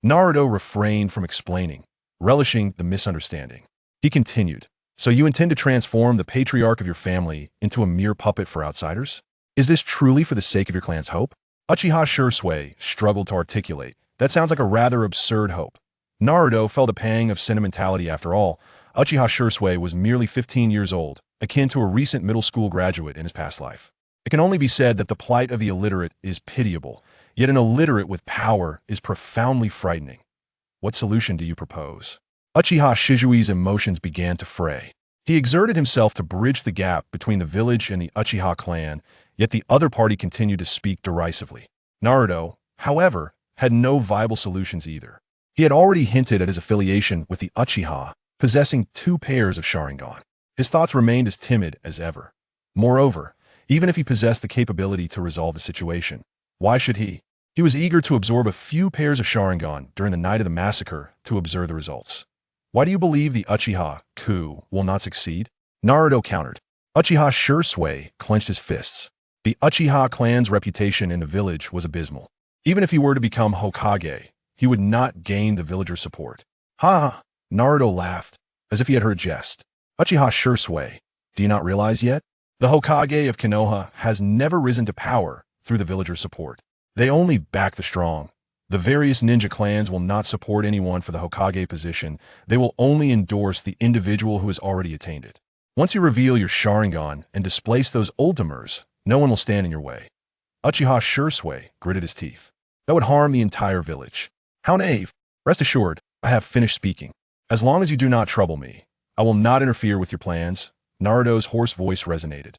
Naruto refrained from explaining, relishing the misunderstanding. He continued, "So you intend to transform the patriarch of your family into a mere puppet for outsiders? Is this truly for the sake of your clan's hope?" Uchiha Shursui struggled to articulate. That sounds like a rather absurd hope. Naruto felt a pang of sentimentality after all. Uchiha Shursui was merely 15 years old, akin to a recent middle school graduate in his past life. It can only be said that the plight of the illiterate is pitiable, yet an illiterate with power is profoundly frightening. What solution do you propose? Uchiha Shijui's emotions began to fray. He exerted himself to bridge the gap between the village and the Uchiha clan, yet the other party continued to speak derisively. Naruto, however, had no viable solutions either. He had already hinted at his affiliation with the Uchiha, possessing 2 pairs of Sharingan. His thoughts remained as timid as ever. Moreover, even if he possessed the capability to resolve the situation, why should he? He was eager to absorb a few pairs of Sharingan during the night of the massacre to observe the results. Why do you believe the Uchiha coup will not succeed? Naruto countered. Uchiha Shursui clenched his fists. The Uchiha clan's reputation in the village was abysmal. Even if he were to become Hokage, he would not gain the villagers' support. Ha ha! Naruto laughed, as if he had heard a jest. Uchiha Shursui, do you not realize yet? The Hokage of Konoha has never risen to power through the villagers' support. They only back the strong. The various ninja clans will not support anyone for the Hokage position. They will only endorse the individual who has already attained it. Once you reveal your Sharingan and displace those ultimers, no one will stand in your way. Uchiha Shursui gritted his teeth. That would harm the entire village. How naive. Rest assured, I have finished speaking. As long as you do not trouble me, I will not interfere with your plans. Naruto's hoarse voice resonated.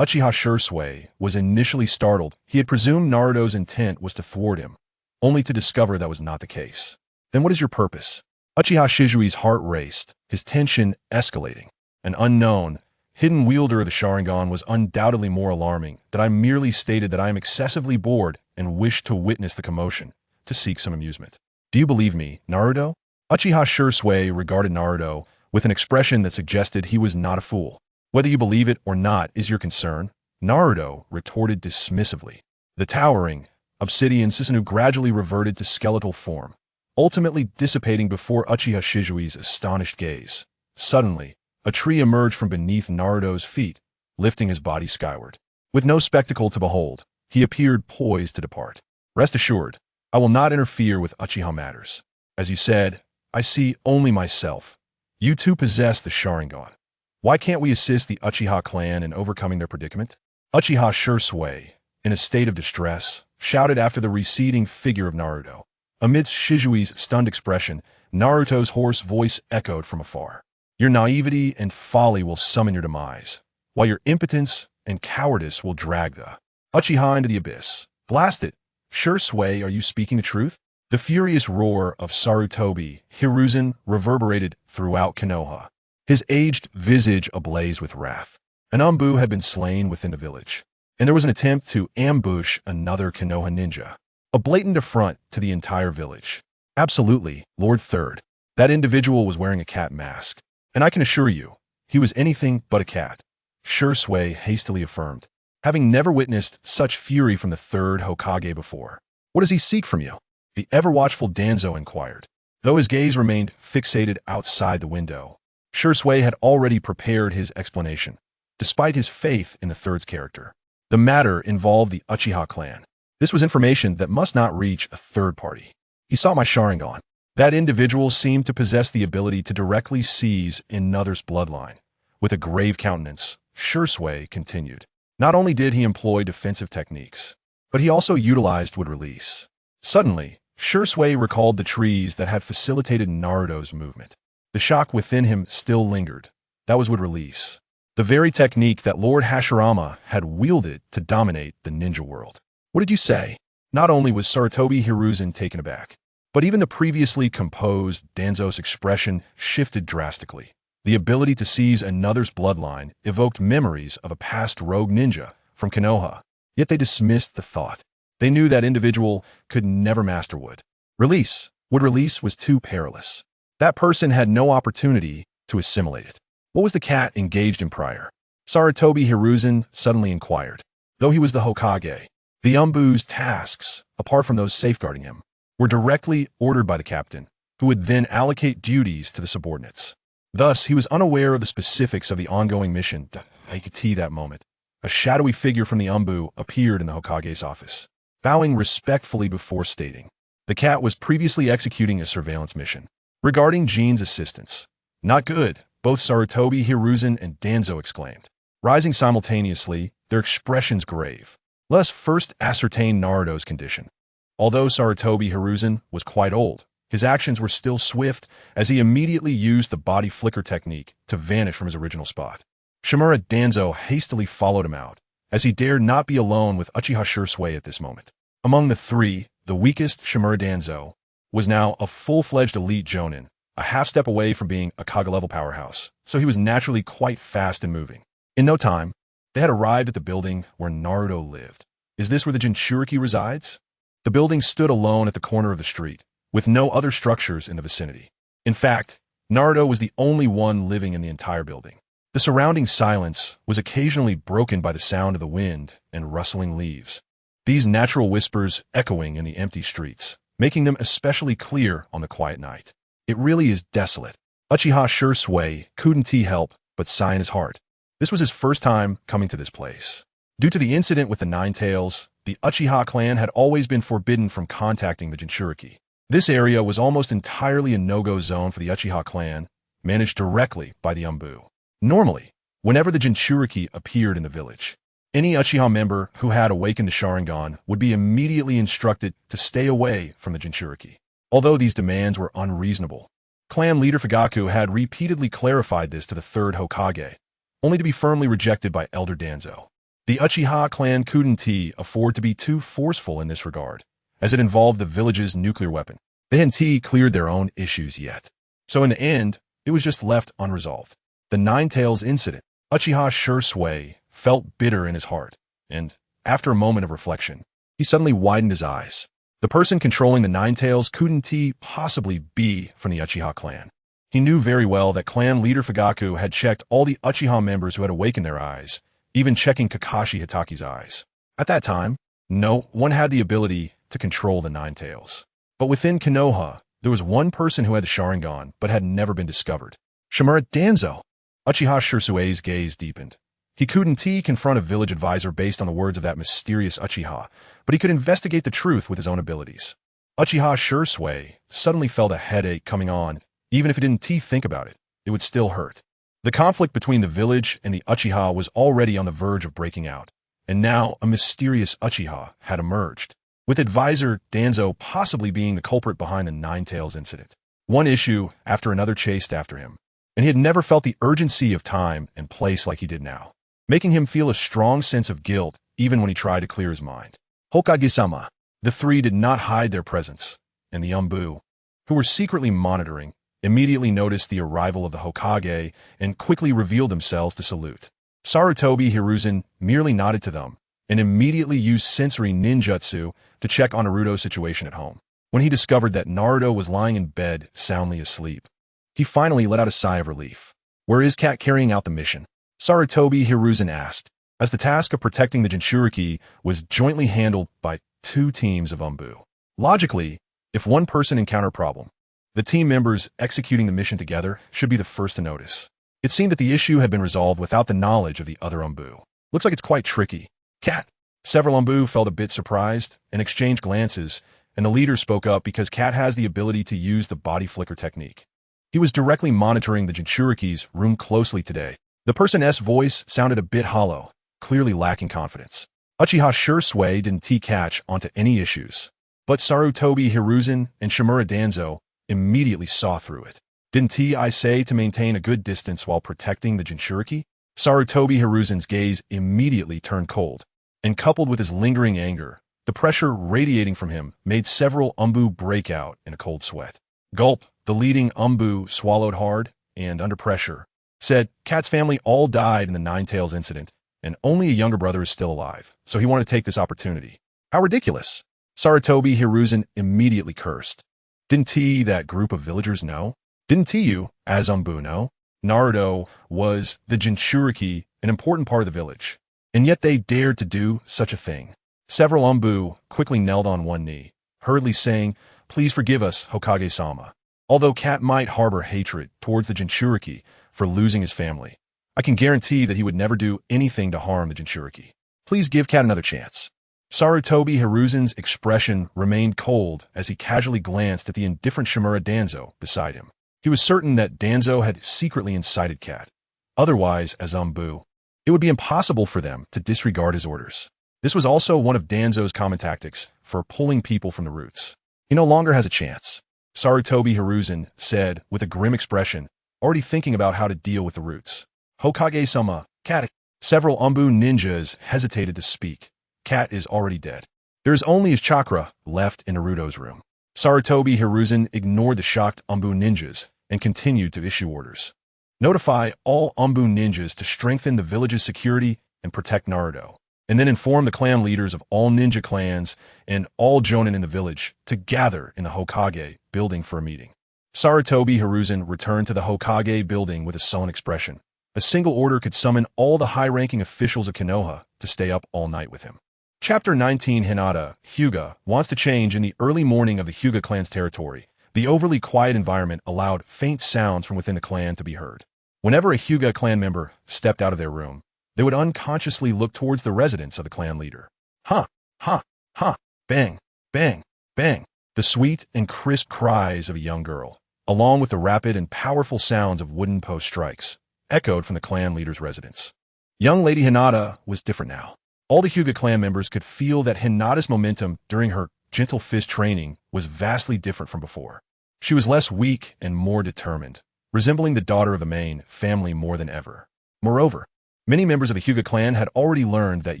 Uchiha Shursui was initially startled. He had presumed Naruto's intent was to thwart him, only to discover that was not the case. Then what is your purpose? Uchiha Shijui's heart raced, his tension escalating. An unknown, hidden wielder of the Sharingan was undoubtedly more alarming. That I merely stated that I am excessively bored and wish to witness the commotion, to seek some amusement. Do you believe me, Naruto? Uchiha Shursui regarded Naruto with an expression that suggested he was not a fool. Whether you believe it or not is your concern, Naruto retorted dismissively. The towering, obsidian Susanoo gradually reverted to skeletal form, ultimately dissipating before Uchiha Shijui's astonished gaze. Suddenly, a tree emerged from beneath Naruto's feet, lifting his body skyward. With no spectacle to behold, he appeared poised to depart. Rest assured, I will not interfere with Uchiha matters. As you said, I see only myself. You two possess the Sharingan. Why can't we assist the Uchiha clan in overcoming their predicament? Uchiha Shursui, in a state of distress, shouted after the receding figure of Naruto. Amidst Shijui's stunned expression, Naruto's hoarse voice echoed from afar. Your naivety and folly will summon your demise, while your impotence and cowardice will drag the Uchiha into the abyss. Blast it! Shursui, are you speaking the truth? The furious roar of Sarutobi Hiruzen reverberated throughout Konoha, his aged visage ablaze with wrath. An Umbu had been slain within the village, and there was an attempt to ambush another Konoha ninja. A blatant affront to the entire village. Absolutely, Lord Third. That individual was wearing a cat mask, and I can assure you, he was anything but a cat. Shursui hastily affirmed, having never witnessed such fury from the third Hokage before. What does he seek from you? The ever-watchful Danzo inquired, though his gaze remained fixated outside the window. Shursui had already prepared his explanation, despite his faith in the third's character. The matter involved the Uchiha clan. This was information that must not reach a third party. He saw my Sharingan. That individual seemed to possess the ability to directly seize another's bloodline. With a grave countenance, Shursui continued. Not only did he employ defensive techniques, but he also utilized wood release. Suddenly, Shursui recalled the trees that had facilitated Naruto's movement. The shock within him still lingered. That was wood release. The very technique that Lord Hashirama had wielded to dominate the ninja world. What did you say? Not only was Sarutobi Hiruzen taken aback, but even the previously composed Danzo's expression shifted drastically. The ability to seize another's bloodline evoked memories of a past rogue ninja from Konoha, yet they dismissed the thought. They knew that individual could never master wood. Release. Wood release was too perilous. That person had no opportunity to assimilate it. What was the cat engaged in prior? Sarutobi Hiruzen suddenly inquired. Though he was the Hokage, the Umbu's tasks, apart from those safeguarding him, were directly ordered by the captain, who would then allocate duties to the subordinates. Thus, he was unaware of the specifics of the ongoing mission. I could see that moment. A shadowy figure from the Umbu appeared in the Hokage's office, bowing respectfully before stating, the cat was previously executing a surveillance mission. Regarding Jin's assistance, not good, both Sarutobi, Hiruzen, and Danzo exclaimed, rising simultaneously, their expressions grave. Let us first ascertain Naruto's condition. Although Sarutobi Hiruzen was quite old, his actions were still swift as he immediately used the body flicker technique to vanish from his original spot. Shimura Danzo hastily followed him out, as he dared not be alone with Uchiha Shursui at this moment. Among the three, the weakest, Shimura Danzo, was now a full-fledged elite jonin, a half-step away from being a Kaga-level powerhouse, so he was naturally quite fast and moving. In no time, they had arrived at the building where Naruto lived. Is this where the Jinchuriki resides? The building stood alone at the corner of the street, with no other structures in the vicinity. In fact, Naruto was the only one living in the entire building. The surrounding silence was occasionally broken by the sound of the wind and rustling leaves, these natural whispers echoing in the empty streets, making them especially clear on the quiet night. It really is desolate. Uchiha Shursui couldn't help but sigh in his heart. This was his first time coming to this place. Due to the incident with the Nine Tails, the Uchiha clan had always been forbidden from contacting the Jinchuriki. This area was almost entirely a no-go zone for the Uchiha clan, managed directly by the Umbu. Normally, whenever the Jinchuriki appeared in the village, any Uchiha member who had awakened the Sharingan would be immediately instructed to stay away from the Jinchuriki. Although these demands were unreasonable, clan leader Fugaku had repeatedly clarified this to the third Hokage, only to be firmly rejected by Elder Danzo. The Uchiha clan couldn't afford to be too forceful in this regard, as it involved the village's nuclear weapon. They hadn't cleared their own issues yet. So in the end, it was just left unresolved. The Nine Tails incident, Uchiha Shursui felt bitter in his heart, and, after a moment of reflection, he suddenly widened his eyes. The person controlling the Nine Tails couldn't possibly be from the Uchiha clan. He knew very well that clan leader Fugaku had checked all the Uchiha members who had awakened their eyes, even checking Kakashi Hitaki's eyes. At that time, no one had the ability to control the Nine Tails. But within Konoha, there was one person who had the Sharingan but had never been discovered. Shimura Danzo. Uchiha Shursui's gaze deepened. He couldn't confront a village advisor based on the words of that mysterious Uchiha, but he could investigate the truth with his own abilities. Uchiha Shursui suddenly felt a headache coming on. Even if he didn't think about it, it would still hurt. The conflict between the village and the Uchiha was already on the verge of breaking out, and now a mysterious Uchiha had emerged, with advisor Danzo possibly being the culprit behind the Nine Tails incident. One issue after another chased after him, and he had never felt the urgency of time and place like he did now, making him feel a strong sense of guilt even when he tried to clear his mind. Hokage-sama. The three did not hide their presence, and the Umbu, who were secretly monitoring, immediately noticed the arrival of the Hokage and quickly revealed themselves to salute. Sarutobi Hiruzen merely nodded to them and immediately used sensory ninjutsu to check on Naruto's situation at home. When he discovered that Naruto was lying in bed, soundly asleep, he finally let out a sigh of relief. Where is Cat carrying out the mission? Sarutobi Hiruzen asked, as the task of protecting the Jinchuriki was jointly handled by two teams of Umbu. Logically, if one person encountered a problem, the team members executing the mission together should be the first to notice. It seemed that the issue had been resolved without the knowledge of the other Umbu. Looks like it's quite tricky. Cat. Several Umbu felt a bit surprised and exchanged glances, and the leader spoke up because Cat has the ability to use the body flicker technique. He was directly monitoring the Jinchuriki's room closely today. The person's voice sounded a bit hollow, clearly lacking confidence. Uchiha Shursui didn't catch onto any issues, but Sarutobi Hiruzen and Shimura Danzo immediately saw through it. Didn't I say to maintain a good distance while protecting the Jinchuriki? Sarutobi Hiruzen's gaze immediately turned cold, and coupled with his lingering anger, the pressure radiating from him made several Umbu break out in a cold sweat. Gulp, the leading Umbu swallowed hard, and under pressure, said Cat's family all died in the Nine Tails incident, and only a younger brother is still alive, so he wanted to take this opportunity. How ridiculous! Sarutobi Hiruzen immediately cursed. Didn't that group of villagers know? Didn't you, as Umbu, know? Naruto was the Jinchuriki, an important part of the village, and yet they dared to do such a thing. Several Umbu quickly knelt on one knee, hurriedly saying, Please forgive us, Hokage-sama. Although Cat might harbor hatred towards the Jinchuriki for losing his family, I can guarantee that he would never do anything to harm the Jinchuriki. Please give Cat another chance. Sarutobi Hiruzen's expression remained cold as he casually glanced at the indifferent Shimura Danzo beside him. He was certain that Danzo had secretly incited Cat. Otherwise, as Umbu, it would be impossible for them to disregard his orders. This was also one of Danzo's common tactics for pulling people from the roots. He no longer has a chance, Sarutobi Hiruzen said with a grim expression, already thinking about how to deal with the roots. Hokage-sama, Cat. Several Umbu ninjas hesitated to speak. Cat is already dead. There is only his chakra left in Naruto's room. Sarutobi Hiruzen ignored the shocked Umbu ninjas and continued to issue orders. Notify all Umbu ninjas to strengthen the village's security and protect Naruto, and then inform the clan leaders of all ninja clans and all jonin in the village to gather in the Hokage building for a meeting. Sarutobi Hiruzen returned to the Hokage building with a sullen expression. A single order could summon all the high-ranking officials of Konoha to stay up all night with him. Chapter 19 Hinata, Hyuga, wants to change in the early morning of the Hyuga clan's territory. The overly quiet environment allowed faint sounds from within the clan to be heard. Whenever a Hyuga clan member stepped out of their room, they would unconsciously look towards the residence of the clan leader. Ha, ha, ha, bang, bang, bang. The sweet and crisp cries of a young girl, along with the rapid and powerful sounds of wooden post strikes, echoed from the clan leader's residence. Young Lady Hinata was different now. All the Hyuga clan members could feel that Hinata's momentum during her gentle fist training was vastly different from before. She was less weak and more determined, resembling the daughter of the main family more than ever. Moreover, many members of the Hyuga clan had already learned that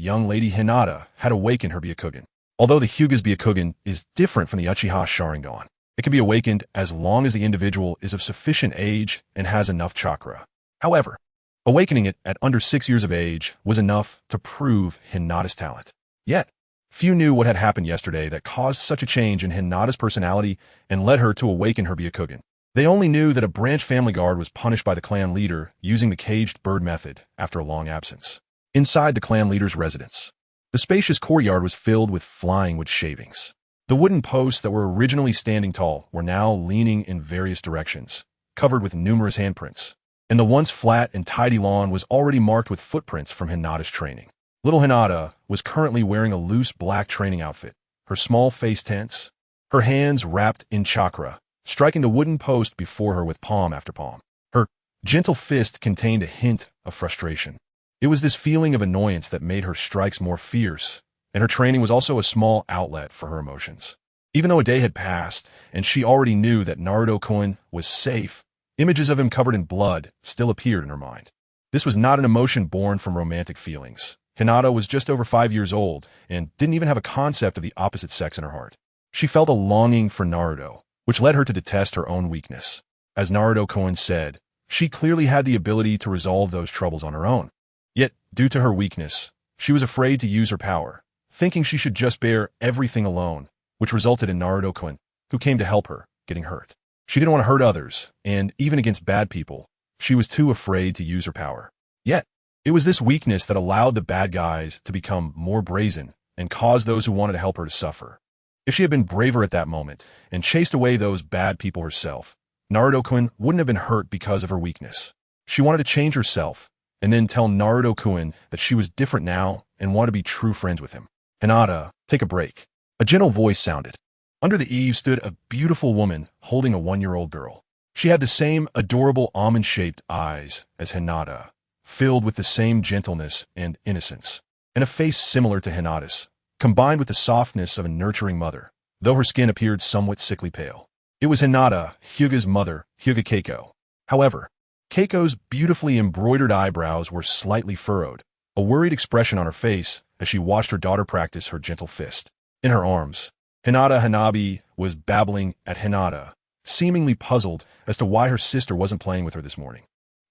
young Lady Hinata had awakened her Byakugan. Although the Hyuga's Byakugan is different from the Uchiha Sharingan, it can be awakened as long as the individual is of sufficient age and has enough chakra. However, awakening it at under 6 years of age was enough to prove Hinata's talent. Yet, few knew what had happened yesterday that caused such a change in Hinata's personality and led her to awaken her Byakugan. They only knew that a branch family guard was punished by the clan leader using the caged bird method after a long absence. Inside the clan leader's residence, the spacious courtyard was filled with flying wood shavings. The wooden posts that were originally standing tall were now leaning in various directions, covered with numerous handprints. And the once flat and tidy lawn was already marked with footprints from Hinata's training. Little Hinata was currently wearing a loose black training outfit, her small face tense, her hands wrapped in chakra, striking the wooden post before her with palm after palm. Her gentle fist contained a hint of frustration. It was this feeling of annoyance that made her strikes more fierce, and her training was also a small outlet for her emotions. Even though a day had passed, and she already knew that Naruto-kun was safe, images of him covered in blood still appeared in her mind. This was not an emotion born from romantic feelings. Hinata was just over 5 years old and didn't even have a concept of the opposite sex in her heart. She felt a longing for Naruto, which led her to detest her own weakness. As Naruto-kun said, she clearly had the ability to resolve those troubles on her own. Yet, due to her weakness, she was afraid to use her power, thinking she should just bear everything alone, which resulted in Naruto-kun, who came to help her, getting hurt. She didn't want to hurt others, and even against bad people, she was too afraid to use her power. Yet, it was this weakness that allowed the bad guys to become more brazen and caused those who wanted to help her to suffer. If she had been braver at that moment and chased away those bad people herself, Naruto-kun wouldn't have been hurt because of her weakness. She wanted to change herself and then tell Naruto-kun that she was different now and wanted to be true friends with him. Hinata, take a break. A gentle voice sounded. Under the eaves stood a beautiful woman holding a 1-year-old girl. She had the same adorable almond-shaped eyes as Hinata, filled with the same gentleness and innocence, and a face similar to Hinata's, combined with the softness of a nurturing mother, though her skin appeared somewhat sickly pale. It was Hinata, Hyuga's mother, Hyuga Keiko. However, Keiko's beautifully embroidered eyebrows were slightly furrowed, a worried expression on her face as she watched her daughter practice her gentle fist. In her arms, Hinata Hanabi was babbling at Hinata, seemingly puzzled as to why her sister wasn't playing with her this morning.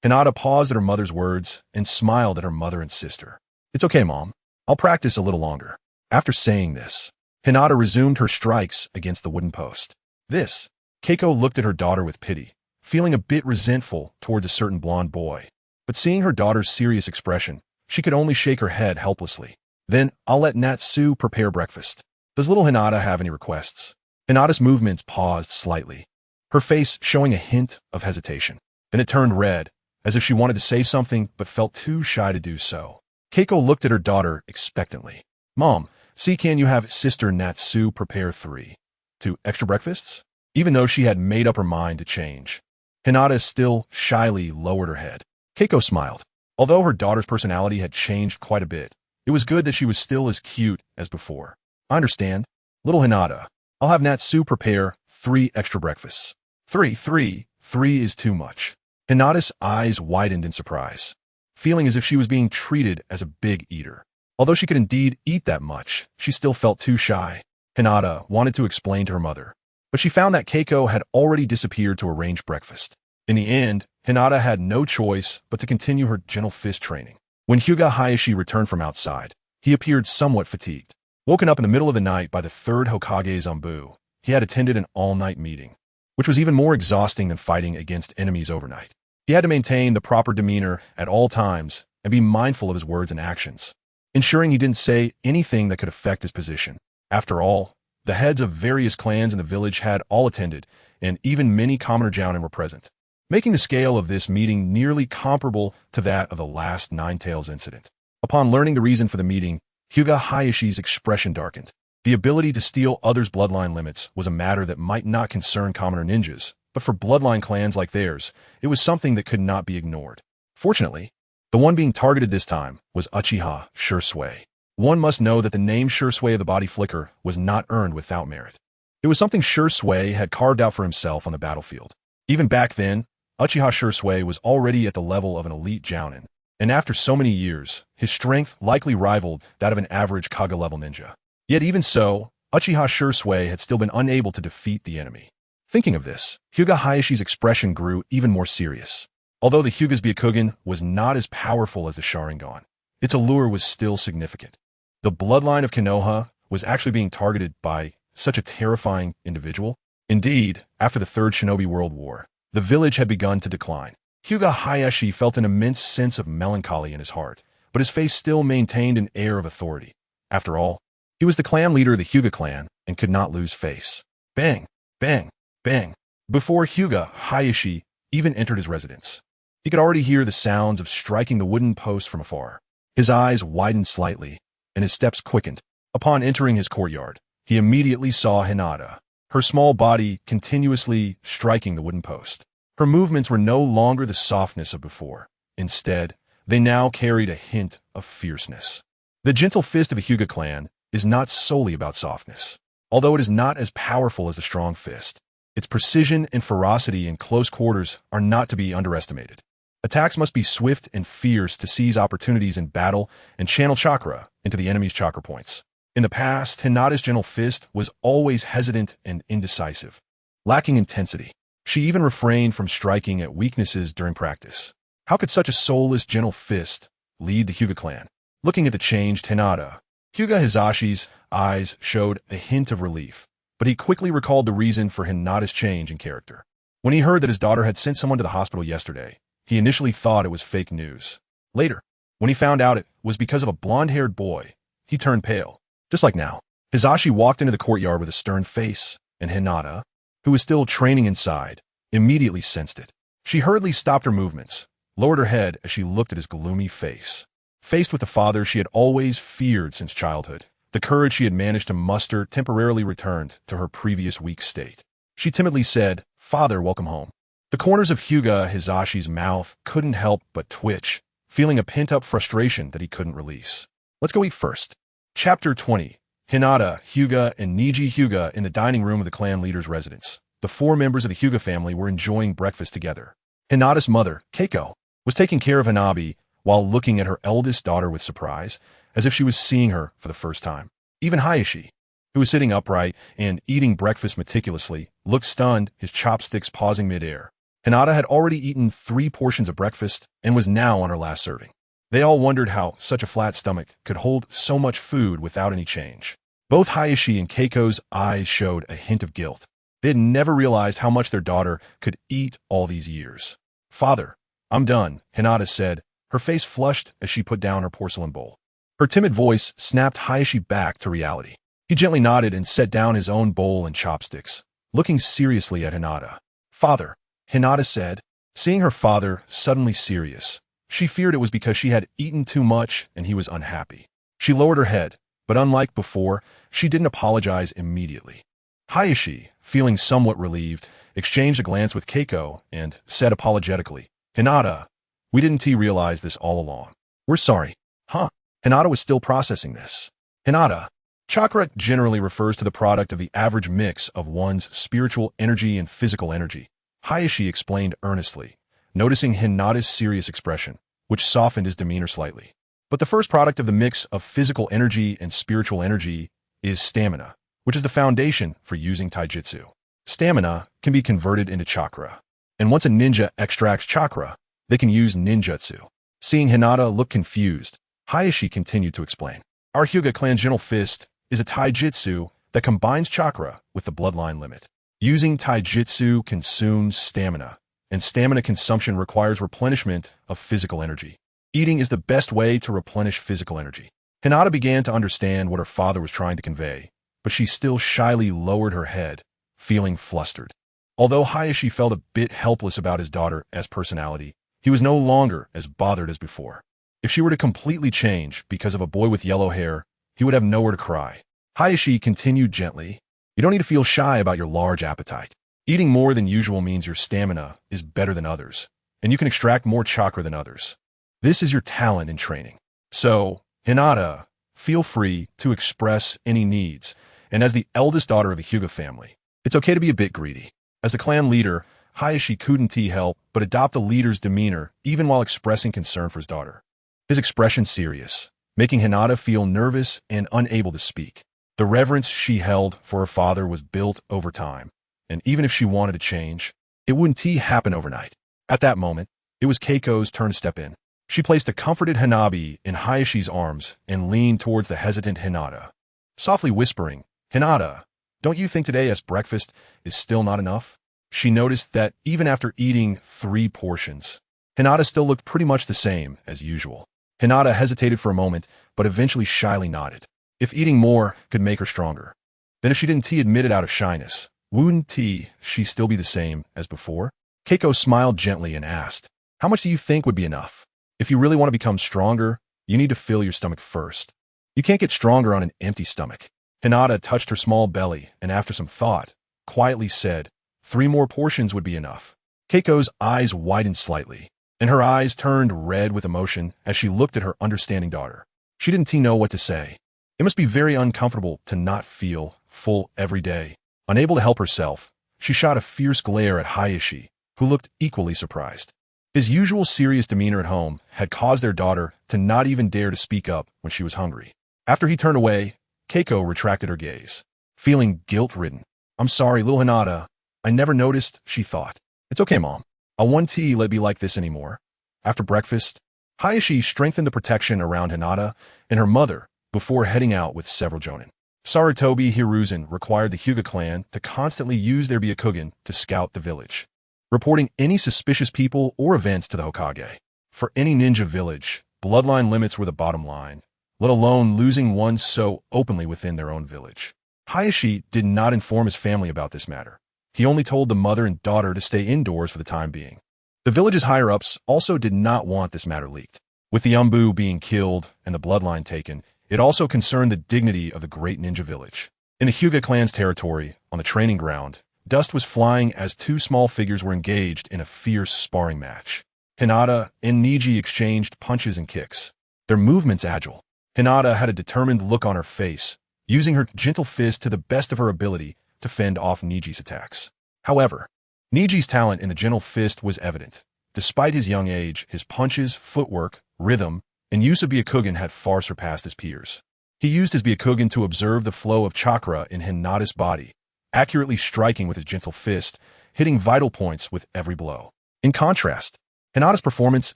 Hinata paused at her mother's words and smiled at her mother and sister. It's okay, Mom. I'll practice a little longer. After saying this, Hinata resumed her strikes against the wooden post. Keiko looked at her daughter with pity, feeling a bit resentful towards a certain blonde boy. But seeing her daughter's serious expression, she could only shake her head helplessly. Then, I'll let Natsu prepare breakfast. Does little Hinata have any requests? Hinata's movements paused slightly, her face showing a hint of hesitation. Then it turned red, as if she wanted to say something but felt too shy to do so. Keiko looked at her daughter expectantly. Mom, see, can you have Sister Natsu prepare 2 extra breakfasts? Even though she had made up her mind to change, Hinata still shyly lowered her head. Keiko smiled. Although her daughter's personality had changed quite a bit, it was good that she was still as cute as before. I understand. Little Hinata, I'll have Natsu prepare 3 extra breakfasts. Three is too much. Hinata's eyes widened in surprise, feeling as if she was being treated as a big eater. Although she could indeed eat that much, she still felt too shy. Hinata wanted to explain to her mother, but she found that Keiko had already disappeared to arrange breakfast. In the end, Hinata had no choice but to continue her gentle fist training. When Hyuga Hayashi returned from outside, he appeared somewhat fatigued. Woken up in the middle of the night by the 3rd Hokage Zanbu, he had attended an all-night meeting, which was even more exhausting than fighting against enemies overnight. He had to maintain the proper demeanor at all times and be mindful of his words and actions, ensuring he didn't say anything that could affect his position. After all, the heads of various clans in the village had all attended, and even many commoner jounin were present, making the scale of this meeting nearly comparable to that of the last Nine-Tails incident. Upon learning the reason for the meeting, Hyuga Hayashi's expression darkened. The ability to steal others' bloodline limits was a matter that might not concern commoner ninjas, but for bloodline clans like theirs, it was something that could not be ignored. Fortunately, the one being targeted this time was Uchiha Shursui. One must know that the name Shursui of the Body Flicker was not earned without merit. It was something Shursui had carved out for himself on the battlefield. Even back then, Uchiha Shursui was already at the level of an elite jounin, and after so many years, his strength likely rivaled that of an average Kaga-level ninja. Yet even so, Uchiha Shursui had still been unable to defeat the enemy. Thinking of this, Hyuga Hayashi's expression grew even more serious. Although the Hyuga's Byakugan was not as powerful as the Sharingan, its allure was still significant. The bloodline of Konoha was actually being targeted by such a terrifying individual. Indeed, after the Third Shinobi World War, the village had begun to decline. Hyuga Hayashi felt an immense sense of melancholy in his heart, but his face still maintained an air of authority. After all, he was the clan leader of the Hyuga clan and could not lose face. Bang, bang, bang. Before Hyuga Hayashi even entered his residence, he could already hear the sounds of striking the wooden post from afar. His eyes widened slightly, and his steps quickened. Upon entering his courtyard, he immediately saw Hinata, her small body continuously striking the wooden post. Her movements were no longer the softness of before. Instead, they now carried a hint of fierceness. The gentle fist of a Hyuga clan is not solely about softness. Although it is not as powerful as a strong fist, its precision and ferocity in close quarters are not to be underestimated. Attacks must be swift and fierce to seize opportunities in battle and channel chakra into the enemy's chakra points. In the past, Hinata's gentle fist was always hesitant and indecisive, lacking intensity. She even refrained from striking at weaknesses during practice. How could such a soulless gentle fist lead the Hyuga clan? Looking at the changed Hinata, Hyuga Hizashi's eyes showed a hint of relief, but he quickly recalled the reason for Hinata's change in character. When he heard that his daughter had sent someone to the hospital yesterday, he initially thought it was fake news. Later, when he found out it was because of a blonde-haired boy, he turned pale. Just like now, Hizashi walked into the courtyard with a stern face, and Hinata, who was still training inside, immediately sensed it. She hurriedly stopped her movements, lowered her head as she looked at his gloomy face. Faced with the father she had always feared since childhood, the courage she had managed to muster temporarily returned to her previous weak state. She timidly said, "Father, welcome home." The corners of Hyuga Hizashi's mouth couldn't help but twitch, feeling a pent-up frustration that he couldn't release. Let's go eat first. Chapter 20. Hinata, Hyuga, and Niji Hyuga in the dining room of the clan leader's residence. The 4 members of the Hyuga family were enjoying breakfast together. Hinata's mother, Keiko, was taking care of Hanabi while looking at her eldest daughter with surprise, as if she was seeing her for the first time. Even Hayashi, who was sitting upright and eating breakfast meticulously, looked stunned, his chopsticks pausing midair. Hinata had already eaten 3 portions of breakfast and was now on her last serving. They all wondered how such a flat stomach could hold so much food without any change. Both Hayashi and Keiko's eyes showed a hint of guilt. They had never realized how much their daughter could eat all these years. "Father, I'm done," Hinata said, her face flushed as she put down her porcelain bowl. Her timid voice snapped Hayashi back to reality. He gently nodded and set down his own bowl and chopsticks, looking seriously at Hinata. "Father," Hinata said. Seeing her father suddenly serious, she feared it was because she had eaten too much and he was unhappy. She lowered her head, but unlike before, she didn't apologize immediately. Hayashi, feeling somewhat relieved, exchanged a glance with Keiko and said apologetically, "Hinata, we didn't realize this all along. We're sorry." Huh? Hinata was still processing this. Hinata. Chakra generally refers to the product of the average mix of one's spiritual energy and physical energy, Hayashi explained earnestly, noticing Hinata's serious expression, which softened his demeanor slightly. But the first product of the mix of physical energy and spiritual energy is stamina, which is the foundation for using taijutsu. Stamina can be converted into chakra, and once a ninja extracts chakra, they can use ninjutsu. Seeing Hinata look confused, Hayashi continued to explain. Our Hyuga clan's gentle fist is a taijutsu that combines chakra with the bloodline limit. Using taijutsu consumes stamina, and stamina consumption requires replenishment of physical energy. Eating is the best way to replenish physical energy. Hinata began to understand what her father was trying to convey, but she still shyly lowered her head, feeling flustered. Although Hayashi felt a bit helpless about his daughter's personality, he was no longer as bothered as before. If she were to completely change because of a boy with yellow hair, he would have nowhere to cry. Hayashi continued gently, "You don't need to feel shy about your large appetite. Eating more than usual means your stamina is better than others, and you can extract more chakra than others. This is your talent in training. So, Hinata, feel free to express any needs, and as the eldest daughter of the Hyuga family, it's okay to be a bit greedy." As the clan leader, Hayashi couldn't help but adopt the leader's demeanor even while expressing concern for his daughter. His expression serious, making Hinata feel nervous and unable to speak. The reverence she held for her father was built over time, and even if she wanted to change, it wouldn't happen overnight. At that moment, it was Keiko's turn to step in. She placed a comforted Hanabi in Hayashi's arms and leaned towards the hesitant Hinata, softly whispering, "Hinata, don't you think today's breakfast is still not enough?" She noticed that even after eating 3 portions, Hinata still looked pretty much the same as usual. Hinata hesitated for a moment, but eventually shyly nodded. If eating more could make her stronger, then if she didn't admit it out of shyness, wouldn't she still be the same as before? Keiko smiled gently and asked, "How much do you think would be enough? If you really want to become stronger, you need to fill your stomach first. You can't get stronger on an empty stomach." Hinata touched her small belly and after some thought, quietly said, 3 more portions would be enough. Keiko's eyes widened slightly, and her eyes turned red with emotion as she looked at her understanding daughter. She didn't know what to say. It must be very uncomfortable to not feel full every day. Unable to help herself, she shot a fierce glare at Hayashi, who looked equally surprised. His usual serious demeanor at home had caused their daughter to not even dare to speak up when she was hungry. After he turned away, Keiko retracted her gaze, feeling guilt-ridden. "I'm sorry, little Hinata. I never noticed," she thought. "It's okay, Mom. I won't let it be like this anymore." After breakfast, Hayashi strengthened the protection around Hinata and her mother before heading out with several jonin. Sarutobi Hiruzen required the Hyuga clan to constantly use their Byakugan to scout the village, reporting any suspicious people or events to the Hokage. For any ninja village, bloodline limits were the bottom line, let alone losing one so openly within their own village. Hayashi did not inform his family about this matter. He only told the mother and daughter to stay indoors for the time being. The village's higher-ups also did not want this matter leaked. With the Umbu being killed and the bloodline taken, it also concerned the dignity of the great ninja village. In the Hyuga clan's territory, on the training ground, dust was flying as 2 small figures were engaged in a fierce sparring match. Hinata and Niji exchanged punches and kicks, their movements agile. Hinata had a determined look on her face, using her gentle fist to the best of her ability to fend off Niji's attacks. However, Niji's talent in the gentle fist was evident. Despite his young age, his punches, footwork, rhythm, and use of Byakugan had far surpassed his peers. He used his Byakugan to observe the flow of chakra in Hinata's body, accurately striking with his gentle fist, hitting vital points with every blow. In contrast, Hinata's performance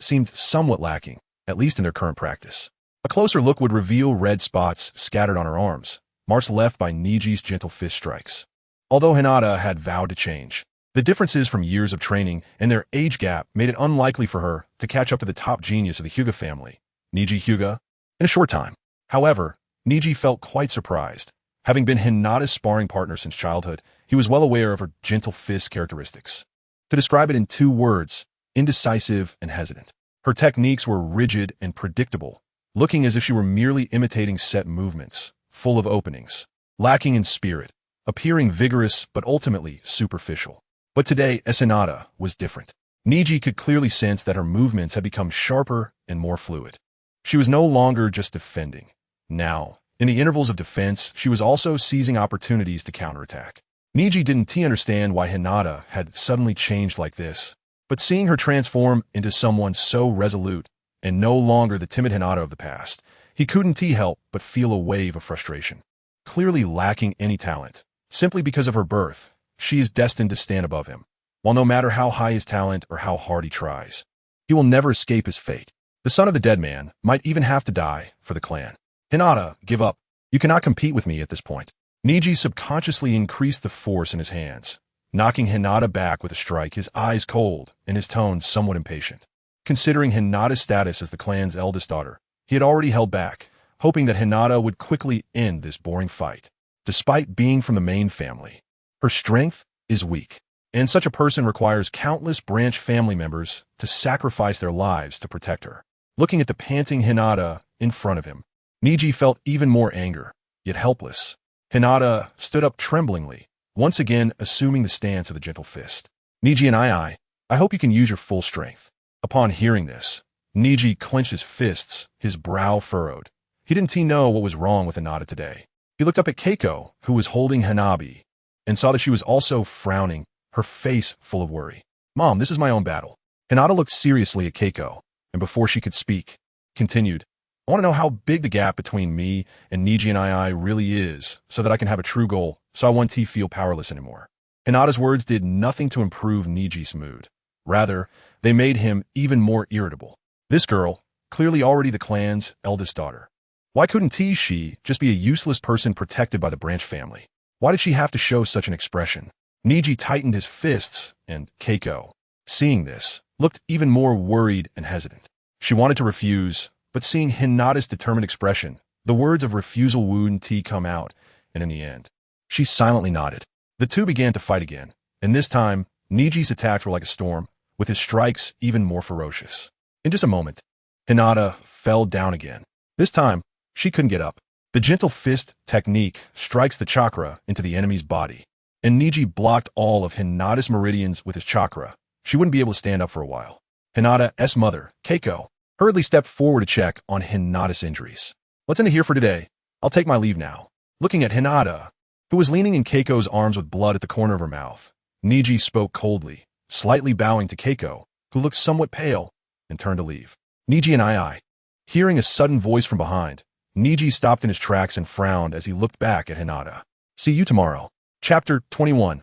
seemed somewhat lacking, at least in their current practice. A closer look would reveal red spots scattered on her arms, marks left by Niji's gentle fist strikes. Although Hinata had vowed to change, the differences from years of training and their age gap made it unlikely for her to catch up to the top genius of the Hyuga family, Niji Hyuga, in a short time. However, Niji felt quite surprised, Having been Hinata's sparring partner since childhood, he was well aware of her gentle fist characteristics. To describe it in 2 words, indecisive and hesitant. Her techniques were rigid and predictable, looking as if she were merely imitating set movements, full of openings, lacking in spirit, appearing vigorous but ultimately superficial. But today, Hinata was different. Niji could clearly sense that her movements had become sharper and more fluid. She was no longer just defending. Now, in the intervals of defense, she was also seizing opportunities to counterattack. Niji didn't understand why Hinata had suddenly changed like this, but seeing her transform into someone so resolute and no longer the timid Hinata of the past, he couldn't help but feel a wave of frustration. Clearly lacking any talent, simply because of her birth, she is destined to stand above him, while no matter how high his talent or how hard he tries, he will never escape his fate. The son of the dead man might even have to die for the clan. Hinata, give up. You cannot compete with me at this point. Niji subconsciously increased the force in his hands, knocking Hinata back with a strike, his eyes cold and his tone somewhat impatient. Considering Hinata's status as the clan's eldest daughter, he had already held back, hoping that Hinata would quickly end this boring fight. Despite being from the main family, her strength is weak, and such a person requires countless branch family members to sacrifice their lives to protect her. Looking at the panting Hinata in front of him, Niji felt even more anger, yet helpless. Hinata stood up tremblingly, once again assuming the stance of the gentle fist. Niji and I hope you can use your full strength. Upon hearing this, Niji clenched his fists, his brow furrowed. He didn't know what was wrong with Hinata today. He looked up at Keiko, who was holding Hanabi, and saw that she was also frowning, her face full of worry. Mom, this is my own battle. Hinata looked seriously at Keiko, and before she could speak, continued, I want to know how big the gap between me and Niji and I really is, so that I can have a true goal, so I won't feel powerless anymore. Hinata's words did nothing to improve Niji's mood. Rather, they made him even more irritable. This girl, clearly already the clan's eldest daughter. Why couldn't she just be a useless person protected by the branch family? Why did she have to show such an expression? Niji tightened his fists, and Keiko, seeing this, looked even more worried and hesitant. She wanted to refuse, but seeing Hinata's determined expression, the words of refusal wouldn't come out, and in the end, she silently nodded. The two began to fight again, and this time, Niji's attacks were like a storm, with his strikes even more ferocious. In just a moment, Hinata fell down again. This time, she couldn't get up. The gentle fist technique strikes the chakra into the enemy's body, and Niji blocked all of Hinata's meridians with his chakra. She wouldn't be able to stand up for a while. Hinata's mother, Keiko, hurriedly stepped forward to check on Hinata's injuries. Let's end it here for today. I'll take my leave now. Looking at Hinata, who was leaning in Keiko's arms with blood at the corner of her mouth, Niji spoke coldly, slightly bowing to Keiko, who looked somewhat pale, and turned to leave. Niji and I. Hearing a sudden voice from behind, Niji stopped in his tracks and frowned as he looked back at Hinata. See you tomorrow. Chapter 21.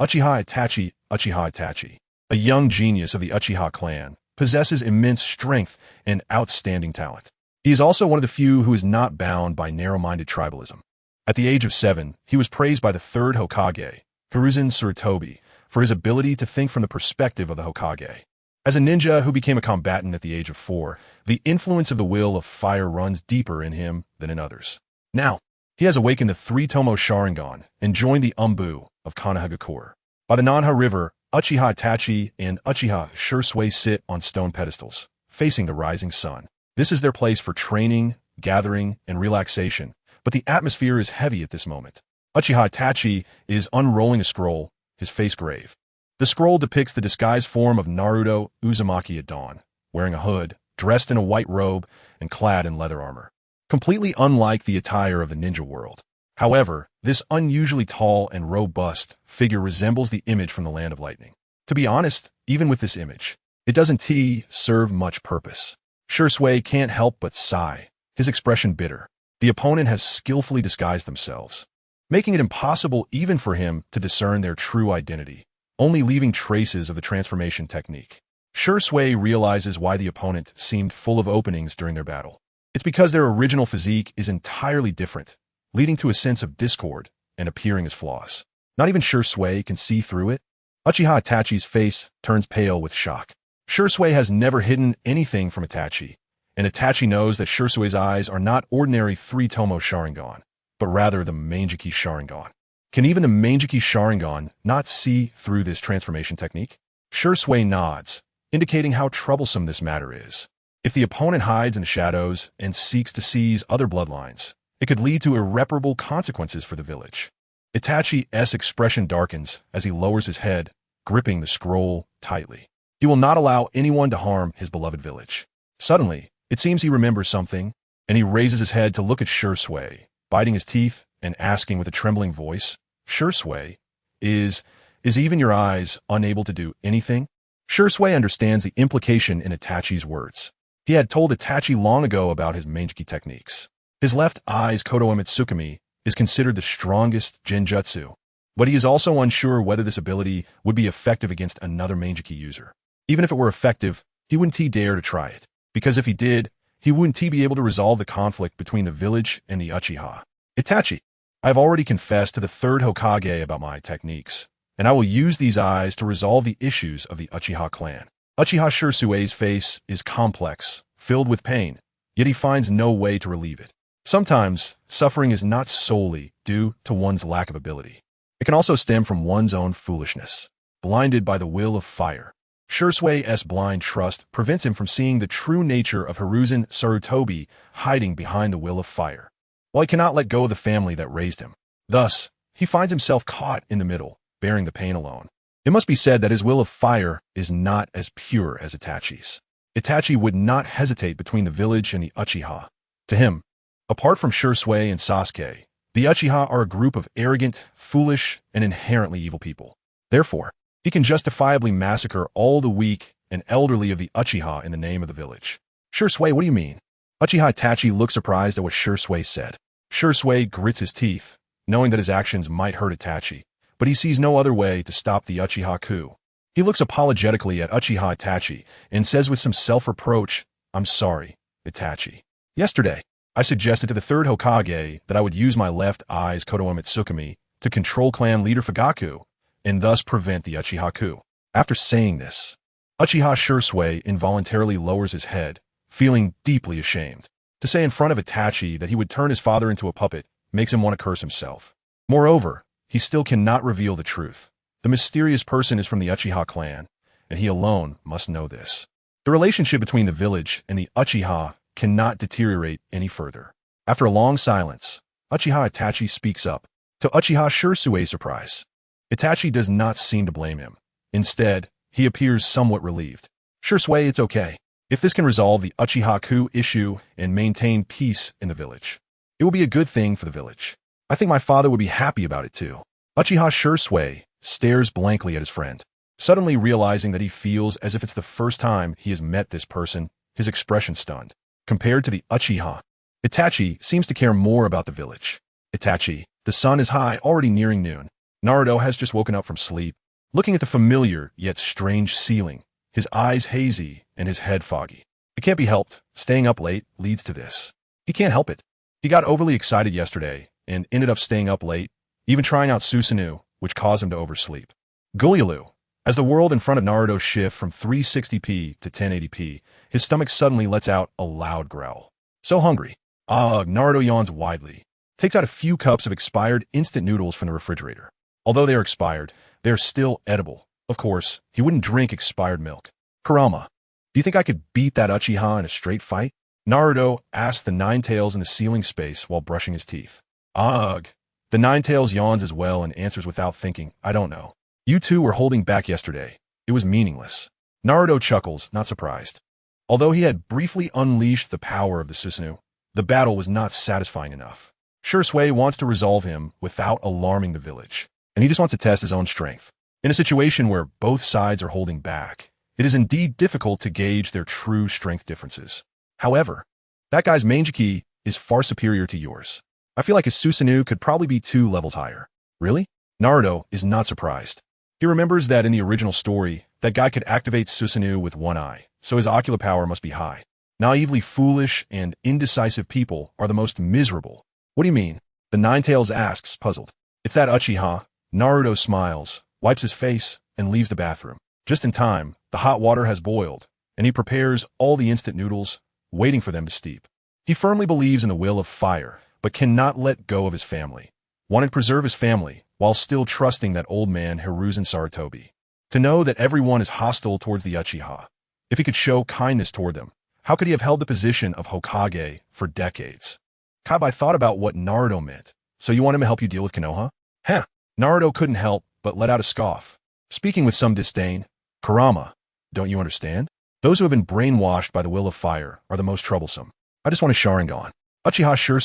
Uchiha Itachi. A young genius of the Uchiha clan, possesses immense strength and outstanding talent. He is also one of the few who is not bound by narrow-minded tribalism. At the age of 7, he was praised by the third Hokage, Hiruzen Tsurutobi, for his ability to think from the perspective of the Hokage. As a ninja who became a combatant at the age of 4, the influence of the will of fire runs deeper in him than in others. Now, he has awakened the 3-tomo Sharingan and joined the Umbu of Konohagakure. By the Nanha River, Uchiha Itachi and Uchiha Shursui sit on stone pedestals, facing the rising sun. This is their place for training, gathering, and relaxation, but the atmosphere is heavy at this moment. Uchiha Itachi is unrolling a scroll, his face grave. The scroll depicts the disguised form of Naruto Uzumaki at dawn, wearing a hood, dressed in a white robe, and clad in leather armor. Completely unlike the attire of the ninja world. However, this unusually tall and robust figure resembles the image from the Land of Lightning. To be honest, even with this image, it doesn't serve much purpose. Shursui can't help but sigh, his expression bitter. The opponent has skillfully disguised themselves, making it impossible even for him to discern their true identity, only leaving traces of the transformation technique. Shursui realizes why the opponent seemed full of openings during their battle. It's because their original physique is entirely different, leading to a sense of discord and appearing as flaws. Not even Shursui can see through it. Uchiha Itachi's face turns pale with shock. Shursui has never hidden anything from Itachi, and Itachi knows that Shursui's eyes are not ordinary 3-tomo Sharingan, but rather the Manjiki Sharingan. Can even the Manjiki Sharingan not see through this transformation technique? Shursui nods, indicating how troublesome this matter is. If the opponent hides in the shadows and seeks to seize other bloodlines, it could lead to irreparable consequences for the village. Itachi's expression darkens as he lowers his head, gripping the scroll tightly. He will not allow anyone to harm his beloved village. Suddenly, it seems he remembers something, and he raises his head to look at Shursui, biting his teeth and asking with a trembling voice, Shursui, is even your eyes unable to do anything? Shursui understands the implication in Itachi's words. He had told Itachi long ago about his Manjiki techniques. His left eye's Kodo Emitsukami is considered the strongest Genjutsu, but he is also unsure whether this ability would be effective against another Manjiki user. Even if it were effective, he wouldn't dare to try it, because if he did, he wouldn't be able to resolve the conflict between the village and the Uchiha. Itachi, I have already confessed to the third Hokage about my techniques, and I will use these eyes to resolve the issues of the Uchiha clan. Uchiha Shursui's face is complex, filled with pain, yet he finds no way to relieve it. Sometimes, suffering is not solely due to one's lack of ability. It can also stem from one's own foolishness, blinded by the will of fire. Shursui's blind trust prevents him from seeing the true nature of Hiruzen Sarutobi hiding behind the will of fire, while he cannot let go of the family that raised him. Thus, he finds himself caught in the middle, bearing the pain alone. It must be said that his will of fire is not as pure as Itachi's. Itachi would not hesitate between the village and the Uchiha. To him, apart from Shursui and Sasuke, the Uchiha are a group of arrogant, foolish, and inherently evil people. Therefore, he can justifiably massacre all the weak and elderly of the Uchiha in the name of the village. Shursui, what do you mean? Uchiha Itachi looked surprised at what Shursui said. Shursui grits his teeth, knowing that his actions might hurt Itachi, but he sees no other way to stop the Uchiha coup. He looks apologetically at Uchiha Itachi and says with some self-reproach, I'm sorry, Itachi. Yesterday, I suggested to the third Hokage that I would use my left eye's Kodo Emitsukami to control clan leader Fugaku, and thus prevent the Uchiha coup. After saying this, Uchiha Shursui involuntarily lowers his head, feeling deeply ashamed. To say in front of Itachi that he would turn his father into a puppet makes him want to curse himself. Moreover, he still cannot reveal the truth. The mysterious person is from the Uchiha clan, and he alone must know this. The relationship between the village and the Uchiha cannot deteriorate any further. After a long silence, Uchiha Itachi speaks up. To Uchiha Shursui's surprise, Itachi does not seem to blame him. Instead, he appears somewhat relieved. Shursui, it's okay. If this can resolve the Uchiha coup issue and maintain peace in the village, it will be a good thing for the village. I think my father would be happy about it too. Uchiha Shursui stares blankly at his friend. Suddenly realizing that he feels as if it's the first time he has met this person, his expression stunned. Compared to the Uchiha, Itachi seems to care more about the village. Itachi, the sun is high, already nearing noon. Naruto has just woken up from sleep, looking at the familiar yet strange ceiling, his eyes hazy and his head foggy. It can't be helped. Staying up late leads to this. He can't help it. He got overly excited yesterday and ended up staying up late, even trying out Susanoo, which caused him to oversleep. Gulyalu. As the world in front of Naruto shifts from 360p to 1080p, his stomach suddenly lets out a loud growl. So hungry. Naruto yawns widely, takes out a few cups of expired instant noodles from the refrigerator. Although they are expired, they are still edible. Of course, he wouldn't drink expired milk. Kurama, do you think I could beat that Uchiha in a straight fight? Naruto asked the Ninetales in the ceiling space while brushing his teeth. The Ninetales yawns as well and answers without thinking, I don't know. You two were holding back yesterday. It was meaningless. Naruto chuckles, not surprised. Although he had briefly unleashed the power of the Susanoo, the battle was not satisfying enough. Shursui wants to resolve him without alarming the village, and he just wants to test his own strength. In a situation where both sides are holding back, it is indeed difficult to gauge their true strength differences. However, that guy's Manjiki is far superior to yours. I feel like his Susanoo could probably be 2 levels higher. Really? Naruto is not surprised. He remembers that in the original story, that guy could activate Susanoo with one eye, so his ocular power must be high. Naively foolish and indecisive people are the most miserable. What do you mean? The Ninetales asks, puzzled. It's that Uchiha. Naruto smiles, wipes his face, and leaves the bathroom. Just in time, the hot water has boiled, and he prepares all the instant noodles, waiting for them to steep. He firmly believes in the will of fire, but cannot let go of his family. Wanted to preserve his family, while still trusting that old man Hiruzen Sarutobi. To know that everyone is hostile towards the Uchiha. If he could show kindness toward them, how could he have held the position of Hokage for decades? Kaibai thought about what Naruto meant. So you want him to help you deal with Konoha? Heh. Naruto couldn't help but let out a scoff. Speaking with some disdain, Kurama, don't you understand? Those who have been brainwashed by the will of fire are the most troublesome. I just want a Sharingan. Uchiha Sure.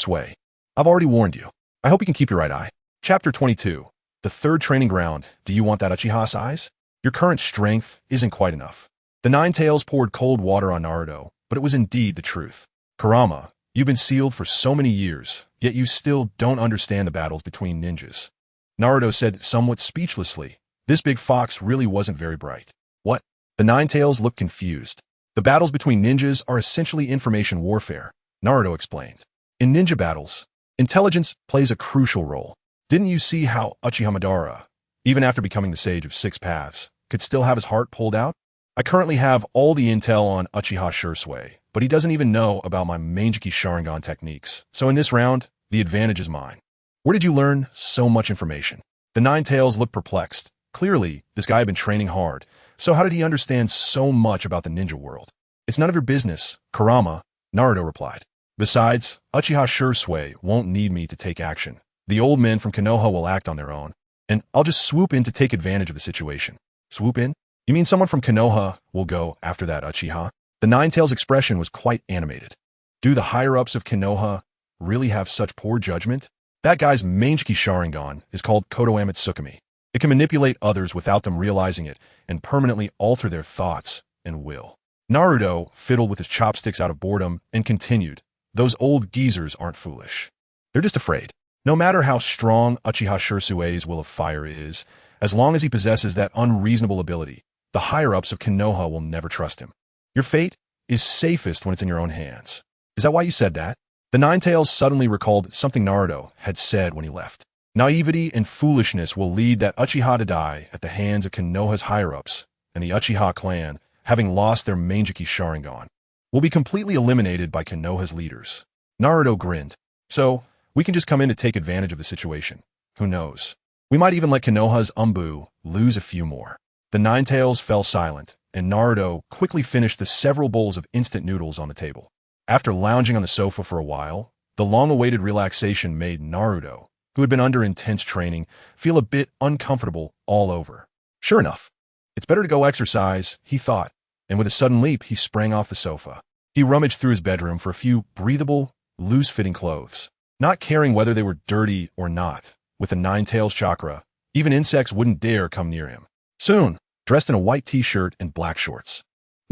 I've already warned you. I hope you can keep your right eye. Chapter 22. The third training ground. Do you want that Uchiha size? Your current strength isn't quite enough. The Nine Tails poured cold water on Naruto, but it was indeed the truth. Kurama, you've been sealed for so many years, yet you still don't understand the battles between ninjas. Naruto said somewhat speechlessly. This big fox really wasn't very bright. What? The Nine Tails looked confused. The battles between ninjas are essentially information warfare, Naruto explained. In ninja battles, intelligence plays a crucial role. Didn't you see how Uchiha Madara, even after becoming the Sage of Six Paths, could still have his heart pulled out? I currently have all the intel on Uchiha Sure, but he doesn't even know about my Manjiki Sharingan techniques. So in this round, the advantage is mine. Where did you learn so much information? The Nine Tails looked perplexed. Clearly, this guy had been training hard, so how did he understand so much about the ninja world? It's none of your business, Kurama, Naruto replied. Besides, Uchiha Sure won't need me to take action. The old men from Konoha will act on their own, and I'll just swoop in to take advantage of the situation. Swoop in? You mean someone from Konoha will go after that Uchiha? The Nine Tails expression was quite animated. Do the higher-ups of Konoha really have such poor judgment? That guy's Manjiki Sharingan is called Kodoame Tsukumi. It can manipulate others without them realizing it and permanently alter their thoughts and will. Naruto fiddled with his chopsticks out of boredom and continued. Those old geezers aren't foolish. They're just afraid. No matter how strong Uchiha Shusue's will of fire is, as long as he possesses that unreasonable ability, the higher-ups of Konoha will never trust him. Your fate is safest when it's in your own hands. Is that why you said that? The Nine Tails suddenly recalled something Naruto had said when he left. Naivety and foolishness will lead that Uchiha to die at the hands of Konoha's higher-ups, and the Uchiha clan, having lost their Manjiki Sharingan, will be completely eliminated by Konoha's leaders. Naruto grinned. So, we can just come in to take advantage of the situation. Who knows? We might even let Konoha's Umbu lose a few more. The Nine Tails fell silent, and Naruto quickly finished the several bowls of instant noodles on the table. After lounging on the sofa for a while, the long-awaited relaxation made Naruto, who had been under intense training, feel a bit uncomfortable all over. Sure enough, it's better to go exercise, he thought, and with a sudden leap, he sprang off the sofa. He rummaged through his bedroom for a few breathable, loose-fitting clothes, not caring whether they were dirty or not. With the Nine Tails chakra, even insects wouldn't dare come near him. Soon, dressed in a white t-shirt and black shorts,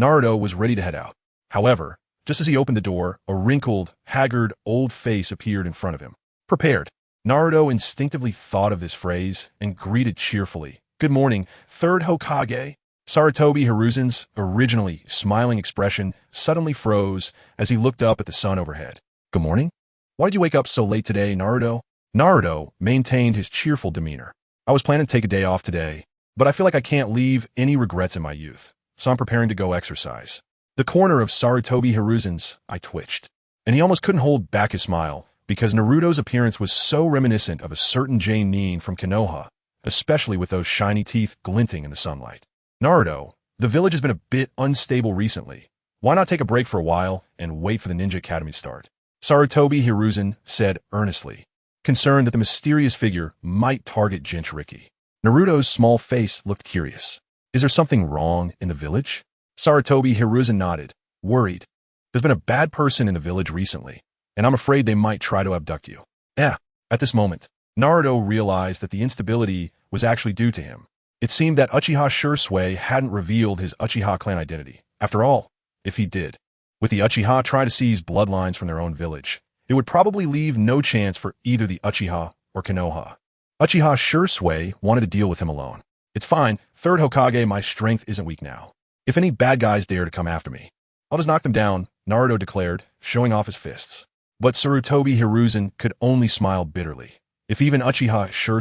Naruto was ready to head out. However, just as he opened the door, a wrinkled, haggard, old face appeared in front of him. Prepared. Naruto instinctively thought of this phrase and greeted cheerfully. Good morning, Third Hokage. Sarutobi Hiruzen's originally smiling expression suddenly froze as he looked up at the sun overhead. Good morning? Why'd you wake up so late today, Naruto? Naruto maintained his cheerful demeanor. I was planning to take a day off today, but I feel like I can't leave any regrets in my youth, so I'm preparing to go exercise. The corner of Sarutobi Hiruzen's eye twitched, and he almost couldn't hold back his smile, because Naruto's appearance was so reminiscent of a certain Nin from Konoha, especially with those shiny teeth glinting in the sunlight. Naruto, the village has been a bit unstable recently. Why not take a break for a while and wait for the Ninja Academy to start? Sarutobi Hiruzen said earnestly, concerned that the mysterious figure might target Jinchuriki. Naruto's small face looked curious. Is there something wrong in the village? Sarutobi Hiruzen nodded, worried. There's been a bad person in the village recently, and I'm afraid they might try to abduct you. At this moment, Naruto realized that the instability was actually due to him. It seemed that Uchiha Sure hadn't revealed his Uchiha clan identity. After all, if he did, with the Uchiha trying to seize bloodlines from their own village, it would probably leave no chance for either the Uchiha or Konoha. Uchiha Sure wanted to deal with him alone. It's fine, Third Hokage, my strength isn't weak now. If any bad guys dare to come after me, I'll just knock them down, Naruto declared, showing off his fists. But Sarutobi Hiruzen could only smile bitterly. If even Uchiha Sure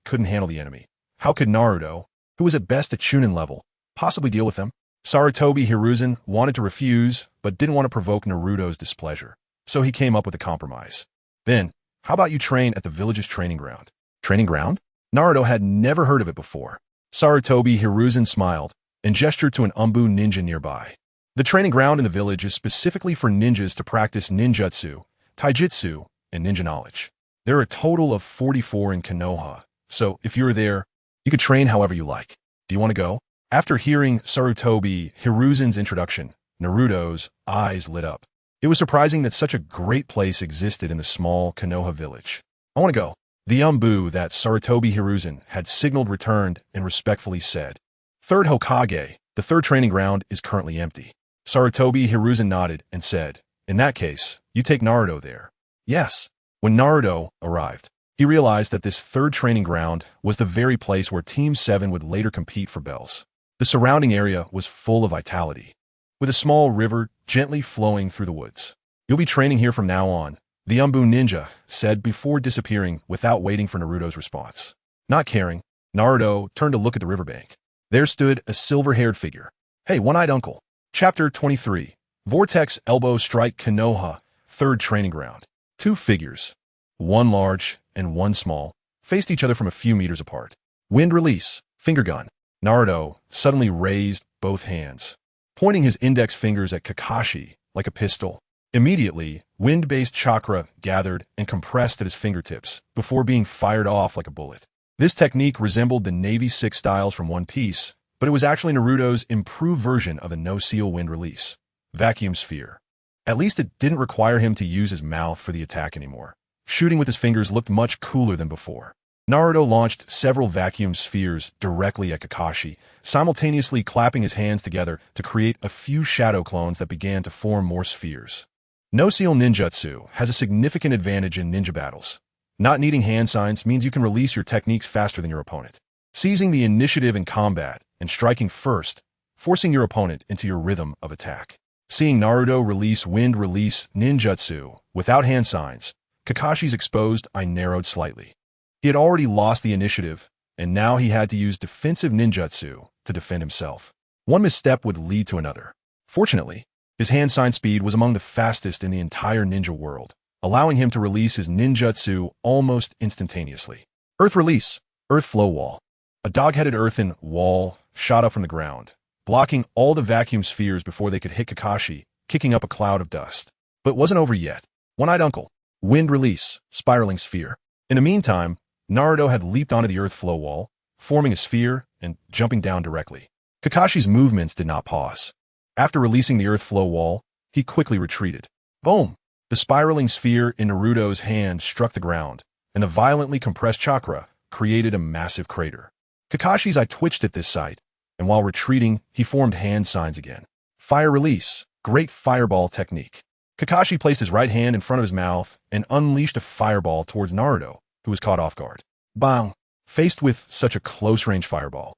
couldn't handle the enemy, how could Naruto, who was at best at Chunin level, possibly deal with them? Sarutobi Hiruzen wanted to refuse, but didn't want to provoke Naruto's displeasure, so he came up with a compromise. Then, How about you train at the village's training ground? Training ground? Naruto had never heard of it before. Sarutobi Hiruzen smiled and gestured to an Umbu ninja nearby. The training ground in the village is specifically for ninjas to practice ninjutsu, taijutsu, and ninja knowledge. There are a total of 44 in Konoha, so if you're there, you could train however you like. Do you want to go? After hearing Sarutobi Hiruzen's introduction, Naruto's eyes lit up. It was surprising that such a great place existed in the small Konoha village. I want to go. The Umbu that Sarutobi Hiruzen had signaled returned and respectfully said, Third Hokage, the third training ground is currently empty. Sarutobi Hiruzen nodded and said, In that case, you take Naruto there. Yes. When Naruto arrived, he realized that this third training ground was the very place where Team 7 would later compete for bells. The surrounding area was full of vitality, with a small river gently flowing through the woods. You'll be training here from now on, the Umbu ninja said before disappearing without waiting for Naruto's response. Not caring, Naruto turned to look at the riverbank. There stood a silver-haired figure. Hey, one-eyed uncle. Chapter 23. Vortex Elbow Strike Konoha, third training ground. Two figures, one large and one small, faced each other from a few meters apart. Wind release, finger gun. Naruto suddenly raised both hands, pointing his index fingers at Kakashi like a pistol. Immediately, wind-based chakra gathered and compressed at his fingertips before being fired off like a bullet. This technique resembled the Navy Six styles from One Piece, but it was actually Naruto's improved version of a no-seal wind release. Vacuum sphere. At least it didn't require him to use his mouth for the attack anymore. Shooting with his fingers looked much cooler than before. Naruto launched several vacuum spheres directly at Kakashi, simultaneously clapping his hands together to create a few shadow clones that began to form more spheres. No-seal ninjutsu has a significant advantage in ninja battles. Not needing hand signs means you can release your techniques faster than your opponent. Seizing the initiative in combat and striking first, forcing your opponent into your rhythm of attack. Seeing Naruto release wind release ninjutsu without hand signs, Kakashi's exposed eye narrowed slightly. He had already lost the initiative, and now he had to use defensive ninjutsu to defend himself. One misstep would lead to another. Fortunately, his hand sign speed was among the fastest in the entire ninja world, allowing him to release his ninjutsu almost instantaneously. Earth release, earth flow wall. A dog-headed earthen wall shot up from the ground, blocking all the vacuum spheres before they could hit Kakashi, kicking up a cloud of dust. But it wasn't over yet. One-eyed uncle. Wind release, spiraling sphere. In the meantime, Naruto had leaped onto the earth flow wall, forming a sphere and jumping down directly. Kakashi's movements did not pause. After releasing the earth flow wall, he quickly retreated. Boom! The spiraling sphere in Naruto's hand struck the ground, and the violently compressed chakra created a massive crater. Kakashi's eye twitched at this sight, and while retreating, he formed hand signs again. Fire release, great fireball technique. Kakashi placed his right hand in front of his mouth and unleashed a fireball towards Naruto, who was caught off guard. Bang! Faced with such a close-range fireball,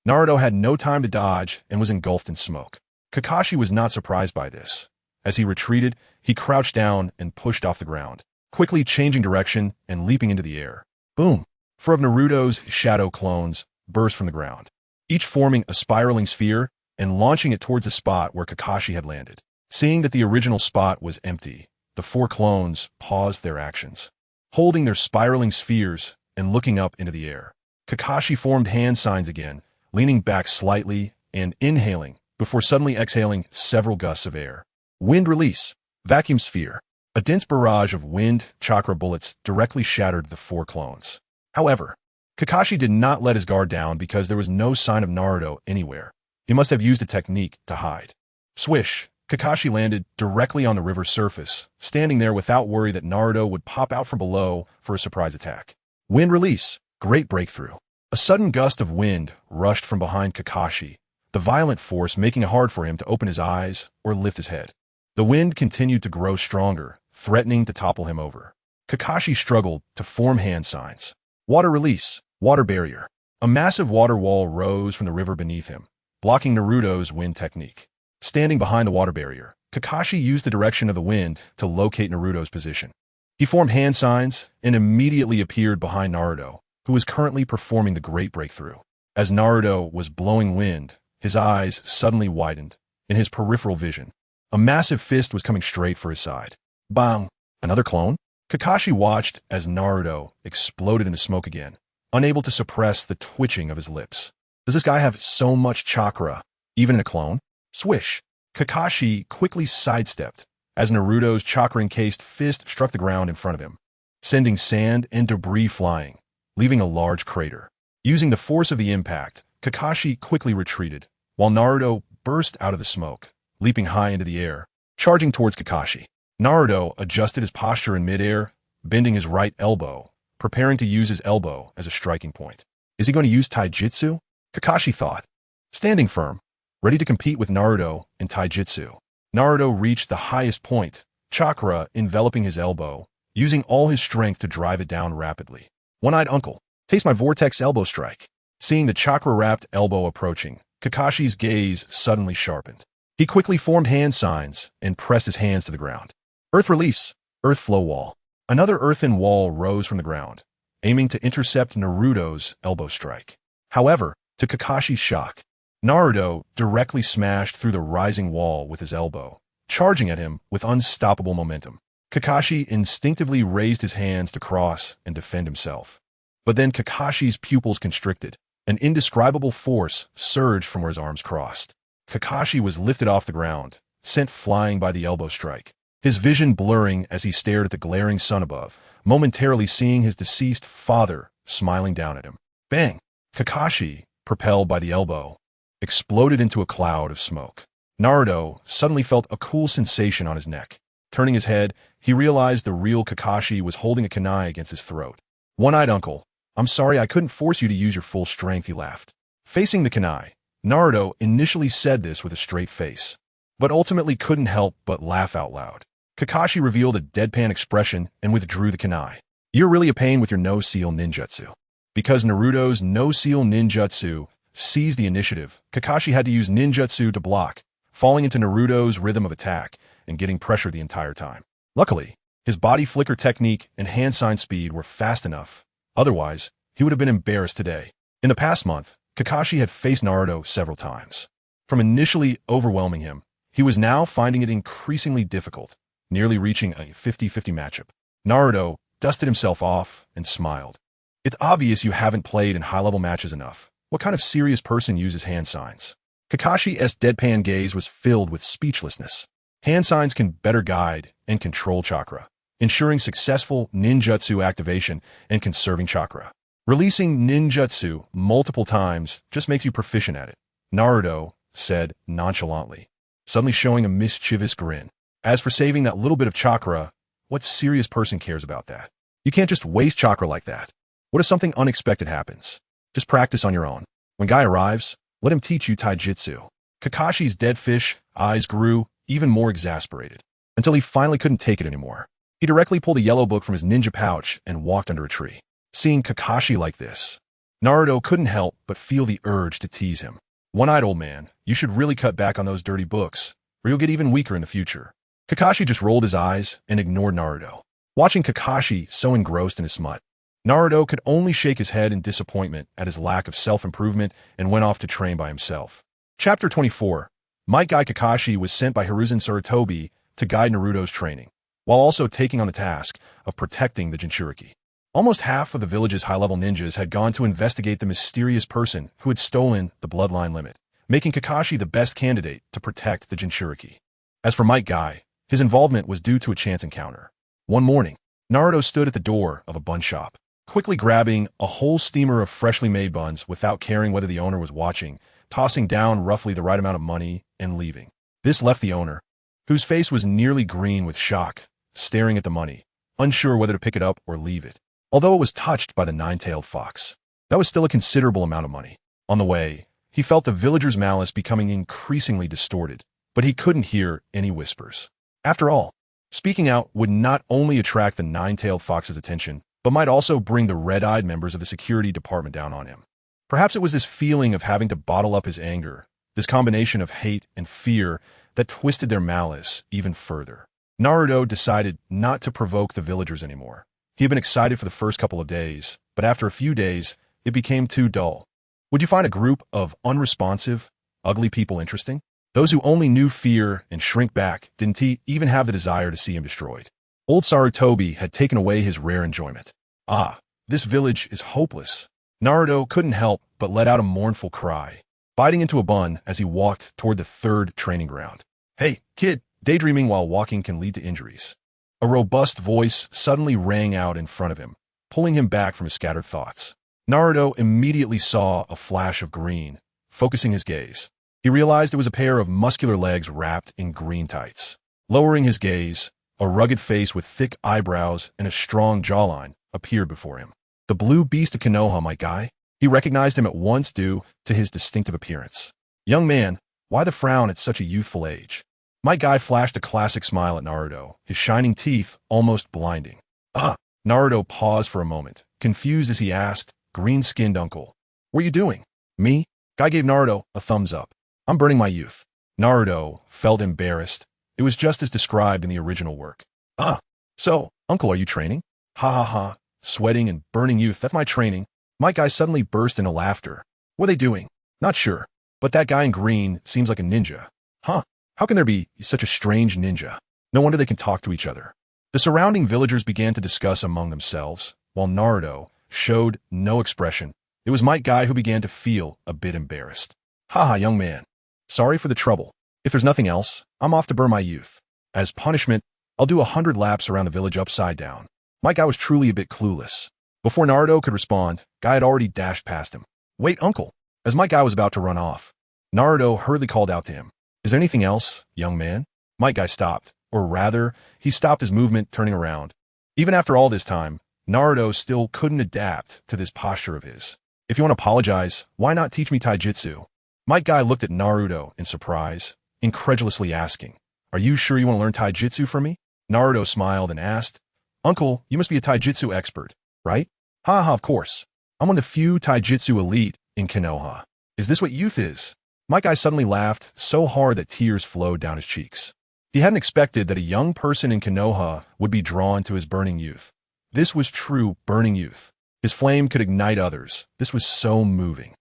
Naruto had no time to dodge and was engulfed in smoke. Kakashi was not surprised by this. As he retreated, he crouched down and pushed off the ground, quickly changing direction and leaping into the air. Boom! Four of Naruto's shadow clones burst from the ground, each forming a spiraling sphere and launching it towards the spot where Kakashi had landed. Seeing that the original spot was empty, the four clones paused their actions, holding their spiraling spheres and looking up into the air. Kakashi formed hand signs again, leaning back slightly and inhaling before suddenly exhaling several gusts of air. Wind release, vacuum sphere. A dense barrage of wind chakra bullets directly shattered the four clones. However, Kakashi did not let his guard down because there was no sign of Naruto anywhere. He must have used a technique to hide. Swish! Kakashi landed directly on the river's surface, standing there without worry that Naruto would pop out from below for a surprise attack. Wind release, great breakthrough. A sudden gust of wind rushed from behind Kakashi, the violent force making it hard for him to open his eyes or lift his head. The wind continued to grow stronger, threatening to topple him over. Kakashi struggled to form hand signs. Water release, water barrier. A massive water wall rose from the river beneath him, blocking Naruto's wind technique. Standing behind the water barrier, Kakashi used the direction of the wind to locate Naruto's position. He formed hand signs and immediately appeared behind Naruto, who was currently performing the great breakthrough. As Naruto was blowing wind, his eyes suddenly widened. In his peripheral vision, a massive fist was coming straight for his side. Bang! Another clone? Kakashi watched as Naruto exploded into smoke again, unable to suppress the twitching of his lips. Does this guy have so much chakra, even in a clone? Swish! Kakashi quickly sidestepped as Naruto's chakra-encased fist struck the ground in front of him, sending sand and debris flying, leaving a large crater. Using the force of the impact, Kakashi quickly retreated, while Naruto burst out of the smoke, leaping high into the air, charging towards Kakashi. Naruto adjusted his posture in midair, bending his right elbow, preparing to use his elbow as a striking point. Is he going to use taijutsu? Kakashi thought, standing firm, ready to compete with Naruto in taijutsu. Naruto reached the highest point, chakra enveloping his elbow, using all his strength to drive it down rapidly. One-eyed uncle, taste my vortex elbow strike. Seeing the chakra-wrapped elbow approaching, Kakashi's gaze suddenly sharpened. He quickly formed hand signs and pressed his hands to the ground. Earth release, earth flow wall. Another earthen wall rose from the ground, aiming to intercept Naruto's elbow strike. However, to Kakashi's shock, Naruto directly smashed through the rising wall with his elbow, charging at him with unstoppable momentum. Kakashi instinctively raised his hands to cross and defend himself. But then Kakashi's pupils constricted. An indescribable force surged from where his arms crossed. Kakashi was lifted off the ground, sent flying by the elbow strike, his vision blurring as he stared at the glaring sun above, momentarily seeing his deceased father smiling down at him. Bang! Kakashi, propelled by the elbow, exploded into a cloud of smoke. Naruto suddenly felt a cool sensation on his neck. Turning his head, he realized the real Kakashi was holding a kunai against his throat. One-eyed uncle, I'm sorry I couldn't force you to use your full strength, he laughed. Facing the kunai, Naruto initially said this with a straight face, but ultimately couldn't help but laugh out loud. Kakashi revealed a deadpan expression and withdrew the kunai. You're really a pain with your no-seal ninjutsu. Because Naruto's no-seal ninjutsu seized the initiative, Kakashi had to use ninjutsu to block, falling into Naruto's rhythm of attack and getting pressure the entire time. Luckily, his body flicker technique and hand sign speed were fast enough. Otherwise, he would have been embarrassed today. In the past month, Kakashi had faced Naruto several times. From initially overwhelming him, he was now finding it increasingly difficult, nearly reaching a 50-50 matchup. Naruto dusted himself off and smiled. It's obvious you haven't played in high-level matches enough. What kind of serious person uses hand signs? Kakashi's deadpan gaze was filled with speechlessness. Hand signs can better guide and control chakra, ensuring successful ninjutsu activation and conserving chakra. Releasing ninjutsu multiple times just makes you proficient at it, Naruto said nonchalantly, suddenly showing a mischievous grin. As for saving that little bit of chakra, what serious person cares about that? You can't just waste chakra like that. What if something unexpected happens? Just practice on your own. When Guy arrives, let him teach you taijutsu. Kakashi's dead fish eyes grew even more exasperated, until he finally couldn't take it anymore. He directly pulled a yellow book from his ninja pouch and walked under a tree. Seeing Kakashi like this, Naruto couldn't help but feel the urge to tease him. One-eyed old man, you should really cut back on those dirty books, or you'll get even weaker in the future. Kakashi just rolled his eyes and ignored Naruto. Watching Kakashi so engrossed in his smut, Naruto could only shake his head in disappointment at his lack of self-improvement and went off to train by himself. Chapter 24. Might Guy Kakashi was sent by Hiruzen Sarutobi to guide Naruto's training, while also taking on the task of protecting the Jinchuriki. Almost half of the village's high-level ninjas had gone to investigate the mysterious person who had stolen the bloodline limit, making Kakashi the best candidate to protect the Jinchuriki. As for Might Guy, his involvement was due to a chance encounter. One morning, Naruto stood at the door of a bun shop, quickly grabbing a whole steamer of freshly made buns without caring whether the owner was watching, tossing down roughly the right amount of money and leaving. This left the owner, whose face was nearly green with shock, staring at the money, unsure whether to pick it up or leave it. Although it was touched by the nine-tailed fox, that was still a considerable amount of money. On the way, he felt the villagers' malice becoming increasingly distorted, but he couldn't hear any whispers. After all, speaking out would not only attract the nine-tailed fox's attention, but might also bring the red-eyed members of the security department down on him. Perhaps it was this feeling of having to bottle up his anger, this combination of hate and fear, that twisted their malice even further. Naruto decided not to provoke the villagers anymore. He had been excited for the first couple of days, but after a few days, it became too dull. Would you find a group of unresponsive, ugly people interesting? Those who only knew fear and shrink back didn't even have the desire to see him destroyed. Old Sarutobi had taken away his rare enjoyment. Ah, this village is hopeless. Naruto couldn't help but let out a mournful cry, biting into a bun as he walked toward the third training ground. Hey, kid, daydreaming while walking can lead to injuries. A robust voice suddenly rang out in front of him, pulling him back from his scattered thoughts. Naruto immediately saw a flash of green, focusing his gaze. He realized it was a pair of muscular legs wrapped in green tights. Lowering his gaze, a rugged face with thick eyebrows and a strong jawline appeared before him. The blue beast of Konoha, my guy. He recognized him at once due to his distinctive appearance. Young man, why the frown at such a youthful age? My guy flashed a classic smile at Naruto, his shining teeth almost blinding. Ah! Naruto paused for a moment, confused as he asked, green-skinned uncle. What are you doing? Me? Guy gave Naruto a thumbs up. I'm burning my youth. Naruto felt embarrassed. It was just as described in the original work. Ah! So, uncle, are you training? Ha ha ha. Sweating and burning youth, that's my training. My guy suddenly burst into laughter. What are they doing? Not sure. But that guy in green seems like a ninja. Huh? How can there be such a strange ninja? No wonder they can talk to each other. The surrounding villagers began to discuss among themselves, while Naruto showed no expression. It was my guy who began to feel a bit embarrassed. Haha, young man. Sorry for the trouble. If there's nothing else, I'm off to burn my youth. As punishment, I'll do 100 laps around the village upside down. My guy was truly a bit clueless. Before Naruto could respond, Guy had already dashed past him. Wait, uncle. As my guy was about to run off, Naruto hurriedly called out to him. Is there anything else, young man? My guy stopped, or rather, he stopped his movement, turning around. Even after all this time, Naruto still couldn't adapt to this posture of his. If you want to apologize, why not teach me taijutsu? My guy looked at Naruto in surprise, incredulously asking, Are you sure you want to learn taijutsu from me? Naruto smiled and asked, Uncle, you must be a taijutsu expert, right? Ha ha, of course. I'm one of the few taijutsu elite in Konoha. Is this what youth is? My guy suddenly laughed so hard that tears flowed down his cheeks. He hadn't expected that a young person in Konoha would be drawn to his burning youth. This was true burning youth. His flame could ignite others. This was so moving.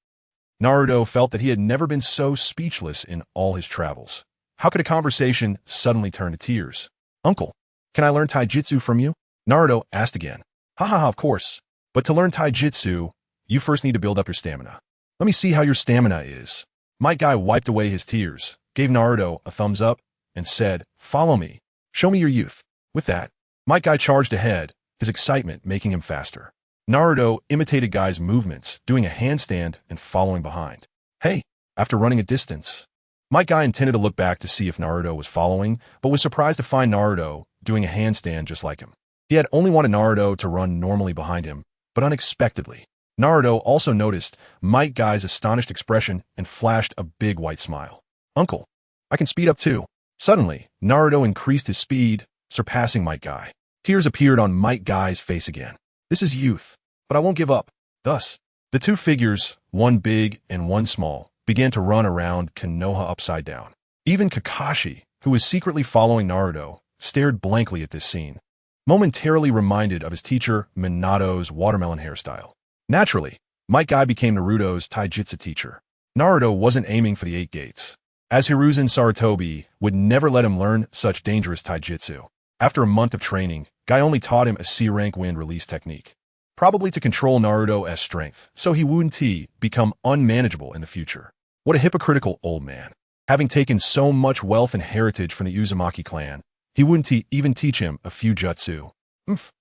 Naruto felt that he had never been so speechless in all his travels. How could a conversation suddenly turn to tears? Uncle, can I learn taijutsu from you? Naruto asked again. Ha ha ha, of course. But to learn taijutsu, you first need to build up your stamina. Let me see how your stamina is. My guy wiped away his tears, gave Naruto a thumbs up, and said, Follow me. Show me your youth. With that, my guy charged ahead, his excitement making him faster. Naruto imitated Guy's movements, doing a handstand and following behind. Hey, after running a distance. My guy intended to look back to see if Naruto was following, but was surprised to find Naruto doing a handstand just like him. He had only wanted Naruto to run normally behind him, but unexpectedly, Naruto also noticed Might Guy's astonished expression and flashed a big white smile. Uncle, I can speed up too. Suddenly, Naruto increased his speed, surpassing Might Guy. Tears appeared on Might Guy's face again. This is youth, but I won't give up. Thus, the two figures, one big and one small, began to run around Konoha upside down. Even Kakashi, who was secretly following Naruto, stared blankly at this scene, momentarily reminded of his teacher Minato's watermelon hairstyle. Naturally, Might Guy became Naruto's taijutsu teacher. Naruto wasn't aiming for the 8 gates, as Hiruzen Sarutobi would never let him learn such dangerous taijutsu. After a month of training, Guy only taught him a C-rank wind release technique, probably to control Naruto's strength, so he wouldn't become unmanageable in the future. What a hypocritical old man. Having taken so much wealth and heritage from the Uzumaki clan, he wouldn't even teach him a few jutsu.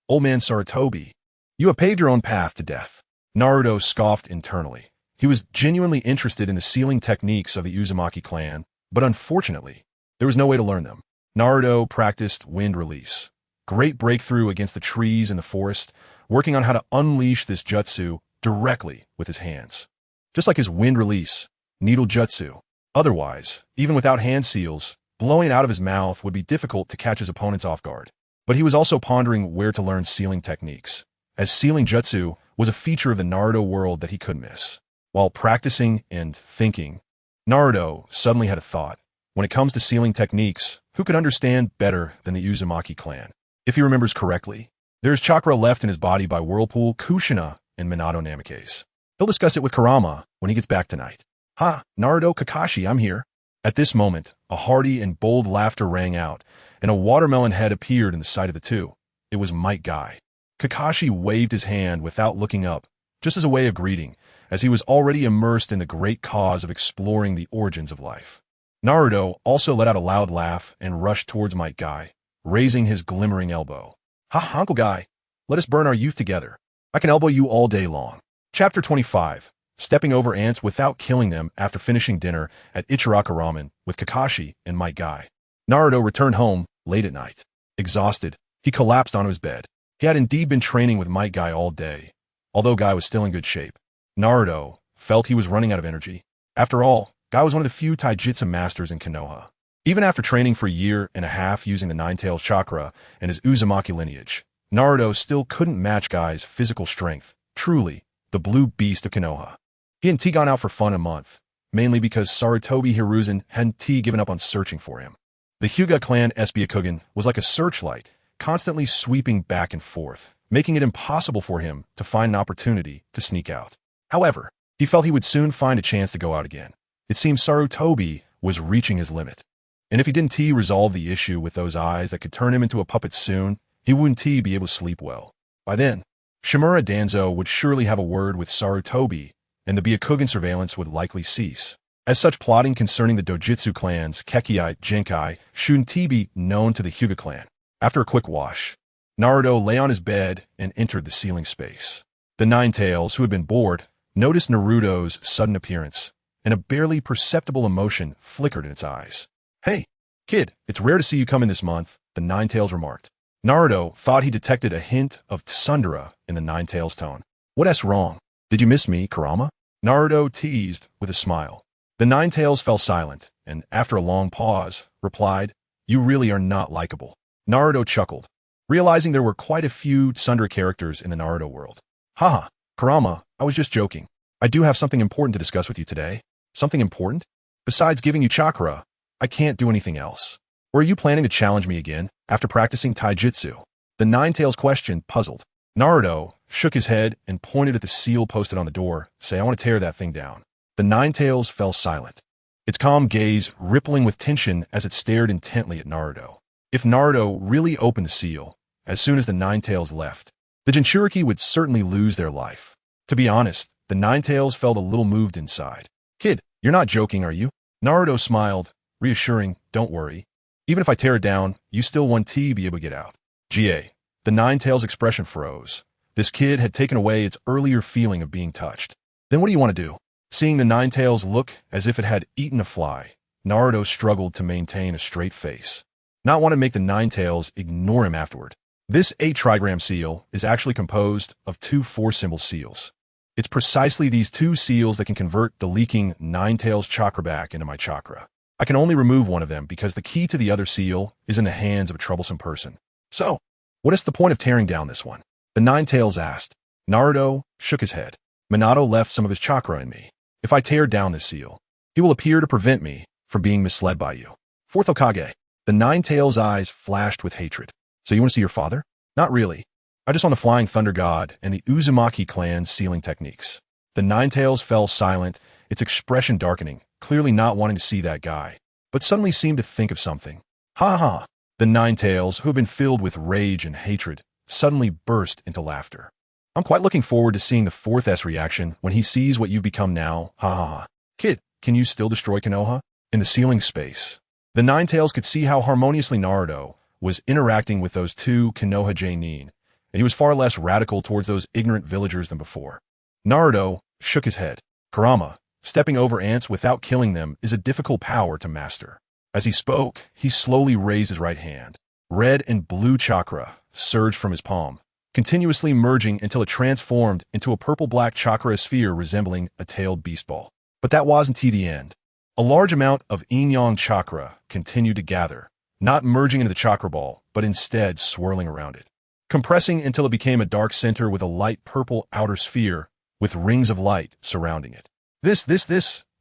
Old man Sarutobi, you have paved your own path to death. Naruto scoffed internally. He was genuinely interested in the sealing techniques of the Uzumaki clan, but unfortunately, there was no way to learn them. Naruto practiced wind release. Great breakthrough against the trees in the forest, working on how to unleash this jutsu directly with his hands. Just like his wind release, needle jutsu. Otherwise, even without hand seals, blowing out of his mouth would be difficult to catch his opponents off guard. But he was also pondering where to learn sealing techniques, as sealing jutsu was a feature of the Naruto world that he couldn't miss. While practicing and thinking, Naruto suddenly had a thought. When it comes to sealing techniques, who could understand better than the Uzumaki clan? If he remembers correctly, there is chakra left in his body by Whirlpool, Kushina, and Minato Namikaze. He'll discuss it with Kurama when he gets back tonight. Ha, Naruto, Kakashi, I'm here. At this moment, a hearty and bold laughter rang out, and a watermelon head appeared in the sight of the two. it was Might Guy. Kakashi waved his hand without looking up, just as a way of greeting, as he was already immersed in the great cause of exploring the origins of life. Naruto also let out a loud laugh and rushed towards Might Guy, raising his glimmering elbow. "Ha, Uncle Guy, let us burn our youth together. I can elbow you all day long." Chapter 25. Stepping over ants without killing them after finishing dinner at Ichiraka Ramen with Kakashi and Might Guy. Naruto returned home late at night. Exhausted, he collapsed onto his bed. He had indeed been training with Might Guy all day, although Guy was still in good shape. Naruto felt he was running out of energy. After all, Guy was one of the few taijutsu masters in Konoha. Even after training for a year and a half using the Nine-Tails chakra and his Uzumaki lineage, Naruto still couldn't match Guy's physical strength. Truly, the blue beast of Konoha. He hadn't gone out for fun a month, mainly because Sarutobi Hiruzen hadn't given up on searching for him. The Hyuga clan Byakugan was like a searchlight, constantly sweeping back and forth, making it impossible for him to find an opportunity to sneak out. However, he felt he would soon find a chance to go out again. It seemed Sarutobi was reaching his limit. And if he didn't resolve the issue with those eyes that could turn him into a puppet soon, he wouldn't be able to sleep well. By then, Shimura Danzo would surely have a word with Sarutobi, and the Byakugan surveillance would likely cease. As such, plotting concerning the Dojutsu clans Kekkei, Genkai, shouldn't be known to the Hyuga clan. After a quick wash, Naruto lay on his bed and entered the ceiling space. The Nine-Tails, who had been bored, noticed Naruto's sudden appearance, and a barely perceptible emotion flickered in its eyes. "Hey, kid, it's rare to see you come in this month," the Nine-Tails remarked. Naruto thought he detected a hint of tsundere in the Nine-Tails' tone. "What's wrong? Did you miss me, Kurama?" Naruto teased with a smile. The Nine-Tails fell silent, and after a long pause, replied, "You really are not likable." Naruto chuckled, realizing there were quite a few tsundere characters in the Naruto world. "Haha, Kurama, I was just joking. I do have something important to discuss with you today." "Something important? Besides giving you chakra, I can't do anything else. Or are you planning to challenge me again after practicing taijutsu?" The Nine-Tails question puzzled. Naruto shook his head and pointed at the seal posted on the door, saying, "I want to tear that thing down." The Nine-Tails fell silent, its calm gaze rippling with tension as it stared intently at Naruto. If Naruto really opened the seal, as soon as the Nine-Tails left, the Jinchuriki would certainly lose their life. To be honest, the Nine-Tails felt a little moved inside. "Kid, you're not joking, are you?" Naruto smiled, reassuring, "Don't worry. Even if I tear it down, you still won't be able to get out." "Ga." The Nine-Tails expression froze. This kid had taken away its earlier feeling of being touched. "Then what do you want to do?" Seeing the Nine-Tails look as if it had eaten a fly, Naruto struggled to maintain a straight face. Not want to make the Nine-Tails ignore him afterward. This 8-trigram seal is actually composed of 2 4-symbol seals. It's precisely these 2 seals that can convert the leaking Nine-Tails chakra back into my chakra. I can only remove one of them because the key to the other seal is in the hands of a troublesome person. "So, what is the point of tearing down this one?" the Nine-Tails asked. Naruto shook his head. "Minato left some of his chakra in me. If I tear down this seal, he will appear to prevent me from being misled by you." "Fourth Hokage." The Nine-Tails' eyes flashed with hatred. "So you want to see your father?" "Not really. I just want the Flying Thunder God and the Uzumaki clan's sealing techniques." The Nine-Tails fell silent, its expression darkening, clearly not wanting to see that guy, but suddenly seemed to think of something. "Ha ha!" The Nine-Tails, who had been filled with rage and hatred, suddenly burst into laughter. "I'm quite looking forward to seeing the Fourth S reaction when he sees what you've become now. Ha ha ha. Kid, can you still destroy Konoha?" In the ceiling space, the Nine-Tails could see how harmoniously Naruto was interacting with those 2 Konoha Genin, and he was far less radical towards those ignorant villagers than before. Naruto shook his head. "Kurama, stepping over ants without killing them is a difficult power to master." As he spoke, he slowly raised his right hand. Red and blue chakra surged from his palm, continuously merging until it transformed into a purple-black chakra sphere resembling a tailed beast ball. But that wasn't the end. A large amount of yin-yang chakra continued to gather, not merging into the chakra ball, but instead swirling around it, compressing until it became a dark center with a light purple outer sphere with rings of light surrounding it. This,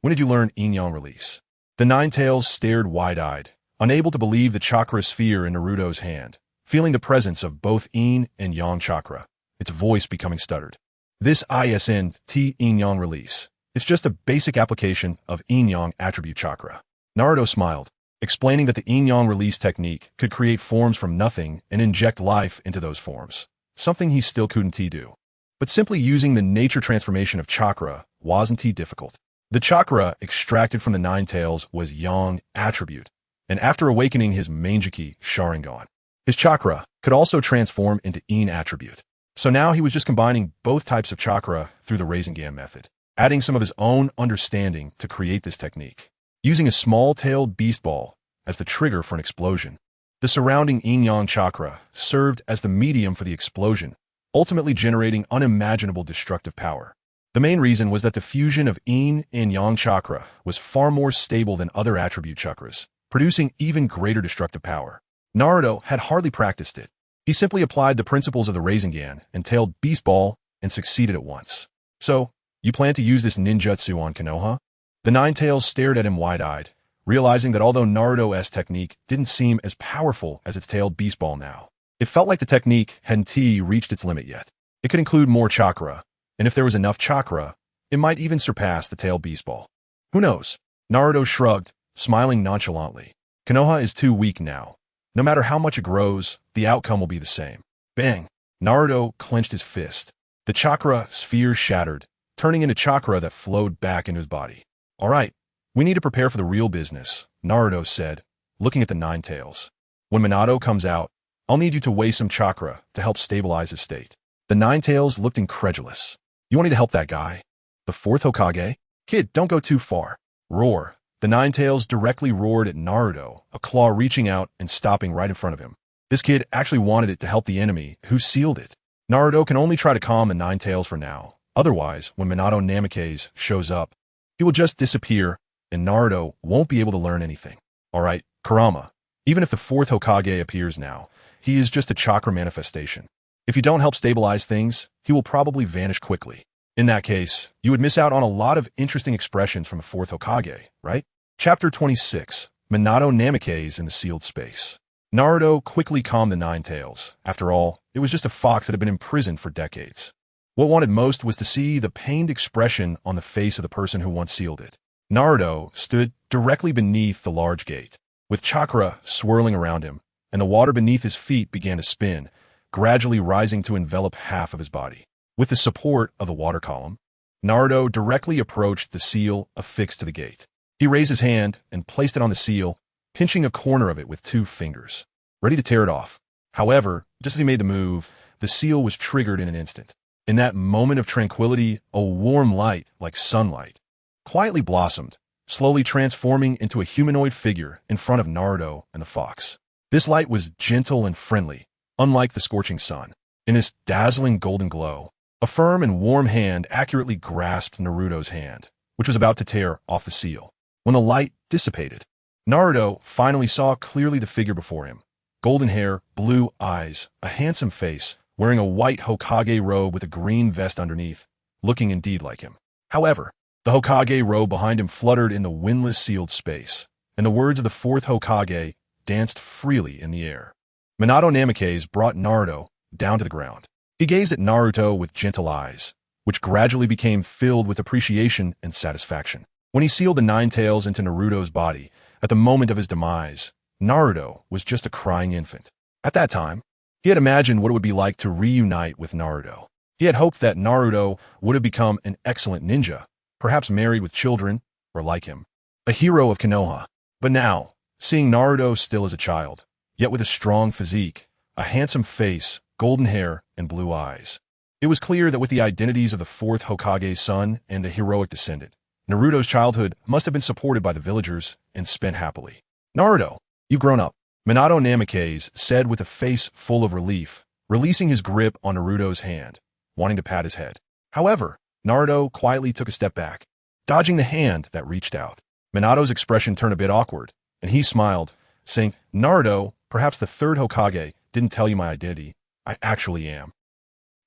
when did you learn yin-yang release?" The Nine-Tails stared wide-eyed, unable to believe the chakra sphere in Naruto's hand, feeling the presence of both yin and yang chakra, its voice becoming stuttered. "This ISNT yin-yang release. It's just a basic application of yin-yang attribute chakra." Naruto smiled. explaining that the yin-yang release technique could create forms from nothing and inject life into those forms, something he still couldn't do. But simply using the nature transformation of chakra wasn't difficult. The chakra extracted from the Nine Tails was yang attribute, and after awakening his Manjiki Sharingan, his chakra could also transform into yin attribute. So now he was just combining both types of chakra through the Rasengan method, adding some of his own understanding to create this technique. Using a small-tailed beast ball as the trigger for an explosion, the surrounding yin-yang chakra served as the medium for the explosion, ultimately generating unimaginable destructive power. The main reason was that the fusion of yin and yang chakra was far more stable than other attribute chakras, producing even greater destructive power. Naruto had hardly practiced it. He simply applied the principles of the Rasengan and tailed Beast Ball and succeeded at once. So, you plan to use this ninjutsu on Konoha? The Nine Tails stared at him wide-eyed, realizing that although Naruto's technique didn't seem as powerful as its tailed Beast Ball now, it felt like the technique hadn't reached its limit yet. It could include more chakra, and if there was enough chakra, it might even surpass the tailed Beast Ball. Who knows? Naruto shrugged, smiling nonchalantly. Konoha is too weak now. No matter how much it grows, the outcome will be the same. Bang! Naruto clenched his fist. The chakra sphere shattered, turning into chakra that flowed back into his body. All right, we need to prepare for the real business, Naruto said, looking at the Nine Tails. When Minato comes out, I'll need you to weigh some chakra to help stabilize his state. The Nine Tails looked incredulous. You want me to help that guy? The fourth Hokage? Kid, don't go too far. Roar. The Nine Tails directly roared at Naruto, a claw reaching out and stopping right in front of him. This kid actually wanted it to help the enemy, who sealed it. Naruto can only try to calm the Nine Tails for now. Otherwise, when Minato Namikaze shows up, he will just disappear, and Naruto won't be able to learn anything. Alright, Kurama. Even if the fourth Hokage appears now, he is just a chakra manifestation. If you don't help stabilize things, he will probably vanish quickly. In that case, you would miss out on a lot of interesting expressions from a fourth Hokage, right? Chapter 26, Minato Namikaze in the Sealed Space. Naruto quickly calmed the Nine Tails. After all, it was just a fox that had been imprisoned for decades. What wanted most was to see the pained expression on the face of the person who once sealed it. Naruto stood directly beneath the large gate, with chakra swirling around him, and the water beneath his feet began to spin, gradually rising to envelop half of his body. With the support of the water column, Naruto directly approached the seal affixed to the gate. He raised his hand and placed it on the seal, pinching a corner of it with 2 fingers, ready to tear it off. However, just as he made the move, the seal was triggered in an instant. In that moment of tranquility, a warm light, like sunlight, quietly blossomed, slowly transforming into a humanoid figure in front of Naruto and the fox. This light was gentle and friendly, unlike the scorching sun. In its dazzling golden glow, a firm and warm hand accurately grasped Naruto's hand, which was about to tear off the seal. When the light dissipated, Naruto finally saw clearly the figure before him. Golden hair, blue eyes, a handsome face, wearing a white Hokage robe with a green vest underneath, looking indeed like him. However, the Hokage robe behind him fluttered in the windless sealed space, and the words of the fourth Hokage danced freely in the air. Minato Namikaze brought Naruto down to the ground. He gazed at Naruto with gentle eyes, which gradually became filled with appreciation and satisfaction. When he sealed the Nine Tails into Naruto's body, at the moment of his demise, Naruto was just a crying infant. At that time, he had imagined what it would be like to reunite with Naruto. He had hoped that Naruto would have become an excellent ninja, perhaps married with children, or like him, a hero of Konoha. But now, seeing Naruto still as a child, yet with a strong physique, a handsome face, golden hair, and blue eyes, it was clear that with the identities of the fourth Hokage's son and a heroic descendant, Naruto's childhood must have been supported by the villagers and spent happily. Naruto, you've grown up, Minato Namikaze said with a face full of relief, releasing his grip on Naruto's hand, wanting to pat his head. However, Naruto quietly took a step back, dodging the hand that reached out. Minato's expression turned a bit awkward, and he smiled, saying, Naruto, perhaps the third Hokage didn't tell you my identity. I actually am.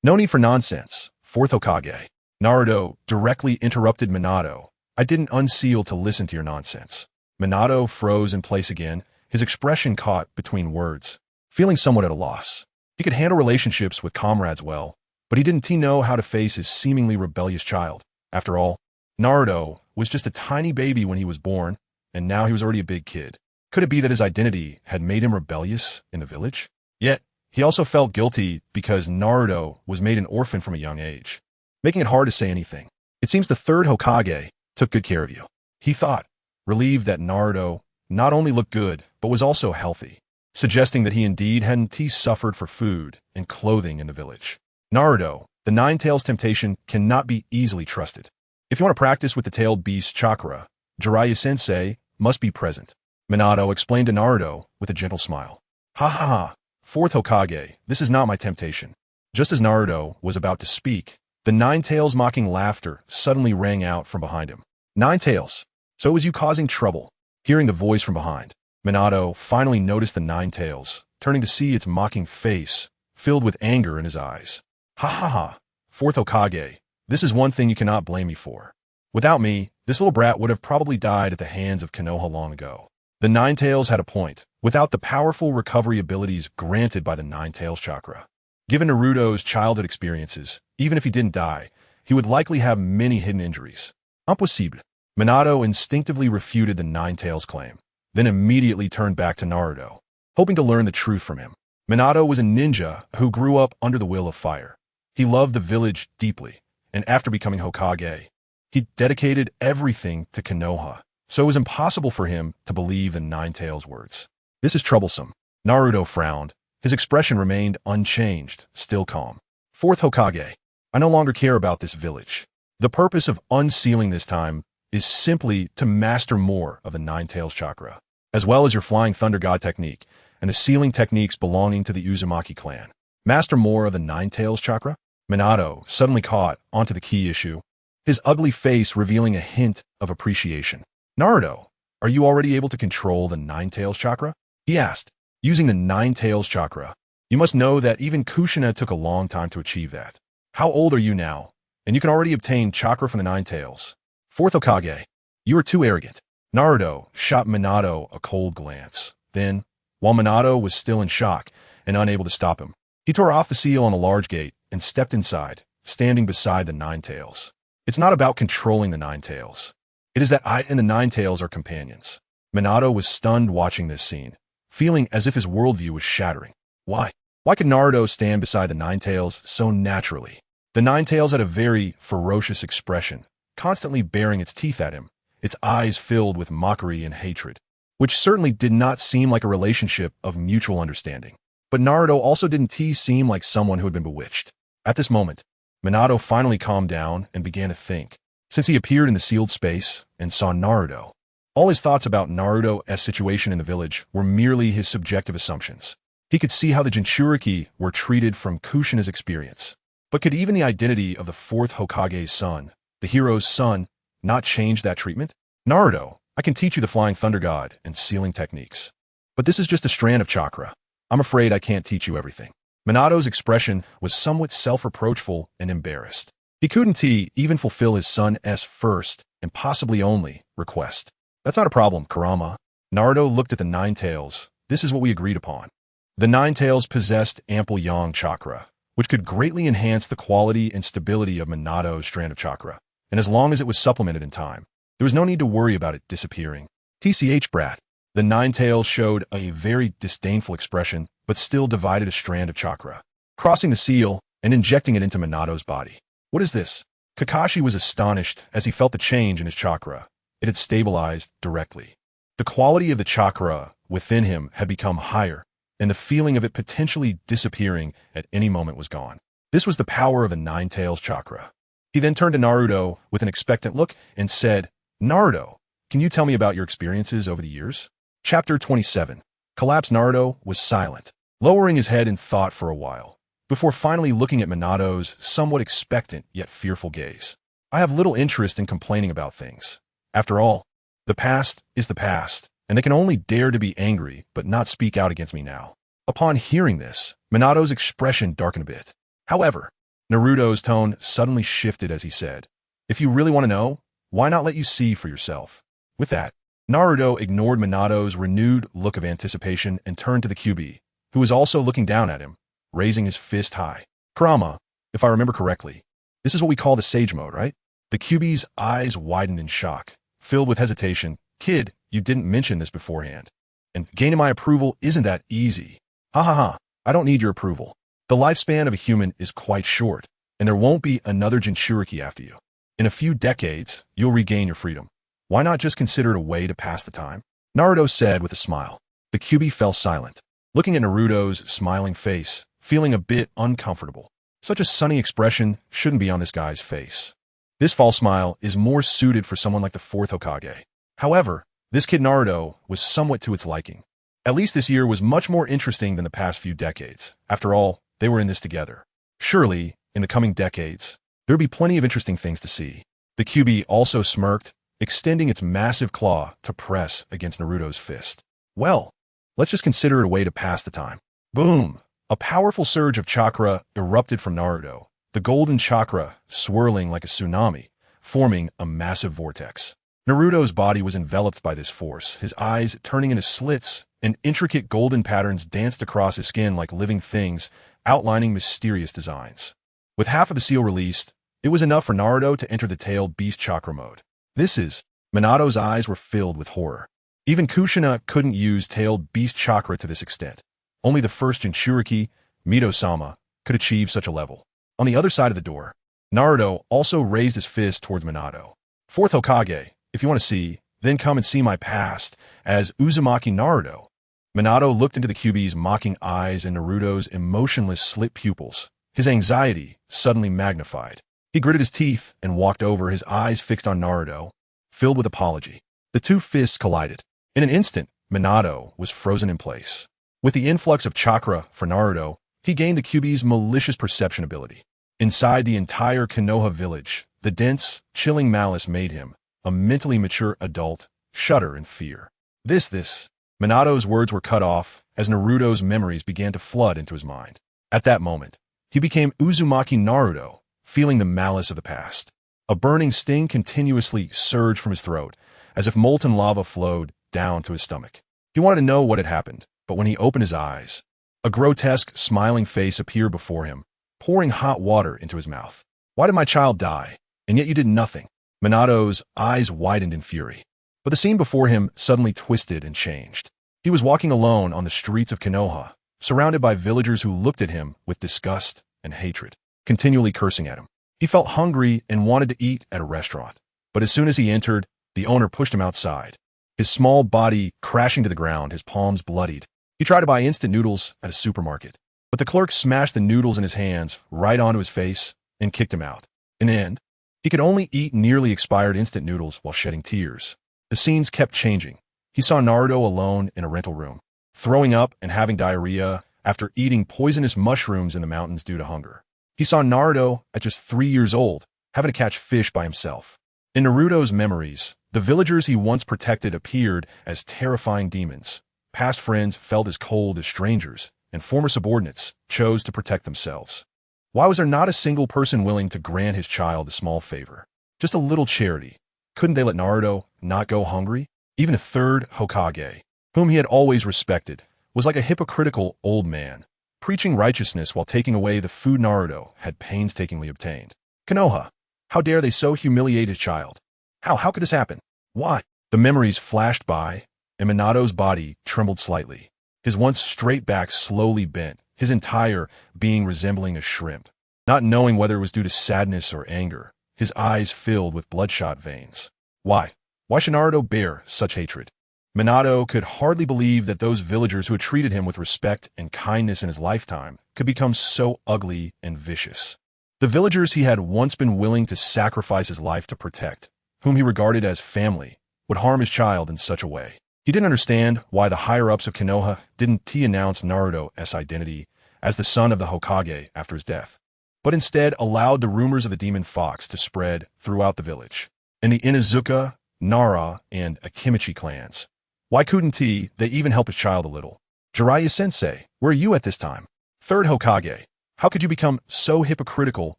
No need for nonsense, fourth Hokage. Naruto directly interrupted Minato. I didn't unseal to listen to your nonsense. Minato froze in place again, his expression caught between words, feeling somewhat at a loss. He could handle relationships with comrades well, but he didn't know how to face his seemingly rebellious child. After all, Naruto was just a tiny baby when he was born, and now he was already a big kid. Could it be that his identity had made him rebellious in the village? Yet, he also felt guilty because Naruto was made an orphan from a young age, making it hard to say anything. It seems the third Hokage took good care of you, he thought, relieved that Naruto not only looked good, but was also healthy, suggesting that he indeed hadn't suffered for food and clothing in the village. Naruto, the Nine Tails temptation cannot be easily trusted. If you want to practice with the tailed beast chakra, Jiraiya-sensei must be present. Minato explained to Naruto with a gentle smile. Ha ha ha, fourth Hokage, this is not my temptation. Just as Naruto was about to speak, the Nine Tails' mocking laughter suddenly rang out from behind him. Nine Tails, so it was you causing trouble. Hearing the voice from behind, Minato finally noticed the Nine Tails, turning to see its mocking face, filled with anger in his eyes. Ha ha ha, fourth Hokage, this is one thing you cannot blame me for. Without me, this little brat would have probably died at the hands of Konoha long ago. The Nine Tails had a point. Without the powerful recovery abilities granted by the Nine Tails chakra, given Naruto's childhood experiences, even if he didn't die, he would likely have many hidden injuries. Impossible. Minato instinctively refuted the Nine Tails claim, then immediately turned back to Naruto, hoping to learn the truth from him. Minato was a ninja who grew up under the will of fire. He loved the village deeply, and after becoming Hokage, he dedicated everything to Konoha, so it was impossible for him to believe the Nine Tails' words. This is troublesome. Naruto frowned. His expression remained unchanged, still calm. Fourth Hokage, I no longer care about this village. The purpose of unsealing this time is simply to master more of the Nine Tails chakra, as well as your Flying Thunder God technique and the sealing techniques belonging to the Uzumaki clan. Master more of the Nine Tails chakra? Minato suddenly caught onto the key issue, his ugly face revealing a hint of appreciation. Naruto, are you already able to control the Nine Tails chakra? He asked. Using the Nine Tails chakra, you must know that even Kushina took a long time to achieve that. How old are you now? And you can already obtain chakra from the Nine Tails. Fourth Hokage, you are too arrogant. Naruto shot Minato a cold glance. Then, while Minato was still in shock and unable to stop him, he tore off the seal on a large gate and stepped inside, standing beside the Nine Tails. It's not about controlling the Nine Tails. It is that I and the Nine Tails are companions. Minato was stunned watching this scene, feeling as if his worldview was shattering. Why? Why could Naruto stand beside the Nine Tails so naturally? The Nine Tails had a very ferocious expression, constantly baring its teeth at him, its eyes filled with mockery and hatred, which certainly did not seem like a relationship of mutual understanding. But Naruto also didn't seem like someone who had been bewitched. At this moment, Minato finally calmed down and began to think. Since he appeared in the sealed space and saw Naruto, all his thoughts about Naruto's situation in the village were merely his subjective assumptions. He could see how the Jinchuriki were treated from Kushina's experience. But could even the identity of the fourth Hokage's son, the hero's son, not change that treatment? Naruto, I can teach you the Flying Thunder God and sealing techniques. But this is just a strand of chakra. I'm afraid I can't teach you everything. Minato's expression was somewhat self-reproachful and embarrassed. He couldn't even fulfill his son's first, and possibly only, request. That's not a problem, Kurama. Naruto looked at the Nine Tails. This is what we agreed upon. The Nine Tails possessed ample yang chakra, which could greatly enhance the quality and stability of Minato's strand of chakra, and as long as it was supplemented in time, there was no need to worry about it disappearing. TCH brat. The Nine Tails showed a very disdainful expression, but still divided a strand of chakra, crossing the seal and injecting it into Minato's body. What is this? Kakashi was astonished as he felt the change in his chakra. It had stabilized directly. The quality of the chakra within him had become higher, and the feeling of it potentially disappearing at any moment was gone. This was the power of the Nine Tails chakra. He then turned to Naruto with an expectant look and said, Naruto, can you tell me about your experiences over the years? Chapter 27. Collapsed. Naruto was silent, lowering his head in thought for a while, before finally looking at Minato's somewhat expectant yet fearful gaze. I have little interest in complaining about things. After all, the past is the past, and they can only dare to be angry but not speak out against me now. Upon hearing this, Minato's expression darkened a bit. However, Naruto's tone suddenly shifted as he said, if you really want to know, why not let you see for yourself? With that, Naruto ignored Minato's renewed look of anticipation and turned to the Kyuubi, who was also looking down at him, raising his fist high. Kurama, if I remember correctly, this is what we call the Sage Mode, right? The Kyuubi's eyes widened in shock, filled with hesitation. Kid, you didn't mention this beforehand. and gaining my approval isn't that easy. Ha ha ha, I don't need your approval. The lifespan of a human is quite short, and there won't be another Jinchuriki after you. In a few decades, you'll regain your freedom. Why not just consider it a way to pass the time? Naruto said with a smile. The Kyuubi fell silent, looking at Naruto's smiling face, feeling a bit uncomfortable. Such a sunny expression shouldn't be on this guy's face. This false smile is more suited for someone like the fourth Hokage. However, this kid Naruto was somewhat to its liking. At least this year was much more interesting than the past few decades. After all, they were in this together. Surely, in the coming decades, there'd be plenty of interesting things to see. The Kyuubi also smirked, extending its massive claw to press against Naruto's fist. Well, let's just consider it a way to pass the time. Boom! A powerful surge of chakra erupted from Naruto, the golden chakra swirling like a tsunami, forming a massive vortex. Naruto's body was enveloped by this force, his eyes turning into slits, and intricate golden patterns danced across his skin like living things, outlining mysterious designs. With half of the seal released, it was enough for Naruto to enter the tailed beast chakra mode. Minato's eyes were filled with horror. Even Kushina couldn't use tailed beast chakra to this extent. Only the first Jinchuriki, Mito-sama, could achieve such a level. On the other side of the door, Naruto also raised his fist towards Minato. Fourth Hokage, if you want to see, then come and see my past as Uzumaki Naruto. Minato looked into the Kyuubi's mocking eyes and Naruto's emotionless slit pupils. His anxiety suddenly magnified. He gritted his teeth and walked over, his eyes fixed on Naruto, filled with apology. The two fists collided. In an instant, Minato was frozen in place. With the influx of chakra for Naruto, he gained the Kyuubi's malicious perception ability. Inside the entire Konoha village, the dense, chilling malice made him, a mentally mature adult, shudder in fear. Minato's words were cut off as Naruto's memories began to flood into his mind. At that moment, he became Uzumaki Naruto, feeling the malice of the past. A burning sting continuously surged from his throat, as if molten lava flowed down to his stomach. He wanted to know what had happened, but when he opened his eyes, a grotesque, smiling face appeared before him, pouring hot water into his mouth. Why did my child die, and yet you did nothing? Minato's eyes widened in fury. But the scene before him suddenly twisted and changed. He was walking alone on the streets of Konoha, surrounded by villagers who looked at him with disgust and hatred, continually cursing at him. He felt hungry and wanted to eat at a restaurant. But as soon as he entered, the owner pushed him outside. His small body crashing to the ground, his palms bloodied. He tried to buy instant noodles at a supermarket, but the clerk smashed the noodles in his hands right onto his face and kicked him out. In the end, he could only eat nearly expired instant noodles while shedding tears. The scenes kept changing. He saw Naruto alone in a rental room, throwing up and having diarrhea after eating poisonous mushrooms in the mountains due to hunger. He saw Naruto at just 3 years old, having to catch fish by himself. In Naruto's memories, the villagers he once protected appeared as terrifying demons. Past friends felt as cold as strangers, and former subordinates chose to protect themselves. Why was there not a single person willing to grant his child a small favor? Just a little charity. Couldn't they let Naruto not go hungry? Even the third Hokage, whom he had always respected, was like a hypocritical old man, preaching righteousness while taking away the food Naruto had painstakingly obtained. Konoha, how dare they so humiliate his child? How could this happen? Why? The memories flashed by, and Minato's body trembled slightly. His once straight back slowly bent, his entire being resembling a shrimp. Not knowing whether it was due to sadness or anger, his eyes filled with bloodshot veins. Why? Why should Naruto bear such hatred? Minato could hardly believe that those villagers who had treated him with respect and kindness in his lifetime could become so ugly and vicious. The villagers he had once been willing to sacrifice his life to protect, whom he regarded as family, would harm his child in such a way. He didn't understand why the higher-ups of Konoha didn't announce Naruto's identity as the son of the Hokage after his death, but instead allowed the rumors of the demon fox to spread throughout the village. In the Inuzuka, Nara, and Akimichi clans, why couldn't they even help his child a little? Jiraiya-sensei, where are you at this time? Third Hokage, how could you become so hypocritical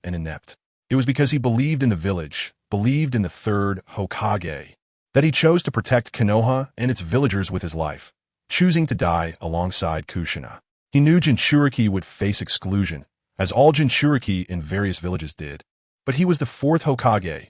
and inept? It was because he believed in the village, believed in the third Hokage, that he chose to protect Konoha and its villagers with his life, choosing to die alongside Kushina. He knew Jinchuriki would face exclusion, as all Jinchuriki in various villages did, but he was the fourth Hokage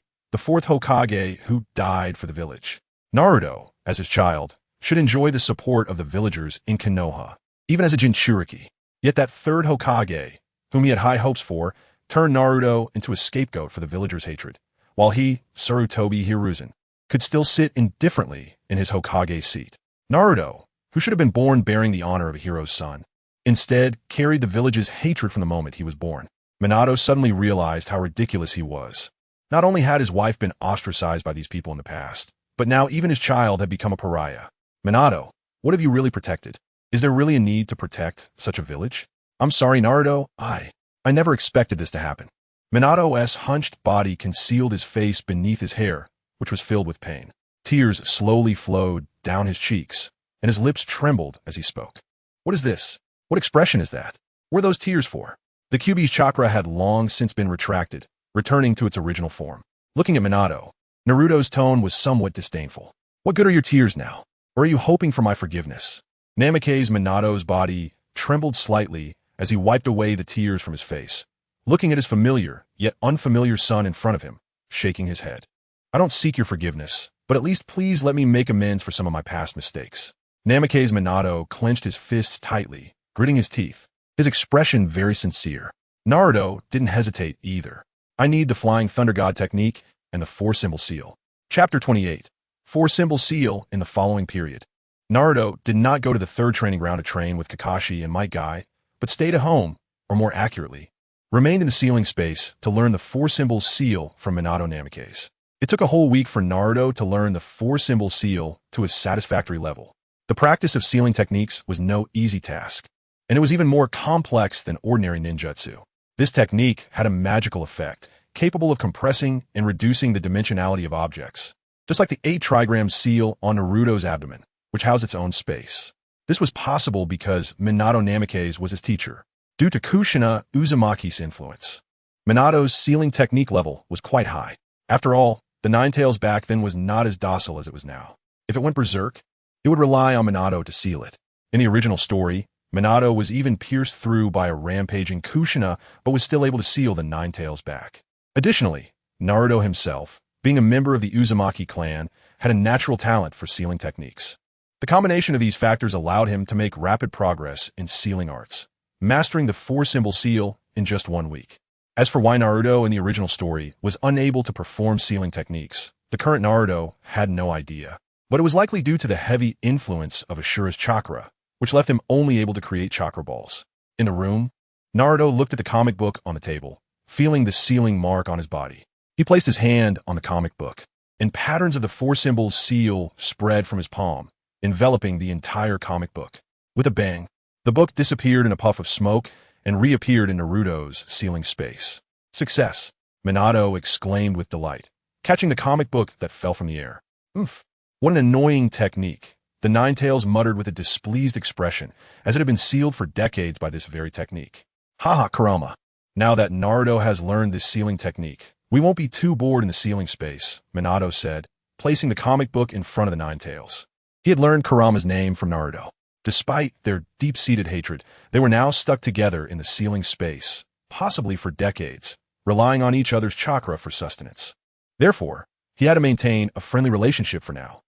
who died for the village. Naruto, as his child, should enjoy the support of the villagers in Konoha, even as a Jinchuriki. Yet that third Hokage, whom he had high hopes for, turned Naruto into a scapegoat for the villagers' hatred, while he, Sarutobi Hiruzen, could still sit indifferently in his Hokage seat. Naruto, who should have been born bearing the honor of a hero's son, instead carried the village's hatred from the moment he was born. Minato suddenly realized how ridiculous he was. Not only had his wife been ostracized by these people in the past, but now even his child had become a pariah. Minato, what have you really protected? Is there really a need to protect such a village? I'm sorry, Naruto, I never expected this to happen. Minato's hunched body concealed his face beneath his hair, which was filled with pain. Tears slowly flowed down his cheeks, and his lips trembled as he spoke. What is this? What expression is that? What are those tears for? The Kyuubi's chakra had long since been retracted, returning to its original form. Looking at Minato, Naruto's tone was somewhat disdainful. What good are your tears now? Or are you hoping for my forgiveness? Namake's Minato's body trembled slightly as he wiped away the tears from his face, looking at his familiar, yet unfamiliar son in front of him, shaking his head. I don't seek your forgiveness, but at least please let me make amends for some of my past mistakes. Namake's Minato clenched his fists tightly, gritting his teeth, his expression very sincere. Naruto didn't hesitate either. I need the Flying Thunder God technique and the Four-Symbol Seal. Chapter 28. Four-Symbol Seal in the following period. Naruto did not go to the third training ground to train with Kakashi and Might Guy, but stayed at home, or more accurately, remained in the sealing space to learn the Four-Symbol Seal from Minato Namake's. It took a whole week for Naruto to learn the Four-Symbol Seal to a satisfactory level. The practice of sealing techniques was no easy task, and it was even more complex than ordinary ninjutsu. This technique had a magical effect, capable of compressing and reducing the dimensionality of objects, just like the 8-trigram seal on Naruto's abdomen, which housed its own space. This was possible because Minato Namake's was his teacher, due to Uchiha-Uzumaki's influence. Minato's sealing technique level was quite high. After all, the Nine-Tails back then was not as docile as it was now. If it went berserk, it would rely on Minato to seal it. In the original story, Minato was even pierced through by a rampaging Kushina, but was still able to seal the Nine-Tails back. Additionally, Naruto himself, being a member of the Uzumaki clan, had a natural talent for sealing techniques. The combination of these factors allowed him to make rapid progress in sealing arts, mastering the Four-Symbol Seal in just 1 week. As for why Naruto in the original story was unable to perform sealing techniques, the current Naruto had no idea. But it was likely due to the heavy influence of Ashura's chakra, which left him only able to create chakra balls. In the room, Naruto looked at the comic book on the table, feeling the sealing mark on his body. He placed his hand on the comic book, and patterns of the Four-Symbol Seal spread from his palm, enveloping the entire comic book. With a bang, the book disappeared in a puff of smoke and reappeared in Naruto's sealing space. Success! Minato exclaimed with delight, catching the comic book that fell from the air. Oof! What an annoying technique! The Nine-Tails muttered with a displeased expression, as it had been sealed for decades by this very technique. Haha, Kurama! Now that Naruto has learned this sealing technique, we won't be too bored in the sealing space, Minato said, placing the comic book in front of the Nine-Tails. He had learned Kurama's name from Naruto. Despite their deep-seated hatred, they were now stuck together in the sealing space, possibly for decades, relying on each other's chakra for sustenance. Therefore, he had to maintain a friendly relationship for now.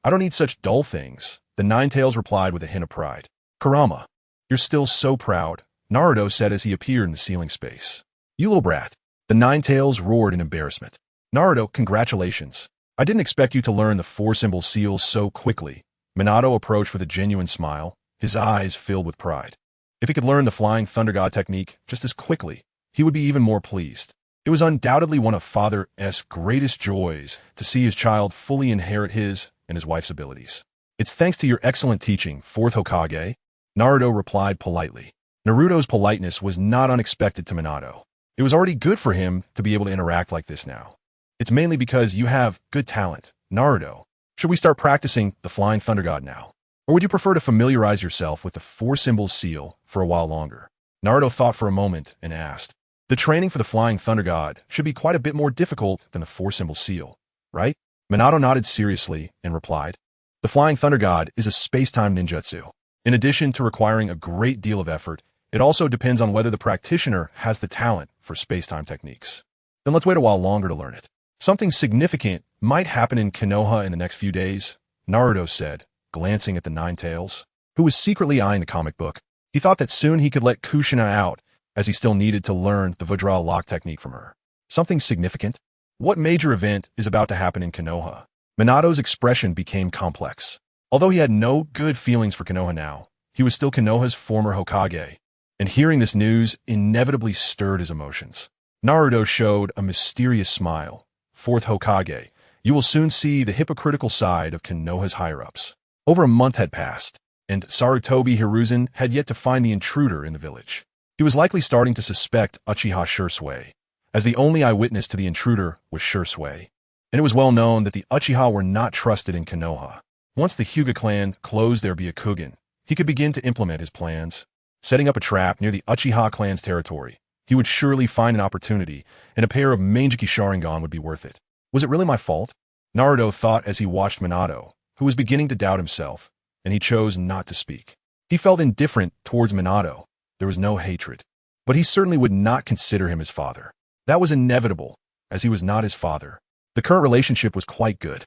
I don't need such dull things, the Nine-Tails replied with a hint of pride. Kurama, you're still so proud, Naruto said as he appeared in the sealing space. You little brat, the Nine-Tails roared in embarrassment. Naruto, congratulations. I didn't expect you to learn the Four-Symbol Seal so quickly. Minato approached with a genuine smile, his eyes filled with pride. If he could learn the Flying Thunder God technique just as quickly, he would be even more pleased. It was undoubtedly one of Father's greatest joys to see his child fully inherit his and his wife's abilities. It's thanks to your excellent teaching, Fourth Hokage, Naruto replied politely. Naruto's politeness was not unexpected to Minato. It was already good for him to be able to interact like this now. It's mainly because you have good talent, Naruto. Should we start practicing the Flying Thunder God now? Or would you prefer to familiarize yourself with the Four-Symbol Seal for a while longer? Naruto thought for a moment and asked. The training for the Flying Thunder God should be quite a bit more difficult than the Four-Symbol Seal, right? Minato nodded seriously and replied. The Flying Thunder God is a space-time ninjutsu. In addition to requiring a great deal of effort, it also depends on whether the practitioner has the talent for space-time techniques. Then let's wait a while longer to learn it. Something significant might happen in Konoha in the next few days, Naruto said, glancing at the Nine Tails, who was secretly eyeing the comic book. He thought that soon he could let Kushina out, as he still needed to learn the Vajra lock technique from her. Something significant? What major event is about to happen in Konoha? Minato's expression became complex. Although he had no good feelings for Konoha now, he was still Konoha's former Hokage, and hearing this news inevitably stirred his emotions. Naruto showed a mysterious smile. Fourth Hokage, you will soon see the hypocritical side of Konoha's higher-ups. Over a month had passed, and Sarutobi Hiruzen had yet to find the intruder in the village. He was likely starting to suspect Uchiha Shursui, as the only eyewitness to the intruder was Shursui, and it was well known that the Uchiha were not trusted in Konoha. Once the Hyuga clan closed their Byakugan, he could begin to implement his plans. Setting up a trap near the Uchiha clan's territory, he would surely find an opportunity, and a pair of Manjiki Sharingan would be worth it. Was it really my fault? Naruto thought as he watched Minato, who was beginning to doubt himself, and he chose not to speak. He felt indifferent towards Minato. There was no hatred, but he certainly would not consider him his father. That was inevitable, as he was not his father. The current relationship was quite good.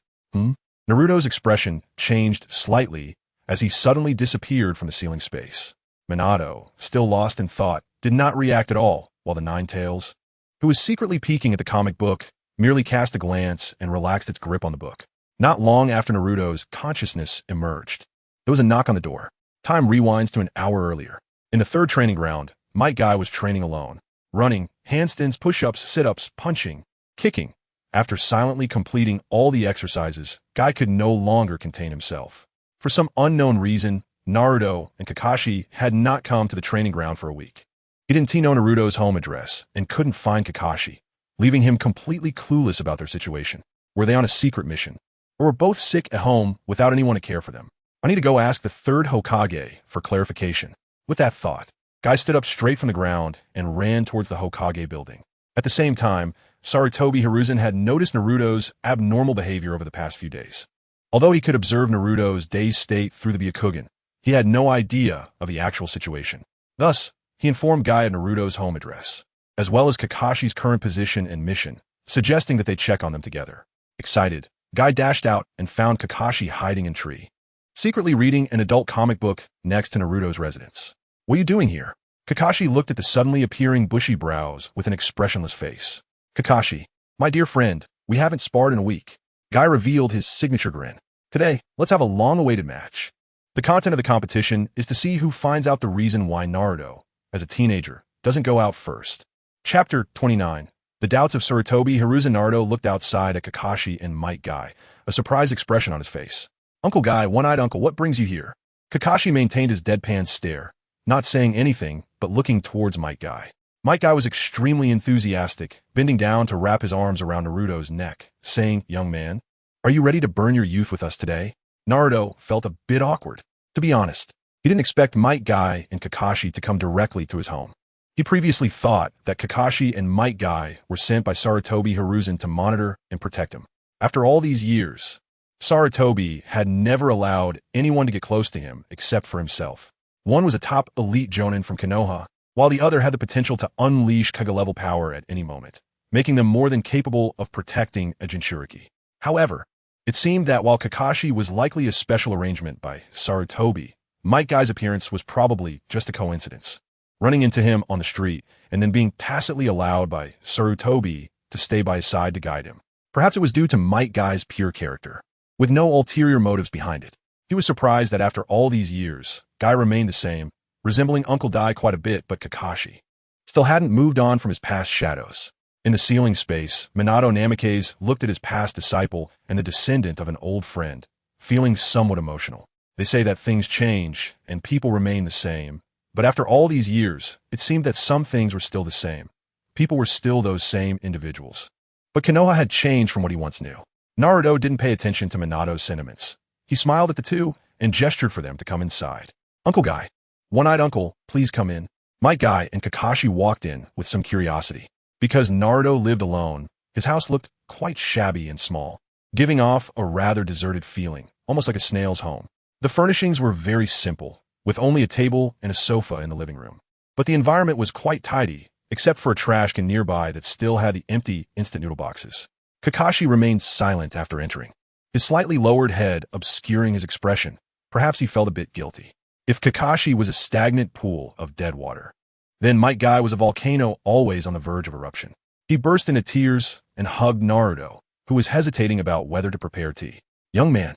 Naruto's expression changed slightly as he suddenly disappeared from the ceiling space. Minato, still lost in thought, did not react at all, while the Nine Tails, who was secretly peeking at the comic book, merely cast a glance and relaxed its grip on the book. Not long after Naruto's consciousness emerged, there was a knock on the door. Time rewinds to an hour earlier. In the third training ground, Might Guy was training alone, running, handstands, push-ups, sit-ups, punching, kicking. After silently completing all the exercises, Guy could no longer contain himself. For some unknown reason, Naruto and Kakashi had not come to the training ground for a week. He didn't know Naruto's home address and couldn't find Kakashi, leaving him completely clueless about their situation. Were they on a secret mission? Or were both sick at home without anyone to care for them? I need to go ask the third Hokage for clarification. With that thought, Guy stood up straight from the ground and ran towards the Hokage building. At the same time, Sarutobi Hiruzen had noticed Naruto's abnormal behavior over the past few days. Although he could observe Naruto's dazed state through the Byakugan, he had no idea of the actual situation. Thus, he informed Guy of Naruto's home address, as well as Kakashi's current position and mission, suggesting that they check on them together. Excited, Guy dashed out and found Kakashi hiding in a tree, secretly reading an adult comic book next to Naruto's residence. What are you doing here? Kakashi looked at the suddenly appearing bushy brows with an expressionless face. Kakashi, my dear friend, we haven't sparred in a week. Guy revealed his signature grin. Today, let's have a long-awaited match. The content of the competition is to see who finds out the reason why Naruto, as a teenager, doesn't go out first. Chapter 29. The doubts of Sarutobi Hiruzen. Naruto looked outside at Kakashi and Might Guy, a surprised expression on his face. Uncle Guy, one-eyed uncle, what brings you here? Kakashi maintained his deadpan stare, not saying anything, but looking towards Might Guy. Might Guy was extremely enthusiastic, bending down to wrap his arms around Naruto's neck, saying, "Young man, are you ready to burn your youth with us today?" Naruto felt a bit awkward. To be honest, he didn't expect Might Guy and Kakashi to come directly to his home. He previously thought that Kakashi and Might Guy were sent by Sarutobi Hiruzen to monitor and protect him. After all these years, Sarutobi had never allowed anyone to get close to him except for himself. One was a top elite jonin from Konoha, while the other had the potential to unleash Kage-level power at any moment, making them more than capable of protecting a Jinchuriki. However, it seemed that while Kakashi was likely a special arrangement by Sarutobi, Might Guy's appearance was probably just a coincidence. Running into him on the street and then being tacitly allowed by Sarutobi to stay by his side to guide him. Perhaps it was due to Might Guy's pure character, with no ulterior motives behind it. He was surprised that after all these years, Guy remained the same, resembling Uncle Dai quite a bit, but Kakashi still hadn't moved on from his past shadows. In the ceiling space, Minato Namikaze looked at his past disciple and the descendant of an old friend, feeling somewhat emotional. They say that things change and people remain the same, but after all these years, it seemed that some things were still the same. People were still those same individuals. But Konoha had changed from what he once knew. Naruto didn't pay attention to Minato's sentiments. He smiled at the two and gestured for them to come inside. Uncle Guy, one-eyed uncle, please come in. Might Guy and Kakashi walked in with some curiosity. Because Naruto lived alone, his house looked quite shabby and small, giving off a rather deserted feeling, almost like a snail's home. The furnishings were very simple, with only a table and a sofa in the living room. But the environment was quite tidy, except for a trash can nearby that still had the empty instant noodle boxes. Kakashi remained silent after entering, his slightly lowered head obscuring his expression, Perhaps he felt a bit guilty. If Kakashi was a stagnant pool of dead water, then Might Guy was a volcano always on the verge of eruption. He burst into tears and hugged Naruto, who was hesitating about whether to prepare tea. Young man.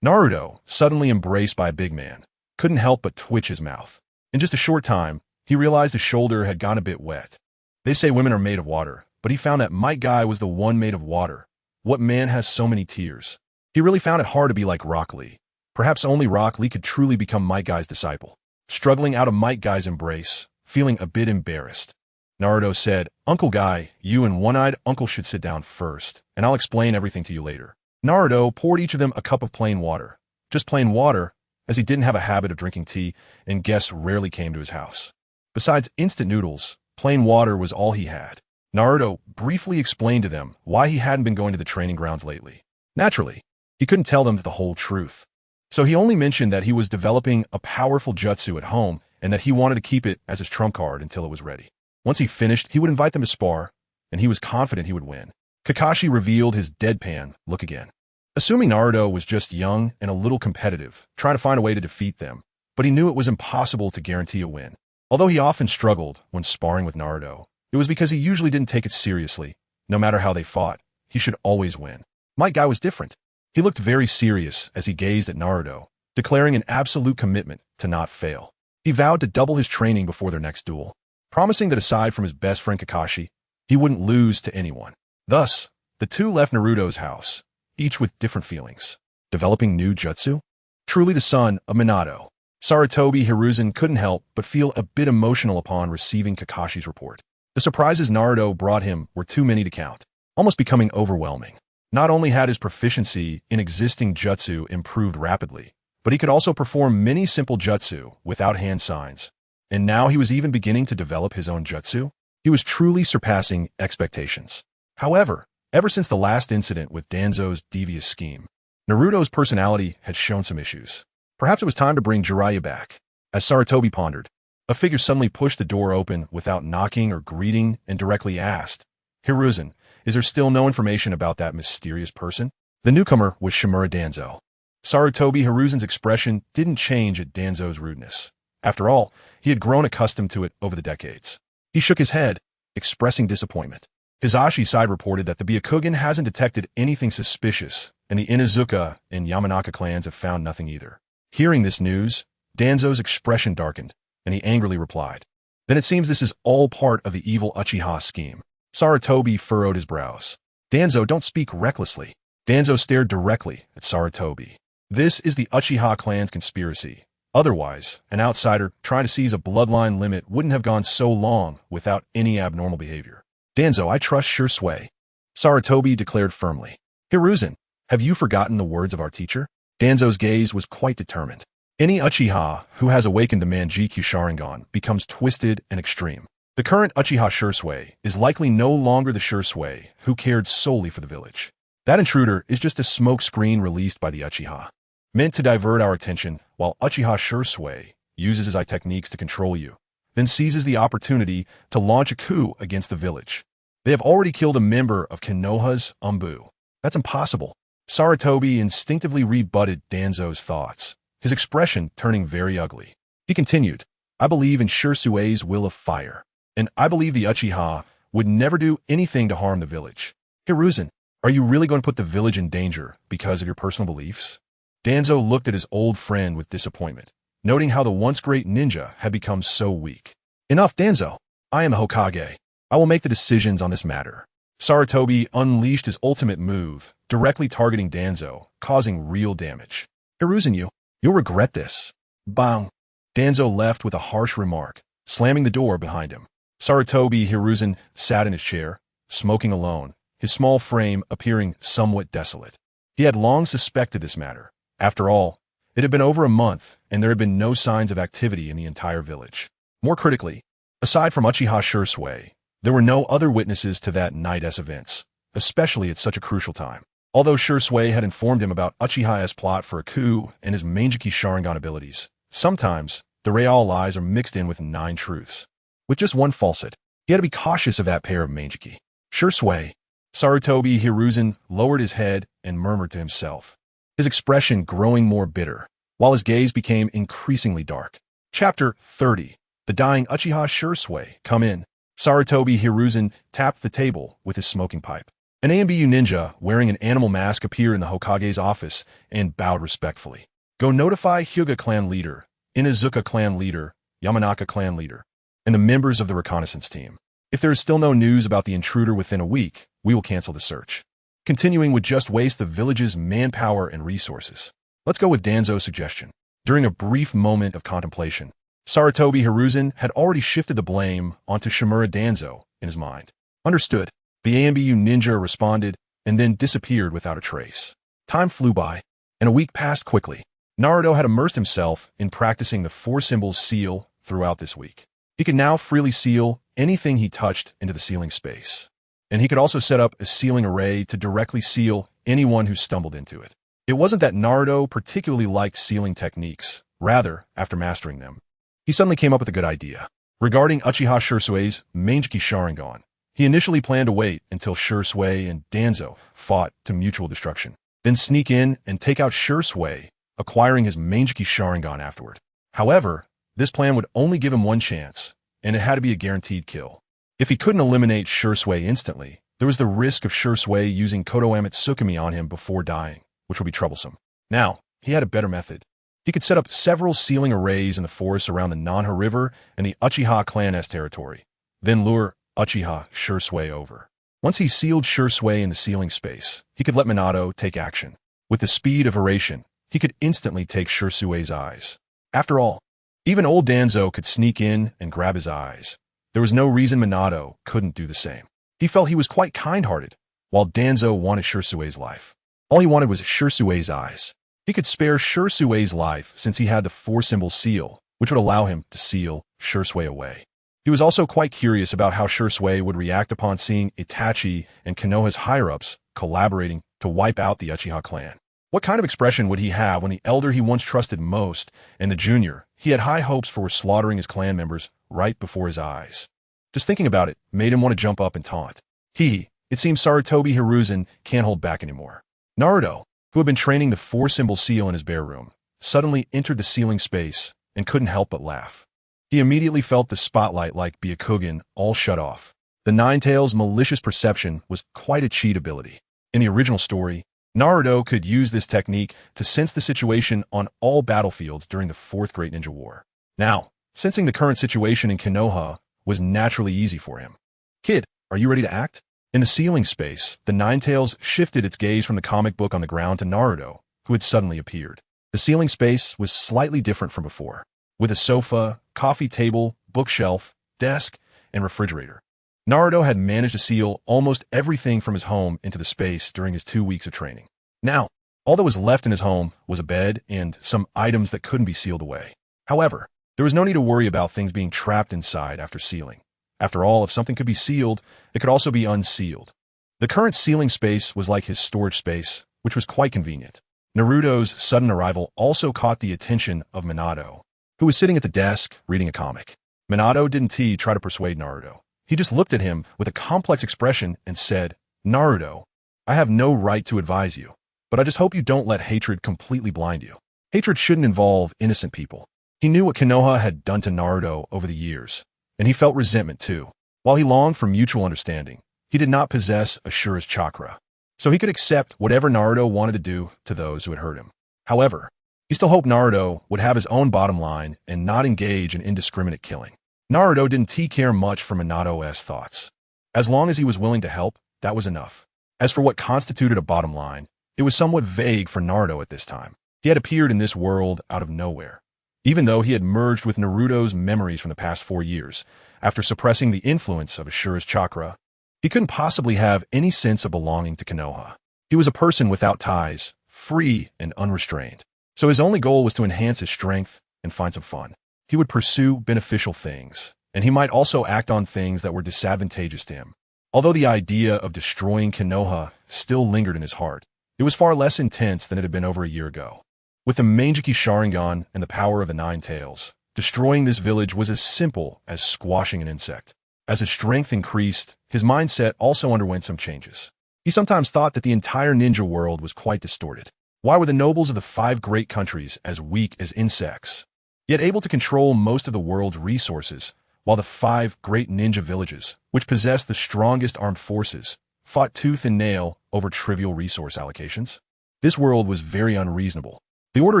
Naruto, suddenly embraced by a big man, couldn't help but twitch his mouth. In just a short time, he realized his shoulder had gone a bit wet. They say women are made of water, but he found that Might Guy was the one made of water. What man has so many tears? He really found it hard to be like Rock Lee. Perhaps only Rock Lee could truly become Might Guy's disciple. Struggling out of Might Guy's embrace, feeling a bit embarrassed, Naruto said, "Uncle Guy, you and One-Eyed Uncle should sit down first, and I'll explain everything to you later." Naruto poured each of them a cup of plain water. Just plain water, as he didn't have a habit of drinking tea, and guests rarely came to his house. Besides instant noodles, plain water was all he had. Naruto briefly explained to them why he hadn't been going to the training grounds lately. Naturally, he couldn't tell them the whole truth. So he only mentioned that he was developing a powerful jutsu at home and that he wanted to keep it as his trump card until it was ready. Once he finished, he would invite them to spar, and he was confident he would win. Kakashi revealed his deadpan look again. Assuming Naruto was just young and a little competitive, trying to find a way to defeat them, but he knew it was impossible to guarantee a win. Although he often struggled when sparring with Naruto, it was because he usually didn't take it seriously. No matter how they fought, he should always win. Might Guy was different. He looked very serious as he gazed at Naruto, declaring an absolute commitment to not fail. He vowed to double his training before their next duel, promising that aside from his best friend Kakashi, he wouldn't lose to anyone. Thus, the two left Naruto's house, each with different feelings. Developing new jutsu? Truly the son of Minato. Sarutobi Hiruzen couldn't help but feel a bit emotional upon receiving Kakashi's report. The surprises Naruto brought him were too many to count, almost becoming overwhelming. Not only had his proficiency in existing jutsu improved rapidly, but he could also perform many simple jutsu without hand signs. And now he was even beginning to develop his own jutsu. He was truly surpassing expectations. However, ever since the last incident with Danzo's devious scheme, Naruto's personality had shown some issues. Perhaps it was time to bring Jiraiya back. As Sarutobi pondered, a figure suddenly pushed the door open without knocking or greeting and directly asked, "Hiruzen, is there still no information about that mysterious person?" The newcomer was Shimura Danzo. Sarutobi Hiruzen's expression didn't change at Danzo's rudeness. After all, he had grown accustomed to it over the decades. He shook his head, expressing disappointment. Hizashi's side reported that the Byakugan hasn't detected anything suspicious, and the Inuzuka and Yamanaka clans have found nothing either. Hearing this news, Danzo's expression darkened, and he angrily replied, "Then it seems this is all part of the evil Uchiha scheme." Sarutobi furrowed his brows. "Danzo, don't speak recklessly." Danzo stared directly at Sarutobi. "This is the Uchiha clan's conspiracy. Otherwise, an outsider trying to seize a bloodline limit wouldn't have gone so long without any abnormal behavior." "Danzo, I trust Shursui," Sarutobi declared firmly. "Hiruzen, have you forgotten the words of our teacher?" Danzo's gaze was quite determined. Any Uchiha who has awakened the Manjikyu Sharingan becomes twisted and extreme. The current Uchiha Shursui is likely no longer the Shursui who cared solely for the village. That intruder is just a smoke screen released by the Uchiha, meant to divert our attention while Uchiha Shursui uses his eye techniques to control you, then seizes the opportunity to launch a coup against the village. They have already killed a member of Konoha's Umbu. That's impossible. Sarutobi instinctively rebutted Danzo's thoughts, his expression turning very ugly. He continued, "I believe in Shursui's will of fire, and I believe the Uchiha would never do anything to harm the village. Hiruzen, are you really going to put the village in danger because of your personal beliefs?" Danzo looked at his old friend with disappointment, noting how the once great ninja had become so weak. "Enough, Danzo. I am a Hokage. I will make the decisions on this matter." Sarutobi unleashed his ultimate move, directly targeting Danzo, causing real damage. "Hiruzen, you'll regret this." Bang! Danzo left with a harsh remark, slamming the door behind him. Sarutobi Hiruzen sat in his chair, smoking alone, his small frame appearing somewhat desolate. He had long suspected this matter. After all, it had been over a month, and there had been no signs of activity in the entire village. More critically, aside from Uchiha Shursui, there were no other witnesses to that night's events, especially at such a crucial time. Although Shursui had informed him about Uchiha's plot for a coup and his Manjiki Sharingan abilities, sometimes the real lies are mixed in with 9 truths. With just one falsehood, he had to be cautious of that pair of Manjiki. "Shursui." Sarutobi Hiruzen lowered his head and murmured to himself, his expression growing more bitter. while his gaze became increasingly dark. Chapter 30. The dying Uchiha Shursui. Come in. Sarutobi Hiruzen tapped the table with his smoking pipe. An AMBU ninja wearing an animal mask appeared in the Hokage's office and bowed respectfully. Go notify Hyuga clan leader, Inazuka clan leader, Yamanaka clan leader, and the members of the reconnaissance team. If there is still no news about the intruder within a week, we will cancel the search. Continuing would just waste the village's manpower and resources. Let's go with Danzo's suggestion. During a brief moment of contemplation, Sarutobi Hiruzen had already shifted the blame onto Shimura Danzo in his mind. Understood. The AMBU ninja responded and then disappeared without a trace. Time flew by, and a week passed quickly. Naruto had immersed himself in practicing the four symbols seal throughout this week. He could now freely seal anything he touched into the sealing space. And he could also set up a sealing array to directly seal anyone who stumbled into it. It wasn't that Naruto particularly liked sealing techniques. Rather, after mastering them, he suddenly came up with a good idea. Regarding Uchiha Shursui's Manjiki Sharingan, he initially planned to wait until Shursui and Danzo fought to mutual destruction, then sneak in and take out Shursui, acquiring his Manjiki Sharingan afterward. However, this plan would only give him one chance, and it had to be a guaranteed kill. If he couldn't eliminate Shursui instantly, there was the risk of Shursui using Kotoeme Tsukumi on him before dying, which would be troublesome. Now, he had a better method. He could set up several sealing arrays in the forests around the Nanha River and the Uchiha clan's territory, then lure Uchiha Shursui over. Once he sealed Shursui in the sealing space, he could let Minato take action. With the speed of Hiraishin, he could instantly take Shursui's eyes. After all, even old Danzo could sneak in and grab his eyes. There was no reason Minato couldn't do the same. He felt he was quite kind-hearted, while Danzo wanted Shursui's life. All he wanted was Shursui's eyes. He could spare Shursui's life since he had the four-symbol seal, which would allow him to seal Shursui away. He was also quite curious about how Shursui would react upon seeing Itachi and Konoha's higher-ups collaborating to wipe out the Uchiha clan. What kind of expression would he have when the elder he once trusted most and the junior he had high hopes for were slaughtering his clan members right before his eyes? Just thinking about it made him want to jump up and taunt. It seems Sarutobi Hiruzen can't hold back anymore. Naruto, who had been training the four-symbol seal in his bare room, suddenly entered the sealing space and couldn't help but laugh. He immediately felt the spotlight like Byakugan all shut off. The Nine-Tails' malicious perception was quite a cheat ability. In the original story, Naruto could use this technique to sense the situation on all battlefields during the Fourth Great Ninja War. Now, sensing the current situation in Konoha was naturally easy for him. Kid, are you ready to act? In the sealing space, the Nine-Tails shifted its gaze from the comic book on the ground to Naruto, who had suddenly appeared. The sealing space was slightly different from before, with a sofa, coffee table, bookshelf, desk, and refrigerator. Naruto had managed to seal almost everything from his home into the space during his 2 weeks of training. Now, all that was left in his home was a bed and some items that couldn't be sealed away. However, there was no need to worry about things being trapped inside after sealing. After all, if something could be sealed, it could also be unsealed. The current sealing space was like his storage space, which was quite convenient. Naruto's sudden arrival also caught the attention of Minato, who was sitting at the desk reading a comic. Minato didn't try to persuade Naruto. He just looked at him with a complex expression and said, "Naruto, I have no right to advise you, but I just hope you don't let hatred completely blind you. Hatred shouldn't involve innocent people." He knew what Konoha had done to Naruto over the years, and he felt resentment too. While he longed for mutual understanding, he did not possess Ashura's chakra, so he could accept whatever Naruto wanted to do to those who had hurt him. However, he still hoped Naruto would have his own bottom line and not engage in indiscriminate killing. Naruto didn't care much for Minato's thoughts. As long as he was willing to help, that was enough. As for what constituted a bottom line, it was somewhat vague for Naruto at this time. He had appeared in this world out of nowhere. Even though he had merged with Naruto's memories from the past 4 years, after suppressing the influence of Ashura's chakra, he couldn't possibly have any sense of belonging to Konoha. He was a person without ties, free and unrestrained. So his only goal was to enhance his strength and find some fun. He would pursue beneficial things, and he might also act on things that were disadvantageous to him. Although the idea of destroying Konoha still lingered in his heart, it was far less intense than it had been over a year ago. With the Manjiki Sharingan and the power of the Nine-Tails, destroying this village was as simple as squashing an insect. As his strength increased, his mindset also underwent some changes. He sometimes thought that the entire ninja world was quite distorted. Why were the nobles of the 5 great countries as weak as insects, yet able to control most of the world's resources, while the 5 great ninja villages, which possessed the strongest armed forces, fought tooth and nail over trivial resource allocations? This world was very unreasonable. The order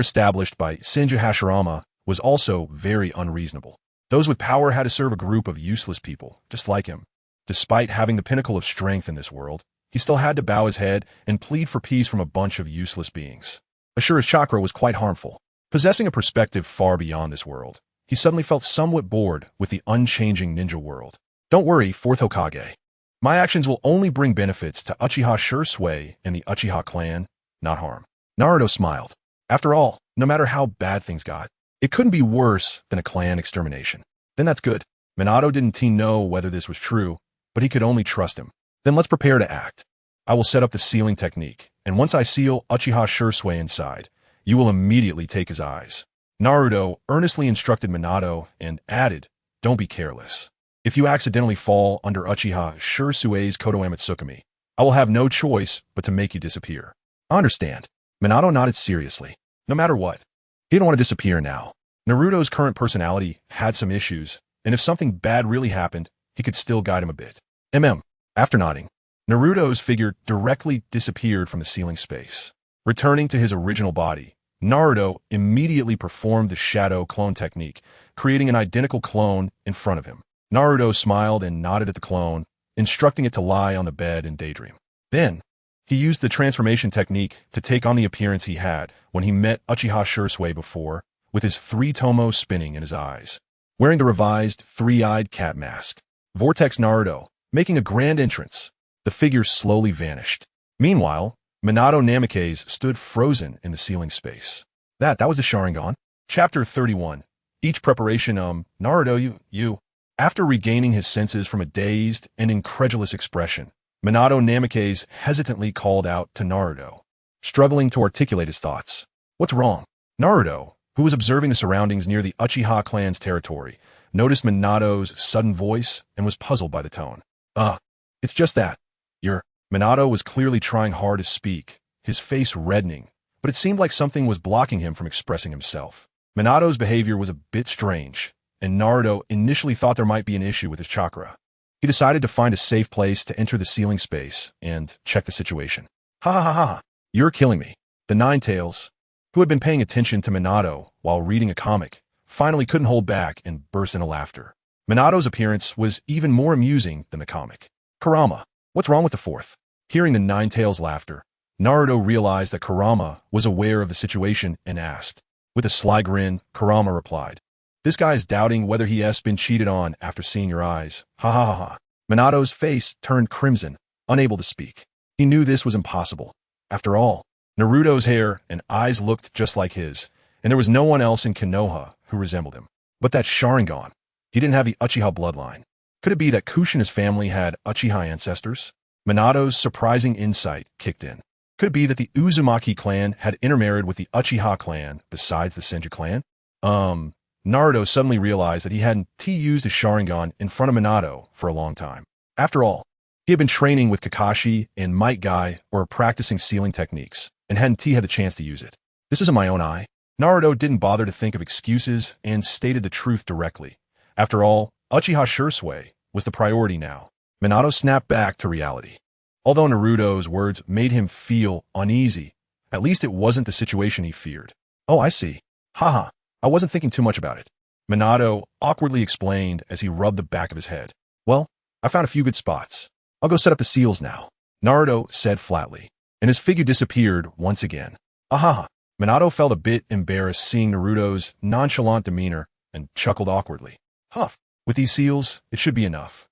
established by Senju Hashirama was also very unreasonable. Those with power had to serve a group of useless people, just like him. Despite having the pinnacle of strength in this world, he still had to bow his head and plead for peace from a bunch of useless beings. Ashura's chakra was quite harmful. Possessing a perspective far beyond this world, he suddenly felt somewhat bored with the unchanging ninja world. Don't worry, Fourth Hokage. My actions will only bring benefits to Uchiha Shursui and the Uchiha clan, not harm. Naruto smiled. After all, no matter how bad things got, it couldn't be worse than a clan extermination. Then that's good. Minato didn't know whether this was true, but he could only trust him. Then let's prepare to act. I will set up the sealing technique, and once I seal Uchiha Shursui inside, you will immediately take his eyes. Naruto earnestly instructed Minato and added, don't be careless. If you accidentally fall under Uchiha Shursui's Kotoeme Tsukumi, I will have no choice but to make you disappear. I understand. Minato nodded seriously. No matter what, he didn't want to disappear now. Naruto's current personality had some issues, and if something bad really happened, he could still guide him a bit. After nodding, Naruto's figure directly disappeared from the ceiling space. Returning to his original body, Naruto immediately performed the shadow clone technique, creating an identical clone in front of him. Naruto smiled and nodded at the clone, instructing it to lie on the bed and daydream. Then, he used the transformation technique to take on the appearance he had when he met Uchiha Shursui before, with his 3 tomos spinning in his eyes. Wearing the revised 3-eyed cat mask, Vortex Naruto, making a grand entrance, the figure slowly vanished. Meanwhile, Minato Namikaze stood frozen in the ceiling space. That was the Sharingan. Chapter 31. Each preparation, Naruto, you. After regaining his senses from a dazed and incredulous expression, Minato Namikaze hesitantly called out to Naruto, struggling to articulate his thoughts. What's wrong? Naruto, who was observing the surroundings near the Uchiha clan's territory, noticed Minato's sudden voice and was puzzled by the tone. It's just that. Minato was clearly trying hard to speak, his face reddening, but it seemed like something was blocking him from expressing himself. Minato's behavior was a bit strange, and Naruto initially thought there might be an issue with his chakra. He decided to find a safe place to enter the ceiling space and check the situation. Ha ha ha ha, you're killing me. The Ninetales, who had been paying attention to Minato while reading a comic, finally couldn't hold back and burst into laughter. Minato's appearance was even more amusing than the comic. Kurama, what's wrong with the fourth? Hearing the Ninetales' laughter, Naruto realized that Kurama was aware of the situation and asked. With a sly grin, Kurama replied, this guy's doubting whether he has been cheated on after seeing your eyes. Ha ha ha ha. Minato's face turned crimson, unable to speak. He knew this was impossible. After all, Naruto's hair and eyes looked just like his, and there was no one else in Konoha who resembled him. But that Sharingan, he didn't have the Uchiha bloodline. Could it be that Kushina's family had Uchiha ancestors? Minato's surprising insight kicked in. Could it be that the Uzumaki clan had intermarried with the Uchiha clan besides the Senju clan? Naruto suddenly realized that he hadn't used his Sharingan in front of Minato for a long time. After all, he had been training with Kakashi and Might Guy or practicing sealing techniques, and hadn't had the chance to use it. This isn't my own eye. Naruto didn't bother to think of excuses and stated the truth directly. After all, Uchiha Shursui was the priority now. Minato snapped back to reality. Although Naruto's words made him feel uneasy, at least it wasn't the situation he feared. Oh, I see. Haha, I wasn't thinking too much about it. Minato awkwardly explained as he rubbed the back of his head. Well, I found a few good spots. I'll go set up the seals now, Naruto said flatly, and his figure disappeared once again. Ahaha. Minato felt a bit embarrassed seeing Naruto's nonchalant demeanor and chuckled awkwardly. Huff, with these seals, it should be enough.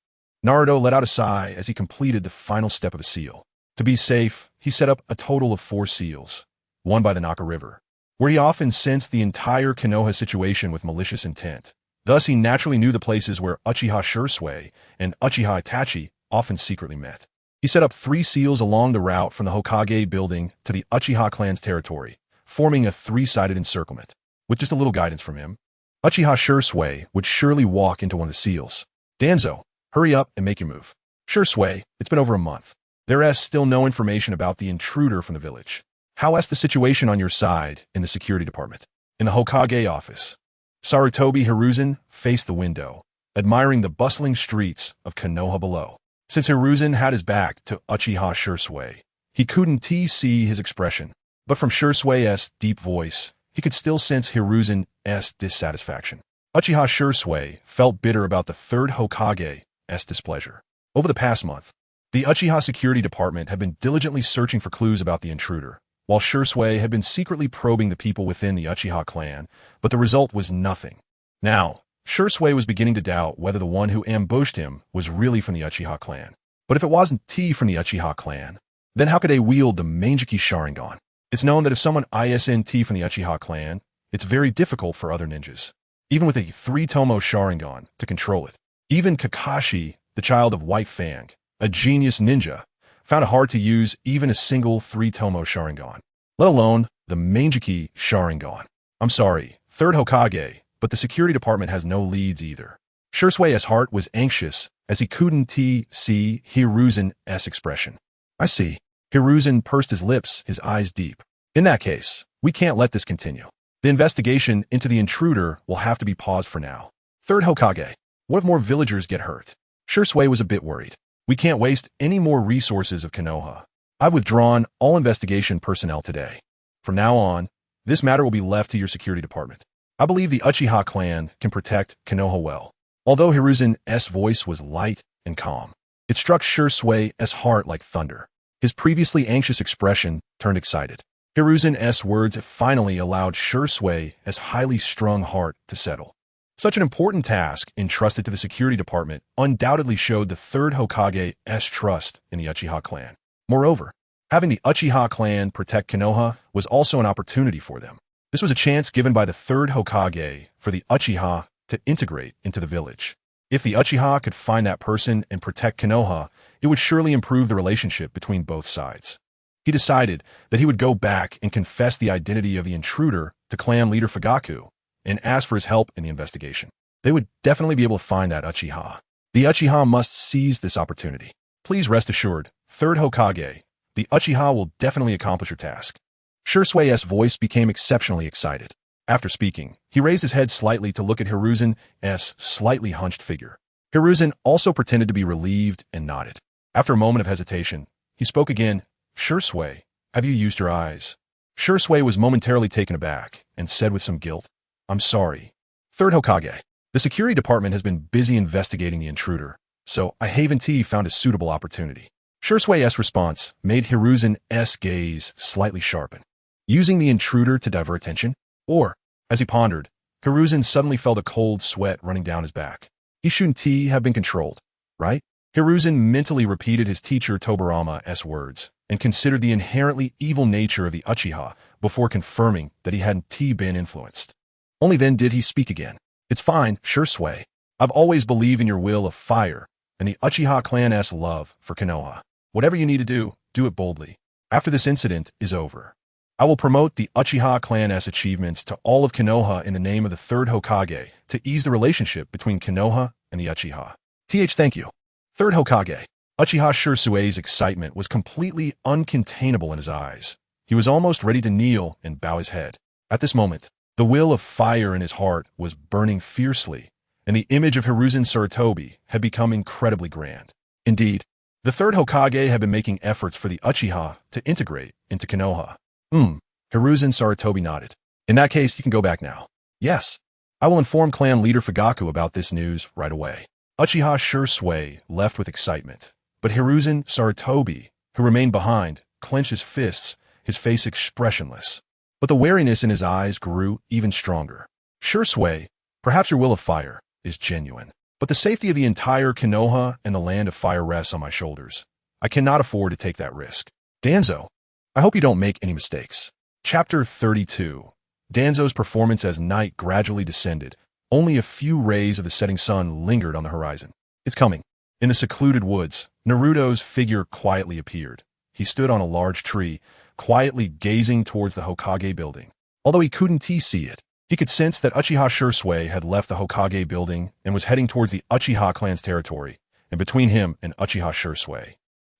Naruto let out a sigh as he completed the final step of the seal. To be safe, he set up a total of 4 seals, one by the Naka River, where he often sensed the entire Konoha situation with malicious intent. Thus, he naturally knew the places where Uchiha Shursui and Uchiha Itachi often secretly met. He set up 3 seals along the route from the Hokage building to the Uchiha clan's territory, forming a 3-sided encirclement. With just a little guidance from him, Uchiha Shursui would surely walk into one of the seals. Danzo, hurry up and make your move. Shursui, it's been over a month. There is still no information about the intruder from the village. How's the situation on your side in the security department? In the Hokage office, Sarutobi Hiruzen faced the window, admiring the bustling streets of Konoha below. Since Hiruzen had his back to Uchiha Shursui, he couldn't see his expression. But from Shursui's deep voice, he could still sense Hiruzen's dissatisfaction. Uchiha Shursui felt bitter about the third Hokage's displeasure. Over the past month, the Uchiha security department had been diligently searching for clues about the intruder, while Shursui had been secretly probing the people within the Uchiha clan, but the result was nothing. Now, Shursui was beginning to doubt whether the one who ambushed him was really from the Uchiha clan. But if it wasn't from the Uchiha clan, then how could they wield the Manjiki Sharingan? It's known that if someone isn't from the Uchiha clan, it's very difficult for other ninjas, even with a 3-tomo Sharingan, to control it. Even Kakashi, the child of White Fang, a genius ninja, found it hard to use even a single 3-tomo Sharingan, let alone the Manjiki Sharingan. I'm sorry, third Hokage, but the security department has no leads either. Shursui's heart was anxious as he couldn't see Hiruzen's expression. I see. Hiruzen pursed his lips, his eyes deep. In that case, we can't let this continue. The investigation into the intruder will have to be paused for now. Third Hokage, what if more villagers get hurt? Shursui was a bit worried. We can't waste any more resources of Konoha. I've withdrawn all investigation personnel today. From now on, this matter will be left to your security department. I believe the Uchiha clan can protect Konoha well. Although Hiruzen's voice was light and calm, it struck Shursui's heart like thunder. His previously anxious expression turned excited. Hiruzen's words finally allowed Shursui's highly strung heart to settle. Such an important task entrusted to the security department undoubtedly showed the third Hokage's trust in the Uchiha clan. Moreover, having the Uchiha clan protect Konoha was also an opportunity for them. This was a chance given by the third Hokage for the Uchiha to integrate into the village. If the Uchiha could find that person and protect Konoha, it would surely improve the relationship between both sides. He decided that he would go back and confess the identity of the intruder to clan leader Fugaku and ask for his help in the investigation. They would definitely be able to find that Uchiha. The Uchiha must seize this opportunity. Please rest assured, third Hokage, the Uchiha will definitely accomplish your task. Shursui's voice became exceptionally excited. After speaking, he raised his head slightly to look at Hiruzen's slightly hunched figure. Hiruzen also pretended to be relieved and nodded. After a moment of hesitation, he spoke again. Shursui, have you used your eyes? Shursui was momentarily taken aback and said with some guilt, I'm sorry. Third Hokage, the security department has been busy investigating the intruder, so I haven't found a suitable opportunity. Shursui's response made Hiruzen's gaze slightly sharpen. Using the intruder to divert attention? Or, as he pondered, Hiruzen suddenly felt a cold sweat running down his back. He shouldn't have been controlled, right? Hiruzen mentally repeated his teacher Tobarama's words and considered the inherently evil nature of the Uchiha before confirming that he hadn't been influenced. Only then did he speak again. It's fine, Shursui. I've always believed in your will of fire and the Uchiha clan's love for Konoha. Whatever you need to do it boldly. After this incident is over, I will promote the Uchiha clan's achievements to all of Konoha in the name of the third Hokage to ease the relationship between Konoha and the Uchiha. Thank you. Third Hokage. Uchiha Shursui's excitement was completely uncontainable in his eyes. He was almost ready to kneel and bow his head. At this moment, the will of fire in his heart was burning fiercely, and the image of Hiruzen Sarutobi had become incredibly grand. Indeed, the third Hokage had been making efforts for the Uchiha to integrate into Konoha. Hiruzen Sarutobi nodded. In that case, you can go back now. Yes. I will inform clan leader Fugaku about this news right away. Uchiha Shursui left with excitement, but Hiruzen Sarutobi, who remained behind, clenched his fists, his face expressionless. But the wariness in his eyes grew even stronger. Shursui, perhaps your will of fire is genuine, but the safety of the entire Konoha and the land of fire rests on my shoulders. I cannot afford to take that risk. Danzo, I hope you don't make any mistakes. Chapter 32. Danzo's performance as night gradually descended. Only a few rays of the setting sun lingered on the horizon. It's coming. In the secluded woods, Naruto's figure quietly appeared. He stood on a large tree, quietly gazing towards the Hokage building. Although he couldn't see it, he could sense that Uchiha Shursui had left the Hokage building and was heading towards the Uchiha clan's territory, and between him and Uchiha Shursui,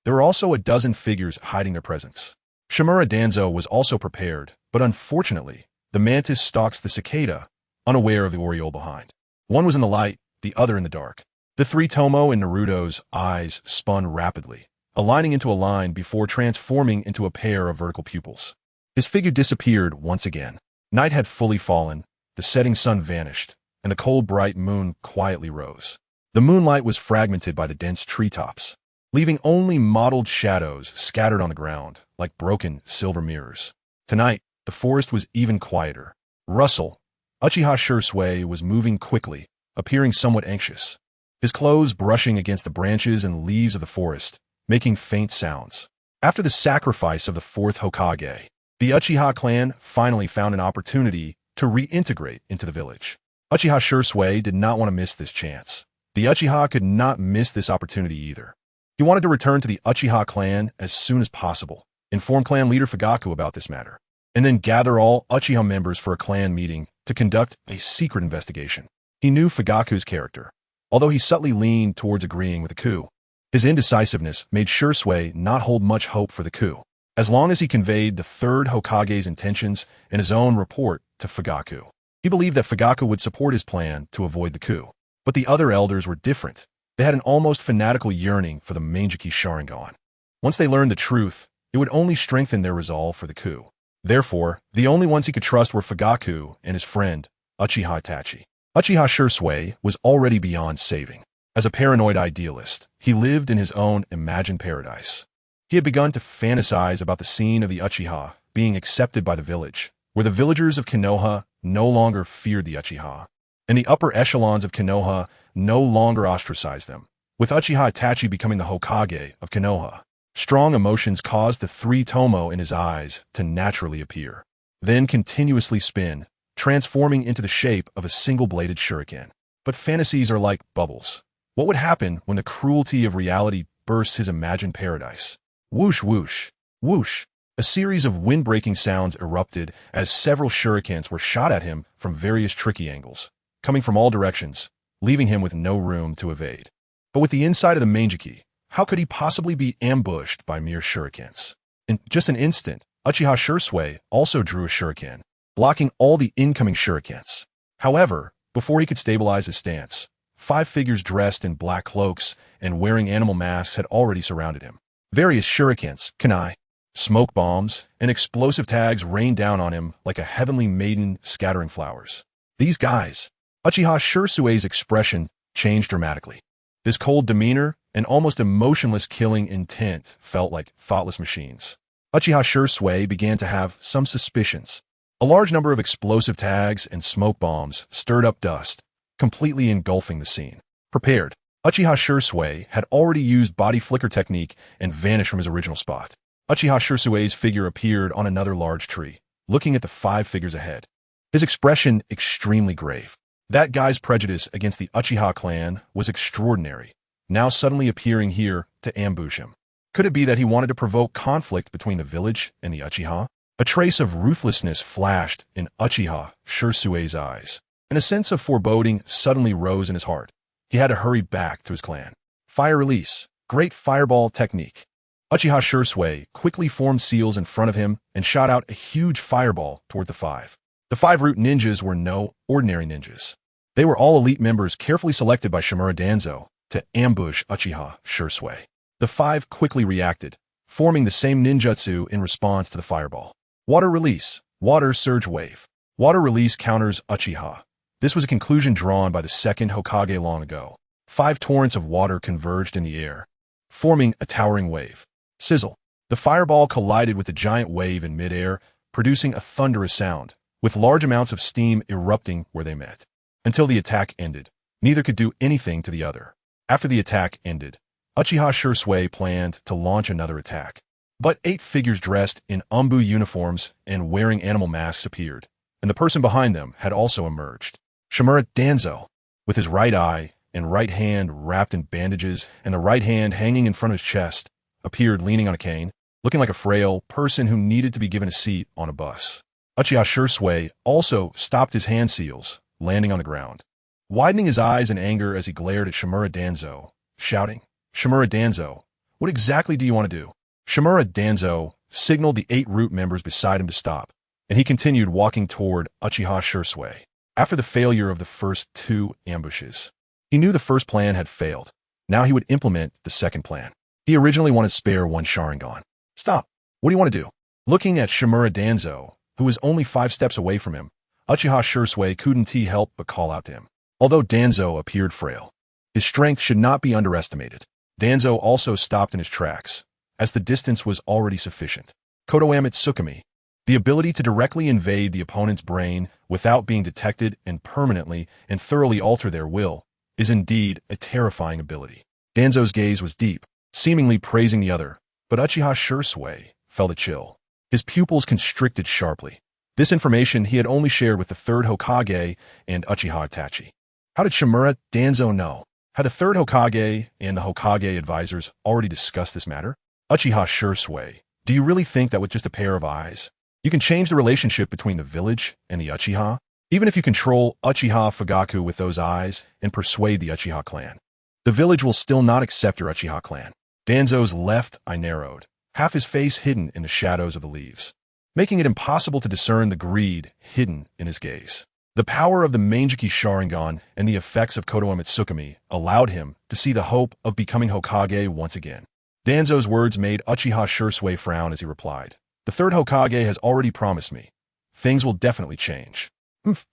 there were also a dozen figures hiding their presence. Shimura Danzo was also prepared, but unfortunately, the mantis stalks the cicada, unaware of the Oriole behind. One was in the light, the other in the dark. The three Tomo and Naruto's eyes spun rapidly, aligning into a line before transforming into a pair of vertical pupils. His figure disappeared once again. Night had fully fallen, the setting sun vanished, and the cold bright moon quietly rose. The moonlight was fragmented by the dense treetops, leaving only mottled shadows scattered on the ground, like broken silver mirrors. Tonight, the forest was even quieter. Russell, Uchiha Shursui, was moving quickly, appearing somewhat anxious. His clothes brushing against the branches and leaves of the forest, making faint sounds. After the sacrifice of the fourth Hokage, the Uchiha clan finally found an opportunity to reintegrate into the village. Uchiha Shursui did not want to miss this chance. The Uchiha could not miss this opportunity either. He wanted to return to the Uchiha clan as soon as possible, inform clan leader Fugaku about this matter, and then gather all Uchiha members for a clan meeting to conduct a secret investigation. He knew Fugaku's character, although he subtly leaned towards agreeing with the coup. His indecisiveness made Shursui not hold much hope for the coup, as long as he conveyed the third Hokage's intentions in his own report to Fugaku. He believed that Fugaku would support his plan to avoid the coup. But the other elders were different. They had an almost fanatical yearning for the Manjiki Sharingan. Once they learned the truth, it would only strengthen their resolve for the coup. Therefore, the only ones he could trust were Fugaku and his friend, Uchiha Itachi. Uchiha Shursui was already beyond saving. As a paranoid idealist, he lived in his own imagined paradise. He had begun to fantasize about the scene of the Uchiha being accepted by the village, where the villagers of Konoha no longer feared the Uchiha, and the upper echelons of Konoha no longer ostracized them, with Uchiha Itachi becoming the Hokage of Konoha. Strong emotions caused the three Tomo in his eyes to naturally appear, then continuously spin, transforming into the shape of a single-bladed shuriken. But fantasies are like bubbles. What would happen when the cruelty of reality bursts his imagined paradise? Whoosh, whoosh, whoosh. A series of wind-breaking sounds erupted as several shurikens were shot at him from various tricky angles, coming from all directions, leaving him with no room to evade. But with the inside of the Manjiki, how could he possibly be ambushed by mere shurikens? In just an instant, Uchiha Shursui also drew a shuriken, blocking all the incoming shurikens. However, before he could stabilize his stance, 5 figures dressed in black cloaks and wearing animal masks had already surrounded him. Various shurikens, kunai, smoke bombs, and explosive tags rained down on him like a heavenly maiden scattering flowers. These guys. Uchiha Shursui's expression changed dramatically. His cold demeanor and almost emotionless killing intent felt like thoughtless machines. Uchiha Shursui began to have some suspicions. A large number of explosive tags and smoke bombs stirred up dust, completely engulfing the scene. Prepared, Uchiha Shursui had already used body flicker technique and vanished from his original spot. Uchiha Shursui's figure appeared on another large tree, looking at the 5 figures ahead. His expression extremely grave. That guy's prejudice against the Uchiha clan was extraordinary, now suddenly appearing here to ambush him. Could it be that he wanted to provoke conflict between the village and the Uchiha? A trace of ruthlessness flashed in Uchiha Shursui's eyes, and a sense of foreboding suddenly rose in his heart. He had to hurry back to his clan. Fire release, great fireball technique. Uchiha Shursui quickly formed seals in front of him and shot out a huge fireball toward the 5. The 5 root ninjas were no ordinary ninjas. They were all elite members carefully selected by Shimura Danzo to ambush Uchiha Shursui. The 5 quickly reacted, forming the same ninjutsu in response to the fireball. Water release, water surge wave. Water release counters Uchiha. This was a conclusion drawn by the second Hokage long ago. 5 torrents of water converged in the air, forming a towering wave. Sizzle. The fireball collided with the giant wave in midair, producing a thunderous sound, with large amounts of steam erupting where they met. Until the attack ended, neither could do anything to the other. After the attack ended, Uchiha Shursui planned to launch another attack. But 8 figures dressed in umbu uniforms and wearing animal masks appeared, and the person behind them had also emerged. Shimura Danzo, with his right eye and right hand wrapped in bandages and the right hand hanging in front of his chest, appeared leaning on a cane, looking like a frail person who needed to be given a seat on a bus. Uchiha Shursui also stopped his hand seals, landing on the ground, widening his eyes in anger as he glared at Shimura Danzo, shouting, "Shimura Danzo, what exactly do you want to do?" Shimura Danzo signaled the 8 root members beside him to stop, and he continued walking toward Uchiha Shursui. After the failure of the first 2 ambushes, he knew the first plan had failed. Now he would implement the second plan. He originally wanted to spare 1 Sharingan. Stop! What do you want to do? Looking at Shimura Danzo, who was only 5 steps away from him, Uchiha Shursui couldn't help but call out to him. Although Danzo appeared frail, his strength should not be underestimated. Danzo also stopped in his tracks, as the distance was already sufficient. Kotoame Tsukumi, the ability to directly invade the opponent's brain without being detected and permanently and thoroughly alter their will, is indeed a terrifying ability. Danzo's gaze was deep, seemingly praising the other, but Uchiha Shursui felt a chill. His pupils constricted sharply. This information he had only shared with the 3rd Hokage and Uchiha Itachi. How did Shimura Danzo know? Had the 3rd Hokage and the Hokage advisors already discussed this matter? Uchiha Shursui, do you really think that with just a pair of eyes, you can change the relationship between the village and the Uchiha? Even if you control Uchiha Fugaku with those eyes and persuade the Uchiha clan, the village will still not accept your Uchiha clan. Danzo's left eye narrowed, half his face hidden in the shadows of the leaves, making it impossible to discern the greed hidden in his gaze. The power of the Manjiki Sharingan and the effects of Kotoame Tsukumi allowed him to see the hope of becoming Hokage once again. Danzo's words made Uchiha Shursui frown as he replied, "The 3rd Hokage has already promised me. Things will definitely change."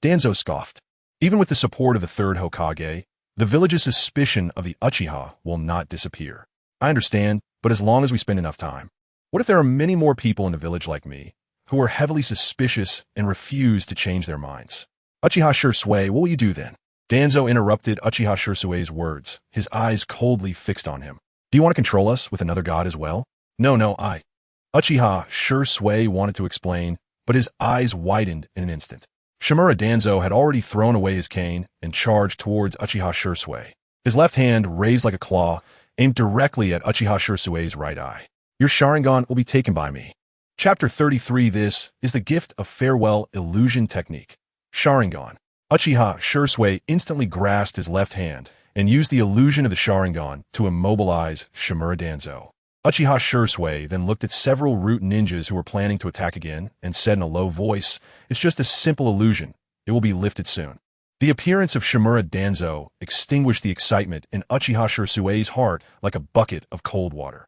Danzo scoffed. Even with the support of the 3rd Hokage, the village's suspicion of the Uchiha will not disappear. I understand, but as long as we spend enough time. What if there are many more people in the village like me, who are heavily suspicious and refuse to change their minds? Uchiha Shursui, what will you do then? Danzo interrupted Uchiha Shursui's words, his eyes coldly fixed on him. Do you want to control us with another god as well? No, Uchiha Shursui wanted to explain, but his eyes widened in an instant. Shimura Danzo had already thrown away his cane and charged towards Uchiha Shursui. His left hand, raised like a claw, aimed directly at Uchiha Shursui's right eye. Your Sharingan will be taken by me. Chapter 33. This is the gift of farewell illusion technique. Sharingan. Uchiha Shursui instantly grasped his left hand and used the illusion of the Sharingan to immobilize Shimura Danzo. Uchiha Shursui then looked at several root ninjas who were planning to attack again and said in a low voice, "It's just a simple illusion. It will be lifted soon." The appearance of Shimura Danzo extinguished the excitement in Uchiha Shursui's heart like a bucket of cold water.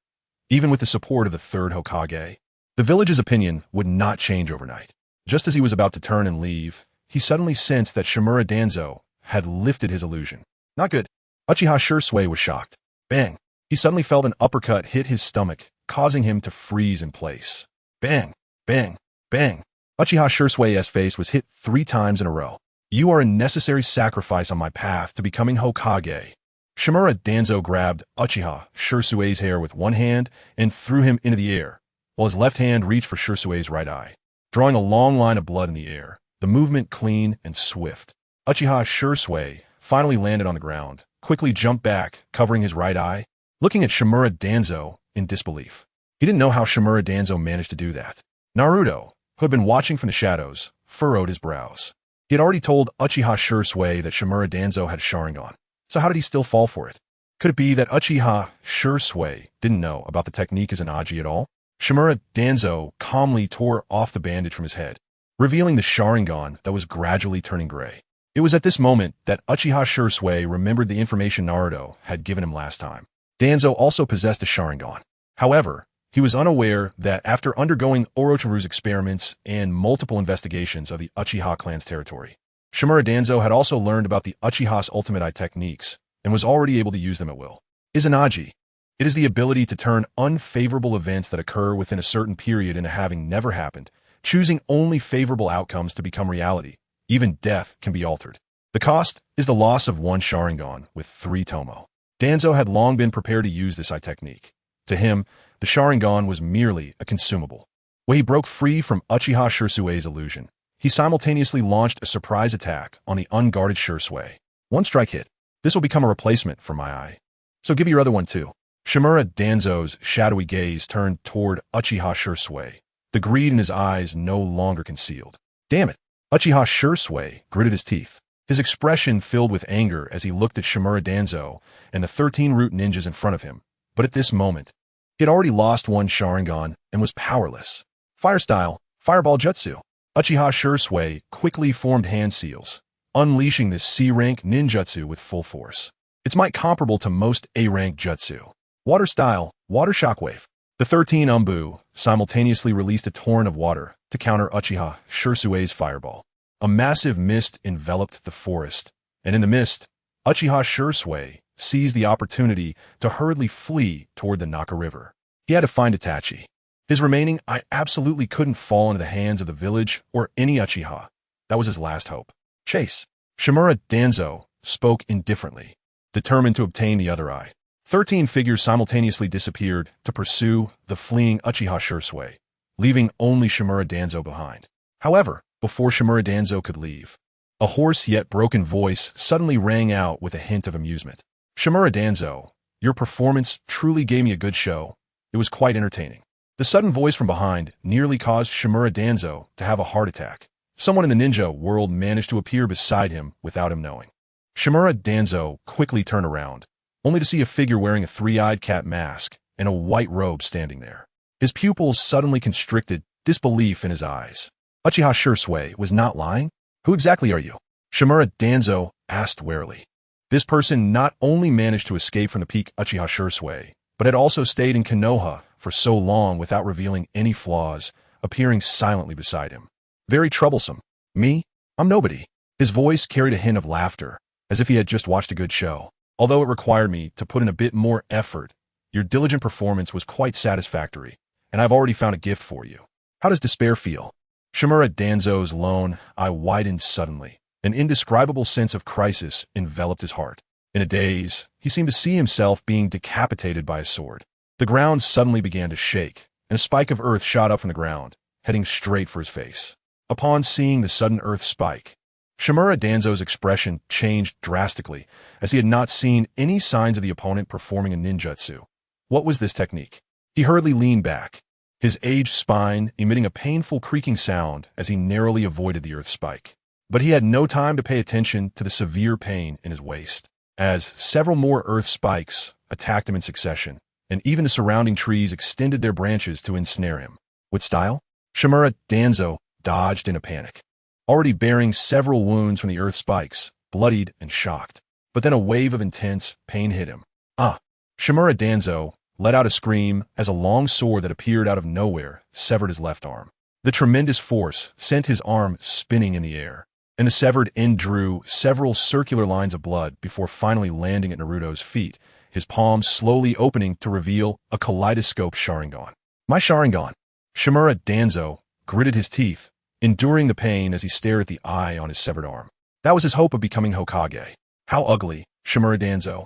Even with the support of the 3rd Hokage, the village's opinion would not change overnight. Just as he was about to turn and leave, he suddenly sensed that Shimura Danzo had lifted his illusion. Not good. Uchiha Shursui was shocked. Bang! He suddenly felt an uppercut hit his stomach, causing him to freeze in place. Bang! Bang! Bang! Uchiha Shursui's face was hit 3 times in a row. You are a necessary sacrifice on my path to becoming Hokage. Shimura Danzo grabbed Uchiha Shursui's hair with one hand and threw him into the air, while his left hand reached for Shursui's right eye, drawing a long line of blood in the air, the movement clean and swift. Uchiha Shursui finally landed on the ground, quickly jumped back, covering his right eye, looking at Shimura Danzo in disbelief. He didn't know how Shimura Danzo managed to do that. Naruto, who had been watching from the shadows, furrowed his brows. He had already told Uchiha Shursui that Shimura Danzo had Sharingan, so how did he still fall for it? Could it be that Uchiha Shursui didn't know about the technique as an Aji at all? Shimura Danzo calmly tore off the bandage from his head, revealing the Sharingan that was gradually turning gray. It was at this moment that Uchiha Shursui remembered the information Naruto had given him last time. Danzo also possessed a Sharingan. However, he was unaware that after undergoing Orochimaru's experiments and multiple investigations of the Uchiha clan's territory, Shimura Danzo had also learned about the Uchiha's ultimate eye techniques and was already able to use them at will. Izanaji. It is the ability to turn unfavorable events that occur within a certain period into having never happened, choosing only favorable outcomes to become reality. Even death can be altered. The cost is the loss of 1 Sharingan with 3 Tomo. Danzo had long been prepared to use this eye technique. To him, the Sharingan was merely a consumable. When he broke free from Uchiha Shursui's illusion, he simultaneously launched a surprise attack on the unguarded Shursui. 1 strike hit. This will become a replacement for my eye. So give your other one too. Shimura Danzo's shadowy gaze turned toward Uchiha Shursui, the greed in his eyes no longer concealed. Damn it! Uchiha Shursui gritted his teeth, his expression filled with anger as he looked at Shimura Danzo and the 13 root ninjas in front of him. But at this moment, He had already lost one Sharingan and was powerless. Fire style, Fireball Jutsu. Uchiha Shursui quickly formed hand seals, unleashing this C-rank ninjutsu with full force. Its might comparable to most A-rank jutsu. Water style, Water Shockwave. The 13 Umbu simultaneously released a torrent of water to counter Uchiha Shursui's fireball. A massive mist enveloped the forest, and in the mist, Uchiha Shursui seized the opportunity to hurriedly flee toward the Naka River. He had to find Itachi. His remaining eye absolutely couldn't fall into the hands of the village or any Uchiha. That was his last hope. Chase. Shimura Danzo spoke indifferently, determined to obtain the other eye. 13 figures simultaneously disappeared to pursue the fleeing Uchiha Shursui, leaving only Shimura Danzo behind. However, before Shimura Danzo could leave, a hoarse yet broken voice suddenly rang out with a hint of amusement. Shimura Danzo, your performance truly gave me a good show. It was quite entertaining. The sudden voice from behind nearly caused Shimura Danzo to have a heart attack. Someone in the ninja world managed to appear beside him without him knowing. Shimura Danzo quickly turned around, only to see a figure wearing a three-eyed cat mask and a white robe standing there. His pupils suddenly constricted, disbelief in his eyes. Uchiha Shursui was not lying? Who exactly are you? Shimura Danzo asked warily. This person not only managed to escape from the peak Uchiha Shursui, but had also stayed in Konoha for so long without revealing any flaws, appearing silently beside him. Very troublesome. Me? I'm nobody. His voice carried a hint of laughter, as if he had just watched a good show. Although it required me to put in a bit more effort, your diligent performance was quite satisfactory, and I've already found a gift for you. How does despair feel? Shimura Danzo's lone eye widened suddenly. An indescribable sense of crisis enveloped his heart. In a daze, he seemed to see himself being decapitated by a sword. The ground suddenly began to shake, and a spike of earth shot up from the ground, heading straight for his face. Upon seeing the sudden earth spike, Shimura Danzo's expression changed drastically, as he had not seen any signs of the opponent performing a ninjutsu. What was this technique? He hurriedly leaned back, his aged spine emitting a painful creaking sound as he narrowly avoided the earth spike. But he had no time to pay attention to the severe pain in his waist, as several more earth spikes attacked him in succession, and even the surrounding trees extended their branches to ensnare him. With style, Shimura Danzo dodged in a panic, already bearing several wounds from the earth spikes, bloodied and shocked. But then a wave of intense pain hit him. Shimura Danzo let out a scream as a long sword that appeared out of nowhere severed his left arm. The tremendous force sent his arm spinning in the air, and the severed end drew several circular lines of blood before finally landing at Naruto's feet, his palms slowly opening to reveal a kaleidoscope Sharingan. My Sharingan! Shimura Danzo gritted his teeth, enduring the pain as he stared at the eye on his severed arm. That was his hope of becoming Hokage. How ugly, Shimura Danzo.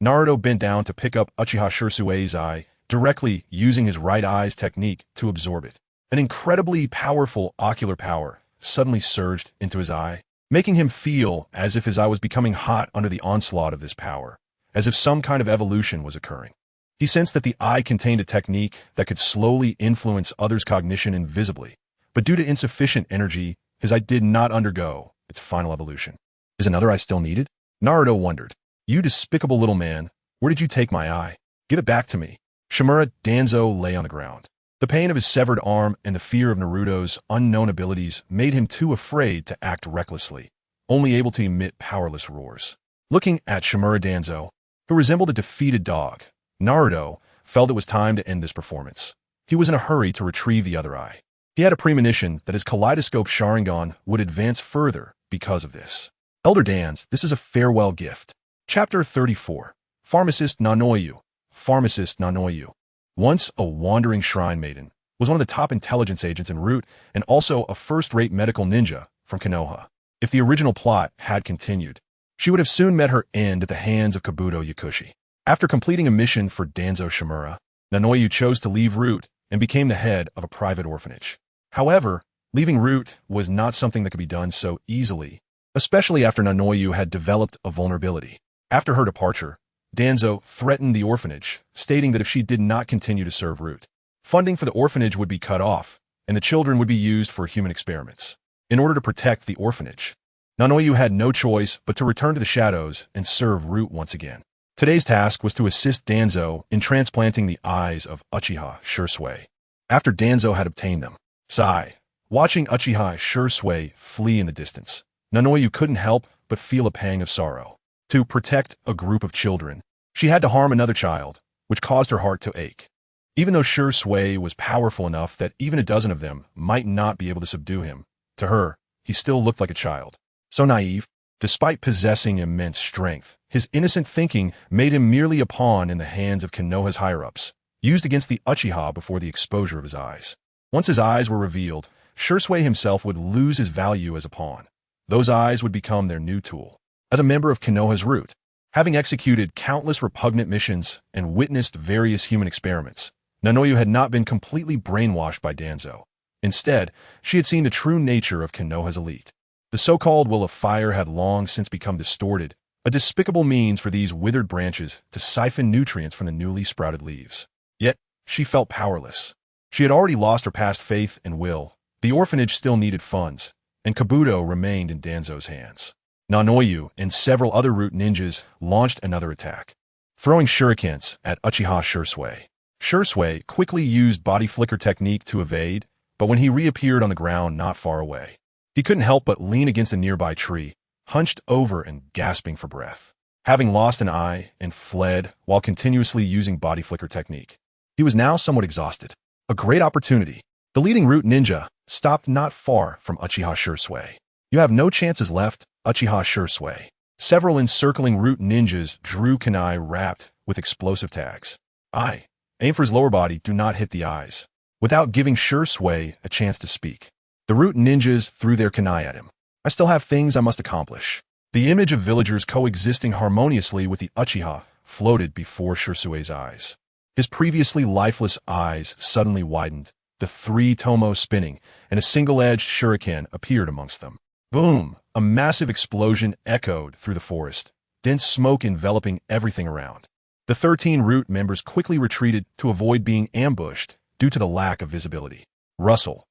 Naruto bent down to pick up Uchiha Shursui's eye, directly using his right eye's technique to absorb it. An incredibly powerful ocular power suddenly surged into his eye, making him feel as if his eye was becoming hot under the onslaught of this power, as if some kind of evolution was occurring. He sensed that the eye contained a technique that could slowly influence others' cognition invisibly, but due to insufficient energy, his eye did not undergo its final evolution. Is another eye still needed? Naruto wondered. You despicable little man, where did you take my eye? Give it back to me. Shimura Danzo lay on the ground. The pain of his severed arm and the fear of Naruto's unknown abilities made him too afraid to act recklessly, only able to emit powerless roars. Looking at Shimura Danzo, who resembled a defeated dog, Naruto felt it was time to end this performance. He was in a hurry to retrieve the other eye. He had a premonition that his kaleidoscope Sharingan would advance further because of this. Elder Dans, this is a farewell gift. Chapter 34. Pharmacist Nanoyu. Pharmacist Nanoyu. Once a wandering shrine maiden, was one of the top intelligence agents en route and also a first-rate medical ninja from Konoha. If the original plot had continued, she would have soon met her end at the hands of Kabuto Yakushi. After completing a mission for Danzo Shimura, Nanoyu chose to leave Root and became the head of a private orphanage. However, leaving Root was not something that could be done so easily, especially after Nanoyu had developed a vulnerability. After her departure, Danzo threatened the orphanage, stating that if she did not continue to serve Root, funding for the orphanage would be cut off, and the children would be used for human experiments. In order to protect the orphanage, Nanoyu had no choice but to return to the shadows and serve Root once again. Today's task was to assist Danzo in transplanting the eyes of Uchiha Shursui. After Danzo had obtained them, sigh, watching Uchiha Shursui flee in the distance, Nanoyu couldn't help but feel a pang of sorrow. To protect a group of children, she had to harm another child, which caused her heart to ache. Even though Shursui was powerful enough that even a dozen of them might not be able to subdue him, to her, he still looked like a child. So naive, despite possessing immense strength, his innocent thinking made him merely a pawn in the hands of Konoha's higher-ups, used against the Uchiha before the exposure of his eyes. Once his eyes were revealed, Shursui himself would lose his value as a pawn. Those eyes would become their new tool. As a member of Konoha's root, having executed countless repugnant missions and witnessed various human experiments, Nanoyu had not been completely brainwashed by Danzo. Instead, she had seen the true nature of Konoha's elite. The so-called Will of Fire had long since become distorted, a despicable means for these withered branches to siphon nutrients from the newly sprouted leaves. Yet, she felt powerless. She had already lost her past faith and will. The orphanage still needed funds, and Kabuto remained in Danzo's hands. Nanoyu and several other root ninjas launched another attack, throwing shurikens at Uchiha Shursui. Shursui quickly used body flicker technique to evade, but when he reappeared on the ground not far away, he couldn't help but lean against a nearby tree, hunched over and gasping for breath. Having lost an eye and fled while continuously using body flicker technique, he was now somewhat exhausted. A great opportunity. The leading root ninja stopped not far from Uchiha Shursui. You have no chances left, Uchiha Shursui. Several encircling root ninjas drew kunai wrapped with explosive tags. Aim for his lower body, do not hit the eyes. Without giving Shursui a chance to speak, the root ninjas threw their kunai at him. I still have things I must accomplish. The image of villagers coexisting harmoniously with the Uchiha floated before Shursui's eyes. His previously lifeless eyes suddenly widened, the three tomo spinning, and a single-edged shuriken appeared amongst them. Boom! A massive explosion echoed through the forest, dense smoke enveloping everything around. The 13 root members quickly retreated to avoid being ambushed due to the lack of visibility. Rustle.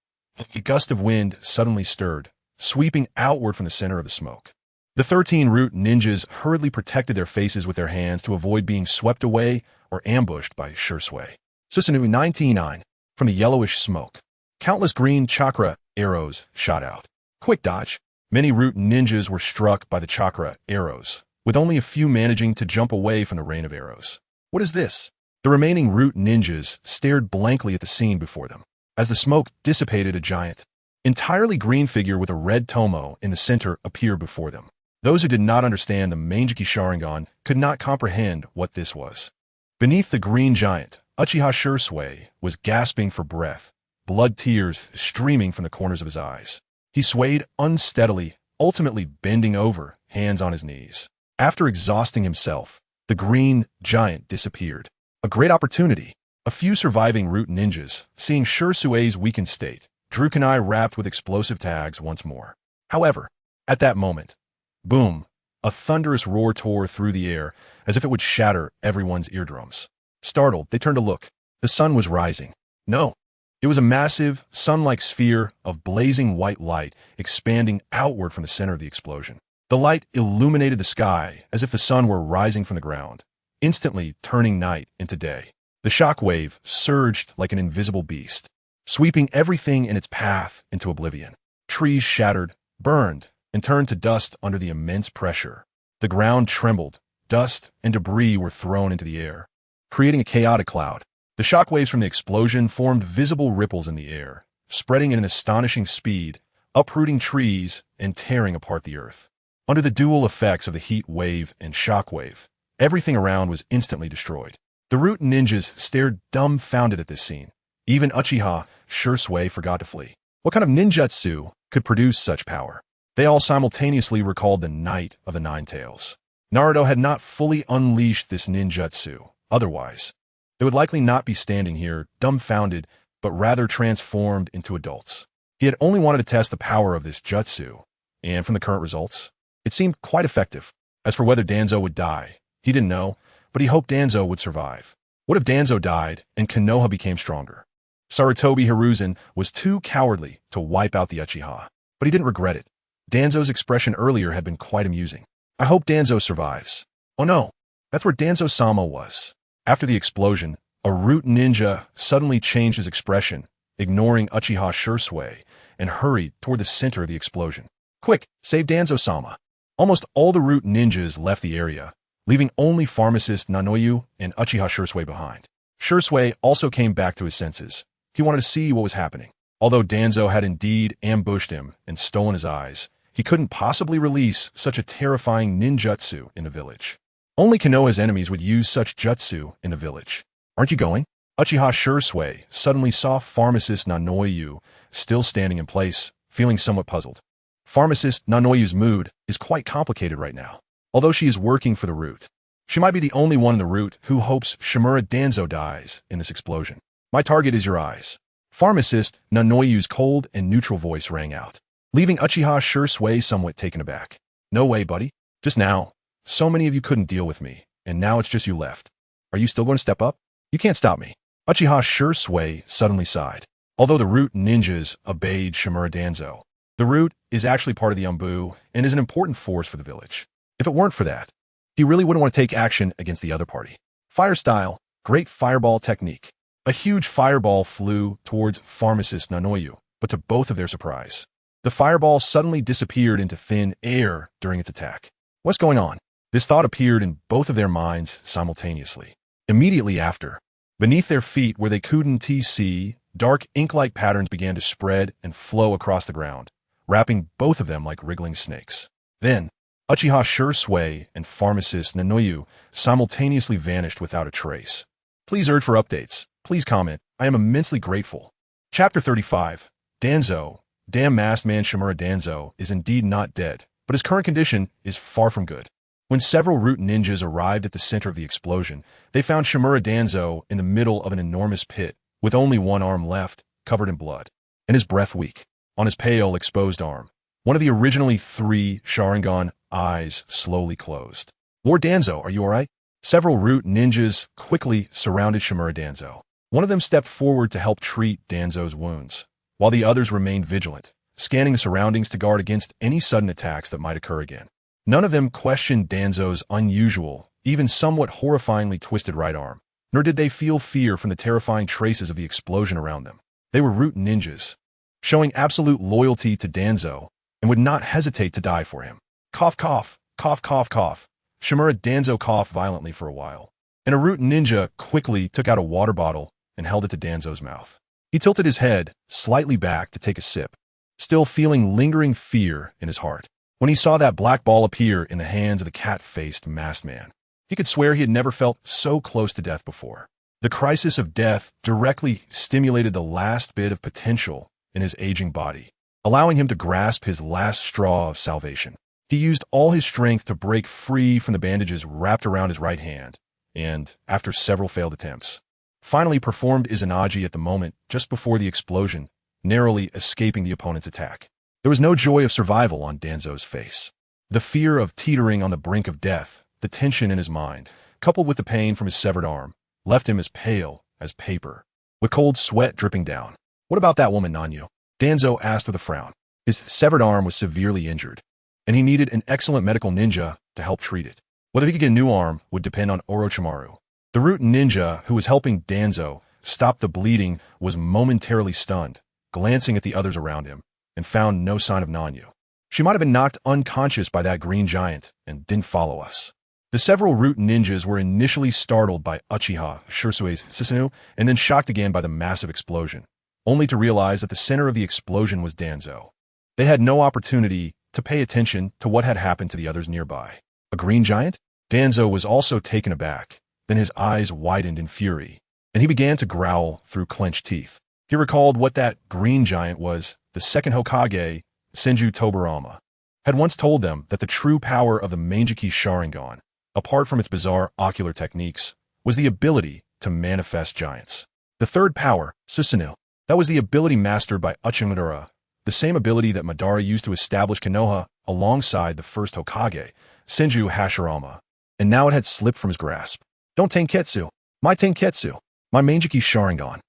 A gust of wind suddenly stirred, sweeping outward from the center of the smoke. The 13 root ninjas hurriedly protected their faces with their hands to avoid being swept away or ambushed by Shursui. Susanoo 99. From the yellowish smoke, countless green chakra arrows shot out. Quick dodge. Many root ninjas were struck by the chakra arrows, with only a few managing to jump away from the rain of arrows. What is this? The remaining root ninjas stared blankly at the scene before them. As the smoke dissipated, a giant, entirely green figure with a red tomo in the center appeared before them. Those who did not understand the Manjiki Sharingan could not comprehend what this was. Beneath the green giant, Uchiha Shursui was gasping for breath, blood tears streaming from the corners of his eyes. He swayed unsteadily, ultimately bending over, hands on his knees. After exhausting himself, the green giant disappeared. A great opportunity. A few surviving root ninjas, seeing Shursui's weakened state, drew kunai wrapped with explosive tags once more. However, at that moment, boom, a thunderous roar tore through the air as if it would shatter everyone's eardrums. Startled, they turned to look. The sun was rising. No, it was a massive, sun-like sphere of blazing white light expanding outward from the center of the explosion. The light illuminated the sky as if the sun were rising from the ground, instantly turning night into day. The shock wave surged like an invisible beast, sweeping everything in its path into oblivion. Trees shattered, burned, and turned to dust under the immense pressure. The ground trembled, dust and debris were thrown into the air, creating a chaotic cloud. The shockwaves from the explosion formed visible ripples in the air, spreading at an astonishing speed, uprooting trees and tearing apart the earth. Under the dual effects of the heat wave and shockwave, everything around was instantly destroyed. The root ninjas stared dumbfounded at this scene. Even Uchiha Shursui forgot to flee. What kind of ninjutsu could produce such power? They all simultaneously recalled the Night of the Nine Tails. Naruto had not fully unleashed this ninjutsu. Otherwise, they would likely not be standing here, dumbfounded, but rather transformed into adults. He had only wanted to test the power of this jutsu, and from the current results, it seemed quite effective. As for whether Danzo would die, he didn't know, but he hoped Danzo would survive. What if Danzo died and Konoha became stronger? Sarutobi Hiruzen was too cowardly to wipe out the Uchiha, but he didn't regret it. Danzo's expression earlier had been quite amusing. I hope Danzo survives. Oh no, That's where Danzo-sama was. After the explosion, a root ninja suddenly changed his expression, ignoring Uchiha Shursui, and hurried toward the center of the explosion. Quick, save Danzo-sama. Almost all the root ninjas left the area, leaving only pharmacist Nanoyu and Uchiha Shursui behind. Shursui also came back to his senses. He wanted to see what was happening. Although Danzo had indeed ambushed him and stolen his eyes, he couldn't possibly release such a terrifying ninjutsu in the village. Only Konoha's enemies would use such jutsu in the village. Aren't you going? Uchiha Shursui suddenly saw pharmacist Nanoyu still standing in place, feeling somewhat puzzled. Pharmacist Nanoyu's mood is quite complicated right now. Although she is working for the root, she might be the only one in the root who hopes Shimura Danzo dies in this explosion. My target is your eyes. Pharmacist Nanoyu's cold and neutral voice rang out, leaving Uchiha Shursui somewhat taken aback. No way, buddy. Just now, so many of you couldn't deal with me, and now it's just you left. Are you still going to step up? You can't stop me. Uchiha Shursui suddenly sighed. Although the root ninjas obeyed Shimura Danzo, the root is actually part of the Anbu and is an important force for the village. If it weren't for that, he really wouldn't want to take action against the other party. Fire style, great fireball technique. A huge fireball flew towards pharmacist Nanoyu, but to both of their surprise, the fireball suddenly disappeared into thin air during its attack. What's going on? This thought appeared in both of their minds simultaneously. Immediately after, beneath their feet where they couldn't see, dark ink-like patterns began to spread and flow across the ground, wrapping both of them like wriggling snakes. Then, Uchiha Shursui and pharmacist Nanoyu simultaneously vanished without a trace. Please urge for updates. Please comment. I am immensely grateful. Chapter 35. Danzo. Damn masked man Shimura Danzo is indeed not dead, but his current condition is far from good. When several root ninjas arrived at the center of the explosion, they found Shimura Danzo in the middle of an enormous pit, with only one arm left, covered in blood, and his breath weak. On his pale, exposed arm, one of the originally 3 Sharingan eyes slowly closed. Lord Danzo, are you alright? Several root ninjas quickly surrounded Shimura Danzo. One of them stepped forward to help treat Danzo's wounds, while the others remained vigilant, scanning the surroundings to guard against any sudden attacks that might occur again. None of them questioned Danzo's unusual, even somewhat horrifyingly twisted right arm, nor did they feel fear from the terrifying traces of the explosion around them. They were root ninjas, showing absolute loyalty to Danzo, and would not hesitate to die for him. Cough, cough, cough, cough, cough. Shimura Danzo coughed violently for a while, and a root ninja quickly took out a water bottle and held it to Danzo's mouth. He tilted his head slightly back to take a sip, still feeling lingering fear in his heart. When he saw that black ball appear in the hands of the cat-faced masked man, he could swear he had never felt so close to death before. The crisis of death directly stimulated the last bit of potential in his aging body, allowing him to grasp his last straw of salvation. He used all his strength to break free from the bandages wrapped around his right hand, and, after several failed attempts, finally performed Izanagi at the moment just before the explosion, narrowly escaping the opponent's attack. There was no joy of survival on Danzo's face. The fear of teetering on the brink of death, the tension in his mind, coupled with the pain from his severed arm, left him as pale as paper, with cold sweat dripping down. What about that woman, Nanyu? Danzo asked with a frown. His severed arm was severely injured, and he needed an excellent medical ninja to help treat it. Whether he could get a new arm would depend on Orochimaru. The root ninja who was helping Danzo stop the bleeding was momentarily stunned, glancing at the others around him, and found no sign of Nanyu. She might have been knocked unconscious by that green giant and didn't follow us. The several root ninjas were initially startled by Uchiha Shursui's Susanoo and then shocked again by the massive explosion, only to realize that the center of the explosion was Danzo. They had no opportunity to pay attention to what had happened to the others nearby. A green giant? Danzo was also taken aback. Then his eyes widened in fury, and he began to growl through clenched teeth. He recalled what that green giant was. The second Hokage, Senju Tobirama, had once told them that the true power of the Manjiki Sharingan, apart from its bizarre ocular techniques, was the ability to manifest giants. The third power, Susanoo, that was the ability mastered by Uchiha Madara, the same ability that Madara used to establish Konoha alongside the first Hokage, Senju Hashirama, and now it had slipped from his grasp. Don't Tenketsu. My Tenketsu. My Manjiki Sharingan.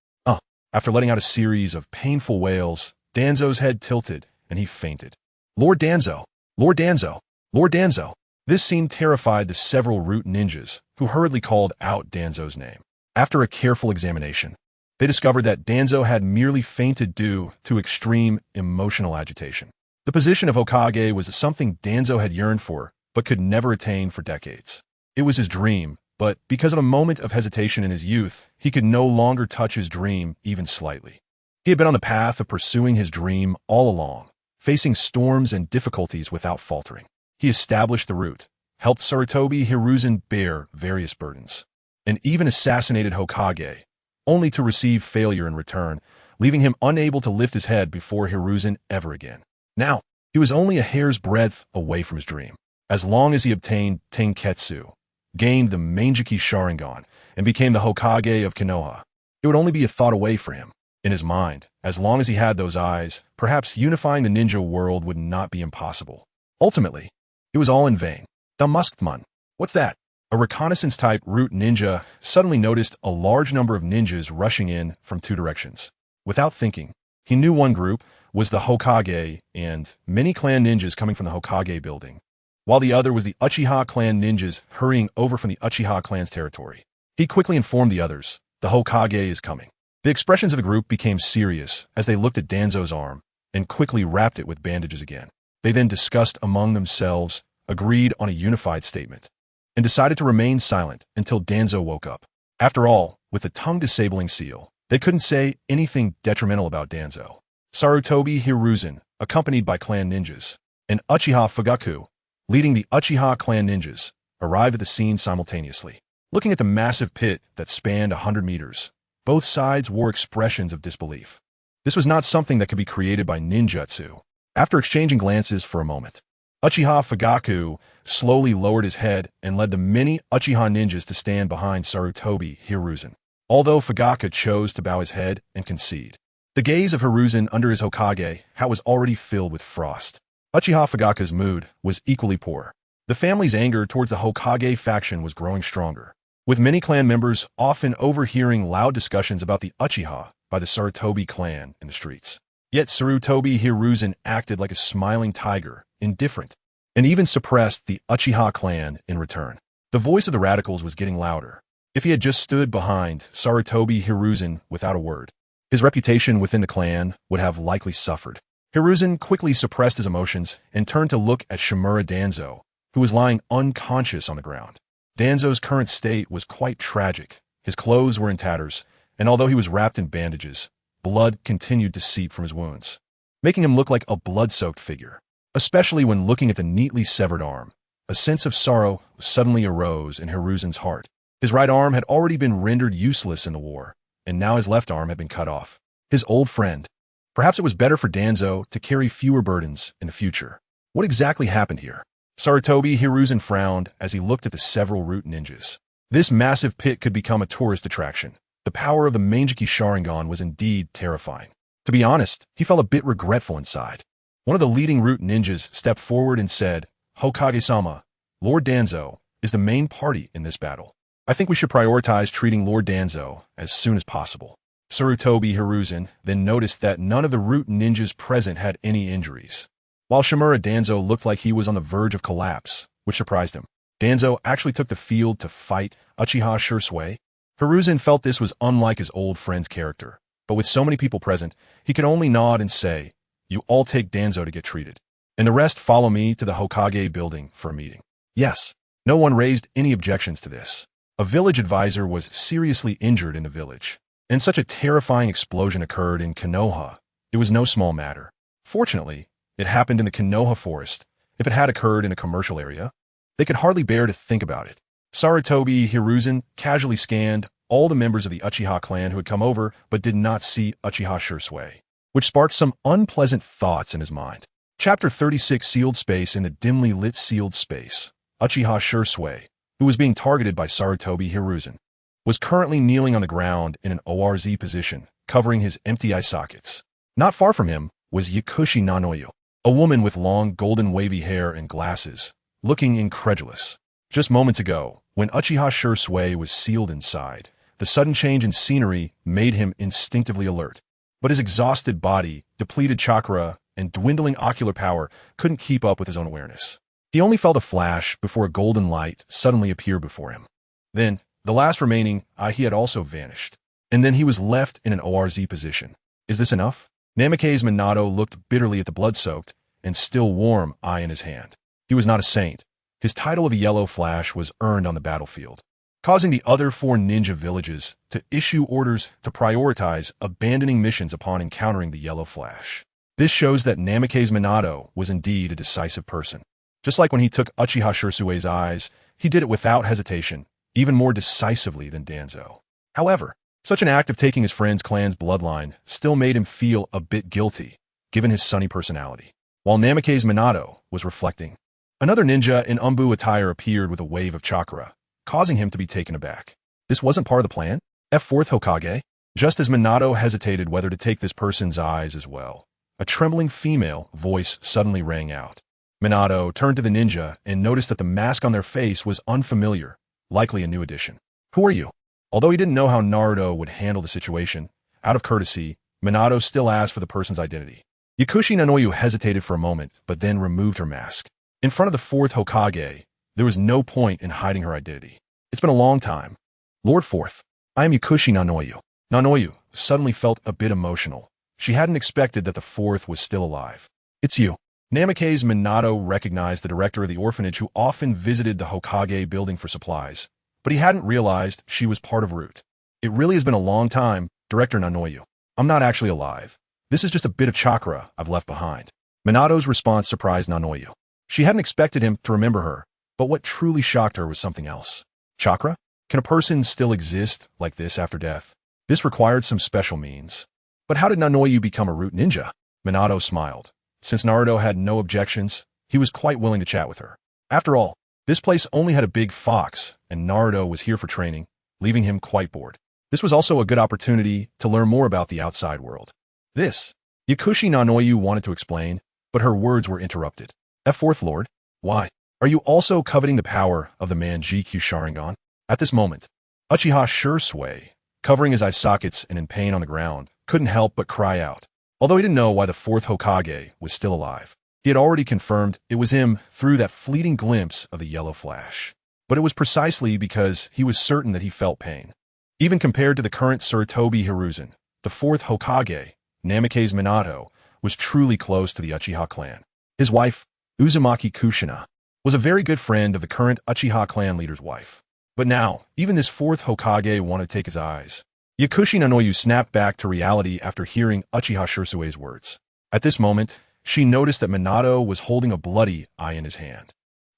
After letting out a series of painful wails, Danzo's head tilted, and he fainted. Lord Danzo! Lord Danzo! Lord Danzo! This scene terrified the several root ninjas, who hurriedly called out Danzo's name. After a careful examination, they discovered that Danzo had merely fainted due to extreme emotional agitation. The position of Hokage was something Danzo had yearned for, but could never attain for decades. It was his dream, but because of a moment of hesitation in his youth, he could no longer touch his dream even slightly. He had been on the path of pursuing his dream all along, facing storms and difficulties without faltering. He established the route, helped Sarutobi Hiruzen bear various burdens, and even assassinated Hokage, only to receive failure in return, leaving him unable to lift his head before Hiruzen ever again. Now, he was only a hair's breadth away from his dream. As long as he obtained Tenketsu, gained the Manjiki Sharingan, and became the Hokage of Konoha, it would only be a thought away for him. In his mind, as long as he had those eyes, perhaps unifying the ninja world would not be impossible. Ultimately, it was all in vain. The Muskman. What's that? A reconnaissance-type root ninja suddenly noticed a large number of ninjas rushing in from two directions. Without thinking, he knew one group was the Hokage and many clan ninjas coming from the Hokage building, while the other was the Uchiha clan ninjas hurrying over from the Uchiha clan's territory. He quickly informed the others, the Hokage is coming. The expressions of the group became serious as they looked at Danzo's arm and quickly wrapped it with bandages again. They then discussed among themselves, agreed on a unified statement, and decided to remain silent until Danzo woke up. After all, with the tongue-disabling seal, they couldn't say anything detrimental about Danzo. Sarutobi Hiruzen, accompanied by clan ninjas, and Uchiha Fugaku, leading the Uchiha clan ninjas, arrived at the scene simultaneously. Looking at the massive pit that spanned 100 meters, both sides wore expressions of disbelief. This was not something that could be created by ninjutsu. After exchanging glances for a moment, Uchiha Fugaku slowly lowered his head and led the many Uchiha ninjas to stand behind Sarutobi Hiruzen. Although Fugaku chose to bow his head and concede, the gaze of Hiruzen under his Hokage hat was already filled with frost. Uchiha Fugaku's mood was equally poor. The family's anger towards the Hokage faction was growing stronger, with many clan members often overhearing loud discussions about the Uchiha by the Sarutobi clan in the streets. Yet Sarutobi Hiruzen acted like a smiling tiger, indifferent, and even suppressed the Uchiha clan in return. The voice of the radicals was getting louder. If he had just stood behind Sarutobi Hiruzen without a word, his reputation within the clan would have likely suffered. Hiruzen quickly suppressed his emotions and turned to look at Shimura Danzo, who was lying unconscious on the ground. Danzo's current state was quite tragic. His clothes were in tatters, and although he was wrapped in bandages, blood continued to seep from his wounds, making him look like a blood-soaked figure. Especially when looking at the neatly severed arm, a sense of sorrow suddenly arose in Hiruzen's heart. His right arm had already been rendered useless in the war, and now his left arm had been cut off. His old friend. Perhaps it was better for Danzo to carry fewer burdens in the future. What exactly happened here? Sarutobi Hiruzen frowned as he looked at the several root ninjas. This massive pit could become a tourist attraction. The power of the Manjiki Sharingan was indeed terrifying. To be honest, he felt a bit regretful inside. One of the leading root ninjas stepped forward and said, "Hokage-sama, Lord Danzo is the main party in this battle. I think we should prioritize treating Lord Danzo as soon as possible." Sarutobi Hiruzen then noticed that none of the root ninjas present had any injuries, while Shimura Danzo looked like he was on the verge of collapse, which surprised him. Danzo actually took the field to fight Uchiha Shursui. Hiruzen felt this was unlike his old friend's character, but with so many people present, he could only nod and say, "You all take Danzo to get treated, and the rest follow me to the Hokage building for a meeting." Yes, no one raised any objections to this. A village advisor was seriously injured in the village, and such a terrifying explosion occurred in Konoha. It was no small matter. Fortunately, it happened in the Konoha forest. If it had occurred in a commercial area, they could hardly bear to think about it. Sarutobi Hiruzen casually scanned all the members of the Uchiha clan who had come over but did not see Uchiha Shursui, which sparked some unpleasant thoughts in his mind. Chapter 36 Sealed Space. In the dimly lit sealed space, Uchiha Shursui, who was being targeted by Sarutobi Hiruzen, was currently kneeling on the ground in an ORZ position, covering his empty eye sockets. Not far from him was Yakushi Nanoyo, a woman with long golden wavy hair and glasses, looking incredulous. Just moments ago, when Uchiha Shursui was sealed inside, the sudden change in scenery made him instinctively alert. But his exhausted body, depleted chakra, and dwindling ocular power couldn't keep up with his own awareness. He only felt a flash before a golden light suddenly appeared before him. Then, the last remaining eye he had also vanished. And then he was left in an ORZ position. Is this enough? Namikaze Minato looked bitterly at the blood-soaked and still warm eye in his hand. He was not a saint. His title of a yellow flash was earned on the battlefield, causing the other 4 ninja villages to issue orders to prioritize abandoning missions upon encountering the yellow flash. This shows that Namikaze Minato was indeed a decisive person. Just like when he took Uchiha Shirsue's eyes, he did it without hesitation, even more decisively than Danzo. However, such an act of taking his friend's clan's bloodline still made him feel a bit guilty, given his sunny personality. While Namikaze Minato was reflecting, another ninja in Umbu attire appeared with a wave of chakra, causing him to be taken aback. This wasn't part of the plan? Fourth Hokage? Just as Minato hesitated whether to take this person's eyes as well, a trembling female voice suddenly rang out. Minato turned to the ninja and noticed that the mask on their face was unfamiliar, likely a new addition. Who are you? Although he didn't know how Naruto would handle the situation, out of courtesy, Minato still asked for the person's identity. Yakushi Nanoyu hesitated for a moment, but then removed her mask. In front of the 4th Hokage, there was no point in hiding her identity. It's been a long time. Lord Fourth, I am Yakushi Nanoyu. Nanoyu suddenly felt a bit emotional. She hadn't expected that the 4th was still alive. It's you. Namikaze Minato recognized the director of the orphanage who often visited the Hokage building for supplies, but he hadn't realized she was part of Root. It really has been a long time, Director Nanoyu. I'm not actually alive. This is just a bit of chakra I've left behind. Minato's response surprised Nanoyu. She hadn't expected him to remember her, but what truly shocked her was something else. Chakra? Can a person still exist like this after death? This required some special means. But how did Nanoyu become a Root ninja? Minato smiled. Since Naruto had no objections, he was quite willing to chat with her. After all, this place only had a big fox, and Naruto was here for training, leaving him quite bored. This was also a good opportunity to learn more about the outside world. Yakushi Nanoyu wanted to explain, but her words were interrupted. Fourth Lord, why? Are you also coveting the power of the man GQ Sharingan? At this moment, Uchiha Shirsue, covering his eye sockets and in pain on the ground, couldn't help but cry out. Although he didn't know why the 4th Hokage was still alive, he had already confirmed it was him through that fleeting glimpse of the yellow flash. But it was precisely because he was certain that he felt pain. Even compared to the current Sir Toby Hiruzen, the 4th Hokage, Namikaze Minato, was truly close to the Uchiha clan. His wife, Uzumaki Kushina, was a very good friend of the current Uchiha clan leader's wife. But now, even this 4th Hokage wanted to take his eyes. Yakushi Nanoyu snapped back to reality after hearing Uchiha Shirsue's words. At this moment, she noticed that Minato was holding a bloody eye in his hand.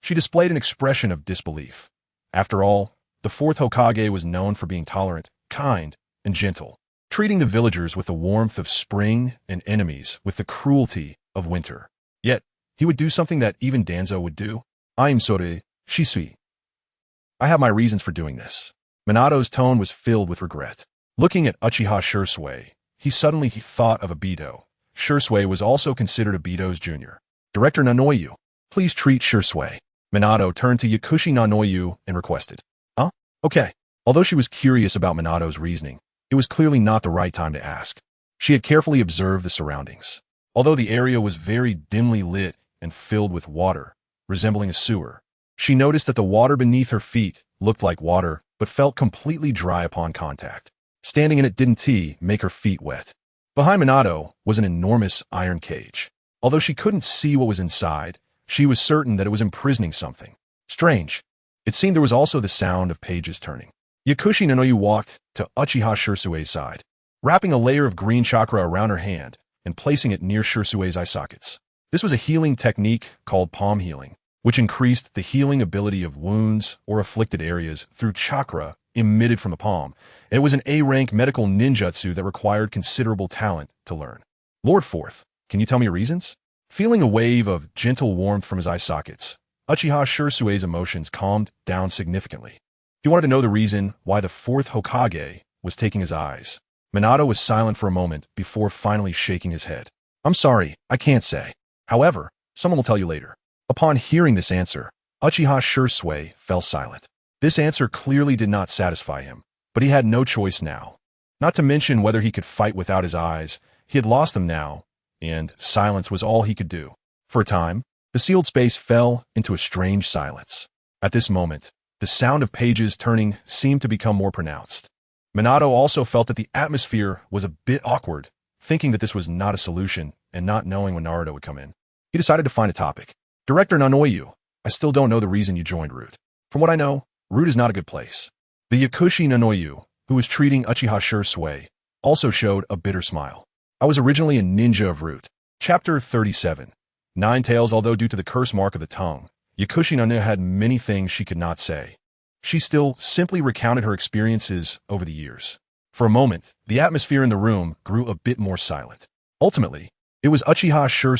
She displayed an expression of disbelief. After all, the 4th Hokage was known for being tolerant, kind, and gentle, treating the villagers with the warmth of spring and enemies with the cruelty of winter. Yet, he would do something that even Danzo would do. I'm sorry, Shisui. I have my reasons for doing this. Minato's tone was filled with regret. Looking at Uchiha Shirsue, he suddenly thought of Obito. Shirsue was also considered Obito's junior. Director Nanoyu, please treat Shirsue. Minato turned to Yakushi Nanoyu and requested. Okay. Although she was curious about Minato's reasoning, it was clearly not the right time to ask. She had carefully observed the surroundings. Although the area was very dimly lit and filled with water, resembling a sewer, she noticed that the water beneath her feet looked like water but felt completely dry upon contact. Standing in it didn't make her feet wet. Behind Minato was an enormous iron cage. Although she couldn't see what was inside, she was certain that it was imprisoning something. Strange. It seemed there was also the sound of pages turning. Yakushi Nanoyu walked to Uchiha Shirsue's side, wrapping a layer of green chakra around her hand and placing it near Shirsue's eye sockets. This was a healing technique called palm healing, which increased the healing ability of wounds or afflicted areas through chakra emitted from the palm. It was an A-rank medical ninjutsu that required considerable talent to learn. Lord Fourth, can you tell me your reasons? Feeling a wave of gentle warmth from his eye sockets, Uchiha Shirsue's emotions calmed down significantly. He wanted to know the reason why the 4th Hokage was taking his eyes. Minato was silent for a moment before finally shaking his head. I'm sorry, I can't say. However, someone will tell you later. Upon hearing this answer, Uchiha Shirsue fell silent. This answer clearly did not satisfy him, but he had no choice now. Not to mention whether he could fight without his eyes, he had lost them now, and silence was all he could do. For a time, The sealed space fell into a strange silence. At this moment, the sound of pages turning seemed to become more pronounced. Minato also felt that the atmosphere was a bit awkward, thinking that this was not a solution and not knowing when Naruto would come in. He decided to find a topic. Director Nanoyu, I still don't know the reason you joined Root. From what I know, Root is not a good place. The Yakushi Nanoyu, who was treating Uchiha Sure, also showed a bitter smile. I was originally a ninja of Root. Chapter 37. Nine Tails. Although due to the curse mark of the tongue, Yakushi Nanoyu had many things she could not say. She still simply recounted her experiences over the years. For a moment, the atmosphere in the room grew a bit more silent. Ultimately, it was Uchiha Sure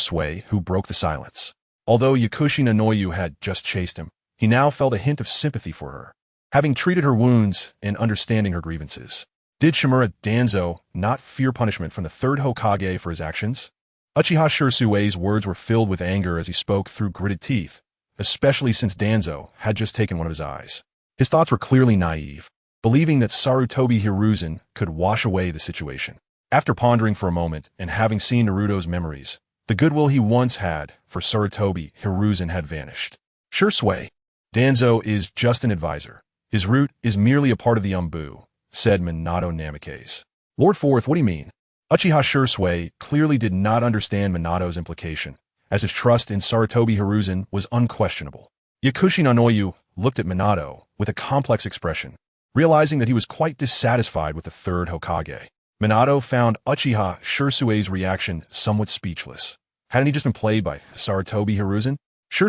who broke the silence. Although Yakushi Nanoyu had just chased him, he now felt a hint of sympathy for her, having treated her wounds and understanding her grievances. Did Shimura Danzo not fear punishment from the third Hokage for his actions? Uchiha Sure words were filled with anger as he spoke through gritted teeth, especially since Danzo had just taken one of his eyes. His thoughts were clearly naive, believing that Sarutobi Hiruzen could wash away the situation. After pondering for a moment and having seen Naruto's memories, the goodwill he once had for Sarutobi Hiruzen had vanished. Sure, Danzo is just an advisor. His root is merely a part of the Umbu, said Minato Namikaze. Lord Fourth, what do you mean? Uchiha Sure clearly did not understand Minato's implication, as his trust in Sarutobi Hiruzen was unquestionable. Yakushi Nanoyu looked at Minato with a complex expression, realizing that he was quite dissatisfied with the third Hokage. Minato found Uchiha Sure reaction somewhat speechless. Hadn't he just been played by Sarutobi Hiruzen? Sure,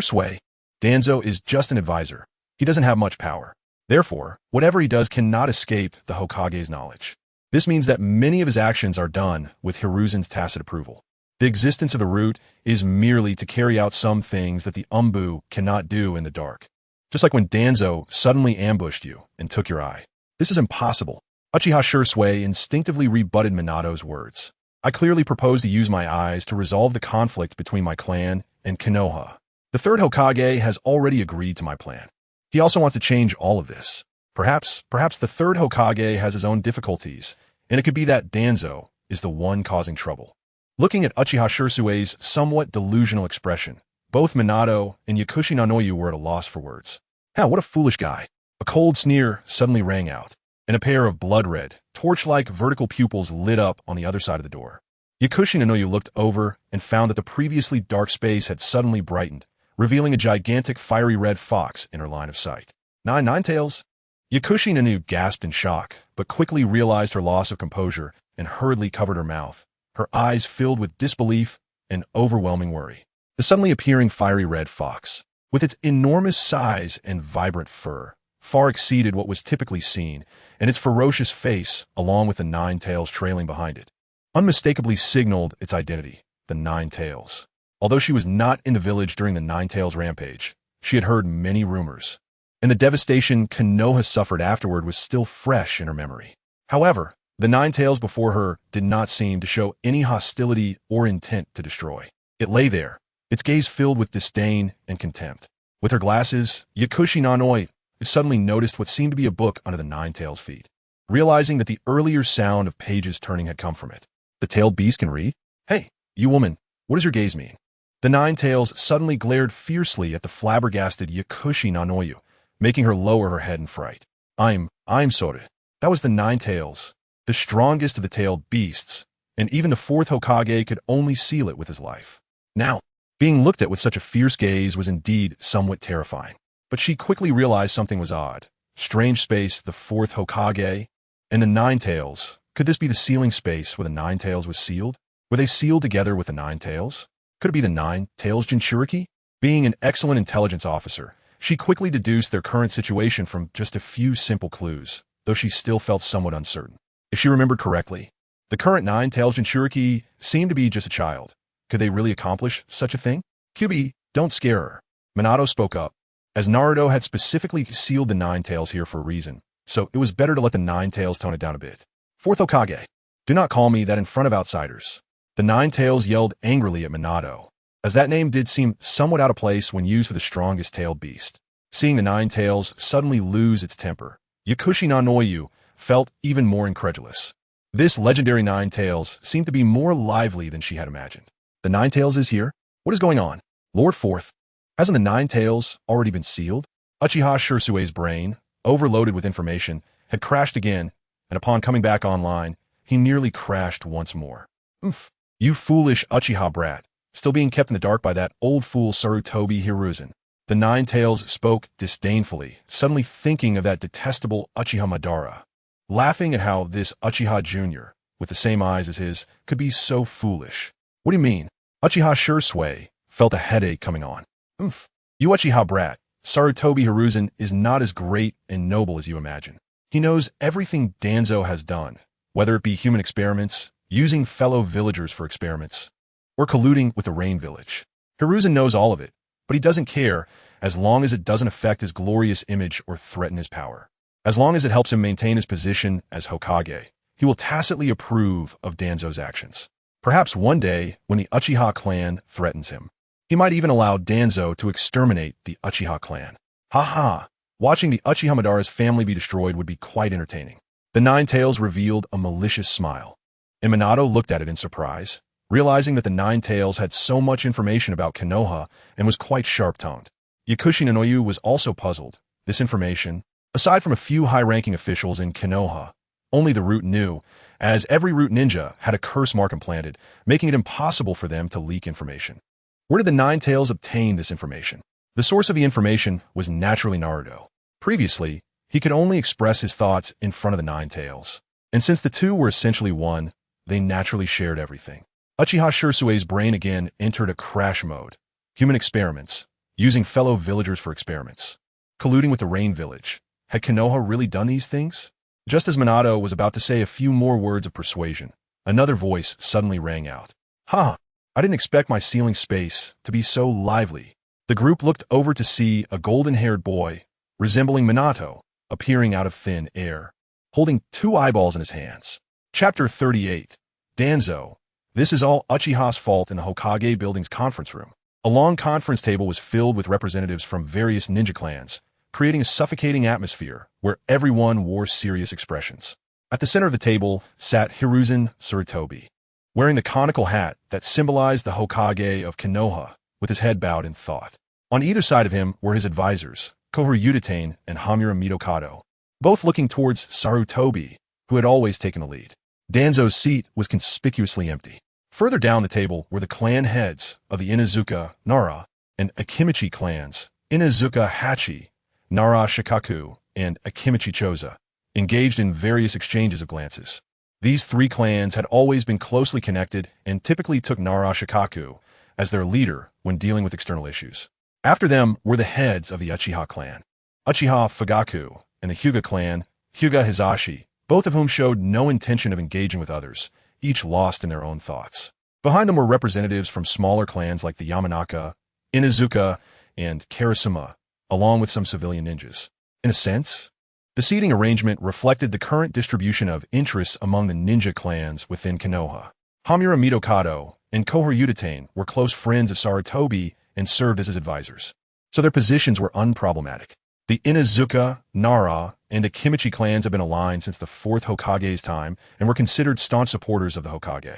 Danzo is just an advisor. He doesn't have much power. Therefore, whatever he does cannot escape the Hokage's knowledge. This means that many of his actions are done with Hiruzen's tacit approval. The existence of the root is merely to carry out some things that the Umbu cannot do in the dark. Just like when Danzo suddenly ambushed you and took your eye. This is impossible. Uchiha Sure instinctively rebutted Minato's words. I clearly propose to use my eyes to resolve the conflict between my clan and Konoha. The third Hokage has already agreed to my plan. He also wants to change all of this. Perhaps the third Hokage has his own difficulties, and it could be that Danzo is the one causing trouble. Looking at Uchiha Sure somewhat delusional expression, both Minato and Yakushi Nanoyu were at a loss for words. What a foolish guy. A cold sneer suddenly rang out, and a pair of blood-red, torch-like vertical pupils lit up on the other side of the door. Yakushi Nanoyu looked over and found that the previously dark space had suddenly brightened, revealing a gigantic fiery red fox in her line of sight. Nine Tails? Yakushi Nanoyu gasped in shock, but quickly realized her loss of composure and hurriedly covered her mouth, her eyes filled with disbelief and overwhelming worry. The suddenly appearing fiery red fox, with its enormous size and vibrant fur, far exceeded what was typically seen, and its ferocious face, along with the nine tails trailing behind it, unmistakably signaled its identity, the Nine Tails. Although she was not in the village during the Nine Tails rampage, she had heard many rumors, and the devastation Konoha suffered afterward was still fresh in her memory. However, the Nine Tails before her did not seem to show any hostility or intent to destroy. It lay there, its gaze filled with disdain and contempt. With her glasses, Yakushi Nanoyu suddenly noticed what seemed to be a book under the Nine Tails' feet, realizing that the earlier sound of pages turning had come from it. The tailed beast can read? Hey, you woman, what does your gaze mean? The Nine Tails suddenly glared fiercely at the flabbergasted Yakushi Nanoyu, making her lower her head in fright. I'm sorry. That was the Nine Tails, the strongest of the tailed beasts, and even the fourth Hokage could only seal it with his life. Now, being looked at with such a fierce gaze was indeed somewhat terrifying. But she quickly realized something was odd. Strange space, the fourth Hokage, and the Nine Tails. Could this be the sealing space where the Nine Tails was sealed? Were they sealed together with the Nine Tails? Could it be the Nine Tails Jinchuriki? Being an excellent intelligence officer, she quickly deduced their current situation from just a few simple clues, though she still felt somewhat uncertain. If she remembered correctly, the current Nine Tails Jinchuriki seemed to be just a child. Could they really accomplish such a thing? QB, don't scare her. Minato spoke up, as Naruto had specifically sealed the Nine Tails here for a reason, so it was better to let the Nine Tails tone it down a bit. Fourth Hokage, do not call me that in front of outsiders. The Nine Tails yelled angrily at Minato, as that name did seem somewhat out of place when used for the strongest tailed beast. Seeing the Nine Tails suddenly lose its temper, Yakushi Nanoyu felt even more incredulous. This legendary Nine Tails seemed to be more lively than she had imagined. The Nine Tails is here? What is going on? Lord Fourth, Hasn't the Nine Tails already been sealed? Uchiha Shirsue's brain, overloaded with information, had crashed again, and upon coming back online, he nearly crashed once more. Oof. You foolish Uchiha brat, still being kept in the dark by that old fool Sarutobi Hiruzen. The Nine Tails spoke disdainfully, suddenly thinking of that detestable Uchiha Madara, laughing at how this Uchiha Jr., with the same eyes as his, could be so foolish. What do you mean? Uchiha Shirsue felt a headache coming on. Oof. You Uchiha brat, Sarutobi Hiruzen is not as great and noble as you imagine. He knows everything Danzo has done, whether it be human experiments, using fellow villagers for experiments, or colluding with the Rain Village. Hiruzen knows all of it, but he doesn't care as long as it doesn't affect his glorious image or threaten his power. As long as it helps him maintain his position as Hokage, he will tacitly approve of Danzo's actions. Perhaps one day, when the Uchiha clan threatens him, he might even allow Danzo to exterminate the Uchiha clan. Ha! Watching the Uchiha Madara's family be destroyed would be quite entertaining. The Nine Tails revealed a malicious smile. And Minato looked at it in surprise, realizing that the Nine Tails had so much information about Konoha and was quite sharp-tongued. Yakushi Nanoyu was also puzzled. This information, aside from a few high-ranking officials in Konoha, only the Root knew, as every Root ninja had a curse mark implanted, making it impossible for them to leak information. Where did the Nine Tails obtain this information? The source of the information was naturally Naruto. Previously, he could only express his thoughts in front of the Nine Tails, and since the two were essentially one, they naturally shared everything. Uchiha Shirsue's brain again entered a crash mode. Human experiments, using fellow villagers for experiments, colluding with the Rain Village. Had Konoha really done these things? Just as Minato was about to say a few more words of persuasion, another voice suddenly rang out. I didn't expect my sealing space to be so lively. The group looked over to see a golden-haired boy, resembling Minato, appearing out of thin air, holding 2 eyeballs in his hands. Chapter 38. Danzo. This is all Uchiha's fault in the Hokage building's conference room. A long conference table was filled with representatives from various ninja clans, creating a suffocating atmosphere where everyone wore serious expressions. At the center of the table sat Hiruzen Sarutobi, wearing the conical hat that symbolized the Hokage of Konoha, with his head bowed in thought. On either side of him were his advisors, Koharu and Hamura Mitokado, both looking towards Sarutobi, who had always taken the lead. Danzo's seat was conspicuously empty. Further down the table were the clan heads of the Inuzuka, Nara, and Akimichi clans, Inuzuka Hachi, Nara Shikaku, and Akimichi Choza, engaged in various exchanges of glances. These 3 clans had always been closely connected and typically took Nara Shikaku as their leader when dealing with external issues. After them were the heads of the Uchiha clan, Uchiha Fugaku, and the Hyuga clan, Hyuga Hizashi, both of whom showed no intention of engaging with others, each lost in their own thoughts. Behind them were representatives from smaller clans like the Yamanaka, Inuzuka, and Karasuma, along with some civilian ninjas. In a sense, the seating arrangement reflected the current distribution of interests among the ninja clans within Konoha. Hamura Mitokado and Koharu were close friends of Sarutobi and served as his advisors, so their positions were unproblematic. The Inuzuka, Nara, and Akimichi clans have been aligned since the 4th Hokage's time and were considered staunch supporters of the Hokage.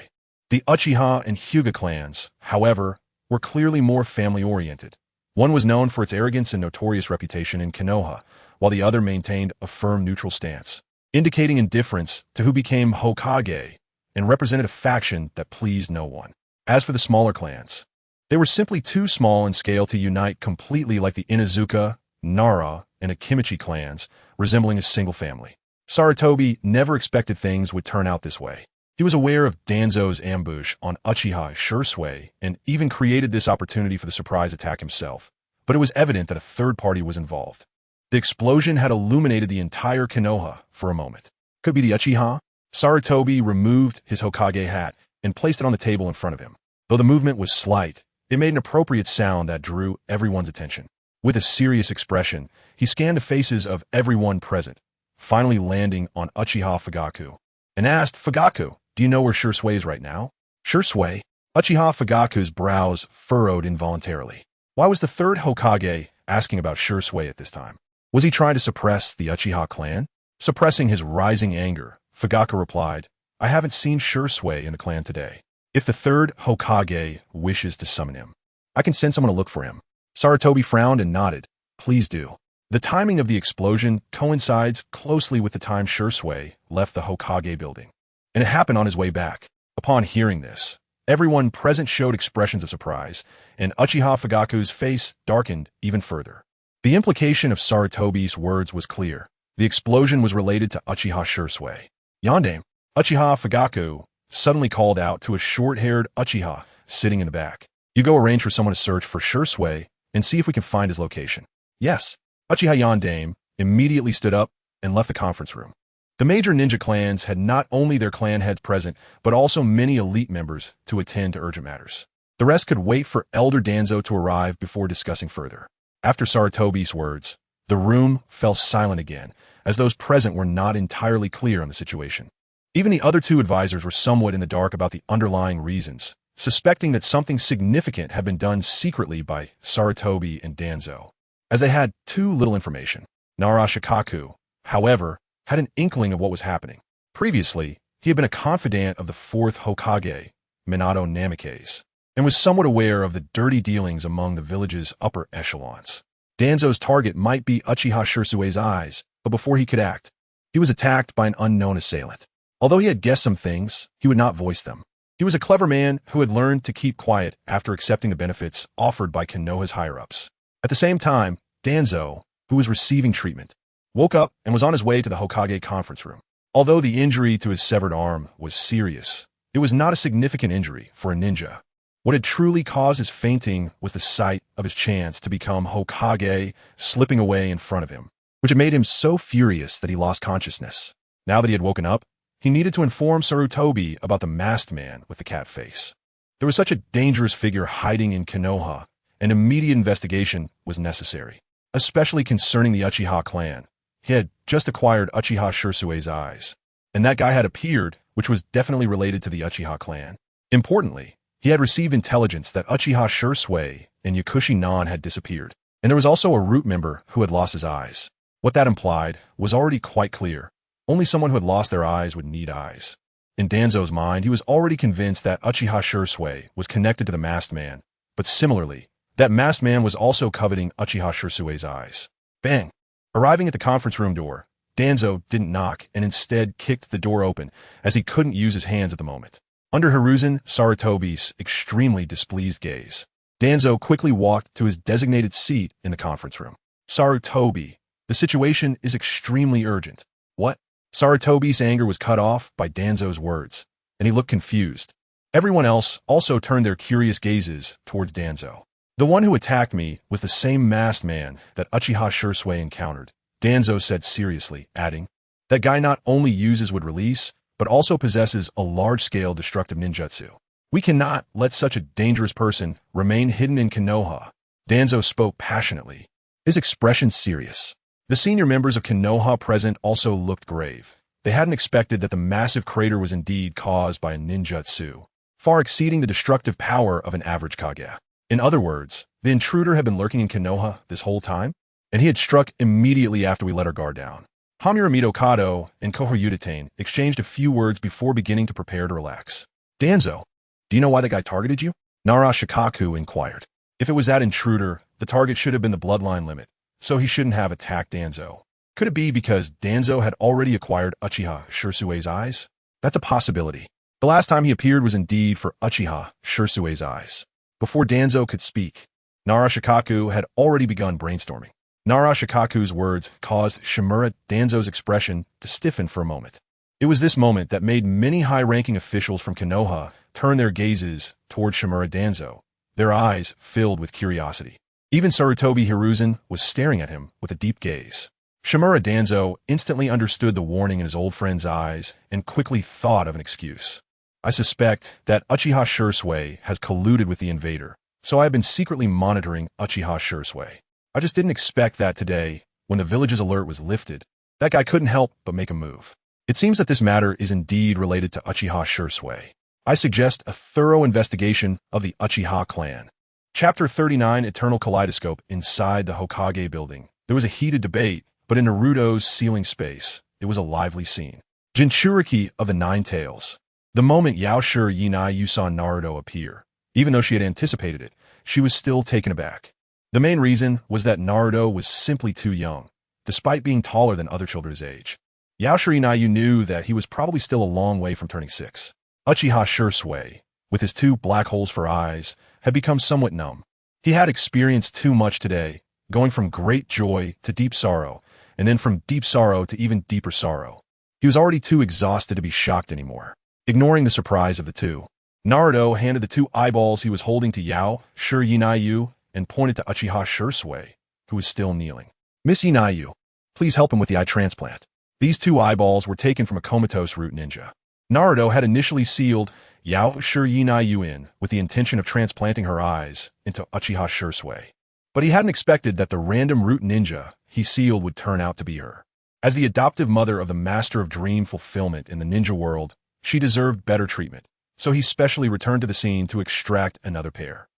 The Uchiha and Hyuga clans, however, were clearly more family-oriented. One was known for its arrogance and notorious reputation in Konoha, while the other maintained a firm neutral stance, indicating indifference to who became Hokage and represented a faction that pleased no one. As for the smaller clans, they were simply too small in scale to unite completely like the Inuzuka, Nara, and Akimichi clans, resembling a single family. Sarutobi never expected things would turn out this way. He was aware of Danzo's ambush on Uchiha Shirsue and even created this opportunity for the surprise attack himself, but it was evident that a third party was involved. The explosion had illuminated the entire Konoha for a moment. Could be the Uchiha? Sarutobi removed his Hokage hat and placed it on the table in front of him. Though the movement was slight, it made an appropriate sound that drew everyone's attention. With a serious expression, he scanned the faces of everyone present, finally landing on Uchiha Fugaku, and asked, Fugaku, do you know where Shirsue is right now? Shirsue? Uchiha Fugaku's brows furrowed involuntarily. Why was the 3rd Hokage asking about Shirsue at this time? Was he trying to suppress the Uchiha clan? Suppressing his rising anger, Fugaku replied, I haven't seen Shirsue in the clan today. If the 3rd Hokage wishes to summon him, I can send someone to look for him. Sarutobi frowned and nodded. Please do. The timing of the explosion coincides closely with the time Shursui left the Hokage building, and it happened on his way back. Upon hearing this, everyone present showed expressions of surprise, and Uchiha Fugaku's face darkened even further. The implication of Sarutobi's words was clear. The explosion was related to Uchiha Shursui. Yandame, Uchiha Fugaku suddenly called out to a short-haired Uchiha sitting in the back. You go arrange for someone to search for Shursui and see if we can find his location. Yes. Uchiha Yandame immediately stood up and left the conference room. The major ninja clans had not only their clan heads present, but also many elite members to attend to urgent matters. The rest could wait for Elder Danzo to arrive before discussing further. After Sarutobi's words, the room fell silent again, as those present were not entirely clear on the situation. Even the other two advisors were somewhat in the dark about the underlying reasons, suspecting that something significant had been done secretly by Sarutobi and Danzo, as they had too little information. Nara Shikaku, however, had an inkling of what was happening. Previously, he had been a confidant of the fourth Hokage, Minato Namikaze, and was somewhat aware of the dirty dealings among the village's upper echelons. Danzo's target might be Uchiha Shursui's eyes, but before he could act, he was attacked by an unknown assailant. Although he had guessed some things, he would not voice them. He was a clever man who had learned to keep quiet after accepting the benefits offered by Konoha's higher-ups. At the same time, Danzo, who was receiving treatment, woke up and was on his way to the Hokage conference room. Although the injury to his severed arm was serious, it was not a significant injury for a ninja. What had truly caused his fainting was the sight of his chance to become Hokage slipping away in front of him, which had made him so furious that he lost consciousness. Now that he had woken up, he needed to inform Sarutobi about the masked man with the cat face. There was such a dangerous figure hiding in Konoha, and immediate investigation was necessary, especially concerning the Uchiha clan. He had just acquired Uchiha Shursui's eyes, and that guy had appeared, which was definitely related to the Uchiha clan. Importantly, he had received intelligence that Uchiha Shursui and Yakushi Nan had disappeared, and there was also a root member who had lost his eyes. What that implied was already quite clear. Only someone who had lost their eyes would need eyes. In Danzo's mind, he was already convinced that Uchiha Shursui was connected to the masked man, but similarly, that masked man was also coveting Uchiha Shursui's eyes. Bang! Arriving at the conference room door, Danzo didn't knock and instead kicked the door open, as he couldn't use his hands at the moment. Under Hiruzen Sarutobi's extremely displeased gaze, Danzo quickly walked to his designated seat in the conference room. Sarutobi, the situation is extremely urgent. What? Sarutobi's anger was cut off by Danzo's words, and he looked confused. Everyone else also turned their curious gazes towards Danzo. The one who attacked me was the same masked man that Uchiha Shursui encountered, Danzo said seriously, adding, that guy not only uses would release, but also possesses a large-scale destructive ninjutsu. We cannot let such a dangerous person remain hidden in Konoha. Danzo spoke passionately, his expression serious. The senior members of Konoha present also looked grave. They hadn't expected that the massive crater was indeed caused by a ninjutsu, far exceeding the destructive power of an average Kage. In other words, the intruder had been lurking in Konoha this whole time, and he had struck immediately after we let our guard down. Hamura Mitokado and Kohoyudatane exchanged a few words before beginning to prepare to relax. Danzo, do you know why the guy targeted you? Nara Shikaku inquired. If it was that intruder, the target should have been the bloodline limit, so he shouldn't have attacked Danzo. Could it be because Danzo had already acquired Uchiha Shursui's eyes? That's a possibility. The last time he appeared was indeed for Uchiha Shursui's eyes. Before Danzo could speak, Nara Shikaku had already begun brainstorming. Nara Shikaku's words caused Shimura Danzo's expression to stiffen for a moment. It was this moment that made many high-ranking officials from Konoha turn their gazes toward Shimura Danzo, their eyes filled with curiosity. Even Sarutobi Hiruzen was staring at him with a deep gaze. Shimura Danzo instantly understood the warning in his old friend's eyes and quickly thought of an excuse. I suspect that Uchiha Shursui has colluded with the invader, so I have been secretly monitoring Uchiha Shursui. I just didn't expect that today, when the village's alert was lifted, that guy couldn't help but make a move. It seems that this matter is indeed related to Uchiha Shursui. I suggest a thorough investigation of the Uchiha clan. Chapter 39, Eternal Kaleidoscope. Inside the Hokage building, there was a heated debate, but in Naruto's ceiling space, it was a lively scene. Jinchuriki of the Nine Tails. The moment Yaoshiro Yinai saw Naruto appear, even though she had anticipated it, she was still taken aback. The main reason was that Naruto was simply too young, despite being taller than other children his age. Yaoshirinayu knew that he was probably still a long way from turning 6. Uchiha Shursui, with his 2 black holes for eyes, had become somewhat numb. He had experienced too much today, going from great joy to deep sorrow, and then from deep sorrow to even deeper sorrow. He was already too exhausted to be shocked anymore. Ignoring the surprise of the two, Naruto handed the 2 eyeballs he was holding to Yao Shirinayu and pointed to Uchiha Shursui, who was still kneeling. Miss Inayu, please help him with the eye transplant. These 2 eyeballs were taken from a comatose root ninja. Naruto had initially sealed Yao Shirinayu in with the intention of transplanting her eyes into Uchiha Shursui. But he hadn't expected that the random root ninja he sealed would turn out to be her. As the adoptive mother of the master of dream fulfillment in the ninja world, she deserved better treatment, so he specially returned to the scene to extract another pair.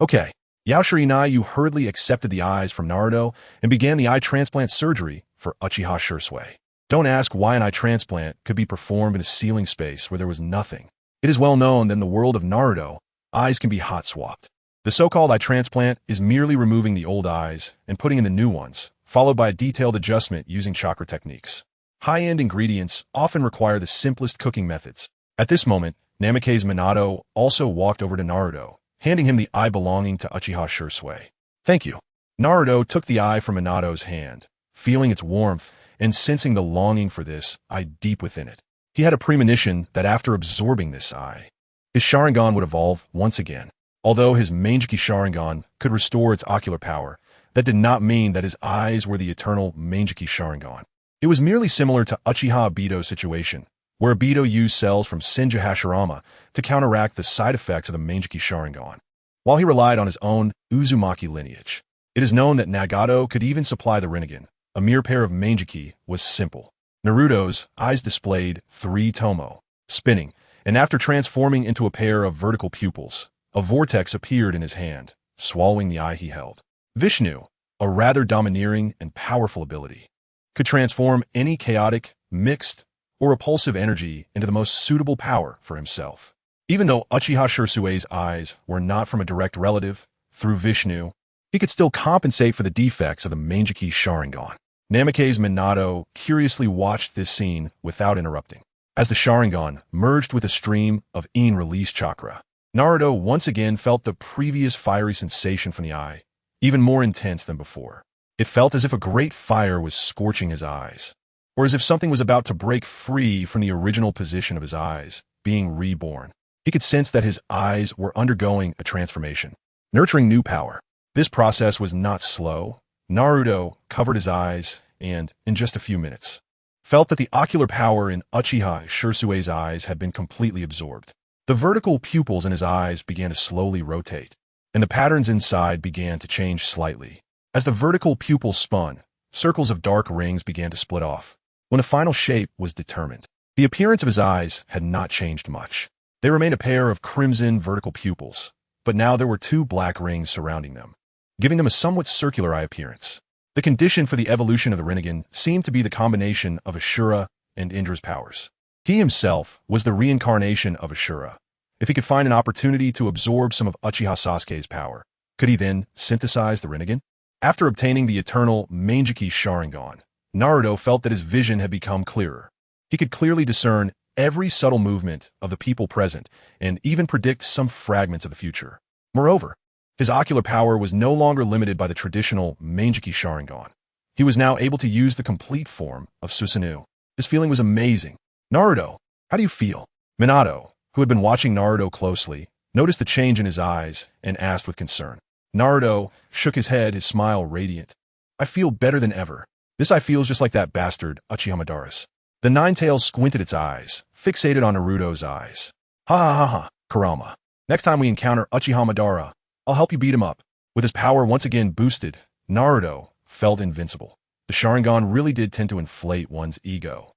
Okay. Yao Shirinayu hurriedly accepted the eyes from Naruto and began the eye transplant surgery for Uchiha Shursui. Don't ask why an eye transplant could be performed in a sealing space where there was nothing. It is well known that in the world of Naruto, eyes can be hot swapped. The so-called eye transplant is merely removing the old eyes and putting in the new ones, followed by a detailed adjustment using chakra techniques. High-end ingredients often require the simplest cooking methods. At this moment, Namake's Minato also walked over to Naruto, handing him the eye belonging to Uchiha Shursui. Thank you. Naruto took the eye from Minato's hand, feeling its warmth and sensing the longing for this eye deep within it. He had a premonition that after absorbing this eye, his Sharingan would evolve once again. Although his Manjiki Sharingan could restore its ocular power, that did not mean that his eyes were the eternal Manjiki Sharingan. It was merely similar to Uchiha Obito's situation, where Obito used cells from Senju Hashirama to counteract the side effects of the Manjiki Sharingan, while he relied on his own Uzumaki lineage. It is known that Nagato could even supply the Rinnegan. A mere pair of Manjiki was simple. Naruto's eyes displayed 3 tomo, spinning, and after transforming into a pair of vertical pupils, a vortex appeared in his hand, swallowing the eye he held. Vishnu, a rather domineering and powerful ability, could transform any chaotic, mixed, or repulsive energy into the most suitable power for himself. Even though Uchiha Shursui's eyes were not from a direct relative, through Vishnu, he could still compensate for the defects of the Manjiki Sharingan. Namake's Minato curiously watched this scene without interrupting. As the Sharingan merged with a stream of In release chakra, Naruto once again felt the previous fiery sensation from the eye, even more intense than before. It felt as if a great fire was scorching his eyes, or as if something was about to break free from the original position of his eyes, being reborn. He could sense that his eyes were undergoing a transformation, nurturing new power. This process was not slow. Naruto covered his eyes and, in just a few minutes, felt that the ocular power in Uchiha Shursui's eyes had been completely absorbed. The vertical pupils in his eyes began to slowly rotate, and the patterns inside began to change slightly. As the vertical pupils spun, circles of dark rings began to split off. When a final shape was determined, the appearance of his eyes had not changed much. They remained a pair of crimson vertical pupils, but now there were 2 black rings surrounding them, giving them a somewhat circular eye appearance. The condition for the evolution of the Rinnegan seemed to be the combination of Ashura and Indra's powers. He himself was the reincarnation of Ashura. If he could find an opportunity to absorb some of Uchiha Sasuke's power, could he then synthesize the Rinnegan? After obtaining the eternal Manjiki Sharingan, Naruto felt that his vision had become clearer. He could clearly discern every subtle movement of the people present and even predict some fragments of the future. Moreover, his ocular power was no longer limited by the traditional Manjiki Sharingan. He was now able to use the complete form of Susanoo. This feeling was amazing. Naruto, how do you feel? Minato, who had been watching Naruto closely, noticed the change in his eyes and asked with concern. Naruto shook his head, his smile radiant. I feel better than ever. This eye feels just like that bastard, Uchiha Madara's. The Nine-Tails squinted its eyes, fixated on Naruto's eyes. Ha ha ha ha, Kurama. Next time we encounter Uchiha Madara, I'll help you beat him up. With his power once again boosted, Naruto felt invincible. The Sharingan really did tend to inflate one's ego.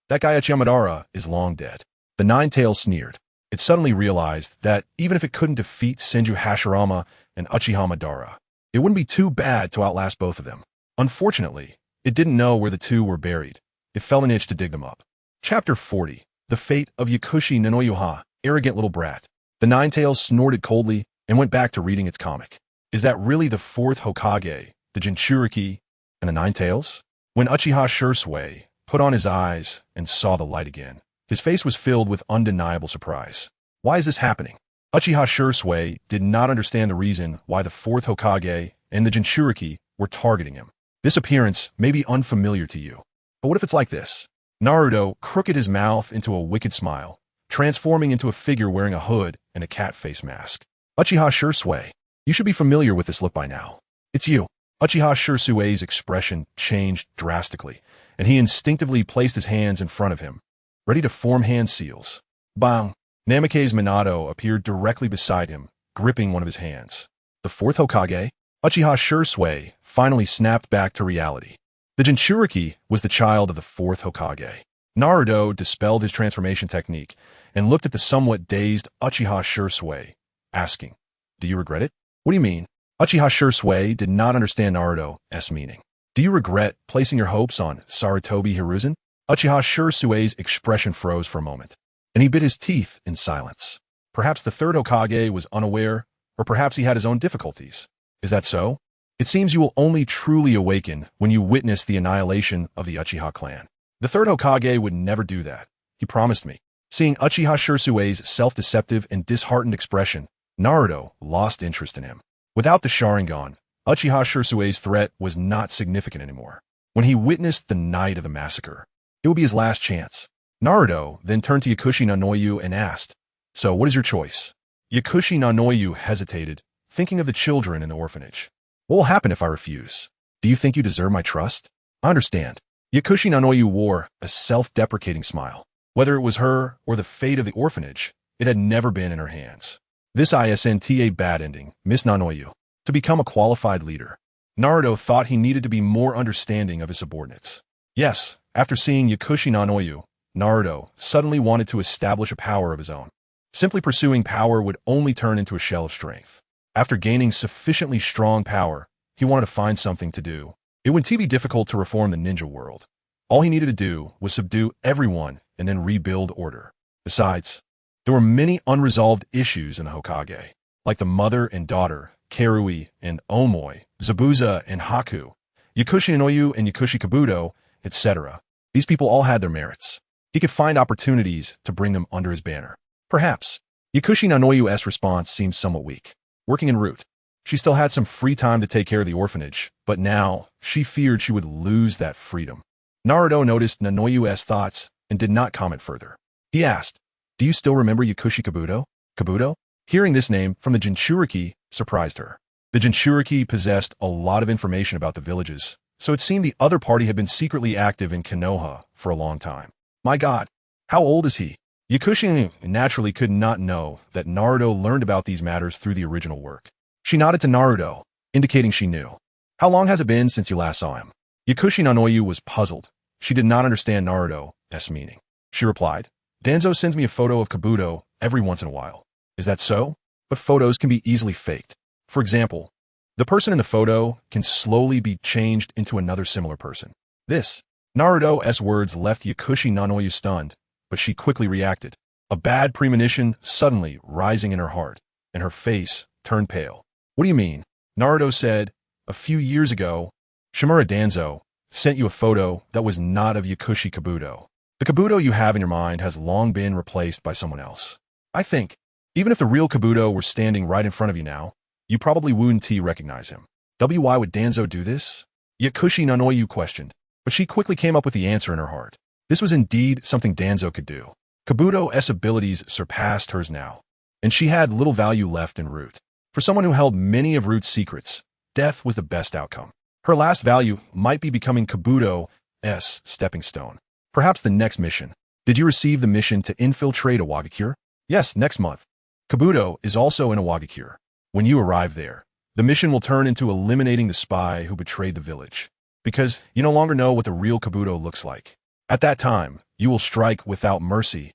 That guy Uchiha Madara is long dead. The Nine-Tails sneered. It suddenly realized that even if it couldn't defeat Senju Hashirama and Uchiha Madara, it wouldn't be too bad to outlast both of them. Unfortunately, it didn't know where the 2 were buried. It fell an itch to dig them up. Chapter 40. The Fate of Yakushi Nanoyuha, Arrogant Little Brat. The Nine-Tails snorted coldly and went back to reading its comic. Is that really the fourth Hokage, the Jinchuriki, and the Nine Tails? When Uchiha Shursui put on his eyes and saw the light again, his face was filled with undeniable surprise. Why is this happening? Uchiha Shursui did not understand the reason why the fourth Hokage and the Jinchuriki were targeting him. This appearance may be unfamiliar to you, but what if it's like this? Naruto crooked his mouth into a wicked smile, transforming into a figure wearing a hood and a cat face mask. Uchiha Shursui, you should be familiar with this look by now. It's you. Uchiha Shursui's expression changed drastically, and he instinctively placed his hands in front of him, ready to form hand seals. Bang! Namake's Minato appeared directly beside him, gripping one of his hands. The fourth Hokage? Uchiha Shursui finally snapped back to reality. The Jinchuriki was the child of the fourth Hokage. Naruto dispelled his transformation technique and looked at the somewhat dazed Uchiha Shursui, asking, "Do you regret it?" "What do you mean?" Uchiha Shursui did not understand Naruto's meaning. "Do you regret placing your hopes on Sarutobi Hiruzen?" Uchiha Shursui's expression froze for a moment, and he bit his teeth in silence. Perhaps the third Hokage was unaware, or perhaps he had his own difficulties. Is that so? It seems you will only truly awaken when you witness the annihilation of the Uchiha clan. The third Hokage would never do that. He promised me. Seeing Uchiha Shursui's self-deceptive and disheartened expression, Naruto lost interest in him. Without the Sharingan, Uchiha Shursui's threat was not significant anymore. When he witnessed the night of the massacre, it would be his last chance. Naruto then turned to Yakushi Nanoyu and asked, "So what is your choice?" Yakushi Nanoyu hesitated, thinking of the children in the orphanage. "What will happen if I refuse? Do you think you deserve my trust?" "I understand." Yakushi Nanoyu wore a self-deprecating smile. Whether it was her or the fate of the orphanage, it had never been in her hands. This isn't a bad ending, Miss Nanoyu. To become a qualified leader, Naruto thought he needed to be more understanding of his subordinates. Yes, after seeing Yakushi Nanoyu, Naruto suddenly wanted to establish a power of his own. Simply pursuing power would only turn into a shell of strength. After gaining sufficiently strong power, he wanted to find something to do. It would be difficult to reform the ninja world. All he needed to do was subdue everyone and then rebuild order. Besides, there were many unresolved issues in the Hokage, like the mother and daughter, Karui and Omoi, Zabuza and Haku, Yakushi Nanoyu and Yakushi Kabuto, etc. These people all had their merits. He could find opportunities to bring them under his banner. Perhaps. Yakushi Nanoyu's response seemed somewhat weak. Working en route, she still had some free time to take care of the orphanage, but now she feared she would lose that freedom. Naruto noticed Nanoyu's thoughts and did not comment further. He asked, "Do you still remember Yakushi Kabuto?" Kabuto? Hearing this name from the Jinchuriki surprised her. The Jinchuriki possessed a lot of information about the villages, so it seemed the other party had been secretly active in Konoha for a long time. My God, how old is he? Yakushi naturally could not know that Naruto learned about these matters through the original work. She nodded to Naruto, indicating she knew. "How long has it been since you last saw him?" Yakushi Nanoyu was puzzled. She did not understand Naruto's meaning. She replied, "Danzo sends me a photo of Kabuto every once in a while." "Is that so?" "But photos can be easily faked. For example, the person in the photo can slowly be changed into another similar person." This, Naruto's words left Yakushi Nanoyu stunned, but she quickly reacted, a bad premonition suddenly rising in her heart, and her face turned pale. "What do you mean?" Naruto said, "A few years ago, Shimura Danzo sent you a photo that was not of Yakushi Kabuto. The Kabuto you have in your mind has long been replaced by someone else. I think, even if the real Kabuto were standing right in front of you now, you probably wouldn't recognize him." Why would Danzo do this? Yakushi Nanoyu questioned, but she quickly came up with the answer in her heart. This was indeed something Danzo could do. Kabuto's abilities surpassed hers now, and she had little value left in Root. For someone who held many of Root's secrets, death was the best outcome. Her last value might be becoming Kabuto's stepping stone. Perhaps the next mission. Did you receive the mission to infiltrate Awagakure? Yes, next month. Kabuto is also in Awagakure. When you arrive there, the mission will turn into eliminating the spy who betrayed the village, because you no longer know what the real Kabuto looks like. At that time, you will strike without mercy,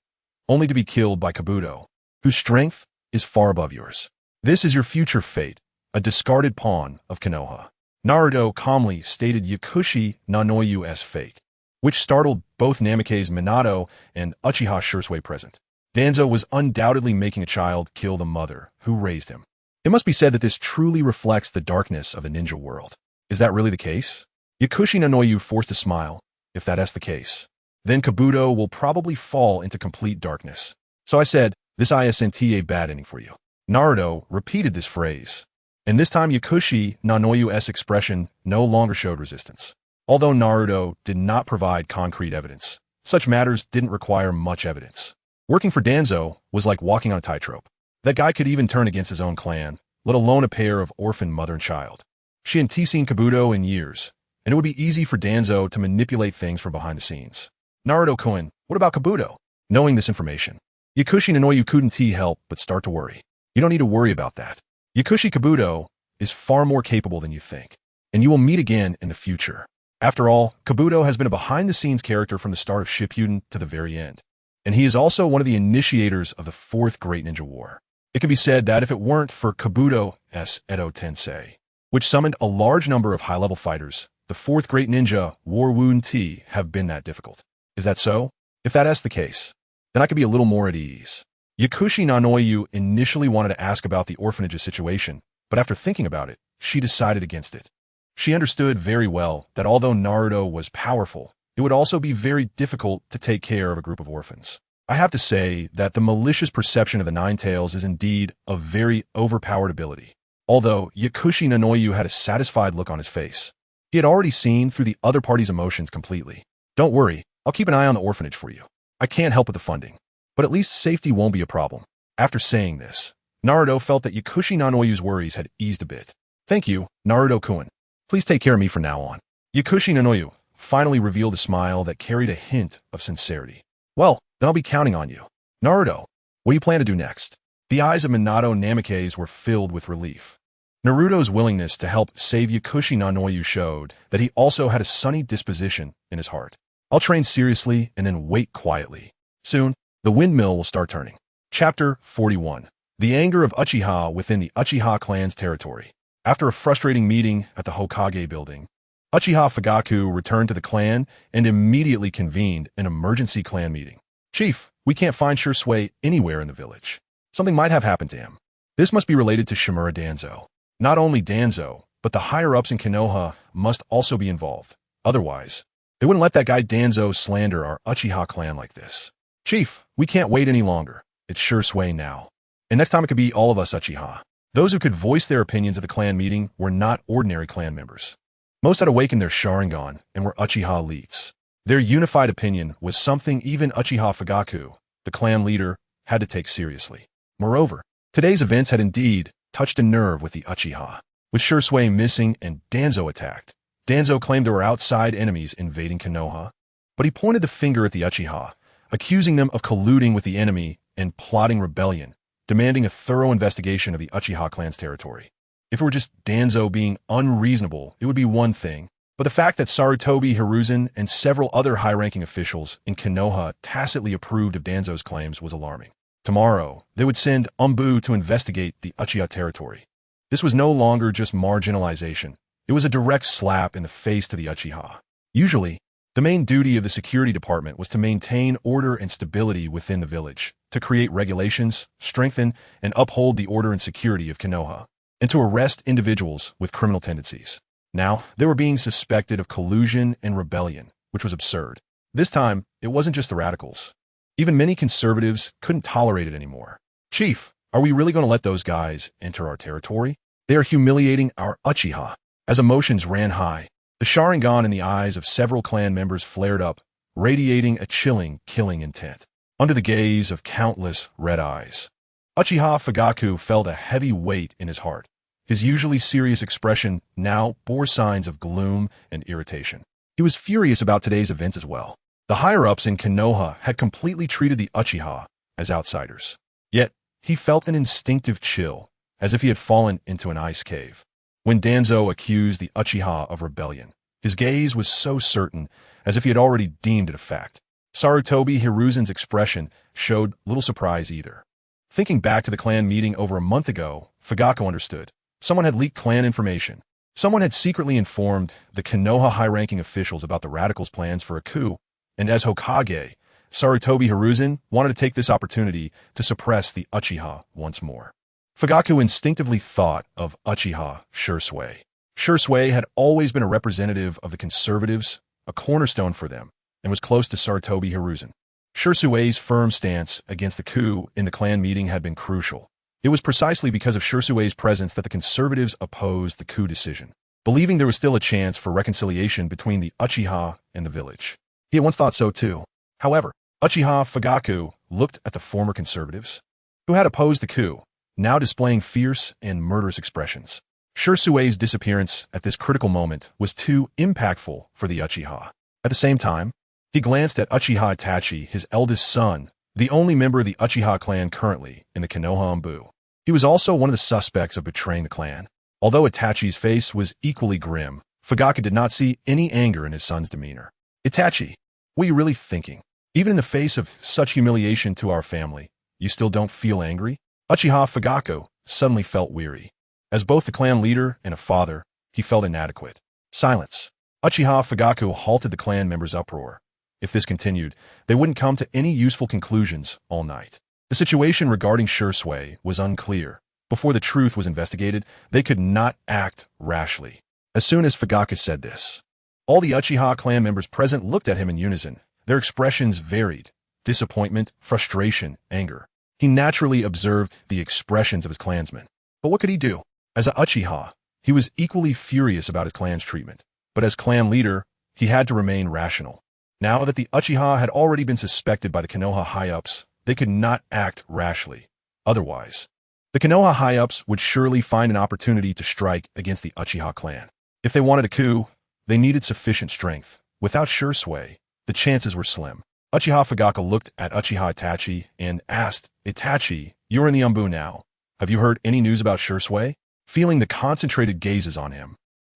only to be killed by Kabuto, whose strength is far above yours. This is your future fate, a discarded pawn of Konoha. Naruto calmly stated Yakushi Nanoyu's fate, which startled both Namake's Minato and Uchiha Shursui present. Danzo was undoubtedly making a child kill the mother who raised him. It must be said that this truly reflects the darkness of the ninja world. Is that really the case? Yakushi Nanoyu forced a smile. If that's the case, then Kabuto will probably fall into complete darkness. So I said, this isn't a bad ending for you. Naruto repeated this phrase, and this time Yakushi Nanoyu's expression no longer showed resistance. Although Naruto did not provide concrete evidence, such matters didn't require much evidence. Working for Danzo was like walking on a tightrope. That guy could even turn against his own clan, let alone a pair of orphan mother and child. She hadn't seen Kabuto in years, and it would be easy for Danzo to manipulate things from behind the scenes. Naruto-kun, what about Kabuto? Knowing this information, Yakushi Nanoyu couldn't help but start to worry. You don't need to worry about that. Yakushi Kabuto is far more capable than you think, and you will meet again in the future. After all, Kabuto has been a behind-the-scenes character from the start of Shippuden to the very end, and he is also one of the initiators of the Fourth Great Ninja War. It can be said that if it weren't for Kabuto's Edo Tensei, which summoned a large number of high-level fighters, the Fourth Great Ninja War wouldn't have been that difficult. Is that so? If that's the case, then I could be a little more at ease. Yakushi Nanoyu initially wanted to ask about the orphanage's situation, but after thinking about it, she decided against it. She understood very well that although Naruto was powerful, it would also be very difficult to take care of a group of orphans. I have to say that the malicious perception of the Nine Tails is indeed a very overpowered ability. Although Yakushi Nanoyu had a satisfied look on his face, he had already seen through the other party's emotions completely. Don't worry, I'll keep an eye on the orphanage for you. I can't help with the funding, but at least safety won't be a problem. After saying this, Naruto felt that Yakushi Nanoyu's worries had eased a bit. Thank you, Naruto-kun. Please take care of me from now on. Yakushi Nanoyu finally revealed a smile that carried a hint of sincerity. Well, then I'll be counting on you. Naruto, what do you plan to do next? The eyes of Minato Namikaze were filled with relief. Naruto's willingness to help save Yakushi Nanoyu showed that he also had a sunny disposition in his heart. I'll train seriously and then wait quietly. Soon, the windmill will start turning. Chapter 41. The anger of Uchiha within the Uchiha clan's territory. After a frustrating meeting at the Hokage building, Uchiha Fugaku returned to the clan and immediately convened an emergency clan meeting. Chief, we can't find Shursui anywhere in the village. Something might have happened to him. This must be related to Shimura Danzo. Not only Danzo, but the higher-ups in Konoha must also be involved. Otherwise, they wouldn't let that guy Danzo slander our Uchiha clan like this. Chief, we can't wait any longer. It's Shursui now. And next time it could be all of us Uchiha. Those who could voice their opinions at the clan meeting were not ordinary clan members. Most had awakened their Sharingan and were Uchiha elites. Their unified opinion was something even Uchiha Fugaku, the clan leader, had to take seriously. Moreover, today's events had indeed touched a nerve with the Uchiha. With Shursui missing and Danzo attacked, Danzo claimed there were outside enemies invading Konoha, but he pointed the finger at the Uchiha, accusing them of colluding with the enemy and plotting rebellion, demanding a thorough investigation of the Uchiha clan's territory. If it were just Danzo being unreasonable, it would be one thing, but the fact that Sarutobi Hiruzen and several other high-ranking officials in Konoha tacitly approved of Danzo's claims was alarming. Tomorrow, they would send Umbu to investigate the Uchiha territory. This was no longer just marginalization. It was a direct slap in the face to the Uchiha. Usually, the main duty of the security department was to maintain order and stability within the village, to create regulations, strengthen and uphold the order and security of Konoha, and to arrest individuals with criminal tendencies. Now, they were being suspected of collusion and rebellion, which was absurd. This time, it wasn't just the radicals. Even many conservatives couldn't tolerate it anymore. Chief, are we really going to let those guys enter our territory? They are humiliating our Uchiha. As emotions ran high, the Sharingan in the eyes of several clan members flared up, radiating a chilling, killing intent. Under the gaze of countless red eyes, Uchiha Fugaku felt a heavy weight in his heart. His usually serious expression now bore signs of gloom and irritation. He was furious about today's events as well. The higher-ups in Konoha had completely treated the Uchiha as outsiders. Yet, he felt an instinctive chill, as if he had fallen into an ice cave. When Danzo accused the Uchiha of rebellion, his gaze was so certain, as if he had already deemed it a fact. Sarutobi Hiruzen's expression showed little surprise either. Thinking back to the clan meeting over a month ago, Fugaku understood. Someone had leaked clan information. Someone had secretly informed the Konoha high-ranking officials about the radicals' plans for a coup, and as Hokage, Sarutobi Hiruzen wanted to take this opportunity to suppress the Uchiha once more. Fugaku instinctively thought of Uchiha Shursui. Shursui had always been a representative of the conservatives, a cornerstone for them, and was close to Sarutobi Hiruzen. Shursui's firm stance against the coup in the clan meeting had been crucial. It was precisely because of Shursui's presence that the conservatives opposed the coup decision, believing there was still a chance for reconciliation between the Uchiha and the village. He had once thought so too. However, Uchiha Fugaku looked at the former conservatives, who had opposed the coup, now displaying fierce and murderous expressions. Shursui's disappearance at this critical moment was too impactful for the Uchiha. At the same time, he glanced at Uchiha Itachi, his eldest son, the only member of the Uchiha clan currently in the Konoha Anbu. He was also one of the suspects of betraying the clan. Although Itachi's face was equally grim, Fugaku did not see any anger in his son's demeanor. Itachi, what are you really thinking? Even in the face of such humiliation to our family, you still don't feel angry? Uchiha Fugaku suddenly felt weary. As both the clan leader and a father, he felt inadequate. Silence. Uchiha Fugaku halted the clan members' uproar. If this continued, they wouldn't come to any useful conclusions all night. The situation regarding Shursui was unclear. Before the truth was investigated, they could not act rashly. As soon as Fugaku said this, all the Uchiha clan members present looked at him in unison. Their expressions varied: disappointment, frustration, anger. He naturally observed the expressions of his clansmen. But what could he do? As a Uchiha, he was equally furious about his clan's treatment. But as clan leader, he had to remain rational. Now that the Uchiha had already been suspected by the Konoha high-ups, they could not act rashly. Otherwise, the Konoha high-ups would surely find an opportunity to strike against the Uchiha clan. If they wanted a coup, they needed sufficient strength. Without Shursui, the chances were slim. Uchiha Fugaku looked at Uchiha Itachi and asked, Itachi, you're in the Anbu now. Have you heard any news about Shursui? Feeling the concentrated gazes on him,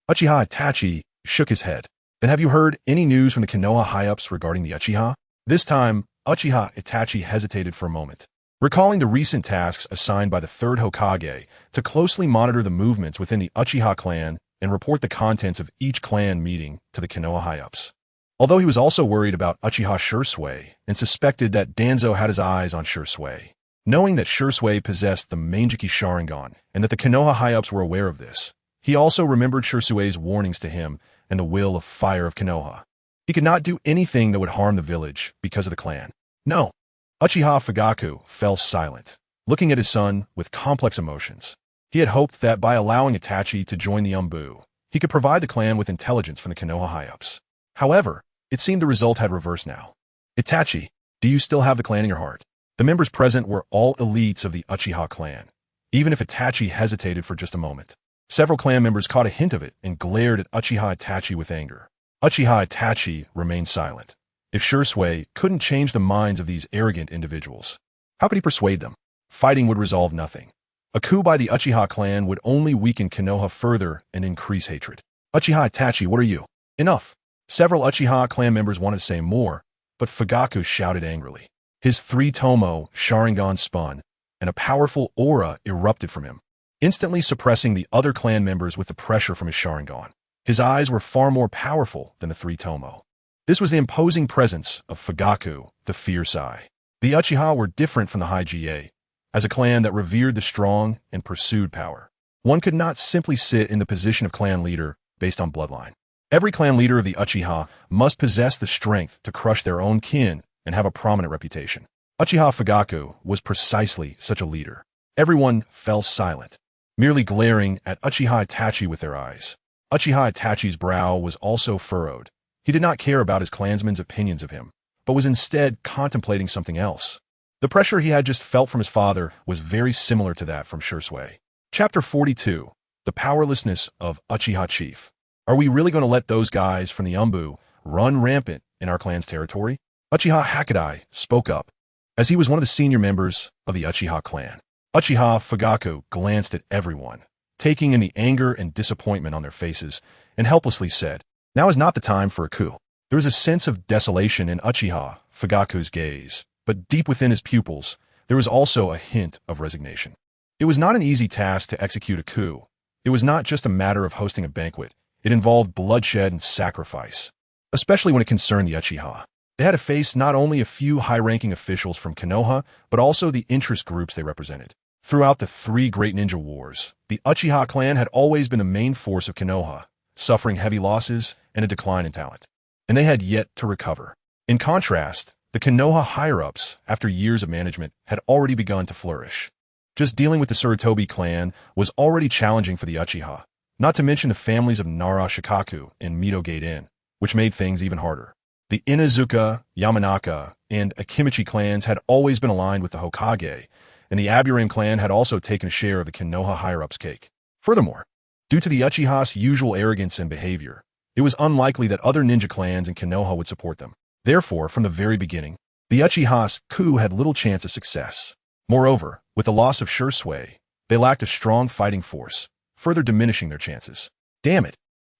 Uchiha Itachi shook his head. Then have you heard any news from the Konoha high-ups regarding the Uchiha? This time, Uchiha Itachi hesitated for a moment, recalling the recent tasks assigned by the third Hokage to closely monitor the movements within the Uchiha clan and report the contents of each clan meeting to the Konoha high-ups. Although he was also worried about Uchiha Shursui and suspected that Danzo had his eyes on Shursui. Knowing that Shursui possessed the Manjiki Sharingan and that the Konoha high-ups were aware of this, he also remembered Shursui's warnings to him and the will of fire of Konoha. He could not do anything that would harm the village because of the clan. No. Uchiha Fugaku fell silent, looking at his son with complex emotions. He had hoped that by allowing Itachi to join the Anbu, he could provide the clan with intelligence from the Konoha high-ups. However, it seemed the result had reversed now. Itachi, do you still have the clan in your heart? The members present were all elites of the Uchiha clan, even if Itachi hesitated for just a moment. Several clan members caught a hint of it and glared at Uchiha Itachi with anger. Uchiha Itachi remained silent. If Shursui couldn't change the minds of these arrogant individuals, how could he persuade them? Fighting would resolve nothing. A coup by the Uchiha clan would only weaken Konoha further and increase hatred. Uchiha Itachi, what are you? Enough. Several Uchiha clan members wanted to say more, but Fugaku shouted angrily. His three-tomo Sharingan spun, and a powerful aura erupted from him, instantly suppressing the other clan members with the pressure from his Sharingan. His eyes were far more powerful than the three-tomo. This was the imposing presence of Fugaku, the fierce eye. The Uchiha were different from the Higei, as a clan that revered the strong and pursued power. One could not simply sit in the position of clan leader based on bloodline. Every clan leader of the Uchiha must possess the strength to crush their own kin and have a prominent reputation. Uchiha Fugaku was precisely such a leader. Everyone fell silent, merely glaring at Uchiha Itachi with their eyes. Uchiha Itachi's brow was also furrowed. He did not care about his clansmen's opinions of him, but was instead contemplating something else. The pressure he had just felt from his father was very similar to that from Shursui. Chapter 42. The Powerlessness of Uchiha Chief. Are we really going to let those guys from the Anbu run rampant in our clan's territory? Uchiha Hakadai spoke up, as he was one of the senior members of the Uchiha clan. Uchiha Fugaku glanced at everyone, taking in the anger and disappointment on their faces, and helplessly said, now is not the time for a coup. There was a sense of desolation in Uchiha Fugaku's gaze, but deep within his pupils, there was also a hint of resignation. It was not an easy task to execute a coup. It was not just a matter of hosting a banquet. It involved bloodshed and sacrifice, especially when it concerned the Uchiha. They had to face not only a few high-ranking officials from Konoha, but also the interest groups they represented. Throughout the three great ninja wars, the Uchiha clan had always been the main force of Konoha, suffering heavy losses and a decline in talent. And they had yet to recover. In contrast, the Konoha higher-ups, after years of management, had already begun to flourish. Just dealing with the Sarutobi clan was already challenging for the Uchiha, not to mention the families of Nara Shikaku and Mito Gate-in, which made things even harder. The Inazuka, Yamanaka, and Akimichi clans had always been aligned with the Hokage, and the Aburame clan had also taken a share of the Konoha higher-ups' cake. Furthermore, due to the Uchiha's usual arrogance and behavior, it was unlikely that other ninja clans in Konoha would support them. Therefore, from the very beginning, the Uchiha's coup had little chance of success. Moreover, with the loss of Shursui, they lacked a strong fighting force, further diminishing their chances. Damn it!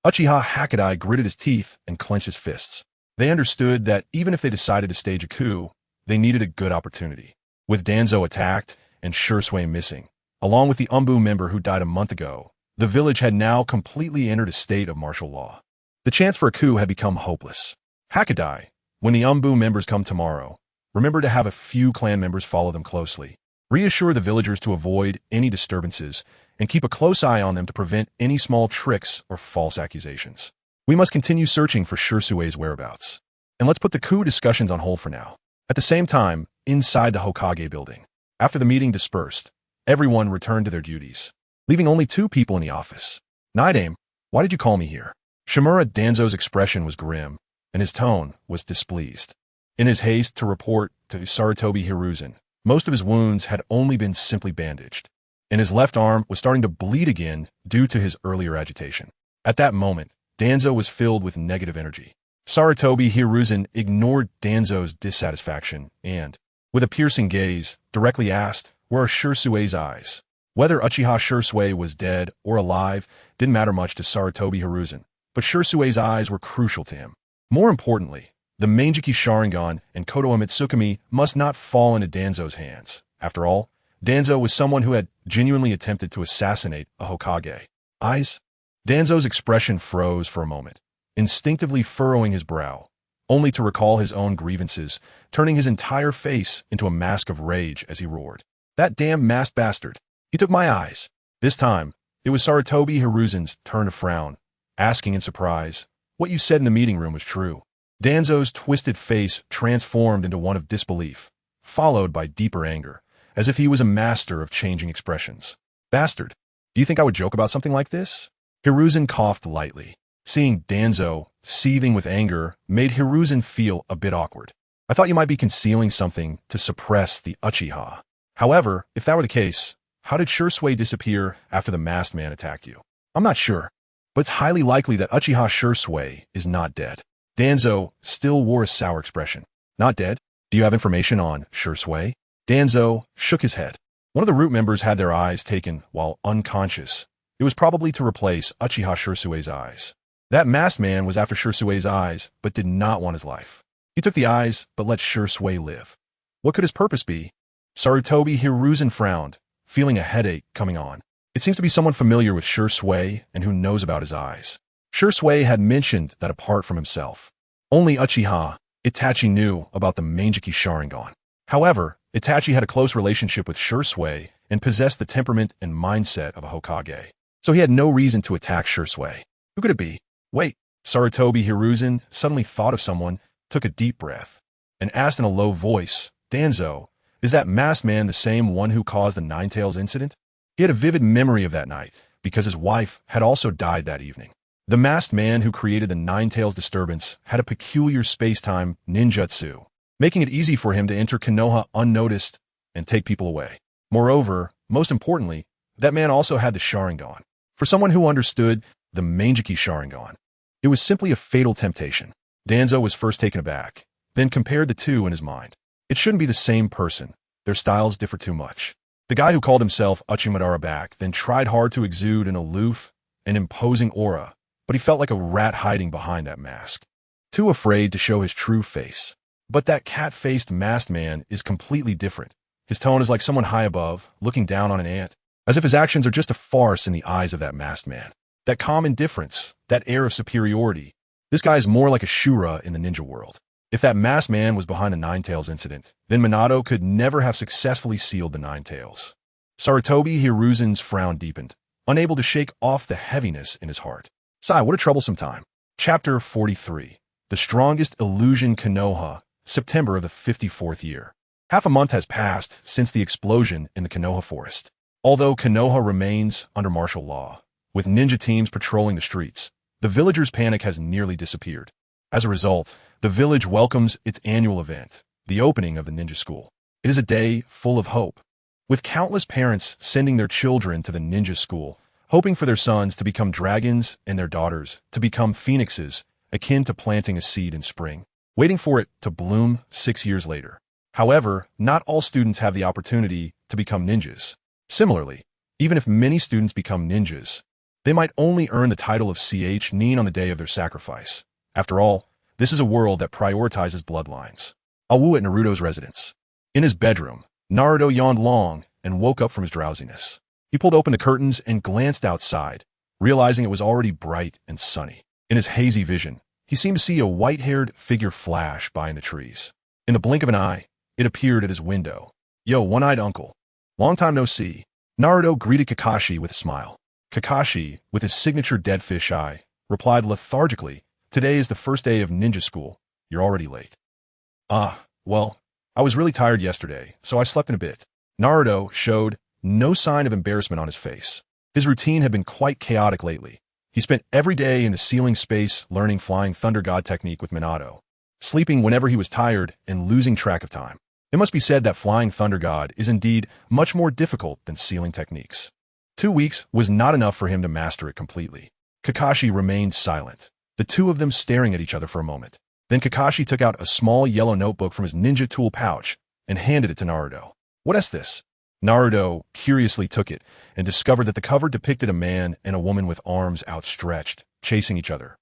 Uchiha Hakadai gritted his teeth and clenched his fists. They understood that even if they decided to stage a coup, they needed a good opportunity. With Danzo attacked and Shursui missing, along with the Umbu member who died a month ago, the village had now completely entered a state of martial law. The chance for a coup had become hopeless. Hakadai, when the Umbu members come tomorrow, remember to have a few clan members follow them closely. Reassure the villagers to avoid any disturbances and keep a close eye on them to prevent any small tricks or false accusations. We must continue searching for Shursui's whereabouts. And let's put the coup discussions on hold for now. At the same time, inside the Hokage building, after the meeting dispersed, everyone returned to their duties, leaving only two people in the office. Nidame, why did you call me here? Shimura Danzo's expression was grim, and his tone was displeased. In his haste to report to Sarutobi Hiruzen, most of his wounds had only been simply bandaged, and his left arm was starting to bleed again due to his earlier agitation. At that moment, Danzo was filled with negative energy. Sarutobi Hiruzen ignored Danzo's dissatisfaction and, with a piercing gaze, directly asked, "Where are Shursui's eyes?" Whether Uchiha Shursui was dead or alive didn't matter much to Sarutobi Hiruzen, but Shursui's eyes were crucial to him. More importantly, the Manjiki Sharingan and Kodoa Mitsukami must not fall into Danzo's hands. After all, Danzo was someone who had genuinely attempted to assassinate a Hokage. Eyes? Danzo's expression froze for a moment, instinctively furrowing his brow, only to recall his own grievances, turning his entire face into a mask of rage as he roared. "That damn masked bastard! He took my eyes!" This time, it was Sarutobi Hiruzen's turn to frown, asking in surprise, "What you said in the meeting room was true." Danzo's twisted face transformed into one of disbelief, followed by deeper anger, as if he was a master of changing expressions. "Bastard, do you think I would joke about something like this?" Hiruzen coughed lightly. Seeing Danzo, seething with anger, made Hiruzen feel a bit awkward. "I thought you might be concealing something to suppress the Uchiha. However, if that were the case, how did Shursui disappear after the masked man attacked you?" "I'm not sure, but it's highly likely that Uchiha Shursui is not dead." Danzo still wore a sour expression. "Not dead? Do you have information on Shursui?" Danzo shook his head. One of the root members had their eyes taken while unconscious. It was probably to replace Uchiha Shursui's eyes. That masked man was after Shursui's eyes, but did not want his life. He took the eyes, but let Shursui live. What could his purpose be? Sarutobi Hiruzen frowned, feeling a headache coming on. It seems to be someone familiar with Shursui and who knows about his eyes. Shursui had mentioned that apart from himself, only Uchiha Itachi knew about the Manjiki Sharingan. However, Itachi had a close relationship with Shursui and possessed the temperament and mindset of a Hokage. So he had no reason to attack Shursui. Who could it be? Wait, Sarutobi Hiruzen suddenly thought of someone, took a deep breath, and asked in a low voice, "Danzo, is that masked man the same one who caused the Ninetales incident?" He had a vivid memory of that night, because his wife had also died that evening. The masked man who created the Ninetales disturbance had a peculiar space-time ninjutsu, making it easy for him to enter Konoha unnoticed and take people away. Moreover, most importantly, that man also had the Sharingan. For someone who understood the Manjiki Sharingan, it was simply a fatal temptation. Danzo was first taken aback, then compared the two in his mind. It shouldn't be the same person. Their styles differ too much. The guy who called himself Uchiha Madara back then tried hard to exude an aloof and imposing aura, but he felt like a rat hiding behind that mask, too afraid to show his true face. But that cat-faced masked man is completely different. His tone is like someone high above, looking down on an ant, as if his actions are just a farce in the eyes of that masked man. That calm indifference, that air of superiority. This guy is more like a Shura in the ninja world. If that masked man was behind the Ninetales incident, then Minato could never have successfully sealed the Ninetales. Sarutobi Hiruzen's frown deepened, unable to shake off the heaviness in his heart. Sigh, what a troublesome time. Chapter 43. The Strongest Illusion Konoha, September of the 54th year. Half a month has passed since the explosion in the Konoha forest. Although Konoha remains under martial law, with ninja teams patrolling the streets, the villagers' panic has nearly disappeared. As a result, the village welcomes its annual event, the opening of the ninja school. It is a day full of hope, with countless parents sending their children to the ninja school, hoping for their sons to become dragons and their daughters to become phoenixes, akin to planting a seed in spring, waiting for it to bloom 6 years later. However, not all students have the opportunity to become ninjas. Similarly, even if many students become ninjas, they might only earn the title of nin on the day of their sacrifice. After all, this is a world that prioritizes bloodlines. Awu at Naruto's residence. In his bedroom, Naruto yawned long and woke up from his drowsiness. He pulled open the curtains and glanced outside, realizing it was already bright and sunny. In his hazy vision, he seemed to see a white-haired figure flash by in the trees. In the blink of an eye, it appeared at his window. Yo, one-eyed uncle. Long time no see. Naruto greeted Kakashi with a smile. Kakashi, with his signature dead fish eye, replied lethargically, "Today is the first day of ninja school. You're already late." Well, I was really tired yesterday, so I slept in a bit. Naruto showed no sign of embarrassment on his face. His routine had been quite chaotic lately. He spent every day in the ceiling space learning Flying Thunder God technique with Minato, sleeping whenever he was tired and losing track of time. It must be said that Flying Thunder God is indeed much more difficult than ceiling techniques. 2 weeks was not enough for him to master it completely. Kakashi remained silent, the two of them staring at each other for a moment. Then Kakashi took out a small yellow notebook from his ninja tool pouch and handed it to Naruto. "What is this?" Naruto curiously took it and discovered that the cover depicted a man and a woman with arms outstretched, chasing each other,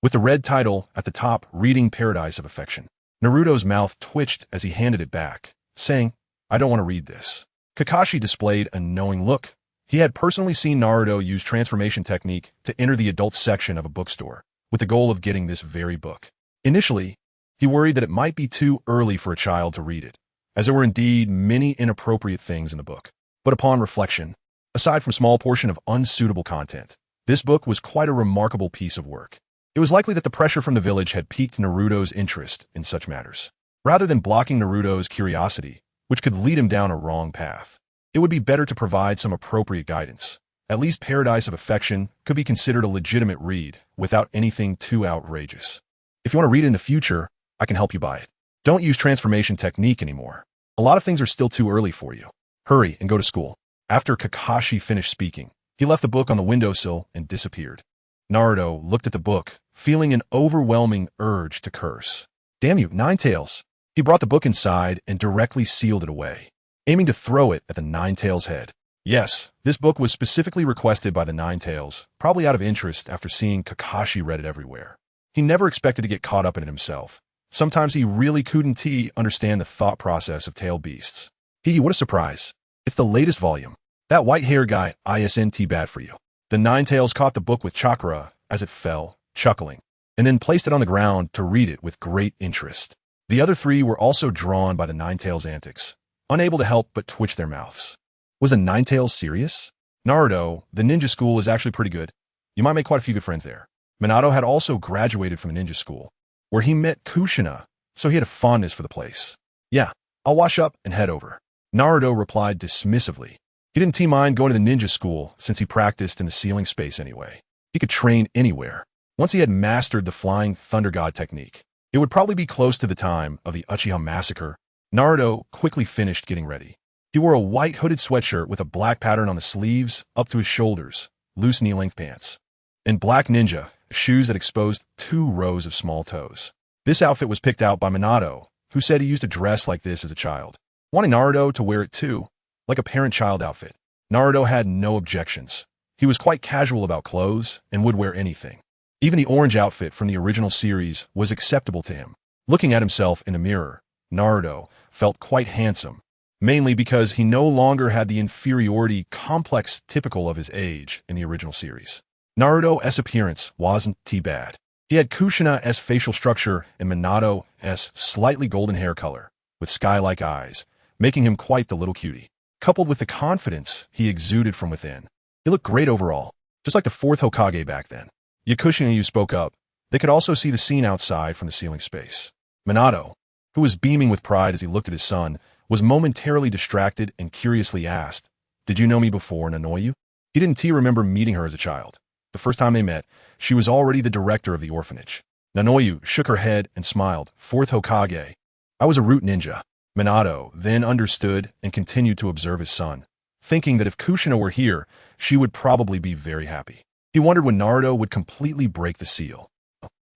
with the red title at the top reading Paradise of Affection. Naruto's mouth twitched as he handed it back, saying, "I don't want to read this." Kakashi displayed a knowing look. He had personally seen Naruto use transformation technique to enter the adult section of a bookstore, with the goal of getting this very book. Initially, he worried that it might be too early for a child to read it, as there were indeed many inappropriate things in the book. But upon reflection, aside from a small portion of unsuitable content, this book was quite a remarkable piece of work. It was likely that the pressure from the village had piqued Naruto's interest in such matters. Rather than blocking Naruto's curiosity, which could lead him down a wrong path, it would be better to provide some appropriate guidance. At least Paradise of Affection could be considered a legitimate read without anything too outrageous. If you want to read it in the future, I can help you buy it. Don't use transformation technique anymore. A lot of things are still too early for you. Hurry and go to school. After Kakashi finished speaking, he left the book on the windowsill and disappeared. Naruto looked at the book, feeling an overwhelming urge to curse. "Damn you, Ninetales." He brought the book inside and directly sealed it away, aiming to throw it at the Ninetales' head. Yes, this book was specifically requested by the Ninetales, probably out of interest after seeing Kakashi read it everywhere. He never expected to get caught up in it himself. Sometimes he really couldn't understand the thought process of tailed beasts. What a surprise. It's the latest volume. That white-haired guy, isn't bad for you. The Ninetales caught the book with chakra as it fell, chuckling, and then placed it on the ground to read it with great interest. The other three were also drawn by the Ninetales' antics, unable to help but twitch their mouths. Was the Ninetales serious? Naruto, the ninja school is actually pretty good. You might make quite a few good friends there. Minato had also graduated from a ninja school, where he met Kushina, so he had a fondness for the place. "Yeah, I'll wash up and head over." Naruto replied dismissively. He didn't mind going to the ninja school since he practiced in the ceiling space anyway. He could train anywhere. Once he had mastered the Flying Thunder God technique, it would probably be close to the time of the Uchiha massacre. Naruto quickly finished getting ready. He wore a white hooded sweatshirt with a black pattern on the sleeves up to his shoulders, loose knee-length pants, and black ninja shoes that exposed 2 rows of small toes. This outfit was picked out by Minato, who said he used to dress like this as a child, wanting Naruto to wear it too, like a parent-child outfit. Naruto had no objections. He was quite casual about clothes and would wear anything. Even the orange outfit from the original series was acceptable to him. Looking at himself in a mirror, Naruto felt quite handsome, mainly because he no longer had the inferiority complex typical of his age in the original series. Naruto's appearance wasn't too bad. He had Kushina's facial structure and Minato's slightly golden hair color, with sky-like eyes, making him quite the little cutie. coupled with the confidence he exuded from within. He looked great overall, just like the fourth Hokage back then. Yakushi and Yu spoke up. They could also see the scene outside from the ceiling space. Minato, who was beaming with pride as he looked at his son, was momentarily distracted and curiously asked, "Did you know me before and annoy you?" He didn't remember meeting her as a child. The first time they met, she was already the director of the orphanage. Nanoyu shook her head and smiled. "Fourth Hokage. I was a root ninja." Minato then understood and continued to observe his son, thinking that if Kushina were here, she would probably be very happy. He wondered when Naruto would completely break the seal.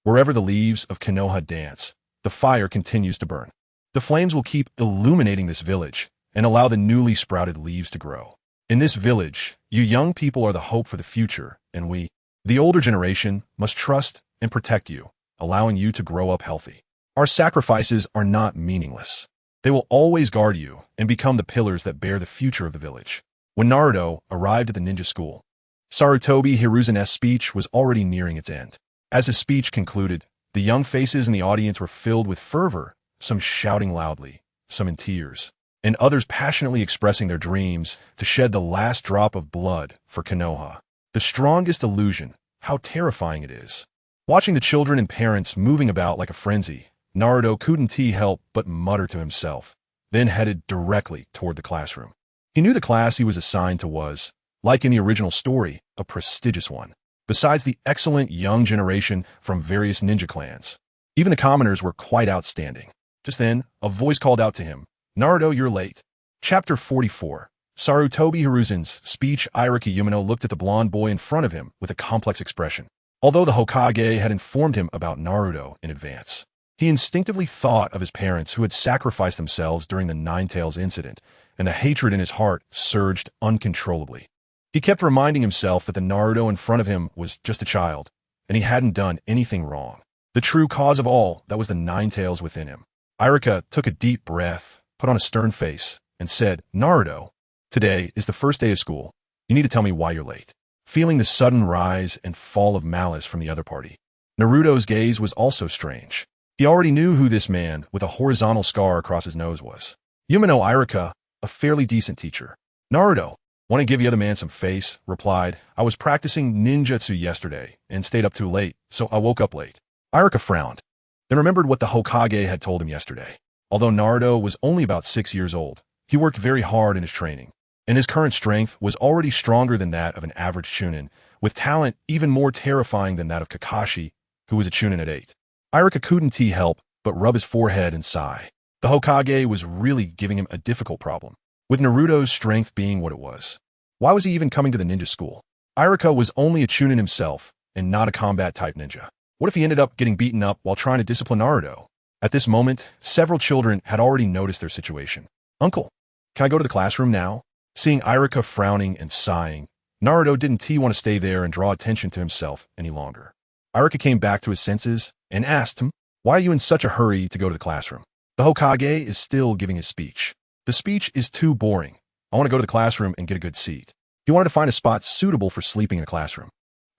Wherever the leaves of Konoha dance, the fire continues to burn. The flames will keep illuminating this village and allow the newly sprouted leaves to grow. In this village, you young people are the hope for the future, and we, the older generation, must trust and protect you, allowing you to grow up healthy. Our sacrifices are not meaningless. They will always guard you and become the pillars that bear the future of the village. When Naruto arrived at the ninja school, Sarutobi Hiruzen's speech was already nearing its end. As his speech concluded, the young faces in the audience were filled with fervor, some shouting loudly, some in tears, and others passionately expressing their dreams to shed the last drop of blood for Konoha. The strongest illusion, how terrifying it is. Watching the children and parents moving about like a frenzy, Naruto couldn't help but mutter to himself, then headed directly toward the classroom. He knew the class he was assigned to was, like in the original story, a prestigious one. Besides the excellent young generation from various ninja clans, even the commoners were quite outstanding. Just then, a voice called out to him, "Naruto, you're late." Chapter 44. Sarutobi Hiruzen's speech. Iriki Yumino looked at the blonde boy in front of him with a complex expression. Although the Hokage had informed him about Naruto in advance, he instinctively thought of his parents who had sacrificed themselves during the Nine Tails incident, and the hatred in his heart surged uncontrollably. He kept reminding himself that the Naruto in front of him was just a child, and he hadn't done anything wrong. The true cause of all, that was the Nine Tails within him. Irika took a deep breath, put on a stern face, and said, "Naruto, today is the first day of school. You need to tell me why you're late." Feeling the sudden rise and fall of malice from the other party, Naruto's gaze was also strange. He already knew who this man with a horizontal scar across his nose was. Yumino Irika, a fairly decent teacher. Naruto, "Want to give the other man some face," replied, "I was practicing ninjutsu yesterday and stayed up too late, so I woke up late." Irika frowned, then remembered what the Hokage had told him yesterday. Although Naruto was only about 6 years old, he worked very hard in his training, and his current strength was already stronger than that of an average chunin, with talent even more terrifying than that of Kakashi, who was a chunin at 8. Irika couldn't help but rub his forehead and sigh. The Hokage was really giving him a difficult problem, with Naruto's strength being what it was. Why was he even coming to the ninja school? Irika was only a chunin himself, and not a combat-type ninja. What if he ended up getting beaten up while trying to discipline Naruto? At this moment, several children had already noticed their situation. "Uncle, can I go to the classroom now?" Seeing Irika frowning and sighing, Naruto didn't want to stay there and draw attention to himself any longer. Irika came back to his senses and asked him, "Why are you in such a hurry to go to the classroom?" The Hokage is still giving his speech. "The speech is too boring. I want to go to the classroom and get a good seat." He wanted to find a spot suitable for sleeping in the classroom.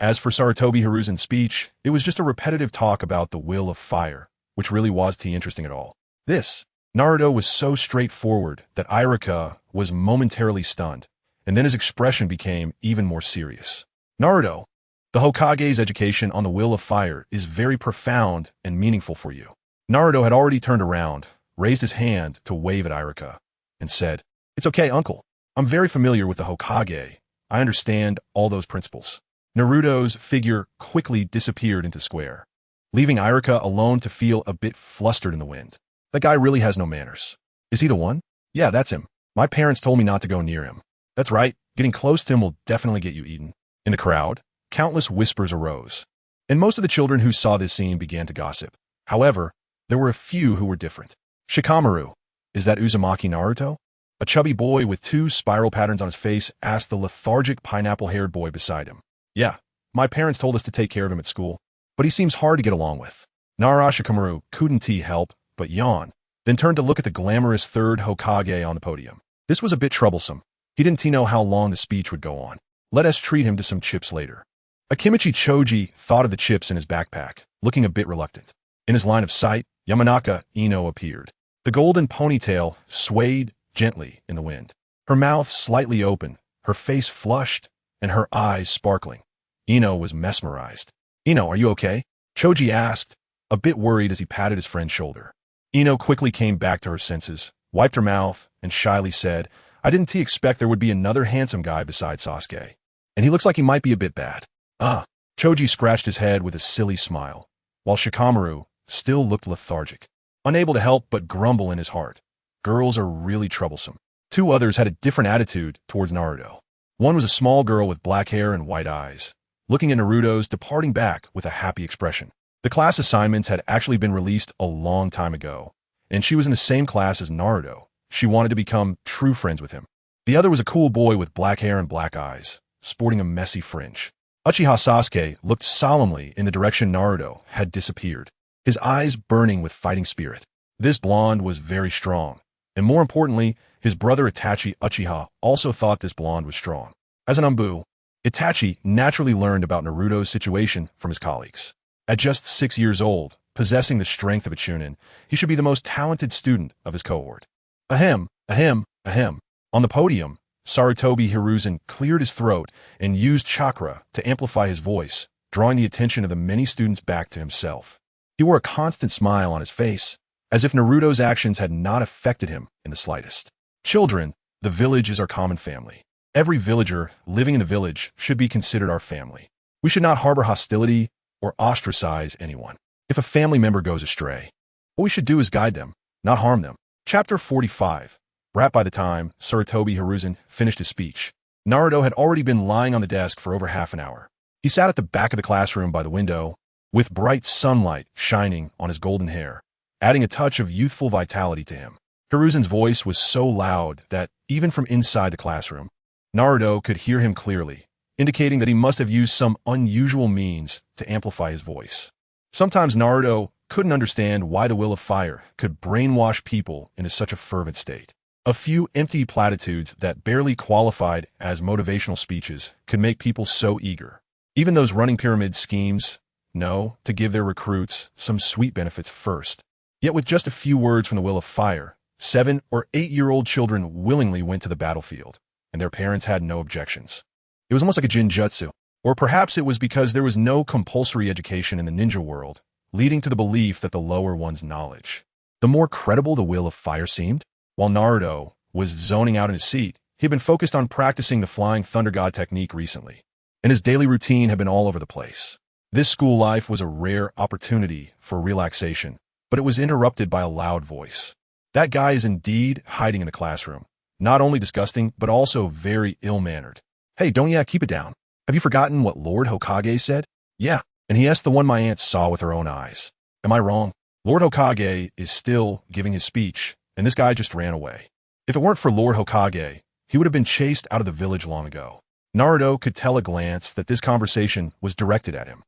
As for Sarutobi Hiruzen's speech, it was just a repetitive talk about the will of fire, which really wasn't interesting at all. This, Naruto was so straightforward that Irika was momentarily stunned, and then his expression became even more serious. "Naruto, the Hokage's education on the will of fire is very profound and meaningful for you." Naruto had already turned around, raised his hand to wave at Irika, and said, "It's okay, uncle. I'm very familiar with the Hokage. I understand all those principles." Naruto's figure quickly disappeared into square, leaving Irika alone to feel a bit flustered in the wind. That guy really has no manners. Is he the one? Yeah, that's him. My parents told me not to go near him. That's right, getting close to him will definitely get you eaten. In the crowd, countless whispers arose, and most of the children who saw this scene began to gossip. However, there were a few who were different. "Shikamaru, is that Uzumaki Naruto?" A chubby boy with 2 spiral patterns on his face asked the lethargic pineapple-haired boy beside him. "Yeah, my parents told us to take care of him at school, but he seems hard to get along with." Shikamaru couldn't help but yawn, then turned to look at the glamorous 3rd Hokage on the podium. This was a bit troublesome. He didn't know how long the speech would go on. Let us treat him to some chips later. Akimichi Choji thought of the chips in his backpack, looking a bit reluctant. In his line of sight, Yamanaka Ino appeared. The golden ponytail swayed gently in the wind. her mouth slightly open, her face flushed, and her eyes sparkling. Ino was mesmerized. "Ino, are you okay?" Choji asked, a bit worried as he patted his friend's shoulder. Ino quickly came back to her senses, wiped her mouth, and shyly said, "I didn't expect there would be another handsome guy besides Sasuke. And he looks like he might be a bit bad." "Ah." Choji scratched his head with a silly smile, while Shikamaru still looked lethargic, unable to help but grumble in his heart. Girls are really troublesome. Two others had a different attitude towards Naruto. One was a small girl with black hair and white eyes, looking at Naruto's departing back with a happy expression. The class assignments had actually been released a long time ago, and she was in the same class as Naruto. She wanted to become true friends with him. The other was a cool boy with black hair and black eyes, sporting a messy fringe. Uchiha Sasuke looked solemnly in the direction Naruto had disappeared, his eyes burning with fighting spirit. This blonde was very strong, and more importantly, his brother Itachi Uchiha also thought this blonde was strong. As an Umbu, Itachi naturally learned about Naruto's situation from his colleagues. At just 6 years old, possessing the strength of a Chunin, he should be the most talented student of his cohort. Ahem, ahem, ahem. On the podium, Sarutobi Hiruzen cleared his throat and used chakra to amplify his voice, drawing the attention of the many students back to himself. He wore a constant smile on his face, as if Naruto's actions had not affected him in the slightest. "Children, the village is our common family. Every villager living in the village should be considered our family. We should not harbor hostility or ostracize anyone. If a family member goes astray, what we should do is guide them, not harm them." Chapter 45. Wrapped by the time Sarutobi Hiruzen finished his speech, Naruto had already been lying on the desk for over half an hour. He sat at the back of the classroom by the window, with bright sunlight shining on his golden hair, adding a touch of youthful vitality to him. Hiruzen's voice was so loud that, even from inside the classroom, Naruto could hear him clearly, indicating that he must have used some unusual means to amplify his voice. Sometimes Naruto couldn't understand why the will of fire could brainwash people into such a fervent state. A few empty platitudes that barely qualified as motivational speeches could make people so eager. Even those running pyramid schemes know to give their recruits some sweet benefits first. Yet with just a few words from the will of fire, 7 or 8-year-old children willingly went to the battlefield, and their parents had no objections. It was almost like a jinjutsu. Or perhaps it was because there was no compulsory education in the ninja world, leading to the belief that the lower one's knowledge, the more credible the will of fire seemed. While Naruto was zoning out in his seat, he had been focused on practicing the Flying Thunder God technique recently, and his daily routine had been all over the place. This school life was a rare opportunity for relaxation, but it was interrupted by a loud voice. That guy is indeed hiding in the classroom, not only disgusting, but also very ill-mannered. "Hey, don't ya keep it down. Have you forgotten what Lord Hokage said?" "Yeah, and he asked the one my aunt saw with her own eyes. Am I wrong?" Lord Hokage is still giving his speech, and this guy just ran away. If it weren't for Lord Hokage, he would have been chased out of the village long ago. Naruto could tell at a glance that this conversation was directed at him.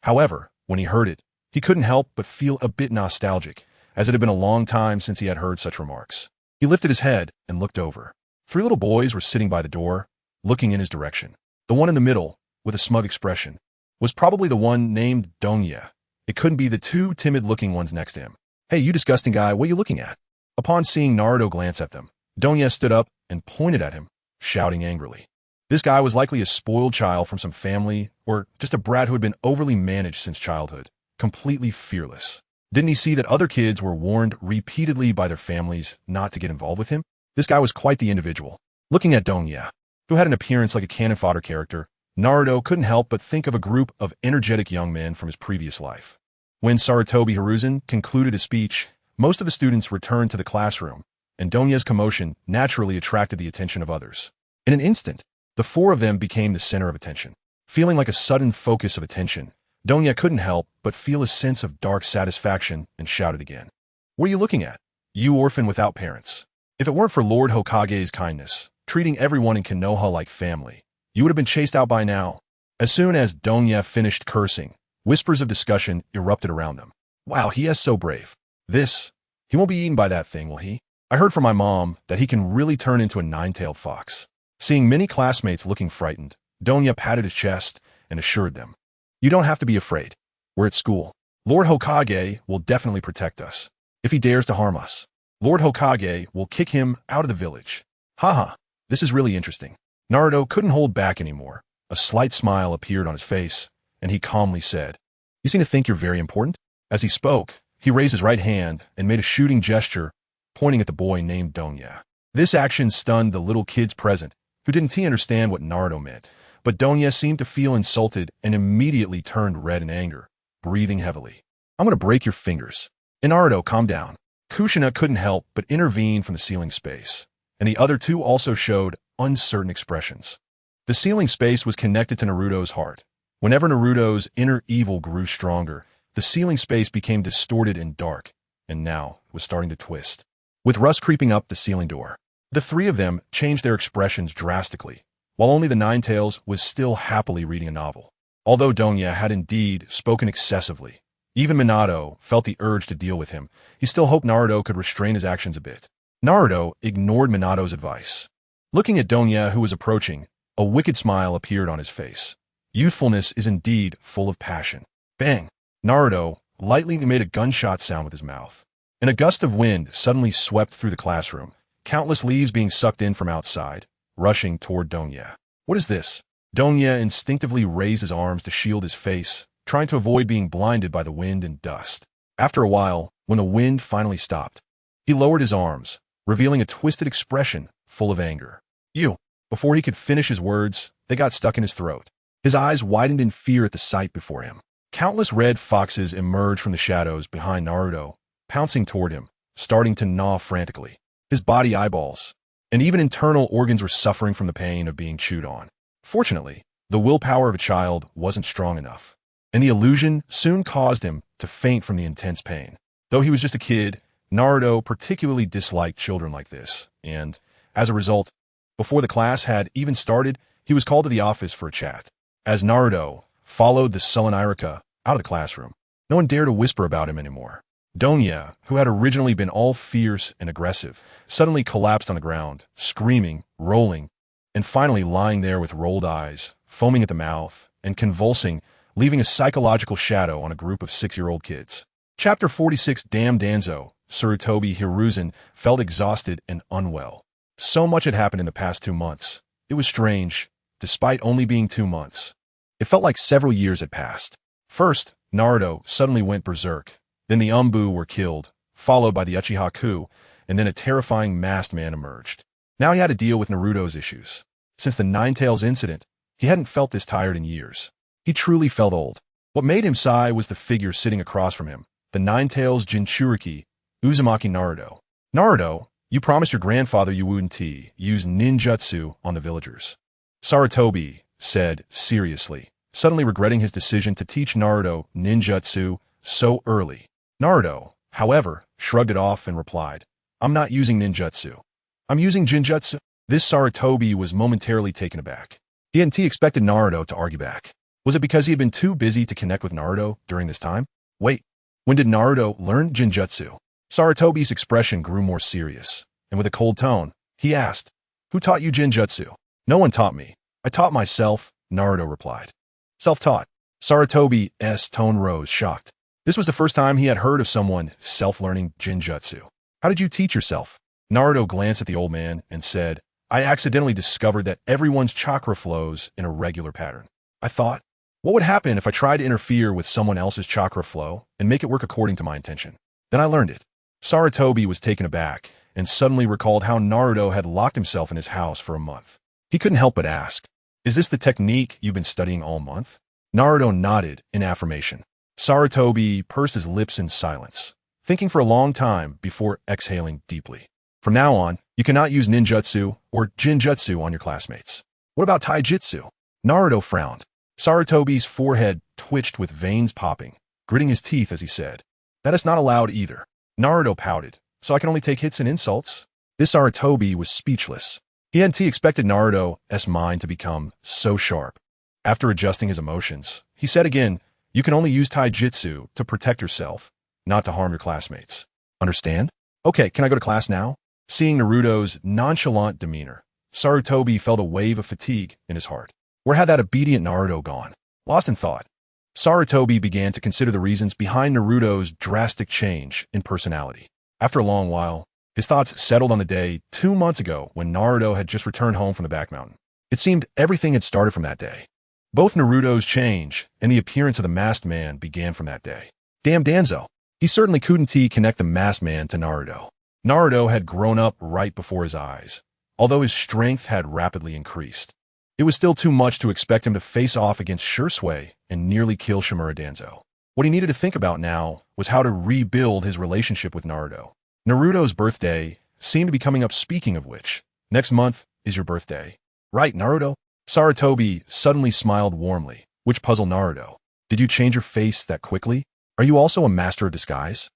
However, when he heard it, he couldn't help but feel a bit nostalgic, as it had been a long time since he had heard such remarks. He lifted his head and looked over. 3 little boys were sitting by the door, looking in his direction. The one in the middle, with a smug expression, was probably the one named Dongya. It couldn't be the 2 timid-looking ones next to him. "Hey, you disgusting guy, what are you looking at?" Upon seeing Naruto glance at them, Dongya stood up and pointed at him, shouting angrily. This guy was likely a spoiled child from some family, or just a brat who had been overly managed since childhood, completely fearless. Didn't he see that other kids were warned repeatedly by their families not to get involved with him? This guy was quite the individual. Looking at Dongya, who had an appearance like a cannon fodder character, Naruto couldn't help but think of a group of energetic young men from his previous life. When Sarutobi Hiruzen concluded his speech, most of the students returned to the classroom, and Dongya's commotion naturally attracted the attention of others. In an instant, the 4 of them became the center of attention. Feeling like a sudden focus of attention, Dongya couldn't help but feel a sense of dark satisfaction and shouted again. "What are you looking at, you orphan without parents? If it weren't for Lord Hokage's kindness, treating everyone in Konoha like family, you would have been chased out by now." As soon as Dongya finished cursing, whispers of discussion erupted around them. "Wow, he is so brave. He won't be eaten by that thing, will he? I heard from my mom that he can really turn into a 9-tailed fox." Seeing many classmates looking frightened, Dongya patted his chest and assured them, "You don't have to be afraid. We're at school. Lord Hokage will definitely protect us. If he dares to harm us, Lord Hokage will kick him out of the village." "Haha, This is really interesting. Naruto couldn't hold back anymore. A slight smile appeared on his face, and he calmly said, "You seem to think you're very important?" As he spoke, he raised his right hand and made a shooting gesture, pointing at the boy named Donya. This action stunned the little kids present, who didn't understand what Naruto meant. But Donya seemed to feel insulted and immediately turned red in anger, breathing heavily. "I'm going to break your fingers." And Naruto, calm down. Kushina couldn't help but intervene from the ceiling space, and the other two also showed uncertain expressions. The ceiling space was connected to Naruto's heart. Whenever Naruto's inner evil grew stronger, the ceiling space became distorted and dark, and now was starting to twist, with rust creeping up the ceiling door. The three of them changed their expressions drastically, while only the Ninetales was still happily reading a novel. Although Donya had indeed spoken excessively, even Minato felt the urge to deal with him. He still hoped Naruto could restrain his actions a bit. Naruto ignored Minato's advice. Looking at Donya, who was approaching, a wicked smile appeared on his face. Youthfulness is indeed full of passion. Bang! Naruto lightly made a gunshot sound with his mouth. And a gust of wind suddenly swept through the classroom, countless leaves being sucked in from outside, rushing toward Donya. "What is this?" Donya instinctively raised his arms to shield his face, trying to avoid being blinded by the wind and dust. After a while, when the wind finally stopped, he lowered his arms, revealing a twisted expression full of anger. "You!" Before he could finish his words, they got stuck in his throat. His eyes widened in fear at the sight before him. Countless red foxes emerged from the shadows behind Naruto, pouncing toward him, starting to gnaw frantically. His body, eyeballs, and even internal organs were suffering from the pain of being chewed on. Fortunately, the willpower of a child wasn't strong enough, and the illusion soon caused him to faint from the intense pain. Though he was just a kid, Naruto particularly disliked children like this, and, as a result, before the class had even started, he was called to the office for a chat. As Naruto followed the sullen Iruka out of the classroom, no one dared to whisper about him anymore. Donya, who had originally been all fierce and aggressive, suddenly collapsed on the ground, screaming, rolling, and finally lying there with rolled eyes, foaming at the mouth, and convulsing, leaving a psychological shadow on a group of 6-year-old kids. Chapter 46. Damn Danzo. Sarutobi Hiruzen felt exhausted and unwell. So much had happened in the past 2 months. It was strange, despite only being 2 months. It felt like several years had passed. First, Naruto suddenly went berserk. Then the Umbu were killed, followed by the Uchiha coup, and then a terrifying masked man emerged. Now he had to deal with Naruto's issues. Since the Ninetales incident, he hadn't felt this tired in years. He truly felt old. What made him sigh was the figure sitting across from him, the Ninetales Jinchuriki, Uzumaki Naruto. "Naruto, you promised your grandfather you wouldn't use ninjutsu on the villagers," Sarutobi said seriously, suddenly regretting his decision to teach Naruto ninjutsu so early. Naruto, however, shrugged it off and replied, "I'm not using ninjutsu. I'm using jinjutsu." This Sarutobi was momentarily taken aback. He hadn't expected Naruto to argue back. Was it because he had been too busy to connect with Naruto during this time? Wait, when did Naruto learn jinjutsu? Sarutobi's expression grew more serious, and with a cold tone, he asked, "Who taught you jinjutsu?" "No one taught me. I taught myself," Naruto replied. "Self-taught." Sarutobi's tone rose, shocked. This was the first time he had heard of someone self-learning jinjutsu. "How did you teach yourself?" Naruto glanced at the old man and said, "I accidentally discovered that everyone's chakra flows in a regular pattern. I thought, what would happen if I tried to interfere with someone else's chakra flow and make it work according to my intention? Then I learned it." Sarutobi was taken aback and suddenly recalled how Naruto had locked himself in his house for a month. He couldn't help but ask, "Is this the technique you've been studying all month?" Naruto nodded in affirmation. Sarutobi pursed his lips in silence, thinking for a long time before exhaling deeply. "From now on, you cannot use ninjutsu or jinjutsu on your classmates." "What about taijutsu?" Naruto frowned. Sarutobi's forehead twitched with veins popping, gritting his teeth as he said, "That is not allowed either." Naruto pouted, "So I can only take hits and insults?" This Sarutobi was speechless. He hadn't expected Naruto's mind to become so sharp. After adjusting his emotions, he said again, "You can only use taijutsu to protect yourself, not to harm your classmates. Understand? Okay, can I go to class now?" Seeing Naruto's nonchalant demeanor, Sarutobi felt a wave of fatigue in his heart. Where had that obedient Naruto gone? Lost in thought, Sarutobi began to consider the reasons behind Naruto's drastic change in personality. After a long while, His thoughts settled on the day 2 months ago when Naruto had just returned home from the back mountain. It seemed everything had started from that day. Both Naruto's change and the appearance of the masked man began from that day. Damn Danzo. He certainly couldn't connect the masked man to Naruto. Naruto had grown up right before his eyes, although his strength had rapidly increased. It was still too much to expect him to face off against Shursui and nearly kill Shimura Danzo. What he needed to think about now was how to rebuild his relationship with Naruto. Naruto's birthday seemed to be coming up. Speaking of which, next month is your birthday. Right, Naruto? Sarutobi suddenly smiled warmly, which puzzled Naruto. Did you change your face that quickly? Are you also a master of disguise?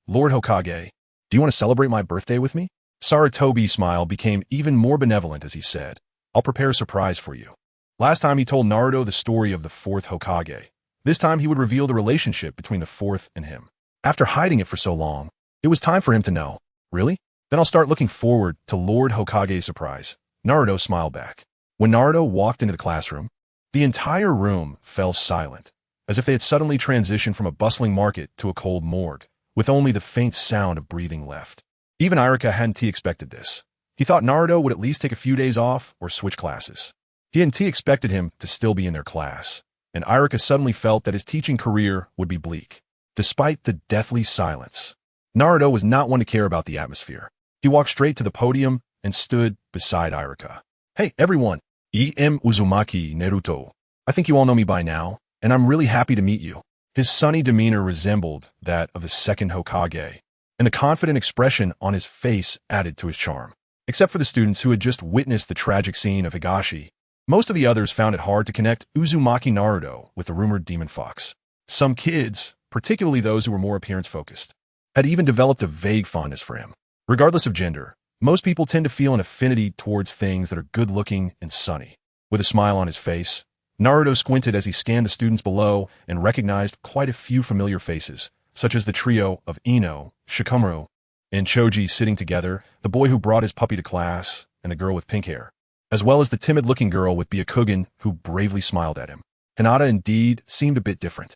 Lord Hokage, do you want to celebrate my birthday with me? Sarutobi's smile became even more benevolent as he said, I'll prepare a surprise for you. Last time he told Naruto the story of the fourth Hokage. This time he would reveal the relationship between the fourth and him. After hiding it for so long, it was time for him to know. Really? Then I'll start looking forward to Lord Hokage's surprise. Naruto smiled back. When Naruto walked into the classroom, the entire room fell silent, as if they had suddenly transitioned from a bustling market to a cold morgue, with only the faint sound of breathing left. Even Iruka hadn't expected this. He thought Naruto would at least take a few days off or switch classes. He hadn't expected him to still be in their class, and Iruka suddenly felt that his teaching career would be bleak. Despite the deathly silence, Naruto was not one to care about the atmosphere. He walked straight to the podium and stood beside Iruka. Hey, everyone. Uzumaki Naruto. I think you all know me by now, and I'm really happy to meet you. His sunny demeanor resembled that of the second Hokage, and the confident expression on his face added to his charm. Except for the students who had just witnessed the tragic scene of Higashi, most of the others found it hard to connect Uzumaki Naruto with the rumored demon fox. Some kids, particularly those who were more appearance-focused, had even developed a vague fondness for him. Regardless of gender, most people tend to feel an affinity towards things that are good-looking and sunny. With a smile on his face, Naruto squinted as he scanned the students below and recognized quite a few familiar faces, such as the trio of Ino, Shikamaru, and Choji sitting together, the boy who brought his puppy to class, and the girl with pink hair, as well as the timid-looking girl with Byakugan who bravely smiled at him. Hinata indeed seemed a bit different.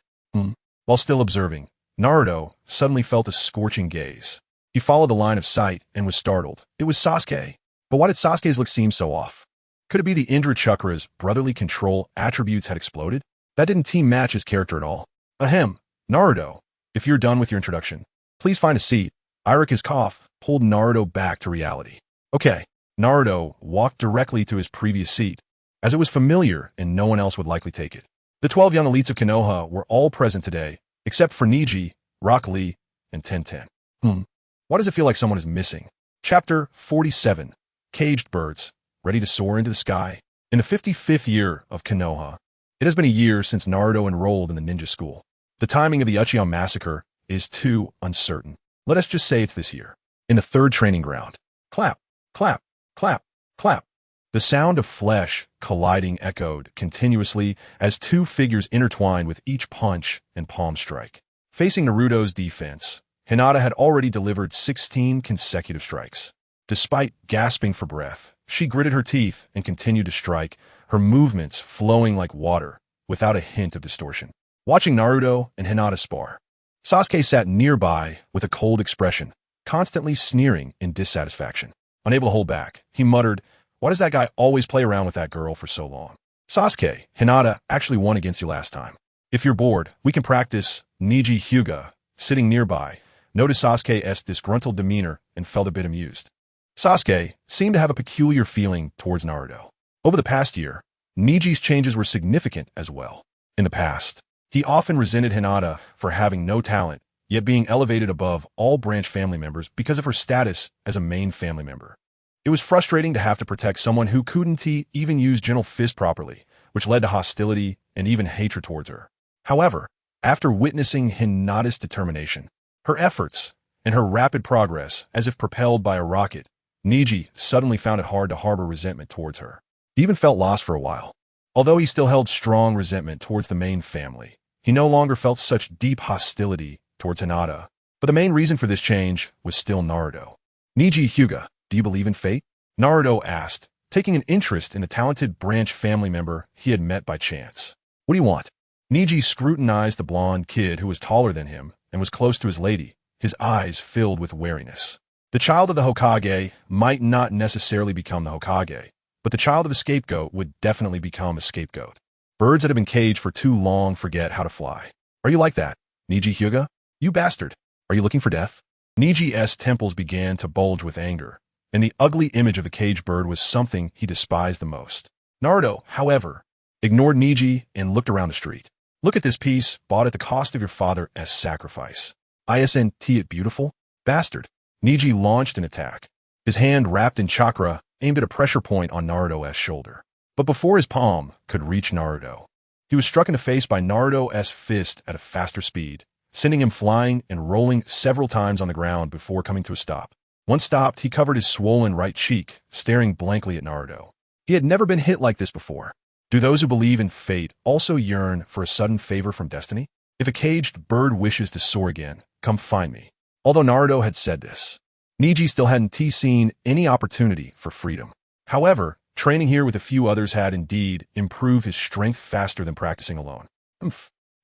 While still observing, Naruto suddenly felt a scorching gaze. He followed the line of sight and was startled. It was Sasuke. But why did Sasuke's look seem so off? Could it be the Indra Chakra's brotherly control attributes had exploded? That didn't match his character at all. Ahem, Naruto, if you're done with your introduction, please find a seat. Iruka's cough pulled Naruto back to reality. Okay, Naruto walked directly to his previous seat, as it was familiar and no one else would likely take it. The 12 young elites of Konoha were all present today, except for Neji, Rock Lee, and Tenten. Why does it feel like someone is missing? Chapter 47. Caged Birds, Ready to Soar into the Sky. In the 55th year of Konoha, it has been a year since Naruto enrolled in the ninja school. The timing of the Uchiha massacre is too uncertain. Let us just say it's this year. In the third training ground. Clap, clap, clap, clap. The sound of flesh colliding echoed continuously as two figures intertwined with each punch and palm strike. Facing Naruto's defense, Hinata had already delivered 16 consecutive strikes. Despite gasping for breath, she gritted her teeth and continued to strike, her movements flowing like water, without a hint of distortion. Watching Naruto and Hinata spar, Sasuke sat nearby with a cold expression, constantly sneering in dissatisfaction. Unable to hold back, he muttered, "Why does that guy always play around with that girl for so long?" Sasuke, Hinata actually won against you last time. If you're bored, we can practice. Neji Hyuga, sitting nearby, noticed Sasuke's disgruntled demeanor and felt a bit amused. Sasuke seemed to have a peculiar feeling towards Naruto. Over the past year, Neji's changes were significant as well. In the past, he often resented Hinata for having no talent, yet being elevated above all branch family members because of her status as a main family member. It was frustrating to have to protect someone who couldn't even use gentle fist properly, which led to hostility and even hatred towards her. However, after witnessing Hinata's determination, her efforts, and her rapid progress as if propelled by a rocket, Neji suddenly found it hard to harbor resentment towards her. He even felt lost for a while. Although he still held strong resentment towards the main family, he no longer felt such deep hostility towards Hinata. But the main reason for this change was still Naruto. Neji Hyuga, do you believe in fate? Naruto asked, taking an interest in the talented branch family member he had met by chance. What do you want? Neji scrutinized the blonde kid who was taller than him and was close to his lady, his eyes filled with wariness. The child of the Hokage might not necessarily become the Hokage, but the child of a scapegoat would definitely become a scapegoat. Birds that have been caged for too long forget how to fly. Are you like that, Niji Hyuga? You bastard. Are you looking for death? Niji's temples began to bulge with anger, and the ugly image of the caged bird was something he despised the most. Naruto, however, ignored Niji and looked around the street. Look at this piece, bought at the cost of your father as sacrifice. Isn't it beautiful? Bastard. Niji launched an attack. His hand wrapped in chakra aimed at a pressure point on Naruto's shoulder. But before his palm could reach Naruto, he was struck in the face by Naruto's fist at a faster speed, sending him flying and rolling several times on the ground before coming to a stop. Once stopped, he covered his swollen right cheek, staring blankly at Naruto. He had never been hit like this before. Do those who believe in fate also yearn for a sudden favor from destiny? If a caged bird wishes to soar again, come find me. Although Naruto had said this, Niji still hadn't seen any opportunity for freedom. However, training here with a few others had indeed improved his strength faster than practicing alone.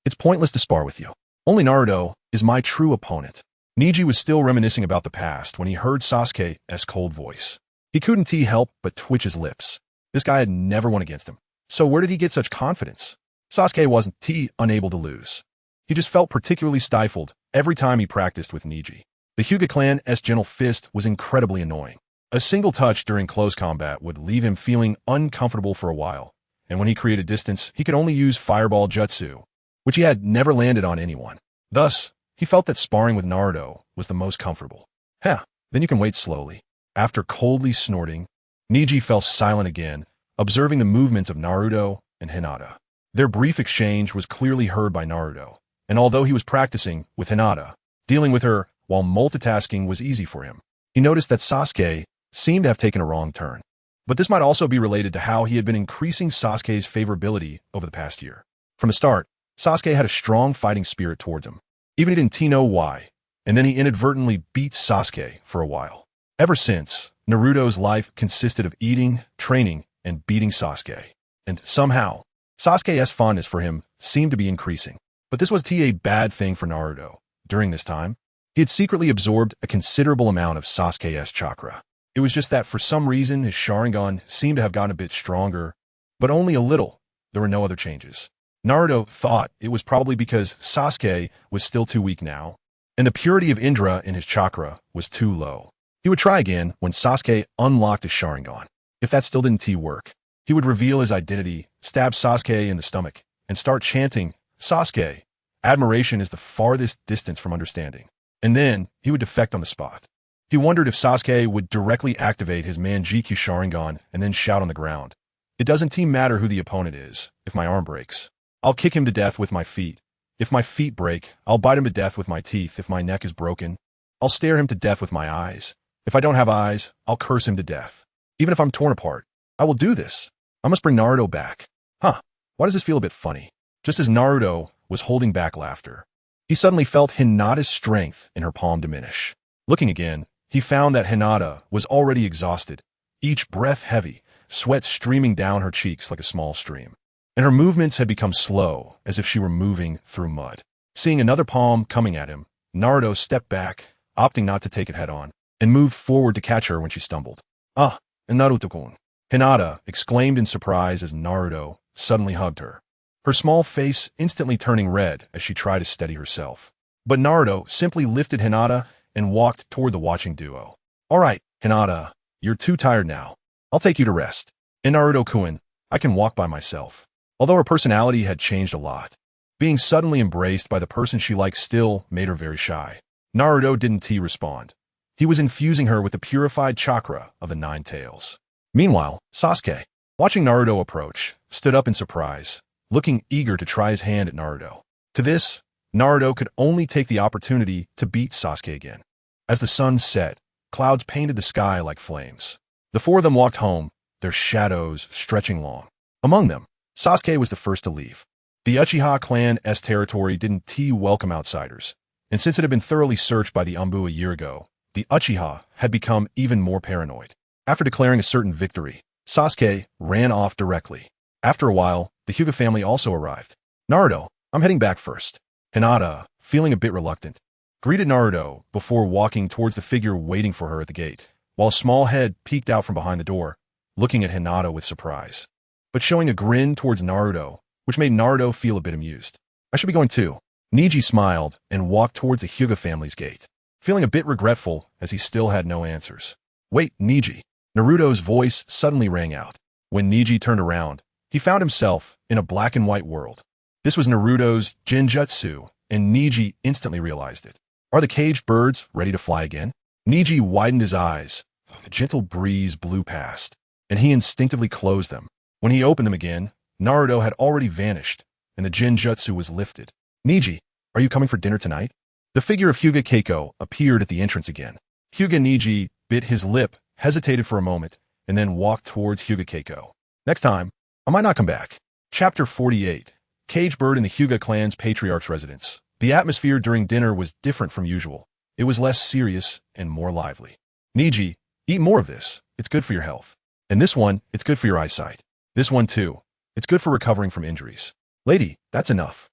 It's pointless to spar with you. Only Naruto is my true opponent. Niji was still reminiscing about the past when he heard Sasuke's cold voice. He couldn't help but twitch his lips. This guy had never won against him. So where did he get such confidence? Sasuke wasn't unable to lose. He just felt particularly stifled every time he practiced with Niji. The Hyuga clan's gentle fist was incredibly annoying. A single touch during close combat would leave him feeling uncomfortable for a while, and when he created distance, he could only use fireball jutsu, which he had never landed on anyone. Thus, he felt that sparring with Naruto was the most comfortable. Then you can wait slowly. After coldly snorting, Niji fell silent again, observing the movements of Naruto and Hinata. Their brief exchange was clearly heard by Naruto, and although he was practicing with Hinata, dealing with her while multitasking was easy for him, he noticed that Sasuke seemed to have taken a wrong turn. But this might also be related to how he had been increasing Sasuke's favorability over the past year. From the start, Sasuke had a strong fighting spirit towards him. Even he didn't know why, and then he inadvertently beat Sasuke for a while. Ever since, Naruto's life consisted of eating, training, and beating Sasuke. And somehow, Sasuke's fondness for him seemed to be increasing. But this was a bad thing for Naruto. During this time, he had secretly absorbed a considerable amount of Sasuke's chakra. It was just that for some reason his Sharingan seemed to have gotten a bit stronger, but only a little. There were no other changes. Naruto thought it was probably because Sasuke was still too weak now, and the purity of Indra in his chakra was too low. He would try again when Sasuke unlocked his Sharingan. If that still didn't work, he would reveal his identity, stab Sasuke in the stomach, and start chanting, "Sasuke, admiration is the farthest distance from understanding." And then he would defect on the spot. He wondered if Sasuke would directly activate his Manjikyu Sharingan and then shout on the ground, "It doesn't matter who the opponent is. If my arm breaks, I'll kick him to death with my feet. If my feet break, I'll bite him to death with my teeth. If my neck is broken, I'll stare him to death with my eyes. If I don't have eyes, I'll curse him to death. Even if I'm torn apart, I will do this. I must bring Naruto back." Why does this feel a bit funny? Just as Naruto was holding back laughter, he suddenly felt Hinata's strength in her palm diminish. Looking again, he found that Hinata was already exhausted, each breath heavy, sweat streaming down her cheeks like a small stream. And her movements had become slow, as if she were moving through mud. Seeing another palm coming at him, Naruto stepped back, opting not to take it head-on, and moved forward to catch her when she stumbled. Naruto-kun," Hinata exclaimed in surprise as Naruto suddenly hugged her, her small face instantly turning red as she tried to steady herself. But Naruto simply lifted Hinata and walked toward the watching duo. "All right, Hinata, you're too tired now. I'll take you to rest. And Naruto-kun, I can walk by myself." Although her personality had changed a lot, being suddenly embraced by the person she liked still made her very shy. Naruto didn't respond. He was infusing her with the purified chakra of the Nine Tails. Meanwhile, Sasuke, watching Naruto approach, stood up in surprise, looking eager to try his hand at Naruto. To this, Naruto could only take the opportunity to beat Sasuke again. As the sun set, clouds painted the sky like flames. The four of them walked home, their shadows stretching long. Among them, Sasuke was the first to leave. The Uchiha clan's territory didn't welcome outsiders, and since it had been thoroughly searched by the Anbu a year ago, the Uchiha had become even more paranoid. After declaring a certain victory, Sasuke ran off directly. After a while, the Hyuga family also arrived. "Naruto, I'm heading back first." Hinata, feeling a bit reluctant, greeted Naruto before walking towards the figure waiting for her at the gate, while a small head peeked out from behind the door, looking at Hinata with surprise, but showing a grin towards Naruto, which made Naruto feel a bit amused. I should be going too. Neji smiled and walked towards the Hyuga family's gate, feeling a bit regretful as he still had no answers. Wait, Neji. Naruto's voice suddenly rang out. When Neji turned around, he found himself in a black and white world. This was Naruto's Genjutsu, and Neji instantly realized it. Are the caged birds ready to fly again? Neji widened his eyes. A gentle breeze blew past, and he instinctively closed them. When he opened them again, Naruto had already vanished, and the Genjutsu was lifted. Neji, are you coming for dinner tonight? The figure of Hyuga Keiko appeared at the entrance again. Hyuga Neji bit his lip, hesitated for a moment, and then walked towards Hyuga Keiko. Next time, I might not come back. Chapter 48. Cage Bird in the Hyuga clan's patriarch's residence. The atmosphere during dinner was different from usual. It was less serious and more lively. Neji, eat more of this. It's good for your health. And this one, it's good for your eyesight. This one too. It's good for recovering from injuries. Lady, that's enough.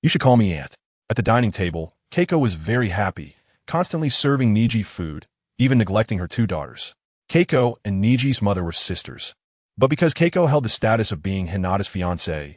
You should call me Aunt. At the dining table, Keiko was very happy, constantly serving Neji food, even neglecting her two daughters. Keiko and Neji's mother were sisters. But because Keiko held the status of being Hinata's fiancée,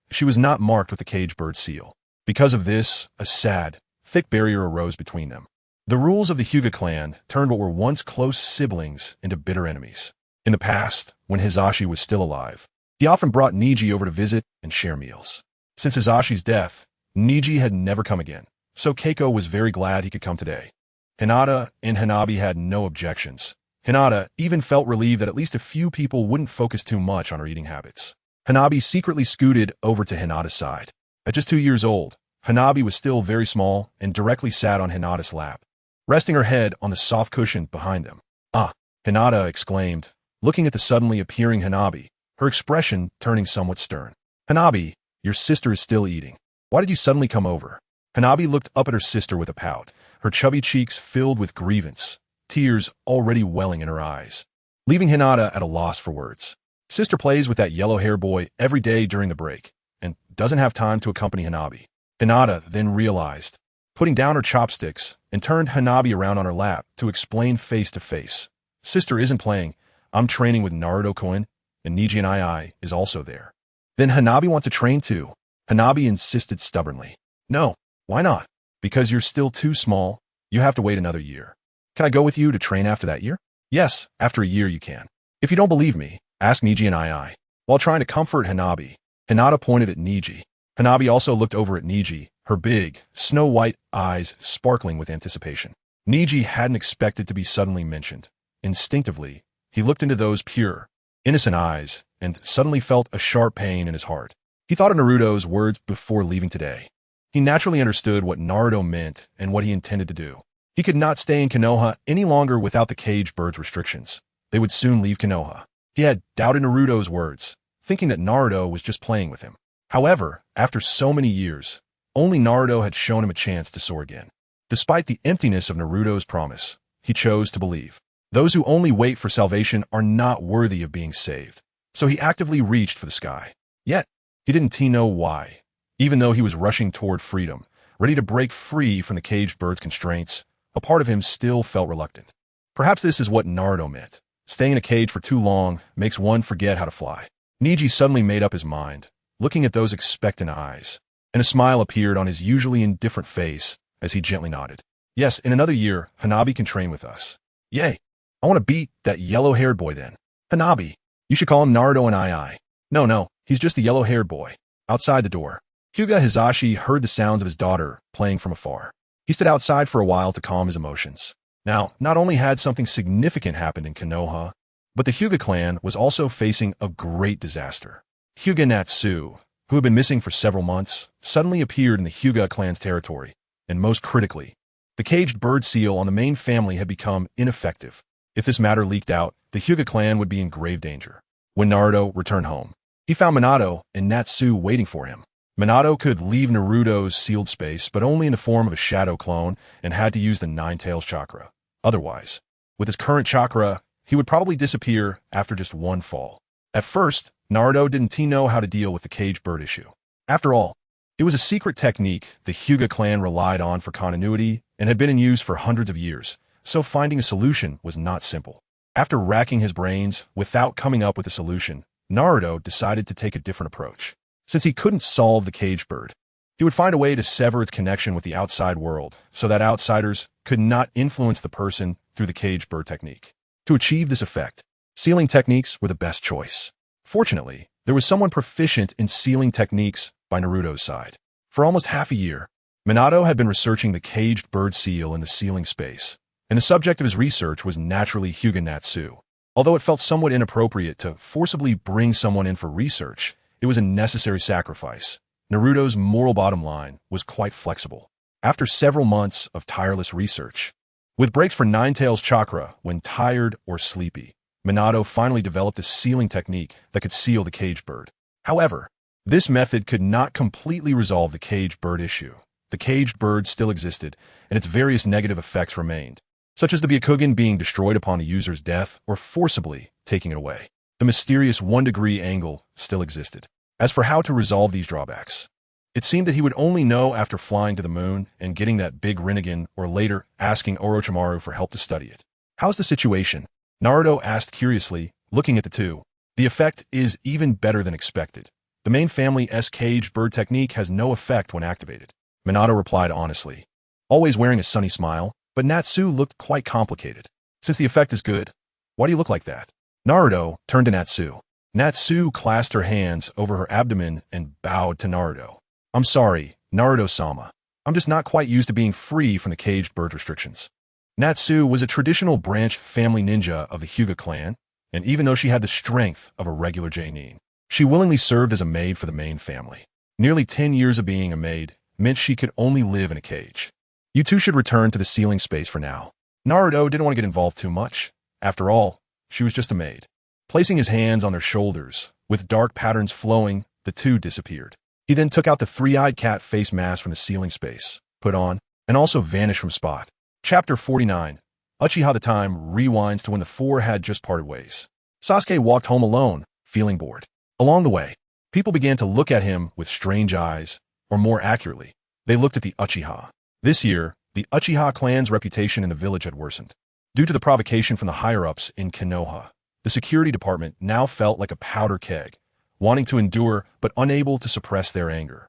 she was not marked with the cage bird seal. Because of this, a sad, thick barrier arose between them. The rules of the Hyuga clan turned what were once close siblings into bitter enemies. In the past, when Hisashi was still alive, he often brought Neji over to visit and share meals. Since Hisashi's death, Neji had never come again, so Keiko was very glad he could come today. Hinata and Hanabi had no objections. Hinata even felt relieved that at least a few people wouldn't focus too much on her eating habits. Hanabi secretly scooted over to Hinata's side. At just 2 years old, Hanabi was still very small and directly sat on Hinata's lap, resting her head on the soft cushion behind them. Ah, Hinata exclaimed, looking at the suddenly appearing Hanabi, her expression turning somewhat stern. Hanabi, your sister is still eating. Why did you suddenly come over? Hanabi looked up at her sister with a pout, her chubby cheeks filled with grievance, tears already welling in her eyes, leaving Hinata at a loss for words. Sister plays with that yellow-hair boy every day during the break, and doesn't have time to accompany Hanabi. Hinata then realized, putting down her chopsticks, and turned Hanabi around on her lap to explain face to face. Sister isn't playing. I'm training with Naruto-kun, and Neji and I is also there. Then Hanabi wants to train too. Hanabi insisted stubbornly. No, why not? Because you're still too small. You have to wait another year. Can I go with you to train after that year? Yes, after a year you can. If you don't believe me, ask Neji and I. While trying to comfort Hanabi, Hinata pointed at Neji. Hanabi also looked over at Neji, her big, snow-white eyes sparkling with anticipation. Neji hadn't expected to be suddenly mentioned. Instinctively, he looked into those pure, innocent eyes and suddenly felt a sharp pain in his heart. He thought of Naruto's words before leaving today. He naturally understood what Naruto meant and what he intended to do. He could not stay in Konoha any longer without the caged birds restrictions. They would soon leave Konoha. He had doubted Naruto's words, thinking that Naruto was just playing with him. However, after so many years, only Naruto had shown him a chance to soar again. Despite the emptiness of Naruto's promise, he chose to believe. Those who only wait for salvation are not worthy of being saved. So he actively reached for the sky. Yet, he didn't know why. Even though he was rushing toward freedom, ready to break free from the caged bird's constraints, a part of him still felt reluctant. Perhaps this is what Naruto meant. Staying in a cage for too long makes one forget how to fly. Neji suddenly made up his mind, looking at those expectant eyes, and a smile appeared on his usually indifferent face as he gently nodded. Yes, in another year, Hanabi can train with us. Yay! I want to beat that yellow-haired boy then. Hanabi. You should call him Naruto and I. No, he's just a yellow-haired boy. Outside the door, Hyuga Hisashi heard the sounds of his daughter playing from afar. He stood outside for a while to calm his emotions. Now, not only had something significant happened in Konoha, but the Hyuga clan was also facing a great disaster. Hyuga Natsu, who had been missing for several months, suddenly appeared in the Hyuga clan's territory, and most critically, the caged bird seal on the main family had become ineffective. If this matter leaked out, the Hyuga clan would be in grave danger. When Naruto returned home, he found Minato and Natsu waiting for him. Minato could leave Naruto's sealed space, but only in the form of a shadow clone, and had to use the Nine Tails chakra. Otherwise, with his current chakra, he would probably disappear after just one fall. At first, Naruto didn't know how to deal with the caged bird issue. After all, It was a secret technique the Hyuga clan relied on for continuity and had been in use for hundreds of years, so finding a solution was not simple. After racking his brains without coming up with a solution, Naruto decided to take a different approach. Since he couldn't solve the caged bird, he would find a way to sever its connection with the outside world so that outsiders could not influence the person through the caged bird technique. To achieve this effect, sealing techniques were the best choice. Fortunately, there was someone proficient in sealing techniques by Naruto's side. For almost half a year, Minato had been researching the caged bird seal in the sealing space, and the subject of his research was naturally Hyuga Natsu. Although it felt somewhat inappropriate to forcibly bring someone in for research, it was a necessary sacrifice. Naruto's moral bottom line was quite flexible. After several months of tireless research, with breaks for Nine-Tails chakra when tired or sleepy, Minato finally developed a sealing technique that could seal the caged bird. However, this method could not completely resolve the caged bird issue. The caged bird still existed, and its various negative effects remained, such as the Byakugan being destroyed upon the user's death or forcibly taking it away. The mysterious 1-degree angle still existed. As for how to resolve these drawbacks, it seemed that he would only know after flying to the moon and getting that big Rinnegan, or later asking Orochimaru for help to study it. "How's the situation?" Naruto asked curiously, looking at the two. "The effect is even better than expected. The main family's caged bird technique has no effect when activated." Minato replied honestly, always wearing a sunny smile, but Natsu looked quite complicated. "Since the effect is good, why do you look like that?" Naruto turned to Natsu. Natsu clasped her hands over her abdomen and bowed to Naruto. "I'm sorry, Naruto-sama. I'm just not quite used to being free from the caged bird restrictions." Natsu was a traditional branch family ninja of the Hyuga clan, and even though she had the strength of a regular genin, she willingly served as a maid for the main family. Nearly 10 years of being a maid meant she could only live in a cage. "You two should return to the sealing space for now." Naruto didn't want to get involved too much. After all, she was just a maid. Placing his hands on their shoulders, with dark patterns flowing, the two disappeared. He then took out the three-eyed cat face mask from the sealing space, put on, and also vanished from spot. Chapter 49. Uchiha the time rewinds to when the four had just parted ways. Sasuke walked home alone, feeling bored. Along the way, people began to look at him with strange eyes, or more accurately, they looked at the Uchiha. This year, the Uchiha clan's reputation in the village had worsened. Due to the provocation from the higher-ups in Konoha, the security department now felt like a powder keg, wanting to endure but unable to suppress their anger.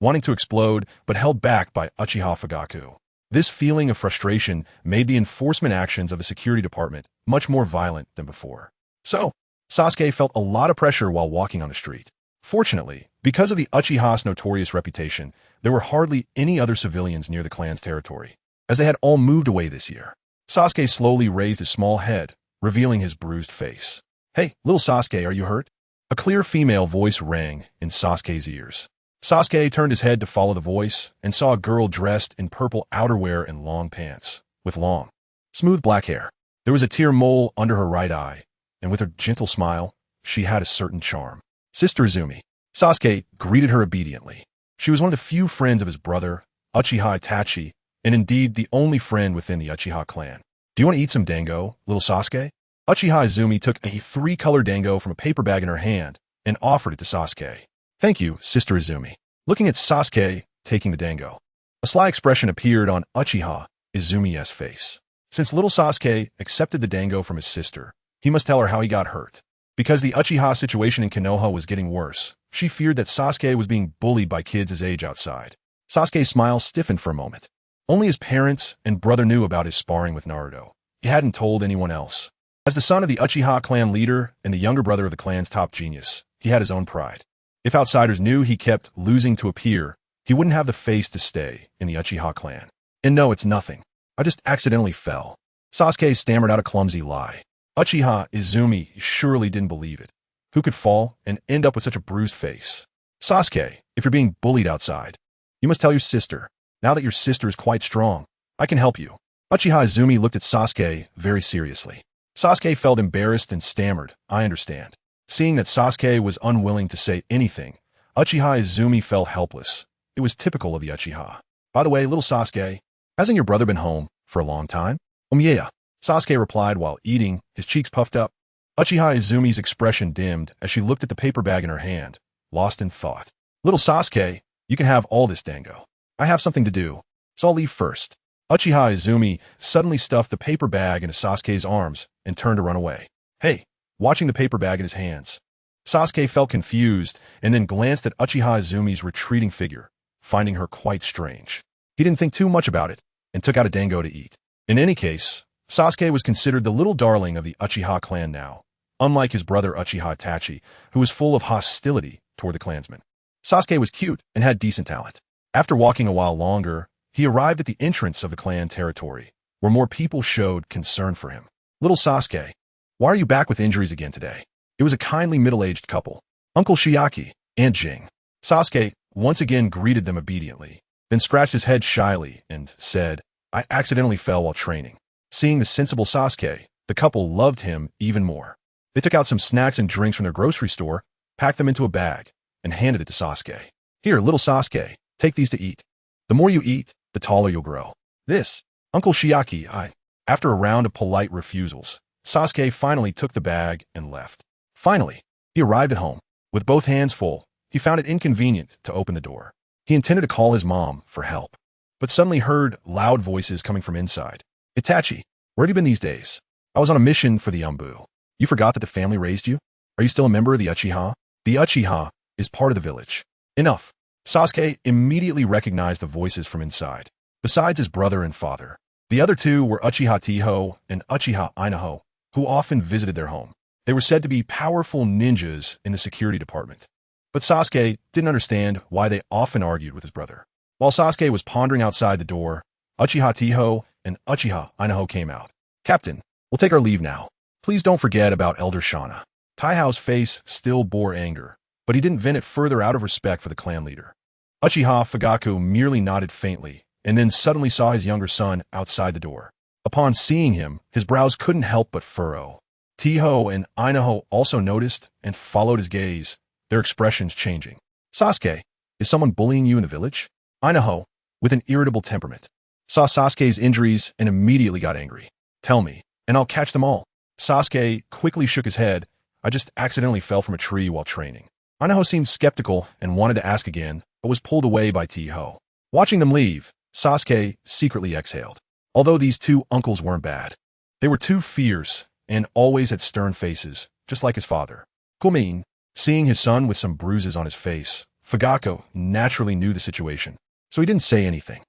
Wanting to explode but held back by Uchiha Fugaku. This feeling of frustration made the enforcement actions of the security department much more violent than before. So, Sasuke felt a lot of pressure while walking on the street. Fortunately, because of the Uchiha's notorious reputation, there were hardly any other civilians near the clan's territory, as they had all moved away this year. Sasuke slowly raised his small head, revealing his bruised face. "Hey, little Sasuke, are you hurt?" A clear female voice rang in Sasuke's ears. Sasuke turned his head to follow the voice and saw a girl dressed in purple outerwear and long pants, with long, smooth black hair. There was a tear mole under her right eye, and with her gentle smile, she had a certain charm. "Sister Izumi." Sasuke greeted her obediently. She was one of the few friends of his brother, Uchiha Itachi, and indeed the only friend within the Uchiha clan. "Do you want to eat some dango, little Sasuke?" Uchiha Izumi took a 3-color dango from a paper bag in her hand and offered it to Sasuke. "Thank you, Sister Izumi." Looking at Sasuke taking the dango, a sly expression appeared on Uchiha Izumi's face. Since little Sasuke accepted the dango from his sister, he must tell her how he got hurt. Because the Uchiha situation in Konoha was getting worse, she feared that Sasuke was being bullied by kids his age outside. Sasuke's smile stiffened for a moment. Only his parents and brother knew about his sparring with Naruto. He hadn't told anyone else. As the son of the Uchiha clan leader and the younger brother of the clan's top genius, he had his own pride. If outsiders knew he kept losing to appear, he wouldn't have the face to stay in the Uchiha clan. "And no, it's nothing. I just accidentally fell." Sasuke stammered out a clumsy lie. Uchiha Izumi surely didn't believe it. Who could fall and end up with such a bruised face? "Sasuke, if you're being bullied outside, you must tell your sister. Now that your sister is quite strong, I can help you." Uchiha Izumi looked at Sasuke very seriously. Sasuke felt embarrassed and stammered, "I understand." Seeing that Sasuke was unwilling to say anything, Uchiha Izumi felt helpless. It was typical of the Uchiha. "By the way, little Sasuke, hasn't your brother been home for a long time?" Yeah," Sasuke replied while eating, his cheeks puffed up. Uchiha Izumi's expression dimmed as she looked at the paper bag in her hand, lost in thought. "Little Sasuke, You can have all this, Dango. I have something to do, so I'll leave first. Uchiha Izumi suddenly stuffed the paper bag into Sasuke's arms and turned to run away. Hey, watching the paper bag in his hands. Sasuke felt confused and then glanced at Uchiha Izumi's retreating figure, finding her quite strange. He didn't think too much about it and took out a dango to eat. In any case, Sasuke was considered the little darling of the Uchiha clan now, unlike his brother Uchiha Itachi, who was full of hostility toward the clansmen. Sasuke was cute and had decent talent. After walking a while longer, he arrived at the entrance of the clan territory, where more people showed concern for him. Little Sasuke, why are you back with injuries again today? It was a kindly middle-aged couple, Uncle Shiaki and Jing. Sasuke once again greeted them obediently, then scratched his head shyly and said, I accidentally fell while training. Seeing the sensible Sasuke, the couple loved him even more. They took out some snacks and drinks from their grocery store, packed them into a bag, and handed it to Sasuke. Here, little Sasuke, take these to eat. The more you eat, the taller you'll grow. This, Uncle Shiaki, After a round of polite refusals, Sasuke finally took the bag and left. Finally, he arrived at home. With both hands full, he found it inconvenient to open the door. He intended to call his mom for help, but suddenly heard loud voices coming from inside. Itachi, where have you been these days? I was on a mission for the Umbu. You forgot that the family raised you? Are you still a member of the Uchiha? The Uchiha is part of the village. Enough. Sasuke immediately recognized the voices from inside. Besides his brother and father, the other two were Uchiha Tiho and Uchiha Inaho, who often visited their home. They were said to be powerful ninjas in the security department. But Sasuke didn't understand why they often argued with his brother. While Sasuke was pondering outside the door, Uchiha Tiho and Uchiha Inaho came out. Captain, we'll take our leave now. Please don't forget about Elder Shana. Taihao's face still bore anger, but he didn't vent it further out of respect for the clan leader. Uchiha Fugaku merely nodded faintly, and then suddenly saw his younger son outside the door. Upon seeing him, his brows couldn't help but furrow. Tiho and Inaho also noticed and followed his gaze, their expressions changing. Sasuke, is someone bullying you in the village? Inaho, with an irritable temperament, saw Sasuke's injuries and immediately got angry. Tell me, and I'll catch them all. Sasuke quickly shook his head. I just accidentally fell from a tree while training. Inaho seemed skeptical and wanted to ask again, but was pulled away by Tiho. Watching them leave, Sasuke secretly exhaled. Although these two uncles weren't bad, they were too fierce and always had stern faces, just like his father. Kumin, seeing his son with some bruises on his face, Fugaku naturally knew the situation, so he didn't say anything.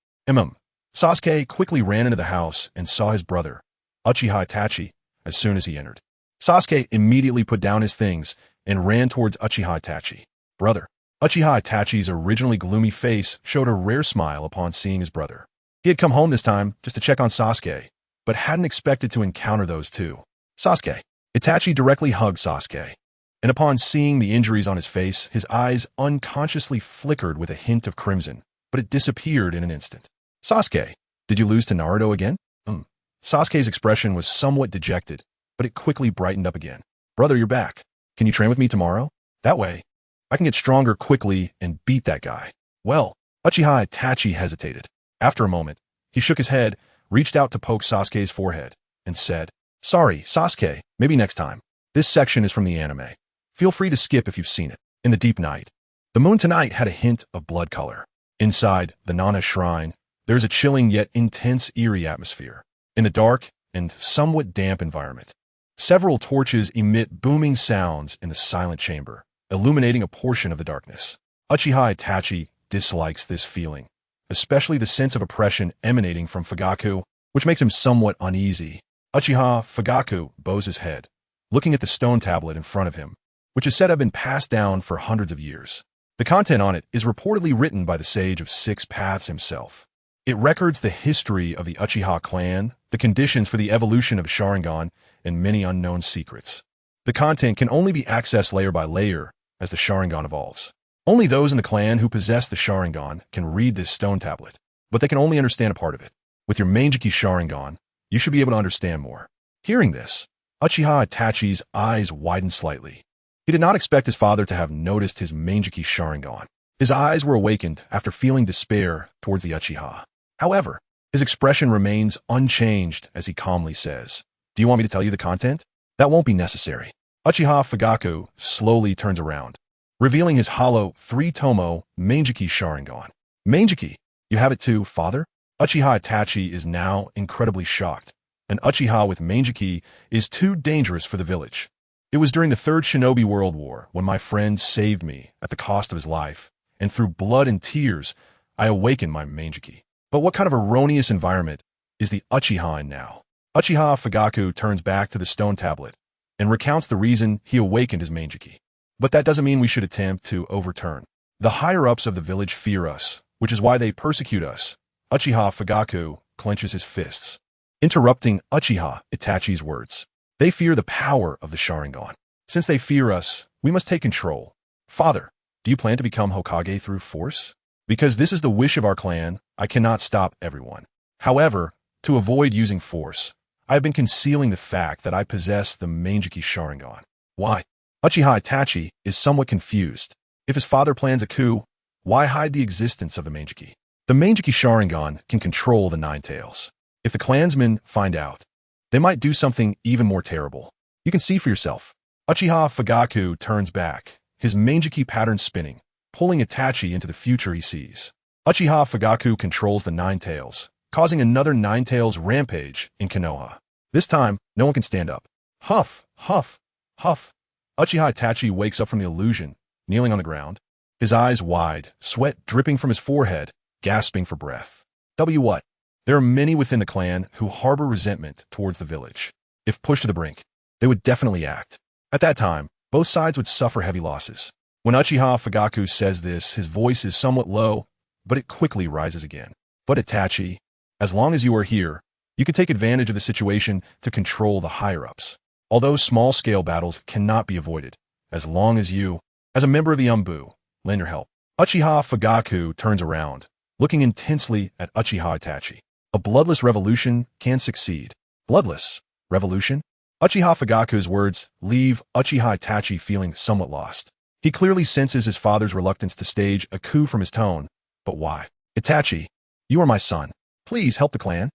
Sasuke quickly ran into the house and saw his brother, Uchiha Itachi, as soon as he entered. Sasuke immediately put down his things and ran towards Uchiha Itachi. Brother. Uchiha Itachi's originally gloomy face showed a rare smile upon seeing his brother. He had come home this time just to check on Sasuke, but hadn't expected to encounter those two. Sasuke. Itachi directly hugged Sasuke, and upon seeing the injuries on his face, his eyes unconsciously flickered with a hint of crimson, but it disappeared in an instant. Sasuke, did you lose to Naruto again? Sasuke's expression was somewhat dejected, but it quickly brightened up again. Brother, you're back. Can you train with me tomorrow? That way, I can get stronger quickly and beat that guy. Well, Uchiha Itachi hesitated. After a moment, he shook his head, reached out to poke Sasuke's forehead, and said, Sorry, Sasuke, maybe next time. This section is from the anime. Feel free to skip if you've seen it. In the deep night, the moon tonight had a hint of blood color. Inside the Nana shrine, there is a chilling yet intense eerie atmosphere. In the dark and somewhat damp environment, several torches emit booming sounds in the silent chamber, illuminating a portion of the darkness. Uchiha Itachi dislikes this feeling, especially the sense of oppression emanating from Fugaku, which makes him somewhat uneasy. Uchiha Fugaku bows his head, looking at the stone tablet in front of him, which is said to have been passed down for hundreds of years. The content on it is reportedly written by the Sage of Six Paths himself. It records the history of the Uchiha clan, the conditions for the evolution of Sharingan, and many unknown secrets. The content can only be accessed layer by layer as the Sharingan evolves. Only those in the clan who possess the Sharingan can read this stone tablet, but they can only understand a part of it. With your Manjiki Sharingan, you should be able to understand more. Hearing this, Uchiha Itachi's eyes widened slightly. He did not expect his father to have noticed his Manjiki Sharingan. His eyes were awakened after feeling despair towards the Uchiha. However, his expression remains unchanged as he calmly says, Do you want me to tell you the content? That won't be necessary. Uchiha Fugaku slowly turns around, revealing his hollow three-tomo Mangeki Sharingan. Mangeki, you have it too, father? Uchiha Itachi is now incredibly shocked. An Uchiha with Mangeki is too dangerous for the village. It was during the Third Shinobi World War when my friend saved me at the cost of his life, and through blood and tears, I awakened my Mangeki. But what kind of erroneous environment is the Uchiha in now? Uchiha Fugaku turns back to the stone tablet and recounts the reason he awakened his Mangeki. But that doesn't mean we should attempt to overturn. The higher-ups of the village fear us, which is why they persecute us. Uchiha Fugaku clenches his fists, interrupting Uchiha Itachi's words. They fear the power of the Sharingan. Since they fear us, we must take control. Father, do you plan to become Hokage through force? Because this is the wish of our clan, I cannot stop everyone. However, to avoid using force, I have been concealing the fact that I possess the Mangeki Sharingan. Why? Uchiha Itachi is somewhat confused. If his father plans a coup, why hide the existence of the Mangeki? The Mangeki Sharingan can control the Nine Tails. If the clansmen find out, they might do something even more terrible. You can see for yourself. Uchiha Fugaku turns back, his Mangeki pattern spinning, pulling Itachi into the future he sees. Uchiha Fugaku controls the Nine Tails, causing another Nine Tails rampage in Konoha. This time, no one can stand up. Huff, huff, huff. Uchiha Itachi wakes up from the illusion, kneeling on the ground, his eyes wide, sweat dripping from his forehead, gasping for breath. What? There are many within the clan who harbor resentment towards the village. If pushed to the brink, they would definitely act. At that time, both sides would suffer heavy losses. When Uchiha Fugaku says this, his voice is somewhat low, but it quickly rises again. But Itachi, as long as you are here, you can take advantage of the situation to control the higher-ups. Although small-scale battles cannot be avoided, as long as you, as a member of the Umbu, lend your help. Uchiha Fugaku turns around, looking intensely at Uchiha Itachi. A bloodless revolution can succeed. Bloodless revolution? Uchiha Fugaku's words leave Uchiha Itachi feeling somewhat lost. He clearly senses his father's reluctance to stage a coup from his tone. But why? Itachi, you are my son. Please help the clan.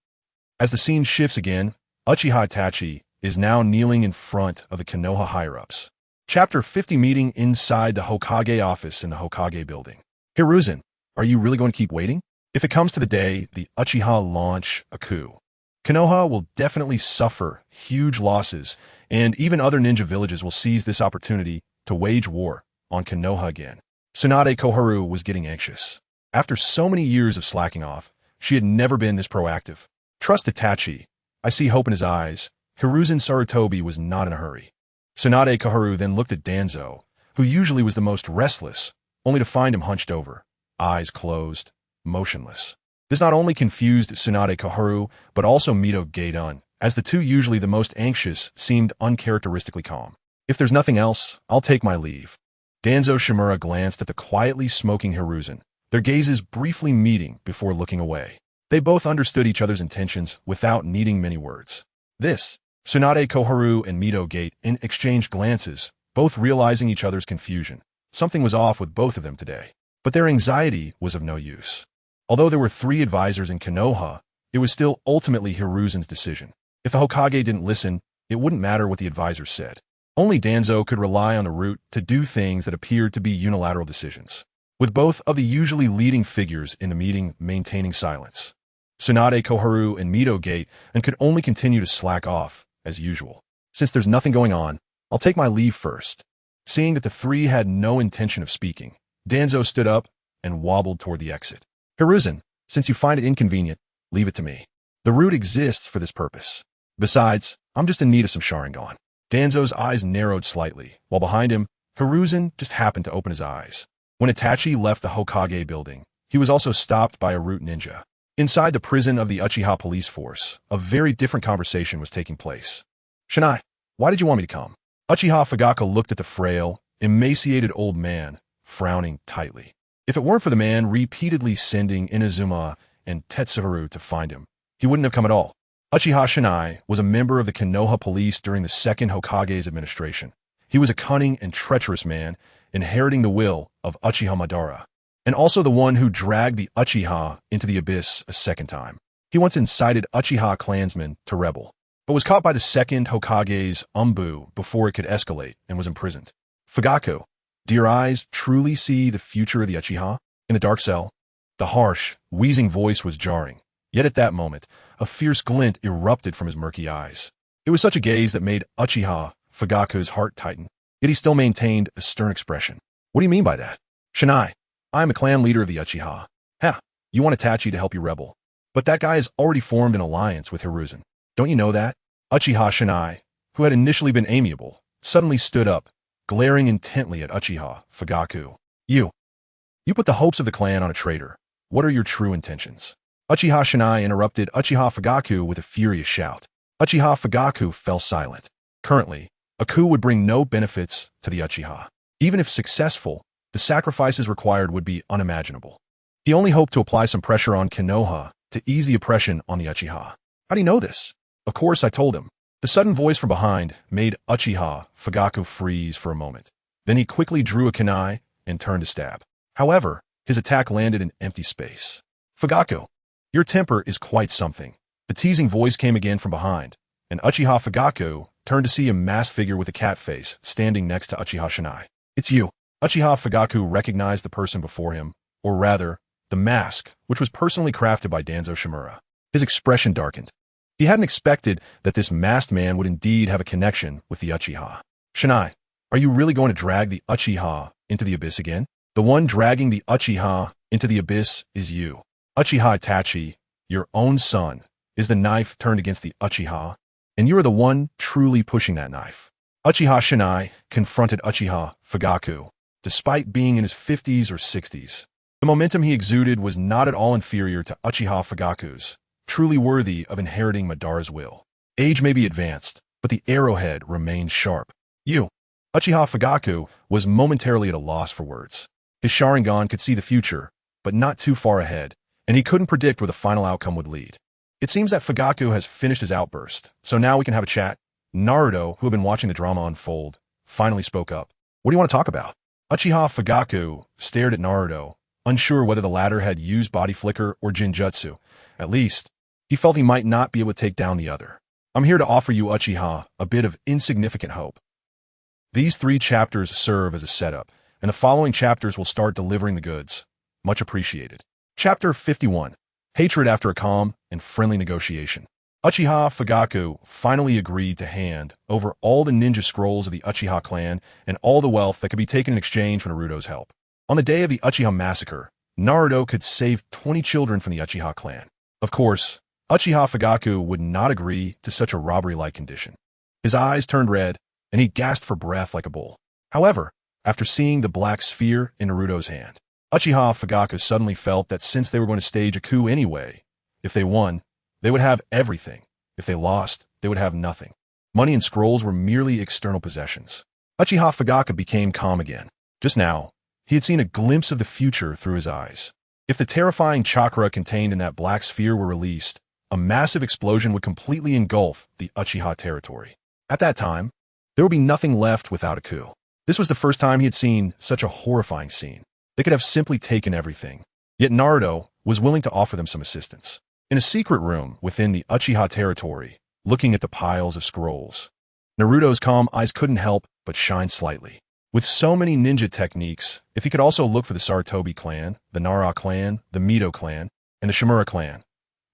As the scene shifts again, Uchiha Itachi is now kneeling in front of the Konoha higher-ups. Chapter 50 Meeting inside the Hokage office in the Hokage building. Hiruzen, are you really going to keep waiting? If it comes to the day the Uchiha launch a coup, Konoha will definitely suffer huge losses, and even other ninja villages will seize this opportunity to wage war on Konoha again. Tsunade Koharu was getting anxious. After so many years of slacking off, she had never been this proactive. Trust Itachi. I see hope in his eyes. Hiruzen Sarutobi was not in a hurry. Tsunade Koharu then looked at Danzo, who usually was the most restless, only to find him hunched over, eyes closed, motionless. This not only confused Tsunade Koharu, but also Mito Gaidun, as the two usually the most anxious seemed uncharacteristically calm. If there's nothing else, I'll take my leave. Danzo Shimura glanced at the quietly smoking Hiruzen, their gazes briefly meeting before looking away. They both understood each other's intentions without needing many words. Tsunade Koharu and Mito Gate exchanged glances, both realizing each other's confusion. Something was off with both of them today. But their anxiety was of no use. Although there were 3 advisors in Konoha, it was still ultimately Hiruzen's decision. If the Hokage didn't listen, it wouldn't matter what the advisors said. Only Danzo could rely on the root to do things that appeared to be unilateral decisions, with both of the usually leading figures in the meeting maintaining silence. Tsunade Koharu and Mito Gate could only continue to slack off, as usual. Since there's nothing going on, I'll take my leave first. Seeing that the 3 had no intention of speaking, Danzo stood up and wobbled toward the exit. Hiruzen, since you find it inconvenient, leave it to me. The root exists for this purpose. Besides, I'm just in need of some Sharingan. Danzo's eyes narrowed slightly, while behind him, Hiruzen just happened to open his eyes. When Itachi left the Hokage building, he was also stopped by a root ninja. Inside the prison of the Uchiha police force, a very different conversation was taking place. Shinai, why did you want me to come? Uchiha Fugaku looked at the frail, emaciated old man, frowning tightly. If it weren't for the man repeatedly sending Inazuma and Tetsuharu to find him, he wouldn't have come at all. Uchiha Shinai was a member of the Konoha police during the second Hokage's administration. He was a cunning and treacherous man, inheriting the will of Uchiha Madara, and also the one who dragged the Uchiha into the abyss a second time. He once incited Uchiha clansmen to rebel, but was caught by the second Hokage's Umbu before it could escalate and was imprisoned. Fugaku, Do your eyes truly see the future of the Uchiha? In the dark cell, the harsh, wheezing voice was jarring. Yet at that moment, a fierce glint erupted from his murky eyes. It was such a gaze that made Uchiha Fugaku's heart tighten. Yet he still maintained a stern expression. What do you mean by that? Shinai, I am a clan leader of the Uchiha. Ha, you want Itachi to help you rebel. But that guy has already formed an alliance with Hiruzen. Don't you know that? Uchiha Shinai, who had initially been amiable, suddenly stood up, glaring intently at Uchiha Fugaku. You put the hopes of the clan on a traitor. What are your true intentions? Uchiha Shinai interrupted Uchiha Fugaku with a furious shout. Uchiha Fugaku fell silent. Currently, a coup would bring no benefits to the Uchiha. Even if successful, the sacrifices required would be unimaginable. He only hoped to apply some pressure on Konoha to ease the oppression on the Uchiha. How do you know this? Of course, I told him. The sudden voice from behind made Uchiha Fugaku freeze for a moment. Then he quickly drew a kunai and turned to stab. However, his attack landed in empty space. Fugaku, your temper is quite something. The teasing voice came again from behind, and Uchiha Fugaku turned to see a masked figure with a cat face standing next to Uchiha Shinai. It's you. Uchiha Fugaku recognized the person before him, or rather, the mask, which was personally crafted by Danzo Shimura. His expression darkened. He hadn't expected that this masked man would indeed have a connection with the Uchiha. Shinai, are you really going to drag the Uchiha into the abyss again? The one dragging the Uchiha into the abyss is you. Uchiha Itachi, your own son, is the knife turned against the Uchiha, and you are the one truly pushing that knife. Uchiha Shinai confronted Uchiha Fugaku, despite being in his 50s or 60s. The momentum he exuded was not at all inferior to Uchiha Fugaku's, truly worthy of inheriting Madara's will. Age may be advanced, but the arrowhead remained sharp. You. Uchiha Fugaku was momentarily at a loss for words. His Sharingan could see the future, but not too far ahead, and he couldn't predict where the final outcome would lead. It seems that Fugaku has finished his outburst, so now we can have a chat. Naruto, who had been watching the drama unfold, finally spoke up. What do you want to talk about? Uchiha Fugaku stared at Naruto, unsure whether the latter had used body flicker or Jinjutsu. At least, he felt he might not be able to take down the other. I'm here to offer you, Uchiha, a bit of insignificant hope. These 3 chapters serve as a setup, and the following chapters will start delivering the goods. Much appreciated. Chapter 51. Hatred after a calm and friendly negotiation. Uchiha Fugaku finally agreed to hand over all the ninja scrolls of the Uchiha clan and all the wealth that could be taken in exchange for Naruto's help. On the day of the Uchiha massacre, Naruto could save 20 children from the Uchiha clan. Of course, Uchiha Fugaku would not agree to such a robbery-like condition. His eyes turned red, and he gasped for breath like a bull. However, after seeing the black sphere in Naruto's hand, Uchiha Fugaku suddenly felt that since they were going to stage a coup anyway, if they won, they would have everything. If they lost, they would have nothing. Money and scrolls were merely external possessions. Uchiha Fugaku became calm again. Just now, he had seen a glimpse of the future through his eyes. If the terrifying chakra contained in that black sphere were released, a massive explosion would completely engulf the Uchiha territory. At that time, there would be nothing left without a coup. This was the first time he had seen such a horrifying scene. They could have simply taken everything. Yet Naruto was willing to offer them some assistance. In a secret room within the Uchiha territory, looking at the piles of scrolls, Naruto's calm eyes couldn't help but shine slightly. With so many ninja techniques, if he could also look for the Sarutobi clan, the Nara clan, the Mito clan, and the Shimura clan.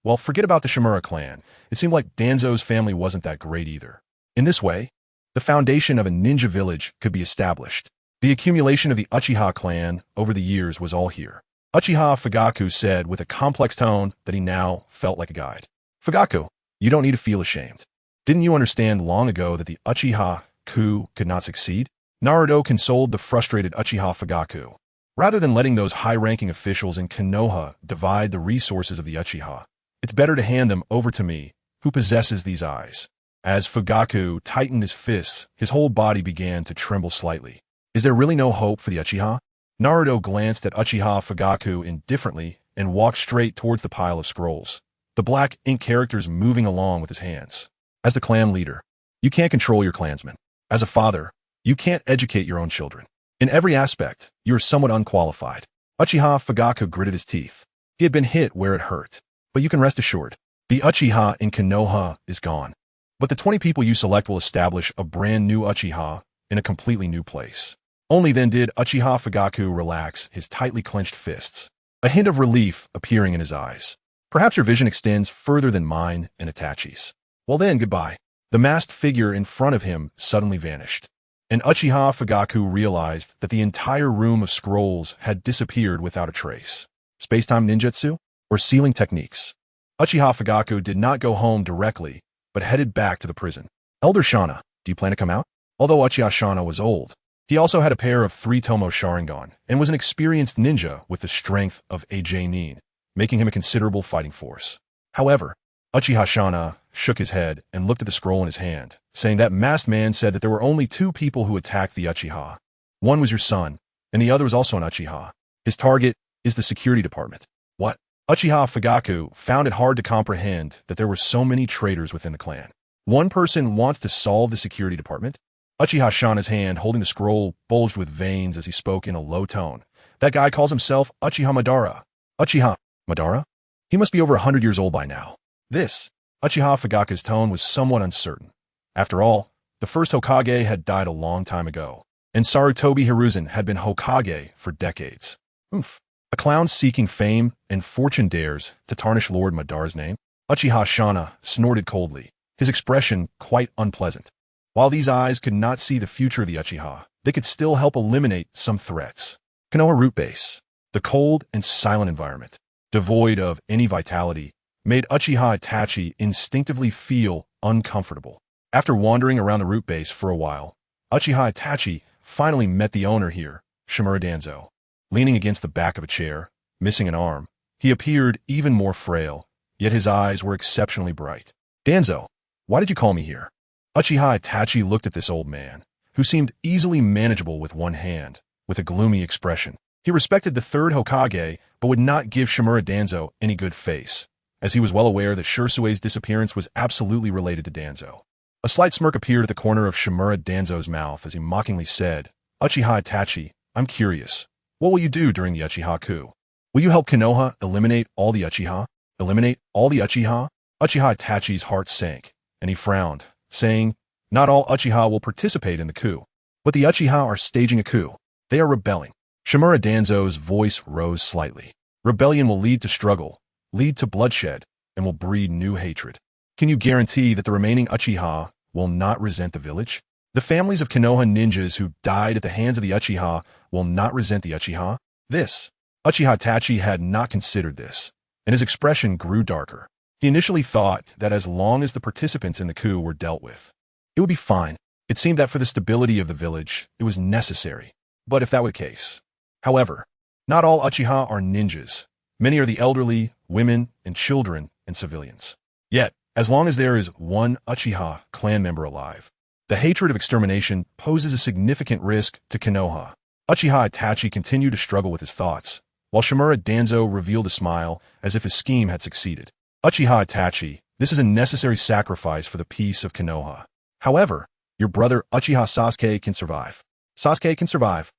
Well, forget about the Shimura clan. It seemed like Danzo's family wasn't that great either. In this way, the foundation of a ninja village could be established. The accumulation of the Uchiha clan over the years was all here. Uchiha Fugaku said with a complex tone that he now felt like a guide. Fugaku, you don't need to feel ashamed. Didn't you understand long ago that the Uchiha coup could not succeed? Naruto consoled the frustrated Uchiha Fugaku. Rather than letting those high-ranking officials in Konoha divide the resources of the Uchiha, it's better to hand them over to me, who possesses these eyes. As Fugaku tightened his fists, his whole body began to tremble slightly. Is there really no hope for the Uchiha? Naruto glanced at Uchiha Fugaku indifferently and walked straight towards the pile of scrolls, the black ink characters moving along with his hands. As the clan leader, you can't control your clansmen. As a father, you can't educate your own children. In every aspect, you are somewhat unqualified. Uchiha Fugaku gritted his teeth. He had been hit where it hurt. But you can rest assured, the Uchiha in Konoha is gone. But the 20 people you select will establish a brand new Uchiha in a completely new place. Only then did Uchiha Fugaku relax his tightly clenched fists, a hint of relief appearing in his eyes. Perhaps your vision extends further than mine and Itachi's. Well then, goodbye. The masked figure in front of him suddenly vanished, and Uchiha Fugaku realized that the entire room of scrolls had disappeared without a trace. Space-time ninjutsu? Or sealing techniques? Uchiha Fugaku did not go home directly, but headed back to the prison. Elder Shana, do you plan to come out? Although Uchiha Shana was old, he also had a pair of 3-tomo Sharingan and was an experienced ninja with the strength of a Nin, making him a considerable fighting force. However, Uchiha Shana shook his head and looked at the scroll in his hand, saying that masked man said that there were only 2 people who attacked the Uchiha. One was your son, and the other was also an Uchiha. His target is the security department. What? Uchiha Fugaku found it hard to comprehend that there were so many traitors within the clan. One person wants to solve the security department? Uchiha Shana's hand holding the scroll bulged with veins as he spoke in a low tone. That guy calls himself Uchiha Madara. Uchiha Madara? He must be over 100 years old by now. This, Uchiha Fugaku's tone was somewhat uncertain. After all, the first Hokage had died a long time ago, and Sarutobi Hiruzen had been Hokage for decades. Oof. A clown seeking fame and fortune dares to tarnish Lord Madara's name? Uchiha Shana snorted coldly, his expression quite unpleasant. While these eyes could not see the future of the Uchiha, they could still help eliminate some threats. Konoha Root Base. The cold and silent environment, devoid of any vitality, made Uchiha Itachi instinctively feel uncomfortable. After wandering around the root base for a while, Uchiha Itachi finally met the owner here, Shimura Danzo. Leaning against the back of a chair, missing an arm, he appeared even more frail, yet his eyes were exceptionally bright. Danzo, why did you call me here? Uchiha Itachi looked at this old man, who seemed easily manageable with one hand, with a gloomy expression. He respected the third Hokage, but would not give Shimura Danzo any good face, as he was well aware that Shursue's disappearance was absolutely related to Danzo. A slight smirk appeared at the corner of Shimura Danzo's mouth as he mockingly said, Uchiha Itachi, I'm curious. What will you do during the Uchiha coup? Will you help Konoha eliminate all the Uchiha? Eliminate all the Uchiha? Uchiha Itachi's heart sank, and he frowned, saying, not all Uchiha will participate in the coup. But the Uchiha are staging a coup. They are rebelling. Shimura Danzo's voice rose slightly. Rebellion will lead to struggle, lead to bloodshed, and will breed new hatred. Can you guarantee that the remaining Uchiha will not resent the village? The families of Konoha ninjas who died at the hands of the Uchiha will not resent the Uchiha? This. Uchiha Itachi had not considered this, and his expression grew darker. He initially thought that as long as the participants in the coup were dealt with, it would be fine. It seemed that for the stability of the village, it was necessary. But if that were the case. However, not all Uchiha are ninjas. Many are the elderly, women, and children, and civilians. Yet, as long as there is one Uchiha clan member alive, the hatred of extermination poses a significant risk to Konoha. Uchiha Itachi continued to struggle with his thoughts, while Shimura Danzo revealed a smile as if his scheme had succeeded. Uchiha Itachi, this is a necessary sacrifice for the peace of Konoha. However, your brother Uchiha Sasuke can survive. Sasuke can survive.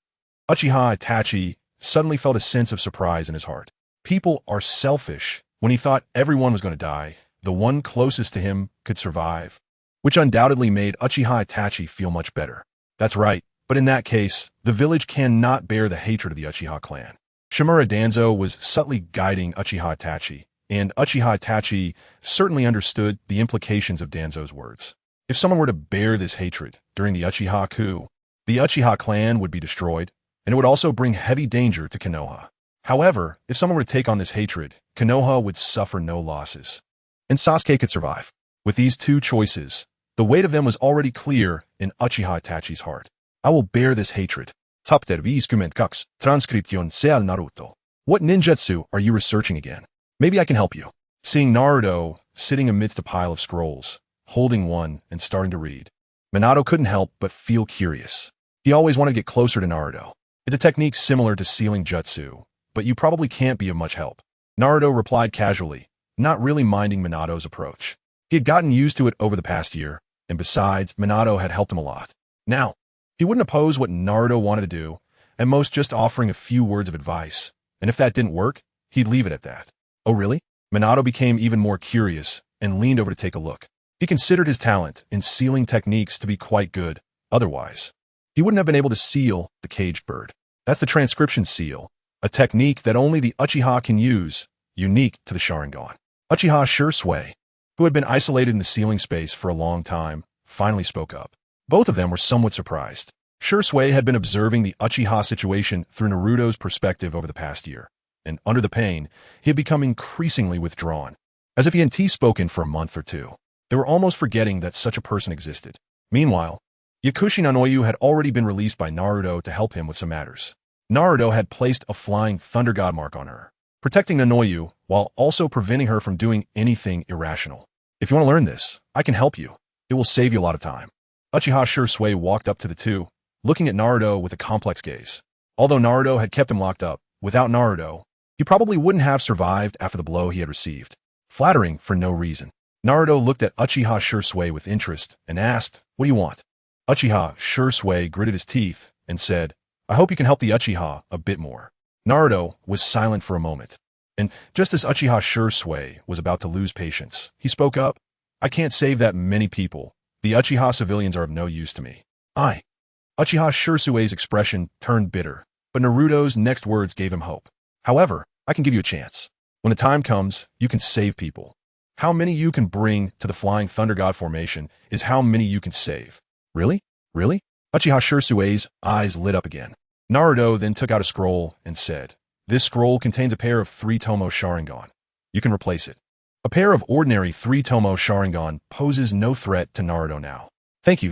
Uchiha Itachi suddenly felt a sense of surprise in his heart. People are selfish. When he thought everyone was going to die, the one closest to him could survive, which undoubtedly made Uchiha Itachi feel much better. That's right, but in that case, the village cannot bear the hatred of the Uchiha clan. Shimura Danzo was subtly guiding Uchiha Itachi, and Uchiha Itachi certainly understood the implications of Danzo's words. If someone were to bear this hatred during the Uchiha coup, the Uchiha clan would be destroyed, and it would also bring heavy danger to Konoha. However, if someone were to take on this hatred, Konoha would suffer no losses, and Sasuke could survive. With these two choices, the weight of them was already clear in Uchiha Itachi's heart. I will bear this hatred. Tapter viskument kux, transcription seal Naruto. What ninjutsu are you researching again? Maybe I can help you. Seeing Naruto sitting amidst a pile of scrolls, holding one and starting to read, Minato couldn't help but feel curious. He always wanted to get closer to Naruto. It's a technique similar to sealing jutsu, but you probably can't be of much help. Naruto replied casually, not really minding Minato's approach. He had gotten used to it over the past year, and besides, Minato had helped him a lot. Now, he wouldn't oppose what Naruto wanted to do, at most just offering a few words of advice, and if that didn't work, he'd leave it at that. Oh really? Minato became even more curious and leaned over to take a look. He considered his talent in sealing techniques to be quite good, otherwise. he wouldn't have been able to seal the caged bird. That's the transcription seal, a technique that only the Uchiha can use, unique to the Sharingan. Uchiha Shursui, who had been isolated in the sealing space for a long time, finally spoke up. Both of them were somewhat surprised. Shursui had been observing the Uchiha situation through Naruto's perspective over the past year, and under the pain, he had become increasingly withdrawn, as if he hadn't spoken for a month or two. They were almost forgetting that such a person existed. Meanwhile, Yakushi Nanoyu had already been released by Naruto to help him with some matters. Naruto had placed a flying Thunder God mark on her, protecting Nanoyu while also preventing her from doing anything irrational. If you want to learn this, I can help you. It will save you a lot of time. Uchiha Shursui walked up to the two, looking at Naruto with a complex gaze. Although Naruto had kept him locked up, without Naruto, he probably wouldn't have survived after the blow he had received. Flattering for no reason. Naruto looked at Uchiha Shursui with interest and asked, "What do you want?" Uchiha Shursui gritted his teeth and said, "I hope you can help the Uchiha a bit more." Naruto was silent for a moment, and just as Uchiha Shursui was about to lose patience, he spoke up, "I can't save that many people. The Uchiha civilians are of no use to me." Uchiha Shursui's expression turned bitter, but Naruto's next words gave him hope. "However, I can give you a chance. When the time comes, you can save people. How many you can bring to the Flying Thunder God formation is how many you can save." "Really? Really?" Uchiha Shursui's eyes lit up again. Naruto then took out a scroll and said, "This scroll contains a pair of 3-tomo Sharingan. You can replace it." A pair of ordinary 3-tomo Sharingan poses no threat to Naruto now. Thank you.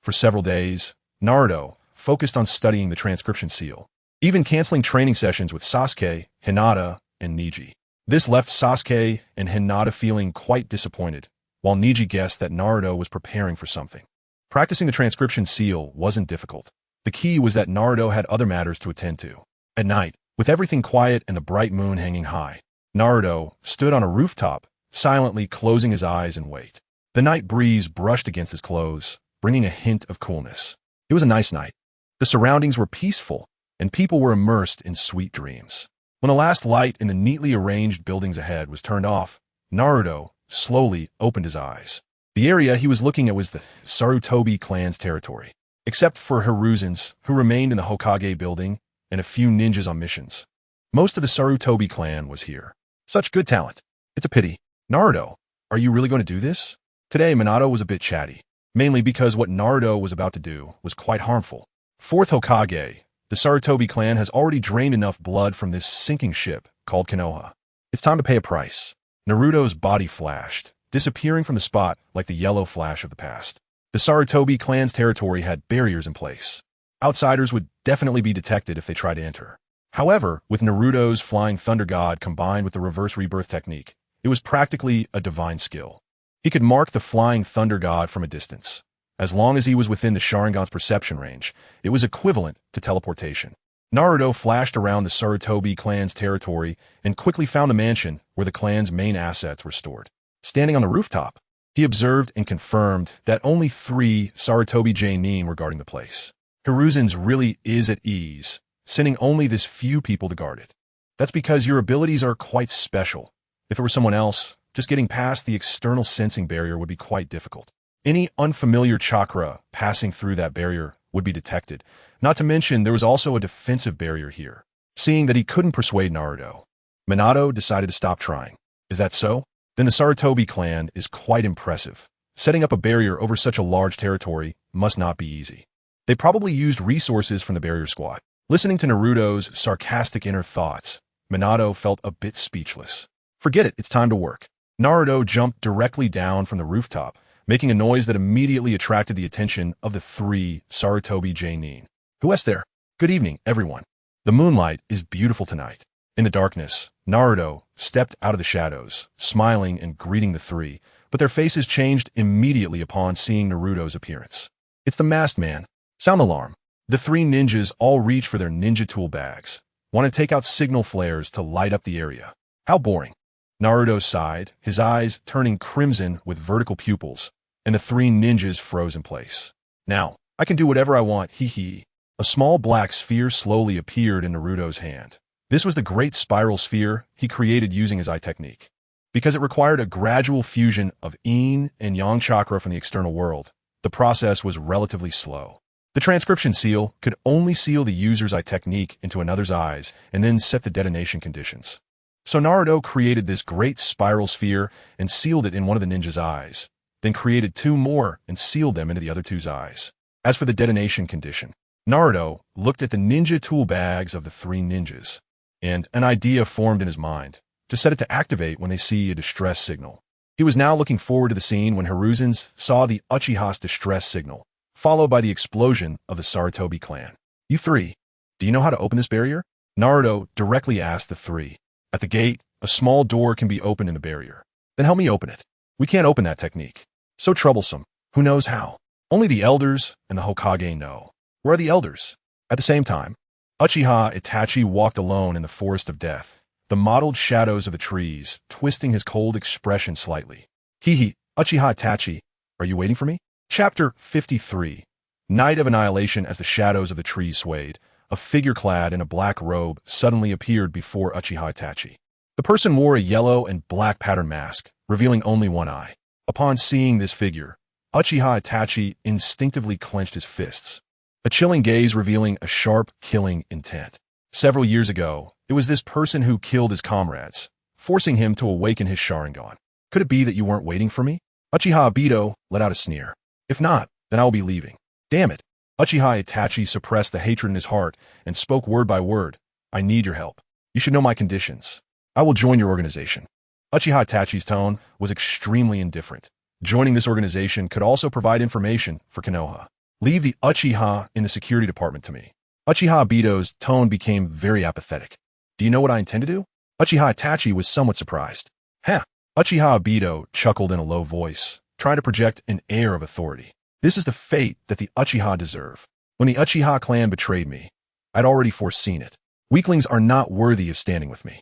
For several days, Naruto focused on studying the transcription seal, even canceling training sessions with Sasuke, Hinata, and Neji. This left Sasuke and Hinata feeling quite disappointed, while Neji guessed that Naruto was preparing for something. Practicing the transcription seal wasn't difficult. The key was that Naruto had other matters to attend to. At night, with everything quiet and the bright moon hanging high, Naruto stood on a rooftop, silently closing his eyes and wait. The night breeze brushed against his clothes, bringing a hint of coolness. It was a nice night. The surroundings were peaceful, and people were immersed in sweet dreams. When the last light in the neatly arranged buildings ahead was turned off, Naruto slowly opened his eyes. The area he was looking at was the Sarutobi clan's territory, except for Hiruzans, who remained in the Hokage building, and a few ninjas on missions. Most of the Sarutobi clan was here. Such good talent. It's a pity. "Naruto, are you really going to do this?" Today, Minato was a bit chatty, mainly because what Naruto was about to do was quite harmful. Fourth Hokage, the Sarutobi clan has already drained enough blood from this sinking ship called Konoha. It's time to pay a price. Naruto's body flashed, disappearing from the spot like the yellow flash of the past. The Sarutobi clan's territory had barriers in place. Outsiders would definitely be detected if they tried to enter. However, with Naruto's Flying Thunder God combined with the reverse rebirth technique, it was practically a divine skill. He could mark the Flying Thunder God from a distance. As long as he was within the Sharingan's perception range, it was equivalent to teleportation. Naruto flashed around the Sarutobi clan's territory and quickly found the mansion where the clan's main assets were stored. Standing on the rooftop, he observed and confirmed that only 3 Sarutobi Jonin were guarding the place. Hiruzan's really is at ease, sending only this few people to guard it. That's because your abilities are quite special. If it were someone else, just getting past the external sensing barrier would be quite difficult. Any unfamiliar chakra passing through that barrier would be detected. Not to mention, there was also a defensive barrier here. Seeing that he couldn't persuade Naruto, Minato decided to stop trying. Is that so? Then the Sarutobi clan is quite impressive. Setting up a barrier over such a large territory must not be easy. They probably used resources from the barrier squad. Listening to Naruto's sarcastic inner thoughts, Minato felt a bit speechless. Forget it, it's time to work. Naruto jumped directly down from the rooftop, making a noise that immediately attracted the attention of the 3 Sarutobi Jonin. "Who is there? Good evening, everyone. The moonlight is beautiful tonight." In the darkness, Naruto stepped out of the shadows, smiling and greeting the 3, but their faces changed immediately upon seeing Naruto's appearance. "It's the masked man. Sound the alarm." The 3 ninjas all reached for their ninja tool bags, wanted to take out signal flares to light up the area. How boring. Naruto sighed, his eyes turning crimson with vertical pupils, and the 3 ninjas froze in place. "Now, I can do whatever I want, hee. A small black sphere slowly appeared in Naruto's hand. This was the great spiral sphere he created using his eye technique. Because it required a gradual fusion of yin and yang chakra from the external world, the process was relatively slow. The transcription seal could only seal the user's eye technique into another's eyes and then set the detonation conditions. So Naruto created this great spiral sphere and sealed it in one of the ninja's eyes, then created 2 more and sealed them into the other 2's eyes. As for the detonation condition, Naruto looked at the ninja tool bags of the 3 ninjas, and an idea formed in his mind to set it to activate when they see a distress signal. He was now looking forward to the scene when Hiruzans saw the Uchiha's distress signal, followed by the explosion of the Sarutobi clan. You 3, do you know how to open this barrier? Naruto directly asked the 3. At the gate, a small door can be opened in the barrier. Then help me open it. We can't open that technique. So troublesome. Who knows how? Only the elders and the Hokage know. Where are the elders? At the same time, Uchiha Itachi walked alone in the forest of death, the mottled shadows of the trees twisting his cold expression slightly. Hihi, Uchiha Itachi, are you waiting for me? Chapter 53. Night of Annihilation. As the shadows of the trees swayed, a figure clad in a black robe suddenly appeared before Uchiha Itachi. The person wore a yellow and black pattern mask, revealing only one eye. Upon seeing this figure, Uchiha Itachi instinctively clenched his fists, a chilling gaze revealing a sharp, killing intent. Several years ago, it was this person who killed his comrades, forcing him to awaken his Sharingan. Could it be that you weren't waiting for me? Uchiha Obito let out a sneer. If not, then I will be leaving. Damn it. Uchiha Itachi suppressed the hatred in his heart and spoke word by word. I need your help. You should know my conditions. I will join your organization. Uchiha Itachi's tone was extremely indifferent. Joining this organization could also provide information for Konoha. Leave the Uchiha in the security department to me. Uchiha Obito's tone became very apathetic. Do you know what I intend to do? Uchiha Itachi was somewhat surprised. Huh. Uchiha Obito chuckled in a low voice, trying to project an air of authority. This is the fate that the Uchiha deserve. When the Uchiha clan betrayed me, I'd already foreseen it. Weaklings are not worthy of standing with me.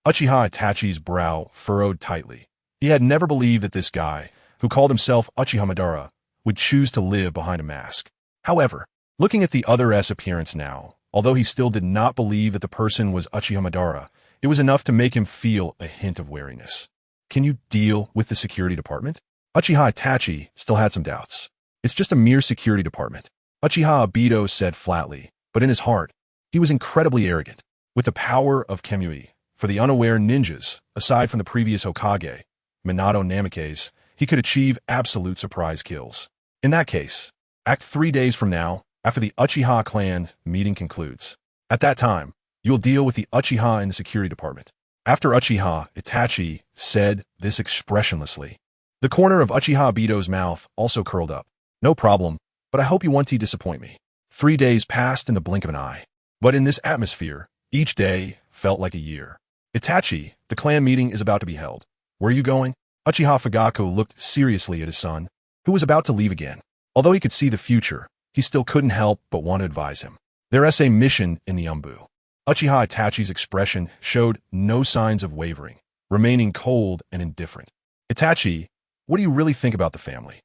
Uchiha Itachi's brow furrowed tightly. He had never believed that this guy, who called himself Uchiha Madara, would choose to live behind a mask. However, looking at the other's appearance now, although he still did not believe that the person was Uchiha Madara, it was enough to make him feel a hint of wariness. Can you deal with the security department? Uchiha Itachi still had some doubts. It's just a mere security department, Uchiha Obito said flatly, but in his heart, he was incredibly arrogant. With the power of Kemui, for the unaware ninjas, aside from the previous Hokage, Minato Namikaze, he could achieve absolute surprise kills. In that case, act 3 days from now, after the Uchiha clan meeting concludes. At that time, you'll deal with the Uchiha in the security department. After Uchiha, Itachi said this expressionlessly. The corner of Uchiha Obito's mouth also curled up. No problem, but I hope you won't disappoint me. 3 days passed in the blink of an eye. But in this atmosphere, each day felt like a year. Itachi, the clan meeting is about to be held. Where are you going? Uchiha Fugaku looked seriously at his son, who was about to leave again. Although he could see the future, he still couldn't help but want to advise him. There's a mission in the Umbu. Uchiha Itachi's expression showed no signs of wavering, remaining cold and indifferent. Itachi, what do you really think about the family?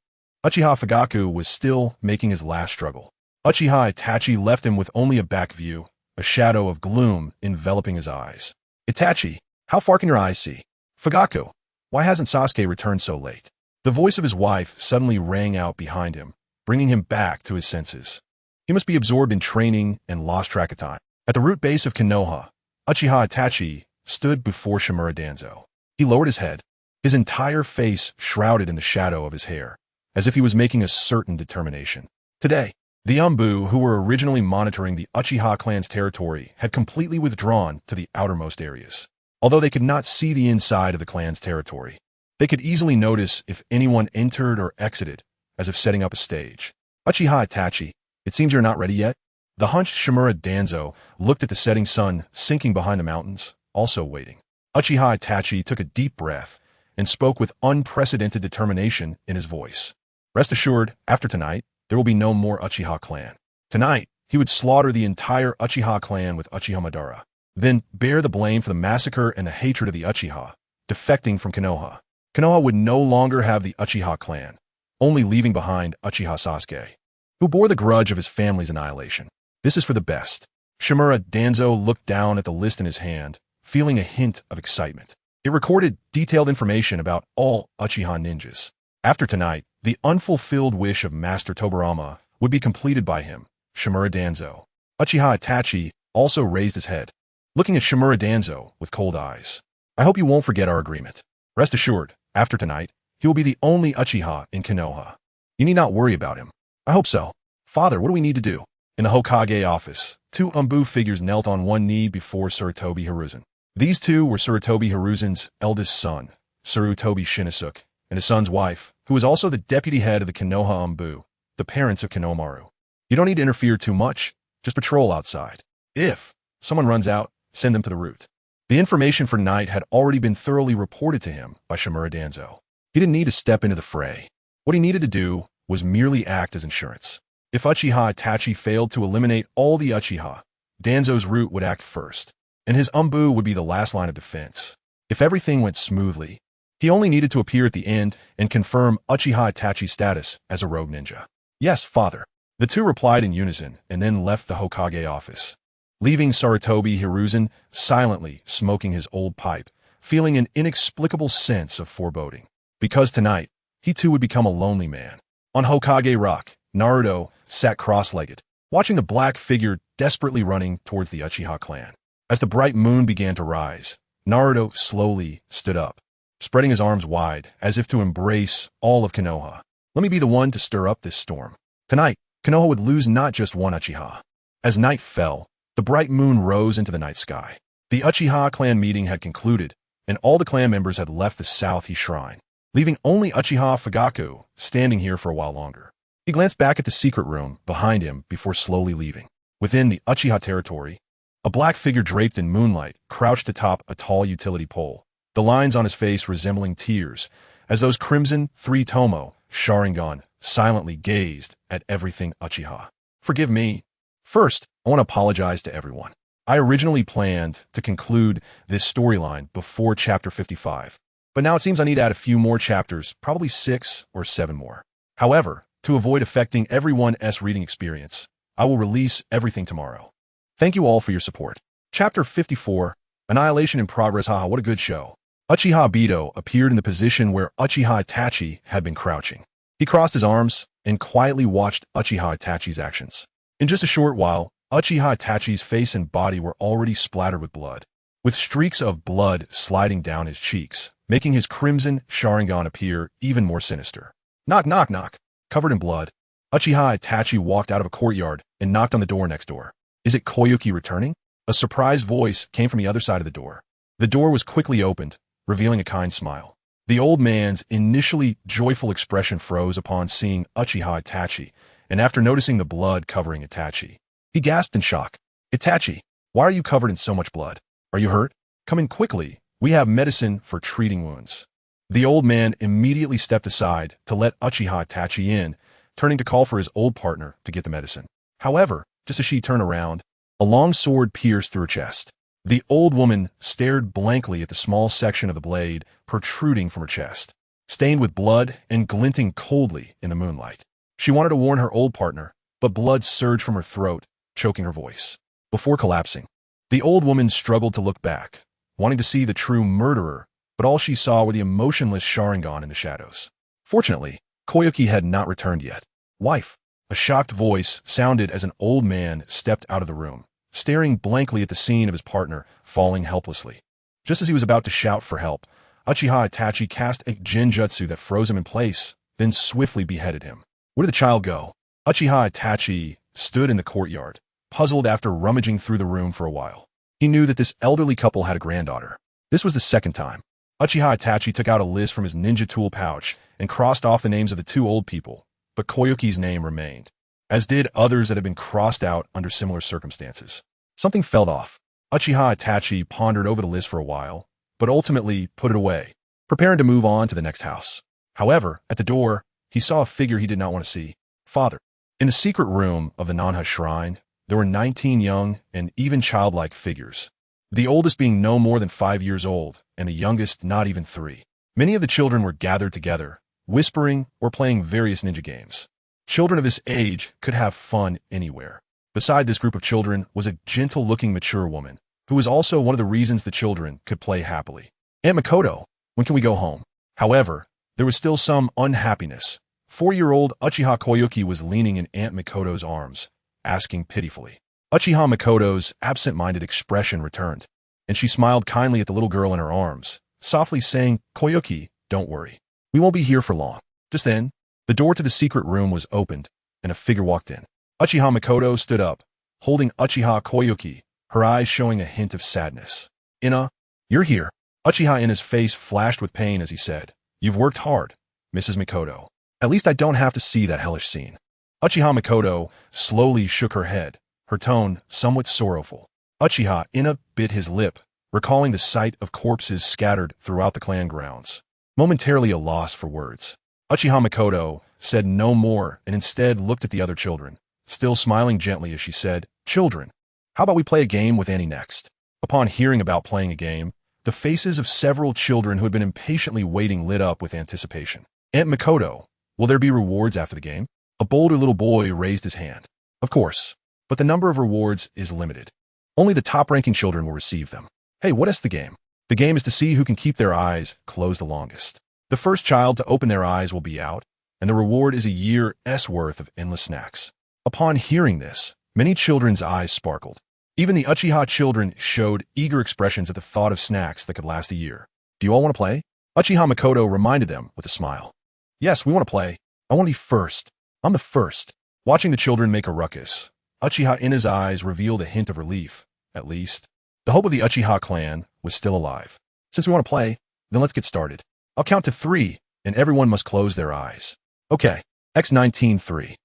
Uchiha Fugaku was still making his last struggle. Uchiha Itachi left him with only a back view, a shadow of gloom enveloping his eyes. Itachi, how far can your eyes see? Fugaku, why hasn't Sasuke returned so late? The voice of his wife suddenly rang out behind him, bringing him back to his senses. He must be absorbed in training and lost track of time. At the root base of Konoha, Uchiha Itachi stood before Shimura Danzo. He lowered his head, his entire face shrouded in the shadow of his hair, as if he was making a certain determination. Today, the Umbu, who were originally monitoring the Uchiha clan's territory, had completely withdrawn to the outermost areas. Although they could not see the inside of the clan's territory, they could easily notice if anyone entered or exited, as if setting up a stage. Uchiha Itachi, it seems you're not ready yet? The hunched Shimura Danzo looked at the setting sun sinking behind the mountains, also waiting. Uchiha Itachi took a deep breath and spoke with unprecedented determination in his voice. Rest assured, after tonight, there will be no more Uchiha clan. Tonight, he would slaughter the entire Uchiha clan with Uchiha Madara, then bear the blame for the massacre and the hatred of the Uchiha, defecting from Konoha. Konoha would no longer have the Uchiha clan, only leaving behind Uchiha Sasuke, who bore the grudge of his family's annihilation. This is for the best. Shimura Danzo looked down at the list in his hand, feeling a hint of excitement. It recorded detailed information about all Uchiha ninjas. After tonight, the unfulfilled wish of Master Tobirama would be completed by him, Shimura Danzo. Uchiha Itachi also raised his head, looking at Shimura Danzo with cold eyes. I hope you won't forget our agreement. Rest assured, after tonight, he will be the only Uchiha in Konoha. You need not worry about him. I hope so. Father, what do we need to do? In the Hokage office, two Umbu figures knelt on one knee before Sarutobi Hiruzen. These two were Sarutobi Hiruzen's eldest son, Sarutobi Shinosuke, and his son's wife, who was also the deputy head of the Konoha Umbu, the parents of Konohamaru. You don't need to interfere too much, just patrol outside. If someone runs out, send them to the route. The information for night had already been thoroughly reported to him by Shimura Danzo. He didn't need to step into the fray. What he needed to do was merely act as insurance. If Uchiha Itachi failed to eliminate all the Uchiha, Danzo's route would act first, and his Umbu would be the last line of defense. If everything went smoothly, he only needed to appear at the end and confirm Uchiha Itachi's status as a rogue ninja. Yes, father. The two replied in unison and then left the Hokage office, leaving Sarutobi Hiruzen silently smoking his old pipe, feeling an inexplicable sense of foreboding. Because tonight, he too would become a lonely man. On Hokage Rock, Naruto sat cross-legged, watching the black figure desperately running towards the Uchiha clan. As the bright moon began to rise, Naruto slowly stood up, spreading his arms wide as if to embrace all of Konoha. Let me be the one to stir up this storm. Tonight, Konoha would lose not just one Uchiha. As night fell, the bright moon rose into the night sky. The Uchiha clan meeting had concluded, and all the clan members had left the South Shrine, leaving only Uchiha Fugaku standing here for a while longer. He glanced back at the secret room behind him before slowly leaving. Within the Uchiha territory, a black figure draped in moonlight crouched atop a tall utility pole, the lines on his face resembling tears, as those crimson three-tomo Sharingan silently gazed at everything Uchiha. Forgive me. First, I want to apologize to everyone. I originally planned to conclude this storyline before Chapter 55, but now it seems I need to add a few more chapters, probably 6 or 7 more. However, to avoid affecting everyone's reading experience, I will release everything tomorrow. Thank you all for your support. Chapter 54, Annihilation in Progress. Haha, what a good show. Uchiha Obito appeared in the position where Uchiha Itachi had been crouching. He crossed his arms and quietly watched Uchiha Itachi's actions. In just a short while, Uchiha Itachi's face and body were already splattered with blood, with streaks of blood sliding down his cheeks, making his crimson Sharingan appear even more sinister. Knock, knock, knock. Covered in blood, Uchiha Itachi walked out of a courtyard and knocked on the door next door. Is it Koyuki returning? A surprised voice came from the other side of the door. The door was quickly opened, revealing a kind smile. The old man's initially joyful expression froze upon seeing Uchiha Itachi, and after noticing the blood covering Itachi, he gasped in shock. Itachi, why are you covered in so much blood? Are you hurt? Come in quickly. We have medicine for treating wounds. The old man immediately stepped aside to let Uchiha Itachi in, turning to call for his old partner to get the medicine. However, just as she turned around, a long sword pierced through her chest. The old woman stared blankly at the small section of the blade protruding from her chest, stained with blood and glinting coldly in the moonlight. She wanted to warn her old partner, but blood surged from her throat, choking her voice. Before collapsing, the old woman struggled to look back, wanting to see the true murderer, but all she saw were the emotionless Sharingan in the shadows. Fortunately, Koyuki had not returned yet. Wife, a shocked voice sounded as an old man stepped out of the room, staring blankly at the scene of his partner falling helplessly. Just as he was about to shout for help, Uchiha Itachi cast a genjutsu that froze him in place, then swiftly beheaded him. Where did the child go? Uchiha Itachi stood in the courtyard, puzzled after rummaging through the room for a while. He knew that this elderly couple had a granddaughter. This was the second time. Uchiha Itachi took out a list from his ninja tool pouch and crossed off the names of the two old people, but Koyuki's name remained, as did others that had been crossed out under similar circumstances. Something fell off. Uchiha Itachi pondered over the list for a while, but ultimately put it away, preparing to move on to the next house. However, at the door, he saw a figure he did not want to see. Father. In the secret room of the Nanha Shrine, there were 19 young and even childlike figures, the oldest being no more than 5 years old, and the youngest not even 3. Many of the children were gathered together, whispering or playing various ninja games. Children of this age could have fun anywhere. Beside this group of children was a gentle-looking mature woman, who was also one of the reasons the children could play happily. Aunt Makoto, when can we go home? However, there was still some unhappiness. 4-year-old Uchiha Koyuki was leaning in Aunt Makoto's arms, asking pitifully. Uchiha Makoto's absent-minded expression returned, and she smiled kindly at the little girl in her arms, softly saying, "Koyuki, don't worry. We won't be here for long." Just then, the door to the secret room was opened, and a figure walked in. Uchiha Makoto stood up, holding Uchiha Koyuki, her eyes showing a hint of sadness. "Inna, you're here." Uchiha Inna's face flashed with pain as he said, "You've worked hard, Mrs. Makoto. At least I don't have to see that hellish scene." Uchiha Makoto slowly shook her head, her tone somewhat sorrowful. Uchiha Inna bit his lip, recalling the sight of corpses scattered throughout the clan grounds. Momentarily a loss for words, Uchiha Makoto said no more and instead looked at the other children, still smiling gently as she said, "Children, how about we play a game with Annie next?" Upon hearing about playing a game, the faces of several children who had been impatiently waiting lit up with anticipation. "Aunt Makoto, will there be rewards after the game?" A bolder little boy raised his hand. "Of course, but the number of rewards is limited. Only the top-ranking children will receive them." "Hey, what is the game?" "The game is to see who can keep their eyes closed the longest. The first child to open their eyes will be out, and the reward is a year's worth of endless snacks." Upon hearing this, many children's eyes sparkled. Even the Uchiha children showed eager expressions at the thought of snacks that could last a year. "Do you all want to play?" Uchiha Makoto reminded them with a smile. "Yes, we want to play. I want to be first. I'm the first." Watching the children make a ruckus, Uchiha Inna's eyes revealed a hint of relief. At least, the hope of the Uchiha clan was still alive. "Since we want to play, then let's get started. I'll count to 3, and everyone must close their eyes." "Okay. X19 3,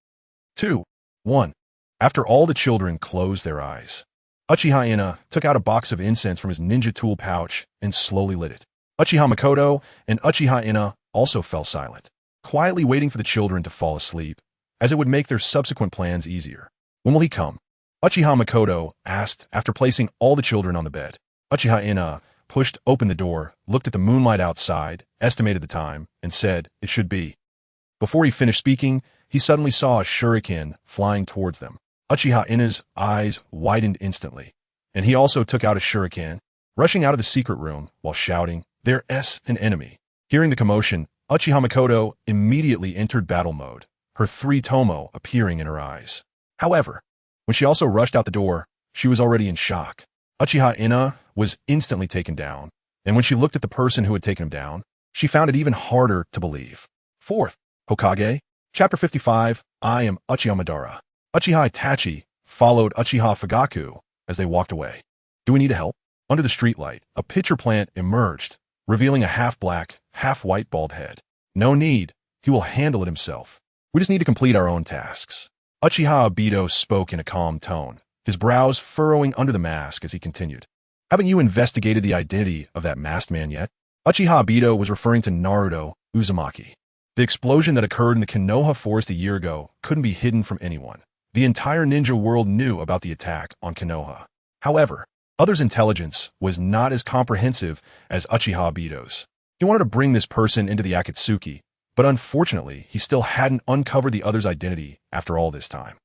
2, 1. After all the children closed their eyes, Uchiha Inna took out a box of incense from his ninja tool pouch and slowly lit it. Uchiha Makoto and Uchiha Inna also fell silent, quietly waiting for the children to fall asleep, as it would make their subsequent plans easier. "When will he come?" Uchiha Makoto asked after placing all the children on the bed. Uchiha Inna pushed open the door, looked at the moonlight outside, estimated the time, and said, "It should be." Before he finished speaking, he suddenly saw a shuriken flying towards them. Uchiha Inna's eyes widened instantly, and he also took out a shuriken, rushing out of the secret room while shouting, "There's an enemy." Hearing the commotion, Uchiha Makoto immediately entered battle mode, her 3 tomo appearing in her eyes. However, when she also rushed out the door, she was already in shock. Uchiha Inna was instantly taken down, and when she looked at the person who had taken him down, she found it even harder to believe. Fourth Hokage, Chapter 55, I am Uchiha Madara. Uchiha Itachi followed Uchiha Fugaku as they walked away. "Do we need help?" Under the streetlight, a pitcher plant emerged, revealing a half-black, half-white bald head. "No need. He will handle it himself. We just need to complete our own tasks." Uchiha Obito spoke in a calm tone, his brows furrowing under the mask as he continued. "Haven't you investigated the identity of that masked man yet?" Uchiha Obito was referring to Naruto-Uzumaki. The explosion that occurred in the Konoha forest a year ago couldn't be hidden from anyone. The entire ninja world knew about the attack on Konoha. However, others' intelligence was not as comprehensive as Uchiha Obito's. He wanted to bring this person into the Akatsuki, but unfortunately, he still hadn't uncovered the other's identity after all this time.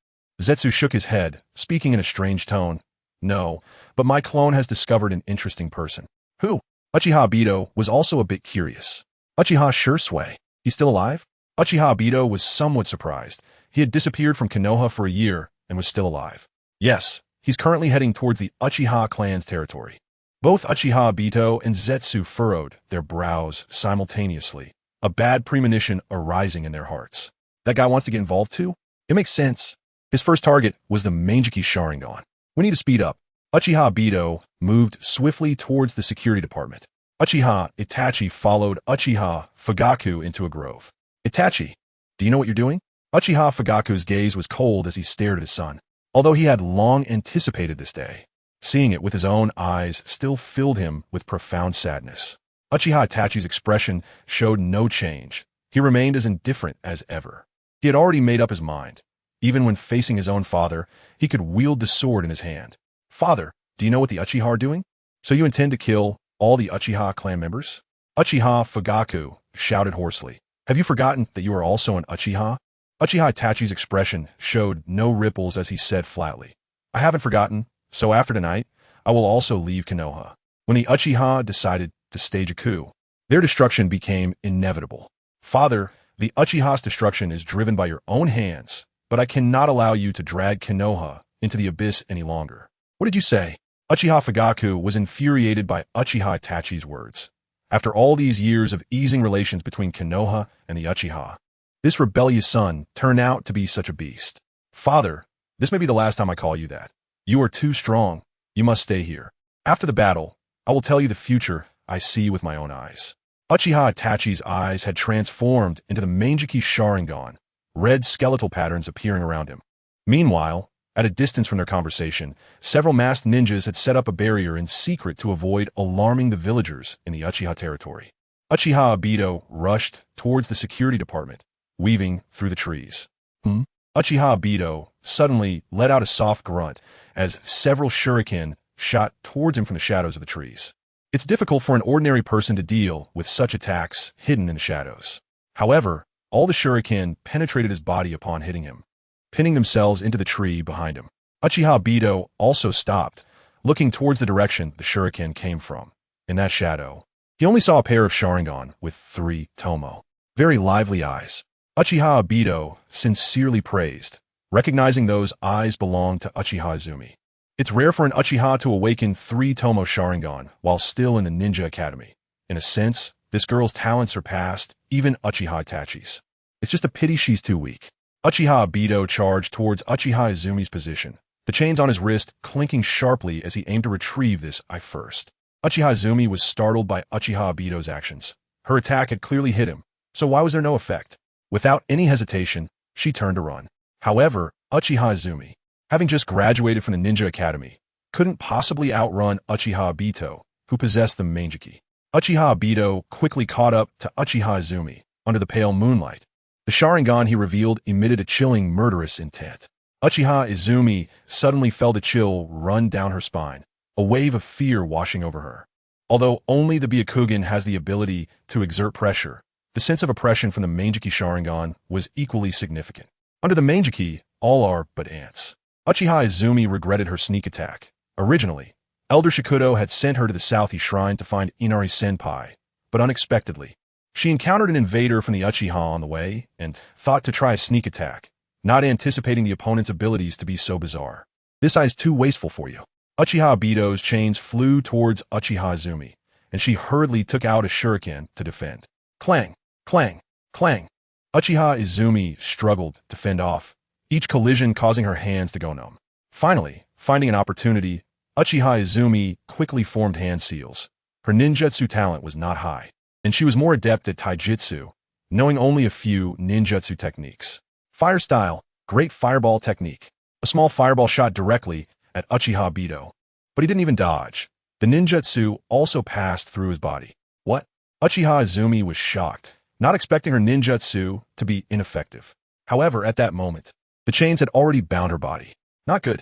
Zetsu shook his head, speaking in a strange tone. "No, but my clone has discovered an interesting person." "Who?" Uchiha Obito was also a bit curious. "Uchiha Shursui. He's still alive?" Uchiha Obito was somewhat surprised. He had disappeared from Konoha for a year and was still alive. "Yes, he's currently heading towards the Uchiha clan's territory." Both Uchiha Obito and Zetsu furrowed their brows simultaneously, a bad premonition arising in their hearts. "That guy wants to get involved too? It makes sense. His first target was the Manjiki Sharingan. We need to speed up." Uchiha Obito moved swiftly towards the security department. Uchiha Itachi followed Uchiha Fugaku into a grove. "Itachi, do you know what you're doing?" Uchiha Fugaku's gaze was cold as he stared at his son, although he had long anticipated this day. Seeing it with his own eyes still filled him with profound sadness. Uchiha Itachi's expression showed no change. He remained as indifferent as ever. He had already made up his mind. Even when facing his own father, he could wield the sword in his hand. "Father, do you know what the Uchiha are doing?" "So you intend to kill all the Uchiha clan members?" Uchiha Fugaku shouted hoarsely. "Have you forgotten that you are also an Uchiha?" Uchiha Itachi's expression showed no ripples as he said flatly, "I haven't forgotten, so after tonight, I will also leave Konoha." When the Uchiha decided to stage a coup, their destruction became inevitable. "Father, the Uchiha's destruction is driven by your own hands, but I cannot allow you to drag Konoha into the abyss any longer. What did you say? Uchiha Fugaku was infuriated by Uchiha Itachi's words. After all these years of easing relations between Konoha and the Uchiha, this rebellious son turned out to be such a beast. Father, this may be the last time I call you that. You are too strong. You must stay here. After the battle, I will tell you the future I see with my own eyes. Uchiha Itachi's eyes had transformed into the Mangeki Sharingan, red skeletal patterns appearing around him. Meanwhile, at a distance from their conversation, several masked ninjas had set up a barrier in secret to avoid alarming the villagers in the Uchiha territory. Uchiha Obito rushed towards the security department, weaving through the trees. Uchiha Obito suddenly let out a soft grunt as several shuriken shot towards him from the shadows of the trees. It's difficult for an ordinary person to deal with such attacks hidden in the shadows. However, all the shuriken penetrated his body upon hitting him, pinning themselves into the tree behind him. Uchiha Obito also stopped, looking towards the direction the shuriken came from. In that shadow, he only saw a pair of Sharingan with 3 Tomo, very lively eyes. Uchiha Obito sincerely praised, recognizing those eyes belonged to Uchiha Izumi. It's rare for an Uchiha to awaken 3 Tomo Sharingan while still in the Ninja Academy. In a sense, this girl's talent surpassed even Uchiha Itachi's. It's just a pity she's too weak. Uchiha Obito charged towards Uchiha Izumi's position, the chains on his wrist clinking sharply as he aimed to retrieve this eye first. Uchiha Izumi was startled by Uchiha Obito's actions. Her attack had clearly hit him, so why was there no effect? Without any hesitation, she turned to run. However, Uchiha Izumi, having just graduated from the Ninja Academy, couldn't possibly outrun Uchiha Obito, who possessed the Mangeki. Uchiha Obito quickly caught up to Uchiha Izumi under the pale moonlight. The Sharingan he revealed emitted a chilling, murderous intent. Uchiha Izumi suddenly felt a chill run down her spine, a wave of fear washing over her. Although only the Byakugan has the ability to exert pressure, the sense of oppression from the Mangeki Sharingan was equally significant. Under the Mangeki, all are but ants. Uchiha Izumi regretted her sneak attack. Originally, Elder Shikudo had sent her to the Southie Shrine to find Inari Senpai, but unexpectedly, she encountered an invader from the Uchiha on the way and thought to try a sneak attack, not anticipating the opponent's abilities to be so bizarre. This eye's too wasteful for you. Uchiha Obito's chains flew towards Uchiha Izumi, and she hurriedly took out a shuriken to defend. Clang, clang, clang. Uchiha Izumi struggled to fend off, each collision causing her hands to go numb. Finally, finding an opportunity, Uchiha Izumi quickly formed hand seals. Her ninjutsu talent was not high, and she was more adept at taijutsu, knowing only a few ninjutsu techniques. Fire style, great fireball technique. A small fireball shot directly at Uchiha Obito, but he didn't even dodge. The ninjutsu also passed through his body. What? Uchiha Izumi was shocked, not expecting her ninjutsu to be ineffective. However, at that moment, the chains had already bound her body. Not good.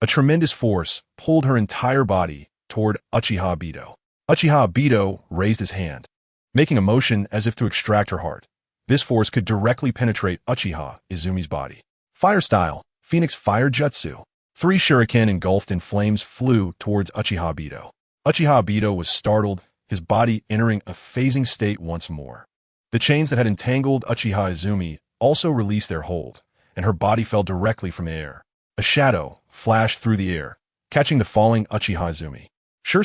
A tremendous force pulled her entire body toward Uchiha Obito. Uchiha Obito raised his hand, making a motion as if to extract her heart. This force could directly penetrate Uchiha Izumi's body. Fire style, Phoenix Fire Jutsu. 3 shuriken engulfed in flames flew towards Uchiha Obito. Uchiha Obito was startled, his body entering a phasing state once more. The chains that had entangled Uchiha Izumi also released their hold, and her body fell directly from the air. A shadow flashed through the air, catching the falling Uchiha Izumi. Sure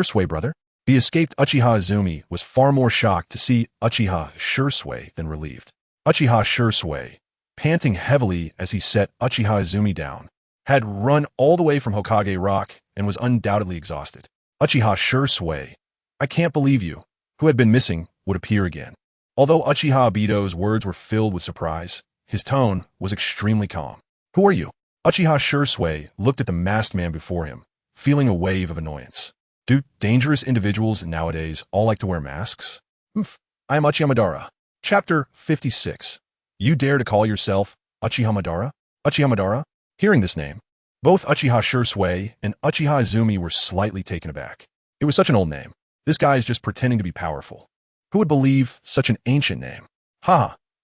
sway, brother. The escaped Uchiha Izumi was far more shocked to see Uchiha Shursui than relieved. Uchiha Shursui, panting heavily as he set Uchiha Izumi down, had run all the way from Hokage Rock and was undoubtedly exhausted. Uchiha Shursui, I can't believe you, who had been missing, would appear again. Although Uchiha Obito's words were filled with surprise, his tone was extremely calm. Who are you? Uchiha Shursui looked at the masked man before him, feeling a wave of annoyance. Do dangerous individuals nowadays all like to wear masks? I am Uchiha Madara. Chapter 56. You dare to call yourself Uchiha Madara? Uchiha Madara? Hearing this name, both Uchiha Shursui and Uchiha Izumi were slightly taken aback. It was such an old name. This guy is just pretending to be powerful. Who would believe such an ancient name?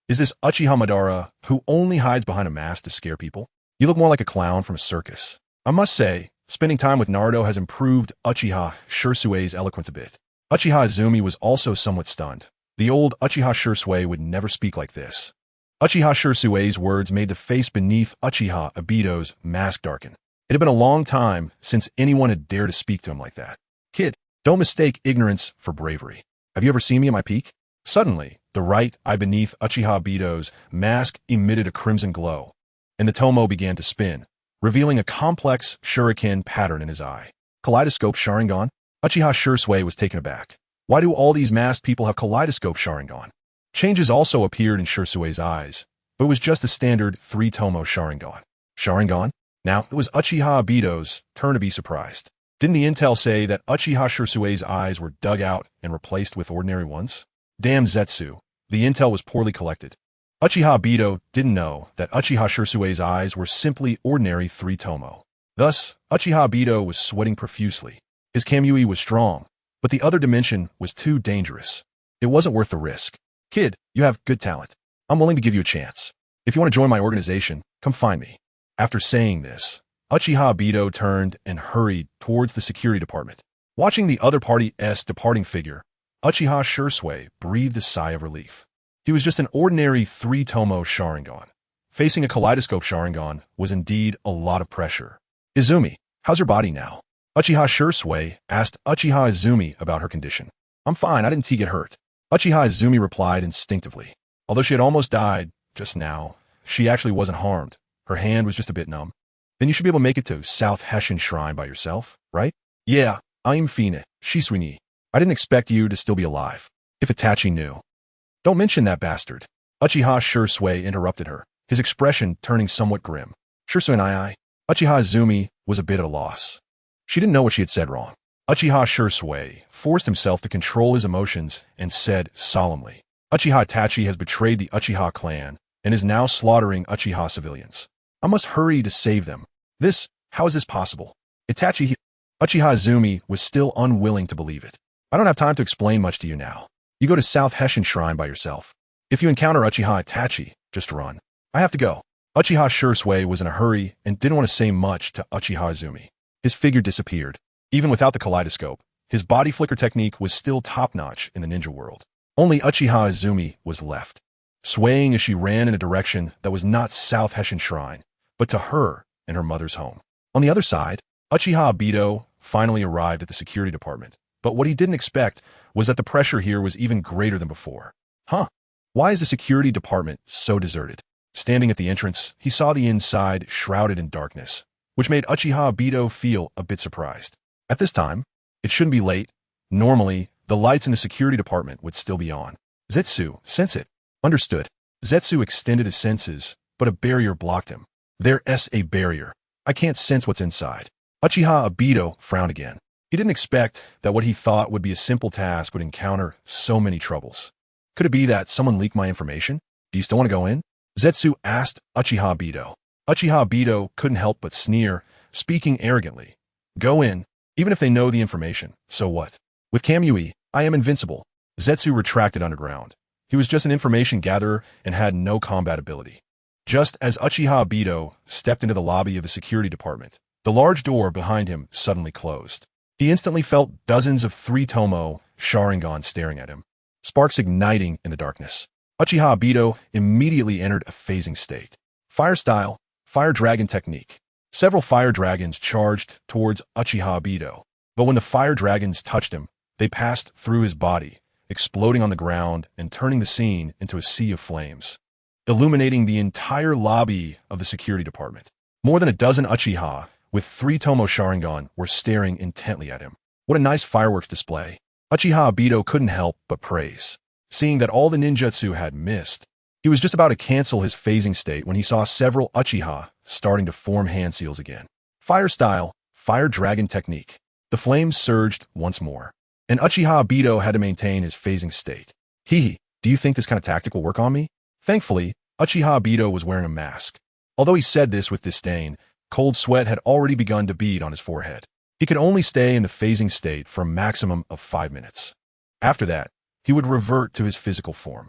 Is this Uchiha Madara who only hides behind a mask to scare people? You look more like a clown from a circus. I must say, spending time with Naruto has improved Uchiha Shursui's eloquence a bit. Uchiha Izumi was also somewhat stunned. The old Uchiha Shursui would never speak like this. Uchiha Shirsue's words made the face beneath Uchiha Obito's mask darken. It had been a long time since anyone had dared to speak to him like that. Kid, don't mistake ignorance for bravery. Have you ever seen me at my peak? Suddenly, the right eye beneath Uchiha Obito's mask emitted a crimson glow, and the tomo began to spin, revealing a complex shuriken pattern in his eye. Kaleidoscope Sharingan? Uchiha Shirsue was taken aback. Why do all these masked people have kaleidoscope Sharingan? Changes also appeared in Shirsue's eyes, but it was just a standard 3-tomo Sharingan. Sharingan? Now, it was Uchiha Obito's turn to be surprised. Didn't the intel say that Uchiha Shirsue's eyes were dug out and replaced with ordinary ones? Damn Zetsu, the intel was poorly collected. Uchiha Obito didn't know that Uchiha Shirsue's eyes were simply ordinary 3-tomo. Thus, Uchiha Obito was sweating profusely. His Kamui was strong, but the other dimension was too dangerous. It wasn't worth the risk. Kid, you have good talent. I'm willing to give you a chance. If you want to join my organization, come find me. After saying this, Uchiha Obito turned and hurried towards the security department. Watching the other party's departing figure, Uchiha Shirsue breathed a sigh of relief. He was just an ordinary 3-tomo Sharingan. Facing a kaleidoscope Sharingan was indeed a lot of pressure. Izumi, how's your body now? Uchiha Shirsue asked Uchiha Izumi about her condition. I'm fine, I didn't get hurt. Uchiha Izumi replied instinctively. Although she had almost died just now, she actually wasn't harmed. Her hand was just a bit numb. Then you should be able to make it to South Hessian Shrine by yourself, right? Yeah, I'm fine, Shisui. I didn't expect you to still be alive. If Itachi knew. Don't mention that bastard. Uchiha Shirsue interrupted her, his expression turning somewhat grim. Shirsue and Uchiha Izumi was a bit at a loss. She didn't know what she had said wrong. Uchiha Shirsue forced himself to control his emotions and said solemnly, Uchiha Itachi has betrayed the Uchiha clan and is now slaughtering Uchiha civilians. I must hurry to save them. How is this possible? Uchiha Izumi was still unwilling to believe it. I don't have time to explain much to you now. You go to South Hessian Shrine by yourself. If you encounter Uchiha Itachi, just run. I have to go. Uchiha Shirsue was in a hurry and didn't want to say much to Uchiha Izumi. His figure disappeared. Even without the kaleidoscope, his body flicker technique was still top-notch in the ninja world. Only Uchiha Izumi was left, swaying as she ran in a direction that was not South Hessian Shrine, but to her and her mother's home. On the other side, Uchiha Obito finally arrived at the security department, but what he didn't expect was that the pressure here was even greater than before. Why is the security department so deserted? Standing at the entrance, he saw the inside shrouded in darkness, which made Uchiha Obito feel a bit surprised. At this time, it shouldn't be late. Normally, the lights in the security department would still be on. Zetsu, sense it. Understood. Zetsu extended his senses, but a barrier blocked him. There's a barrier. I can't sense what's inside. Uchiha Obito frowned again. He didn't expect that what he thought would be a simple task would encounter so many troubles. Could it be that someone leaked my information? Do you still want to go in? Zetsu asked Uchiha Obito. Uchiha Obito couldn't help but sneer, speaking arrogantly. Go in. Even if they know the information, so what? With Kamui, I am invincible. Zetsu retracted underground. He was just an information gatherer and had no combat ability. Just as Uchiha Obito stepped into the lobby of the security department, the large door behind him suddenly closed. He instantly felt dozens of 3-tomo Sharingan staring at him, sparks igniting in the darkness. Uchiha Obito immediately entered a phasing state. Fire style, fire dragon technique. Several fire dragons charged towards Uchiha Obito, but when the fire dragons touched him, they passed through his body, exploding on the ground and turning the scene into a sea of flames, illuminating the entire lobby of the security department. More than a dozen Uchiha with 3-tomo Sharingan were staring intently at him. What a nice fireworks display. Uchiha Obito couldn't help but praise. Seeing that all the ninjutsu had missed, he was just about to cancel his phasing state when he saw several Uchiha starting to form hand seals again. Fire style, fire dragon technique. The flames surged once more, and Uchiha Obito had to maintain his phasing state. Do you think this kind of tactic will work on me? Thankfully, Uchiha Obito was wearing a mask. Although he said this with disdain, cold sweat had already begun to bead on his forehead. He could only stay in the phasing state for a maximum of 5 minutes. After that, he would revert to his physical form.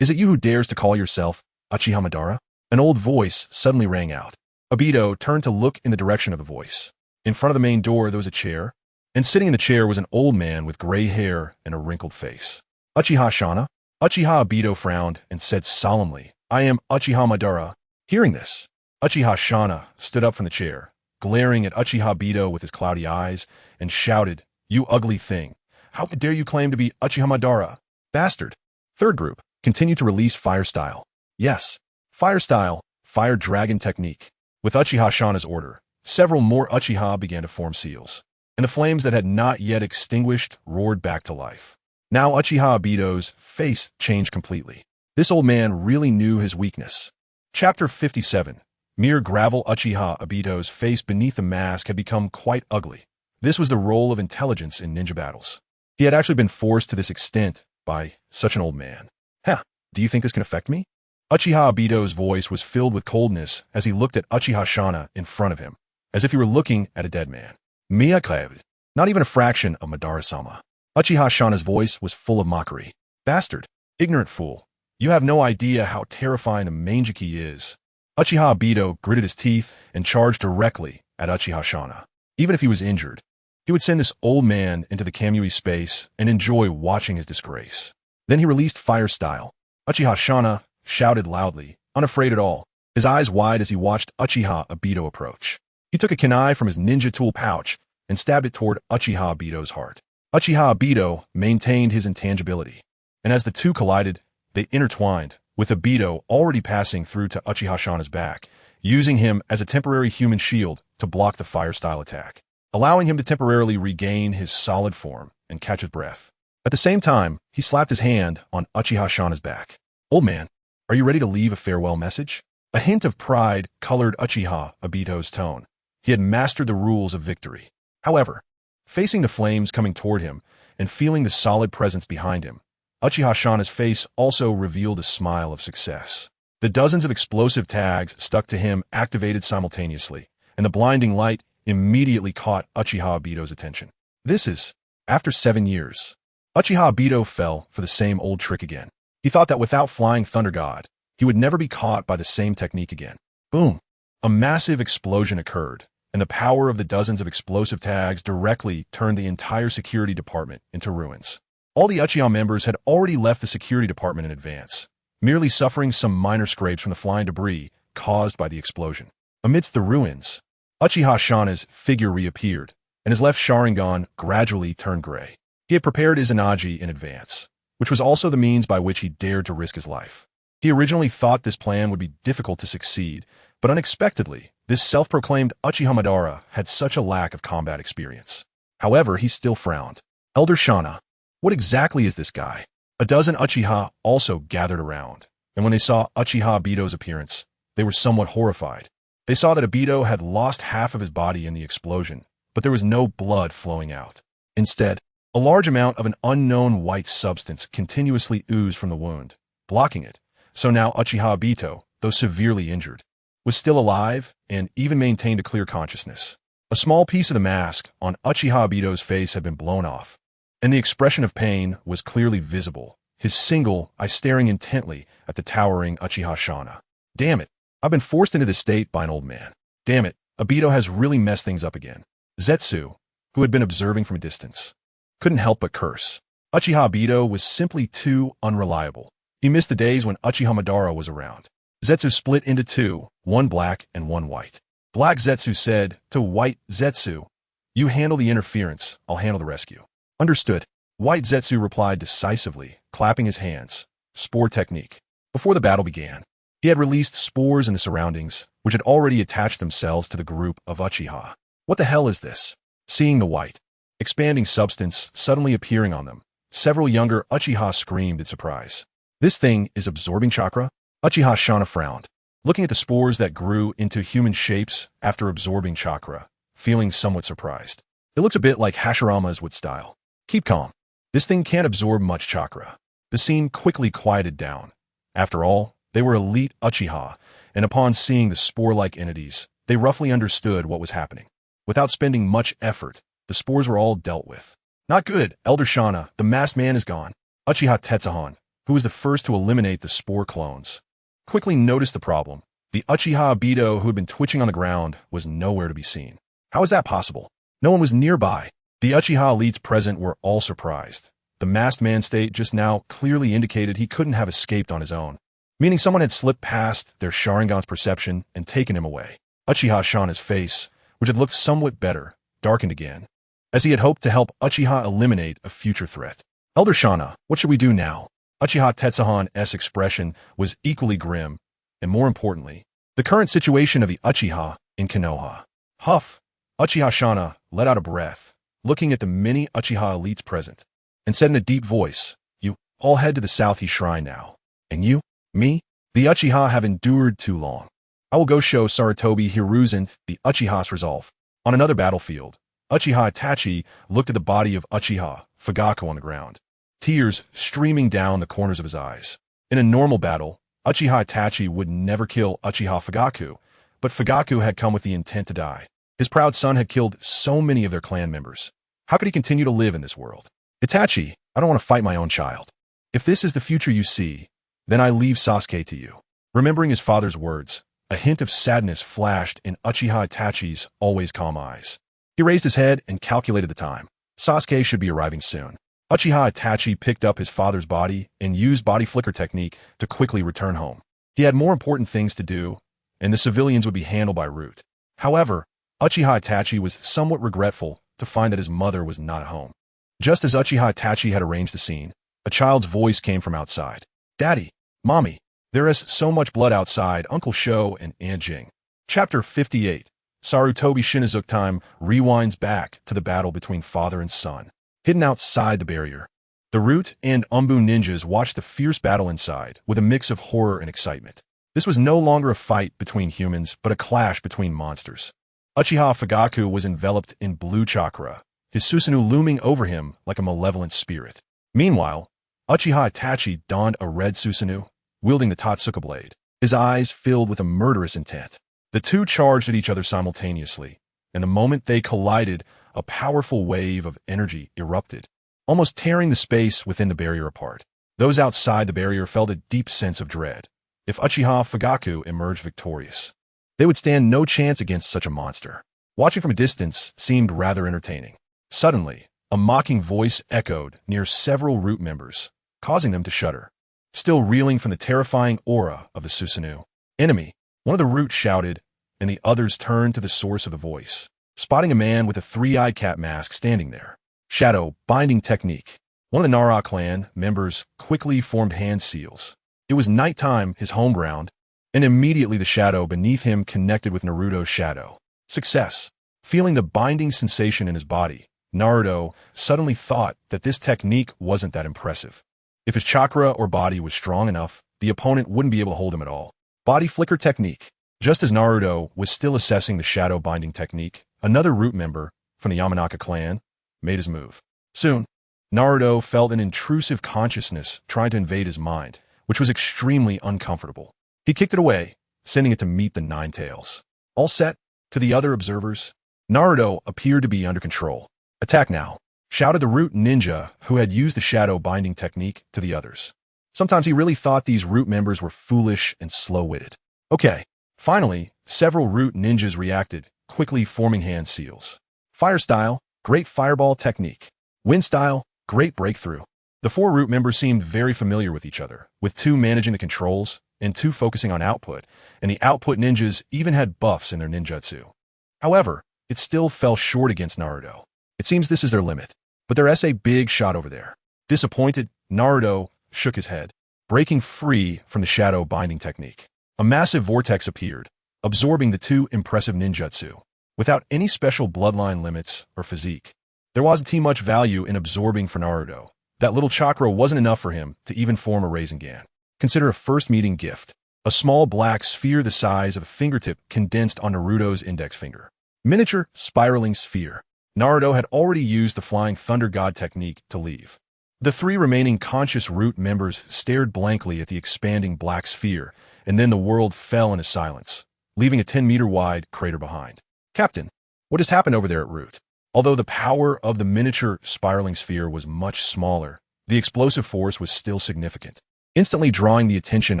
Is it you who dares to call yourself Uchiha Madara? An old voice suddenly rang out. Obito turned to look in the direction of the voice. In front of the main door there was a chair, and sitting in the chair was an old man with gray hair and a wrinkled face. Uchiha Shana? Uchiha Obito frowned and said solemnly, I am Uchiha Madara. Hearing this, Uchiha Shana stood up from the chair, glaring at Uchiha Obito with his cloudy eyes, and shouted, "You ugly thing! How dare you claim to be Uchiha Madara? Bastard!" Third group, continue to release fire style. Yes, fire style, fire dragon technique. With Uchiha Shana's order, several more Uchiha began to form seals, and the flames that had not yet extinguished roared back to life. Now Uchiha Obito's face changed completely. This old man really knew his weakness. Chapter 57. Mere gravel. Uchiha Obito's face beneath the mask had become quite ugly. This was the role of intelligence in ninja battles. He had actually been forced to this extent by such an old man. "Huh, do you think this can affect me?" Uchiha Obito's voice was filled with coldness as he looked at Uchiha Shana in front of him, as if he were looking at a dead man. "Miyakae, not even a fraction of Madara-sama." Uchiha Shana's voice was full of mockery. "Bastard, ignorant fool, you have no idea how terrifying the Mangeki is." Uchiha Obito gritted his teeth and charged directly at Uchiha Shana. Even if he was injured, he would send this old man into the Kamui space and enjoy watching his disgrace. Then he released fire style. Uchiha Shana shouted loudly, unafraid at all, his eyes wide as he watched Uchiha Obito approach. He took a kunai from his ninja tool pouch and stabbed it toward Uchiha Obito's heart. Uchiha Obito maintained his intangibility, and as the two collided, they intertwined, with Obito already passing through to Uchiha Shana's back, using him as a temporary human shield to block the fire style attack, allowing him to temporarily regain his solid form and catch his breath. At the same time, he slapped his hand on Uchiha Shana's back. "Old man, are you ready to leave a farewell message?" A hint of pride colored Uchiha Obito's tone. He had mastered the rules of victory. However, facing the flames coming toward him and feeling the solid presence behind him, Uchiha Shana's face also revealed a smile of success. The dozens of explosive tags stuck to him activated simultaneously, and the blinding light immediately caught Uchiha Obito's attention. This is, after 7 years. Uchiha Obito fell for the same old trick again. He thought that without Flying Thunder God, he would never be caught by the same technique again. Boom! A massive explosion occurred, and the power of the dozens of explosive tags directly turned the entire security department into ruins. All the Uchiha members had already left the security department in advance, merely suffering some minor scrapes from the flying debris caused by the explosion. Amidst the ruins, Uchiha Shana's figure reappeared, and his left Sharingan gradually turned gray. He had prepared Izanagi in advance, which was also the means by which he dared to risk his life. He originally thought this plan would be difficult to succeed, but unexpectedly, this self-proclaimed Uchiha Madara had such a lack of combat experience. However, he still frowned. "Elder Shana, what exactly is this guy?" A dozen Uchiha also gathered around, and when they saw Uchiha Obito's appearance, they were somewhat horrified. They saw that Obito had lost half of his body in the explosion, but there was no blood flowing out. Instead, a large amount of an unknown white substance continuously oozed from the wound, blocking it. So now Uchiha Obito, though severely injured, was still alive and even maintained a clear consciousness. A small piece of the mask on Uchiha Obito's face had been blown off, and the expression of pain was clearly visible, his single eye staring intently at the towering Uchiha Shana. "Damn it, I've been forced into this state by an old man. Damn it, Obito has really messed things up again." Zetsu, who had been observing from a distance, couldn't help but curse. Uchiha Obito was simply too unreliable. He missed the days when Uchiha Madara was around. Zetsu split into two, one black and one white. Black Zetsu said to White Zetsu, "You handle the interference, I'll handle the rescue." "Understood." White Zetsu replied decisively, clapping his hands. Spore technique. Before the battle began, he had released spores in the surroundings, which had already attached themselves to the group of Uchiha. "What the hell is this?" Seeing the white, expanding substance suddenly appearing on them, several younger Uchiha screamed in surprise. "This thing is absorbing chakra?" Uchiha Shana frowned, looking at the spores that grew into human shapes after absorbing chakra, feeling somewhat surprised. "It looks a bit like Hashirama's wood style." "Keep calm. This thing can't absorb much chakra." The scene quickly quieted down. After all, they were elite Uchiha, and upon seeing the spore-like entities, they roughly understood what was happening. Without spending much effort, the spores were all dealt with. "Not good, Elder Shana, the masked man is gone." Uchiha Tetsuhan, who was the first to eliminate the spore clones, quickly noticed the problem. The Uchiha Obito who had been twitching on the ground was nowhere to be seen. How is that possible? No one was nearby. The Uchiha elites present were all surprised. The masked man state just now clearly indicated he couldn't have escaped on his own. meaning someone had slipped past their Sharingan's perception and taken him away. Uchiha Shana's face, which had looked somewhat better, darkened again, as he had hoped to help Uchiha eliminate a future threat. Elder Shana, what should we do now? Uchiha Tetsuhan's expression was equally grim, and more importantly, the current situation of the Uchiha in Konoha. Huff! Uchiha Shana let out a breath, looking at the many Uchiha elites present, and said in a deep voice, "You all head to the South Shrine now. And you, me, the Uchiha have endured too long. I will go show Sarutobi Hiruzen the Uchiha's resolve." On another battlefield, Uchiha Itachi looked at the body of Uchiha Fugaku on the ground, tears streaming down the corners of his eyes. In a normal battle, Uchiha Itachi would never kill Uchiha Fugaku, but Fugaku had come with the intent to die. His proud son had killed so many of their clan members. How could he continue to live in this world? Itachi, I don't want to fight my own child. If this is the future you see, then I leave Sasuke to you. Remembering his father's words, a hint of sadness flashed in Uchiha Itachi's always calm eyes. He raised his head and calculated the time. Sasuke should be arriving soon. Uchiha Itachi picked up his father's body and used body flicker technique to quickly return home. He had more important things to do, and the civilians would be handled by Root. However, Uchiha Itachi was somewhat regretful to find that his mother was not at home. Just as Uchiha Itachi had arranged the scene, a child's voice came from outside. "Daddy, Mommy, there is so much blood outside, Uncle Sho and Aunt Jing." Chapter 58. Sarutobi Shinizuki time rewinds back to the battle between father and son. Hidden outside the barrier, the Root and Umbu ninjas watched the fierce battle inside with a mix of horror and excitement. This was no longer a fight between humans, but a clash between monsters. Uchiha Fugaku was enveloped in blue chakra, his Susanoo looming over him like a malevolent spirit. Meanwhile, Uchiha Itachi donned a red Susanoo, wielding the Totsuka blade, his eyes filled with a murderous intent. The two charged at each other simultaneously, and the moment they collided, a powerful wave of energy erupted, almost tearing the space within the barrier apart. Those outside the barrier felt a deep sense of dread. If Uchiha Fugaku emerged victorious, they would stand no chance against such a monster. Watching from a distance seemed rather entertaining. Suddenly, a mocking voice echoed near several Root members, causing them to shudder, still reeling from the terrifying aura of the Susanoo. "Enemy!" One of the Root shouted, and the others turned to the source of the voice, spotting a man with a three-eyed cat mask standing there. Shadow binding technique. One of the Nara clan members quickly formed hand seals. It was nighttime, his home ground, and immediately the shadow beneath him connected with Naruto's shadow. Success. Feeling the binding sensation in his body, Naruto suddenly thought that this technique wasn't that impressive. If his chakra or body was strong enough, the opponent wouldn't be able to hold him at all. Body flicker technique. Just as Naruto was still assessing the shadow binding technique, another Root member from the Yamanaka clan made his move. Soon, Naruto felt an intrusive consciousness trying to invade his mind, which was extremely uncomfortable. He kicked it away, sending it to meet the Nine Tails. All set? To the other observers, Naruto appeared to be under control. "Attack now," shouted the Root ninja who had used the shadow binding technique to the others. Sometimes he really thought these Root members were foolish and slow-witted. Okay. Finally, several Root ninjas reacted, quickly forming hand seals. Fire style, great fireball technique. Wind style, great breakthrough. The four Root members seemed very familiar with each other, with two managing the controls and two focusing on output, and the output ninjas even had buffs in their ninjutsu. However, it still fell short against Naruto. It seems this is their limit, but there's a big shot over there. Disappointed, Naruto shook his head, breaking free from the shadow binding technique. A massive vortex appeared, absorbing the two impressive ninjutsu. Without any special bloodline limits or physique, there wasn't too much value in absorbing for Naruto. That little chakra wasn't enough for him to even form a Rasengan. Consider a first meeting gift. A small black sphere the size of a fingertip condensed on Naruto's index finger. Miniature spiraling sphere. Naruto had already used the Flying Thunder God technique to leave. The three remaining conscious Root members stared blankly at the expanding black sphere, and then the world fell into silence, leaving a 10-meter-wide crater behind. "Captain, what has happened over there at Root?" Although the power of the miniature spiraling sphere was much smaller, the explosive force was still significant, instantly drawing the attention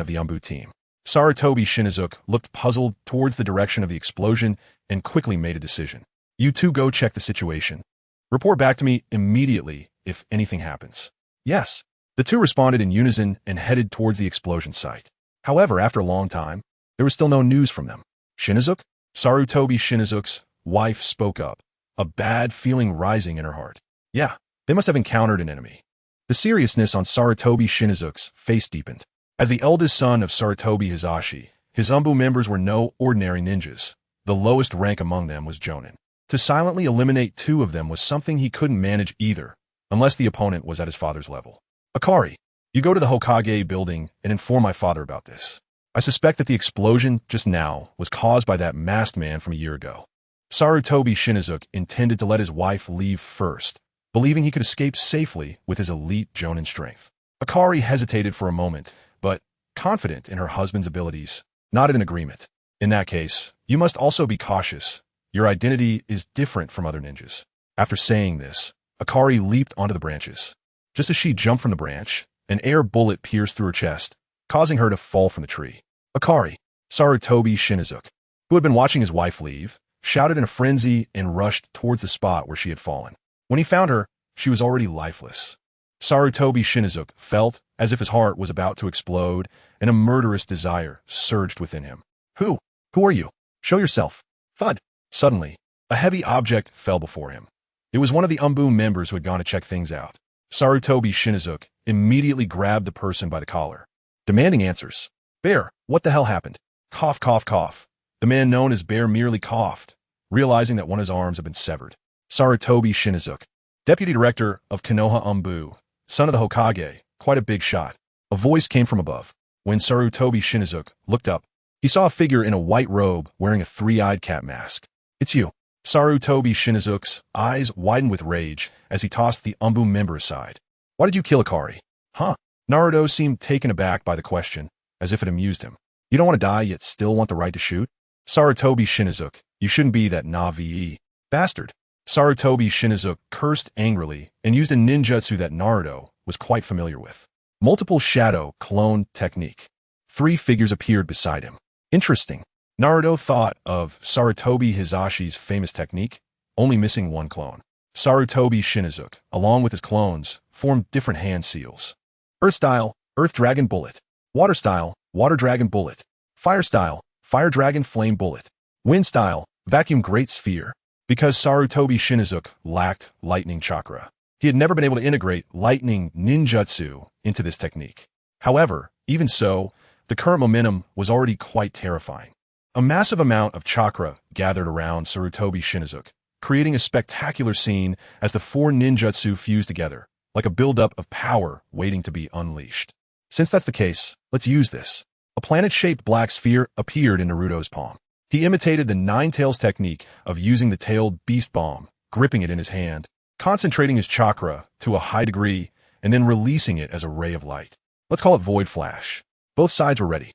of the Umbu team. Sarutobi Shinizuki looked puzzled towards the direction of the explosion and quickly made a decision. "You two go check the situation. Report back to me immediately if anything happens." "Yes." The two responded in unison and headed towards the explosion site. However, after a long time, there was still no news from them. Shinizuke? Sarutobi Shinizuke's wife spoke up, a bad feeling rising in her heart. Yeah, they must have encountered an enemy. The seriousness on Sarutobi Shinizuke's face deepened. As the eldest son of Sarutobi Hizashi, his Umbu members were no ordinary ninjas. The lowest rank among them was Jonin. To silently eliminate two of them was something he couldn't manage either, unless the opponent was at his father's level. Akari, you go to the Hokage building and inform my father about this. I suspect that the explosion just now was caused by that masked man from a year ago. Sarutobi Shinizuke intended to let his wife leave first, believing he could escape safely with his elite Jonin strength. Akari hesitated for a moment, but, confident in her husband's abilities, nodded in agreement. In that case, you must also be cautious. Your identity is different from other ninjas. After saying this, Akari leaped onto the branches. Just as she jumped from the branch, an air bullet pierced through her chest, causing her to fall from the tree. Akari, Sarutobi Shinizuke, who had been watching his wife leave, shouted in a frenzy and rushed towards the spot where she had fallen. When he found her, she was already lifeless. Sarutobi Shinizuke felt as if his heart was about to explode and a murderous desire surged within him. Who are you? Show yourself. Thud. Suddenly, a heavy object fell before him. It was one of the Umbu members who had gone to check things out. Sarutobi Shinizuke immediately grabbed the person by the collar, demanding answers. Bear, what the hell happened? Cough, cough, cough. The man known as Bear merely coughed, realizing that one of his arms had been severed. Sarutobi Shinizuke, deputy director of Konoha Umbu, son of the Hokage, quite a big shot. A voice came from above. When Sarutobi Shinizuke looked up, he saw a figure in a white robe wearing a three-eyed cat mask. It's you. Sarutobi Shinizuke's eyes widened with rage as he tossed the Umbu member aside. Why did you kill Akari? Huh? Naruto seemed taken aback by the question, as if it amused him. You don't want to die yet still want the right to shoot? Sarutobi Shinizuke, you shouldn't be that Navi bastard. Sarutobi Shinizuke cursed angrily and used a ninjutsu that Naruto was quite familiar with. Multiple shadow clone technique. 3 figures appeared beside him. Interesting. Naruto thought of Sarutobi Hizashi's famous technique, only missing one clone. Sarutobi Shinizuke, along with his clones, formed different hand seals. Earth style, Earth Dragon Bullet. Water style, Water Dragon Bullet. Fire style, Fire Dragon Flame Bullet. Wind style, Vacuum Great Sphere. Because Sarutobi Shinizuke lacked lightning chakra, he had never been able to integrate lightning ninjutsu into this technique. However, even so, the current momentum was already quite terrifying. A massive amount of chakra gathered around Sarutobi Shinizuke, creating a spectacular scene as the 4 ninjutsu fused together, like a buildup of power waiting to be unleashed. Since that's the case, let's use this. A planet-shaped black sphere appeared in Naruto's palm. He imitated the Nine Tails technique of using the tailed beast bomb, gripping it in his hand, concentrating his chakra to a high degree, and then releasing it as a ray of light. Let's call it Void Flash. Both sides were ready.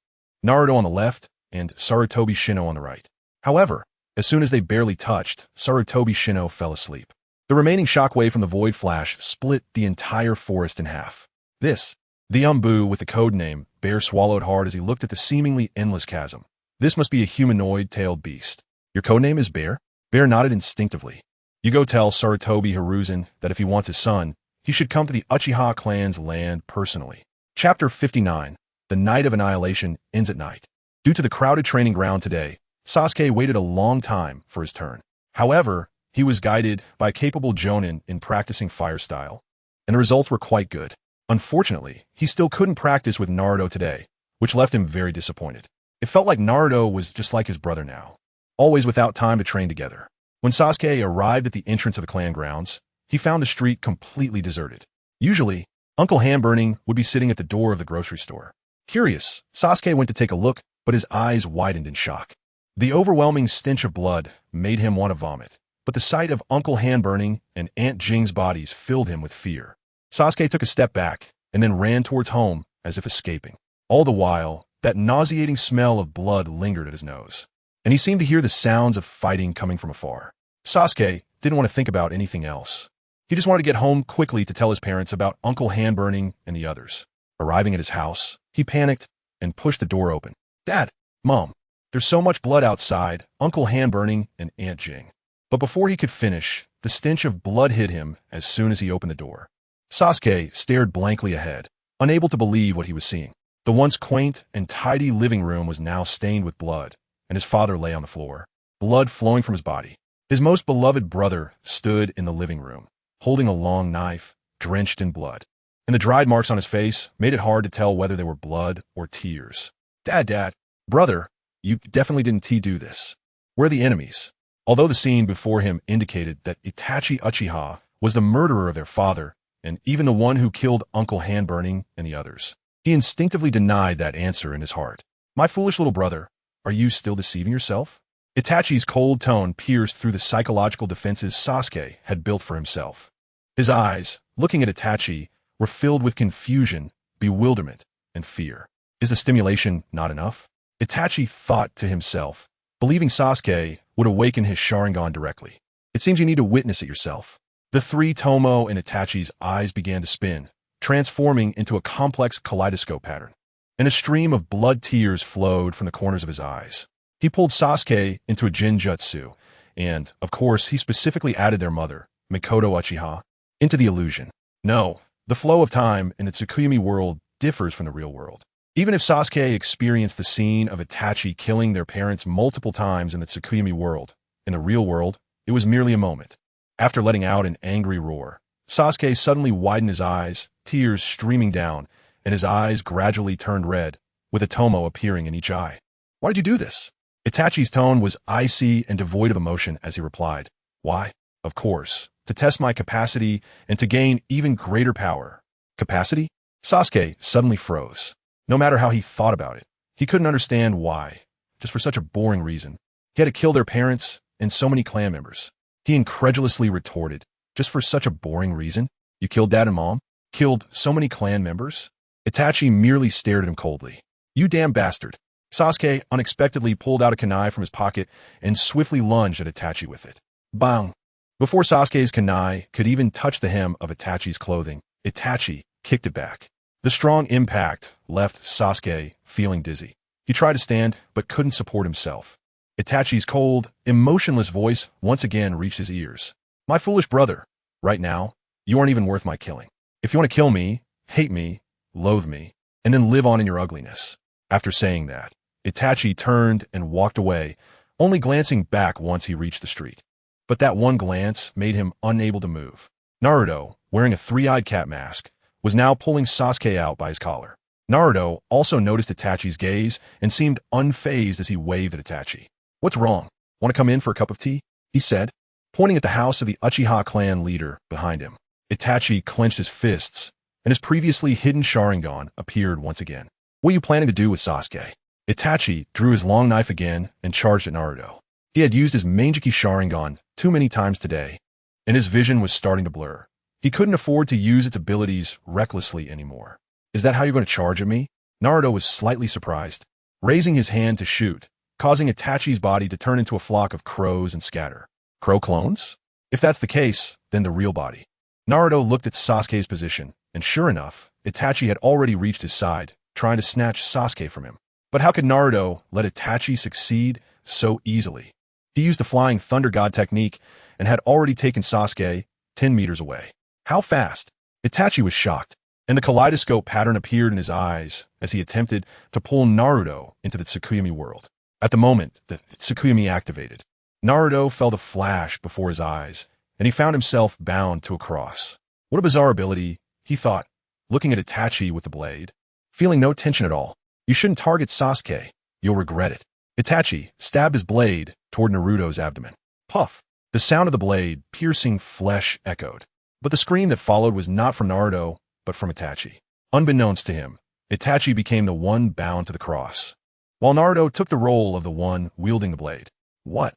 Naruto on the left, and Sarutobi Shino on the right. However, as soon as they barely touched, Sarutobi Shino fell asleep. The remaining shockwave from the Void Flash split the entire forest in half. The Umbu with the codename Bear swallowed hard as he looked at the seemingly endless chasm. This must be a humanoid-tailed beast. Your codename is Bear? Bear nodded instinctively. You go tell Sarutobi Hiruzen that if he wants his son, he should come to the Uchiha clan's land personally. Chapter 59. The Night of Annihilation ends at night. Due to the crowded training ground today, Sasuke waited a long time for his turn. However, he was guided by a capable Jonin in practicing fire style, and the results were quite good. Unfortunately, he still couldn't practice with Naruto today, which left him very disappointed. It felt like Naruto was just like his brother now, always without time to train together. When Sasuke arrived at the entrance of the clan grounds, he found the street completely deserted. Usually, Uncle Handburning would be sitting at the door of the grocery store. Curious, Sasuke went to take a look, but his eyes widened in shock. The overwhelming stench of blood made him want to vomit, but the sight of Uncle Handburning and Aunt Jing's bodies filled him with fear. Sasuke took a step back and then ran towards home as if escaping. All the while, that nauseating smell of blood lingered at his nose, and he seemed to hear the sounds of fighting coming from afar. Sasuke didn't want to think about anything else. He just wanted to get home quickly to tell his parents about Uncle Handburning and the others. Arriving at his house, he panicked and pushed the door open. Dad, Mom, there's so much blood outside, Uncle Handburning and Aunt Jing. But before he could finish, the stench of blood hit him as soon as he opened the door. Sasuke stared blankly ahead, unable to believe what he was seeing. The once quaint and tidy living room was now stained with blood, and his father lay on the floor, blood flowing from his body. His most beloved brother stood in the living room, holding a long knife, drenched in blood. And the dried marks on his face made it hard to tell whether they were blood or tears. Dad, brother, you definitely didn't do this. We're the enemies. Although the scene before him indicated that Itachi Uchiha was the murderer of their father, and even the one who killed Uncle Handburning and the others, he instinctively denied that answer in his heart. My foolish little brother, are you still deceiving yourself? Itachi's cold tone pierced through the psychological defenses Sasuke had built for himself. His eyes, looking at Itachi, were filled with confusion, bewilderment, and fear. Is the stimulation not enough? Itachi thought to himself, believing Sasuke would awaken his Sharingan directly. It seems you need to witness it yourself. The three Tomo and Itachi's eyes began to spin, transforming into a complex kaleidoscope pattern. And a stream of blood tears flowed from the corners of his eyes. He pulled Sasuke into a Jinjutsu, and, of course, he specifically added their mother, Mikoto Uchiha, into the illusion. No, the flow of time in the Tsukuyumi world differs from the real world. Even if Sasuke experienced the scene of Itachi killing their parents multiple times in the Tsukuyumi world, in the real world, it was merely a moment. After letting out an angry roar, Sasuke suddenly widened his eyes, tears streaming down, and his eyes gradually turned red, with a Tomo appearing in each eye. Why did you do this? Itachi's tone was icy and devoid of emotion as he replied. Why? Of course, to test my capacity and to gain even greater power. Capacity? Sasuke suddenly froze. No matter how he thought about it, he couldn't understand why, just for such a boring reason. He had to kill their parents and so many clan members. He incredulously retorted, just for such a boring reason? You killed dad and mom? Killed so many clan members? Itachi merely stared at him coldly. You damn bastard. Sasuke unexpectedly pulled out a kunai from his pocket and swiftly lunged at Itachi with it. Bang! Before Sasuke's kunai could even touch the hem of Itachi's clothing, Itachi kicked it back. The strong impact left Sasuke feeling dizzy. He tried to stand, but couldn't support himself. Itachi's cold, emotionless voice once again reached his ears. My foolish brother, right now, you aren't even worth my killing. If you want to kill me, hate me, loathe me, and then live on in your ugliness. After saying that, Itachi turned and walked away, only glancing back once he reached the street. But that one glance made him unable to move. Naruto, wearing a three-eyed cat mask, was now pulling Sasuke out by his collar. Naruto also noticed Itachi's gaze and seemed unfazed as he waved at Itachi. What's wrong? Want to come in for a cup of tea? He said, pointing at the house of the Uchiha clan leader behind him. Itachi clenched his fists, and his previously hidden Sharingan appeared once again. What are you planning to do with Sasuke? Itachi drew his long knife again and charged at Naruto. He had used his Manjiki Sharingan too many times today, and his vision was starting to blur. He couldn't afford to use its abilities recklessly anymore. Is that how you're going to charge at me? Naruto was slightly surprised, raising his hand to shoot, causing Itachi's body to turn into a flock of crows and scatter. Crow clones? If that's the case, then the real body. Naruto looked at Sasuke's position, and sure enough, Itachi had already reached his side, trying to snatch Sasuke from him. But how could Naruto let Itachi succeed so easily? He used the Flying Thunder God technique and had already taken Sasuke 10 meters away. How fast? Itachi was shocked, and the kaleidoscope pattern appeared in his eyes as he attempted to pull Naruto into the Tsukuyumi world. At the moment that Tsukuyumi activated, Naruto felt a flash before his eyes, and he found himself bound to a cross. What a bizarre ability, he thought, looking at Itachi with the blade. Feeling no tension at all. You shouldn't target Sasuke. You'll regret it. Itachi stabbed his blade toward Naruto's abdomen. Puff! The sound of the blade piercing flesh echoed. But the scream that followed was not from Naruto, but from Itachi. Unbeknownst to him, Itachi became the one bound to the cross, while Naruto took the role of the one wielding the blade. What?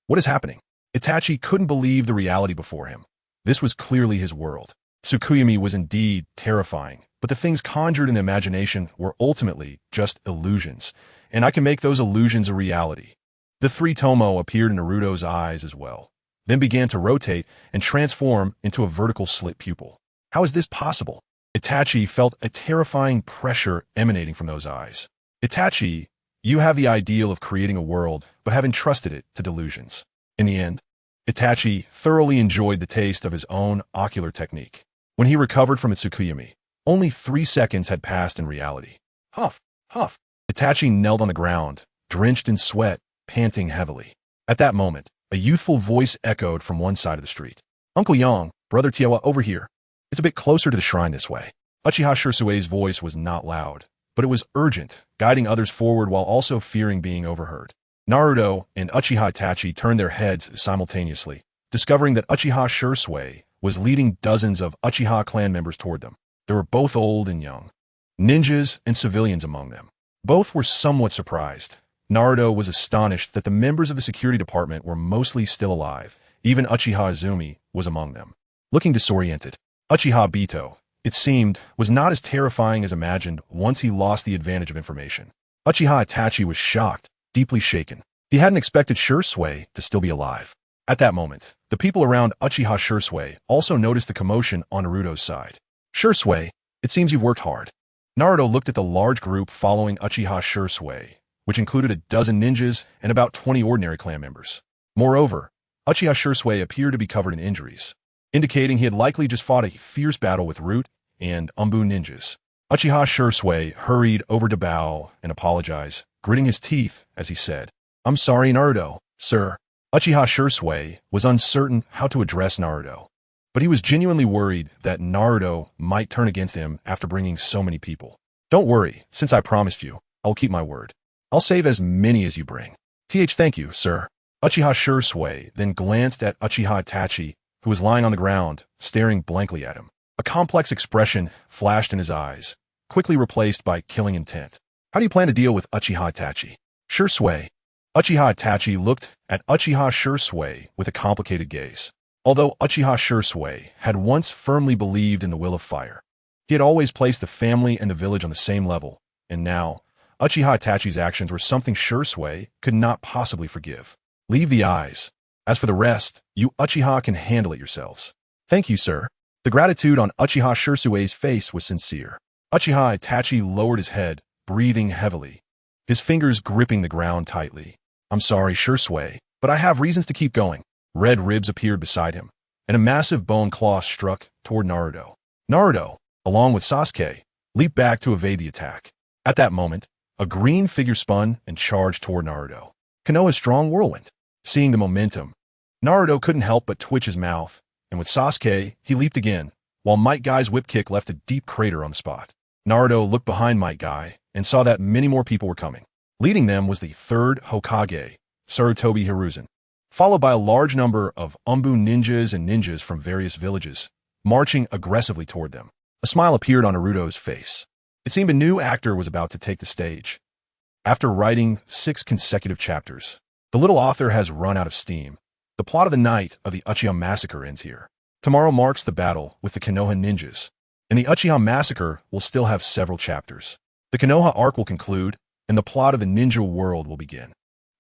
What is happening? Itachi couldn't believe the reality before him. This was clearly his world. Tsukuyumi was indeed terrifying, but the things conjured in the imagination were ultimately just illusions, and I can make those illusions a reality. The three Tomo appeared in Naruto's eyes as well, then began to rotate and transform into a vertical slit pupil. How is this possible? Itachi felt a terrifying pressure emanating from those eyes. Itachi, you have the ideal of creating a world, but have entrusted it to delusions. In the end, Itachi thoroughly enjoyed the taste of his own ocular technique. When he recovered from its Tsukuyumi, only 3 seconds had passed in reality. Huff, huff. Itachi knelt on the ground, drenched in sweat, panting heavily. At that moment, a youthful voice echoed from one side of the street. Uncle Yang, Brother Tiewa, over here. It's a bit closer to the shrine this way. Uchiha Shirsue's voice was not loud, but it was urgent, guiding others forward while also fearing being overheard. Naruto and Uchiha Itachi turned their heads simultaneously, discovering that Uchiha Shirsue was leading dozens of Uchiha clan members toward them. They were both old and young, ninjas and civilians among them. Both were somewhat surprised. Naruto was astonished that the members of the security department were mostly still alive. Even Uchiha Izumi was among them. Looking disoriented, Uchiha Obito, it seemed, was not as terrifying as imagined once he lost the advantage of information. Uchiha Itachi was shocked, deeply shaken. He hadn't expected Shirsue to still be alive. At that moment, the people around Uchiha Shirsue also noticed the commotion on Naruto's side. Shirsue, it seems you've worked hard. Naruto looked at the large group following Uchiha Shirsue, which included a dozen ninjas and about 20 ordinary clan members. Moreover, Uchiha Shirsue appeared to be covered in injuries, indicating he had likely just fought a fierce battle with Root and Umbu ninjas. Uchiha Shirsue hurried over to bow and apologize, gritting his teeth as he said, "I'm sorry, Naruto, sir." Uchiha Shirsue was uncertain how to address Naruto, but he was genuinely worried that Naruto might turn against him after bringing so many people. "Don't worry, since I promised you, I will keep my word. I'll save as many as you bring." Thank you, sir." Uchiha Shirsue then glanced at Uchiha Itachi, who was lying on the ground, staring blankly at him. A complex expression flashed in his eyes, quickly replaced by killing intent. "How do you plan to deal with Uchiha Itachi?" "Shirsue." Uchiha Itachi looked at Uchiha Shirsue with a complicated gaze. Although Uchiha Shirsue had once firmly believed in the will of fire, he had always placed the family and the village on the same level, and now, Uchiha Itachi's actions were something Shirsue could not possibly forgive. "Leave the eyes. As for the rest, you Uchiha can handle it yourselves." "Thank you, sir." The gratitude on Uchiha Shirsue's face was sincere. Uchiha Itachi lowered his head, breathing heavily, his fingers gripping the ground tightly. "I'm sorry, Shirsue, but I have reasons to keep going." Red ribs appeared beside him, and a massive bone claw struck toward Naruto. Naruto, along with Sasuke, leaped back to evade the attack. At that moment, a green figure spun and charged toward Naruto. Konoha's strong whirlwind. Seeing the momentum, Naruto couldn't help but twitch his mouth, and with Sasuke, he leaped again, while Might Guy's whip kick left a deep crater on the spot. Naruto looked behind Might Guy and saw that many more people were coming. Leading them was the third Hokage, Sarutobi Hiruzen, followed by a large number of Umbu ninjas and ninjas from various villages, marching aggressively toward them. A smile appeared on Naruto's face. It seemed a new actor was about to take the stage. After writing 6 consecutive chapters, the little author has run out of steam. The plot of the night of the Uchiha Massacre ends here. Tomorrow marks the battle with the Konoha ninjas, and the Uchiha Massacre will still have several chapters. The Konoha arc will conclude, and the plot of the ninja world will begin.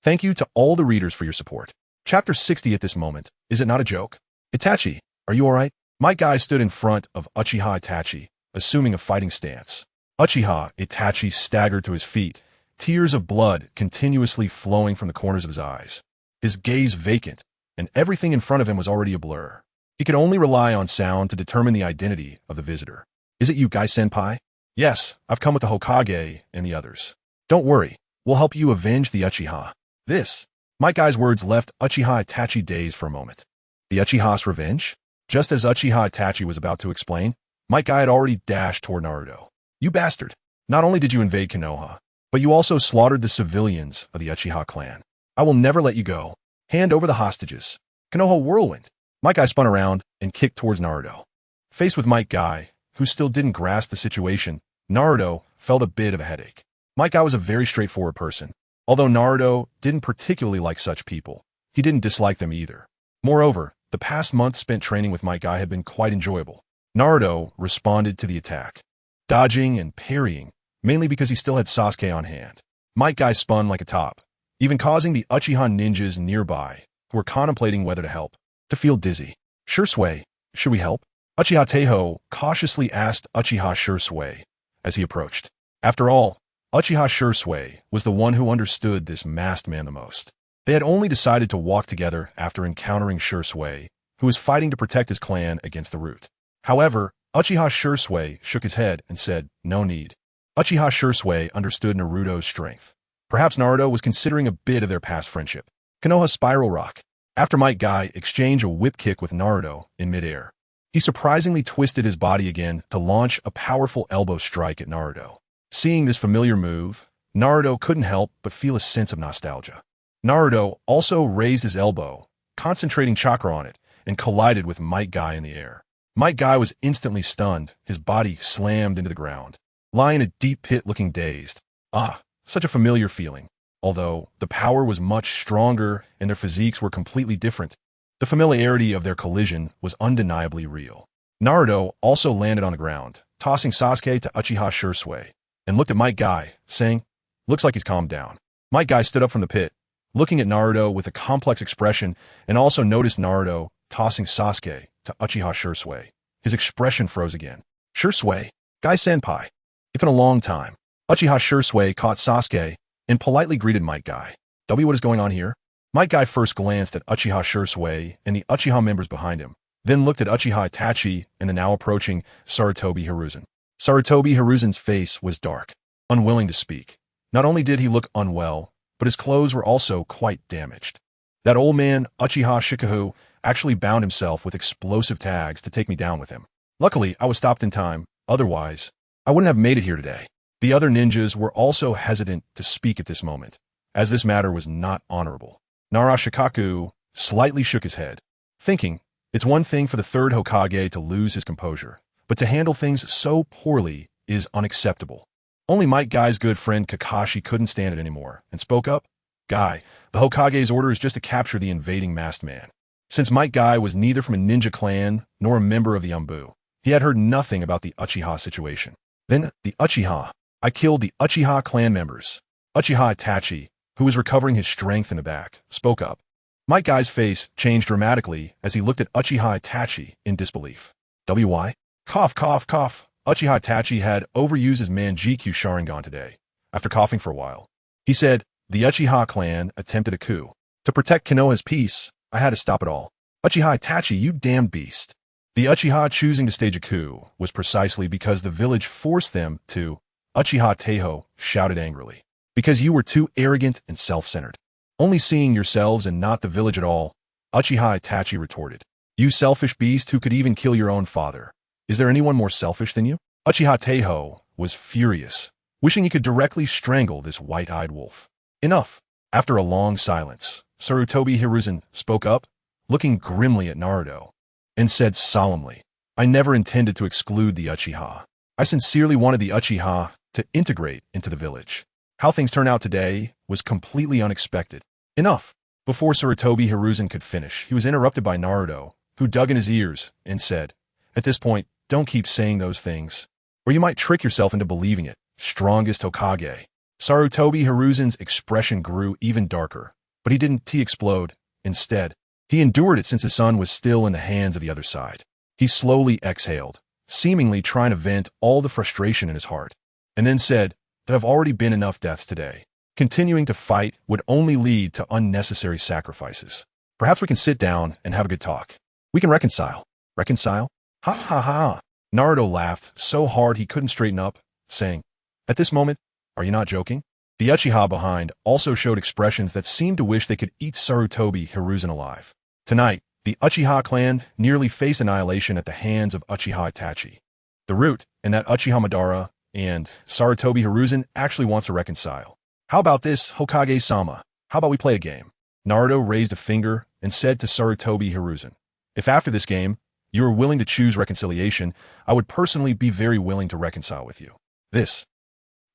Thank you to all the readers for your support. Chapter 60 at this moment, is it not a joke? "Itachi, are you alright?" Might Guy stood in front of Uchiha Itachi, assuming a fighting stance. Uchiha Itachi staggered to his feet, tears of blood continuously flowing from the corners of his eyes. His gaze vacant, and everything in front of him was already a blur. He could only rely on sound to determine the identity of the visitor. "Is it you, Guy-senpai?" "Yes, I've come with the Hokage and the others." "Don't worry, we'll help you avenge the Uchiha." This, Might Guy's words left Uchiha Itachi dazed for a moment. The Uchiha's revenge? Just as Uchiha Itachi was about to explain, Might Guy had already dashed toward Naruto. "You bastard! Not only did you invade Konoha, but you also slaughtered the civilians of the Uchiha clan. I will never let you go. Hand over the hostages." Konoha whirlwind. Might Guy spun around and kicked towards Naruto. Faced with Might Guy, who still didn't grasp the situation, Naruto felt a bit of a headache. Might Guy was a very straightforward person. Although Naruto didn't particularly like such people, he didn't dislike them either. Moreover, the past month spent training with Might Guy had been quite enjoyable. Naruto responded to the attack, dodging and parrying, mainly because he still had Sasuke on hand. Might Guy spun like a top, even causing the Uchiha ninjas nearby, who were contemplating whether to help, to feel dizzy. "Shirsue, should we help?" Uchiha Taiho cautiously asked Uchiha Shirsue as he approached. After all, Uchiha Shirsue was the one who understood this masked man the most. They had only decided to walk together after encountering Shirsue, who was fighting to protect his clan against the Root. However, Uchiha Shirsue shook his head and said, "No need. Uchiha Shursui understood Naruto's strength. Perhaps Naruto was considering a bit of their past friendship. Konoha Spiral Rock. After Might Guy exchanged a whip kick with Naruto in midair, he surprisingly twisted his body again to launch a powerful elbow strike at Naruto. Seeing this familiar move, Naruto couldn't help but feel a sense of nostalgia. Naruto also raised his elbow, concentrating chakra on it, and collided with Might Guy in the air. Might Guy was instantly stunned, his body slammed into the ground, lying in a deep pit looking dazed. Ah, such a familiar feeling. Although the power was much stronger and their physiques were completely different, the familiarity of their collision was undeniably real. Naruto also landed on the ground, tossing Sasuke to Uchiha Shursui, and looked at Might Guy, saying, "Looks like he's calmed down." Might Guy stood up from the pit, looking at Naruto with a complex expression, and also noticed Naruto tossing Sasuke to Uchiha Shursui. His expression froze again. "Shursui, Guy-senpai." If in a long time, Uchiha Shursui caught Sasuke and politely greeted Might Guy. What is going on here? Might Guy first glanced at Uchiha Shursui and the Uchiha members behind him, then looked at Uchiha Itachi and the now approaching Sarutobi Hiruzen. Sarutobi Hiruzen's face was dark, unwilling to speak. Not only did he look unwell, but his clothes were also quite damaged. That old man, Uchiha Shikahu, actually bound himself with explosive tags to take me down with him. Luckily, I was stopped in time. Otherwise, I wouldn't have made it here today. The other ninjas were also hesitant to speak at this moment, as this matter was not honorable. Narashikaku slightly shook his head, thinking, it's one thing for the third Hokage to lose his composure, but to handle things so poorly is unacceptable. Only Might Guy's good friend Kakashi couldn't stand it anymore, and spoke up. "Guy, the Hokage's order is just to capture the invading masked man." Since Might Guy was neither from a ninja clan nor a member of the Anbu, he had heard nothing about the Uchiha situation. Then, the Uchiha. I killed the Uchiha clan members. Uchiha Itachi, who was recovering his strength in the back, spoke up. Might Guy's face changed dramatically as he looked at Uchiha Itachi in disbelief. "Why? Cough, cough, cough." Uchiha Itachi had overused his Manjikyu Sharingan today. After coughing for a while, he said, "The Uchiha clan attempted a coup. To protect Konoha's peace, I had to stop it all." "Uchiha Itachi, you damned beast." The Uchiha choosing to stage a coup was precisely because the village forced them to. Uchiha Teiho shouted angrily. "Because you were too arrogant and self-centered. Only seeing yourselves and not the village at all," Uchiha Itachi retorted. "You selfish beast who could even kill your own father. Is there anyone more selfish than you?" Uchiha Teiho was furious, wishing he could directly strangle this white-eyed wolf. "Enough." After a long silence, Sarutobi Hiruzen spoke up, looking grimly at Naruto, and said solemnly, "I never intended to exclude the Uchiha. I sincerely wanted the Uchiha to integrate into the village. How things turned out today was completely unexpected." "Enough." Before Sarutobi Hiruzen could finish, he was interrupted by Naruto, who dug in his ears and said, "At this point, don't keep saying those things, or you might trick yourself into believing it. Strongest Hokage." Sarutobi Hiruzen's expression grew even darker, but he didn't explode. Instead, he endured it since his son was still in the hands of the other side. He slowly exhaled, seemingly trying to vent all the frustration in his heart, and then said, "There have already been enough deaths today. Continuing to fight would only lead to unnecessary sacrifices. Perhaps we can sit down and have a good talk. We can reconcile." "Reconcile? Ha ha ha." Naruto laughed so hard he couldn't straighten up, saying, "At this moment, are you not joking?" The Uchiha behind also showed expressions that seemed to wish they could eat Sarutobi Hiruzen alive. Tonight, the Uchiha clan nearly faced annihilation at the hands of Uchiha Itachi. The root, and that Uchiha Madara and Sarutobi Hiruzen actually wants to reconcile. "How about this, Hokage-sama? How about we play a game?" Naruto raised a finger and said to Sarutobi Hiruzen, "If after this game, you are willing to choose reconciliation, I would personally be very willing to reconcile with you." This.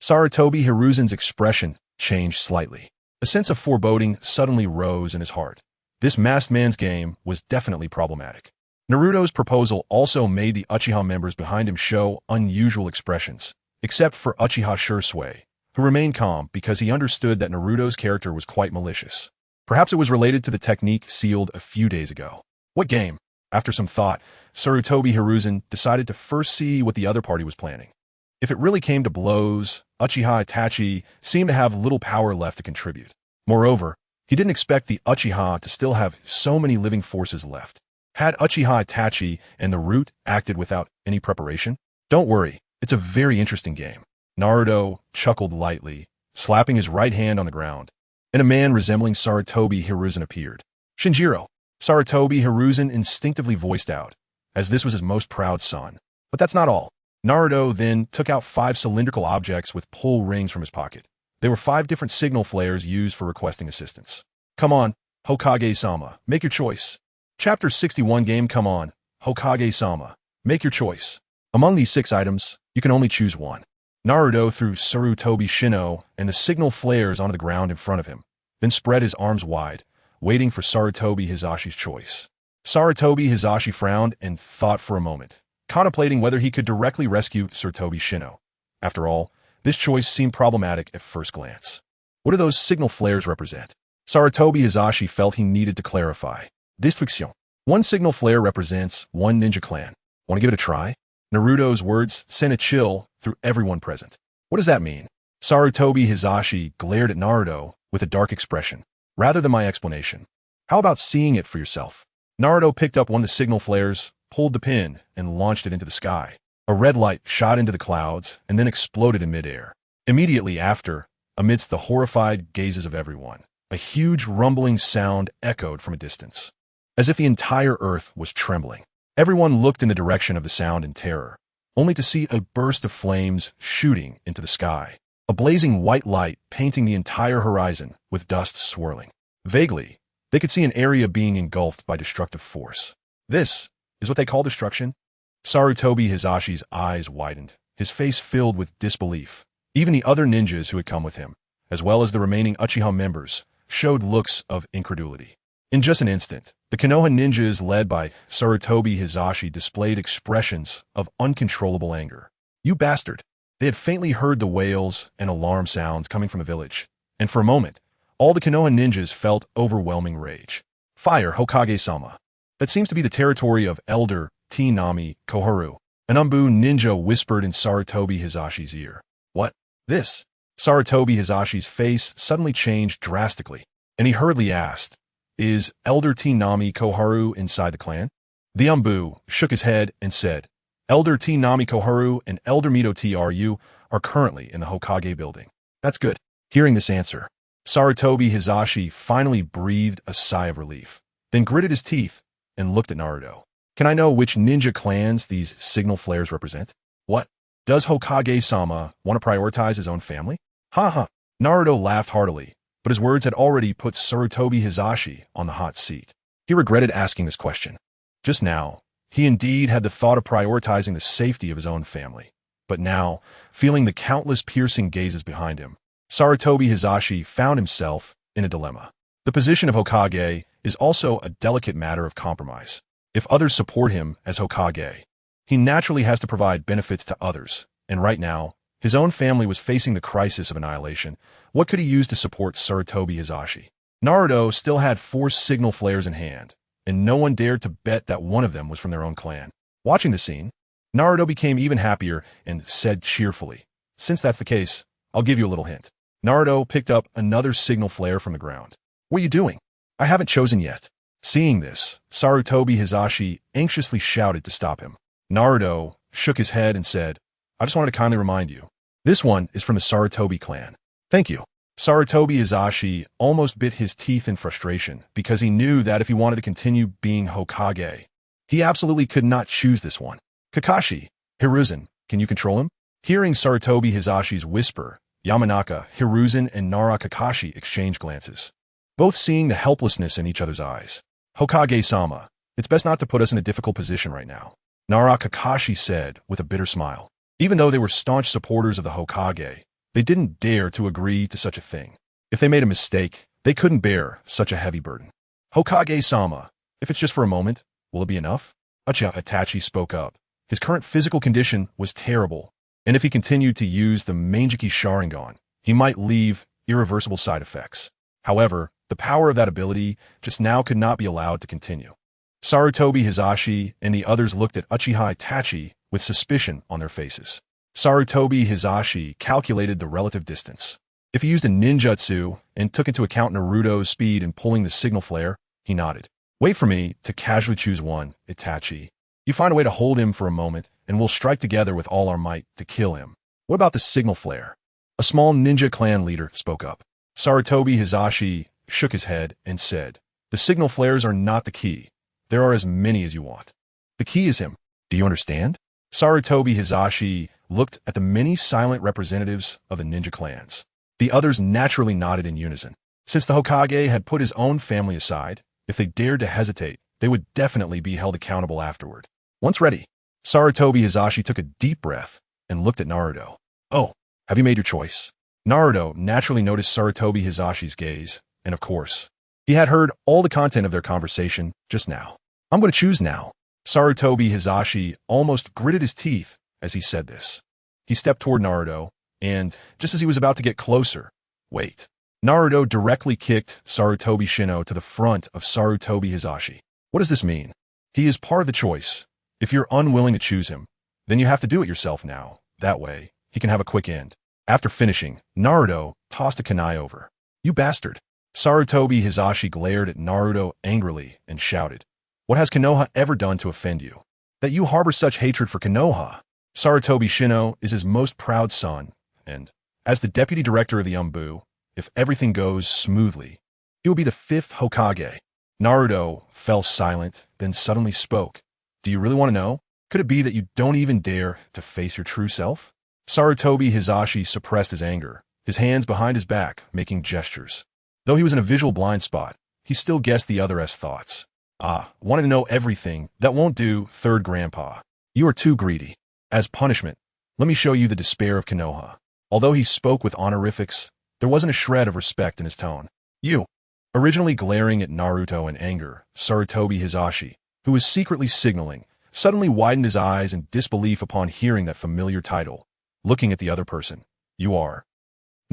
Sarutobi Hiruzen's expression changed slightly. A sense of foreboding suddenly rose in his heart. This masked man's game was definitely problematic. Naruto's proposal also made the Uchiha members behind him show unusual expressions, except for Uchiha Shursui, who remained calm because he understood that Naruto's character was quite malicious. Perhaps it was related to the technique sealed a few days ago. What game? After some thought, Sarutobi Hiruzen decided to first see what the other party was planning. If it really came to blows, Uchiha Itachi seemed to have little power left to contribute. Moreover, he didn't expect the Uchiha to still have so many living forces left. Had Uchiha Itachi and the Root acted without any preparation? Don't worry, it's a very interesting game. Naruto chuckled lightly, slapping his right hand on the ground, and a man resembling Sarutobi Hiruzen appeared. Shinjiro. Sarutobi Hiruzen instinctively voiced out, as this was his most proud son. But that's not all. Naruto then took out 5 cylindrical objects with pull rings from his pocket. They were 5 different signal flares used for requesting assistance. Come on, Hokage-sama, make your choice. Chapter 61 Game. Come on, Hokage-sama, make your choice. Among these 6 items, you can only choose one. Naruto threw Sarutobi Shino and the signal flares onto the ground in front of him, then spread his arms wide, waiting for Sarutobi Hizashi's choice. Sarutobi Hizashi frowned and thought for a moment, contemplating whether he could directly rescue Sarutobi Shino. After all, this choice seemed problematic at first glance. What do those signal flares represent? Sarutobi Hizashi felt he needed to clarify. Destruction. One signal flare represents one ninja clan. Want to give it a try? Naruto's words sent a chill through everyone present. What does that mean? Sarutobi Hizashi glared at Naruto with a dark expression. Rather than my explanation, how about seeing it for yourself? Naruto picked up one of the signal flares, pulled the pin, and launched it into the sky. A red light shot into the clouds and then exploded in midair. Immediately after, amidst the horrified gazes of everyone, a huge rumbling sound echoed from a distance, as if the entire earth was trembling. Everyone looked in the direction of the sound in terror, only to see a burst of flames shooting into the sky, a blazing white light painting the entire horizon with dust swirling. Vaguely, they could see an area being engulfed by destructive force. This is what they call destruction? Sarutobi Hizashi's eyes widened, his face filled with disbelief. Even the other ninjas who had come with him, as well as the remaining Uchiha members, showed looks of incredulity. In just an instant, the Konoha ninjas led by Sarutobi Hizashi displayed expressions of uncontrollable anger. You bastard! They had faintly heard the wails and alarm sounds coming from the village, and for a moment, all the Konoha ninjas felt overwhelming rage. Fire, Hokage-sama. That seems to be the territory of Elder T-Nami Koharu. An Umbu ninja whispered in Sarutobi Hizashi's ear. What? This? Sarutobi Hizashi's face suddenly changed drastically, and he hurriedly asked, Is Elder T-Nami Koharu inside the clan? The Umbu shook his head and said, Elder T-Nami Koharu and Elder Mito T-Ru are currently in the Hokage building. That's good. Hearing this answer, Sarutobi Hizashi finally breathed a sigh of relief, then gritted his teeth and looked at Naruto. Can I know which ninja clans these signal flares represent? What? Does Hokage-sama want to prioritize his own family? Ha. Naruto laughed heartily, but his words had already put Sarutobi Hizashi on the hot seat. He regretted asking this question. Just now, he indeed had the thought of prioritizing the safety of his own family. But now, feeling the countless piercing gazes behind him, Sarutobi Hizashi found himself in a dilemma. The position of Hokage is also a delicate matter of compromise. If others support him as Hokage, he naturally has to provide benefits to others, and right now, his own family was facing the crisis of annihilation. What could he use to support Sarutobi Hizashi? Naruto still had 4 signal flares in hand, and no one dared to bet that one of them was from their own clan. Watching the scene, Naruto became even happier and said cheerfully, Since that's the case, I'll give you a little hint. Naruto picked up another signal flare from the ground. What are you doing? I haven't chosen yet. Seeing this, Sarutobi Hizashi anxiously shouted to stop him. Naruto shook his head and said, I just wanted to kindly remind you, this one is from the Sarutobi clan. Thank you. Sarutobi Hizashi almost bit his teeth in frustration because he knew that if he wanted to continue being Hokage, he absolutely could not choose this one. Kakashi, Hiruzen, can you control him? Hearing Sarutobi Hizashi's whisper, Yamanaka, Hiruzen, and Nara Kakashi exchanged glances, both seeing the helplessness in each other's eyes. Hokage-sama, it's best not to put us in a difficult position right now, Nara Kakashi said with a bitter smile. Even though they were staunch supporters of the Hokage, they didn't dare to agree to such a thing. If they made a mistake, they couldn't bear such a heavy burden. Hokage-sama, if it's just for a moment, will it be enough? Uchiha Itachi spoke up. His current physical condition was terrible, and if he continued to use the Manjiki Sharingan, he might leave irreversible side effects. However, the power of that ability just now could not be allowed to continue. Sarutobi Hizashi and the others looked at Uchiha Itachi with suspicion on their faces. Sarutobi Hizashi calculated the relative distance. If he used a ninjutsu and took into account Naruto's speed in pulling the signal flare, he nodded. Wait for me to casually choose one, Itachi. You find a way to hold him for a moment, and we'll strike together with all our might to kill him. What about the signal flare? A small ninja clan leader spoke up. Sarutobi Hizashi shook his head and said, the signal flares are not the key. There are as many as you want. The key is him. Do you understand? Sarutobi Hizashi looked at the many silent representatives of the ninja clans. The others naturally nodded in unison. Since the Hokage had put his own family aside, if they dared to hesitate, they would definitely be held accountable afterward. Once ready, Sarutobi Hizashi took a deep breath and looked at Naruto. Oh, have you made your choice? Naruto naturally noticed Sarutobi Hizashi's gaze, and of course, he had heard all the content of their conversation just now. I'm going to choose now. Sarutobi Hizashi almost gritted his teeth as he said this. He stepped toward Naruto, and just as he was about to get closer, wait. Naruto directly kicked Sarutobi Shino to the front of Sarutobi Hizashi. What does this mean? He is part of the choice. If you're unwilling to choose him, then you have to do it yourself now. That way, he can have a quick end. After finishing, Naruto tossed a kunai over. You bastard. Sarutobi Hizashi glared at Naruto angrily and shouted, what has Konoha ever done to offend you? That you harbor such hatred for Konoha? Sarutobi Shino is his most proud son, and, as the deputy director of the Umbu, if everything goes smoothly, he will be the 5th Hokage. Naruto fell silent, then suddenly spoke. Do you really want to know? Could it be that you don't even dare to face your true self? Sarutobi Hizashi suppressed his anger, his hands behind his back, making gestures. Though he was in a visual blind spot, he still guessed the other's thoughts. Wanting to know everything, that won't do, third grandpa. You are too greedy. As punishment, let me show you the despair of Konoha. Although he spoke with honorifics, there wasn't a shred of respect in his tone. You. Originally glaring at Naruto in anger, Sarutobi Hizashi, who was secretly signaling, suddenly widened his eyes in disbelief upon hearing that familiar title, looking at the other person. You are.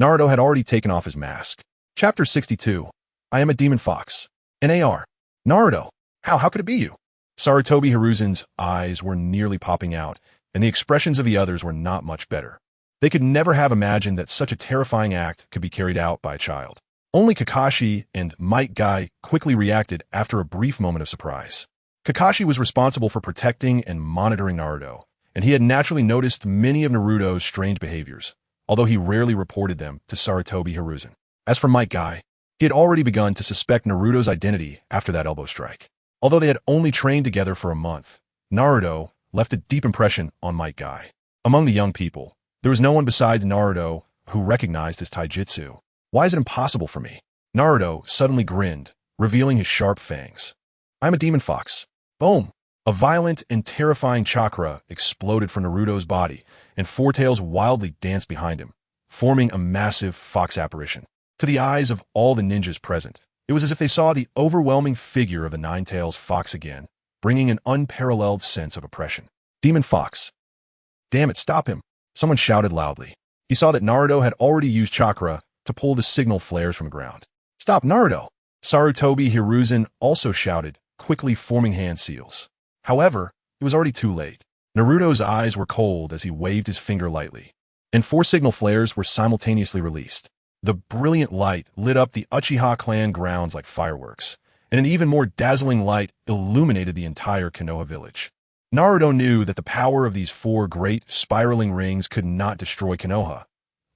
Naruto had already taken off his mask. Chapter 62. I am a demon fox. NAR. Naruto. How could it be you? Sarutobi Hiruzen's eyes were nearly popping out, and the expressions of the others were not much better. They could never have imagined that such a terrifying act could be carried out by a child. Only Kakashi and Might Guy quickly reacted after a brief moment of surprise. Kakashi was responsible for protecting and monitoring Naruto, and he had naturally noticed many of Naruto's strange behaviors, although he rarely reported them to Sarutobi Hiruzen. As for Might Guy, he had already begun to suspect Naruto's identity after that elbow strike. Although they had only trained together for a month, Naruto left a deep impression on Might Guy. Among the young people, there was no one besides Naruto who recognized his taijutsu. Why is it impossible for me? Naruto suddenly grinned, revealing his sharp fangs. I'm a demon fox. Boom! A violent and terrifying chakra exploded from Naruto's body, and Four Tails wildly danced behind him, forming a massive fox apparition. To the eyes of all the ninjas present, it was as if they saw the overwhelming figure of the Nine-Tails fox again, bringing an unparalleled sense of oppression. Demon fox. Damn it, stop him! Someone shouted loudly. He saw that Naruto had already used chakra to pull the signal flares from the ground. Stop, Naruto! Sarutobi Hiruzen also shouted, quickly forming hand seals. However, it was already too late. Naruto's eyes were cold as he waved his finger lightly, and 4 signal flares were simultaneously released. The brilliant light lit up the Uchiha clan grounds like fireworks, and an even more dazzling light illuminated the entire Konoha village. Naruto knew that the power of these 4 great spiraling rings could not destroy Konoha.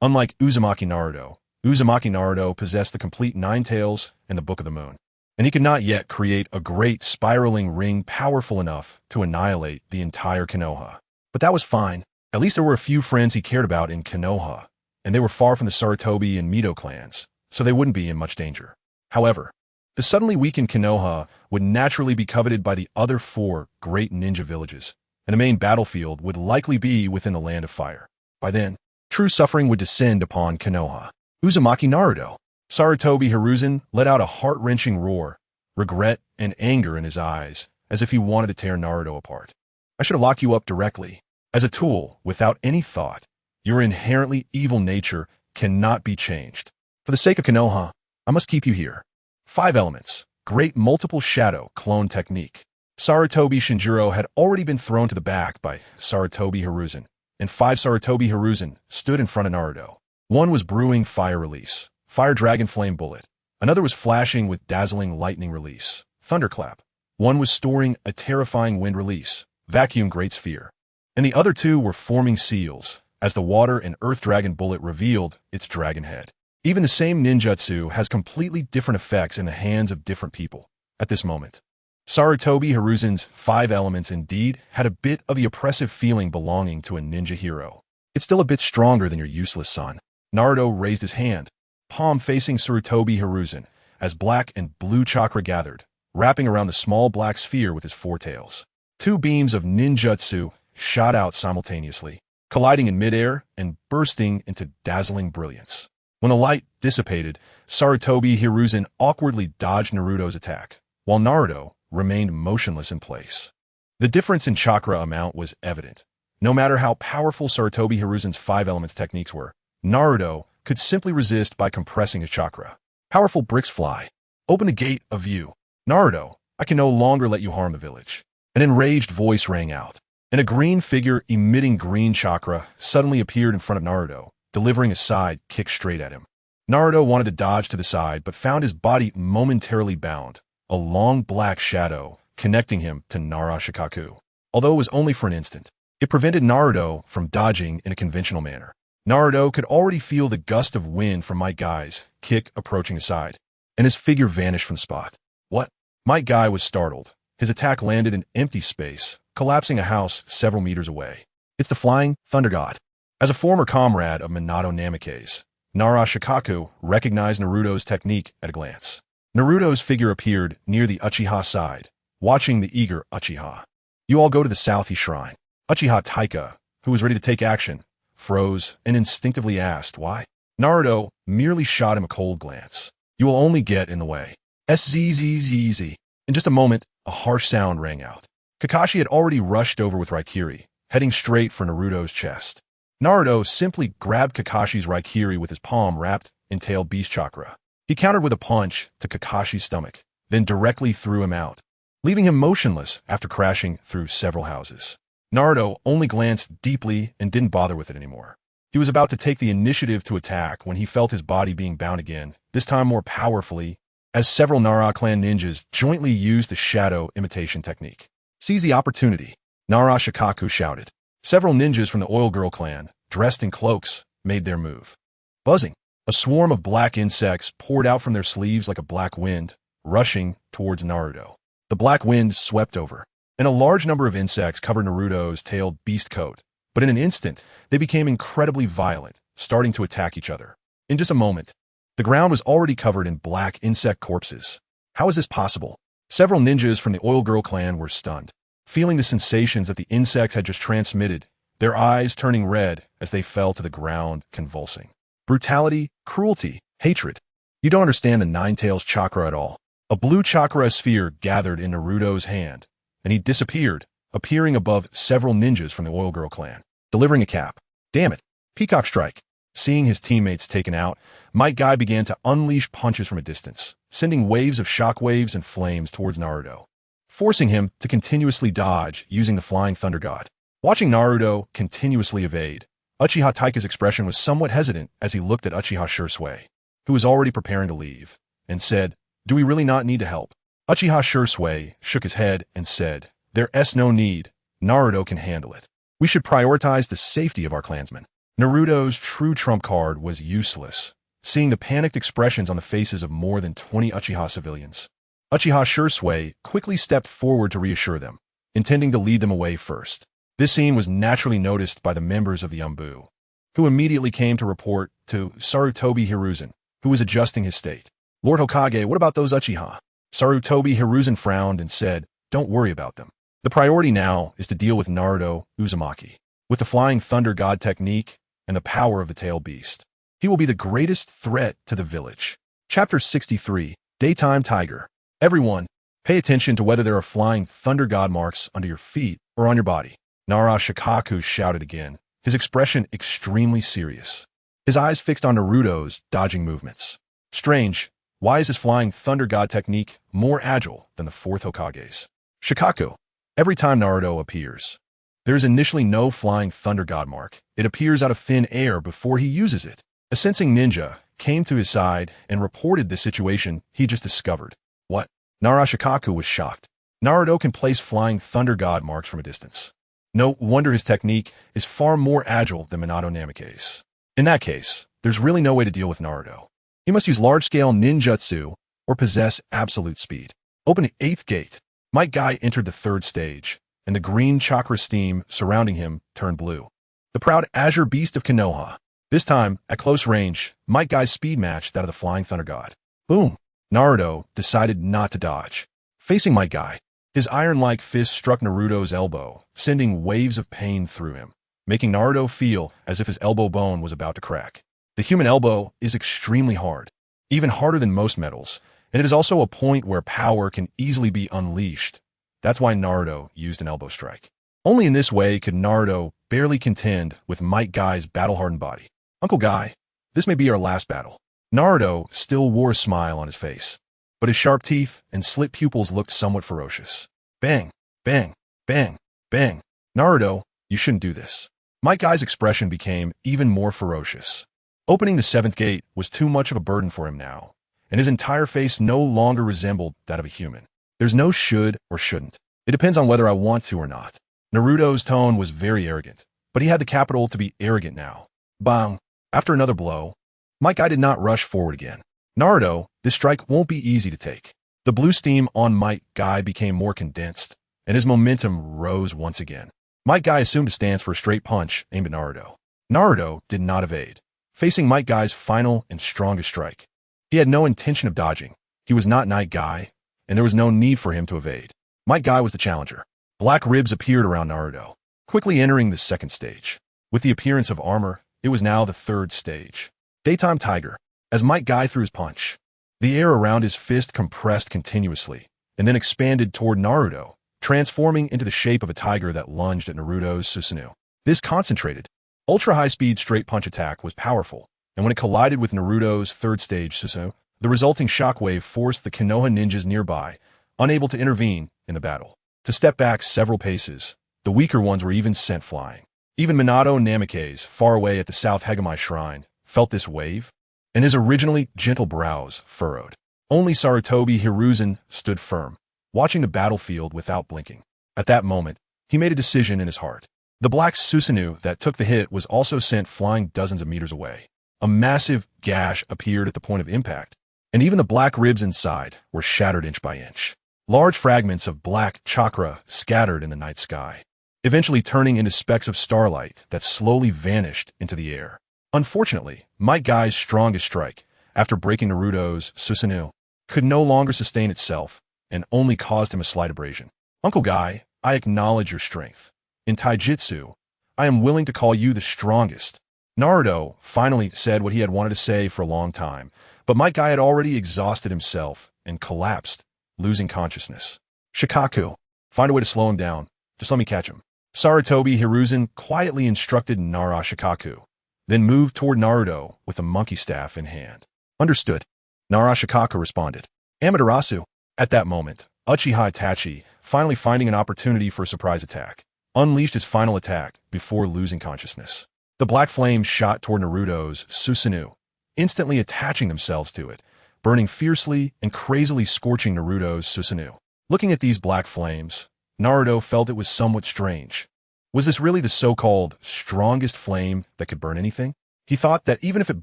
Unlike Uzumaki Naruto possessed the complete 9 tails and the Book of the Moon, and he could not yet create a great spiraling ring powerful enough to annihilate the entire Konoha. But that was fine. At least there were a few friends he cared about in Konoha, and they were far from the Sarutobi and Mito clans, so they wouldn't be in much danger. However, the suddenly weakened Konoha would naturally be coveted by the other 4 great ninja villages, and the main battlefield would likely be within the Land of Fire. By then, true suffering would descend upon Konoha. Uzumaki Naruto. Sarutobi Hiruzen let out a heart-wrenching roar, regret and anger in his eyes, as if he wanted to tear Naruto apart. I should have locked you up directly. As a tool, without any thought, your inherently evil nature cannot be changed. For the sake of Konoha, I must keep you here. 5 elements. Great multiple shadow clone technique. Sarutobi Shinjiro had already been thrown to the back by Sarutobi Hiruzen, and 5 Sarutobi Hiruzen stood in front of Naruto. One was brewing fire release, Fire Dragon Flame Bullet. Another was flashing with dazzling lightning release, Thunderclap. One was storing a terrifying wind release, Vacuum Great Sphere. And the other 2 were forming seals, as the water and earth dragon bullet revealed its dragon head. Even the same ninjutsu has completely different effects in the hands of different people at this moment. Sarutobi Hiruzen's 5 elements indeed had a bit of the oppressive feeling belonging to a ninja hero. It's still a bit stronger than your useless son. Naruto raised his hand, palm facing Sarutobi Hiruzen, as black and blue chakra gathered, wrapping around the small black sphere with his 4 tails. 2 beams of ninjutsu shot out simultaneously, colliding in midair and bursting into dazzling brilliance. When the light dissipated, Sarutobi Hiruzen awkwardly dodged Naruto's attack, while Naruto remained motionless in place. The difference in chakra amount was evident. No matter how powerful Sarutobi Hiruzen's 5 elements techniques were, Naruto could simply resist by compressing his chakra. Powerful bricks fly. Open the gate of view. Naruto, I can no longer let you harm the village. An enraged voice rang out, and a green figure emitting green chakra suddenly appeared in front of Naruto, delivering a side kick straight at him. Naruto wanted to dodge to the side, but found his body momentarily bound, a long black shadow connecting him to Nara Shikaku. Although it was only for an instant, it prevented Naruto from dodging in a conventional manner. Naruto could already feel the gust of wind from Might Guy's kick approaching his side, and his figure vanished from the spot. What? Might Guy was startled. His attack landed in empty space, collapsing a house several meters away. It's the Flying Thunder God. As a former comrade of Minato Namikaze, Nara Shikaku recognized Naruto's technique at a glance. Naruto's figure appeared near the Uchiha side, watching the eager Uchiha. You all go to the South Shrine. Uchiha Taika, who was ready to take action, froze and instinctively asked why. Naruto merely shot him a cold glance. You will only get in the way. SZZZZ. In just a moment, a harsh sound rang out. Kakashi had already rushed over with Raikiri, heading straight for Naruto's chest. Naruto simply grabbed Kakashi's Raikiri with his palm wrapped in tail beast chakra. He countered with a punch to Kakashi's stomach, then directly threw him out, leaving him motionless after crashing through several houses. Naruto only glanced deeply and didn't bother with it anymore. He was about to take the initiative to attack when he felt his body being bound again, this time more powerfully, as several Nara clan ninjas jointly used the shadow imitation technique. Seize the opportunity, Nara Shikaku shouted. Several ninjas from the Oil Girl clan, dressed in cloaks, made their move. Buzzing, a swarm of black insects poured out from their sleeves like a black wind, rushing towards Naruto. The black wind swept over, and a large number of insects covered Naruto's tailed beast coat, but in an instant, they became incredibly violent, starting to attack each other. In just a moment, the ground was already covered in black insect corpses. How is this possible? Several ninjas from the Oil Girl clan were stunned, feeling the sensations that the insects had just transmitted, their eyes turning red as they fell to the ground, convulsing. Brutality, cruelty, hatred. You don't understand the Nine Tails chakra at all. A blue chakra sphere gathered in Naruto's hand, and he disappeared, appearing above several ninjas from the Oil Girl clan, delivering a cap. Damn it. Peacock strike. Seeing his teammates taken out, Might Guy began to unleash punches from a distance, sending waves of shockwaves and flames towards Naruto, forcing him to continuously dodge using the Flying Thunder God. Watching Naruto continuously evade, Uchiha Taika's expression was somewhat hesitant as he looked at Uchiha Shursui, who was already preparing to leave, and said, "Do we really not need to help?" Uchiha Shursui shook his head and said, "There's no need. Naruto can handle it. We should prioritize the safety of our clansmen." Naruto's true trump card was useless, seeing the panicked expressions on the faces of more than 20 Uchiha civilians. Uchiha Shursui quickly stepped forward to reassure them, intending to lead them away first. This scene was naturally noticed by the members of the Umbu, who immediately came to report to Sarutobi Hiruzen, who was adjusting his state. "Lord Hokage, what about those Uchiha?" Sarutobi Hiruzen frowned and said, "Don't worry about them. The priority now is to deal with Naruto Uzumaki. With the Flying Thunder God technique and the power of the Tail Beast, he will be the greatest threat to the village." Chapter 63, Daytime Tiger. Everyone, pay attention to whether there are Flying Thunder God marks under your feet or on your body. Nara Shikaku shouted again, his expression extremely serious. His eyes fixed on Naruto's dodging movements. Strange, why is his Flying Thunder God technique more agile than the fourth Hokage's? Shikaku. Every time Naruto appears, there is initially no Flying Thunder God mark. It appears out of thin air before he uses it. A sensing ninja came to his side and reported the situation he just discovered. What? Nara Shikaku was shocked. Naruto can place Flying Thunder God marks from a distance. No wonder his technique is far more agile than Minato Namake's. In that case, there's really no way to deal with Naruto. He must use large-scale ninjutsu or possess absolute speed. Open the 8th gate. Might Guy entered the 3rd stage, and the green chakra steam surrounding him turned blue. The proud azure beast of Konoha. This time, at close range, Might Guy's speed matched that of the Flying Thunder God. Boom! Naruto decided not to dodge. Facing Might Guy, his iron-like fist struck Naruto's elbow, sending waves of pain through him, making Naruto feel as if his elbow bone was about to crack. The human elbow is extremely hard, even harder than most metals, and it is also a point where power can easily be unleashed. That's why Naruto used an elbow strike. Only in this way could Naruto barely contend with Might Guy's battle-hardened body. Uncle Guy, this may be our last battle. Naruto still wore a smile on his face, but his sharp teeth and slit pupils looked somewhat ferocious. Bang, bang, bang, bang. Naruto, you shouldn't do this. Might Guy's expression became even more ferocious. Opening the 7th gate was too much of a burden for him now, and his entire face no longer resembled that of a human. There's no should or shouldn't. It depends on whether I want to or not. Naruto's tone was very arrogant, but he had the capital to be arrogant now. Bang! After another blow, Might Guy did not rush forward again. Naruto, this strike won't be easy to take. The blue steam on Might Guy became more condensed, and his momentum rose once again. Might Guy assumed a stance for a straight punch aimed at Naruto. Naruto did not evade, facing Might Guy's final and strongest strike. He had no intention of dodging. He was not Might Guy, and there was no need for him to evade. Might Guy was the challenger. Black ribs appeared around Naruto, quickly entering the 2nd stage. With the appearance of armor, it was now the 3rd stage. Daytime Tiger. As Might Guy threw his punch, the air around his fist compressed continuously, and then expanded toward Naruto, transforming into the shape of a tiger that lunged at Naruto's Susanoo. This concentrated, ultra-high-speed straight punch attack was powerful, and when it collided with Naruto's 3rd stage Susanoo, the resulting shockwave forced the Konoha ninjas nearby, unable to intervene in the battle, to step back several paces. The weaker ones were even sent flying. Even Minato Namake's, far away at the South Hegemai Shrine, felt this wave, and his originally gentle brows furrowed. Only Sarutobi Hiruzen stood firm, watching the battlefield without blinking. At that moment, he made a decision in his heart. The black Susanoo that took the hit was also sent flying dozens of meters away. A massive gash appeared at the point of impact, and even the black ribs inside were shattered inch by inch. Large fragments of black chakra scattered in the night sky, eventually turning into specks of starlight that slowly vanished into the air. Unfortunately, Might Guy's strongest strike, after breaking Naruto's Susanoo, could no longer sustain itself and only caused him a slight abrasion. Uncle Guy, I acknowledge your strength. In taijutsu, I am willing to call you the strongest. Naruto finally said what he had wanted to say for a long time, but Might Guy had already exhausted himself and collapsed, losing consciousness. Shikaku, find a way to slow him down. Just let me catch him. Sarutobi Hiruzen quietly instructed Nara Shikaku, then moved toward Naruto with a monkey staff in hand. Understood. Nara Shikaku responded. Amaterasu. At that moment, Uchiha Itachi, finally finding an opportunity for a surprise attack, unleashed his final attack before losing consciousness. The black flames shot toward Naruto's Susanoo, instantly attaching themselves to it, burning fiercely and crazily scorching Naruto's Susanoo. Looking at these black flames, Naruto felt it was somewhat strange. Was this really the so-called strongest flame that could burn anything? He thought that even if it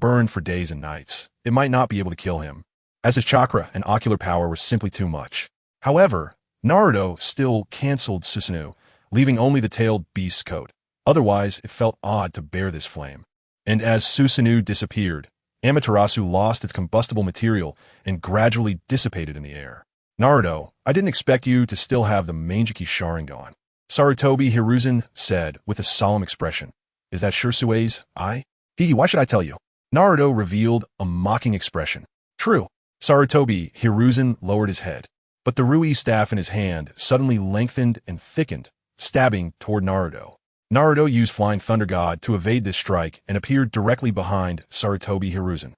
burned for days and nights, it might not be able to kill him, as his chakra and ocular power were simply too much. However, Naruto still cancelled Susanoo, leaving only the tailed beast's coat. Otherwise, it felt odd to bear this flame. And as Susanoo disappeared, Amaterasu lost its combustible material and gradually dissipated in the air. Naruto, I didn't expect you to still have the Mangeki Sharingan. Sarutobi Hiruzen said with a solemn expression. Is that Shursue's eye? Why should I tell you? Naruto revealed a mocking expression. True. Sarutobi Hiruzen lowered his head, but the Rui staff in his hand suddenly lengthened and thickened, stabbing toward Naruto. Naruto used Flying Thunder God to evade this strike and appeared directly behind Sarutobi Hiruzen,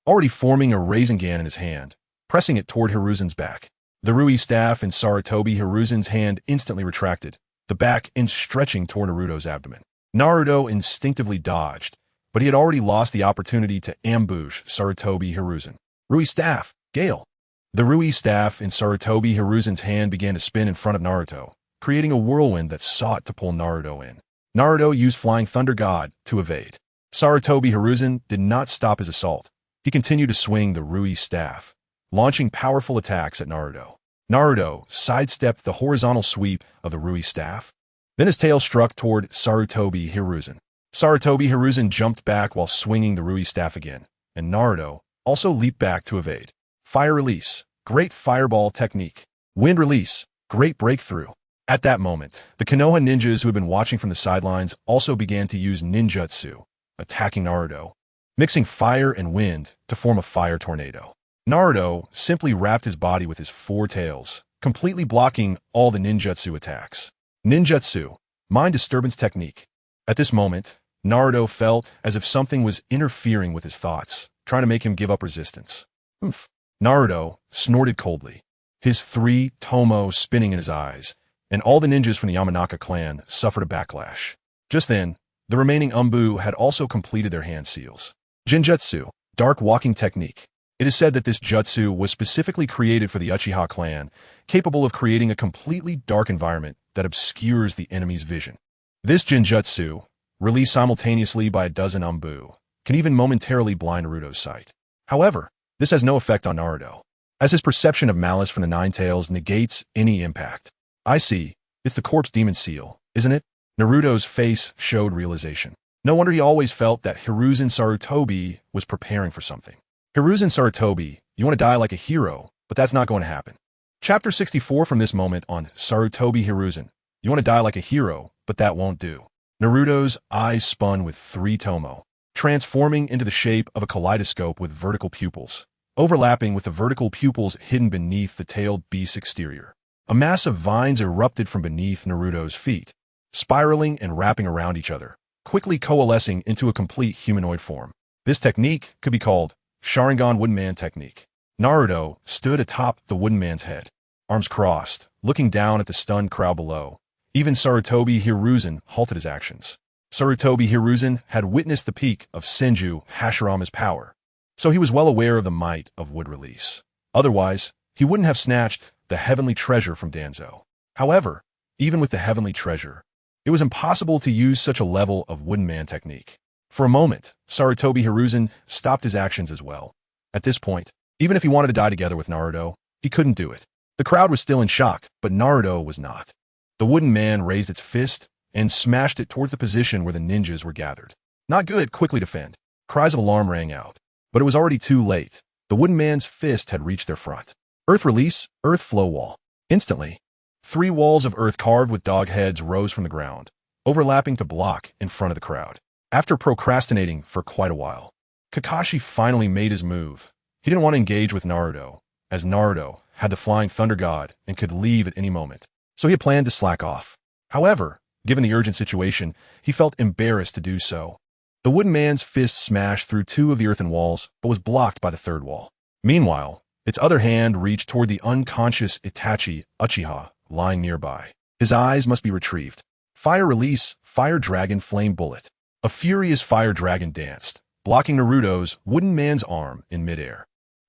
already forming a Rasengan in his hand, pressing it toward Hiruzen's back. The Rui staff in Sarutobi Hiruzen's hand instantly retracted, the back end stretching toward Naruto's abdomen. Naruto instinctively dodged, but he had already lost the opportunity to ambush Sarutobi Hiruzen. Rui staff, Gale. The Rui staff in Sarutobi Hiruzen's hand began to spin in front of Naruto, creating a whirlwind that sought to pull Naruto in. Naruto used Flying Thunder God to evade. Sarutobi Hiruzen did not stop his assault. He continued to swing the Rui staff, launching powerful attacks at Naruto. Naruto sidestepped the horizontal sweep of the Rui staff. Then his tail struck toward Sarutobi Hiruzen. Sarutobi Hiruzen jumped back while swinging the Rui staff again, and Naruto also leaped back to evade. Fire release, great fireball technique. Wind release, great breakthrough. At that moment, the Konoha ninjas who had been watching from the sidelines also began to use ninjutsu, attacking Naruto, mixing fire and wind to form a fire tornado. Naruto simply wrapped his body with his four tails, completely blocking all the ninjutsu attacks. Ninjutsu, mind disturbance technique. At this moment, Naruto felt as if something was interfering with his thoughts, trying to make him give up resistance. Oomph. Naruto snorted coldly, his three tomo spinning in his eyes, and all the ninjas from the Yamanaka clan suffered a backlash. Just then, the remaining Umbu had also completed their hand seals. Genjutsu, dark walking technique. It is said that this jutsu was specifically created for the Uchiha clan, capable of creating a completely dark environment that obscures the enemy's vision. This genjutsu, released simultaneously by a dozen Umbu, can even momentarily blind Naruto's sight. However, this has no effect on Naruto, as his perception of malice from the Nine Tails negates any impact. I see, it's the corpse demon seal, isn't it? Naruto's face showed realization. No wonder he always felt that Hiruzen Sarutobi was preparing for something. Hiruzen Sarutobi, you want to die like a hero, but that's not going to happen. Chapter 64 from this moment on Sarutobi Hiruzen. You want to die like a hero, but that won't do. Naruto's eyes spun with three tomo, transforming into the shape of a kaleidoscope with vertical pupils, overlapping with the vertical pupils hidden beneath the tailed beast's exterior. A mass of vines erupted from beneath Naruto's feet, spiraling and wrapping around each other, quickly coalescing into a complete humanoid form. This technique could be called Sharingan Wooden Man technique. Naruto stood atop the Wooden Man's head, arms crossed, looking down at the stunned crowd below. Even Sarutobi Hiruzen halted his actions. Sarutobi Hiruzen had witnessed the peak of Senju Hashirama's power, so he was well aware of the might of wood release. Otherwise, he wouldn't have snatched the heavenly treasure from Danzo. However, even with the heavenly treasure, it was impossible to use such a level of Wooden Man technique. For a moment, Sarutobi Hiruzen stopped his actions as well. At this point, even if he wanted to die together with Naruto, he couldn't do it. The crowd was still in shock, but Naruto was not. The Wooden Man raised its fist and smashed it towards the position where the ninjas were gathered. Not good, quickly defend. Cries of alarm rang out, but it was already too late. The Wooden Man's fist had reached their front. Earth release, earth flow wall. Instantly, three walls of earth carved with dog heads rose from the ground, overlapping to block in front of the crowd. After procrastinating for quite a while, Kakashi finally made his move. He didn't want to engage with Naruto, as Naruto had the Flying Thunder God and could leave at any moment, so he had planned to slack off. However, given the urgent situation, he felt embarrassed to do so. The Wooden Man's fist smashed through two of the earthen walls, but was blocked by the third wall. Meanwhile, its other hand reached toward the unconscious Itachi Uchiha lying nearby. His eyes must be retrieved. Fire release, fire dragon flame bullet. A furious fire dragon danced, blocking Naruto's Wooden Man's arm in midair.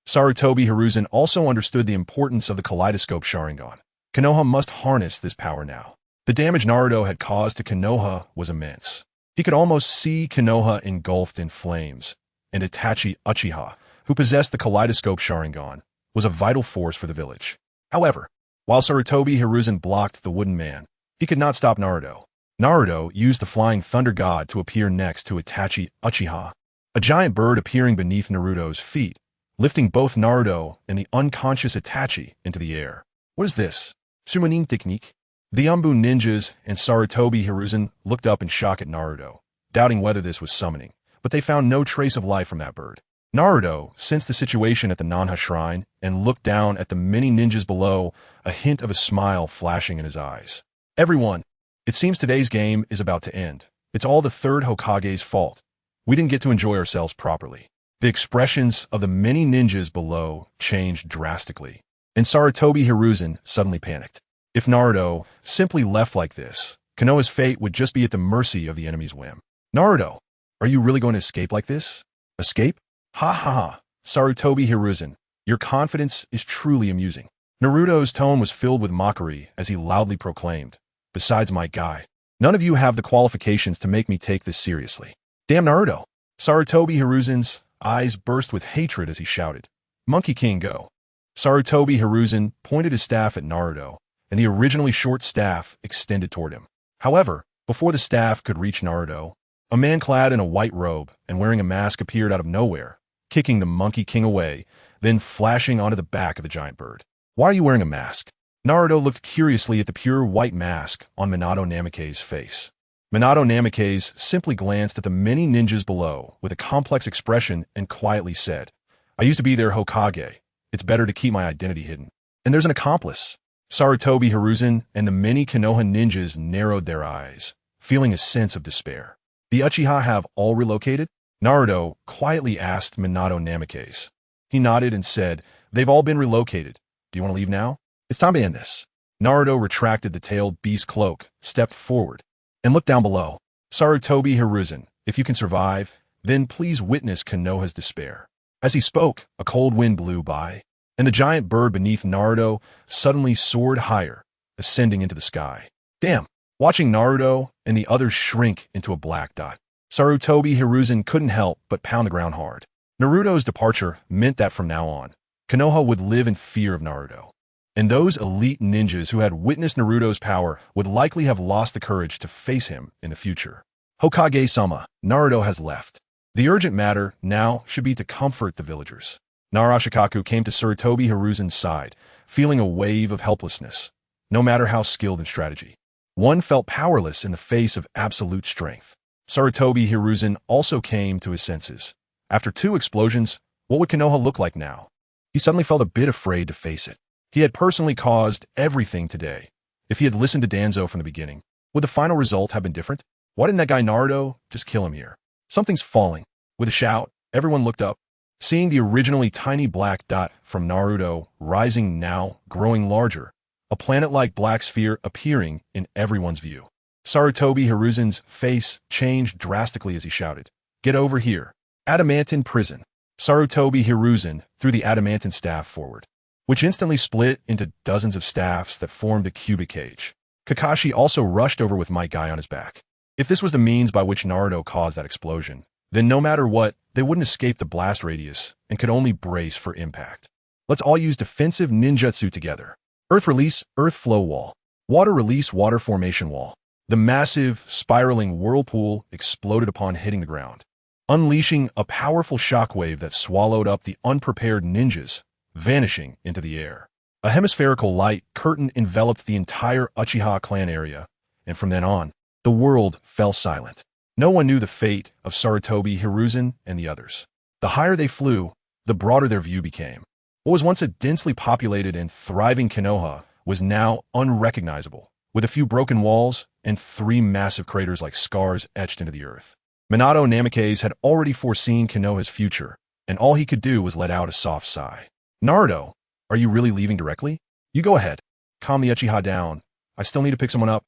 Sarutobi Hiruzen also understood the importance of the kaleidoscope Sharingan. Konoha must harness this power now. The damage Naruto had caused to Konoha was immense. He could almost see Konoha engulfed in flames, and Itachi Uchiha, who possessed the kaleidoscope Sharingan, was a vital force for the village. However, while Sarutobi Hiruzen blocked the Wooden Man, he could not stop Naruto. Naruto used the Flying Thunder God to appear next to Itachi Uchiha, a giant bird appearing beneath Naruto's feet, lifting both Naruto and the unconscious Itachi into the air. What is this? Sumanin technique? The Umbu ninjas and Sarutobi Hiruzen looked up in shock at Naruto, doubting whether this was summoning, but they found no trace of life from that bird. Naruto sensed the situation at the Nanha Shrine and looked down at the many ninjas below, a hint of a smile flashing in his eyes. Everyone, it seems today's game is about to end. It's all the third Hokage's fault. We didn't get to enjoy ourselves properly. The expressions of the many ninjas below changed drastically, and Sarutobi Hiruzen suddenly panicked. If Naruto simply left like this, Konoha's fate would just be at the mercy of the enemy's whim. Naruto, are you really going to escape like this? Escape? Ha ha ha, Sarutobi Hiruzen, your confidence is truly amusing. Naruto's tone was filled with mockery as he loudly proclaimed, Besides my guy, none of you have the qualifications to make me take this seriously. Damn Naruto! Sarutobi Hiruzen's eyes burst with hatred as he shouted, Monkey King, go! Sarutobi Hiruzen pointed his staff at Naruto, and the originally short staff extended toward him. However, before the staff could reach Naruto, a man clad in a white robe and wearing a mask appeared out of nowhere, kicking the Monkey King away, then flashing onto the back of the giant bird. Why are you wearing a mask? Naruto looked curiously at the pure white mask on Minato Namikaze's face. Minato Namikaze simply glanced at the many ninjas below with a complex expression and quietly said, I used to be their Hokage. It's better to keep my identity hidden. And there's an accomplice. Sarutobi Hiruzen and the many Konoha ninjas narrowed their eyes, feeling a sense of despair. The Uchiha have all relocated? Naruto quietly asked Minato Namikaze. He nodded and said, they've all been relocated. Do you want to leave now? It's time to end this. Naruto retracted the tailed beast cloak, stepped forward, and looked down below. Sarutobi Hiruzen, if you can survive, then please witness Konoha's despair. As he spoke, a cold wind blew by, and the giant bird beneath Naruto suddenly soared higher, ascending into the sky. Damn! Watching Naruto and the others shrink into a black dot, Sarutobi Hiruzen couldn't help but pound the ground hard. Naruto's departure meant that from now on, Konoha would live in fear of Naruto. And those elite ninjas who had witnessed Naruto's power would likely have lost the courage to face him in the future. Hokage-sama, Naruto has left. The urgent matter now should be to comfort the villagers. Narashikaku came to Sarutobi Hiruzen's side, feeling a wave of helplessness, no matter how skilled in strategy. One felt powerless in the face of absolute strength. Sarutobi Hiruzen also came to his senses. After 2 explosions, what would Konoha look like now? He suddenly felt a bit afraid to face it. He had personally caused everything today. If he had listened to Danzo from the beginning, would the final result have been different? Why didn't that guy Naruto just kill him here? Something's falling. With a shout, everyone looked up, seeing the originally tiny black dot from Naruto rising now, growing larger, a planet-like black sphere appearing in everyone's view. Sarutobi Hiruzen's face changed drastically as he shouted, Get over here. Adamantine prison. Sarutobi Hiruzen threw the adamantine staff forward, which instantly split into dozens of staffs that formed a cubic cage. Kakashi also rushed over with Might Guy on his back. If this was the means by which Naruto caused that explosion, then no matter what, they wouldn't escape the blast radius and could only brace for impact. Let's all use defensive ninjutsu together. Earth release, earth flow wall. Water release, water formation wall. The massive, spiraling whirlpool exploded upon hitting the ground, unleashing a powerful shockwave that swallowed up the unprepared ninjas, vanishing into the air. A hemispherical light curtain enveloped the entire Uchiha clan area, and from then on, the world fell silent. No one knew the fate of Sarutobi Hiruzen and the others. The higher they flew, the broader their view became. What was once a densely populated and thriving Konoha was now unrecognizable, with a few broken walls and 3 massive craters like scars etched into the earth. Minato Namikaze had already foreseen Konoha's future, and all he could do was let out a soft sigh. Naruto, are you really leaving directly? You go ahead. Calm the Uchiha down. I still need to pick someone up.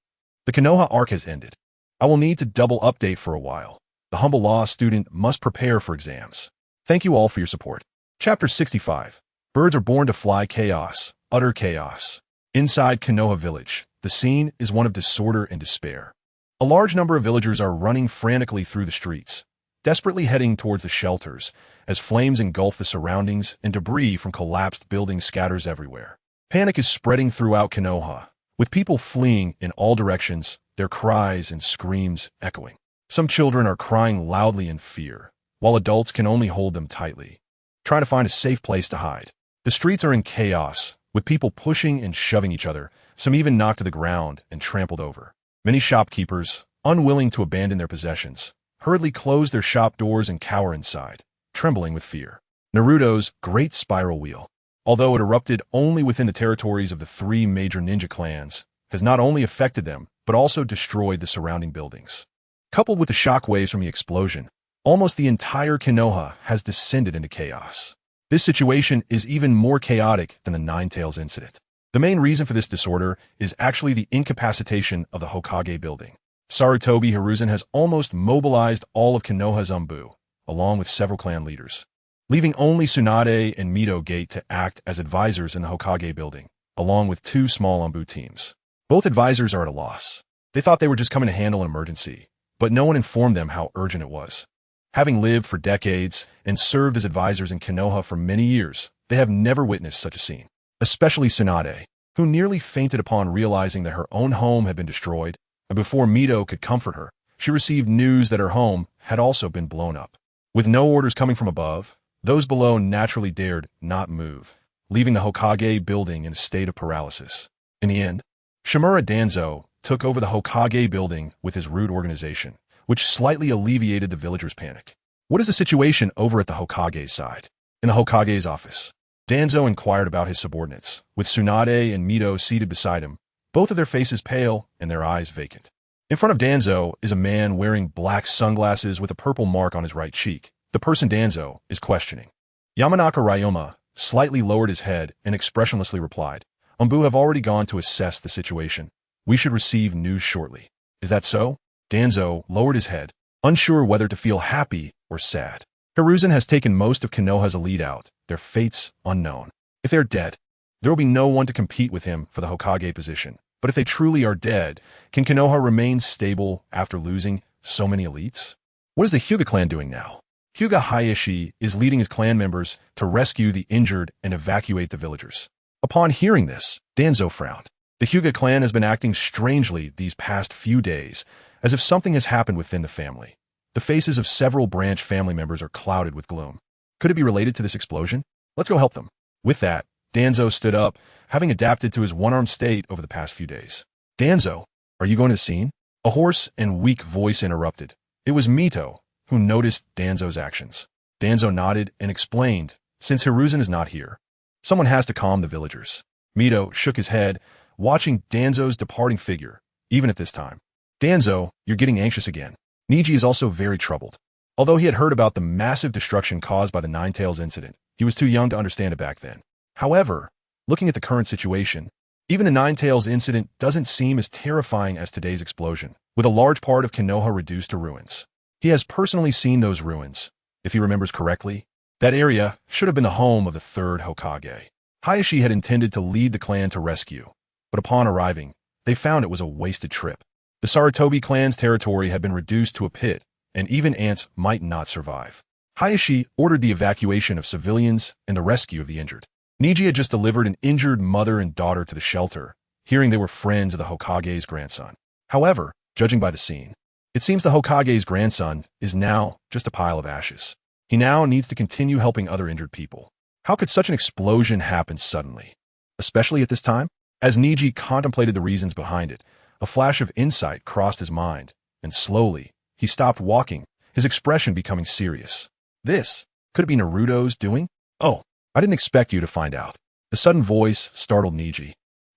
The Konoha arc has ended. I will need to double update for a while. The humble law student must prepare for exams. Thank you all for your support. Chapter 65. Birds are born to fly chaos, utter chaos. Inside Konoha village, the scene is one of disorder and despair. A large number of villagers are running frantically through the streets, desperately heading towards the shelters, as flames engulf the surroundings and debris from collapsed buildings scatters everywhere. Panic is spreading throughout Konoha, with people fleeing in all directions, their cries and screams echoing. Some children are crying loudly in fear, while adults can only hold them tightly, trying to find a safe place to hide. The streets are in chaos, with people pushing and shoving each other, some even knocked to the ground and trampled over. Many shopkeepers, unwilling to abandon their possessions, hurriedly close their shop doors and cower inside, trembling with fear. Naruto's Great Spiral Wheel, although it erupted only within the territories of the 3 major ninja clans, has not only affected them, but also destroyed the surrounding buildings. Coupled with the shockwaves from the explosion, almost the entire Konoha has descended into chaos. This situation is even more chaotic than the Nine-Tails incident. The main reason for this disorder is actually the incapacitation of the Hokage building. Sarutobi Hiruzen has almost mobilized all of Konoha's Anbu, along with several clan leaders, leaving only Tsunade and Mito Gate to act as advisors in the Hokage building, along with 2 small Anbu teams. Both advisors are at a loss. They thought they were just coming to handle an emergency, but no one informed them how urgent it was. Having lived for decades and served as advisors in Konoha for many years, they have never witnessed such a scene. Especially Tsunade, who nearly fainted upon realizing that her own home had been destroyed, and before Mito could comfort her, she received news that her home had also been blown up. With no orders coming from above, those below naturally dared not move, leaving the Hokage building in a state of paralysis. In the end, Shimura Danzo took over the Hokage building with his rude organization, which slightly alleviated the villagers' panic. What is the situation over at the Hokage's side? In the Hokage's office, Danzo inquired about his subordinates, with Tsunade and Mito seated beside him, both of their faces pale and their eyes vacant. In front of Danzo is a man wearing black sunglasses with a purple mark on his right cheek. The person Danzo is questioning. Yamanaka Ryoma slightly lowered his head and expressionlessly replied, "Umbu have already gone to assess the situation. We should receive news shortly." "Is that so?" Danzo lowered his head, unsure whether to feel happy or sad. Hiruzen has taken most of Konoha's elite out, their fates unknown. If they're dead, there will be no one to compete with him for the Hokage position. But if they truly are dead, can Konoha remain stable after losing so many elites? What is the Hyuga clan doing now? Hyuga Hayashi is leading his clan members to rescue the injured and evacuate the villagers. Upon hearing this, Danzo frowned. The Hyuga clan has been acting strangely these past few days, as if something has happened within the family. The faces of several branch family members are clouded with gloom. Could it be related to this explosion? Let's go help them. With that, Danzo stood up, having adapted to his one-armed state over the past few days. "Danzo, are you going to the scene?" A hoarse and weak voice interrupted. It was Mito, who noticed Danzo's actions. Danzo nodded and explained, "Since Hiruzen is not here, someone has to calm the villagers." Mito shook his head, watching Danzo's departing figure, even at this time. "Danzo, you're getting anxious again." Niji is also very troubled. Although he had heard about the massive destruction caused by the Nine-Tails incident, he was too young to understand it back then. However, looking at the current situation, even the Nine-Tails incident doesn't seem as terrifying as today's explosion, with a large part of Konoha reduced to ruins. He has personally seen those ruins. If he remembers correctly, that area should have been the home of the third Hokage. Hayashi had intended to lead the clan to rescue, but upon arriving, they found it was a wasted trip. The Sarutobi clan's territory had been reduced to a pit, and even ants might not survive. Hayashi ordered the evacuation of civilians and the rescue of the injured. Niji had just delivered an injured mother and daughter to the shelter, hearing they were friends of the Hokage's grandson. However, judging by the scene, it seems the Hokage's grandson is now just a pile of ashes. He now needs to continue helping other injured people. How could such an explosion happen suddenly? Especially at this time? As Niji contemplated the reasons behind it, a flash of insight crossed his mind, and slowly, he stopped walking, his expression becoming serious. Could it be Naruto's doing? "Oh, I didn't expect you to find out." The sudden voice startled Niji,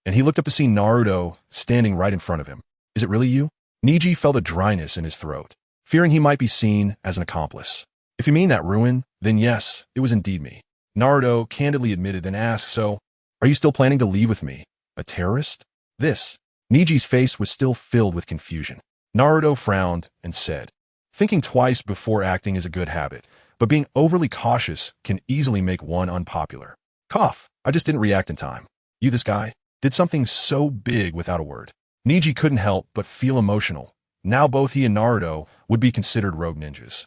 and he looked up to see Naruto standing right in front of him. "Is it really you?" Niji felt a dryness in his throat, fearing he might be seen as an accomplice. "If you mean that ruin, then yes, it was indeed me." Naruto candidly admitted, then asked, "So, are you still planning to leave with me? A terrorist?" Niji's face was still filled with confusion. Naruto frowned and said, "Thinking twice before acting is a good habit, but being overly cautious can easily make one unpopular." Cough. "I just didn't react in time. You, this guy, did something so big without a word." Niji couldn't help but feel emotional. Now both he and Naruto would be considered rogue ninjas.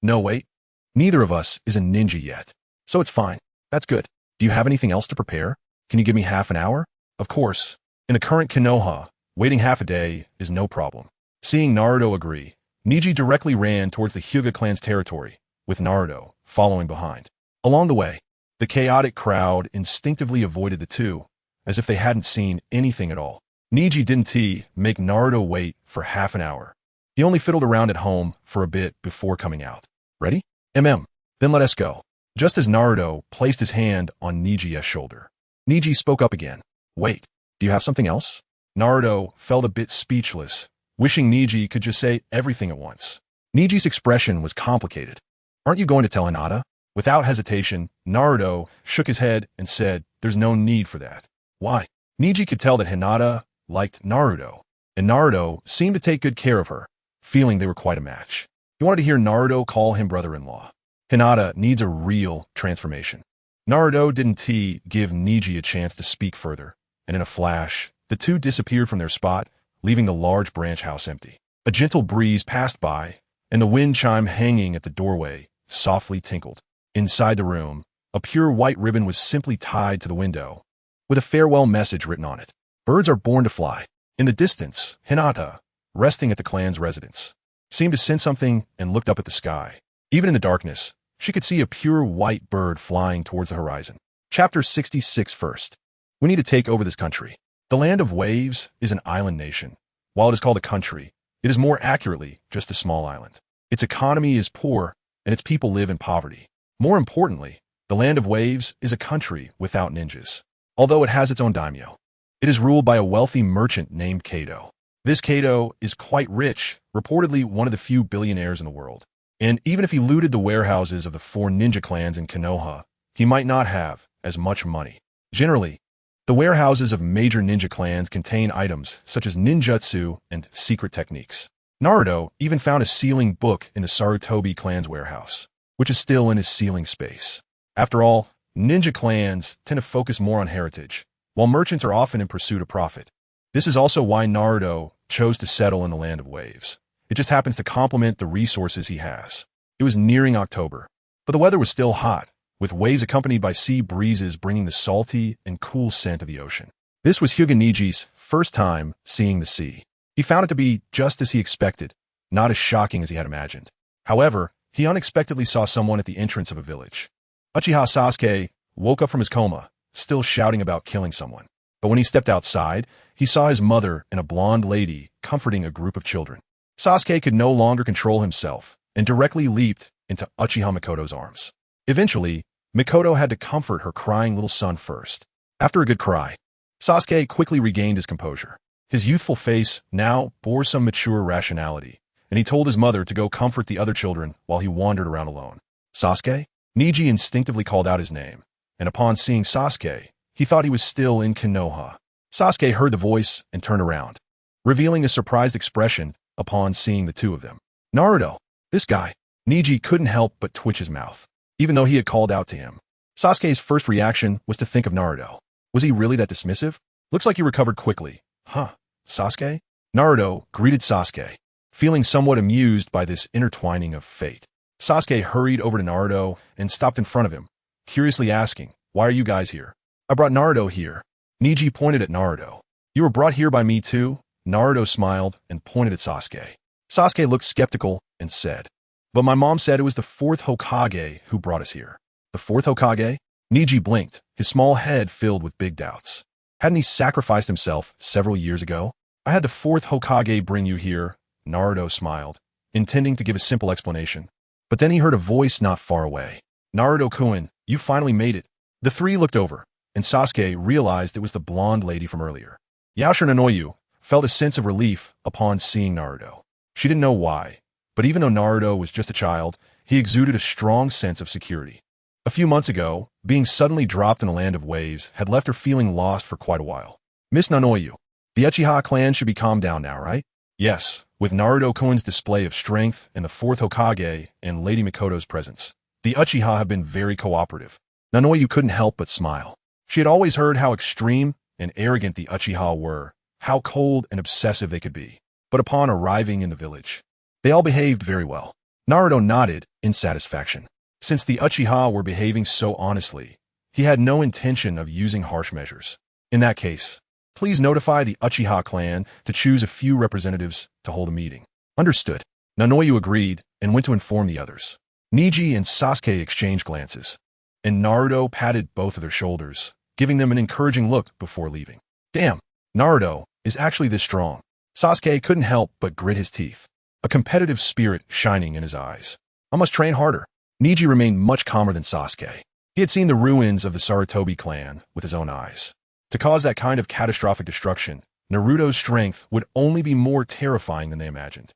No, wait. Neither of us is a ninja yet. So it's fine. That's good. Do you have anything else to prepare? Can you give me half an hour? Of course. In the current Konoha, waiting half a day is no problem. Seeing Naruto agree, Niji directly ran towards the Hyuga clan's territory, with Naruto following behind. Along the way, the chaotic crowd instinctively avoided the two, as if they hadn't seen anything at all. Niji didn't make Naruto wait for half an hour. He only fiddled around at home for a bit before coming out. "Ready? Then let us go." Just as Naruto placed his hand on Niji's shoulder, Niji spoke up again. "Wait, do you have something else?" Naruto felt a bit speechless, wishing Niji could just say everything at once. Niji's expression was complicated. "Aren't you going to tell Hinata?" Without hesitation, Naruto shook his head and said, "There's no need for that." "Why?" Niji could tell that Hinata liked Naruto, and Naruto seemed to take good care of her, feeling they were quite a match. He wanted to hear Naruto call him brother-in-law. Hinata needs a real transformation. Naruto didn't give Niji a chance to speak further, and in a flash, The two disappeared from their spot, leaving the large branch house empty. A gentle breeze passed by, and the wind chime hanging at the doorway softly tinkled. Inside the room, a pure white ribbon was simply tied to the window, with a farewell message written on it. Birds are born to fly. In the distance, Hinata, resting at the clan's residence, seemed to sense something and looked up at the sky. Even in the darkness, she could see a pure white bird flying towards the horizon. Chapter 66 First. We need to take over this country. The Land of Waves is an island nation. While it is called a country, it is more accurately just a small island. Its economy is poor, and its people live in poverty. More importantly, the Land of Waves is a country without ninjas. Although it has its own daimyo, it is ruled by a wealthy merchant named Kato. This Kato is quite rich, reportedly one of the few billionaires in the world. And even if he looted the warehouses of the 4 ninja clans in Konoha, he might not have as much money. Generally, the warehouses of major ninja clans contain items such as ninjutsu and secret techniques. Naruto even found a sealing book in the Sarutobi clan's warehouse, which is still in his sealing space. After all, ninja clans tend to focus more on heritage, while merchants are often in pursuit of profit. This is also why Naruto chose to settle in the Land of Waves. It just happens to complement the resources he has. It was nearing October, but the weather was still hot, with waves accompanied by sea breezes bringing the salty and cool scent of the ocean. This was Hyuga Niji's first time seeing the sea. He found it to be just as he expected, not as shocking as he had imagined. However, he unexpectedly saw someone at the entrance of a village. Uchiha Sasuke woke up from his coma, still shouting about killing someone. But when he stepped outside, he saw his mother and a blonde lady comforting a group of children. Sasuke could no longer control himself and directly leaped into Uchiha Mikoto's arms. Eventually, Mikoto had to comfort her crying little son first. After a good cry, Sasuke quickly regained his composure. His youthful face now bore some mature rationality, and he told his mother to go comfort the other children while he wandered around alone. Sasuke? Niji instinctively called out his name, and upon seeing Sasuke, he thought he was still in Konoha. Sasuke heard the voice and turned around, revealing a surprised expression upon seeing the two of them. Naruto, this guy. Niji couldn't help but twitch his mouth, even though he had called out to him. Sasuke's first reaction was to think of Naruto. Was he really that dismissive? Looks like he recovered quickly. Huh, Sasuke? Naruto greeted Sasuke, feeling somewhat amused by this intertwining of fate. Sasuke hurried over to Naruto and stopped in front of him, curiously asking, "Why are you guys here?" "I brought Naruto here." Niji pointed at Naruto. "You were brought here by me too?" Naruto smiled and pointed at Sasuke. Sasuke looked skeptical and said, "But my mom said it was the 4th Hokage who brought us here." "The 4th Hokage?" Niji blinked, his small head filled with big doubts. Hadn't he sacrificed himself several years ago? "I had the 4th Hokage bring you here," Naruto smiled, intending to give a simple explanation. But then he heard a voice not far away. "Naruto-kun, you finally made it." The three looked over, and Sasuke realized it was the blonde lady from earlier. Yaoshi Nanoyu felt a sense of relief upon seeing Naruto. She didn't know why, but even though Naruto was just a child, he exuded a strong sense of security. A few months ago, being suddenly dropped in a land of waves had left her feeling lost for quite a while. "Miss Nanoyu, the Uchiha clan should be calmed down now, right?" "Yes, with Naruto-kun's display of strength and the 4th Hokage and Lady Mikoto's presence. The Uchiha have been very cooperative." Nanoyu couldn't help but smile. She had always heard how extreme and arrogant the Uchiha were, how cold and obsessive they could be. But upon arriving in the village, they all behaved very well. Naruto nodded in satisfaction. Since the Uchiha were behaving so honestly, he had no intention of using harsh measures. "In that case, please notify the Uchiha clan to choose a few representatives to hold a meeting." "Understood." Nanoyu agreed and went to inform the others. Niji and Sasuke exchanged glances, and Naruto patted both of their shoulders, giving them an encouraging look before leaving. Damn, Naruto is actually this strong. Sasuke couldn't help but grit his teeth, a competitive spirit shining in his eyes. "I must train harder." Niji remained much calmer than Sasuke. He had seen the ruins of the Sarutobi clan with his own eyes. To cause that kind of catastrophic destruction, Naruto's strength would only be more terrifying than they imagined.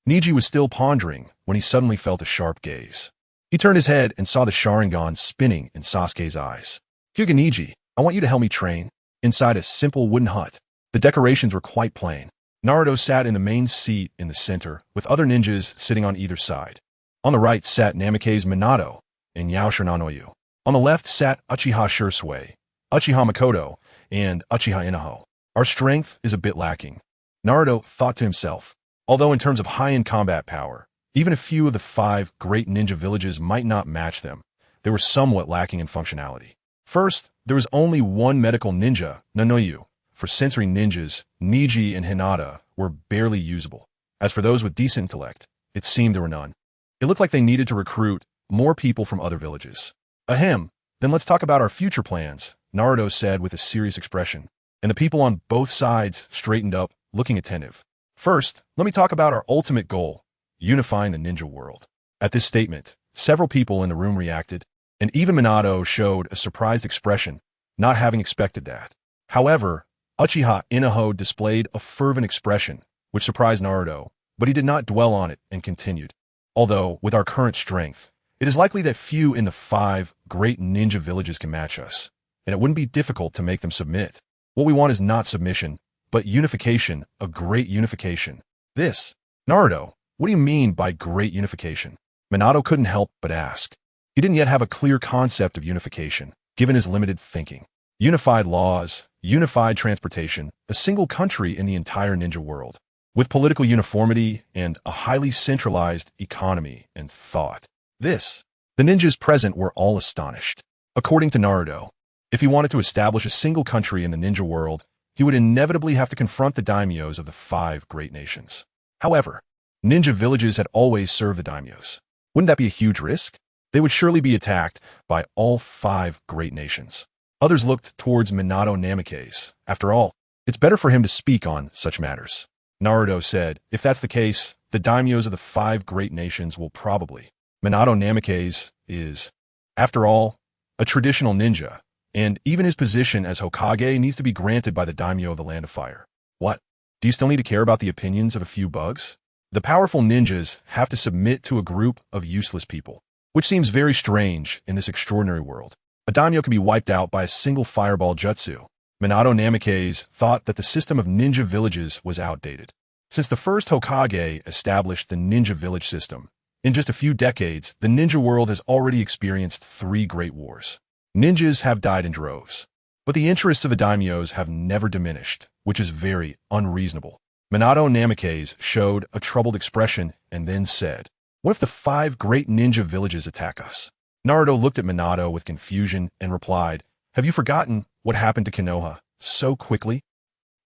Niji was still pondering when he suddenly felt a sharp gaze. He turned his head and saw the Sharingan spinning in Sasuke's eyes. "Hyuga Niji, I want you to help me train." Inside a simple wooden hut, the decorations were quite plain. Naruto sat in the main seat in the center, with other ninjas sitting on either side. On the right sat Namikaze Minato and Yaoshi Nanoyu. On the left sat Uchiha Shursui, Uchiha Mikoto, and Uchiha Inaho. Our strength is a bit lacking. Naruto thought to himself. Although in terms of high-end combat power, even a few of the 5 great ninja villages might not match them, they were somewhat lacking in functionality. First, there was only one medical ninja, Nanoyu. For sensory ninjas, Niji and Hinata were barely usable. As for those with decent intellect, it seemed there were none. It looked like they needed to recruit more people from other villages. Ahem, then let's talk about our future plans, Naruto said with a serious expression, and the people on both sides straightened up, looking attentive. First, let me talk about our ultimate goal, unifying the ninja world. At this statement, several people in the room reacted, and even Minato showed a surprised expression, not having expected that. However, Uchiha Inaho displayed a fervent expression, which surprised Naruto, but he did not dwell on it and continued. Although, with our current strength, it is likely that few in the 5 great ninja villages can match us, and it wouldn't be difficult to make them submit. What we want is not submission, but unification, a great unification. This, Naruto, what do you mean by great unification? Minato couldn't help but ask. He didn't yet have a clear concept of unification, given his limited thinking. Unified laws, unified transportation, a single country in the entire ninja world, with political uniformity and a highly centralized economy and thought. The ninjas present were all astonished. According to Naruto, if he wanted to establish a single country in the ninja world, he would inevitably have to confront the daimyos of the 5 great nations. However, ninja villages had always served the daimyos. Wouldn't that be a huge risk? They would surely be attacked by all 5 great nations. Others looked towards Minato Namikaze. After all, it's better for him to speak on such matters. Naruto said, if that's the case, the daimyos of the 5 great nations will probably. Minato Namikaze is, after all, a traditional ninja, and even his position as Hokage needs to be granted by the daimyo of the Land of Fire. What? Do you still need to care about the opinions of a few bugs? The powerful ninjas have to submit to a group of useless people, which seems very strange in this extraordinary world. A daimyo can be wiped out by a single fireball jutsu. Minato Namikaze thought that the system of ninja villages was outdated. Since the first Hokage established the ninja village system, in just a few decades, the ninja world has already experienced 3 great wars. Ninjas have died in droves, but the interests of the daimyos have never diminished, which is very unreasonable. Minato Namikaze showed a troubled expression and then said, what if the 5 great ninja villages attack us? Naruto looked at Minato with confusion and replied, have you forgotten what happened to Konoha so quickly?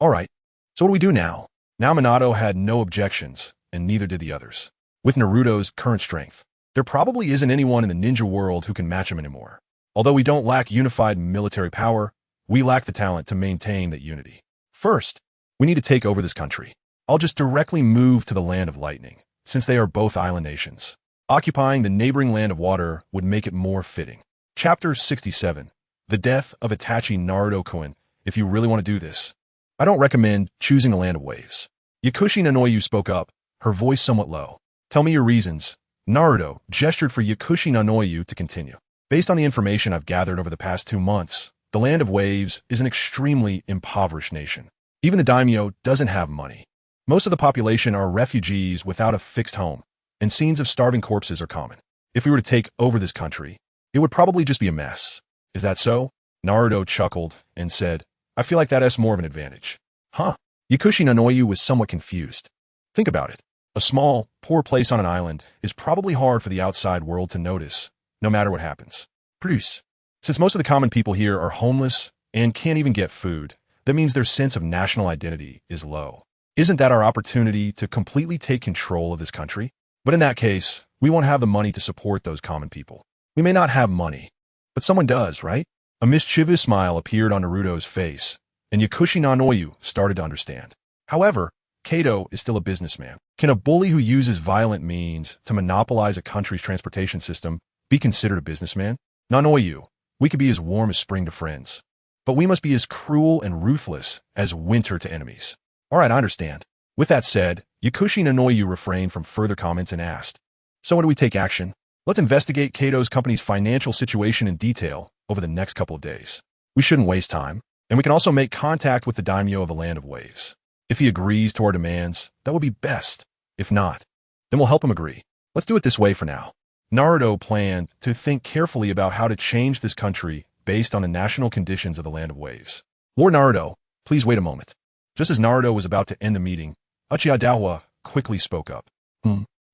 All right, so what do we do now? Now Minato had no objections, and neither did the others. With Naruto's current strength, there probably isn't anyone in the ninja world who can match him anymore. Although we don't lack unified military power, we lack the talent to maintain that unity. First, we need to take over this country. I'll just directly move to the Land of Lightning, since they are both island nations. Occupying the neighboring Land of Water would make it more fitting. Chapter 67. The Death of Itachi Naruto-kun. If you really want to do this, I don't recommend choosing the Land of Waves. Yakushi Nanoyu spoke up, her voice somewhat low. Tell me your reasons. Naruto gestured for Yakushi Nanoyu to continue. Based on the information I've gathered over the past 2 months, the Land of Waves is an extremely impoverished nation. Even the daimyo doesn't have money. Most of the population are refugees without a fixed home, and scenes of starving corpses are common. If we were to take over this country, it would probably just be a mess. Is that so? Naruto chuckled and said, I feel like that has more of an advantage. Huh? Yakushi Nanoyu was somewhat confused. Think about it. A small, poor place on an island is probably hard for the outside world to notice, no matter what happens. Plus, since most of the common people here are homeless and can't even get food, that means their sense of national identity is low. Isn't that our opportunity to completely take control of this country? But in that case, we won't have the money to support those common people. We may not have money, but someone does, right? A mischievous smile appeared on Naruto's face, and Yakushi Nanoyu started to understand. However, Kato is still a businessman. Can a bully who uses violent means to monopolize a country's transportation system be considered a businessman? Nanoyu, we could be as warm as spring to friends, but we must be as cruel and ruthless as winter to enemies. All right, I understand. With that said, Yakushi Nanoyu refrained from further comments and asked, so when do we take action? Let's investigate Kato's company's financial situation in detail over the next couple of days. We shouldn't waste time, and we can also make contact with the daimyo of the Land of Waves. If he agrees to our demands, that would be best. If not, then we'll help him agree. Let's do it this way for now. Naruto planned to think carefully about how to change this country based on the national conditions of the Land of Waves. Lord Naruto, please wait a moment. Just as Naruto was about to end the meeting, Uchiha Dawa quickly spoke up.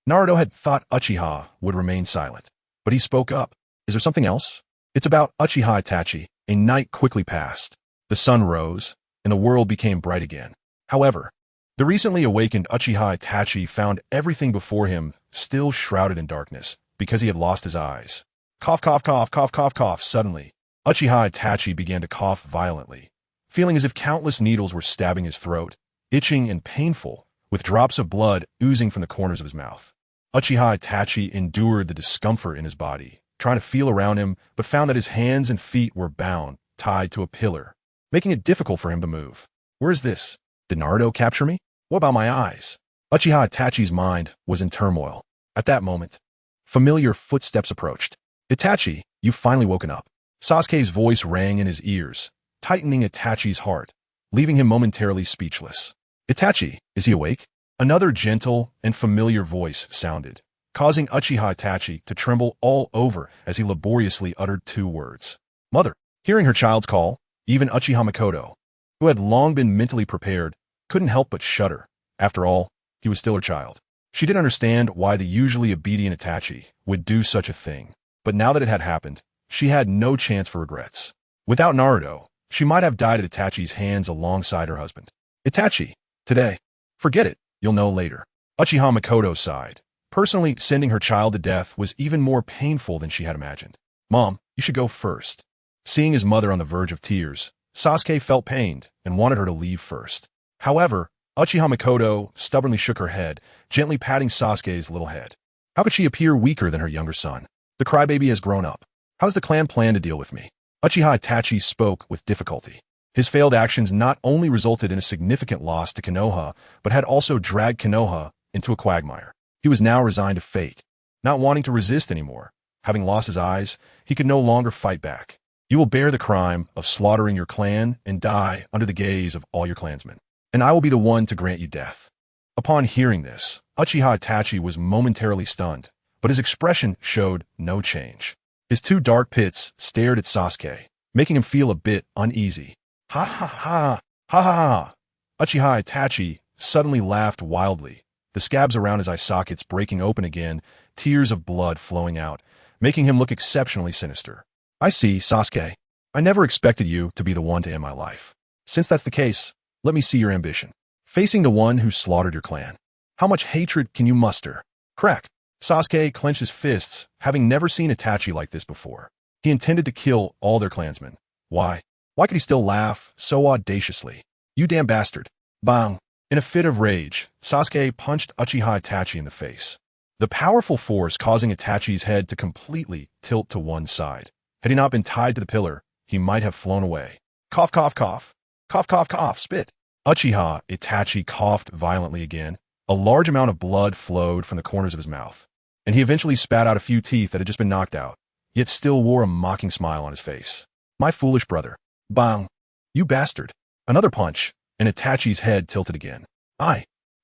Naruto had thought Uchiha would remain silent, but he spoke up. Is there something else? It's about Uchiha Itachi. A night quickly passed. The sun rose, and the world became bright again. However, the recently awakened Uchiha Itachi found everything before him still shrouded in darkness, because he had lost his eyes. Cough, cough, cough, cough, cough, cough. Suddenly, Uchiha Itachi began to cough violently, feeling as if countless needles were stabbing his throat, itching and painful, with drops of blood oozing from the corners of his mouth. Uchiha Itachi endured the discomfort in his body, trying to feel around him, but found that his hands and feet were bound, tied to a pillar, making it difficult for him to move. Where is this? Did Naruto capture me? What about my eyes? Uchiha Itachi's mind was in turmoil. At that moment, familiar footsteps approached. Itachi, you've finally woken up. Sasuke's voice rang in his ears, tightening Itachi's heart, leaving him momentarily speechless. Itachi, is he awake? Another gentle and familiar voice sounded, causing Uchiha Itachi to tremble all over as he laboriously uttered two words. Mother. Hearing her child's call, even Uchiha Makoto, who had long been mentally prepared, couldn't help but shudder. After all, he was still her child. She didn't understand why the usually obedient Itachi would do such a thing, but now that it had happened, she had no chance for regrets. Without Naruto, she might have died at Itachi's hands alongside her husband. Itachi, today. Forget it, you'll know later. Uchiha Makoto sighed. Personally, sending her child to death was even more painful than she had imagined. Mom, you should go first. Seeing his mother on the verge of tears, Sasuke felt pained and wanted her to leave first. However, Uchiha Makoto stubbornly shook her head, gently patting Sasuke's little head. How could she appear weaker than her younger son? The crybaby has grown up. How's the clan plan to deal with me? Uchiha Itachi spoke with difficulty. His failed actions not only resulted in a significant loss to Konoha, but had also dragged Konoha into a quagmire. He was now resigned to fate, not wanting to resist anymore. Having lost his eyes, he could no longer fight back. You will bear the crime of slaughtering your clan and die under the gaze of all your clansmen, and I will be the one to grant you death. Upon hearing this, Uchiha Itachi was momentarily stunned, but his expression showed no change. His two dark pits stared at Sasuke, making him feel a bit uneasy. Ha ha ha, ha ha ha. Uchiha Itachi suddenly laughed wildly, the scabs around his eye sockets breaking open again, tears of blood flowing out, making him look exceptionally sinister. I see, Sasuke. I never expected you to be the one to end my life. Since that's the case, let me see your ambition. Facing the one who slaughtered your clan. How much hatred can you muster? Crack. Sasuke clenched his fists, having never seen Itachi like this before. He intended to kill all their clansmen. Why? Why could he still laugh so audaciously? You damn bastard. Bang. In a fit of rage, Sasuke punched Uchiha Itachi in the face. The powerful force causing Itachi's head to completely tilt to one side. Had he not been tied to the pillar, he might have flown away. Cough, cough, cough. Cough, cough, cough, spit. Uchiha Itachi coughed violently again. A large amount of blood flowed from the corners of his mouth, and he eventually spat out a few teeth that had just been knocked out, yet still wore a mocking smile on his face. My foolish brother. Bang. You bastard. Another punch, and Itachi's head tilted again.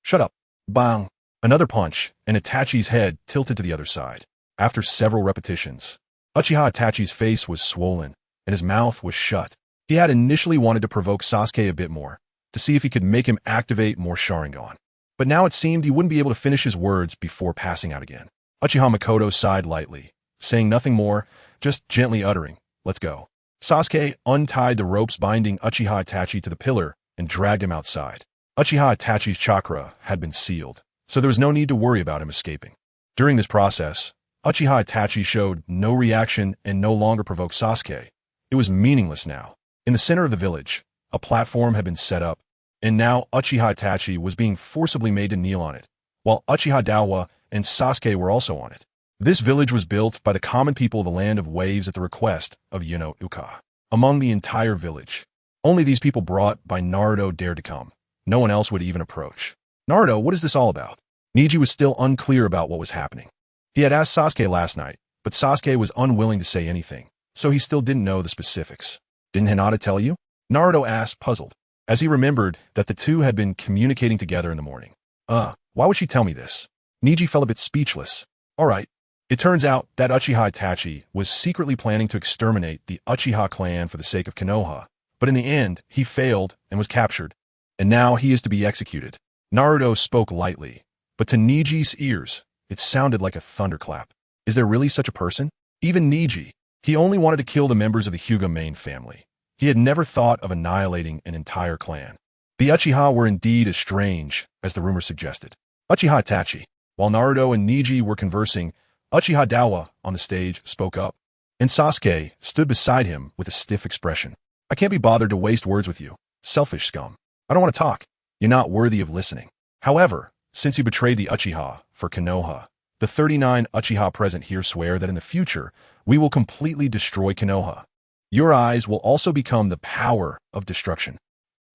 Shut up. Bang. Another punch, and Itachi's head tilted to the other side. After several repetitions, Uchiha Itachi's face was swollen, and his mouth was shut. He had initially wanted to provoke Sasuke a bit more, to see if he could make him activate more Sharingan. But now it seemed he wouldn't be able to finish his words before passing out again. Uchiha Makoto sighed lightly, saying nothing more, just gently uttering, let's go. Sasuke untied the ropes binding Uchiha Itachi to the pillar and dragged him outside. Uchiha Itachi's chakra had been sealed, so there was no need to worry about him escaping. During this process, Uchiha Itachi showed no reaction and no longer provoked Sasuke. It was meaningless now. In the center of the village, a platform had been set up, and now Uchiha Itachi was being forcibly made to kneel on it, while Uchiha Dawa and Sasuke were also on it. This village was built by the common people of the land of waves at the request of Uchiha. Among the entire village, only these people brought by Naruto dared to come. No one else would even approach. Naruto, what is this all about? Neji was still unclear about what was happening. He had asked Sasuke last night, but Sasuke was unwilling to say anything, so he still didn't know the specifics. Didn't Hinata tell you? Naruto asked, puzzled, as he remembered that the two had been communicating together in the morning. Why would she tell me this? Neji felt a bit speechless. All right. It turns out that Uchiha Itachi was secretly planning to exterminate the Uchiha clan for the sake of Konoha, but in the end, he failed and was captured. and now he is to be executed. Naruto spoke lightly, but to Niji's ears, it sounded like a thunderclap. Is there really such a person? Even Niji, he only wanted to kill the members of the Hyuga main family. He had never thought of annihilating an entire clan. The Uchiha were indeed as strange as the rumor suggested. Uchiha Itachi. While Naruto and Niji were conversing, Uchiha Dawa on the stage spoke up, and Sasuke stood beside him with a stiff expression. I can't be bothered to waste words with you, selfish scum. I don't want to talk. You're not worthy of listening. However, since you betrayed the Uchiha for Konoha, the 39 Uchiha present here swear that in the future, we will completely destroy Konoha. Your eyes will also become the power of destruction.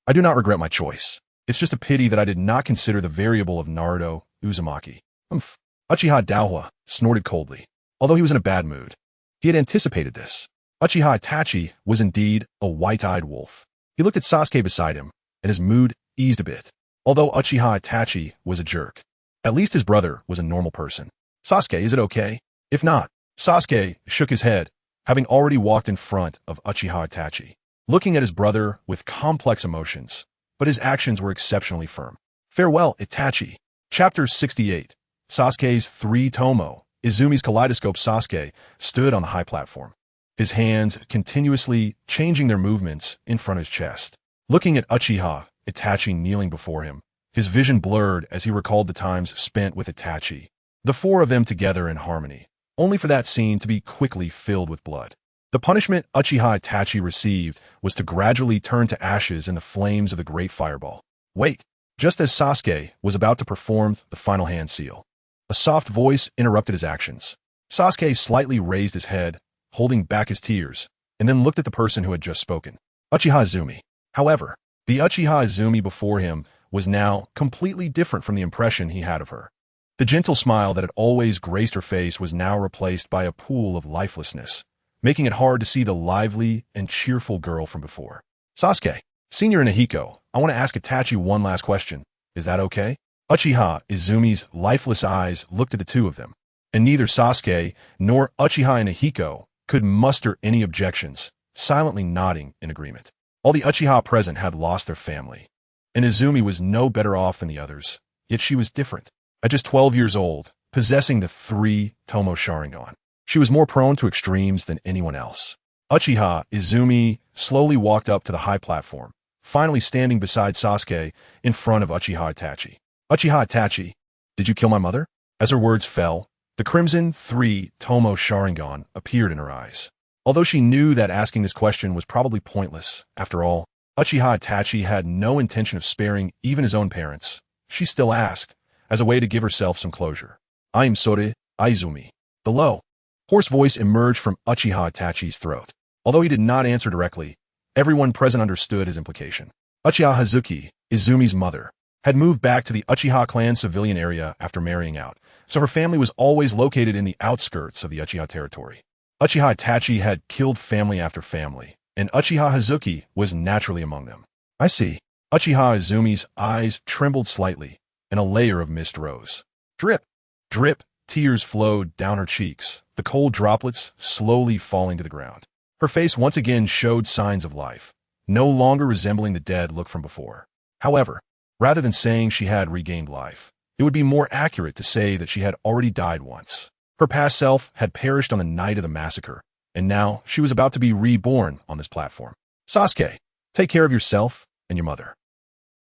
I do not regret my choice. It's just a pity that I did not consider the variable of Naruto-Uzumaki. Uchiha Dawa snorted coldly, although he was in a bad mood. He had anticipated this. Uchiha Itachi was indeed a white-eyed wolf. He looked at Sasuke beside him, and his mood eased a bit. Although Uchiha Itachi was a jerk, at least his brother was a normal person. Sasuke, is it okay? If not, Sasuke shook his head, having already walked in front of Uchiha Itachi, looking at his brother with complex emotions, but his actions were exceptionally firm. Farewell, Itachi. Chapter 68. Sasuke's 3 Tomo. Izumi's kaleidoscope. Sasuke stood on the high platform, his hands continuously changing their movements in front of his chest. Looking at Uchiha Itachi kneeling before him, his vision blurred as he recalled the times spent with Itachi, the 4 of them together in harmony, only for that scene to be quickly filled with blood. The punishment Uchiha Itachi received was to gradually turn to ashes in the flames of the great fireball. Wait! Just as Sasuke was about to perform the final hand seal, a soft voice interrupted his actions. Sasuke slightly raised his head, holding back his tears, and then looked at the person who had just spoken. Uchiha Izumi. However, the Uchiha Izumi before him was now completely different from the impression he had of her. The gentle smile that had always graced her face was now replaced by a pool of lifelessness, making it hard to see the lively and cheerful girl from before. Sasuke, Senior Nahiko, I want to ask Itachi one last question. Is that okay? Uchiha Izumi's lifeless eyes looked at the two of them, and neither Sasuke nor Uchiha Nahiko could muster any objections, silently nodding in agreement. All the Uchiha present had lost their family, and Izumi was no better off than the others, yet she was different. At just 12 years old, possessing the 3 Tomo Sharingan, she was more prone to extremes than anyone else. Uchiha Izumi slowly walked up to the high platform, finally standing beside Sasuke in front of Uchiha Itachi. Uchiha Itachi, did you kill my mother? As her words fell, the crimson 3 Tomo Sharingan appeared in her eyes. Although she knew that asking this question was probably pointless, after all, Uchiha Itachi had no intention of sparing even his own parents, she still asked, as a way to give herself some closure. I am Sore Izumi. The low, hoarse voice emerged from Uchiha Itachi's throat. Although he did not answer directly, everyone present understood his implication. Uchiha Hazuki, Izumi's mother, had moved back to the Uchiha clan civilian area after marrying out, so her family was always located in the outskirts of the Uchiha territory. Uchiha Itachi had killed family after family, and Uchiha Hazuki was naturally among them. I see. Uchiha Izumi's eyes trembled slightly, and a layer of mist rose. Drip! Drip! Tears flowed down her cheeks, the cold droplets slowly falling to the ground. Her face once again showed signs of life, no longer resembling the dead look from before. However, rather than saying she had regained life, it would be more accurate to say that she had already died once. Her past self had perished on the night of the massacre, and now she was about to be reborn on this platform. Sasuke, take care of yourself and your mother.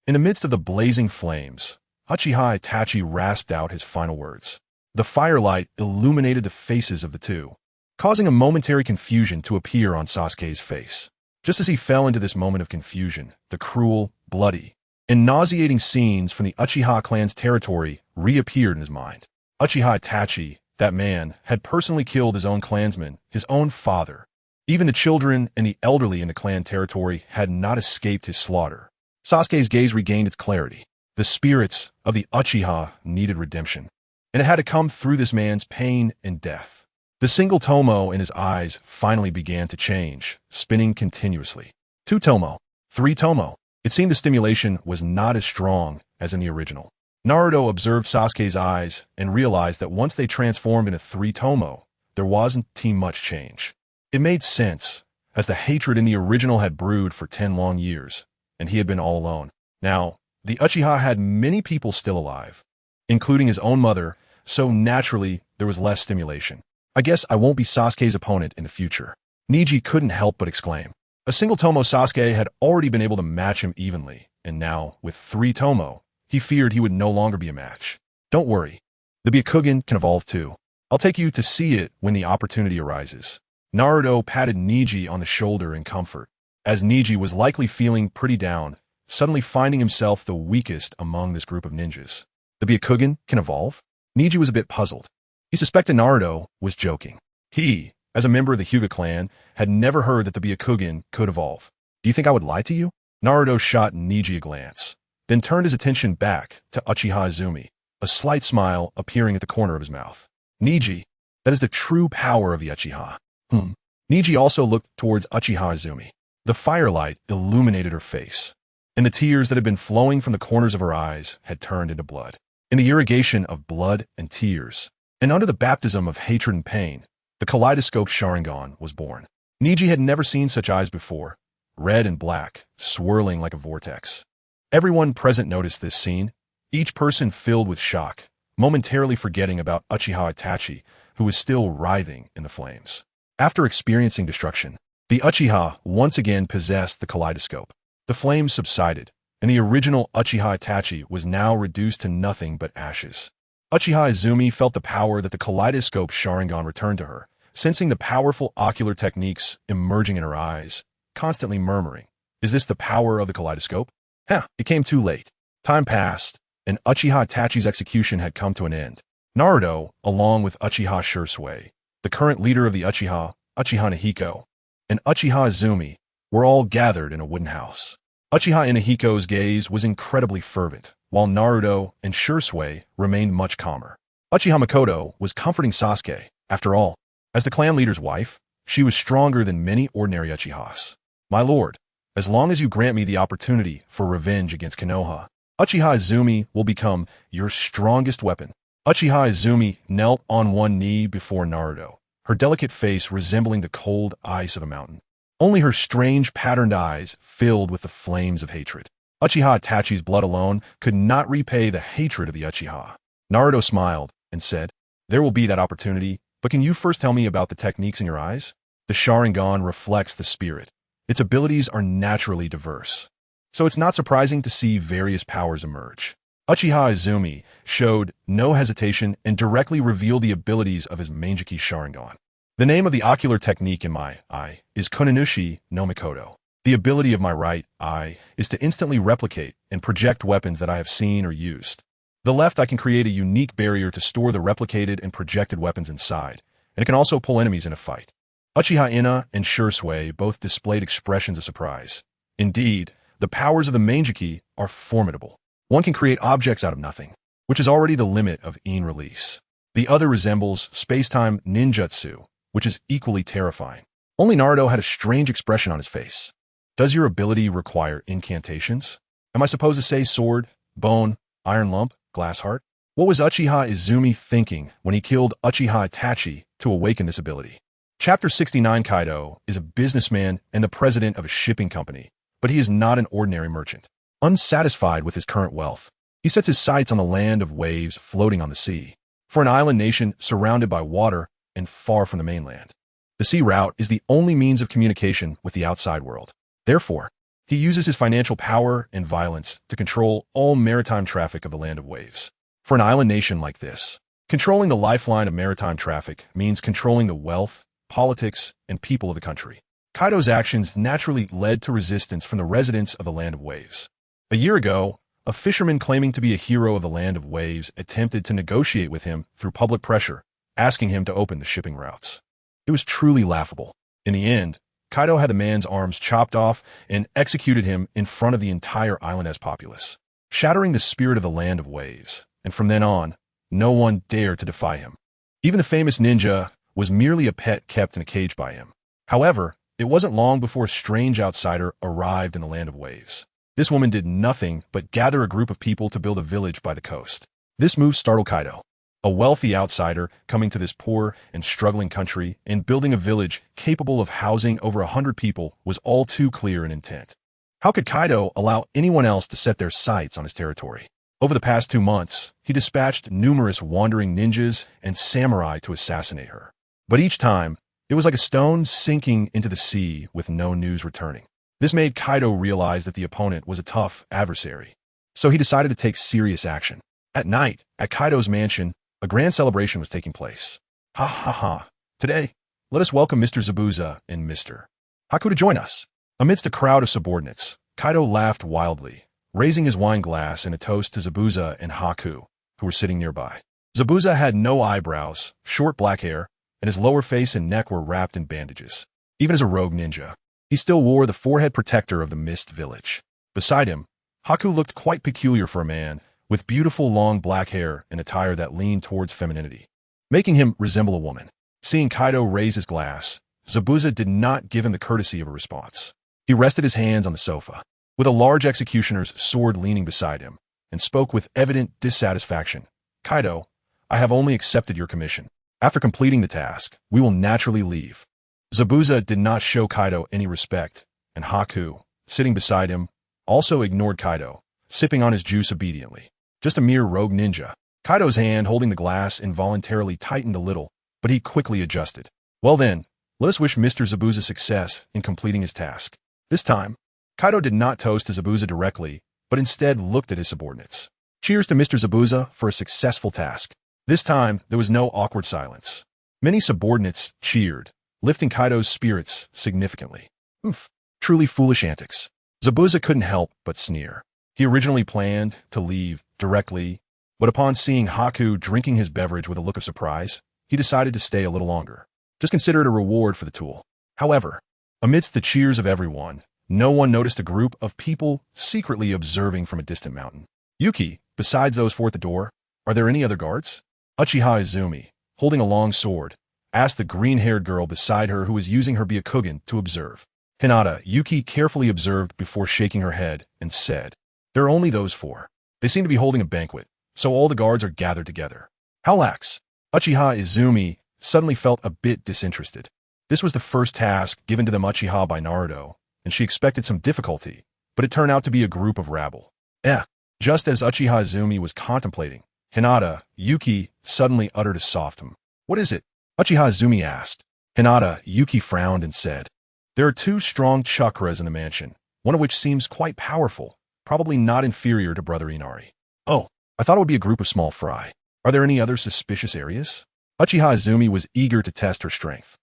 In the midst of the blazing flames, Uchiha Itachi rasped out his final words. The firelight illuminated the faces of the two, causing a momentary confusion to appear on Sasuke's face. Just as he fell into this moment of confusion, the cruel, bloody, and nauseating scenes from the Uchiha clan's territory reappeared in his mind. Uchiha Itachi, that man, had personally killed his own clansmen, his own father. Even the children and the elderly in the clan territory had not escaped his slaughter. Sasuke's gaze regained its clarity. The spirits of the Uchiha needed redemption, and it had to come through this man's pain and death. The single Tomo in his eyes finally began to change, spinning continuously. 2 Tomo, 3 Tomo. It seemed the stimulation was not as strong as in the original. Naruto observed Sasuke's eyes and realized that once they transformed into 3 Tomo, there wasn't much change. It made sense, as the hatred in the original had brewed for 10 long years, and he had been all alone. Now, the Uchiha had many people still alive, including his own mother, so naturally there was less stimulation. I guess I won't be Sasuke's opponent in the future. Neji couldn't help but exclaim. A single Tomo Sasuke had already been able to match him evenly, and now, with 3 Tomo, he feared he would no longer be a match. Don't worry. The Byakugan can evolve too. I'll take you to see it when the opportunity arises. Naruto patted Neji on the shoulder in comfort, as Neji was likely feeling pretty down, suddenly finding himself the weakest among this group of ninjas. The Byakugan can evolve? Neji was a bit puzzled. He suspected Naruto was joking. He, as a member of the Hyuga clan, had never heard that the Byakugan could evolve. Do you think I would lie to you? Naruto shot Neji a glance, then turned his attention back to Uchiha Izumi, a slight smile appearing at the corner of his mouth. Neji, that is the true power of the Uchiha. Neji also looked towards Uchiha Izumi. The firelight illuminated her face, and the tears that had been flowing from the corners of her eyes had turned into blood. In the irrigation of blood and tears, and under the baptism of hatred and pain, the kaleidoscope Sharingan was born. Neji had never seen such eyes before, red and black, swirling like a vortex. Everyone present noticed this scene, each person filled with shock, momentarily forgetting about Uchiha Itachi, who was still writhing in the flames. After experiencing destruction, the Uchiha once again possessed the kaleidoscope. The flames subsided, and the original Uchiha Itachi was now reduced to nothing but ashes. Uchiha Izumi felt the power that the kaleidoscope Sharingan returned to her, sensing the powerful ocular techniques emerging in her eyes, constantly murmuring, "Is this the power of the kaleidoscope?" It came too late. Time passed, and Uchiha Itachi's execution had come to an end. Naruto, along with Uchiha Shisui, the current leader of the Uchiha, Uchiha Nahiko, and Uchiha Izumi, were all gathered in a wooden house. Uchiha Inahiko's gaze was incredibly fervent, while Naruto and Shisui remained much calmer. Uchiha Makoto was comforting Sasuke. After all, as the clan leader's wife, she was stronger than many ordinary Uchihas. "My lord, as long as you grant me the opportunity for revenge against Konoha, Uchiha Izumi will become your strongest weapon." Uchiha Izumi knelt on one knee before Naruto, her delicate face resembling the cold ice of a mountain. Only her strange patterned eyes filled with the flames of hatred. Uchiha Itachi's blood alone could not repay the hatred of the Uchiha. Naruto smiled and said, "There will be that opportunity, but can you first tell me about the techniques in your eyes?" The Sharingan reflects the spirit. Its abilities are naturally diverse, so it's not surprising to see various powers emerge. Uchiha Izumi showed no hesitation and directly revealed the abilities of his Manjiki Sharingan. The name of the ocular technique in my eye is Kononushi no Mikoto. The ability of my right eye is to instantly replicate and project weapons that I have seen or used. The left eye can create a unique barrier to store the replicated and projected weapons inside, and it can also pull enemies in a fight. Uchiha Ina and Shisui both displayed expressions of surprise. Indeed, the powers of the Manjiki are formidable. One can create objects out of nothing, which is already the limit of In release. The other resembles space-time ninjutsu, which is equally terrifying. Only Naruto had a strange expression on his face. Does your ability require incantations? Am I supposed to say sword, bone, iron lump, glass heart? What was Uchiha Izumi thinking when he killed Uchiha Itachi to awaken this ability? Chapter 69. Kaido is a businessman and the president of a shipping company, but he is not an ordinary merchant. Unsatisfied with his current wealth, he sets his sights on the land of waves floating on the sea. For an island nation surrounded by water and far from the mainland, the sea route is the only means of communication with the outside world. Therefore, he uses his financial power and violence to control all maritime traffic of the land of waves. For an island nation like this, controlling the lifeline of maritime traffic means controlling the wealth, politics, and people of the country. Kaido's actions naturally led to resistance from the residents of the land of waves. A year ago, a fisherman claiming to be a hero of the land of waves attempted to negotiate with him through public pressure, asking him to open the shipping routes. It was truly laughable. In the end, Kaido had the man's arms chopped off and executed him in front of the entire island's populace, shattering the spirit of the land of waves, and from then on, no one dared to defy him. Even the famous ninja was merely a pet kept in a cage by him. However, it wasn't long before a strange outsider arrived in the land of waves. This woman did nothing but gather a group of people to build a village by the coast. This move startled Kaido. A wealthy outsider coming to this poor and struggling country and building a village capable of housing over 100 people was all too clear in intent. How could Kaido allow anyone else to set their sights on his territory? Over the past 2 months, he dispatched numerous wandering ninjas and samurai to assassinate her. But each time, it was like a stone sinking into the sea with no news returning. This made Kaido realize that the opponent was a tough adversary. So he decided to take serious action. At night, at Kaido's mansion, a grand celebration was taking place. Ha ha ha. Today, let us welcome Mr. Zabuza and Mr. Haku to join us. Amidst a crowd of subordinates, Kaido laughed wildly, raising his wine glass in a toast to Zabuza and Haku, who were sitting nearby. Zabuza had no eyebrows, short black hair, and his lower face and neck were wrapped in bandages. Even as a rogue ninja, he still wore the forehead protector of the Mist Village. Beside him, Haku looked quite peculiar for a man, with beautiful long black hair and attire that leaned towards femininity, making him resemble a woman. Seeing Kaido raise his glass, Zabuza did not give him the courtesy of a response. He rested his hands on the sofa, with a large executioner's sword leaning beside him, and spoke with evident dissatisfaction. Kaido, I have only accepted your commission. After completing the task, we will naturally leave. Zabuza did not show Kaido any respect, and Haku, sitting beside him, also ignored Kaido, sipping on his juice obediently. Just a mere rogue ninja. Kaido's hand holding the glass involuntarily tightened a little, but he quickly adjusted. Well then, let us wish Mr. Zabuza success in completing his task. This time, Kaido did not toast to Zabuza directly, but instead looked at his subordinates. Cheers to Mr. Zabuza for a successful task. This time, there was no awkward silence. Many subordinates cheered, lifting Kaido's spirits significantly. Oof, truly foolish antics. Zabuza couldn't help but sneer. He originally planned to leave directly, but upon seeing Haku drinking his beverage with a look of surprise, he decided to stay a little longer. Just consider it a reward for the tool. However, amidst the cheers of everyone, no one noticed a group of people secretly observing from a distant mountain. Yuki, besides those four at the door, are there any other guards? Uchiha Izumi, holding a long sword, asked the green-haired girl beside her who was using her Byakugan to observe. Hinata, Yuki carefully observed before shaking her head and said, there are only those four. They seem to be holding a banquet, so all the guards are gathered together. How lax. Uchiha Izumi suddenly felt a bit disinterested. This was the first task given to them Uchiha by Naruto, and she expected some difficulty, but it turned out to be a group of rabble. Just as Uchiha Izumi was contemplating, Hinata, Yuki suddenly uttered a soft What is it? Uchiha Izumi asked. Hinata, Yuki frowned and said, there are 2 strong chakras in the mansion, one of which seems quite powerful, probably not inferior to Brother Inari. Oh, I thought it would be a group of small fry. Are there any other suspicious areas? Uchiha Izumi was eager to test her strength.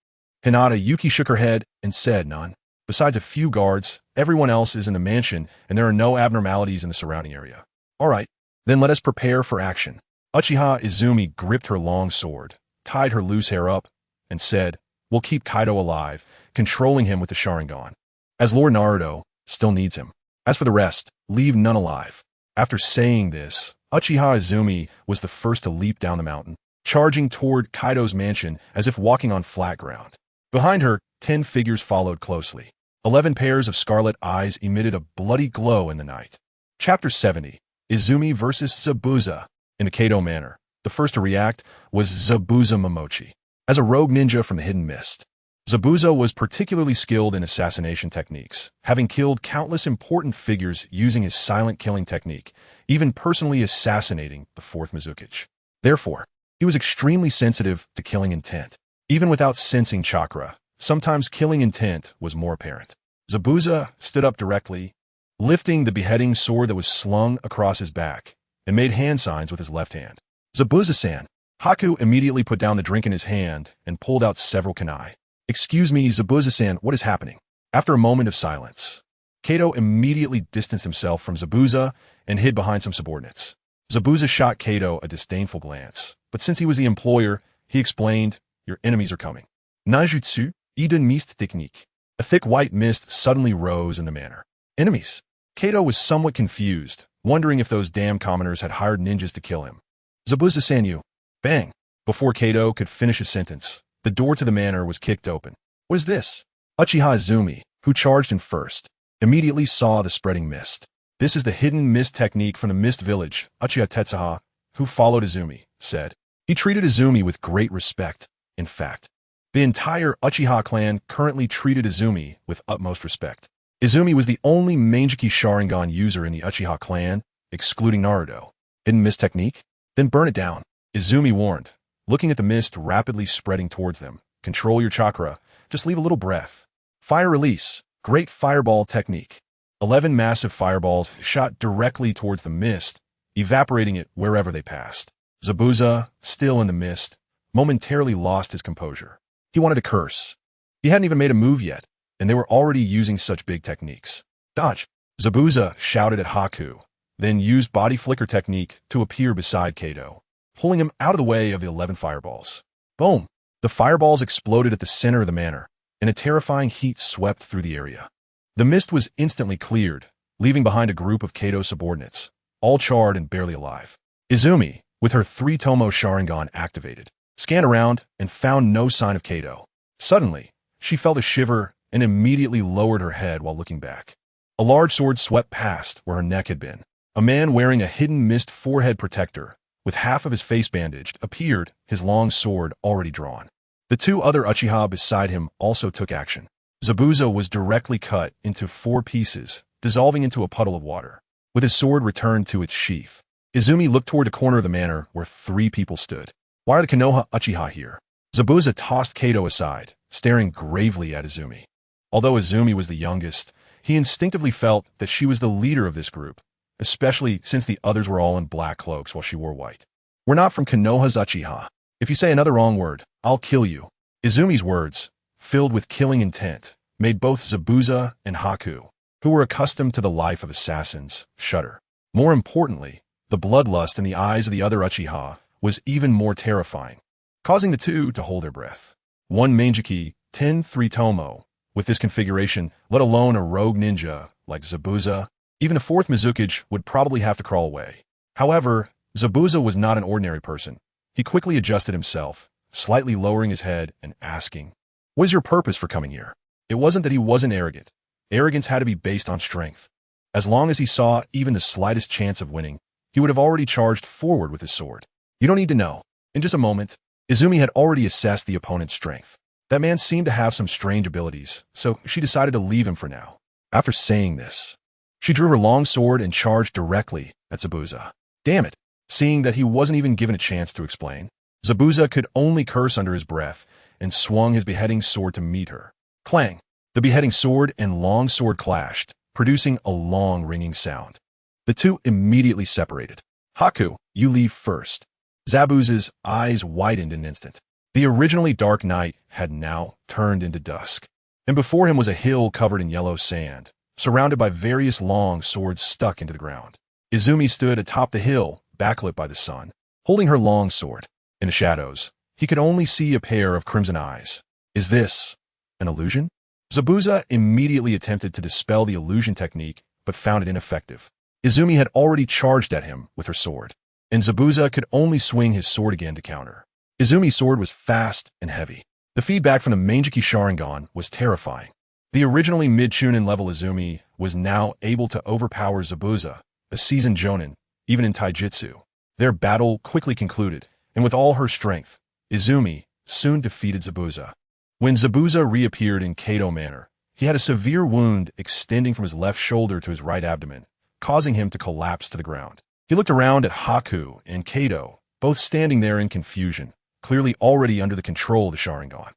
Hinata, Yuki shook her head and said none. Besides a few guards, everyone else is in the mansion and there are no abnormalities in the surrounding area. All right, then let us prepare for action. Uchiha Izumi gripped her long sword, tied her loose hair up, and said, we'll keep Kaido alive, controlling him with the Sharingan, as Lord Naruto still needs him. As for the rest, leave none alive. After saying this, Uchiha Izumi was the first to leap down the mountain, charging toward Kaido's mansion as if walking on flat ground. Behind her, 10 figures followed closely. 11 pairs of scarlet eyes emitted a bloody glow in the night. Chapter 70, Izumi versus Zabuza. In the Kaido manner, the first to react was Zabuza Momochi. As a rogue ninja from the Hidden Mist, Zabuza was particularly skilled in assassination techniques, having killed countless important figures using his silent killing technique, even personally assassinating the 4th Mizukage. Therefore, he was extremely sensitive to killing intent. Even without sensing chakra, sometimes killing intent was more apparent. Zabuza stood up directly, lifting the beheading sword that was slung across his back, and made hand signs with his left hand. Zabuza-san. Haku immediately put down the drink in his hand and pulled out several kunai. Excuse me, Zabuza-san, what is happening? After a moment of silence, Kaido immediately distanced himself from Zabuza and hid behind some subordinates. Zabuza shot Kaido a disdainful glance, but since he was the employer, he explained, your enemies are coming. Najutsu, Eden Mist Technique. A thick white mist suddenly rose in the manor. Enemies. Kaido was somewhat confused, wondering if those damn commoners had hired ninjas to kill him. Zabuza-san, you. Bang. Before Kaido could finish his sentence, the door to the manor was kicked open. What is this? Uchiha Izumi, who charged in first, immediately saw the spreading mist. This is the hidden mist technique from the Mist Village, Uchiha Tetsuha, who followed Izumi, said. He treated Izumi with great respect. In fact, the entire Uchiha clan currently treated Izumi with utmost respect. Izumi was the only Mangekyou Sharingan user in the Uchiha clan, excluding Naruto. Hidden mist technique? Then burn it down. Izumi warned, looking at the mist rapidly spreading towards them. Control your chakra. Just leave a little breath. Fire release. Great fireball technique. 11 massive fireballs shot directly towards the mist, evaporating it wherever they passed. Zabuza, still in the mist, momentarily lost his composure. He wanted to curse. He hadn't even made a move yet, and they were already using such big techniques. Dodge! Zabuza shouted at Haku, then used body flicker technique to appear beside Kato, pulling him out of the way of the 11 fireballs. Boom! The fireballs exploded at the center of the manor, and a terrifying heat swept through the area. The mist was instantly cleared, leaving behind a group of Kato's subordinates, all charred and barely alive. Izumi, with her 3-Tomo Sharingan activated, scanned around and found no sign of Kato. Suddenly, she felt a shiver and immediately lowered her head while looking back. A large sword swept past where her neck had been. A man wearing a hidden mist forehead protector, with half of his face bandaged, appeared, his long sword already drawn. The 2 other Uchiha beside him also took action. Zabuza was directly cut into 4 pieces, dissolving into a puddle of water. With his sword returned to its sheath, Izumi looked toward the corner of the manor where 3 people stood. Why are the Konoha Uchiha here? Zabuza tossed Kato aside, staring gravely at Izumi. Although Izumi was the youngest, he instinctively felt that she was the leader of this group, especially since the others were all in black cloaks while she wore white. We're not from Konoha's Uchiha. If you say another wrong word, I'll kill you. Izumi's words, filled with killing intent, made both Zabuza and Haku, who were accustomed to the life of assassins, shudder. More importantly, the bloodlust in the eyes of the other Uchiha was even more terrifying, causing the 2 to hold their breath. 1 Mangekyou, 10 3-Tomo. With this configuration, let alone a rogue ninja like Zabuza, even a 4th Mizukage would probably have to crawl away. However, Zabuza was not an ordinary person. He quickly adjusted himself, slightly lowering his head and asking, "What is your purpose for coming here?" It wasn't that he wasn't arrogant. Arrogance had to be based on strength. As long as he saw even the slightest chance of winning, he would have already charged forward with his sword. You don't need to know. In just a moment, Izumi had already assessed the opponent's strength. That man seemed to have some strange abilities, so she decided to leave him for now. After saying this, she drew her long sword and charged directly at Zabuza. Damn it! Seeing that he wasn't even given a chance to explain, Zabuza could only curse under his breath and swung his beheading sword to meet her. Clang! The beheading sword and long sword clashed, producing a long ringing sound. The 2 immediately separated. Haku, you leave first. Zabuza's eyes widened in an instant. The originally dark night had now turned into dusk, and before him was a hill covered in yellow sand, surrounded by various long swords stuck into the ground. Izumi stood atop the hill, backlit by the sun, holding her long sword. In the shadows, he could only see a pair of crimson eyes. Is this an illusion? Zabuza immediately attempted to dispel the illusion technique, but found it ineffective. Izumi had already charged at him with her sword, and Zabuza could only swing his sword again to counter. Izumi's sword was fast and heavy. The feedback from the Mangekyou Sharingan was terrifying. The originally mid-Chunin level Izumi was now able to overpower Zabuza, a seasoned Jonin, even in Taijutsu. Their battle quickly concluded, and with all her strength, Izumi soon defeated Zabuza. When Zabuza reappeared in Kato Manor, he had a severe wound extending from his left shoulder to his right abdomen, causing him to collapse to the ground. He looked around at Haku and Kato, both standing there in confusion, clearly already under the control of the Sharingan.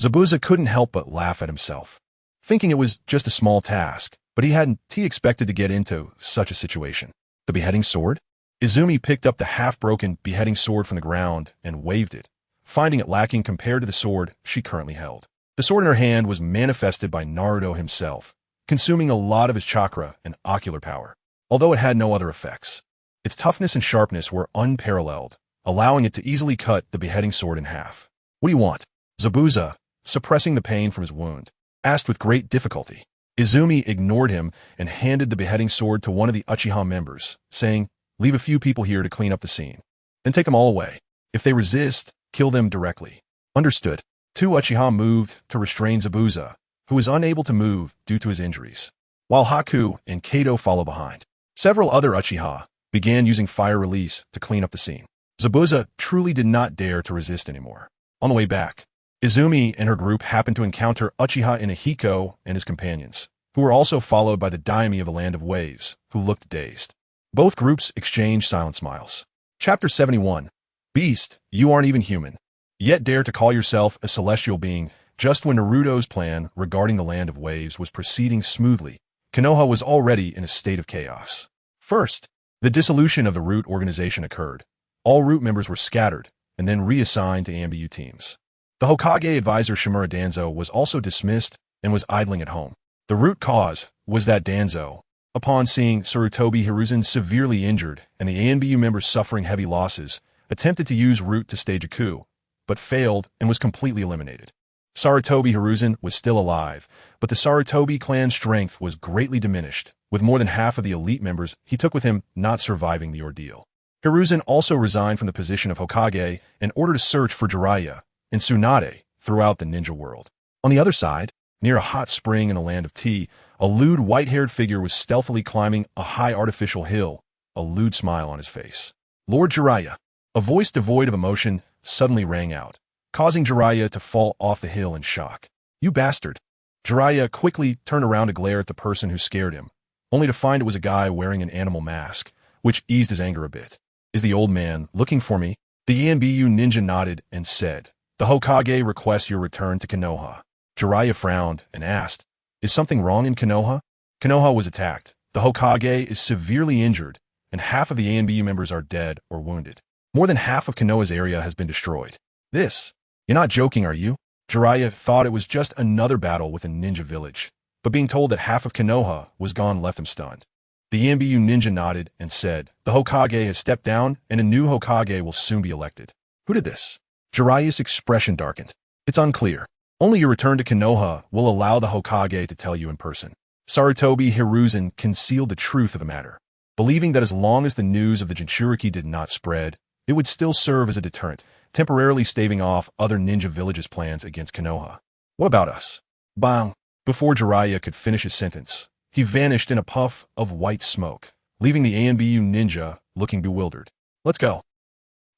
Zabuza couldn't help but laugh at himself, thinking it was just a small task, but he expected to get into such a situation. The beheading sword? Izumi picked up the half-broken beheading sword from the ground and waved it, finding it lacking compared to the sword she currently held. The sword in her hand was manifested by Naruto himself, consuming a lot of his chakra and ocular power, although it had no other effects. Its toughness and sharpness were unparalleled, allowing it to easily cut the beheading sword in half. What do you want? Zabuza, suppressing the pain from his wound, asked with great difficulty. Izumi ignored him and handed the beheading sword to one of the Uchiha members, saying, "Leave a few people here to clean up the scene. Then take them all away. If they resist, kill them directly." Understood. 2 Uchiha moved to restrain Zabuza, who was unable to move due to his injuries, while Haku and Kato followed behind. Several other Uchiha began using fire release to clean up the scene. Zabuza truly did not dare to resist anymore. On the way back, Izumi and her group happened to encounter Uchiha Inahiko and his companions, who were also followed by the daimyo of the Land of Waves, who looked dazed. Both groups exchanged silent smiles. Chapter 71. Beast, you aren't even human. Yet dare to call yourself a celestial being. Just when Naruto's plan regarding the Land of Waves was proceeding smoothly, Konoha was already in a state of chaos. First, the dissolution of the Root organization occurred. All Root members were scattered and then reassigned to AMBU teams. The Hokage advisor Shimura Danzo was also dismissed and was idling at home. The root cause was that Danzo, upon seeing Sarutobi Hiruzen severely injured and the ANBU members suffering heavy losses, attempted to use Root to stage a coup, but failed and was completely eliminated. Sarutobi Hiruzen was still alive, but the Sarutobi clan's strength was greatly diminished, with more than half of the elite members he took with him not surviving the ordeal. Hiruzen also resigned from the position of Hokage in order to search for Jiraiya and Tsunade throughout the ninja world. On the other side, near a hot spring in the Land of Tea, a lewd white-haired figure was stealthily climbing a high artificial hill, a lewd smile on his face. Lord Jiraiya. A voice devoid of emotion suddenly rang out, causing Jiraiya to fall off the hill in shock. You bastard. Jiraiya quickly turned around to glare at the person who scared him, only to find it was a guy wearing an animal mask, which eased his anger a bit. Is the old man looking for me? The ENBU ninja nodded and said, The Hokage requests your return to Konoha. Jiraiya frowned and asked, Is something wrong in Konoha? Konoha was attacked. The Hokage is severely injured, and half of the ANBU members are dead or wounded. More than half of Konoha's area has been destroyed. This? You're not joking, are you? Jiraiya thought it was just another battle with a ninja village, but being told that half of Konoha was gone left him stunned. The ANBU ninja nodded and said, The Hokage has stepped down, and a new Hokage will soon be elected. Who did this? Jiraiya's expression darkened. It's unclear. Only your return to Konoha will allow the Hokage to tell you in person. Sarutobi Hiruzen concealed the truth of the matter, believing that as long as the news of the Jinchuriki did not spread, it would still serve as a deterrent, temporarily staving off other ninja villages' plans against Konoha. What about us? Bang! Before Jiraiya could finish his sentence, he vanished in a puff of white smoke, leaving the ANBU ninja looking bewildered. Let's go.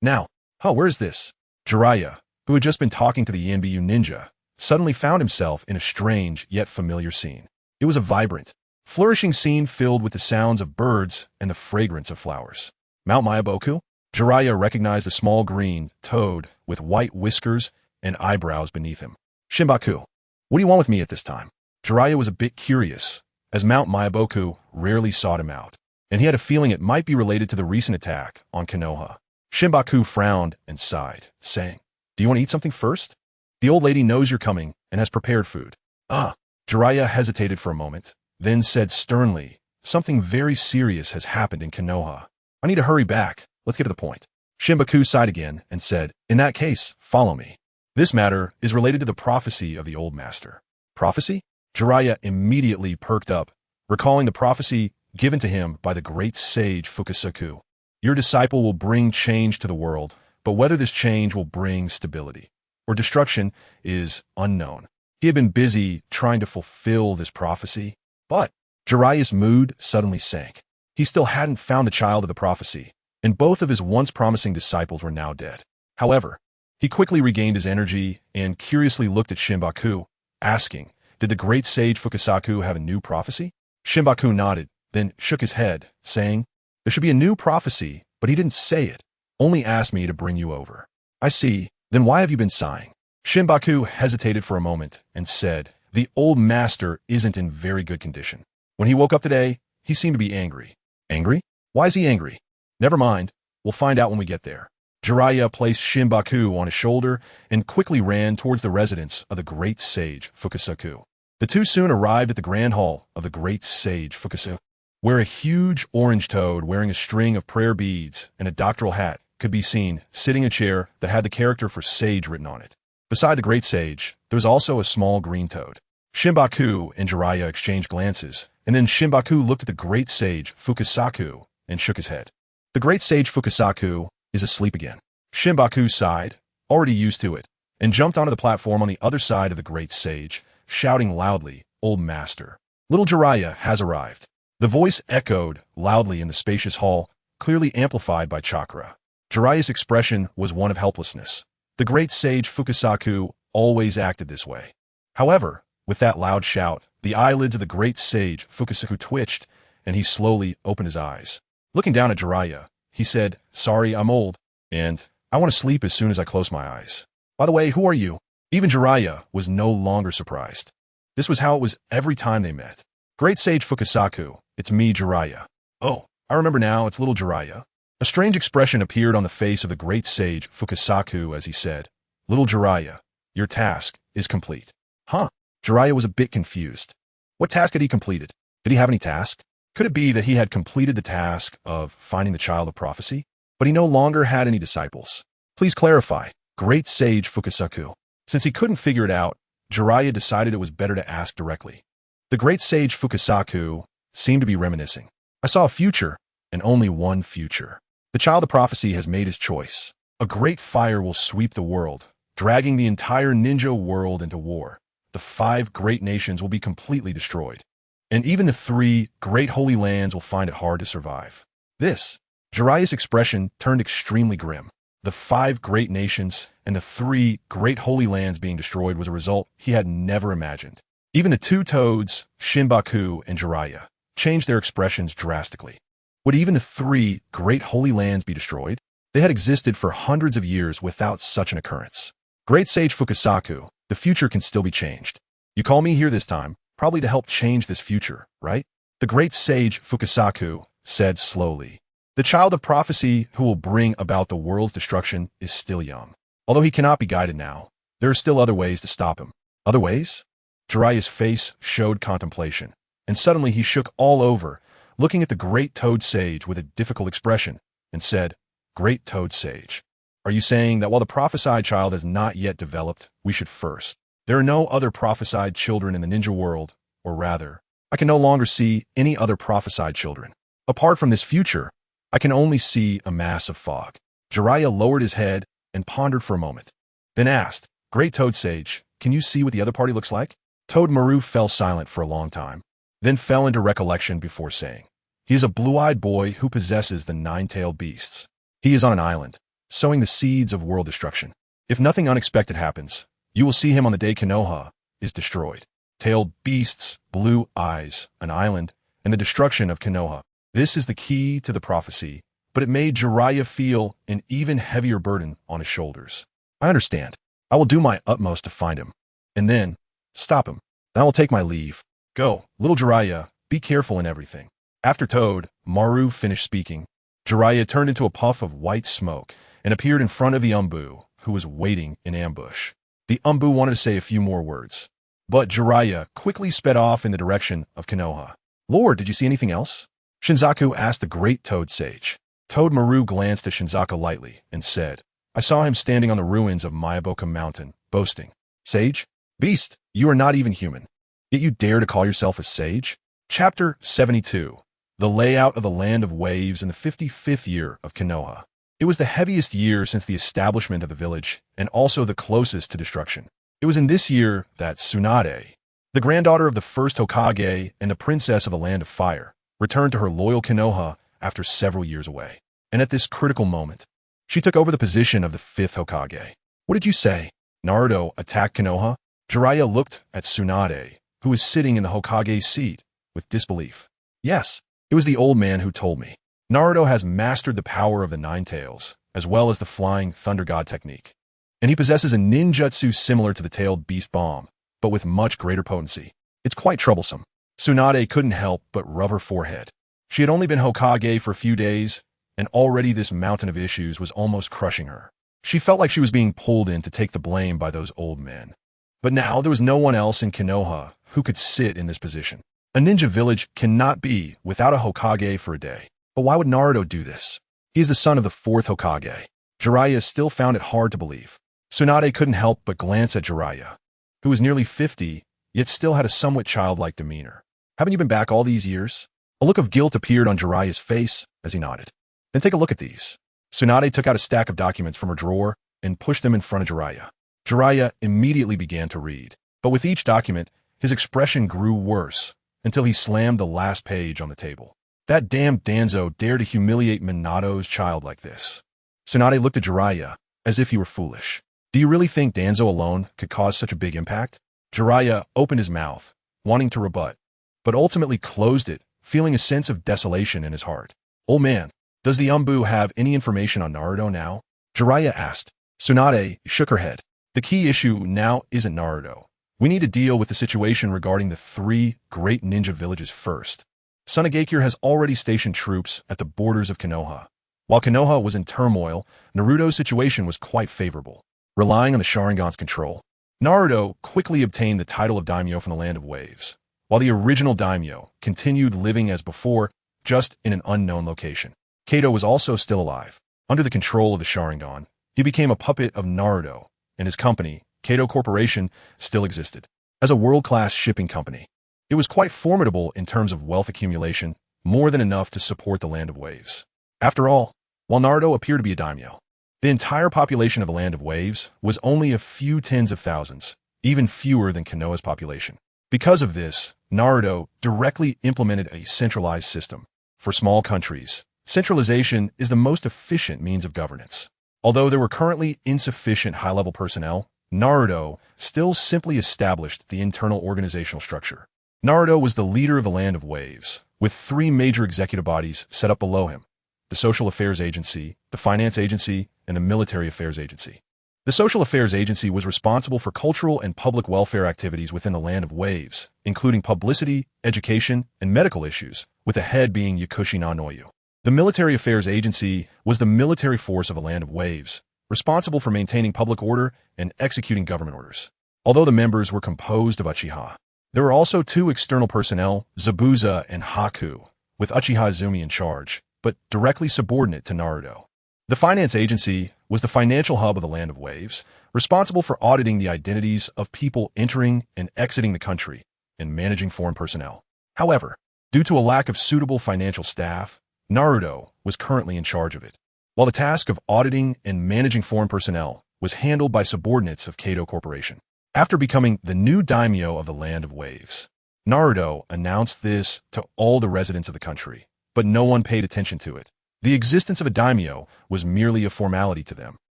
Now. Where is this? Jiraiya, who had just been talking to the ANBU ninja, suddenly found himself in a strange yet familiar scene. It was a vibrant, flourishing scene filled with the sounds of birds and the fragrance of flowers. Mount Myaboku? Jiraiya recognized a small green toad with white whiskers and eyebrows beneath him. Shinbaku, what do you want with me at this time? Jiraiya was a bit curious, as Mount Myaboku rarely sought him out, and he had a feeling it might be related to the recent attack on Konoha. Shinbaku frowned and sighed, saying, Do you want to eat something first? The old lady knows you're coming and has prepared food. Jiraiya hesitated for a moment, then said sternly, Something very serious has happened in Konoha. I need to hurry back. Let's get to the point. Shinbaku sighed again and said, In that case, follow me. This matter is related to the prophecy of the old master. Prophecy? Jiraiya immediately perked up, recalling the prophecy given to him by the great sage Fukasaku. Your disciple will bring change to the world, but whether this change will bring stability or destruction is unknown. He had been busy trying to fulfill this prophecy, but Jiraiya's mood suddenly sank. He still hadn't found the child of the prophecy, and both of his once promising disciples were now dead. However, he quickly regained his energy and curiously looked at Shinbaku, asking, Did the great sage Fukasaku have a new prophecy? Shinbaku nodded, then shook his head, saying, There should be a new prophecy, but he didn't say it, only asked me to bring you over. I see, then why have you been sighing? Shinbaku hesitated for a moment and said, The old master isn't in very good condition. When he woke up today, he seemed to be angry. Angry? Why is he angry? Never mind, we'll find out when we get there. Jiraiya placed Shinbaku on his shoulder and quickly ran towards the residence of the great sage Fukasaku. The two soon arrived at the grand hall of the great sage Fukasaku, where a huge orange toad wearing a string of prayer beads and a doctoral hat could be seen sitting in a chair that had the character for sage written on it. Beside the great sage, there was also a small green toad. Shinbaku and Jiraiya exchanged glances, and then Shinbaku looked at the great sage Fukasaku and shook his head. The great sage Fukasaku is asleep again. Shinbaku sighed, already used to it, and jumped onto the platform on the other side of the great sage, shouting loudly, Old master, little Jiraiya has arrived. The voice echoed loudly in the spacious hall, clearly amplified by chakra. Jiraiya's expression was one of helplessness. The great sage Fukasaku always acted this way. However, With that loud shout, the eyelids of the great sage Fukasaku twitched, and he slowly opened his eyes. Looking down at Jiraiya, he said, "Sorry, I'm old, and I want to sleep as soon as I close my eyes. By the way, who are you?" Even Jiraiya was no longer surprised. This was how it was every time they met. "Great sage Fukasaku, it's me, Jiraiya." "Oh, I remember now, it's little Jiraiya." A strange expression appeared on the face of the great sage Fukasaku as he said, "Little Jiraiya, your task is complete." Huh? Jiraiya was a bit confused. What task had he completed? Did he have any task? Could it be that he had completed the task of finding the child of prophecy? But he no longer had any disciples. "Please clarify, great sage Fukasaku." Since he couldn't figure it out, Jiraiya decided it was better to ask directly. The great sage Fukasaku seemed to be reminiscing. "I saw a future, and only one future. The child of prophecy has made his choice. A great fire will sweep the world, dragging the entire ninja world into war. The 5 great nations will be completely destroyed. And even the 3 great holy lands will find it hard to survive." Jiraiya's expression turned extremely grim. The 5 great nations and the 3 great holy lands being destroyed was a result he had never imagined. Even the 2 toads, Shinbaku and Jiraiya, changed their expressions drastically. Would even the 3 great holy lands be destroyed? They had existed for hundreds of years without such an occurrence. "Great sage Fukasaku, the future can still be changed. You call me here this time, probably to help change this future, right?" The great sage Fukasaku said slowly. "The child of prophecy who will bring about the world's destruction is still young. Although he cannot be guided now, there are still other ways to stop him." "Other ways?" Jiraiya's face showed contemplation, and suddenly he shook all over, looking at the great toad sage with a difficult expression, and said, "Great toad sage, are you saying that while the prophesied child has not yet developed, we should first? There are no other prophesied children in the ninja world, or rather, I can no longer see any other prophesied children. Apart from this future, I can only see a mass of fog." Jiraiya lowered his head and pondered for a moment, then asked, "Great toad sage, can you see what the other party looks like?" Toad Maru fell silent for a long time, then fell into recollection before saying, "He is a blue-eyed boy who possesses the 9-tailed beasts. He is on an island, sowing the seeds of world destruction. If nothing unexpected happens, you will see him on the day Konoha is destroyed. Tailed beasts, blue eyes, an island, and the destruction of Konoha. This is the key to the prophecy, but it made Jiraiya feel an even heavier burden on his shoulders. "I understand. I will do my utmost to find him, and then stop him. Then I will take my leave. Go, little Jiraiya, be careful in everything." After Toad Maru finished speaking, Jiraiya turned into a puff of white smoke and appeared in front of the Umbu, who was waiting in ambush. The Umbu wanted to say a few more words, but Jiraiya quickly sped off in the direction of Konoha. "Lord, did you see anything else?" Shinzaku asked the great toad sage. Toad Maru glanced at Shinzaku lightly and said, "I saw him standing on the ruins of Mayaboka Mountain, boasting. Sage? Beast, you are not even human. Yet you dare to call yourself a sage?" Chapter 72. The layout of the Land of Waves in the 55th year of Konoha. It was the heaviest year since the establishment of the village, and also the closest to destruction. It was in this year that Tsunade, the granddaughter of the first Hokage and the princess of the Land of Fire, returned to her loyal Konoha after several years away. And at this critical moment, she took over the position of the 5th Hokage. "What did you say? Naruto attacked Konoha?" Jiraiya looked at Tsunade, who was sitting in the Hokage's seat, with disbelief. "Yes, it was the old man who told me. Naruto has mastered the power of the 9 tails, as well as the flying thunder god technique. And he possesses a ninjutsu similar to the tailed beast bomb, but with much greater potency. It's quite troublesome." Tsunade couldn't help but rub her forehead. She had only been Hokage for a few days, and already this mountain of issues was almost crushing her. She felt like she was being pulled in to take the blame by those old men. But now there was no one else in Konoha who could sit in this position. A ninja village cannot be without a Hokage for a day. But why would Naruto do this? He is the son of the 4th Hokage. Jiraiya still found it hard to believe. Tsunade couldn't help but glance at Jiraiya, who was nearly 50, yet still had a somewhat childlike demeanor. "Haven't you been back all these years?" A look of guilt appeared on Jiraiya's face as he nodded. "Then take a look at these." Tsunade took out a stack of documents from her drawer and pushed them in front of Jiraiya. Jiraiya immediately began to read, but with each document, his expression grew worse until he slammed the last page on the table. That damn Danzo dared to humiliate Minato's child like this. Tsunade looked at Jiraiya as if he were foolish. "Do you really think Danzo alone could cause such a big impact?" Jiraiya opened his mouth, wanting to rebut, but ultimately closed it, feeling a sense of desolation in his heart. "Old man, does the Umbu have any information on Naruto now?" Jiraiya asked. Tsunade shook her head. "The key issue now isn't Naruto. We need to deal with the situation regarding the 3 great ninja villages first. Sunagakure has already stationed troops at the borders of Konoha. While Konoha was in turmoil, Naruto's situation was quite favorable. Relying on the Sharingan's control, Naruto quickly obtained the title of daimyo from the Land of Waves, while the original daimyo continued living as before, just in an unknown location. Kato was also still alive. Under the control of the Sharingan, he became a puppet of Naruto, and his company, Kato Corporation, still existed. As a world-class shipping company, it was quite formidable in terms of wealth accumulation, more than enough to support the Land of Waves. After all, while Naruto appeared to be a daimyo, the entire population of the Land of Waves was only a few tens of thousands, even fewer than Konoha's population. Because of this, Naruto directly implemented a centralized system. For small countries, centralization is the most efficient means of governance. Although there were currently insufficient high-level personnel, Naruto still simply established the internal organizational structure. Naruto was the leader of the Land of Waves, with 3 major executive bodies set up below him: the Social Affairs Agency, the Finance Agency, and the Military Affairs Agency. The Social Affairs Agency was responsible for cultural and public welfare activities within the Land of Waves, including publicity, education, and medical issues, with the head being Yakushi Nanoyu. The Military Affairs Agency was the military force of the Land of Waves, responsible for maintaining public order and executing government orders. Although the members were composed of Uchiha, there were also 2 external personnel, Zabuza and Haku, with Uchiha Izumi in charge, but directly subordinate to Naruto. The Finance Agency was the financial hub of the Land of Waves, responsible for auditing the identities of people entering and exiting the country and managing foreign personnel. However, due to a lack of suitable financial staff, Naruto was currently in charge of it, while the task of auditing and managing foreign personnel was handled by subordinates of Kato Corporation. After becoming the new daimyo of the Land of Waves, Naruto announced this to all the residents of the country, but no one paid attention to it. The existence of a daimyo was merely a formality to them,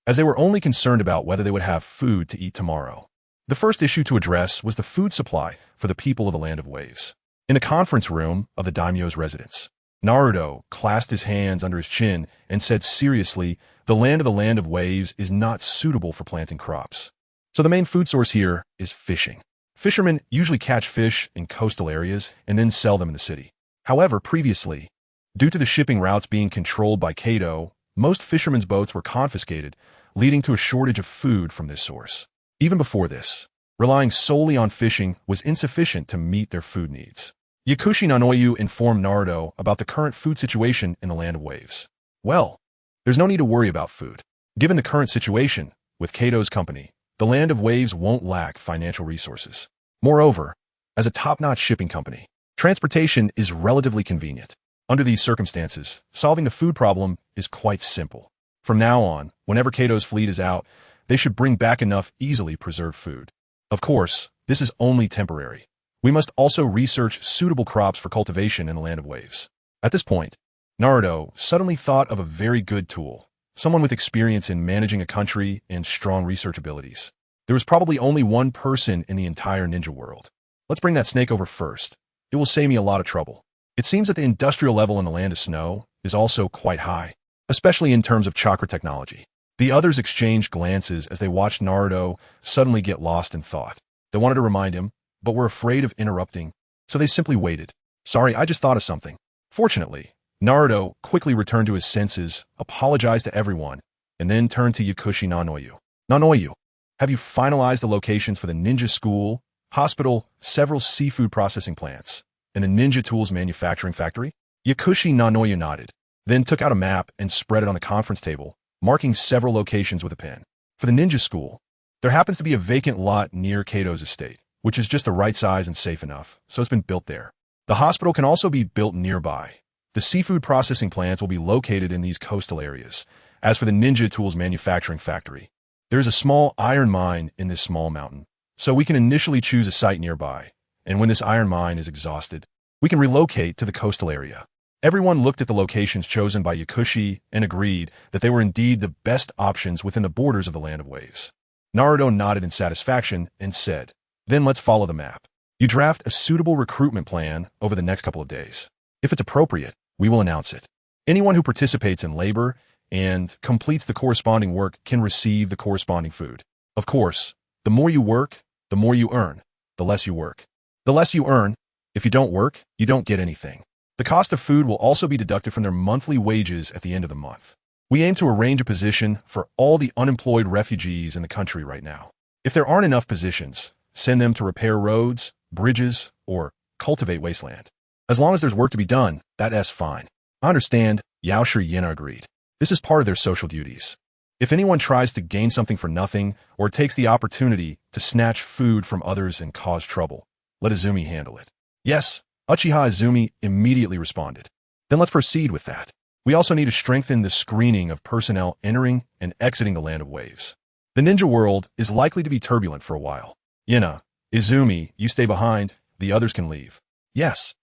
as they were only concerned about whether they would have food to eat tomorrow. The first issue to address was the food supply for the people of the Land of Waves. In the conference room of the daimyo's residence, Naruto clasped his hands under his chin and said seriously, "The Land of Waves is not suitable for planting crops. So the main food source here is fishing. Fishermen usually catch fish in coastal areas and then sell them in the city. However, previously, due to the shipping routes being controlled by Kato, most fishermen's boats were confiscated, leading to a shortage of food from this source. Even before this, relying solely on fishing was insufficient to meet their food needs." Yakushi Nanoyu informed Naruto about the current food situation in the Land of Waves. "Well, there's no need to worry about food. Given the current situation, with Kato's company, the Land of Waves won't lack financial resources. Moreover, as a top-notch shipping company, transportation is relatively convenient. Under these circumstances, solving the food problem is quite simple. From now on, whenever Kato's fleet is out, they should bring back enough easily preserved food. Of course, this is only temporary. We must also research suitable crops for cultivation in the Land of Waves." At this point, Naruto suddenly thought of a very good tool, someone with experience in managing a country and strong research abilities. There was probably only one person in the entire ninja world. "Let's bring that snake over first. It will save me a lot of trouble." It seems that the industrial level in the Land of Snow is also quite high, especially in terms of chakra technology. The others exchanged glances as they watched Naruto suddenly get lost in thought. They wanted to remind him, but were afraid of interrupting, so they simply waited. "Sorry, I just thought of something." Fortunately, Naruto quickly returned to his senses, apologized to everyone, and then turned to Yakushi Nanoyu. "Nanoyu, have you finalized the locations for the ninja school, hospital, several seafood processing plants, and the ninja tools manufacturing factory?" Yakushi Nanoyu nodded, then took out a map and spread it on the conference table, marking several locations with a pen. For the ninja school, there happens to be a vacant lot near Kato's estate, which is just the right size and safe enough, so it's been built there. The hospital can also be built nearby. The seafood processing plants will be located in these coastal areas. As for the ninja tools manufacturing factory, there is a small iron mine in this small mountain, so we can initially choose a site nearby, and when this iron mine is exhausted, we can relocate to the coastal area. Everyone looked at the locations chosen by Yakushi and agreed that they were indeed the best options within the borders of the Land of Waves. Naruto nodded in satisfaction and said, Then let's follow the map. You draft a suitable recruitment plan over the next couple of days. If it's appropriate, we will announce it. Anyone who participates in labor and completes the corresponding work can receive the corresponding food. Of course, the more you work, the more you earn. The less you work, the less you earn. If you don't work, you don't get anything. The cost of food will also be deducted from their monthly wages at the end of the month. We aim to arrange a position for all the unemployed refugees in the country right now. If there aren't enough positions, send them to repair roads, bridges, or cultivate wasteland. As long as there's work to be done, that's fine. I understand, Yao Shi Yina agreed. This is part of their social duties. If anyone tries to gain something for nothing or takes the opportunity to snatch food from others and cause trouble, let Izumi handle it. Yes, Uchiha Izumi immediately responded. Then let's proceed with that. We also need to strengthen the screening of personnel entering and exiting the Land of Waves. The ninja world is likely to be turbulent for a while. Yina, Izumi, you stay behind, the others can leave. Yes.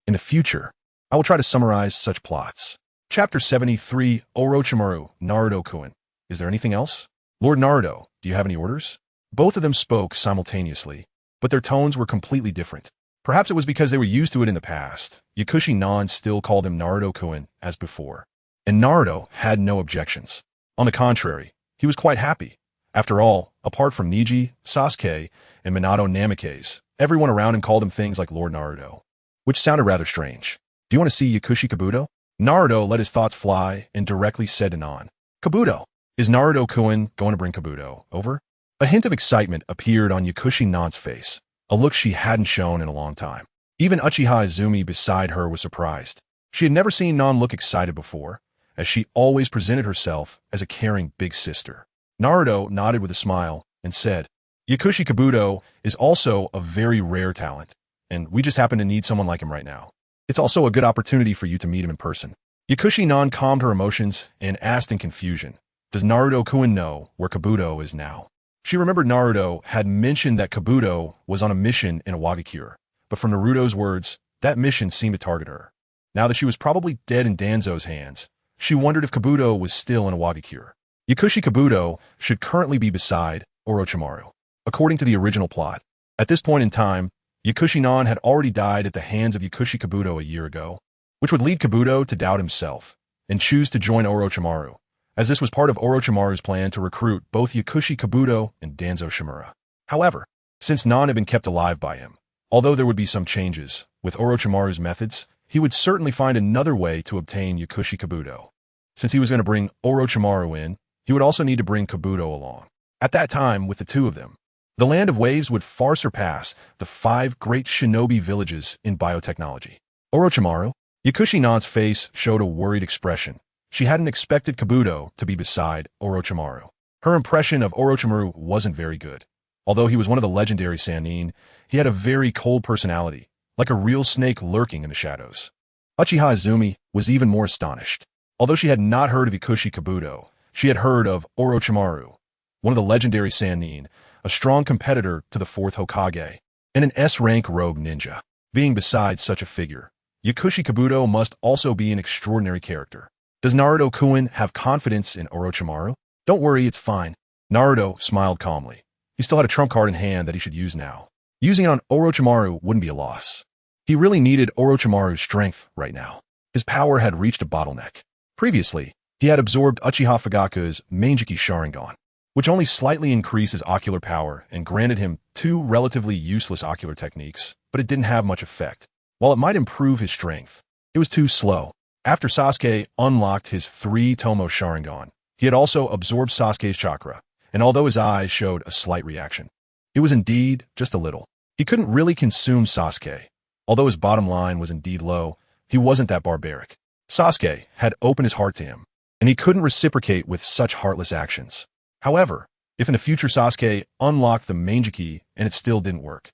In the future, I will try to summarize such plots. Chapter 73, Orochimaru, Naruto-kun. Is there anything else? Lord Naruto, do you have any orders? Both of them spoke simultaneously, but their tones were completely different. Perhaps it was because they were used to it in the past. Yakushi Non still called him Naruto-kun as before. And Naruto had no objections. On the contrary, he was quite happy. After all, apart from Neji, Sasuke, and Minato Namikaze, everyone around him called him things like Lord Naruto, which sounded rather strange. Do you want to see Yakushi Kabuto? Naruto let his thoughts fly and directly said to Non, Kabuto, is Naruto-kun going to bring Kabuto over? A hint of excitement appeared on Yakushi Nan's face, a look she hadn't shown in a long time. Even Uchiha Izumi beside her was surprised. She had never seen Nan look excited before, as she always presented herself as a caring big sister. Naruto nodded with a smile and said, Yakushi Kabuto is also a very rare talent, and we just happen to need someone like him right now. It's also a good opportunity for you to meet him in person. Yakushi Nan calmed her emotions and asked in confusion, does Naruto-kun know where Kabuto is now? She remembered Naruto had mentioned that Kabuto was on a mission in Iwagakure, but from Naruto's words, that mission seemed to target her. Now that she was probably dead in Danzo's hands, she wondered if Kabuto was still in Iwagakure. Yakushi Kabuto should currently be beside Orochimaru, according to the original plot. At this point in time, Yakushi Nan had already died at the hands of Yakushi Kabuto a year ago, which would lead Kabuto to doubt himself and choose to join Orochimaru, as this was part of Orochimaru's plan to recruit both Yakushi Kabuto and Danzo Shimura. However, since Nan had been kept alive by him, although there would be some changes with Orochimaru's methods, he would certainly find another way to obtain Yakushi Kabuto. Since he was going to bring Orochimaru in, he would also need to bring Kabuto along. At that time, with the two of them, the Land of Waves would far surpass the 5 great shinobi villages in biotechnology. Orochimaru, Yakushi Nan's face showed a worried expression. She hadn't expected Kabuto to be beside Orochimaru. Her impression of Orochimaru wasn't very good. Although he was one of the legendary Sannin, he had a very cold personality, like a real snake lurking in the shadows. Uchiha Izumi was even more astonished. Although she had not heard of Yakushi Kabuto, she had heard of Orochimaru, one of the legendary Sannin, a strong competitor to the 4th Hokage, and an S-rank rogue ninja. Being beside such a figure, Yakushi Kabuto must also be an extraordinary character. Does Naruto-kun have confidence in Orochimaru? Don't worry, it's fine. Naruto smiled calmly. He still had a trump card in hand that he should use now. Using it on Orochimaru wouldn't be a loss. He really needed Orochimaru's strength right now. His power had reached a bottleneck. Previously, he had absorbed Uchiha Fugaku's Manjiki Sharingan, which only slightly increased his ocular power and granted him 2 relatively useless ocular techniques, but it didn't have much effect. While it might improve his strength, it was too slow. After Sasuke unlocked his 3-Tomo Sharingan, he had also absorbed Sasuke's chakra, and although his eyes showed a slight reaction, it was indeed just a little. He couldn't really consume Sasuke. Although his bottom line was indeed low, he wasn't that barbaric. Sasuke had opened his heart to him, and he couldn't reciprocate with such heartless actions. However, if in the future Sasuke unlocked the Manjiki and it still didn't work,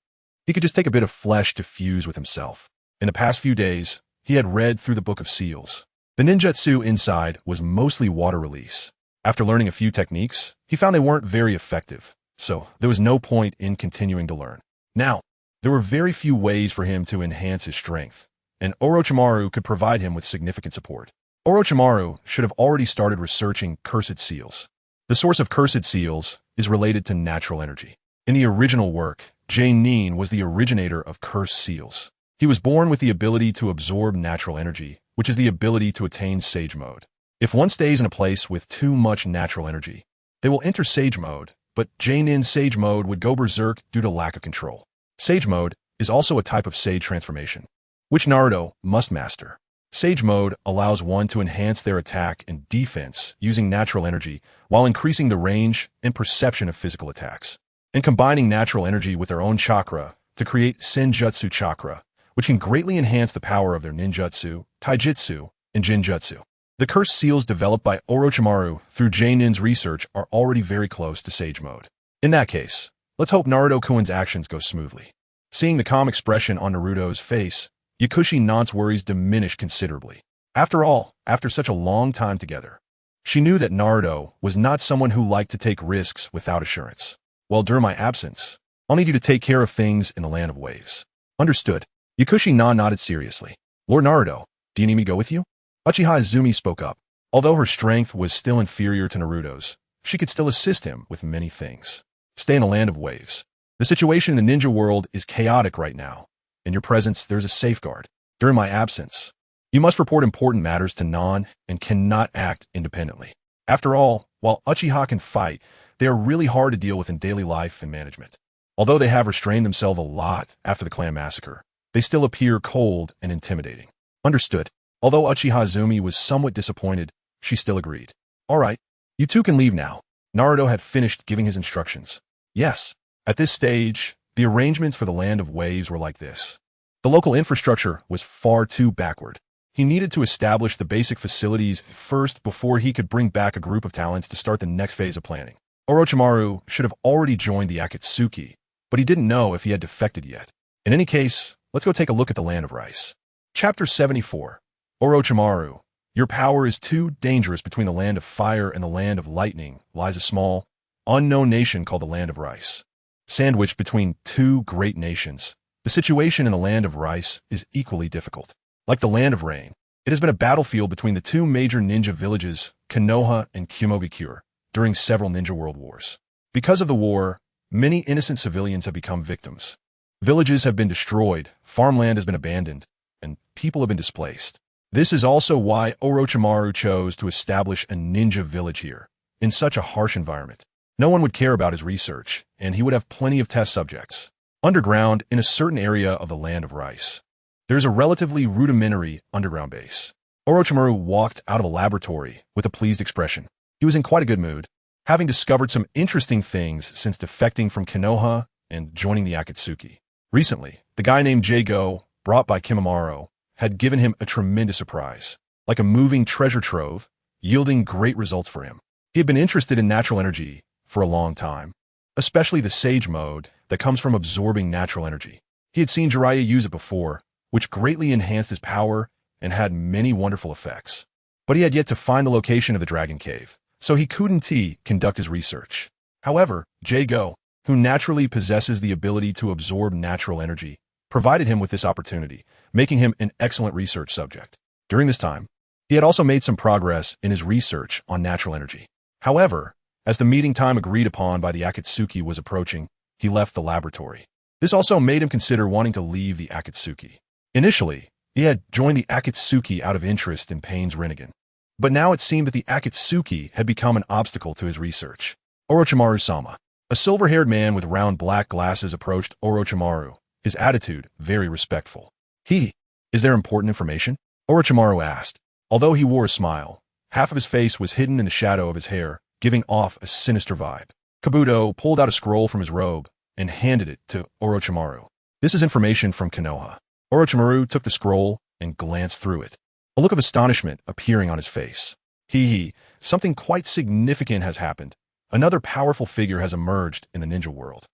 he could just take a bit of flesh to fuse with himself. In the past few days, he had read through the Book of Seals. The ninjutsu inside was mostly water release. After learning a few techniques, he found they weren't very effective, so there was no point in continuing to learn. Now, there were very few ways for him to enhance his strength, and Orochimaru could provide him with significant support. Orochimaru should have already started researching cursed seals. The source of cursed seals is related to natural energy. In the original work, Nin was the originator of cursed seals. He was born with the ability to absorb natural energy, which is the ability to attain Sage Mode. If one stays in a place with too much natural energy, they will enter Sage Mode, but Nin's Sage Mode would go berserk due to lack of control. Sage Mode is also a type of Sage transformation, which Naruto must master. Sage Mode allows one to enhance their attack and defense using natural energy while increasing the range and perception of physical attacks, and combining natural energy with their own chakra to create Senjutsu chakra, which can greatly enhance the power of their ninjutsu, taijutsu, and jinjutsu. The cursed seals developed by Orochimaru through Nin's research are already very close to Sage Mode. In that case, let's hope Naruto-kun's actions go smoothly. Seeing the calm expression on Naruto's face, Yakushi Nan's worries diminished considerably. After all, after such a long time together, she knew that Naruto was not someone who liked to take risks without assurance. Well, during my absence, I'll need you to take care of things in the land of waves. Understood. Yakushi Nan nodded seriously. Lord Naruto, do you need me to go with you? Uchiha Izumi spoke up. Although her strength was still inferior to Naruto's, she could still assist him with many things. Stay in the land of waves. The situation in the ninja world is chaotic right now. In your presence, there's a safeguard. During my absence, you must report important matters to Nan and cannot act independently. After all, while Uchiha can fight, they are really hard to deal with in daily life and management. Although they have restrained themselves a lot after the clan massacre, they still appear cold and intimidating. Understood. Although Uchiha Izumi was somewhat disappointed, she still agreed. All right, you two can leave now. Naruto had finished giving his instructions. Yes. At this stage, the arrangements for the land of waves were like this. The local infrastructure was far too backward. He needed to establish the basic facilities first before he could bring back a group of talents to start the next phase of planning. Orochimaru should have already joined the Akatsuki, but he didn't know if he had defected yet. In any case, let's go take a look at the land of rice. Chapter 74. Orochimaru, your power is too dangerous. Between the land of fire and the land of lightning lies a small, unknown nation called the land of rice. Sandwiched between two great nations, the situation in the land of rice is equally difficult. Like the land of rain, it has been a battlefield between the two major ninja villages, Konoha and Kumogakure, during several ninja world wars. Because of the war, many innocent civilians have become victims. Villages have been destroyed, farmland has been abandoned, and people have been displaced. This is also why Orochimaru chose to establish a ninja village here. In such a harsh environment, no one would care about his research, and he would have plenty of test subjects. Underground, in a certain area of the land of rice, there is a relatively rudimentary underground base. Orochimaru walked out of a laboratory with a pleased expression. He was in quite a good mood, having discovered some interesting things since defecting from Konoha and joining the Akatsuki. Recently, the guy named Jago, brought by Kimimaro, had given him a tremendous surprise, like a moving treasure trove, yielding great results for him. He had been interested in natural energy for a long time, especially the Sage Mode that comes from absorbing natural energy. He had seen Jiraiya use it before, which greatly enhanced his power and had many wonderful effects. But he had yet to find the location of the Dragon Cave, so he couldn't conduct his research. However, Jago, who naturally possesses the ability to absorb natural energy, provided him with this opportunity, making him an excellent research subject. During this time, he had also made some progress in his research on natural energy. However, as the meeting time agreed upon by the Akatsuki was approaching, he left the laboratory. This also made him consider wanting to leave the Akatsuki. Initially, he had joined the Akatsuki out of interest in Pain's Rinnegan, but now it seemed that the Akatsuki had become an obstacle to his research. Orochimaru-sama. A silver-haired man with round black glasses approached Orochimaru, his attitude very respectful. Is there important information? Orochimaru asked. Although he wore a smile, half of his face was hidden in the shadow of his hair, giving off a sinister vibe. Kabuto pulled out a scroll from his robe and handed it to Orochimaru. This is information from Konoha. Orochimaru took the scroll and glanced through it, a look of astonishment appearing on his face. Something quite significant has happened. Another powerful figure has emerged in the ninja world.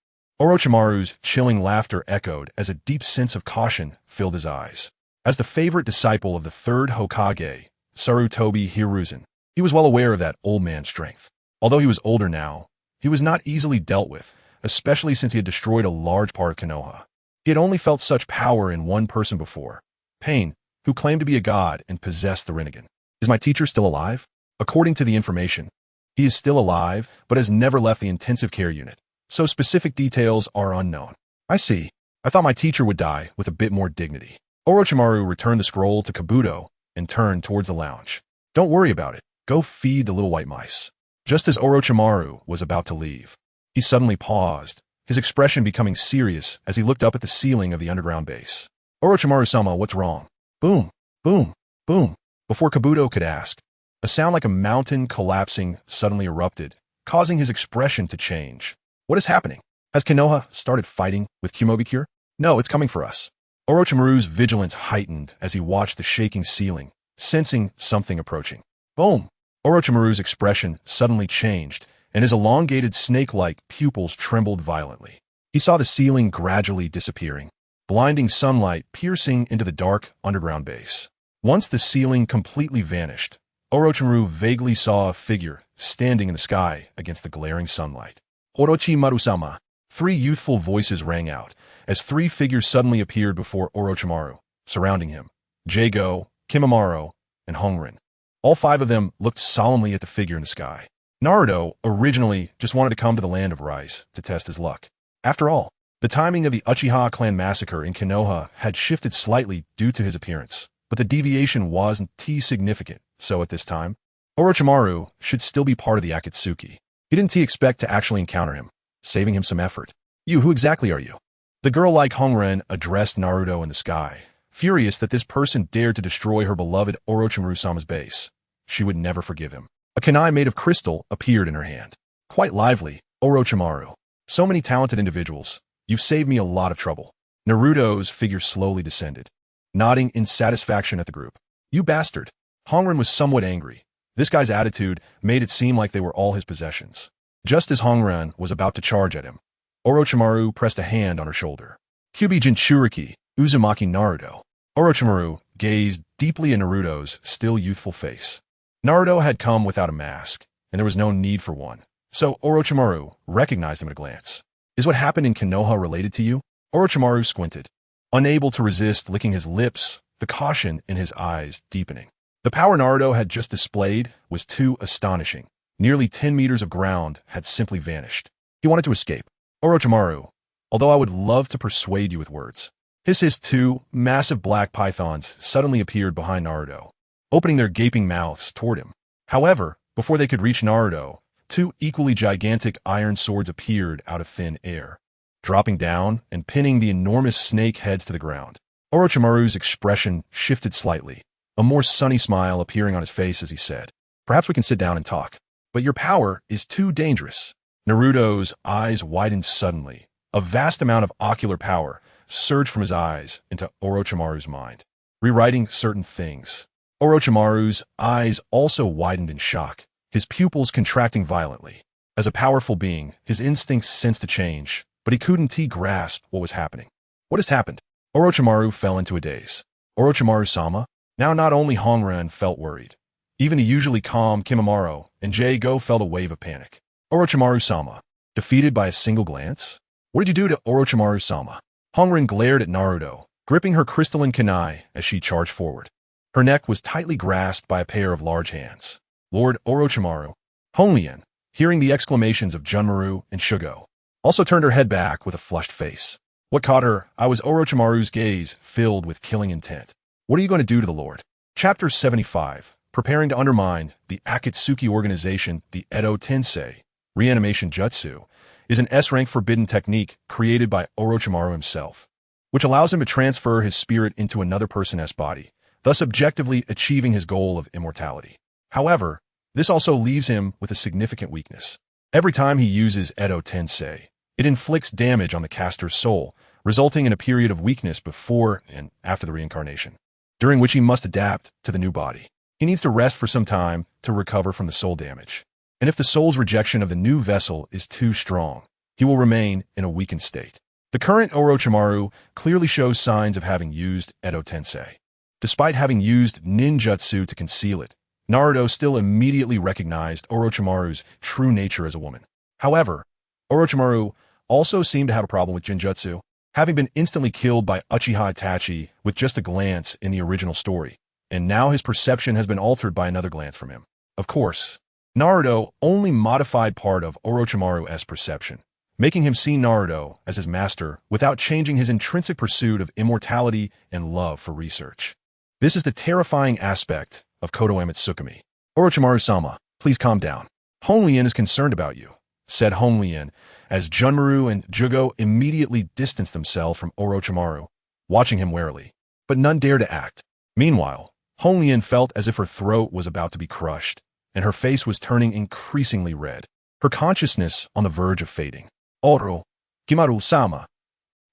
Orochimaru's chilling laughter echoed as a deep sense of caution filled his eyes. As the favorite disciple of the third Hokage, Sarutobi Hiruzen, he was well aware of that old man's strength. Although he was older now, he was not easily dealt with, especially since he had destroyed a large part of Konoha. He had only felt such power in one person before, Pain, who claimed to be a god and possessed the Rinnegan. Is my teacher still alive? According to the information, he is still alive, but has never left the intensive care unit, so specific details are unknown. I see. I thought my teacher would die with a bit more dignity. Orochimaru returned the scroll to Kabuto and turned towards the lounge. Don't worry about it. Go feed the little white mice. Just as Orochimaru was about to leave, he suddenly paused, his expression becoming serious as he looked up at the ceiling of the underground base. Orochimaru-sama, what's wrong? Boom, boom, boom. Before Kabuto could ask, a sound like a mountain collapsing suddenly erupted, causing his expression to change. What is happening? Has Konoha started fighting with Kumobikure? No, it's coming for us. Orochimaru's vigilance heightened as he watched the shaking ceiling, sensing something approaching. Boom! Orochimaru's expression suddenly changed, and his elongated snake-like pupils trembled violently. He saw the ceiling gradually disappearing, blinding sunlight piercing into the dark underground base. Once the ceiling completely vanished, Orochimaru vaguely saw a figure standing in the sky against the glaring sunlight. Orochimaru-sama! 3 youthful voices rang out, as 3 figures suddenly appeared before Orochimaru, surrounding him. Jago, Kimimaro, and Hongren. All 5 of them looked solemnly at the figure in the sky. Naruto originally just wanted to come to the land of rice to test his luck. After all, the timing of the Uchiha clan massacre in Konoha had shifted slightly due to his appearance, but the deviation wasn't significant, so at this time, Orochimaru should still be part of the Akatsuki. He didn't expect to actually encounter him, saving him some effort. You, who exactly are you? The girl-like Hongren addressed Naruto in the sky, furious that this person dared to destroy her beloved Orochimaru-sama's base. She would never forgive him. A kunai made of crystal appeared in her hand. Quite lively, Orochimaru. So many talented individuals. You've saved me a lot of trouble. Naruto's figure slowly descended, nodding in satisfaction at the group. You bastard. Hongren was somewhat angry. This guy's attitude made it seem like they were all his possessions. Just as Hongren was about to charge at him, Orochimaru pressed a hand on her shoulder. Kyubi Jinchuriki, Uzumaki Naruto. Orochimaru gazed deeply at Naruto's still youthful face. Naruto had come without a mask, and there was no need for one, so Orochimaru recognized him at a glance. Is what happened in Konoha related to you? Orochimaru squinted, unable to resist licking his lips, the caution in his eyes deepening. The power Naruto had just displayed was too astonishing. Nearly 10 meters of ground had simply vanished. He wanted to escape. Orochimaru, although I would love to persuade you with words. His 2 massive black pythons suddenly appeared behind Naruto, opening their gaping mouths toward him. However, before they could reach Naruto, 2 equally gigantic iron swords appeared out of thin air, dropping down and pinning the enormous snake heads to the ground. Orochimaru's expression shifted slightly, a more sunny smile appearing on his face as he said, "Perhaps we can sit down and talk. But your power is too dangerous." Naruto's eyes widened suddenly. A vast amount of ocular power surged from his eyes into Orochimaru's mind, rewriting certain things. Orochimaru's eyes also widened in shock, his pupils contracting violently. As a powerful being, his instincts sensed a change, but he couldn't grasp what was happening. What has happened? Orochimaru fell into a daze. Orochimaru-sama? Now not only Hongren felt worried. Even the usually calm Kimimaro and Jago felt a wave of panic. Orochimaru-sama, defeated by a single glance? What did you do to Orochimaru-sama? Hongren glared at Naruto, gripping her crystalline kunai as she charged forward. Her neck was tightly grasped by a pair of large hands. Lord Orochimaru, Honglien, hearing the exclamations of Junmaru and Shugo, also turned her head back with a flushed face. What caught her was Orochimaru's gaze filled with killing intent. What are you going to do to the Lord? Chapter 75. Preparing to undermine the Akatsuki organization, the Edo Tensei, reanimation jutsu, is an S-rank forbidden technique created by Orochimaru himself, which allows him to transfer his spirit into another person's body, thus objectively achieving his goal of immortality. However, this also leaves him with a significant weakness. Every time he uses Edo Tensei, it inflicts damage on the caster's soul, resulting in a period of weakness before and after the reincarnation, during which he must adapt to the new body. He needs to rest for some time to recover from the soul damage. And if the soul's rejection of the new vessel is too strong, he will remain in a weakened state. The current Orochimaru clearly shows signs of having used Edo Tensei. Despite having used ninjutsu to conceal it, Naruto still immediately recognized Orochimaru's true nature as a woman. However, Orochimaru also seemed to have a problem with Jinjutsu, having been instantly killed by Uchiha Itachi with just a glance in the original story, and now his perception has been altered by another glance from him. Of course, Naruto only modified part of Orochimaru's perception, making him see Naruto as his master without changing his intrinsic pursuit of immortality and love for research. This is the terrifying aspect of Koto Tsukumi. Orochimaru-sama, please calm down. Honglien is concerned about you, said Honglien, as Junmaru and Jugo immediately distanced themselves from Orochimaru, watching him warily. But none dared to act. Meanwhile, Honglien felt as if her throat was about to be crushed, and her face was turning increasingly red, her consciousness on the verge of fading. Kimaru-sama.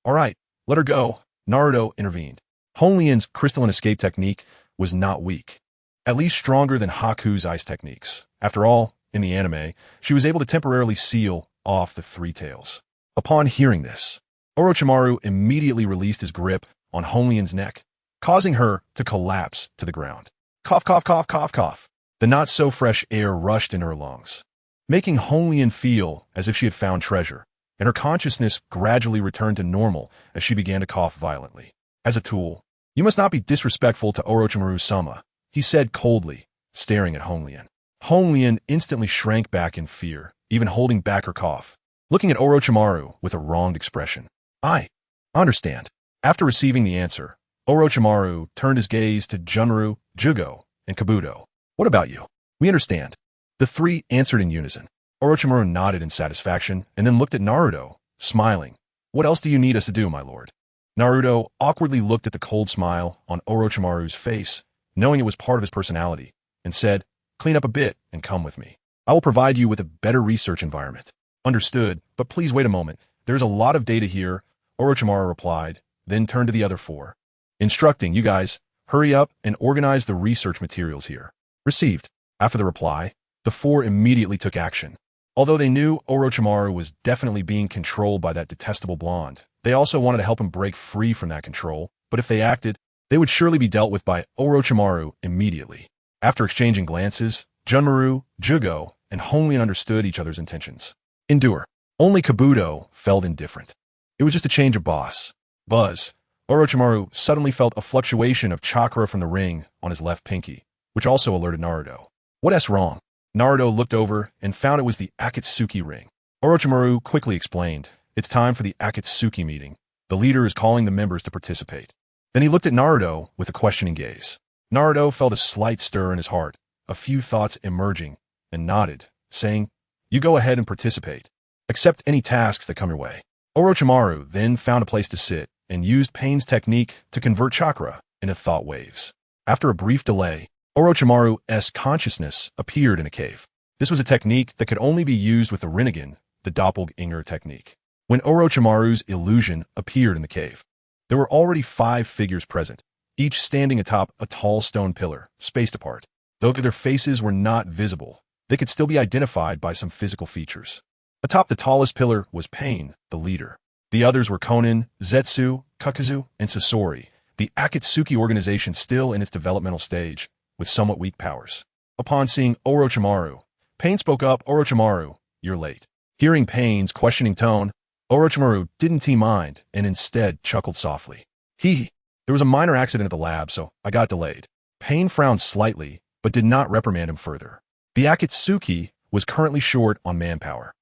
All right, let her go, Naruto intervened. Honglien's crystalline escape technique was not weak, at least stronger than Haku's ice techniques. After all, in the anime, she was able to temporarily seal off the three tails. Upon hearing this, Orochimaru immediately released his grip on Honglien's neck, causing her to collapse to the ground. Cough, cough, cough, cough, cough. The not-so-fresh air rushed in her lungs, making Honglien feel as if she had found treasure, and her consciousness gradually returned to normal as she began to cough violently. As a tool, you must not be disrespectful to Orochimaru-sama, he said coldly, staring at Honglien. Honglien instantly shrank back in fear, even holding back her cough, looking at Orochimaru with a wronged expression. I understand. After receiving the answer, Orochimaru turned his gaze to Junmaru, Jugo, and Kabuto. What about you? We understand. The three answered in unison. Orochimaru nodded in satisfaction and then looked at Naruto, smiling. What else do you need us to do, my lord? Naruto awkwardly looked at the cold smile on Orochimaru's face, knowing it was part of his personality, and said, clean up a bit and come with me. I will provide you with a better research environment. Understood, but please wait a moment. There's a lot of data here, Orochimaru replied, then turned to the other four, instructing, you guys, hurry up and organize the research materials here. Received. After the reply, the four immediately took action. Although they knew Orochimaru was definitely being controlled by that detestable blonde, they also wanted to help him break free from that control, but if they acted, they would surely be dealt with by Orochimaru immediately. After exchanging glances, Junmaru, Jugo, and Honglien understood each other's intentions. Endure. Only Kabuto felt indifferent. It was just a change of boss. Buzz. Orochimaru suddenly felt a fluctuation of chakra from the ring on his left pinky, which also alerted Naruto. What's wrong? Naruto looked over and found it was the Akatsuki ring. Orochimaru quickly explained, it's time for the Akatsuki meeting. The leader is calling the members to participate. Then he looked at Naruto with a questioning gaze. Naruto felt a slight stir in his heart, a few thoughts emerging, and nodded, saying, you go ahead and participate. Accept any tasks that come your way. Orochimaru then found a place to sit and used Pain's technique to convert chakra into thought waves. After a brief delay, Orochimaru's consciousness appeared in a cave. This was a technique that could only be used with the Rinnegan, the doppelganger technique. When Orochimaru's illusion appeared in the cave, there were already 5 figures present, each standing atop a tall stone pillar, spaced apart. Though their faces were not visible, they could still be identified by some physical features. Atop the tallest pillar was Pain, the leader. The others were Konin, Zetsu, Kakazu, and Sasori, the Akatsuki organization still in its developmental stage, with somewhat weak powers. Upon seeing Orochimaru, Pain spoke up, Orochimaru, you're late. Hearing Pain's questioning tone, Orochimaru didn't mind and instead chuckled softly. There was a minor accident at the lab, so I got delayed. Pain frowned slightly, but did not reprimand him further. The Akatsuki was currently short on manpower.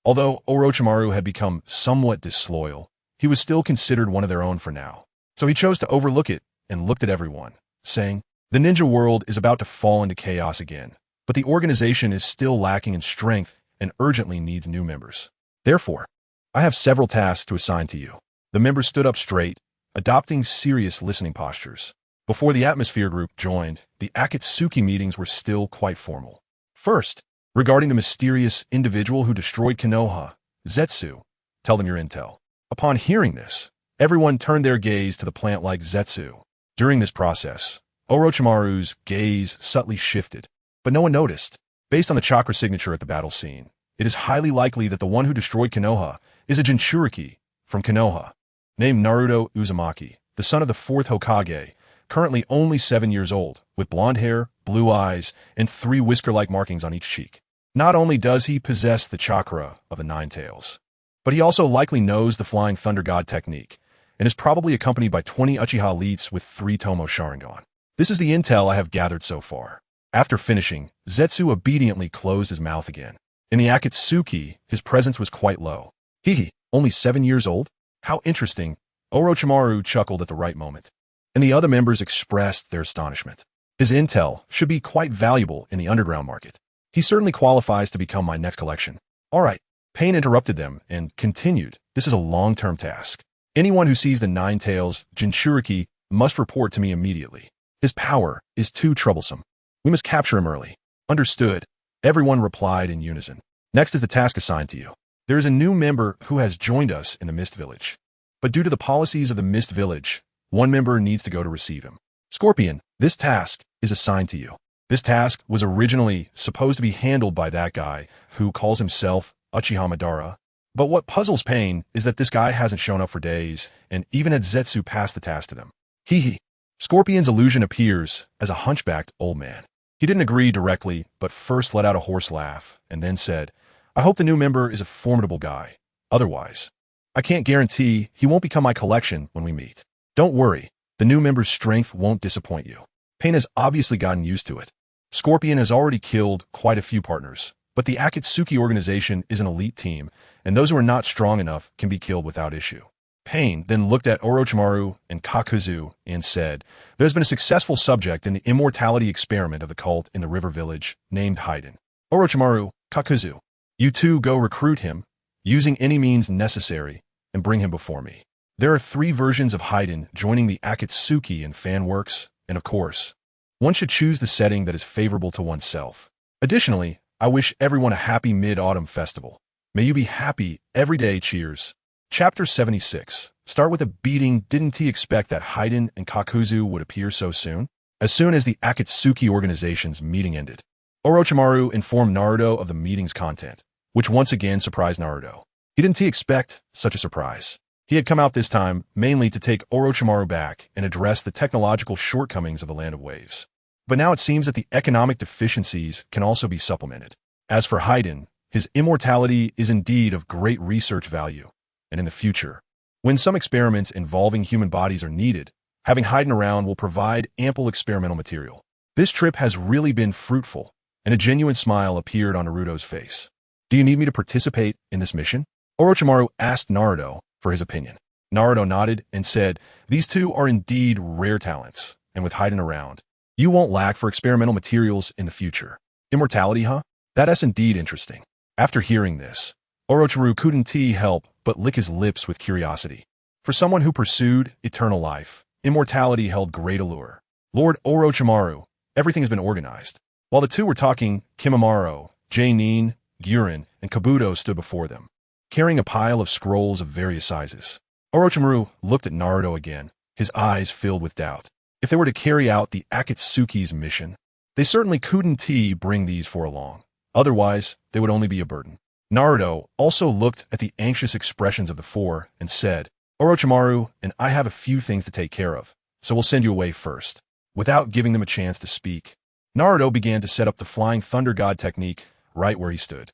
Although Orochimaru had become somewhat disloyal, he was still considered one of their own for now. So he chose to overlook it and looked at everyone, saying, the ninja world is about to fall into chaos again, but the organization is still lacking in strength and urgently needs new members. Therefore, I have several tasks to assign to you. The members stood up straight, adopting serious listening postures. Before the Atmosphere group joined, the Akatsuki meetings were still quite formal. First, regarding the mysterious individual who destroyed Konoha, Zetsu, tell them your intel. Upon hearing this, everyone turned their gaze to the plant-like Zetsu. During this process, Orochimaru's gaze subtly shifted, but no one noticed. Based on the chakra signature at the battle scene, it is highly likely that the one who destroyed Konoha is a Jinchuriki from Konoha, named Naruto-Uzumaki, the son of the 4th Hokage, currently only 7 years old, with blonde hair, blue eyes, and 3 whisker-like markings on each cheek. Not only does he possess the chakra of the 9 tails, but he also likely knows the Flying Thunder God technique, and is probably accompanied by 20 Uchiha elites with 3 Tomo Sharingan. This is the intel I have gathered so far. After finishing, Zetsu obediently closed his mouth again. In the Akatsuki, his presence was quite low. Hee, only 7 years old? How interesting. Orochimaru chuckled at the right moment, and the other members expressed their astonishment. His intel should be quite valuable in the underground market. He certainly qualifies to become my next collection. All right. Pain interrupted them and continued. This is a long-term task. Anyone who sees the Nine Tails Jinchuriki must report to me immediately. His power is too troublesome. We must capture him early. Understood. Everyone replied in unison. Next is the task assigned to you. There is a new member who has joined us in the Mist Village. But due to the policies of the Mist Village, one member needs to go to receive him. Scorpion, this task is assigned to you. This task was originally supposed to be handled by that guy who calls himself Uchiha Madara. But what puzzles Pain is that this guy hasn't shown up for days, and even had Zetsu passed the task to them. Hee hee. Scorpion's illusion appears as a hunchbacked old man. He didn't agree directly, but first let out a hoarse laugh, and then said, I hope the new member is a formidable guy. Otherwise, I can't guarantee he won't become my collection when we meet. Don't worry, the new member's strength won't disappoint you. Pain has obviously gotten used to it. Scorpion has already killed quite a few partners, but the Akatsuki organization is an elite team, and those who are not strong enough can be killed without issue. Pain then looked at Orochimaru and Kakuzu and said, There's been a successful subject in the immortality experiment of the cult in the river village named Haiden. Orochimaru, Kakuzu, you two go recruit him, using any means necessary, and bring him before me. There are 3 versions of Haiden joining the Akatsuki in fan works, and of course, one should choose the setting that is favorable to oneself. Additionally, I wish everyone a happy Mid-Autumn Festival. May you be happy every day, cheers. Chapter 76. Start with a beating. Didn't he expect that Haiden and Kakuzu would appear so soon? As soon as the Akatsuki organization's meeting ended, Orochimaru informed Naruto of the meeting's content, which once again surprised Naruto. Didn't he expect such a surprise? He had come out this time mainly to take Orochimaru back and address the technological shortcomings of the Land of Waves. But now it seems that the economic deficiencies can also be supplemented. As for Haiden, his immortality is indeed of great research value, and in the future, when some experiments involving human bodies are needed, having Haiden around will provide ample experimental material. This trip has really been fruitful, and a genuine smile appeared on Naruto's face. Do you need me to participate in this mission? Orochimaru asked Naruto for his opinion. Naruto nodded and said, These two are indeed rare talents, and with Haiden around, you won't lack for experimental materials in the future. Immortality, huh? That's indeed interesting. After hearing this, Orochimaru couldn't help but lick his lips with curiosity. For someone who pursued eternal life, immortality held great allure. Lord Orochimaru, everything has been organized. While the two were talking, Kimimaro, Jainin, Guren, and Kabuto stood before them, carrying a pile of scrolls of various sizes. Orochimaru looked at Naruto again, his eyes filled with doubt. If they were to carry out the Akatsuki's mission, they certainly couldn't bring these for long. Otherwise, they would only be a burden. Naruto also looked at the anxious expressions of the four and said, Orochimaru and I have a few things to take care of, so we'll send you away first. Without giving them a chance to speak, Naruto began to set up the Flying Thunder God technique right where he stood.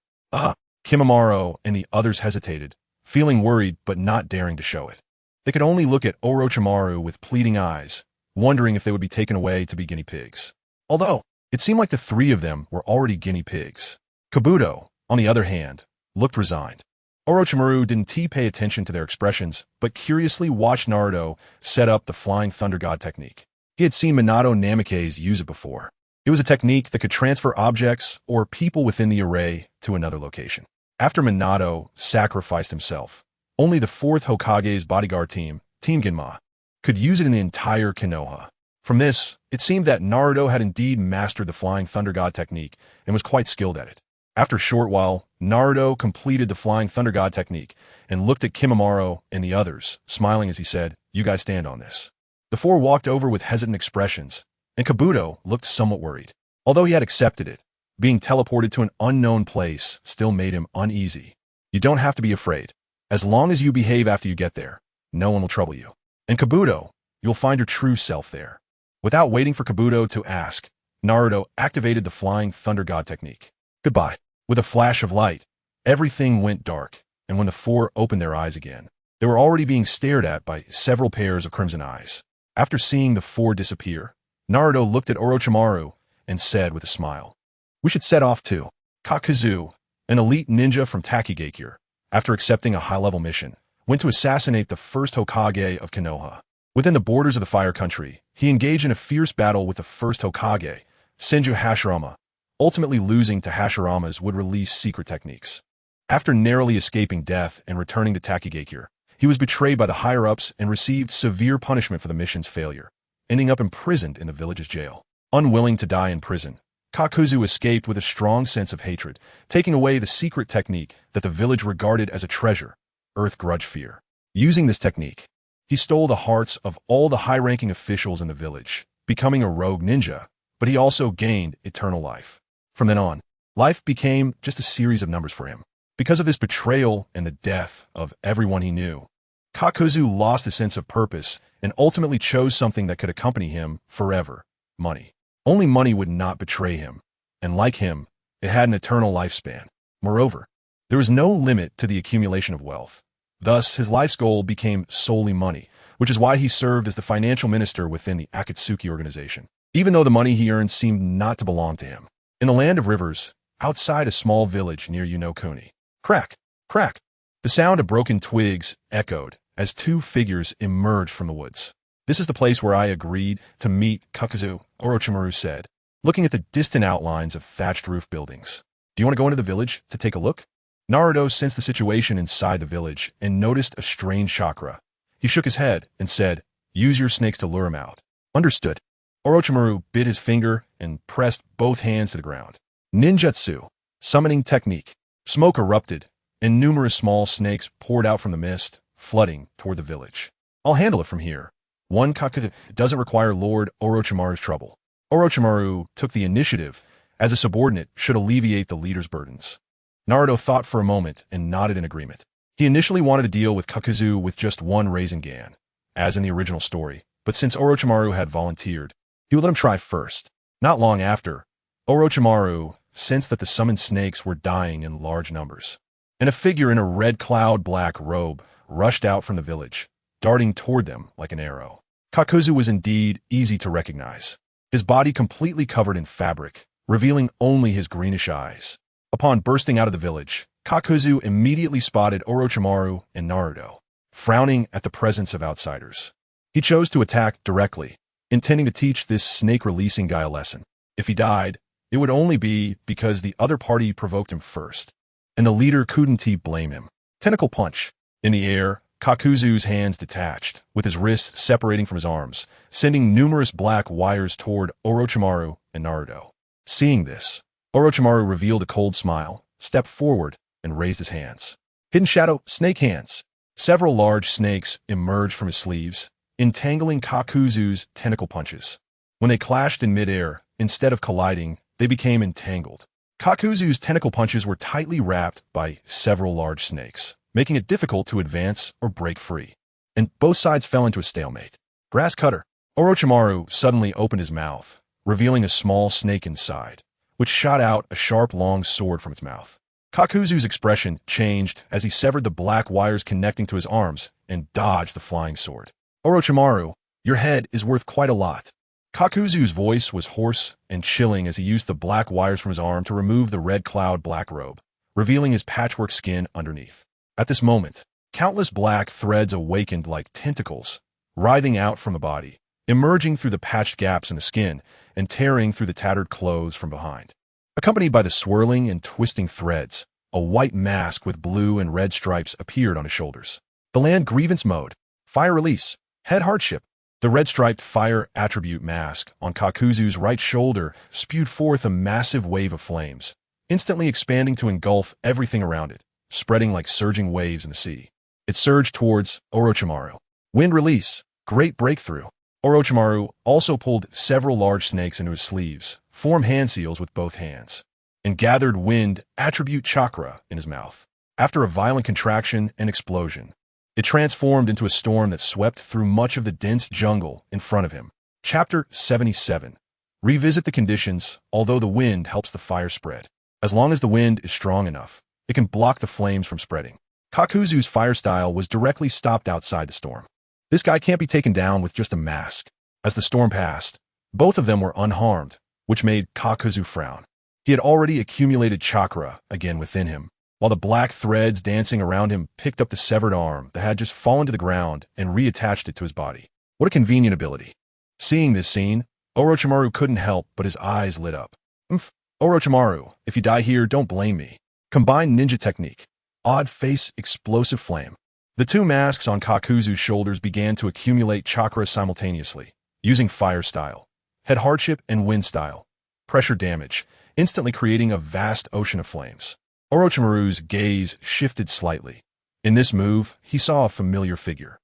Kimimaro and the others hesitated, feeling worried but not daring to show it. They could only look at Orochimaru with pleading eyes, wondering if they would be taken away to be guinea pigs. Although, it seemed like the three of them were already guinea pigs. Kabuto, on the other hand, looked resigned. Orochimaru didn't pay attention to their expressions, but curiously watched Naruto set up the Flying Thunder God technique. He had seen Minato Namikaze use it before. It was a technique that could transfer objects or people within the array to another location. After Minato sacrificed himself, only the fourth Hokage's bodyguard team, Team Genma, could use it in the entire Konoha. From this, it seemed that Naruto had indeed mastered the Flying Thunder God technique and was quite skilled at it. After a short while, Naruto completed the Flying Thunder God technique and looked at Kimimaro and the others, smiling as he said, You guys stand on this. The four walked over with hesitant expressions, and Kabuto looked somewhat worried. Although he had accepted it, being teleported to an unknown place still made him uneasy. You don't have to be afraid. As long as you behave after you get there, no one will trouble you. And Kabuto, you'll find your true self there. Without waiting for Kabuto to ask, Naruto activated the Flying Thunder God technique. Goodbye. With a flash of light, everything went dark, and when the four opened their eyes again, they were already being stared at by several pairs of crimson eyes. After seeing the four disappear, Naruto looked at Orochimaru and said with a smile, We should set off too. Kakuzu, an elite ninja from Takigakure, after accepting a high-level mission, went to assassinate the first Hokage of Konoha. Within the borders of the Fire Country, he engaged in a fierce battle with the first Hokage, Senju Hashirama, ultimately losing to Hashirama's would-release secret techniques. After narrowly escaping death and returning to Takigakure, he was betrayed by the higher-ups and received severe punishment for the mission's failure, ending up imprisoned in the village's jail. Unwilling to die in prison, Kakuzu escaped with a strong sense of hatred, taking away the secret technique that the village regarded as a treasure, Earth Grudge Fear. Using this technique, he stole the hearts of all the high-ranking officials in the village, becoming a rogue ninja, but he also gained eternal life. From then on, life became just a series of numbers for him. Because of this betrayal and the death of everyone he knew, Kakuzu lost a sense of purpose and ultimately chose something that could accompany him forever: money. Only money would not betray him, and like him, it had an eternal lifespan. Moreover, there was no limit to the accumulation of wealth. Thus, his life's goal became solely money, which is why he served as the financial minister within the Akatsuki organization, even though the money he earned seemed not to belong to him. In the land of rivers, outside a small village near Unokuni, crack, crack, the sound of broken twigs echoed as two figures emerged from the woods. "This is the place where I agreed to meet Kakuzu," Orochimaru said, looking at the distant outlines of thatched roof buildings. "Do you want to go into the village to take a look?" Naruto sensed the situation inside the village and noticed a strange chakra. He shook his head and said, "Use your snakes to lure him out." "Understood." Orochimaru bit his finger and pressed both hands to the ground. Ninjutsu, summoning technique. Smoke erupted, and numerous small snakes poured out from the mist, flooding toward the village. "I'll handle it from here." One Kakuzu doesn't require Lord Orochimaru's trouble. Orochimaru took the initiative, as a subordinate should alleviate the leader's burdens. Naruto thought for a moment and nodded in agreement. He initially wanted to deal with Kakuzu with just one Rasengan, as in the original story, but since Orochimaru had volunteered, he would let him try first. Not long after, Orochimaru sensed that the summoned snakes were dying in large numbers, and a figure in a red cloud-black robe rushed out from the village, darting toward them like an arrow. Kakuzu was indeed easy to recognize, his body completely covered in fabric, revealing only his greenish eyes. Upon bursting out of the village, Kakuzu immediately spotted Orochimaru and Naruto, frowning at the presence of outsiders. He chose to attack directly, intending to teach this snake-releasing guy a lesson. If he died, it would only be because the other party provoked him first, and the leader couldn't blame him. Tentacle punch. In the air, Kakuzu's hands detached, with his wrists separating from his arms, sending numerous black wires toward Orochimaru and Naruto. Seeing this, Orochimaru revealed a cold smile, stepped forward, and raised his hands. Hidden Shadow, Snake Hands. Several large snakes emerged from his sleeves, entangling Kakuzu's tentacle punches. When they clashed in midair, instead of colliding, they became entangled. Kakuzu's tentacle punches were tightly wrapped by several large snakes, making it difficult to advance or break free, and both sides fell into a stalemate. Grass Cutter. Orochimaru suddenly opened his mouth, revealing a small snake inside, which shot out a sharp long sword from its mouth. Kakuzu's expression changed as he severed the black wires connecting to his arms and dodged the flying sword. "Orochimaru, your head is worth quite a lot." Kakuzu's voice was hoarse and chilling as he used the black wires from his arm to remove the red cloud black robe, revealing his patchwork skin underneath. At this moment, countless black threads awakened like tentacles, writhing out from the body, emerging through the patched gaps in the skin and tearing through the tattered clothes from behind. Accompanied by the swirling and twisting threads, a white mask with blue and red stripes appeared on his shoulders. The Land Grievance Mode. Fire Release. Head Hardship. The red-striped fire attribute mask on Kakuzu's right shoulder spewed forth a massive wave of flames, instantly expanding to engulf everything around it, spreading like surging waves in the sea. It surged towards Orochimaru. Wind Release. Great Breakthrough. Orochimaru also pulled several large snakes into his sleeves, formed hand seals with both hands, and gathered wind attribute chakra in his mouth. After a violent contraction and explosion, it transformed into a storm that swept through much of the dense jungle in front of him. Chapter 77. Revisit the conditions. Although the wind helps the fire spread, as long as the wind is strong enough, it can block the flames from spreading. Kakuzu's fire style was directly stopped outside the storm. This guy can't be taken down with just a mask. As the storm passed, both of them were unharmed, which made Kakuzu frown. He had already accumulated chakra again within him, while the black threads dancing around him picked up the severed arm that had just fallen to the ground and reattached it to his body. What a convenient ability. Seeing this scene, Orochimaru couldn't help but his eyes lit up. Orochimaru, if you die here, don't blame me. Combined ninja technique. Odd face, explosive flame. The two masks on Kakuzu's shoulders began to accumulate chakra simultaneously, using fire style, head hardship, and wind style. Pressure damage, instantly creating a vast ocean of flames. Orochimaru's gaze shifted slightly. In this move, he saw a familiar figure.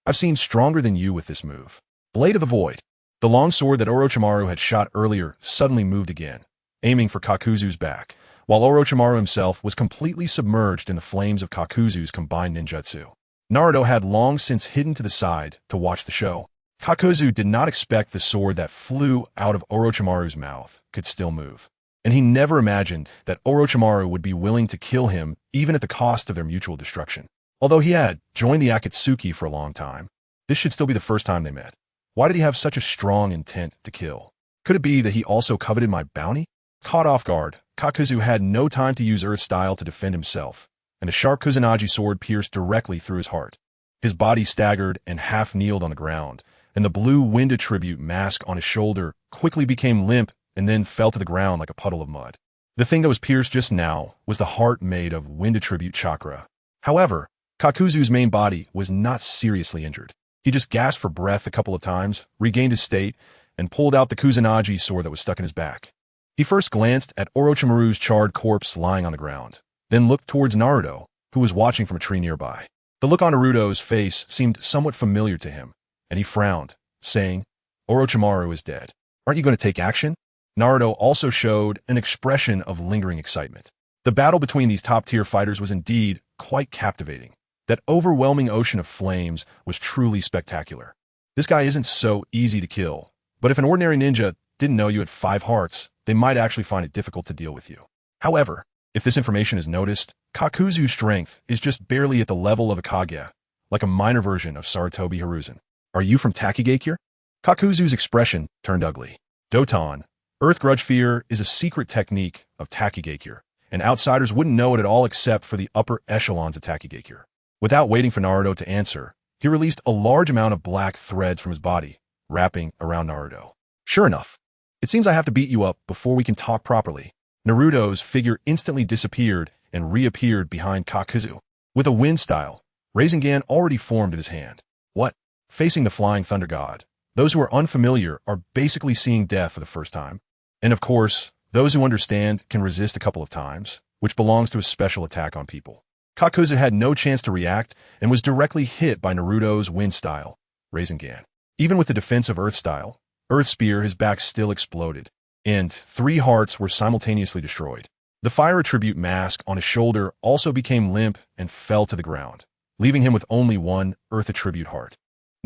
I've seen stronger than you with this move. Blade of the Void. The long sword that Orochimaru had shot earlier suddenly moved again, aiming for Kakuzu's back, while Orochimaru himself was completely submerged in the flames of Kakuzu's combined ninjutsu. Naruto had long since hidden to the side to watch the show. Kakuzu did not expect the sword that flew out of Orochimaru's mouth could still move, and he never imagined that Orochimaru would be willing to kill him even at the cost of their mutual destruction. Although he had joined the Akatsuki for a long time, this should still be the first time they met. Why did he have such a strong intent to kill? Could it be that he also coveted my bounty? Caught off guard, Kakuzu had no time to use Earth style to defend himself, and a sharp Kusanagi sword pierced directly through his heart. His body staggered and half kneeled on the ground, and the blue wind attribute mask on his shoulder quickly became limp and then fell to the ground like a puddle of mud. The thing that was pierced just now was the heart made of wind attribute chakra. However, Kakuzu's main body was not seriously injured. He just gasped for breath a couple of times, regained his state, and pulled out the Kusanagi sword that was stuck in his back. He first glanced at Orochimaru's charred corpse lying on the ground, then looked towards Naruto, who was watching from a tree nearby. The look on Naruto's face seemed somewhat familiar to him, and he frowned, saying, Orochimaru is dead. Aren't you going to take action? Naruto also showed an expression of lingering excitement. The battle between these top-tier fighters was indeed quite captivating. That overwhelming ocean of flames was truly spectacular. This guy isn't so easy to kill, but if an ordinary ninja didn't know you had 5 hearts, they might actually find it difficult to deal with you. However, if this information is noticed, Kakuzu's strength is just barely at the level of a Kage, like a minor version of Sarutobi Hiruzen. Are you from Takigakure? Kakuzu's expression turned ugly. Doton, Earth Grudge Fear, is a secret technique of Takigakure, and outsiders wouldn't know it at all except for the upper echelons of Takigakure. Without waiting for Naruto to answer, he released a large amount of black threads from his body, wrapping around Naruto. Sure enough, it seems I have to beat you up before we can talk properly. Naruto's figure instantly disappeared and reappeared behind Kakuzu. With a wind style, Rasengan already formed in his hand. What? Facing the Flying Thunder God. Those who are unfamiliar are basically seeing death for the first time. And of course, those who understand can resist a couple of times, which belongs to a special attack on people. Kakuzu had no chance to react and was directly hit by Naruto's wind style, Rasengan. Even with the defense of Earth style, Earth Spear, his back still exploded, and 3 hearts were simultaneously destroyed. The fire attribute mask on his shoulder also became limp and fell to the ground, leaving him with only 1 Earth attribute heart.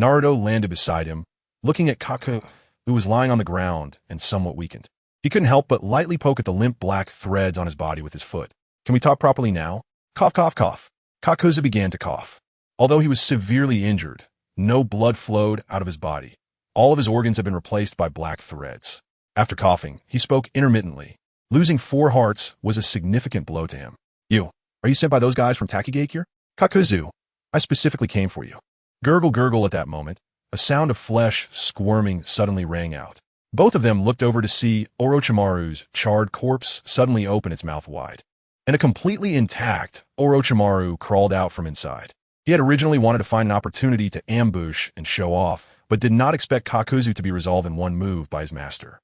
Naruto landed beside him, looking at Kakuzu, who was lying on the ground and somewhat weakened. He couldn't help but lightly poke at the limp black threads on his body with his foot. Can we talk properly now? Cough, cough, cough. Kakuzu began to cough. Although he was severely injured, no blood flowed out of his body. All of his organs had been replaced by black threads. After coughing, he spoke intermittently. Losing 4 hearts was a significant blow to him. Are you sent by those guys from Takigakure? Kakuzu, I specifically came for you. Gurgle, gurgle. At that moment, a sound of flesh squirming suddenly rang out. Both of them looked over to see Orochimaru's charred corpse suddenly open its mouth wide. And a completely intact Orochimaru crawled out from inside. He had originally wanted to find an opportunity to ambush and show off, but did not expect Kakuzu to be resolved in one move by his master.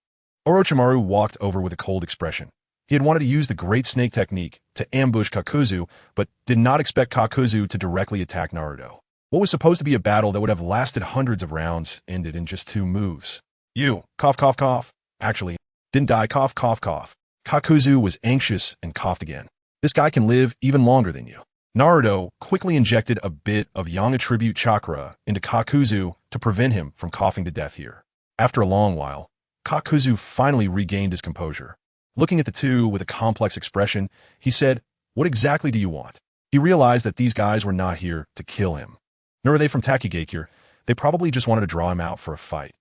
Orochimaru walked over with a cold expression. He had wanted to use the Great Snake technique to ambush Kakuzu, but did not expect Kakuzu to directly attack Naruto. What was supposed to be a battle that would have lasted hundreds of rounds ended in just 2 moves. Cough, cough, cough. Actually, didn't die, cough, cough, cough. Kakuzu was anxious and coughed again. This guy can live even longer than you. Naruto quickly injected a bit of Yang attribute chakra into Kakuzu to prevent him from coughing to death here. After a long while, Kakuzu finally regained his composure. Looking at the two with a complex expression, he said, "What exactly do you want?" He realized that these guys were not here to kill him. Nor were they from Takigakure. They probably just wanted to draw him out for a fight,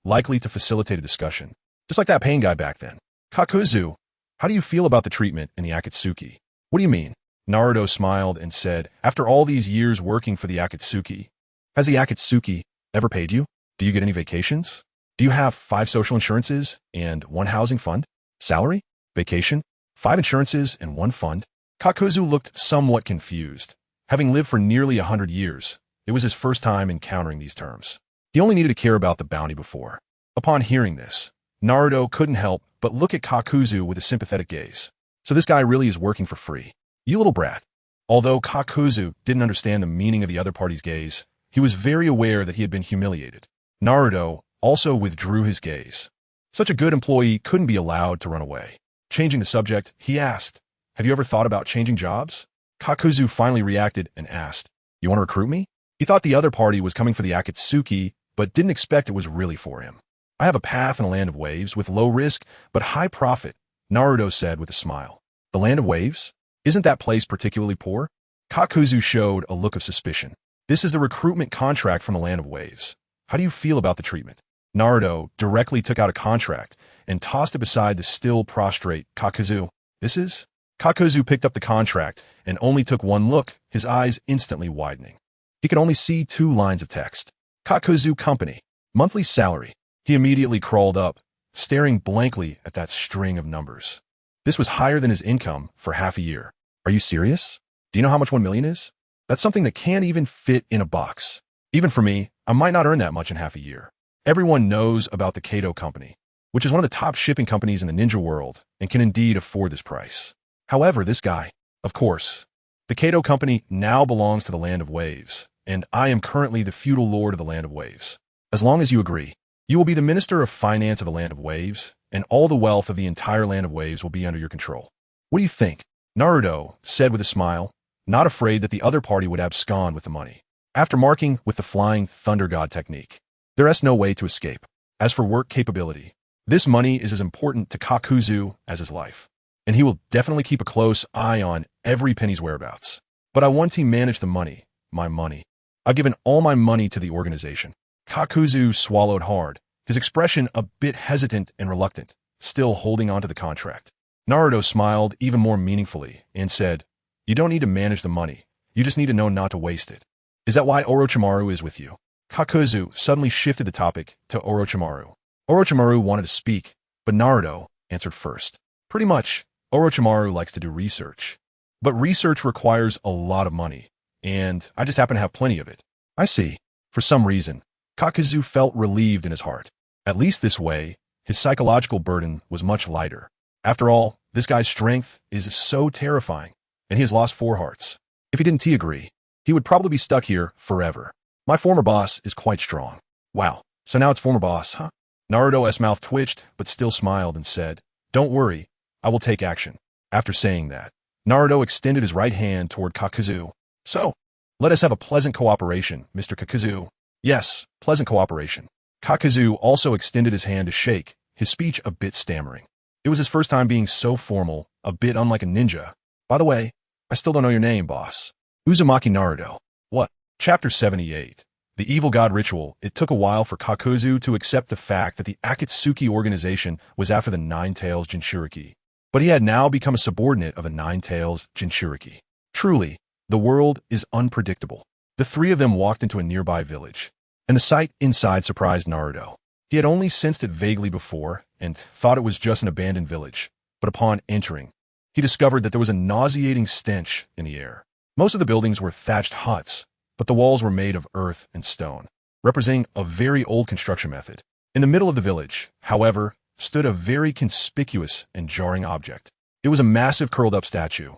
likely to facilitate a discussion. Just like that pain guy back then. Kakuzu, how do you feel about the treatment in the Akatsuki? What do you mean? Naruto smiled and said, after all these years working for the Akatsuki, has the Akatsuki ever paid you? Do you get any vacations? Do you have 5 social insurances and 1 housing fund? Salary? Vacation? 5 insurances and 1 fund? Kakuzu looked somewhat confused. Having lived for nearly 100 years, it was his first time encountering these terms. He only needed to care about the bounty before. Upon hearing this, Naruto couldn't help but look at Kakuzu with a sympathetic gaze. So this guy really is working for free. You little brat. Although Kakuzu didn't understand the meaning of the other party's gaze, he was very aware that he had been humiliated. Naruto also withdrew his gaze. Such a good employee couldn't be allowed to run away. Changing the subject, he asked, have you ever thought about changing jobs? Kakuzu finally reacted and asked, you want to recruit me? He thought the other party was coming for the Akatsuki, but didn't expect it was really for him. I have a path in a land of waves with low risk but high profit, Naruto said with a smile. The land of waves? Isn't that place particularly poor? Kakuzu showed a look of suspicion. This is the recruitment contract from the land of waves. How do you feel about the treatment? Naruto directly took out a contract and tossed it beside the still prostrate Kakuzu. This is? Kakuzu picked up the contract and only took one look, his eyes instantly widening. He could only see 2 lines of text. Kakuzu Company. Monthly salary. He immediately crawled up, staring blankly at that string of numbers. This was higher than his income for half a year. Are you serious? Do you know how much 1 million is? That's something that can't even fit in a box. Even for me, I might not earn that much in half a year. Everyone knows about the Kato Company, which is one of the top shipping companies in the ninja world and can indeed afford this price. However, this guy, of course, the Kato Company now belongs to the Land of Waves, and I am currently the feudal lord of the Land of Waves. As long as you agree, you will be the Minister of Finance of the Land of Waves, and all the wealth of the entire Land of Waves will be under your control. What do you think? Naruto said with a smile, not afraid that the other party would abscond with the money. After marking with the Flying Thunder God technique, there is no way to escape. As for work capability, this money is as important to Kakuzu as his life, and he will definitely keep a close eye on every penny's whereabouts. But I want to manage the money, my money. I've given all my money to the organization. Kakuzu swallowed hard, his expression a bit hesitant and reluctant, still holding on to the contract. Naruto smiled even more meaningfully and said, you don't need to manage the money, you just need to know not to waste it. Is that why Orochimaru is with you? Kakuzu suddenly shifted the topic to Orochimaru. Orochimaru wanted to speak, but Naruto answered first. Pretty much, Orochimaru likes to do research. But research requires a lot of money, and I just happen to have plenty of it. I see. For some reason, Kakuzu felt relieved in his heart. At least this way, his psychological burden was much lighter. After all, this guy's strength is so terrifying, and he has lost 4 hearts. If he didn't agree, he would probably be stuck here forever. My former boss is quite strong. Wow, so now it's former boss, huh? Naruto's mouth twitched, but still smiled and said, don't worry, I will take action. After saying that, Naruto extended his right hand toward Kakuzu. So, let us have a pleasant cooperation, Mr. Kakuzu. Yes, pleasant cooperation. Kakuzu also extended his hand to shake, his speech a bit stammering. It was his first time being so formal, a bit unlike a ninja. By the way, I still don't know your name, boss. Uzumaki Naruto. What? Chapter 78. The Evil God Ritual. It took a while for Kakuzu to accept the fact that the Akatsuki organization was after the Nine-Tails Jinchuriki. But he had now become a subordinate of the Nine-Tails Jinchuriki. Truly, the world is unpredictable. The 3 of them walked into a nearby village, and the sight inside surprised Naruto. He had only sensed it vaguely before and thought it was just an abandoned village, but upon entering, he discovered that there was a nauseating stench in the air. Most of the buildings were thatched huts, but the walls were made of earth and stone, representing a very old construction method. In the middle of the village, however, stood a very conspicuous and jarring object. It was a massive curled-up statue,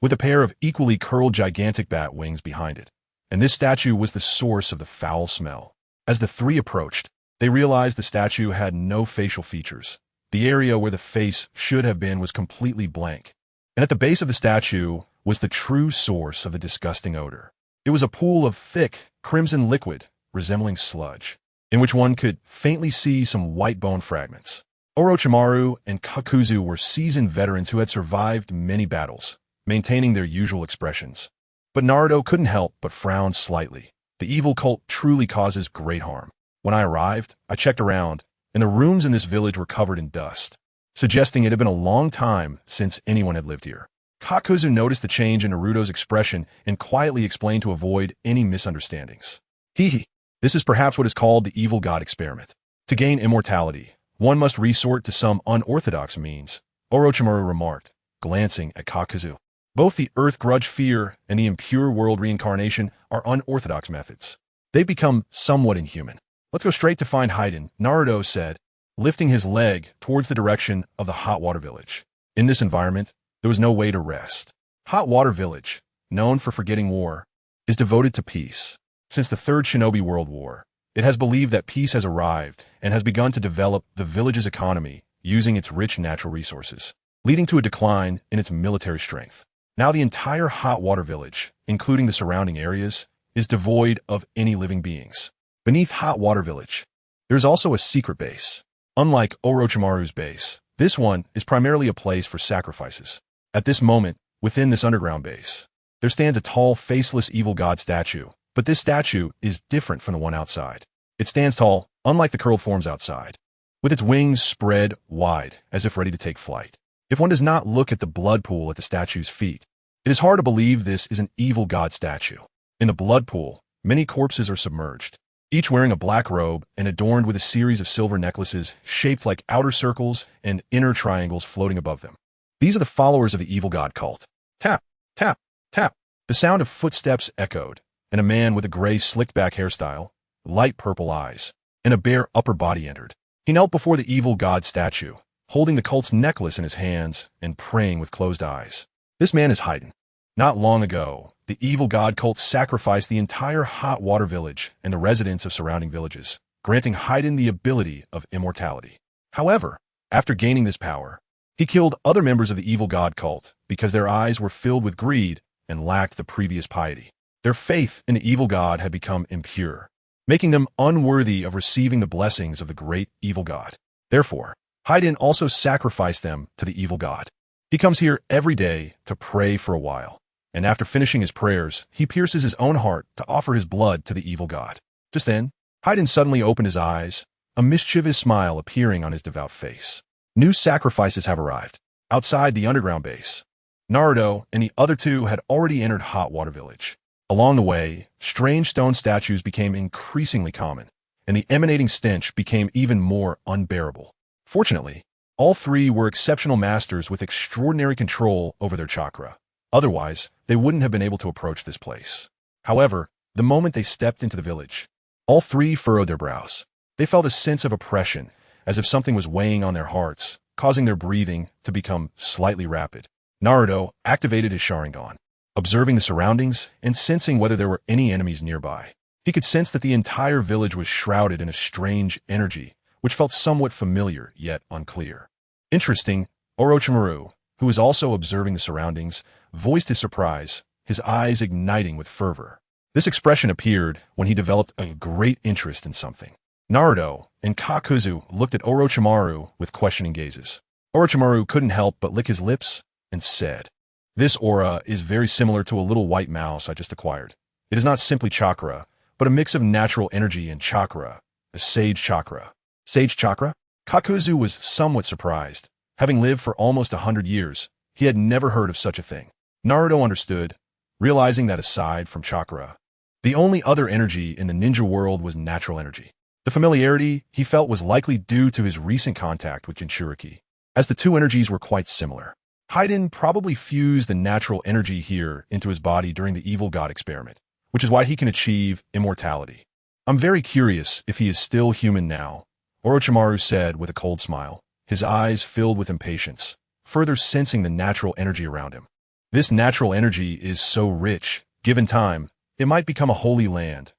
with a pair of equally curled gigantic bat wings behind it, and this statue was the source of the foul smell. As the 3 approached, they realized the statue had no facial features. The area where the face should have been was completely blank, and at the base of the statue was the true source of the disgusting odor. It was a pool of thick, crimson liquid, resembling sludge, in which one could faintly see some white bone fragments. Orochimaru and Kakuzu were seasoned veterans who had survived many battles, maintaining their usual expressions. But Naruto couldn't help but frown slightly. The evil cult truly causes great harm. When I arrived, I checked around, and the rooms in this village were covered in dust, suggesting it had been a long time since anyone had lived here. Kakuzu noticed the change in Naruto's expression and quietly explained to avoid any misunderstandings. Hee. This is perhaps what is called the evil god experiment. To gain immortality, one must resort to some unorthodox means, Orochimaru remarked, glancing at Kakuzu. Both the Earth Grudge Fear and the Impure World Reincarnation are unorthodox methods. They become somewhat inhuman. Let's go straight to find Haiden, Naruto said, lifting his leg towards the direction of the Hot Water Village. In this environment, there was no way to rest. Hot Water Village, known for forgetting war, is devoted to peace. Since the Third Shinobi World War, it has believed that peace has arrived and has begun to develop the village's economy using its rich natural resources, leading to a decline in its military strength. Now the entire Hot Water Village, including the surrounding areas, is devoid of any living beings. Beneath Hot Water Village, there is also a secret base. Unlike Orochimaru's base, this one is primarily a place for sacrifices. At this moment, within this underground base, there stands a tall, faceless evil god statue, but this statue is different from the one outside. It stands tall, unlike the curled forms outside, with its wings spread wide as if ready to take flight. If one does not look at the blood pool at the statue's feet, it is hard to believe this is an evil god statue. In the blood pool, many corpses are submerged, each wearing a black robe and adorned with a series of silver necklaces shaped like outer circles and inner triangles floating above them. These are the followers of the evil god cult. Tap, tap, tap. The sound of footsteps echoed, and a man with a gray slicked-back hairstyle, light purple eyes, and a bare upper body entered. He knelt before the evil god statue, holding the cult's necklace in his hands and praying with closed eyes. This man is Haiden. Not long ago, the evil god cult sacrificed the entire Hot Water Village and the residents of surrounding villages, granting Haiden the ability of immortality. However, after gaining this power, he killed other members of the evil god cult because their eyes were filled with greed and lacked the previous piety. Their faith in the evil god had become impure, making them unworthy of receiving the blessings of the great evil god. Therefore, Haiden also sacrificed them to the evil god. He comes here every day to pray for a while, and after finishing his prayers, he pierces his own heart to offer his blood to the evil god. Just then, Haiden suddenly opened his eyes, a mischievous smile appearing on his devout face. New sacrifices have arrived. Outside the underground base, Naruto and the other two had already entered Hot Water Village. Along the way, strange stone statues became increasingly common, and the emanating stench became even more unbearable. Fortunately, all three were exceptional masters with extraordinary control over their chakra. Otherwise, they wouldn't have been able to approach this place. However, the moment they stepped into the village, all three furrowed their brows. They felt a sense of oppression, as if something was weighing on their hearts, causing their breathing to become slightly rapid. Naruto activated his Sharingan, observing the surroundings and sensing whether there were any enemies nearby. He could sense that the entire village was shrouded in a strange energy, which felt somewhat familiar yet unclear. Interesting, Orochimaru, who was also observing the surroundings, voiced his surprise, his eyes igniting with fervor. This expression appeared when he developed a great interest in something. Naruto and Kakuzu looked at Orochimaru with questioning gazes. Orochimaru couldn't help but lick his lips and said, "This aura is very similar to a little white mouse I just acquired. It is not simply chakra, but a mix of natural energy and chakra, a sage chakra." Sage chakra? Kakuzu was somewhat surprised. Having lived for almost 100 years, he had never heard of such a thing. Naruto understood, realizing that aside from chakra, the only other energy in the ninja world was natural energy. The familiarity he felt was likely due to his recent contact with Jinchuriki, as the two energies were quite similar. Haiden probably fused the natural energy here into his body during the evil god experiment, which is why he can achieve immortality. "I'm very curious if he is still human now," Orochimaru said with a cold smile, his eyes filled with impatience, further sensing the natural energy around him. This natural energy is so rich, given time, it might become a holy land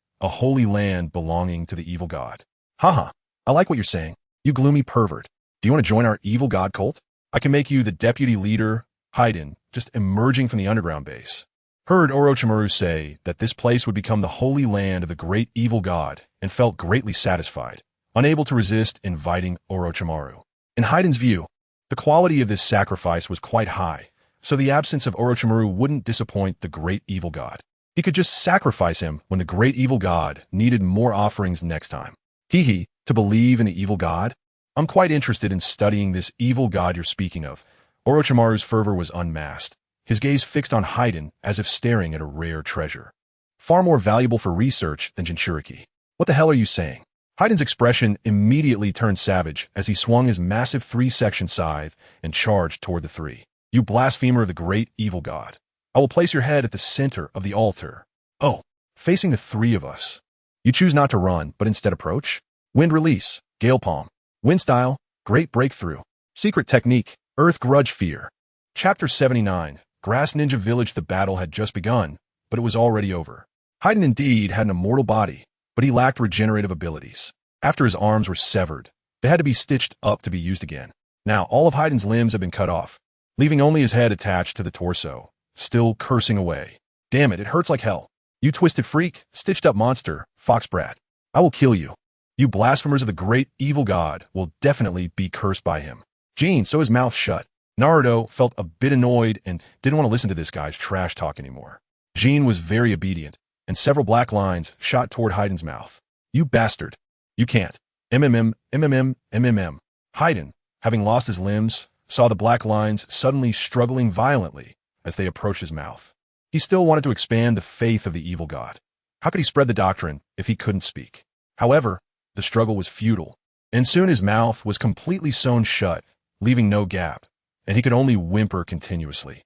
belonging to the evil god. Haha, I like what you're saying, you gloomy pervert. Do you want to join our evil god cult? I can make you the deputy leader. Haiden, just emerging from the underground base, heard Orochimaru say that this place would become the holy land of the great evil god and felt greatly satisfied, unable to resist inviting Orochimaru. In Haiden's view, the quality of this sacrifice was quite high, so the absence of Orochimaru wouldn't disappoint the great evil god. He could just sacrifice him when the great evil god needed more offerings next time. To believe in the evil god? I'm quite interested in studying this evil god you're speaking of. Orochimaru's fervor was unmasked. his gaze fixed on Haiden as if staring at a rare treasure. Far more valuable for research than Jinchuriki. What the hell are you saying? Haiden's expression immediately turned savage as he swung his massive 3-section scythe and charged toward the three. You blasphemer of the great evil god. I will place your head at the center of the altar. Oh, facing the three of us. You choose not to run, but instead approach? Wind release, gale palm. Wind style, great breakthrough. Secret technique, earth grudge fear. Chapter 79, Grass Ninja Village. The battle had just begun, but it was already over. Haiden indeed had an immortal body, but he lacked regenerative abilities. After his arms were severed, they had to be stitched up to be used again. Now all of Haiden's limbs had been cut off, leaving only his head attached to the torso, still cursing away. Damn it, it hurts like hell. You twisted freak, stitched up monster, fox brat. I will kill you. You blasphemers of the great evil god will definitely be cursed by him. Jin sew his mouth shut. Naruto felt a bit annoyed and didn't want to listen to this guy's trash talk anymore. Jin was very obedient, and several black lines shot toward Haiden's mouth. You bastard. You can't. MMM. Haiden, having lost his limbs, saw the black lines suddenly struggling violently as they approached his mouth. He still wanted to expand the faith of the evil god. How could he spread the doctrine if he couldn't speak? However, the struggle was futile, and soon his mouth was completely sewn shut, leaving no gap, and he could only whimper continuously.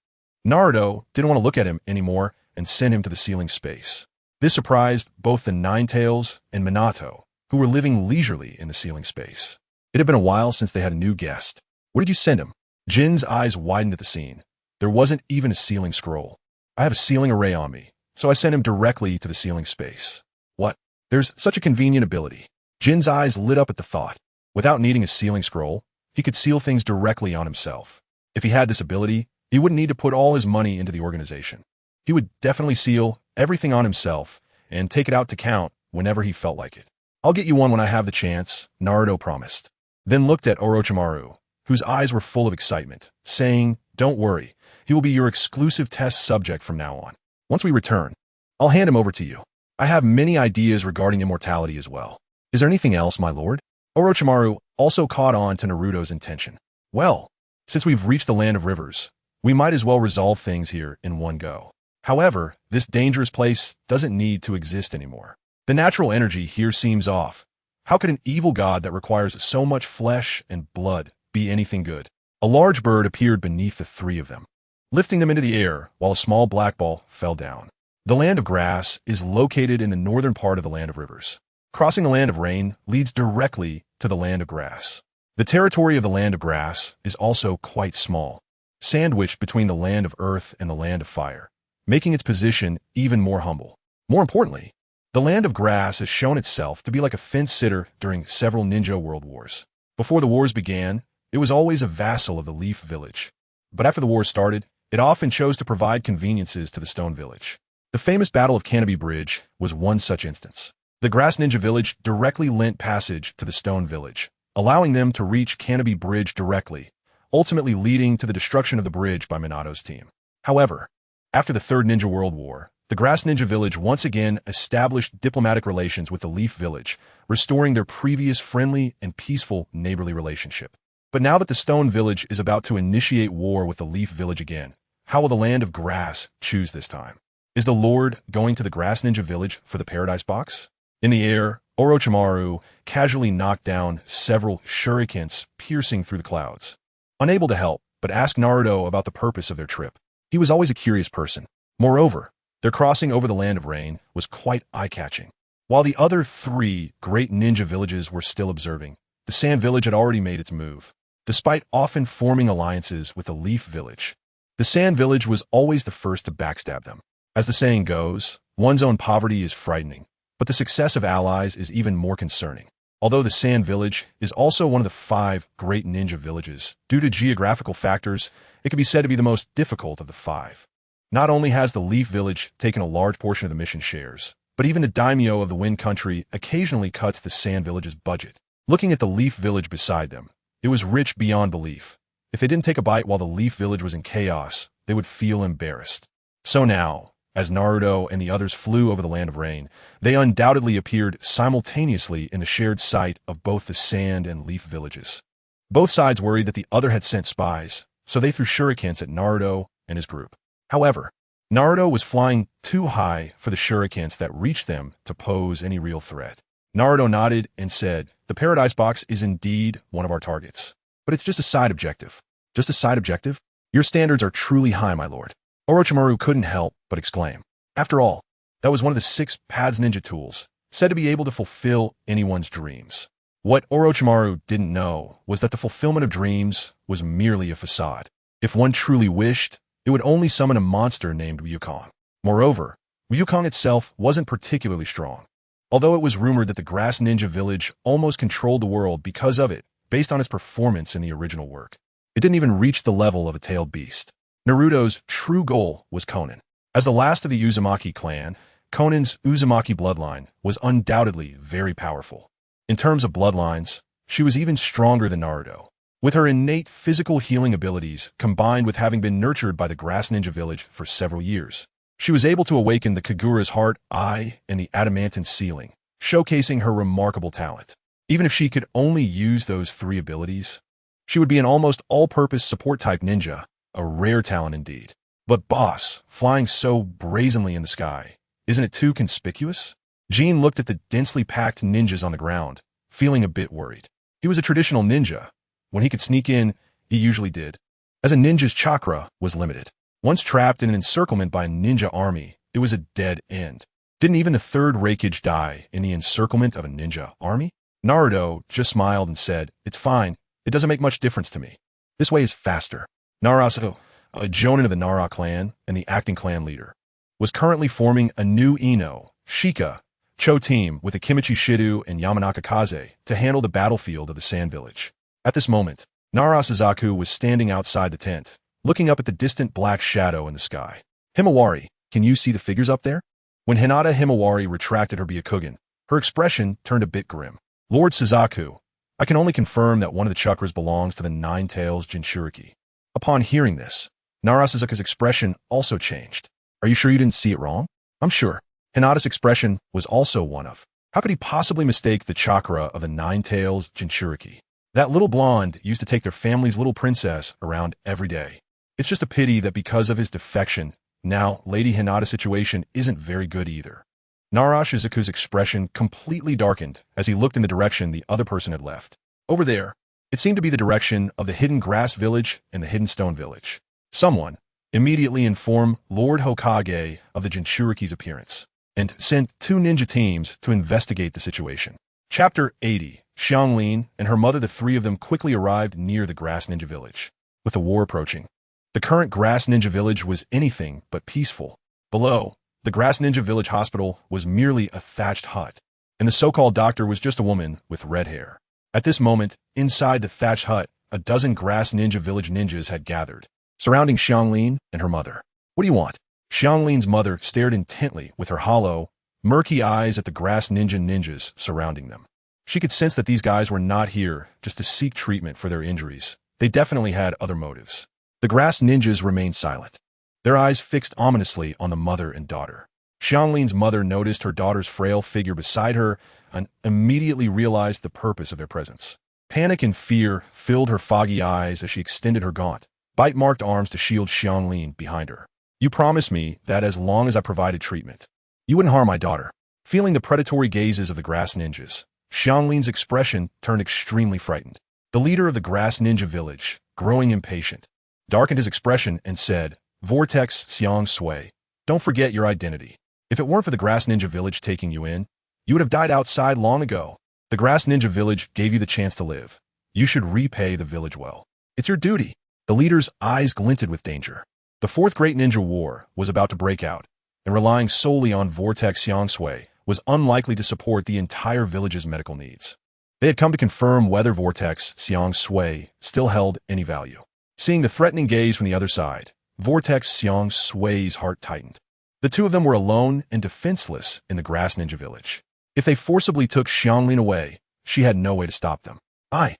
Naruto didn't want to look at him anymore and sent him to the ceiling space. This surprised both the Ninetales and Minato, who were living leisurely in the ceiling space. It had been a while since they had a new guest. Where did you send him? Jin's eyes widened at the scene. There wasn't even a ceiling scroll. I have a ceiling array on me, so I sent him directly to the ceiling space. What? There's such a convenient ability. Jin's eyes lit up at the thought. Without needing a ceiling scroll, he could seal things directly on himself. If he had this ability, he wouldn't need to put all his money into the organization. He would definitely seal everything on himself and take it out to count whenever he felt like it. I'll get you one when I have the chance, Naruto promised. Then looked at Orochimaru, whose eyes were full of excitement, saying, don't worry, he will be your exclusive test subject from now on. Once we return, I'll hand him over to you. I have many ideas regarding immortality as well. Is there anything else, my lord? Orochimaru also caught on to Naruto's intention. Well, since we've reached the land of rivers, we might as well resolve things here in one go. However, this dangerous place doesn't need to exist anymore. The natural energy here seems off. How could an evil god that requires so much flesh and blood be anything good? A large bird appeared beneath the three of them, lifting them into the air while a small black ball fell down. The land of grass is located in the northern part of the land of rivers. Crossing the land of rain leads directly to the land of grass. The territory of the land of grass is also quite small, sandwiched between the land of earth and the land of fire, making its position even more humble. More importantly, the land of grass has shown itself to be like a fence-sitter during several ninja world wars. Before the wars began, it was always a vassal of the Leaf Village. But after the war started, it often chose to provide conveniences to the Stone Village. The famous Battle of Canopy Bridge was one such instance. The Grass Ninja Village directly lent passage to the Stone Village, allowing them to reach Canopy Bridge directly, ultimately leading to the destruction of the bridge by Minato's team. However, after the Third Ninja World War, the Grass Ninja Village once again established diplomatic relations with the Leaf Village, restoring their previous friendly and peaceful neighborly relationship. But now that the Stone Village is about to initiate war with the Leaf Village again, how will the land of grass choose this time? Is the Lord going to the Grass Ninja Village for the Paradise Box? In the air, Orochimaru casually knocked down several shurikens piercing through the clouds. Unable to help, but asked Naruto about the purpose of their trip. He was always a curious person. Moreover, their crossing over the land of rain was quite eye-catching. While the other three great ninja villages were still observing, the Sand Village had already made its move. Despite often forming alliances with the Leaf Village, the Sand Village was always the first to backstab them. As the saying goes, one's own poverty is frightening, but the success of allies is even more concerning. Although the Sand Village is also one of the 5 great ninja villages, due to geographical factors, it can be said to be the most difficult of the 5. Not only has the Leaf Village taken a large portion of the mission shares, but even the daimyo of the Wind Country occasionally cuts the Sand Village's budget. Looking at the Leaf Village beside them, it was rich beyond belief. If they didn't take a bite while the Leaf Village was in chaos, they would feel embarrassed. So now, as Naruto and the others flew over the land of rain, they undoubtedly appeared simultaneously in the shared sight of both the Sand and Leaf Villages. Both sides worried that the other had sent spies, so they threw shurikens at Naruto and his group. However, Naruto was flying too high for the shurikens that reached them to pose any real threat. Naruto nodded and said, "The Paradise Box is indeed one of our targets. But it's just a side objective." "Just a side objective? Your standards are truly high, my lord." Orochimaru couldn't help but exclaim. After all, that was one of the 6 Pads ninja tools, said to be able to fulfill anyone's dreams. What Orochimaru didn't know was that the fulfillment of dreams was merely a facade. If one truly wished, it would only summon a monster named Ryukong. Moreover, Ryukong itself wasn't particularly strong. Although it was rumored that the Grass Ninja Village almost controlled the world because of it, based on its performance in the original work. It didn't even reach the level of a tailed beast. Naruto's true goal was Konan. As the last of the Uzumaki clan, Konan's Uzumaki bloodline was undoubtedly very powerful. In terms of bloodlines, she was even stronger than Naruto. With her innate physical healing abilities, combined with having been nurtured by the Grass Ninja Village for several years, she was able to awaken the Kagura's heart, eye, and the adamantine ceiling, showcasing her remarkable talent. Even if she could only use those 3 abilities, she would be an almost all-purpose support-type ninja, a rare talent indeed. But boss, flying so brazenly in the sky, isn't it too conspicuous? Jean looked at the densely packed ninjas on the ground, feeling a bit worried. He was a traditional ninja. When he could sneak in, he usually did, as a ninja's chakra was limited. Once trapped in an encirclement by a ninja army, it was a dead end. Didn't even the 3rd Raikage die in the encirclement of a ninja army? Naruto just smiled and said, "It's fine. It doesn't make much difference to me. This way is faster." Naruto, a jonin of the Nara clan and the acting clan leader, was currently forming a new Ino, Shika, Cho team with the Kimichi Shido and Yamanaka Kaze to handle the battlefield of the Sand Village. At this moment, Nara Suzaku was standing outside the tent, looking up at the distant black shadow in the sky. "Himawari, can you see the figures up there?" When Hinata Himawari retracted her Byakugan, her expression turned a bit grim. "Lord Suzaku, I can only confirm that one of the chakras belongs to the 9 Tails Jinchuriki." Upon hearing this, Nara Suzaku's expression also changed. "Are you sure you didn't see it wrong?" "I'm sure." Hinata's expression was also one of, how could he possibly mistake the chakra of the 9 Tails Jinchuriki? That little blonde used to take their family's little princess around every day. It's just a pity that because of his defection, now Lady Hinata's situation isn't very good either. Nara Shizuku's expression completely darkened as he looked in the direction the other person had left. Over there, it seemed to be the direction of the Hidden Grass Village and the Hidden Stone Village. Someone immediately informed Lord Hokage of the Jinchuriki's appearance and sent 2 ninja teams to investigate the situation. Chapter 80. Xianglin and her mother, the 3 of them quickly arrived near the Grass Ninja Village. With the war approaching, the current Grass Ninja Village was anything but peaceful. Below, the Grass Ninja Village Hospital was merely a thatched hut, and the so-called doctor was just a woman with red hair. At this moment, inside the thatched hut, a dozen Grass Ninja Village ninjas had gathered, surrounding Xianglin and her mother. "What do you want?" Xianglin's mother stared intently with her hollow, murky eyes at the Grass ninjas surrounding them. She could sense that these guys were not here just to seek treatment for their injuries. They definitely had other motives. The Grass ninjas remained silent, their eyes fixed ominously on the mother and daughter. Xianglin's mother noticed her daughter's frail figure beside her and immediately realized the purpose of their presence. Panic and fear filled her foggy eyes as she extended her gaunt, bite-marked arms to shield Xianglin behind her. "You promised me that as long as I provided treatment, you wouldn't harm my daughter." Feeling the predatory gazes of the Grass ninjas, Xianglin's expression turned extremely frightened. The leader of the Grass Ninja Village, growing impatient, darkened his expression and said, "Vortex Xiang Sui, don't forget your identity. If it weren't for the Grass Ninja Village taking you in, you would have died outside long ago. The Grass Ninja Village gave you the chance to live. You should repay the village well. It's your duty." The leader's eyes glinted with danger. The 4th Great Ninja War was about to break out, and relying solely on Vortex Xiang Sui was unlikely to support the entire village's medical needs. They had come to confirm whether Vortex Xiang Sui still held any value. Seeing the threatening gaze from the other side, Vortex Xiang Sui's heart tightened. The 2 of them were alone and defenseless in the Grass Ninja Village. If they forcibly took Xianglin away, she had no way to stop them. I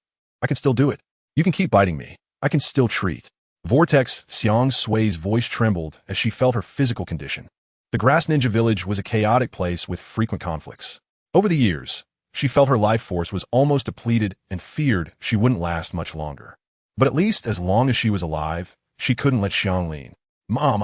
can still do it. You can keep biting me. I can still treat." Vortex Xiang Sui's voice trembled as she felt her physical condition. The Grass Ninja Village was a chaotic place with frequent conflicts. Over the years, she felt her life force was almost depleted and feared she wouldn't last much longer. But at least as long as she was alive, she couldn't let Xianglin. "Mom,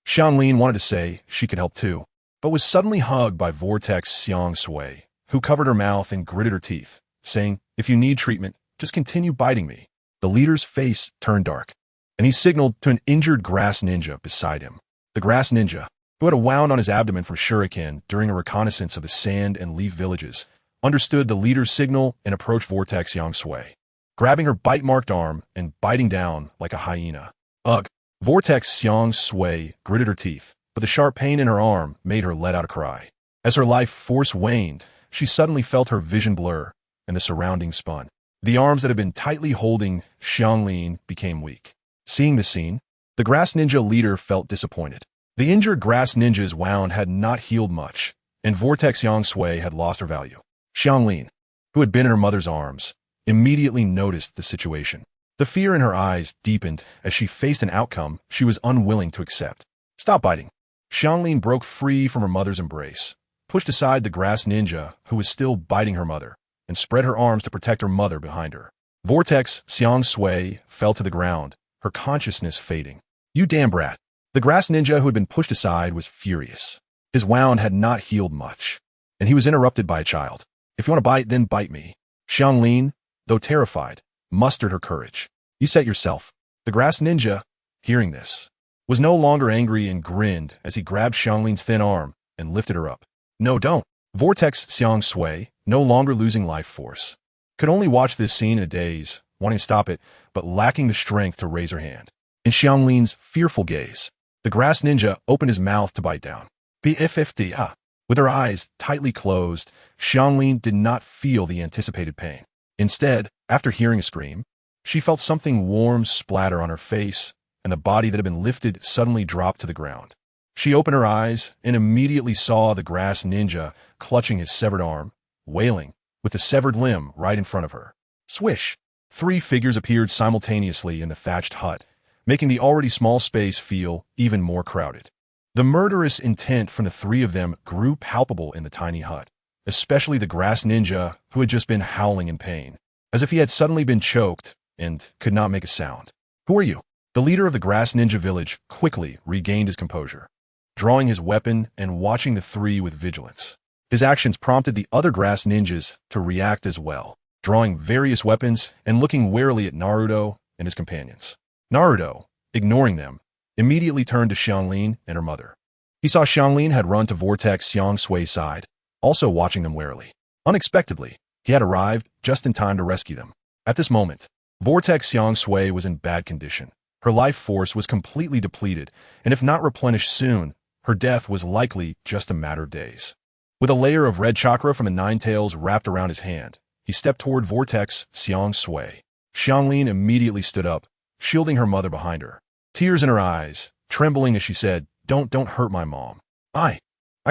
Xianglin wanted to say she could help too, but was suddenly hugged by Vortex Xiang Sui, who covered her mouth and gritted her teeth, saying, "If you need treatment, just continue biting me." The leader's face turned dark, and he signaled to an injured grass ninja beside him. The grass ninja, who had a wound on his abdomen from shuriken during a reconnaissance of the sand and leaf villages, understood the leader's signal and approached Vortex Xiang Sui, grabbing her bite-marked arm and biting down like a hyena. Ugh! Vortex Xiang Sui gritted her teeth, but the sharp pain in her arm made her let out a cry. As her life force waned, she suddenly felt her vision blur, and the surroundings spun. The arms that had been tightly holding Xianglin became weak. Seeing the scene, the grass ninja leader felt disappointed. The injured grass ninja's wound had not healed much, and Vortex Xiang Sui had lost her value. Xianglin, who had been in her mother's arms, immediately noticed the situation. The fear in her eyes deepened as she faced an outcome she was unwilling to accept. "Stop biting." Xianglin broke free from her mother's embrace, pushed aside the grass ninja who was still biting her mother, and spread her arms to protect her mother behind her. Vortex Xiang Sui fell to the ground, her consciousness fading. "You damn brat." The grass ninja who had been pushed aside was furious. His wound had not healed much, and he was interrupted by a child. "If you want to bite, then bite me." Xianglin, though terrified, mustered her courage. "You set yourself." The grass ninja, hearing this, was no longer angry and grinned as he grabbed Xianglin's thin arm and lifted her up. "No, don't." Vortex Xiang Sui, no longer losing life force, could only watch this scene in a daze, wanting to stop it, but lacking the strength to raise her hand. In Xianglin's fearful gaze, the grass ninja opened his mouth to bite down. "P50. With her eyes tightly closed, Xianglin did not feel the anticipated pain. Instead, after hearing a scream, she felt something warm splatter on her face, and the body that had been lifted suddenly dropped to the ground. She opened her eyes and immediately saw the grass ninja clutching his severed arm, wailing, with the severed limb right in front of her. Swish! 3 figures appeared simultaneously in the thatched hut, making the already small space feel even more crowded. The murderous intent from the 3 of them grew palpable in the tiny hut, especially the grass ninja who had just been howling in pain, as if he had suddenly been choked and could not make a sound. "Who are you?" The leader of the grass ninja village quickly regained his composure, drawing his weapon and watching the 3 with vigilance. His actions prompted the other grass ninjas to react as well, drawing various weapons and looking warily at Naruto and his companions. Naruto, ignoring them, immediately turned to Xianglin and her mother. He saw Xianglin had run to Vortex Xiang Sui's side, also watching them warily. Unexpectedly, he had arrived just in time to rescue them. At this moment, Vortex Xiang Sui was in bad condition. Her life force was completely depleted, and if not replenished soon, her death was likely just a matter of days. With a layer of red chakra from the 9 tails wrapped around his hand, he stepped toward Vortex Xiang Sui. Xianglin immediately stood up, shielding her mother behind her, tears in her eyes, trembling as she said, Don't hurt my mom. I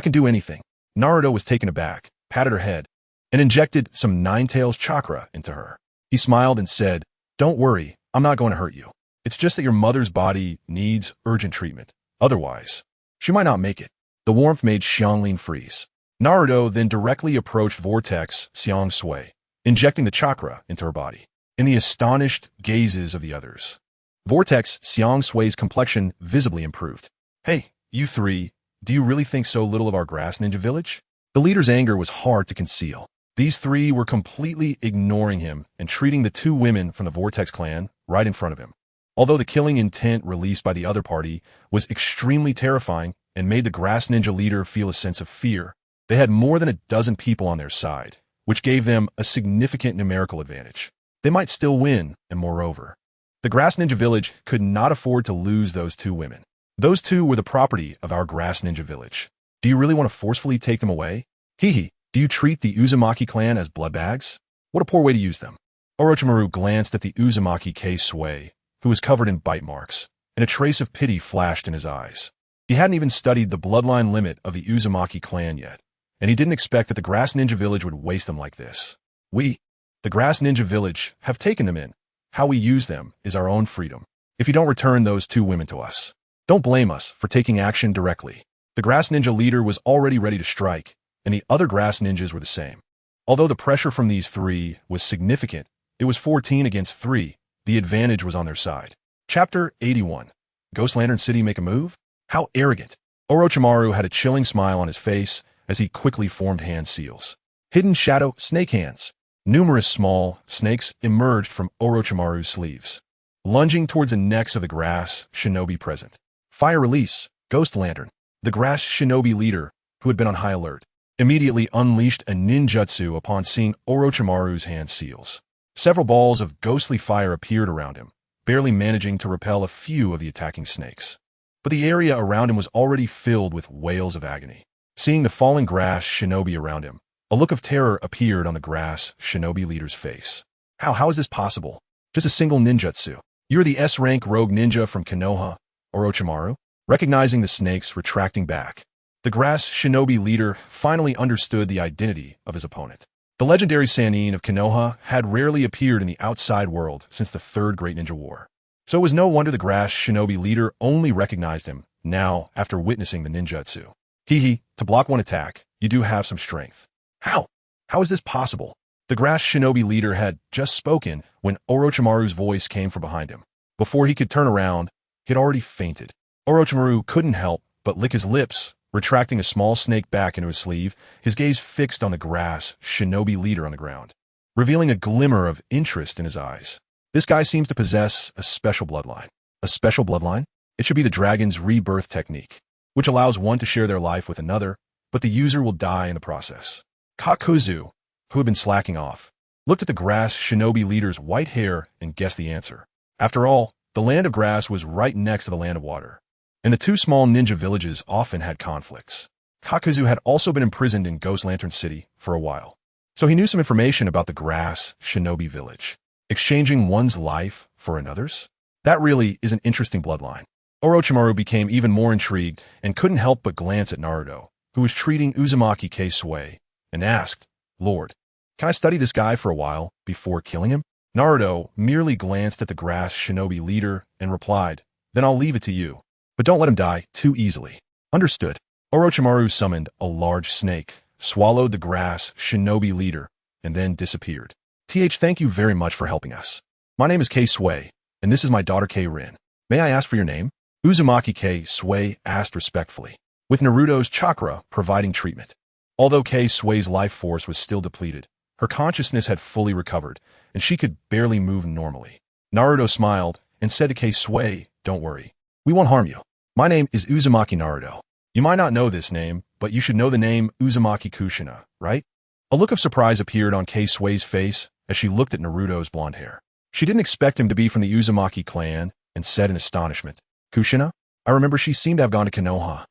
can do anything." Naruto was taken aback, patted her head, and injected some 9 tails chakra into her. He smiled and said, "Don't worry, I'm not going to hurt you. It's just that your mother's body needs urgent treatment. Otherwise, she might not make it." The warmth made Xianglin freeze. Naruto then directly approached Vortex Xiang Sui, injecting the chakra into her body. In the astonished gazes of the others, Vortex Xiang Sui's complexion visibly improved. "Hey, you 3, do you really think so little of our grass ninja village?" The leader's anger was hard to conceal. These 3 were completely ignoring him and treating the 2 women from the Vortex clan right in front of him. Although the killing intent released by the other party was extremely terrifying and made the grass ninja leader feel a sense of fear, they had more than a dozen people on their side, which gave them a significant numerical advantage. They might still win, and moreover, the grass ninja village could not afford to lose those 2 women. Those 2 were the property of our grass ninja village. Do you really want to forcefully take them away? Hehe, do you treat the Uzumaki clan as blood bags? What a poor way to use them. Orochimaru glanced at the Uzumaki K-Sui, who was covered in bite marks, and a trace of pity flashed in his eyes. He hadn't even studied the bloodline limit of the Uzumaki clan yet, and he didn't expect that the grass ninja village would waste them like this. We, the grass ninja village, have taken them in. How we use them is our own freedom. If you don't return those 2 women to us, don't blame us for taking action directly. The grass ninja leader was already ready to strike, and the other grass ninjas were the same. Although the pressure from these 3 was significant, it was 14 against 3, the advantage was on their side. Chapter 81. Ghost Lantern City make a move? How arrogant! Orochimaru had a chilling smile on his face as he quickly formed hand seals. Hidden shadow snake hands. Numerous small snakes emerged from Orochimaru's sleeves, lunging towards the necks of the grass shinobi present. Fire release, ghost lantern. The grass shinobi leader, who had been on high alert, immediately unleashed a ninjutsu upon seeing Orochimaru's hand seals. Several balls of ghostly fire appeared around him, barely managing to repel a few of the attacking snakes. But the area around him was already filled with wails of agony. Seeing the falling grass shinobi around him, a look of terror appeared on the grass shinobi leader's face. How is this possible? Just a single ninjutsu. You're the S-rank rogue ninja from Konoha, Orochimaru? Recognizing the snakes retracting back, the grass shinobi leader finally understood the identity of his opponent. The legendary Sannin of Konoha had rarely appeared in the outside world since the Third Great Ninja War. So it was no wonder the grass shinobi leader only recognized him now after witnessing the ninjutsu. To block one attack, you do have some strength. How? How is this possible? The grass shinobi leader had just spoken when Orochimaru's voice came from behind him. Before he could turn around, he had already fainted. Orochimaru couldn't help but lick his lips, retracting a small snake back into his sleeve, his gaze fixed on the grass shinobi leader on the ground, revealing a glimmer of interest in his eyes. This guy seems to possess a special bloodline. A special bloodline? It should be the dragon's rebirth technique, which allows one to share their life with another, but the user will die in the process. Kakuzu, who had been slacking off, looked at the grass shinobi leader's white hair and guessed the answer. After all, the land of grass was right next to the land of water, and the two small ninja villages often had conflicts. Kakuzu had also been imprisoned in Ghost Lantern City for a while, so he knew some information about the grass shinobi village. Exchanging one's life for another's? That really is an interesting bloodline. Orochimaru became even more intrigued and couldn't help but glance at Naruto, who was treating Uzumaki K-Sway, and asked, "Lord, can I study this guy for a while before killing him?" Naruto merely glanced at the grass shinobi leader and replied, "Then I'll leave it to you. But don't let him die too easily." Understood. Orochimaru summoned a large snake, swallowed the grass shinobi leader, and then disappeared. Thank you very much for helping us. My name is K-Sway, and this is my daughter K-Rin. May I ask for your name? Uzumaki K-Sway asked respectfully, with Naruto's chakra providing treatment. Although K-Sway's life force was still depleted, her consciousness had fully recovered, and she could barely move normally. Naruto smiled and said to K-Sway, "Don't worry. We won't harm you. My name is Uzumaki Naruto. You might not know this name, but you should know the name Uzumaki Kushina, right?" A look of surprise appeared on K-Sway's face as she looked at Naruto's blonde hair. She didn't expect him to be from the Uzumaki clan and said in astonishment, "Kushina? I remember she seemed to have gone to Konoha."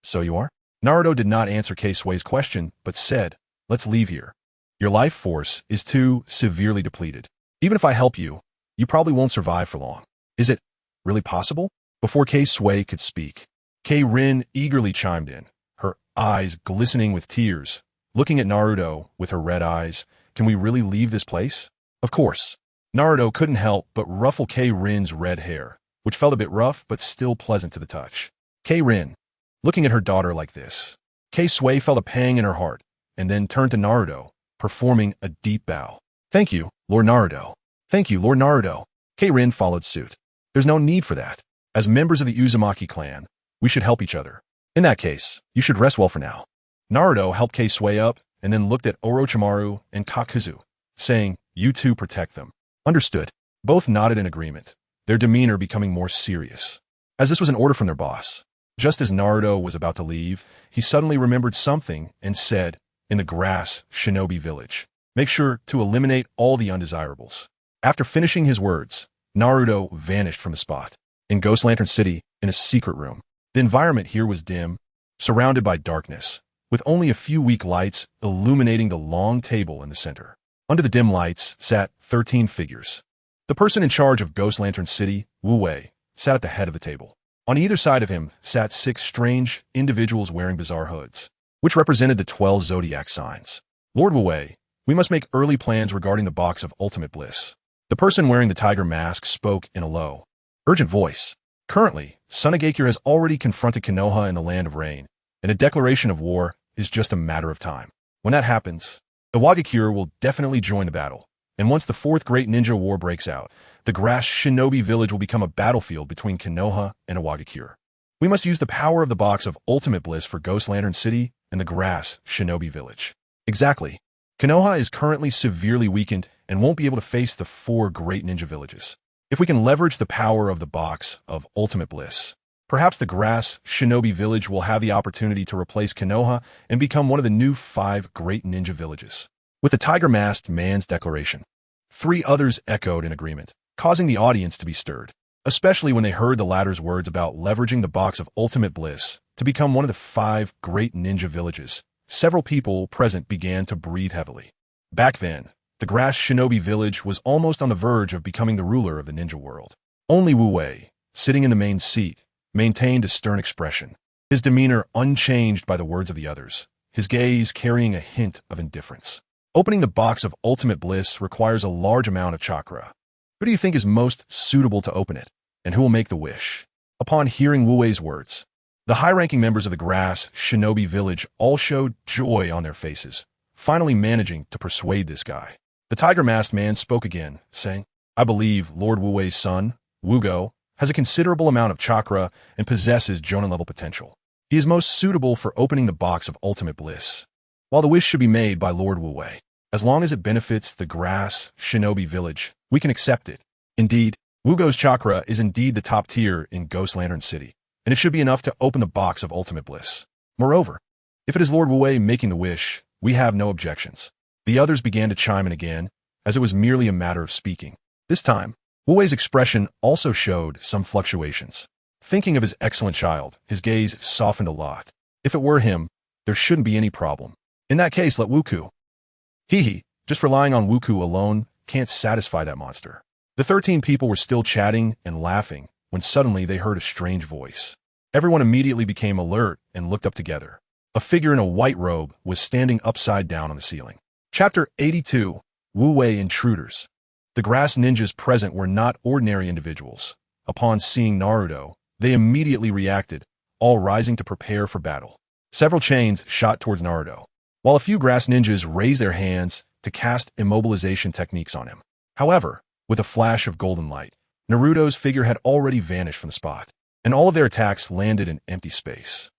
"So you are?" Naruto did not answer K-Sway's question, but said, "Let's leave here. Your life force is too severely depleted. Even if I help you, you probably won't survive for long." "Is it really possible?" Before K-Sway could speak, K-Rin eagerly chimed in, her eyes glistening with tears, looking at Naruto with her red eyes. "Can we really leave this place?" "Of course." Naruto couldn't help but ruffle K-Rin's red hair, which felt a bit rough but still pleasant to the touch. K-Rin, looking at her daughter like this, K-Sway felt a pang in her heart, and then turned to Naruto, performing a deep bow. "Thank you, Lord Naruto." "Thank you, Lord Naruto." K-Rin followed suit. "There's no need for that. As members of the Uzumaki clan, we should help each other. In that case, you should rest well for now." Naruto helped K-Sway up and then looked at Orochimaru and Kakuzu, saying, "You two protect them." Understood. Both nodded in agreement, their demeanor becoming more serious, as this was an order from their boss. Just as Naruto was about to leave, he suddenly remembered something and said, "In the grass shinobi village, make sure to eliminate all the undesirables." After finishing his words, Naruto vanished from the spot. In Ghost Lantern City, in a secret room, the environment here was dim, surrounded by darkness, with only a few weak lights illuminating the long table in the center. Under the dim lights sat 13 figures. The person in charge of Ghost Lantern City, Wu Wei, sat at the head of the table. On either side of him sat 6 strange individuals wearing bizarre hoods, which represented the 12 zodiac signs. "Lord Wu Wei, we must make early plans regarding the box of ultimate bliss." The person wearing the tiger mask spoke in a low, urgent voice. "Currently, Sunagakure has already confronted Konoha in the Land of Rain, and a declaration of war is just a matter of time. When that happens, Iwagakure will definitely join the battle, and once the Fourth Great Ninja War breaks out, the grass shinobi village will become a battlefield between Konoha and Iwagakure. We must use the power of the box of ultimate bliss for Ghost Lantern City and the grass Shinobi Village. Exactly. Konoha is currently severely weakened and won't be able to face the 4 great ninja villages. If we can leverage the power of the box of ultimate bliss, perhaps the grass Shinobi Village will have the opportunity to replace Konoha and become one of the new 5 great ninja villages. With the tiger-masked man's declaration, 3 others echoed in agreement, causing the audience to be stirred, especially when they heard the latter's words about leveraging the box of ultimate bliss to become one of the 5 great ninja villages. Several people present began to breathe heavily. Back then, the grass Shinobi Village was almost on the verge of becoming the ruler of the ninja world. Only Wu Wei, sitting in the main seat, maintained a stern expression, his demeanor unchanged by the words of the others, his gaze carrying a hint of indifference. Opening the box of ultimate bliss requires a large amount of chakra. Who do you think is most suitable to open it, and who will make the wish? Upon hearing Wu Wei's words, the high-ranking members of the grass Shinobi Village all showed joy on their faces, finally managing to persuade this guy. The tiger-masked man spoke again, saying, I believe Lord Wu Wei's son, Wu Go, has a considerable amount of chakra and possesses Jonin-level potential. He is most suitable for opening the box of ultimate bliss. While the wish should be made by Lord Wu Wei, as long as it benefits the grass Shinobi Village, we can accept it. Indeed, Wu Go's chakra is indeed the top tier in Ghost Lantern City, and it should be enough to open the box of ultimate bliss. Moreover, if it is Lord Wu Wei making the wish, we have no objections. The others began to chime in again, as it was merely a matter of speaking. This time, Wu Wei's expression also showed some fluctuations. Thinking of his excellent child, his gaze softened a lot. If it were him, there shouldn't be any problem. In that case, let Wuku. Just relying on Wuku alone can't satisfy that monster. The 13 people were still chatting and laughing when suddenly they heard a strange voice. Everyone immediately became alert and looked up together. A figure in a white robe was standing upside down on the ceiling. Chapter 82, Wu Wei Intruders. The grass ninjas present were not ordinary individuals. Upon seeing Naruto, they immediately reacted, all rising to prepare for battle. Several chains shot towards Naruto, while a few grass ninjas raised their hands to cast immobilization techniques on him. However, with a flash of golden light, Naruto's figure had already vanished from the spot, and all of their attacks landed in empty space.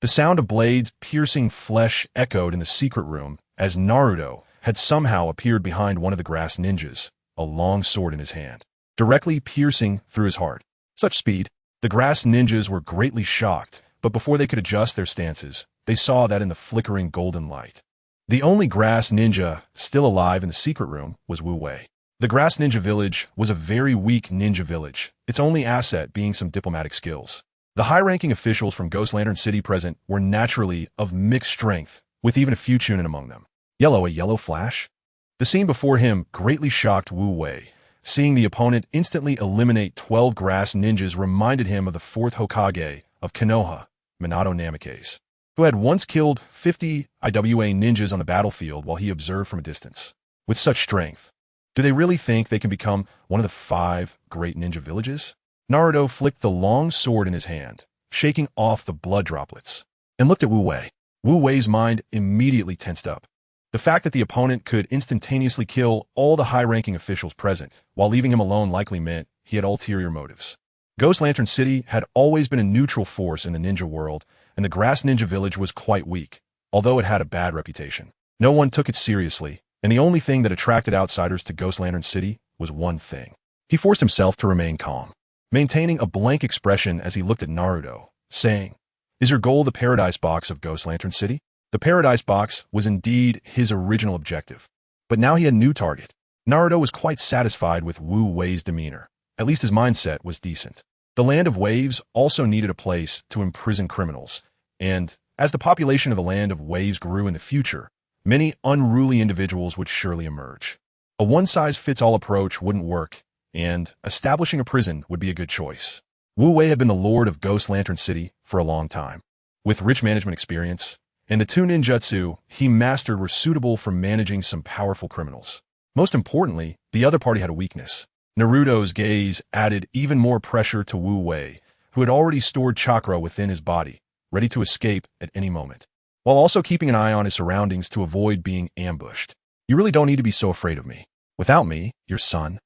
The sound of blades piercing flesh echoed in the secret room as Naruto had somehow appeared behind one of the grass ninjas, a long sword in his hand, directly piercing through his heart. Such speed, the grass ninjas were greatly shocked, but before they could adjust their stances, they saw that in the flickering golden light, the only grass ninja still alive in the secret room was Wu Wei. The grass ninja village was a very weak ninja village, its only asset being some diplomatic skills. The high-ranking officials from Ghost Lantern City present were naturally of mixed strength, with even a few Chunin among them. A yellow flash? The scene before him greatly shocked Wu Wei. Seeing the opponent instantly eliminate 12 grass ninjas reminded him of the 4th Hokage of Konoha, Minato Namikaze, who had once killed 50 IWA ninjas on the battlefield while he observed from a distance. With such strength, do they really think they can become one of the 5 great ninja villages? Naruto flicked the long sword in his hand, shaking off the blood droplets, and looked at Wu Wei. Wu Wei's mind immediately tensed up. The fact that the opponent could instantaneously kill all the high-ranking officials present while leaving him alone likely meant he had ulterior motives. Ghost Lantern City had always been a neutral force in the ninja world, and the grass ninja village was quite weak, although it had a bad reputation. No one took it seriously, and the only thing that attracted outsiders to Ghost Lantern City was one thing. He forced himself to remain calm, maintaining a blank expression as he looked at Naruto, saying, "Is your goal the Paradise Box of Ghost Lantern City?" The Paradise Box was indeed his original objective, but now he had a new target. Naruto was quite satisfied with Wu Wei's demeanor. At least his mindset was decent. The Land of Waves also needed a place to imprison criminals, and as the population of the Land of Waves grew in the future, many unruly individuals would surely emerge. A one-size-fits-all approach wouldn't work, and establishing a prison would be a good choice. Wu Wei had been the lord of Ghost Lantern City for a long time. With rich management experience, and the 2 ninjutsu he mastered were suitable for managing some powerful criminals. Most importantly, the other party had a weakness. Naruto's gaze added even more pressure to Wu Wei, who had already stored chakra within his body, ready to escape at any moment, while also keeping an eye on his surroundings to avoid being ambushed. "You really don't need to be so afraid of me. Without me, your son,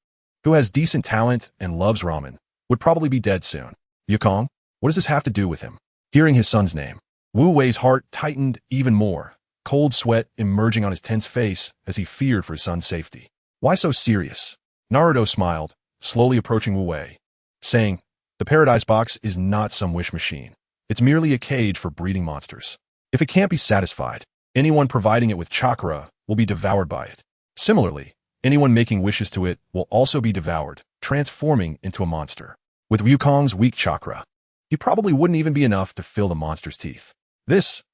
who has decent talent and loves ramen, would probably be dead soon. Yukong, What does this have to do with him? Hearing his son's name, Wu Wei's heart tightened even more, cold sweat emerging on his tense face as he feared for his son's safety. Why so serious? Naruto smiled, slowly approaching Wu Wei, saying, the Paradise Box is not some wish machine. It's merely a cage for breeding monsters. If it can't be satisfied, anyone providing it with chakra will be devoured by it. Similarly, anyone making wishes to it will also be devoured, transforming into a monster. With Wukong's weak chakra, he probably wouldn't even be enough to fill the monster's teeth.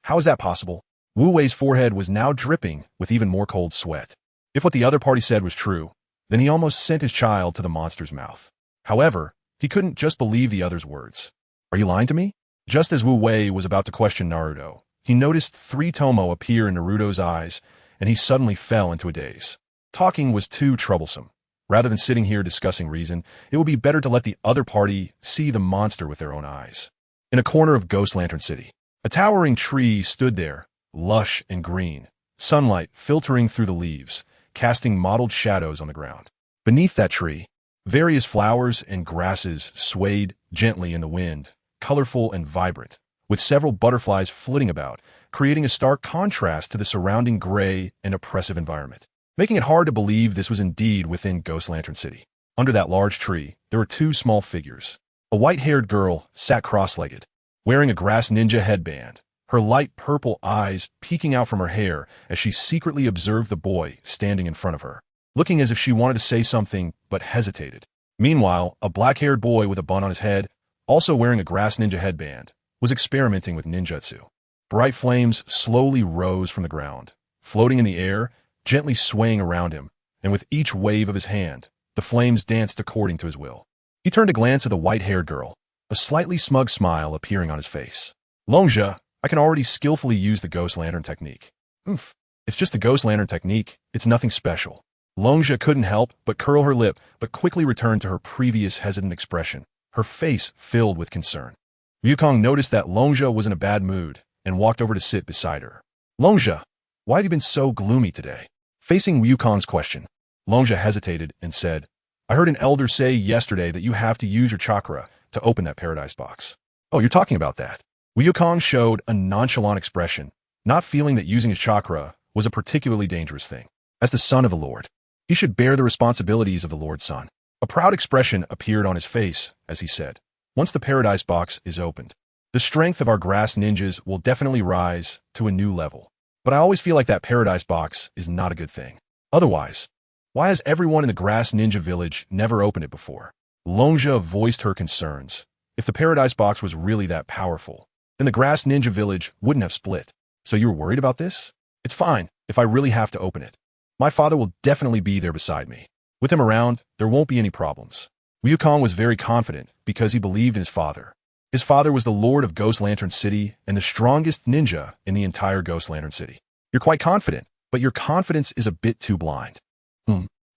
How is that possible? Wu Wei's forehead was now dripping with even more cold sweat. If what the other party said was true, then he almost sent his child to the monster's mouth. However, he couldn't just believe the other's words. Are you lying to me? Just as Wu Wei was about to question Naruto, he noticed 3 Tomo appear in Naruto's eyes, and he suddenly fell into a daze. Talking was too troublesome. Rather than sitting here discussing reason, it would be better to let the other party see the monster with their own eyes. In a corner of Ghost Lantern City, a towering tree stood there, lush and green, sunlight filtering through the leaves, casting mottled shadows on the ground. Beneath that tree, various flowers and grasses swayed gently in the wind, colorful and vibrant, with several butterflies flitting about, creating a stark contrast to the surrounding gray and oppressive environment, making it hard to believe this was indeed within Ghost Lantern City. Under that large tree, there were 2 small figures. A white-haired girl sat cross-legged, wearing a grass ninja headband, her light purple eyes peeking out from her hair as she secretly observed the boy standing in front of her, looking as if she wanted to say something but hesitated. Meanwhile, a black-haired boy with a bun on his head, also wearing a grass ninja headband, was experimenting with ninjutsu. Bright flames slowly rose from the ground, floating in the air, gently swaying around him, and with each wave of his hand, the flames danced according to his will. He turned to glance at the white-haired girl, a slightly smug smile appearing on his face. Longja, I can already skillfully use the Ghost Lantern technique. It's just the Ghost Lantern technique, it's nothing special. Longja couldn't help but curl her lip, but quickly returned to her previous hesitant expression, her face filled with concern. Wukong noticed that Longja was in a bad mood and walked over to sit beside her. Longja, why have you been so gloomy today? Facing Wukong's question, Longja hesitated and said, I heard an elder say yesterday that you have to use your chakra to open that Paradise Box. Oh, you're talking about that. Wukong showed a nonchalant expression, not feeling that using his chakra was a particularly dangerous thing. As the son of the Lord, he should bear the responsibilities of the Lord's son. A proud expression appeared on his face as he said, once the Paradise Box is opened, the strength of our grass ninjas will definitely rise to a new level. But I always feel like that Paradise Box is not a good thing. Otherwise, why has everyone in the grass ninja village never opened it before? Longja voiced her concerns. If the Paradise Box was really that powerful, then the grass ninja village wouldn't have split. So you're worried about this? It's fine if I really have to open it. My father will definitely be there beside me. With him around, there won't be any problems. Wukong was very confident because he believed in his father. His father was the Lord of Ghost Lantern City and the strongest ninja in the entire Ghost Lantern City. You're quite confident, but your confidence is a bit too blind.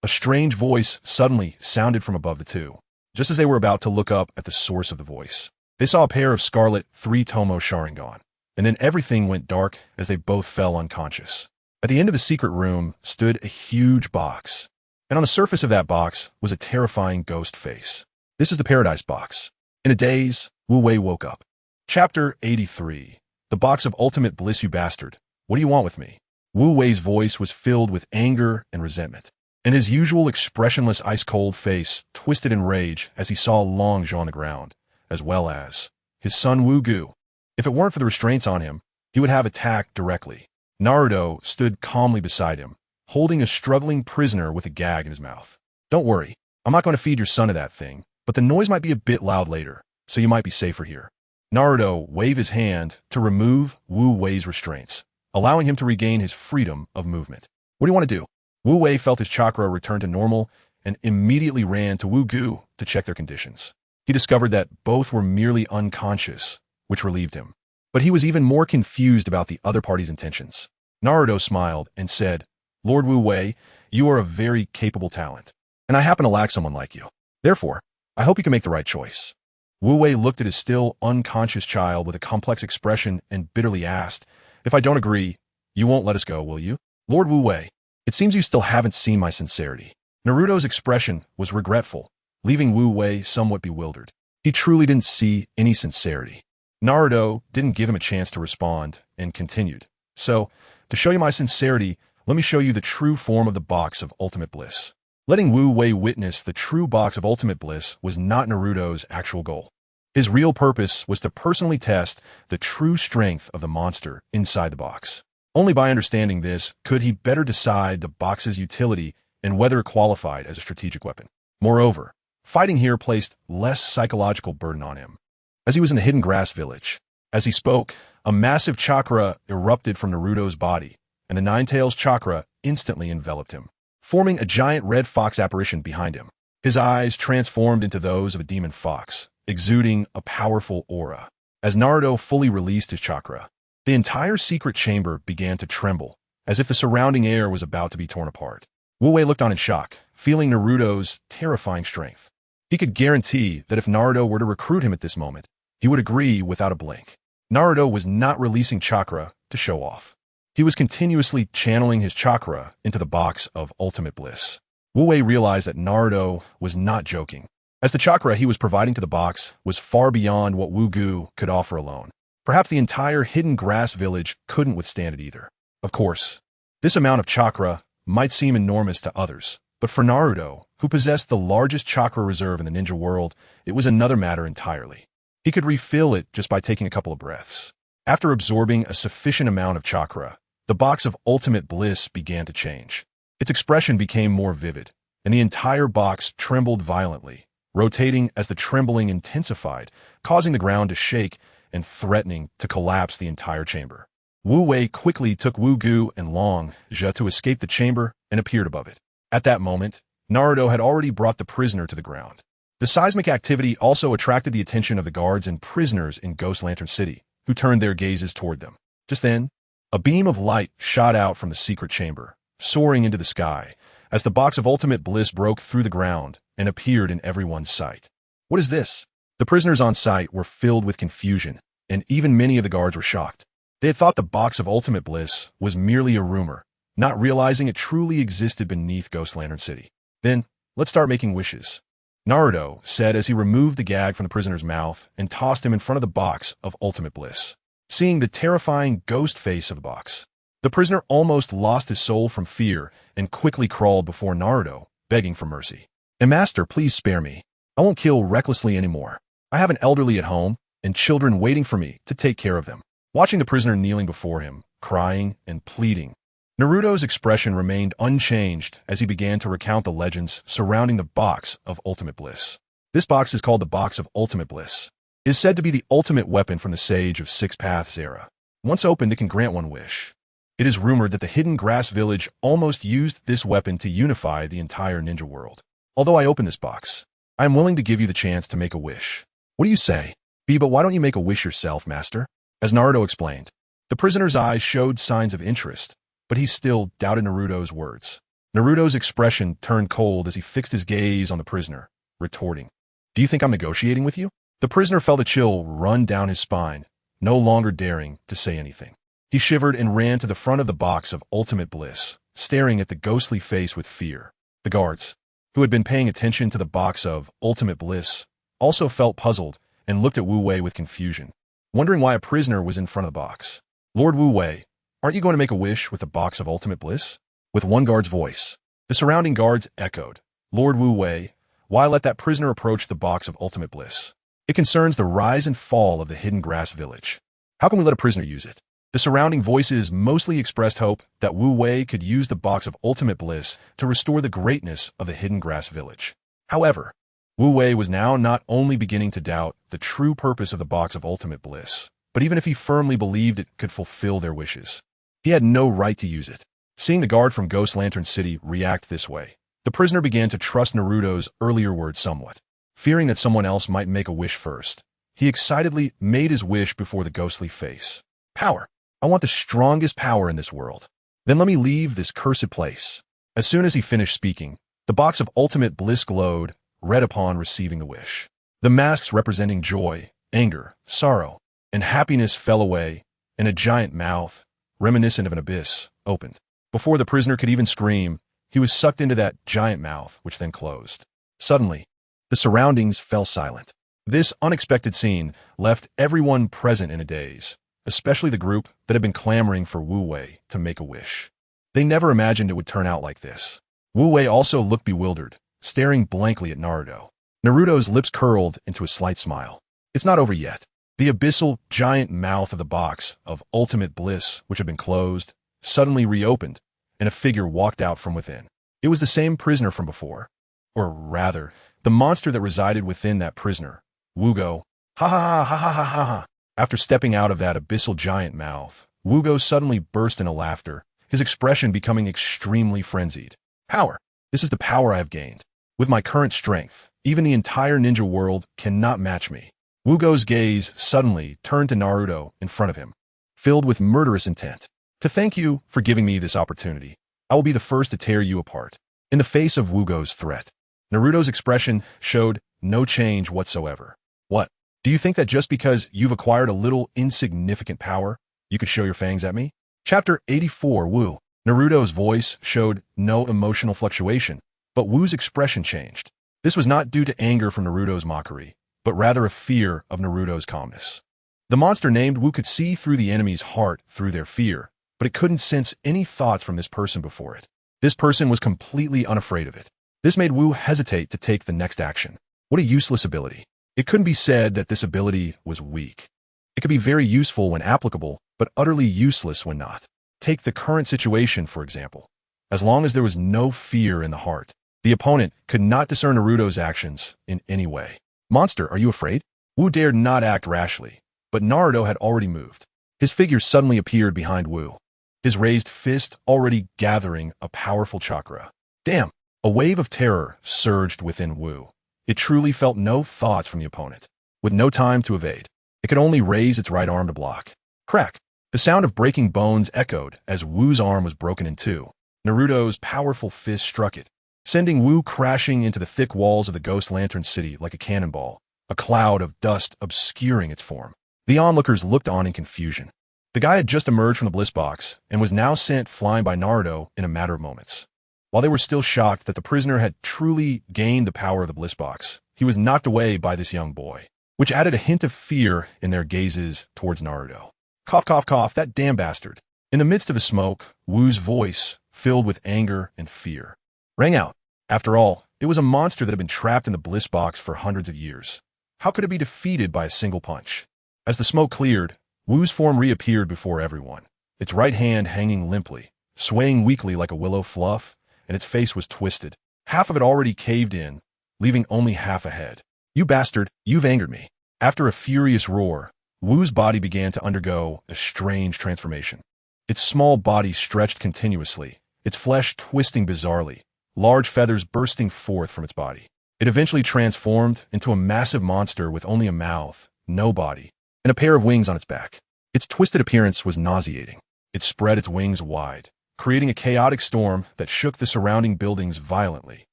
A strange voice suddenly sounded from above the two. Just as they were about to look up at the source of the voice, they saw a pair of scarlet 3-tomo Sharingan, and then everything went dark as they both fell unconscious. At the end of the secret room stood a huge box, and on the surface of that box was a terrifying ghost face. This is the Paradise Box. In a daze, Wu Wei woke up. Chapter 83. The Box of Ultimate Bliss, you bastard. What do you want with me? Wu Wei's voice was filled with anger and resentment, and his usual expressionless ice-cold face twisted in rage as he saw Longja on the ground, as well as his son Wu Gu. If it weren't for the restraints on him, he would have attacked directly. Naruto stood calmly beside him, holding a struggling prisoner with a gag in his mouth. Don't worry, I'm not going to feed your son to that thing, but the noise might be a bit loud later, so you might be safer here. Naruto waved his hand to remove Wu Wei's restraints, allowing him to regain his freedom of movement. What do you want to do? Wu Wei felt his chakra return to normal and immediately ran to Wu Gu to check their conditions. He discovered that both were merely unconscious, which relieved him. But he was even more confused about the other party's intentions. Naruto smiled and said, Lord Wu Wei, you are a very capable talent, and I happen to lack someone like you. Therefore, I hope you can make the right choice. Wu Wei looked at his still unconscious child with a complex expression and bitterly asked, If I don't agree, you won't let us go, will you? Lord Wu Wei, it seems you still haven't seen my sincerity. Naruto's expression was regretful, leaving Wu Wei somewhat bewildered. He truly didn't see any sincerity. Naruto didn't give him a chance to respond and continued. So, to show you my sincerity, let me show you the true form of the box of ultimate bliss. Letting Wu Wei witness the true box of ultimate bliss was not Naruto's actual goal. His real purpose was to personally test the true strength of the monster inside the box. Only by understanding this could he better decide the box's utility and whether it qualified as a strategic weapon. Moreover, fighting here placed less psychological burden on him. As he was in the hidden grass village, as he spoke, a massive chakra erupted from Naruto's body, and the Nine-Tails chakra instantly enveloped him, forming a giant red fox apparition behind him. His eyes transformed into those of a demon fox, exuding a powerful aura. As Naruto fully released his chakra, the entire secret chamber began to tremble, as if the surrounding air was about to be torn apart. Wu Wei looked on in shock, feeling Naruto's terrifying strength. He could guarantee that if Naruto were to recruit him at this moment, he would agree without a blink. Naruto was not releasing chakra to show off. He was continuously channeling his chakra into the box of ultimate bliss. Wu Wei realized that Naruto was not joking, as the chakra he was providing to the box was far beyond what Wu Gu could offer alone. Perhaps the entire hidden grass village couldn't withstand it either. Of course, this amount of chakra might seem enormous to others, but for Naruto, who possessed the largest chakra reserve in the ninja world, it was another matter entirely. He could refill it just by taking a couple of breaths. After absorbing a sufficient amount of chakra, the box of ultimate bliss began to change. Its expression became more vivid, and the entire box trembled violently, rotating as the trembling intensified, causing the ground to shake and threatening to collapse the entire chamber. Wu Wei quickly took Wu Gu and Long Zhe to escape the chamber and appeared above it. At that moment, Naruto had already brought the prisoner to the ground. The seismic activity also attracted the attention of the guards and prisoners in Ghost Lantern City, who turned their gazes toward them. Just then, a beam of light shot out from the secret chamber, soaring into the sky, as the box of ultimate bliss broke through the ground and appeared in everyone's sight. What is this? The prisoners on site were filled with confusion, and even many of the guards were shocked. They had thought the box of ultimate bliss was merely a rumor, not realizing it truly existed beneath Ghost Lantern City. Then, let's start making wishes, Naruto said as he removed the gag from the prisoner's mouth and tossed him in front of the box of ultimate bliss. Seeing the terrifying ghost face of the box, the prisoner almost lost his soul from fear and quickly crawled before Naruto, begging for mercy. Master, please spare me. I won't kill recklessly anymore. I have an elderly at home and children waiting for me to take care of them. Watching the prisoner kneeling before him, crying and pleading, Naruto's expression remained unchanged as he began to recount the legends surrounding the box of ultimate bliss. This box is called the box of ultimate bliss. It is said to be the ultimate weapon from the Sage of Six Paths era. Once opened, it can grant one wish. It is rumored that the hidden grass village almost used this weapon to unify the entire ninja world. Although I opened this box, I am willing to give you the chance to make a wish. What do you say? But why don't you make a wish yourself, master? As Naruto explained, the prisoner's eyes showed signs of interest, but he still doubted Naruto's words. Naruto's expression turned cold as he fixed his gaze on the prisoner, retorting, "Do you think I'm negotiating with you?" The prisoner felt a chill run down his spine, no longer daring to say anything. He shivered and ran to the front of the box of ultimate bliss, staring at the ghostly face with fear. The guards, who had been paying attention to the box of ultimate bliss, also felt puzzled and looked at Wu Wei with confusion, wondering why a prisoner was in front of the box. "Lord Wu Wei, aren't you going to make a wish with the box of ultimate bliss?" With one guard's voice, the surrounding guards echoed, "Lord Wu Wei, why let that prisoner approach the box of ultimate bliss? It concerns the rise and fall of the hidden grass village. How can we let a prisoner use it?" The surrounding voices mostly expressed hope that Wu Wei could use the box of ultimate bliss to restore the greatness of the hidden grass village. However, Wu Wei was now not only beginning to doubt the true purpose of the box of ultimate bliss, but even if he firmly believed it could fulfill their wishes, he had no right to use it. Seeing the guard from Ghost Lantern City react this way, the prisoner began to trust Naruto's earlier words somewhat. Fearing that someone else might make a wish first, he excitedly made his wish before the ghostly face. "Power. I want the strongest power in this world. Then let me leave this cursed place." As soon as he finished speaking, the box of ultimate bliss glowed, red upon receiving the wish. The masks representing joy, anger, sorrow, and happiness fell away, and a giant mouth, reminiscent of an abyss, opened. Before the prisoner could even scream, he was sucked into that giant mouth, which then closed. Suddenly, the surroundings fell silent. This unexpected scene left everyone present in a daze, especially the group that had been clamoring for Wu Wei to make a wish. They never imagined it would turn out like this. Wu Wei also looked bewildered, staring blankly at Naruto. Naruto's lips curled into a slight smile. It's not over yet. The abyssal, giant mouth of the box of ultimate bliss, which had been closed, suddenly reopened, and a figure walked out from within. It was the same prisoner from before. Or rather, the monster that resided within that prisoner. Wugo. Ha ha ha ha ha ha ha. After stepping out of that abyssal giant mouth, Wugo suddenly burst into laughter, his expression becoming extremely frenzied. Power. This is the power I have gained. With my current strength, even the entire ninja world cannot match me. Wugo's gaze suddenly turned to Naruto in front of him, filled with murderous intent. To thank you for giving me this opportunity, I will be the first to tear you apart. In the face of Wugo's threat, Naruto's expression showed no change whatsoever. What? Do you think that just because you've acquired a little insignificant power, you could show your fangs at me? Chapter 84 Wu. Naruto's voice showed no emotional fluctuation, but Wu's expression changed. This was not due to anger from Naruto's mockery, but rather a fear of Naruto's calmness. The monster named Wu could see through the enemy's heart through their fear, but it couldn't sense any thoughts from this person before it. This person was completely unafraid of it. This made Wu hesitate to take the next action. What a useless ability. It couldn't be said that this ability was weak. It could be very useful when applicable, but utterly useless when not. Take the current situation, for example. As long as there was no fear in the heart, the opponent could not discern Naruto's actions in any way. Monster, are you afraid? Wu dared not act rashly, but Naruto had already moved. His figure suddenly appeared behind Wu, his raised fist already gathering a powerful chakra. Damn! A wave of terror surged within Wu. It truly felt no thoughts from the opponent. With no time to evade, it could only raise its right arm to block. Crack! The sound of breaking bones echoed as Wu's arm was broken in two. Naruto's powerful fist struck it, sending Wu crashing into the thick walls of the Ghost Lantern City like a cannonball, a cloud of dust obscuring its form. The onlookers looked on in confusion. The guy had just emerged from the bliss box and was now sent flying by Naruto in a matter of moments. While they were still shocked that the prisoner had truly gained the power of the bliss box, he was knocked away by this young boy, which added a hint of fear in their gazes towards Naruto. Cough, cough, cough, that damn bastard. In the midst of the smoke, Wu's voice, filled with anger and fear, rang out. After all, it was a monster that had been trapped in the bliss box for hundreds of years. How could it be defeated by a single punch? As the smoke cleared, Wu's form reappeared before everyone, its right hand hanging limply, swaying weakly like a willow fluff, and its face was twisted. Half of it already caved in, leaving only half a head. You bastard, you've angered me. After a furious roar, Wu's body began to undergo a strange transformation. Its small body stretched continuously, its flesh twisting bizarrely, large feathers bursting forth from its body. It eventually transformed into a massive monster with only a mouth, no body, and a pair of wings on its back. Its twisted appearance was nauseating. It spread its wings wide, creating a chaotic storm that shook the surrounding buildings violently,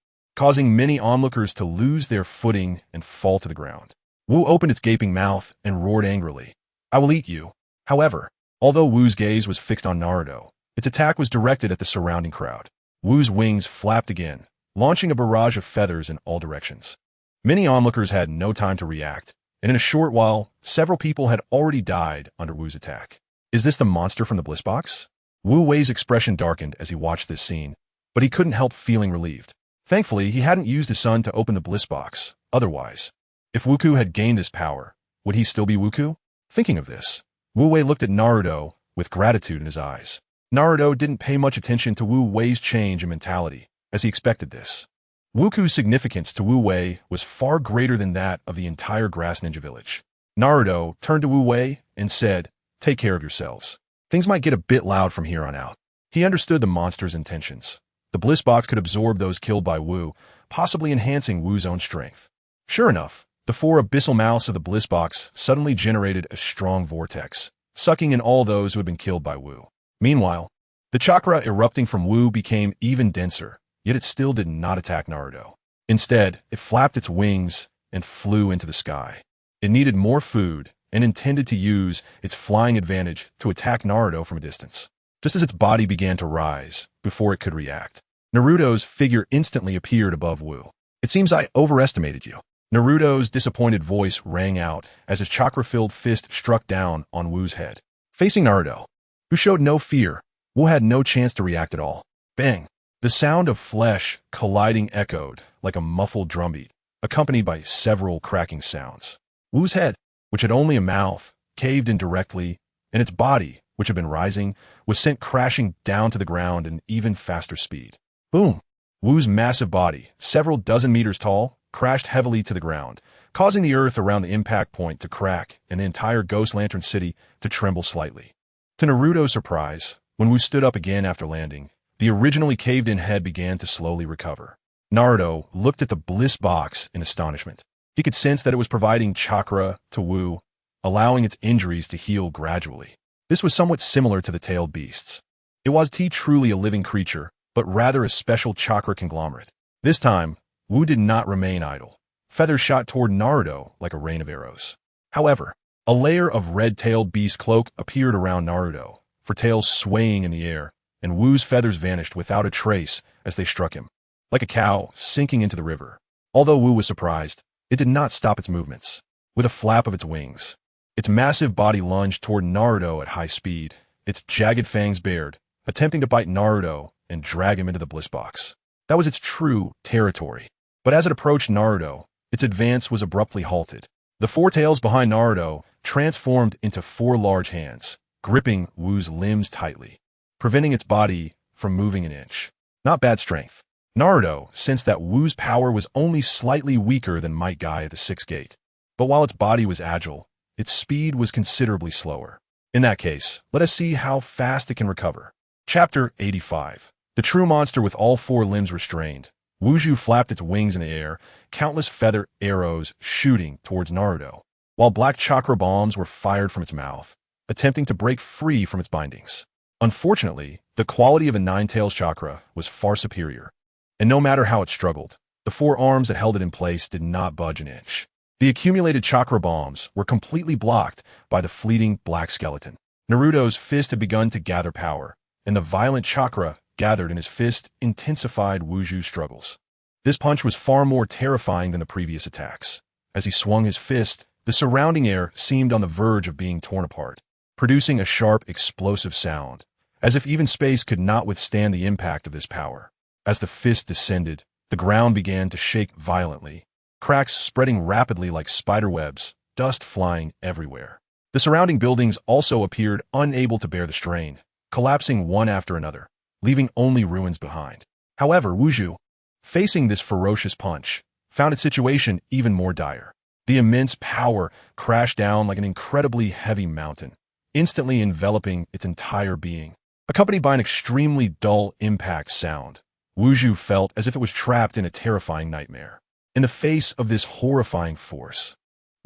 causing many onlookers to lose their footing and fall to the ground. Wu opened its gaping mouth and roared angrily. I will eat you. However, although Wu's gaze was fixed on Naruto, its attack was directed at the surrounding crowd. Wu's wings flapped again, launching a barrage of feathers in all directions. Many onlookers had no time to react, and in a short while, several people had already died under Wu's attack. Is this the monster from the bliss box? Wu Wei's expression darkened as he watched this scene, but he couldn't help feeling relieved. Thankfully, he hadn't used his sun to open the bliss box. Otherwise, if Wuku had gained this power, would he still be Wuku? Thinking of this, Wu Wei looked at Naruto with gratitude in his eyes. Naruto didn't pay much attention to Wu Wei's change in mentality, as he expected this. Wuku's significance to Wu Wei was far greater than that of the entire Grass Ninja Village. Naruto turned to Wu Wei and said, "Take care of yourselves. Things might get a bit loud from here on out." He understood the monster's intentions. The bliss box could absorb those killed by Wu, possibly enhancing Wu's own strength. Sure enough, the four abyssal mouths of the bliss box suddenly generated a strong vortex, sucking in all those who had been killed by Wu. Meanwhile, the chakra erupting from Wu became even denser, yet it still did not attack Naruto. Instead, it flapped its wings and flew into the sky. It needed more food and intended to use its flying advantage to attack Naruto from a distance. Just as its body began to rise, before it could react, Naruto's figure instantly appeared above Wu. It seems I overestimated you. Naruto's disappointed voice rang out as his chakra-filled fist struck down on Wu's head. Facing Naruto, who showed no fear, Wu had no chance to react at all. Bang! The sound of flesh colliding echoed like a muffled drumbeat, accompanied by several cracking sounds. Wu's head, which had only a mouth, caved in directly, and its body, which had been rising, was sent crashing down to the ground at an even faster speed. Boom! Wu's massive body, several dozen meters tall, crashed heavily to the ground, causing the earth around the impact point to crack and the entire Ghost Lantern City to tremble slightly. To Naruto's surprise, when Wu stood up again after landing, the originally caved-in head began to slowly recover. Naruto looked at the bliss box in astonishment. He could sense that it was providing chakra to Wu, allowing its injuries to heal gradually. This was somewhat similar to the tailed beasts. It was truly a living creature, but rather a special chakra conglomerate. This time, Wu did not remain idle. Feathers shot toward Naruto like a rain of arrows. However, a layer of red-tailed beast cloak appeared around Naruto, for tails swaying in the air, and Wu's feathers vanished without a trace as they struck him, like a cow sinking into the river. Although Wu was surprised, it did not stop its movements. With a flap of its wings, its massive body lunged toward Naruto at high speed, its jagged fangs bared, attempting to bite Naruto and drag him into the bliss box. That was its true territory. But as it approached Naruto, its advance was abruptly halted. The four tails behind Naruto transformed into four large hands, gripping Wu's limbs tightly, preventing its body from moving an inch. Not bad strength. Naruto sensed that Wu's power was only slightly weaker than Might Guy at the Sixth Gate. But while its body was agile, its speed was considerably slower. In that case, let us see how fast it can recover. Chapter 85. The true monster with all four limbs restrained. Wuju flapped its wings in the air, countless feather arrows shooting towards Naruto, while black chakra bombs were fired from its mouth, attempting to break free from its bindings. Unfortunately, the quality of a nine-tails chakra was far superior, and no matter how it struggled, the four arms that held it in place did not budge an inch. The accumulated chakra bombs were completely blocked by the fleeting black skeleton. Naruto's fist had begun to gather power, and the violent chakra gathered in his fist intensified Wuju's struggles. This punch was far more terrifying than the previous attacks. As he swung his fist, the surrounding air seemed on the verge of being torn apart, producing a sharp, explosive sound, as if even space could not withstand the impact of this power. As the fist descended, the ground began to shake violently, cracks spreading rapidly like spiderwebs, dust flying everywhere. The surrounding buildings also appeared unable to bear the strain, collapsing one after another, leaving only ruins behind. However, Wuju, facing this ferocious punch, found its situation even more dire. The immense power crashed down like an incredibly heavy mountain, instantly enveloping its entire being. Accompanied by an extremely dull impact sound, Wuju felt as if it was trapped in a terrifying nightmare. In the face of this horrifying force,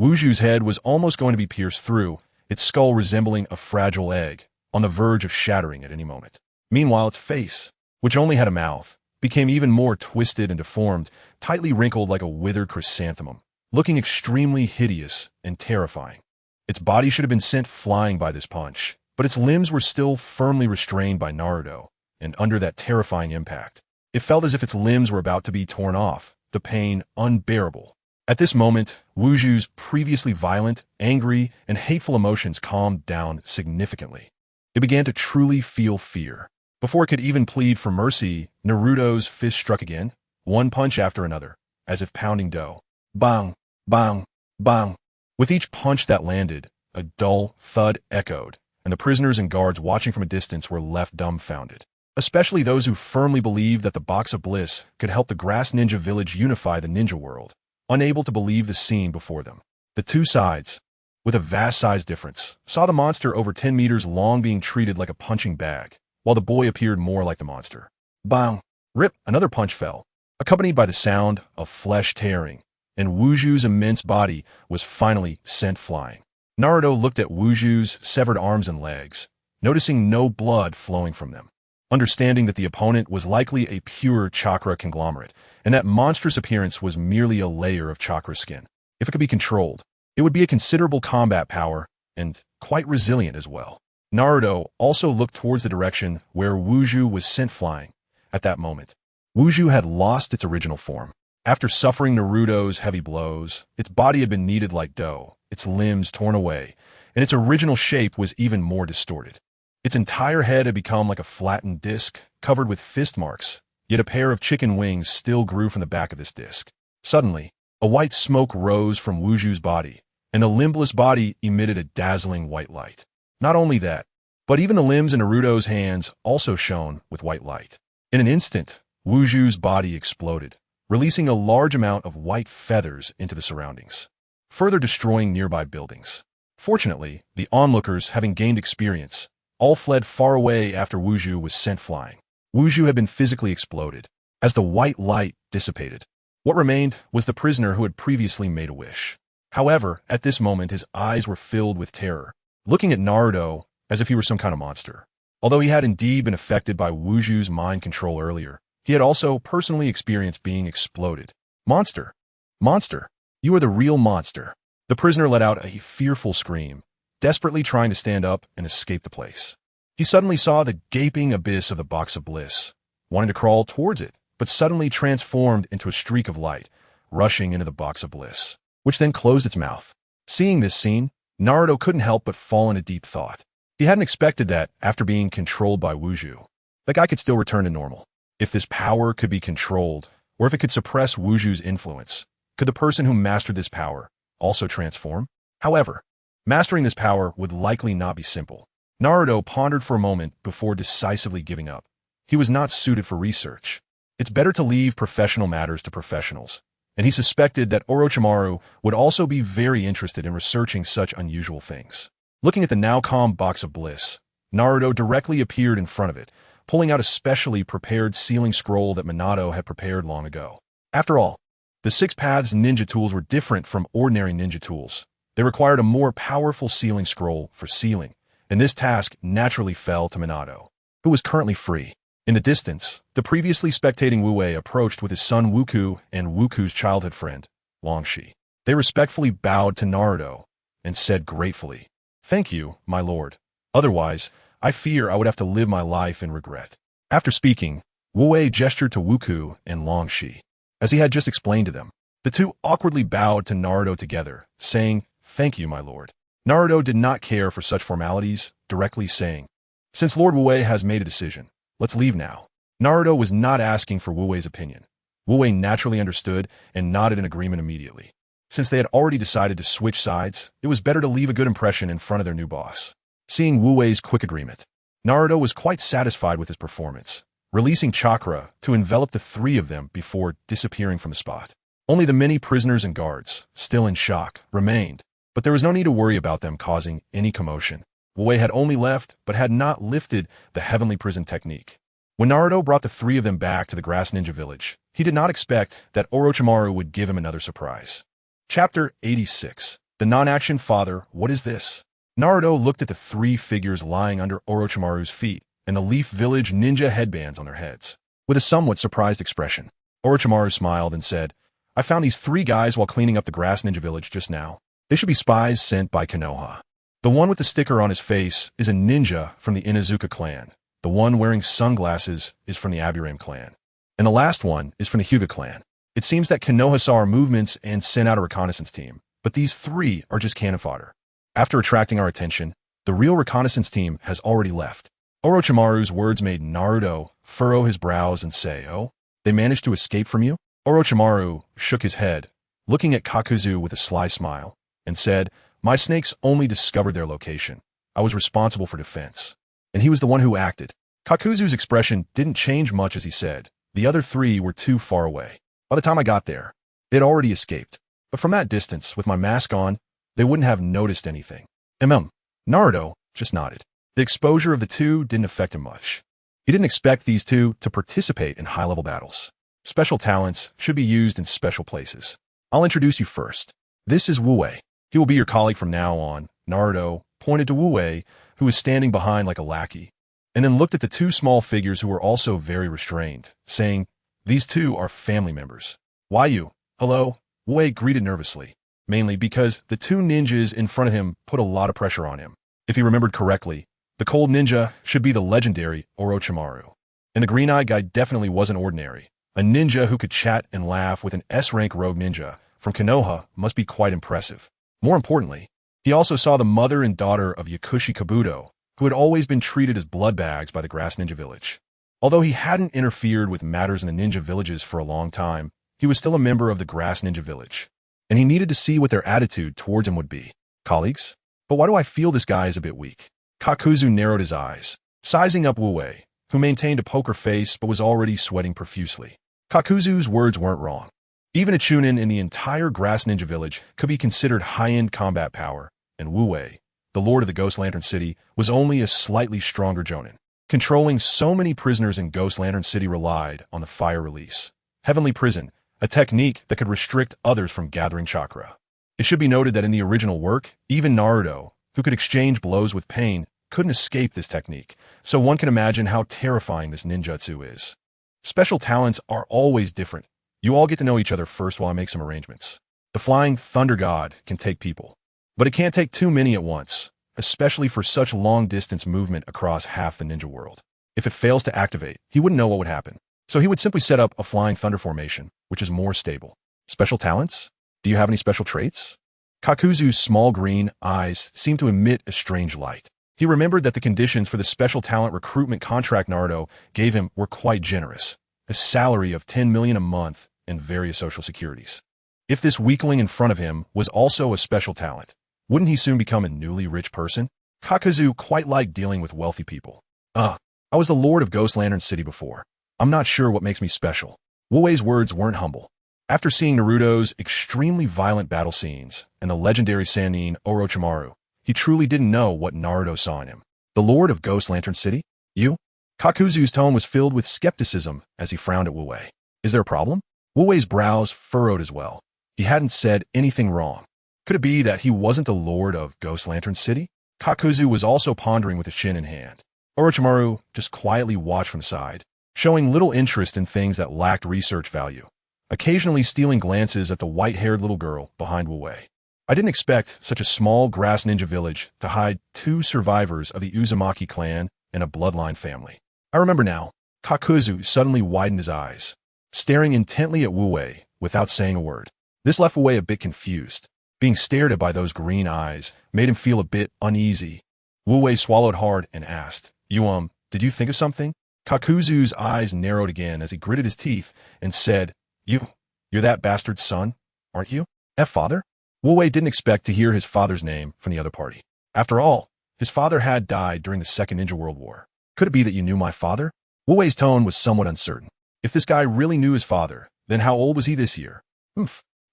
Wuju's head was almost going to be pierced through, its skull resembling a fragile egg, on the verge of shattering at any moment. Meanwhile, its face, which only had a mouth, became even more twisted and deformed, tightly wrinkled like a withered chrysanthemum, looking extremely hideous and terrifying. Its body should have been sent flying by this punch, but its limbs were still firmly restrained by Naruto, and under that terrifying impact, it felt as if its limbs were about to be torn off, the pain unbearable. At this moment, Wuju's previously violent, angry, and hateful emotions calmed down significantly. It began to truly feel fear. Before it could even plead for mercy, Naruto's fist struck again, one punch after another, as if pounding dough. Bang, bang, bang. With each punch that landed, a dull thud echoed, and the prisoners and guards watching from a distance were left dumbfounded. Especially those who firmly believed that the Box of Bliss could help the Grass Ninja Village unify the ninja world, unable to believe the scene before them. The two sides, with a vast size difference, saw the monster over 10 meters long being treated like a punching bag, while the boy appeared more like the monster. Bang! Rip! Another punch fell, accompanied by the sound of flesh tearing, and Wuju's immense body was finally sent flying. Naruto looked at Wuju's severed arms and legs, noticing no blood flowing from them. Understanding that the opponent was likely a pure chakra conglomerate, and that monstrous appearance was merely a layer of chakra skin. If it could be controlled, it would be a considerable combat power, and quite resilient as well. Naruto also looked towards the direction where Wuju was sent flying. At that moment, Wuju had lost its original form. After suffering Naruto's heavy blows, its body had been kneaded like dough, its limbs torn away, and its original shape was even more distorted. Its entire head had become like a flattened disc, covered with fist marks, yet a pair of chicken wings still grew from the back of this disc. Suddenly, a white smoke rose from Wuju's body, and the limbless body emitted a dazzling white light. Not only that, but even the limbs in Naruto's hands also shone with white light. In an instant, Wuju's body exploded, releasing a large amount of white feathers into the surroundings, further destroying nearby buildings. Fortunately, the onlookers, having gained experience, all fled far away after Wuju was sent flying. Wuju had been physically exploded. As the white light dissipated, what remained was the prisoner who had previously made a wish. However, at this moment his eyes were filled with terror, looking at Naruto as if he were some kind of monster. Although he had indeed been affected by Wuju's mind control earlier, he had also personally experienced being exploded. Monster! Monster! You are the real monster! The prisoner let out a fearful scream, desperately trying to stand up and escape the place. He suddenly saw the gaping abyss of the box of bliss, wanting to crawl towards it, but suddenly transformed into a streak of light, rushing into the box of bliss, which then closed its mouth. Seeing this scene, Naruto couldn't help but fall into deep thought. He hadn't expected that, after being controlled by Wuju, that guy could still return to normal. If this power could be controlled, or if it could suppress Wuju's influence, could the person who mastered this power also transform? However, mastering this power would likely not be simple. Naruto pondered for a moment before decisively giving up. He was not suited for research. It's better to leave professional matters to professionals, and he suspected that Orochimaru would also be very interested in researching such unusual things. Looking at the now calm box of bliss, Naruto directly appeared in front of it, pulling out a specially prepared sealing scroll that Minato had prepared long ago. After all, the Six Paths ninja tools were different from ordinary ninja tools. They required a more powerful sealing scroll for sealing, and this task naturally fell to Minato, who was currently free. In the distance, the previously spectating Wu Wei approached with his son Wuku and Wuku's childhood friend, Longshi. They respectfully bowed to Naruto and said gratefully, "Thank you, my lord. Otherwise, I fear I would have to live my life in regret." After speaking, Wu Wei gestured to Wuku and Longshi. As he had just explained to them, the two awkwardly bowed to Naruto together, saying, "Thank you, my lord." Naruto did not care for such formalities, directly saying, "Since Lord Wu Wei has made a decision, let's leave now." Naruto was not asking for Wu Wei's opinion. Wu Wei naturally understood and nodded in agreement immediately. Since they had already decided to switch sides, it was better to leave a good impression in front of their new boss. Seeing Wu Wei's quick agreement, Naruto was quite satisfied with his performance, releasing chakra to envelop the three of them before disappearing from the spot. Only the many prisoners and guards, still in shock, remained, but there was no need to worry about them causing any commotion. Wu Wei had only left, but had not lifted the heavenly prison technique. When Naruto brought the three of them back to the Grass Ninja Village, he did not expect that Orochimaru would give him another surprise. Chapter 86. The Non-Action Father, What is this? Naruto looked at the three figures lying under Orochimaru's feet and the Leaf Village ninja headbands on their heads. With a somewhat surprised expression, Orochimaru smiled and said, "I found these three guys while cleaning up the Grass Ninja Village just now. They should be spies sent by Konoha. The one with the sticker on his face is a ninja from the Inuzuka clan. The one wearing sunglasses is from the Aburame clan. And the last one is from the Hyuga clan. It seems that Konoha saw our movements and sent out a reconnaissance team, but these three are just cannon fodder. After attracting our attention, the real reconnaissance team has already left." Orochimaru's words made Naruto furrow his brows and say, "Oh, they managed to escape from you?" Orochimaru shook his head, looking at Kakuzu with a sly smile, and said, "My snakes only discovered their location. I was responsible for defense. And he was the one who acted." Kakuzu's expression didn't change much as he said, "The other three were too far away. By the time I got there, they'd already escaped. But from that distance, with my mask on, they wouldn't have noticed anything." Naruto just nodded. The exposure of the two didn't affect him much. He didn't expect these two to participate in high-level battles. Special talents should be used in special places. I'll introduce you first. This is Wu Wei. He will be your colleague from now on. Naruto pointed to Wu Wei, who was standing behind like a lackey, and then looked at the two small figures who were also very restrained, saying, "These two are family members." "Why you?" "Hello," Wu Wei greeted nervously, mainly because the two ninjas in front of him put a lot of pressure on him. If he remembered correctly, the cold ninja should be the legendary Orochimaru. And the green-eyed guy definitely wasn't ordinary. A ninja who could chat and laugh with an S-rank rogue ninja from Konoha must be quite impressive. More importantly, he also saw the mother and daughter of Uchiha Obito, who had always been treated as blood bags by the Grass Ninja Village. Although he hadn't interfered with matters in the ninja villages for a long time, he was still a member of the Grass Ninja Village, and he needed to see what their attitude towards him would be. Colleagues? But why do I feel this guy is a bit weak? Kakuzu narrowed his eyes, sizing up Wu Wei, who maintained a poker face but was already sweating profusely. Kakuzu's words weren't wrong. Even a Chunin in the entire Grass Ninja Village could be considered high-end combat power, and Wu Wei, the lord of the Ghost Lantern City, was only a slightly stronger Jonin. Controlling so many prisoners in Ghost Lantern City relied on the fire release. Heavenly Prison, a technique that could restrict others from gathering chakra. It should be noted that in the original work, even Naruto, who could exchange blows with pain, couldn't escape this technique, so one can imagine how terrifying this ninjutsu is. Special talents are always different. You all get to know each other first while I make some arrangements. The Flying Thunder God can take people, but it can't take too many at once, especially for such long-distance movement across half the ninja world. If it fails to activate, he wouldn't know what would happen, so he would simply set up a Flying Thunder formation, which is more stable. Special talents? Do you have any special traits? Kakuzu's small green eyes seemed to emit a strange light. He remembered that the conditions for the special talent recruitment contract Naruto gave him were quite generous, a salary of 10 million a month and various social securities. If this weakling in front of him was also a special talent, wouldn't he soon become a newly rich person? Kakuzu quite liked dealing with wealthy people. I was the lord of Ghost Lantern City before. I'm not sure what makes me special. Wu Wei's words weren't humble. After seeing Naruto's extremely violent battle scenes and the legendary Sannin Orochimaru, he truly didn't know what Naruto saw in him. The lord of Ghost Lantern City? You? Kakuzu's tone was filled with skepticism as he frowned at Wu Wei. Is there a problem? Wu Wei's brows furrowed as well. He hadn't said anything wrong. Could it be that he wasn't the lord of Ghost Lantern City? Kakuzu was also pondering with his chin in hand. Orochimaru just quietly watched from the side, showing little interest in things that lacked research value, occasionally stealing glances at the white-haired little girl behind Wu Wei. I didn't expect such a small grass ninja village to hide 2 survivors of the Uzumaki clan and a bloodline family. I remember now. Kakuzu suddenly widened his eyes, staring intently at Wu Wei without saying a word. This left Wu Wei a bit confused. Being stared at by those green eyes made him feel a bit uneasy. Wu Wei swallowed hard and asked, did you think of something? Kakuzu's eyes narrowed again as he gritted his teeth and said, You're that bastard's son, aren't you? Father? Wu Wei didn't expect to hear his father's name from the other party. After all, his father had died during the Second Ninja World War. Could it be that you knew my father? Wu Wei's tone was somewhat uncertain. If this guy really knew his father, then how old was he this year?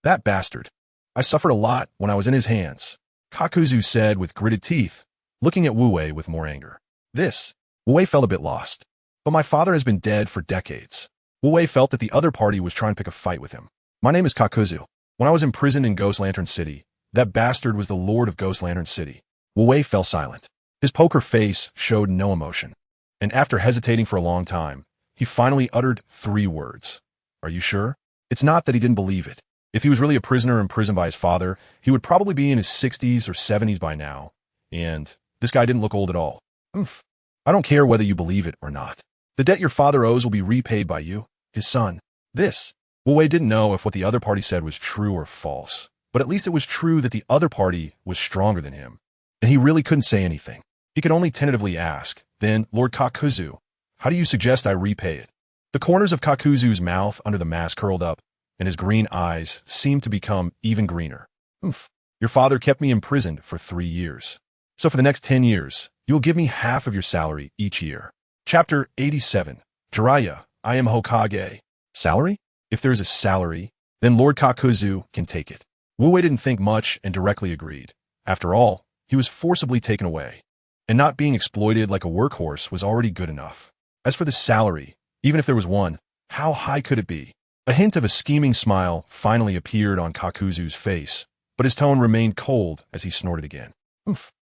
That bastard. I suffered a lot when I was in his hands, Kakuzu said with gritted teeth, looking at Wu Wei with more anger. Wu Wei felt a bit lost. But my father has been dead for decades. Wu Wei felt that the other party was trying to pick a fight with him. My name is Kakuzu. When I was imprisoned in Ghost Lantern City, that bastard was the lord of Ghost Lantern City. Wu Wei fell silent. His poker face showed no emotion. And after hesitating for a long time, he finally uttered 3 words. Are you sure? It's not that he didn't believe it. If he was really a prisoner imprisoned by his father, he would probably be in his 60s or 70s by now. And this guy didn't look old at all. I don't care whether you believe it or not. The debt your father owes will be repaid by you, his son. Wu Wei didn't know if what the other party said was true or false, but at least it was true that the other party was stronger than him, and he really couldn't say anything. He could only tentatively ask, then, Lord Kakuzu, how do you suggest I repay it? The corners of Kakuzu's mouth under the mask curled up, and his green eyes seemed to become even greener. Your father kept me imprisoned for 3 years. So for the next 10 years, you will give me half of your salary each year. Chapter 87. Jiraiya, I am Hokage. Salary? If there is a salary, then Lord Kakuzu can take it. Wu Wei didn't think much and directly agreed. After all, he was forcibly taken away, and not being exploited like a workhorse was already good enough. As for the salary, even if there was one, how high could it be? A hint of a scheming smile finally appeared on Kakuzu's face, but his tone remained cold as he snorted again.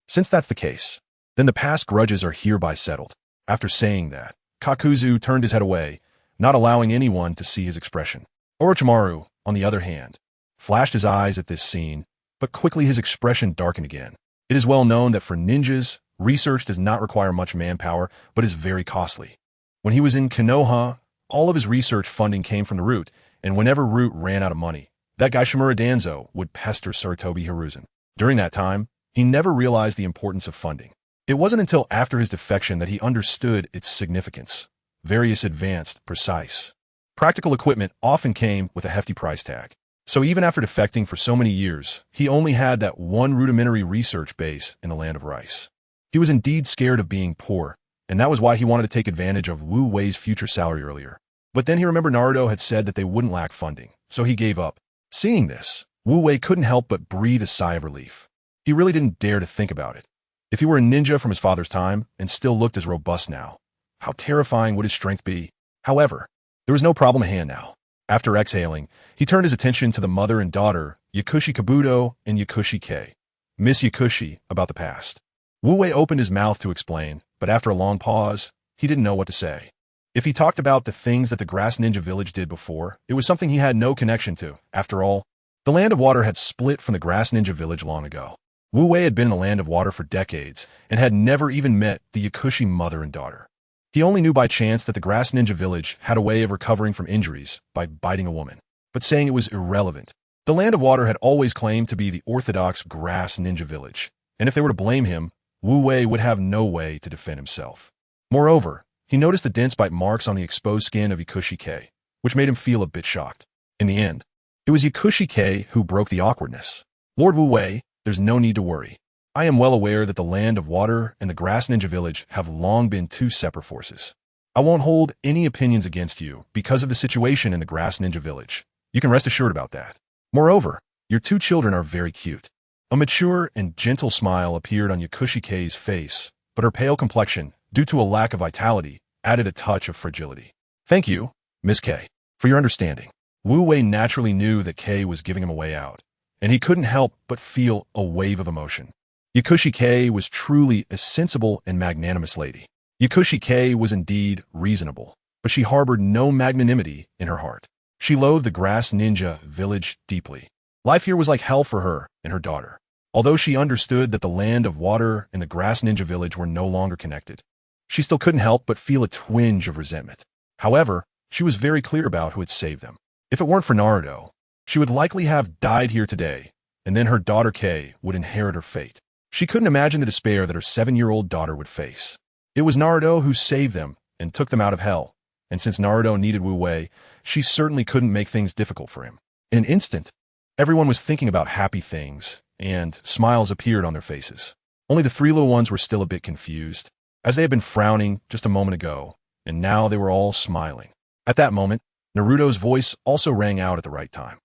Since that's the case, then the past grudges are hereby settled. After saying that, Kakuzu turned his head away, not allowing anyone to see his expression. Orochimaru, on the other hand, flashed his eyes at this scene, but quickly his expression darkened again. It is well known that for ninjas, research does not require much manpower, but is very costly. When he was in Konoha, All of his research funding came from the Root, and whenever Root ran out of money, that guy Shimura Danzo would pester Sarutobi Hiruzen. During that time, he never realized the importance of funding. It wasn't until after his defection that he understood its significance. Various advanced, precise, practical equipment often came with a hefty price tag. So even after defecting for so many years, he only had that one rudimentary research base in the land of rice. He was indeed scared of being poor, and that was why he wanted to take advantage of Wu Wei's future salary earlier. But then he remembered Naruto had said that they wouldn't lack funding, so he gave up. Seeing this, Wu Wei couldn't help but breathe a sigh of relief. He really didn't dare to think about it. If he were a ninja from his father's time and still looked as robust now, how terrifying would his strength be? However, there was no problem at hand now. After exhaling, he turned his attention to the mother and daughter, Yakushi Kabuto and Yakushi Kei. Miss Yakushi, about the past. Wu Wei opened his mouth to explain, but after a long pause, he didn't know what to say. If he talked about the things that the Grass Ninja Village did before, it was something he had no connection to. After all, the Land of Water had split from the Grass Ninja Village long ago. Wu Wei had been in the Land of Water for decades and had never even met the Yakushi mother and daughter. He only knew by chance that the Grass Ninja Village had a way of recovering from injuries by biting a woman, but saying it was irrelevant. The Land of Water had always claimed to be the orthodox Grass Ninja Village, and if they were to blame him, Wu Wei would have no way to defend himself. Moreover, he noticed the dense bite marks on the exposed skin of Yakushi Kei, which made him feel a bit shocked. In the end, it was Yakushi Kei who broke the awkwardness. Lord Wu Wei, there's no need to worry. I am well aware that the Land of Water and the Grass Ninja Village have long been two separate forces. I won't hold any opinions against you because of the situation in the Grass Ninja Village. You can rest assured about that. Moreover, your two children are very cute. A mature and gentle smile appeared on Yakushi Kei's face, but her pale complexion, due to a lack of vitality, added a touch of fragility. Thank you, Miss Kei, for your understanding. Wu Wei naturally knew that Kei was giving him a way out, and he couldn't help but feel a wave of emotion. Yakushi Kei was truly a sensible and magnanimous lady. Yakushi Kei was indeed reasonable, but she harbored no magnanimity in her heart. She loathed the Grass Ninja Village deeply. Life here was like hell for her and her daughter. Although she understood that the Land of Water and the Grass Ninja Village were no longer connected, she still couldn't help but feel a twinge of resentment. However, she was very clear about who had saved them. If it weren't for Naruto, she would likely have died here today, and then her daughter Kei would inherit her fate. She couldn't imagine the despair that her 7-year-old daughter would face. It was Naruto who saved them and took them out of hell, and since Naruto needed Wu Wei, she certainly couldn't make things difficult for him. In an instant, everyone was thinking about happy things, and smiles appeared on their faces. Only the three little ones were still a bit confused, as they had been frowning just a moment ago, and now they were all smiling. At that moment, Naruto's voice also rang out at the right time.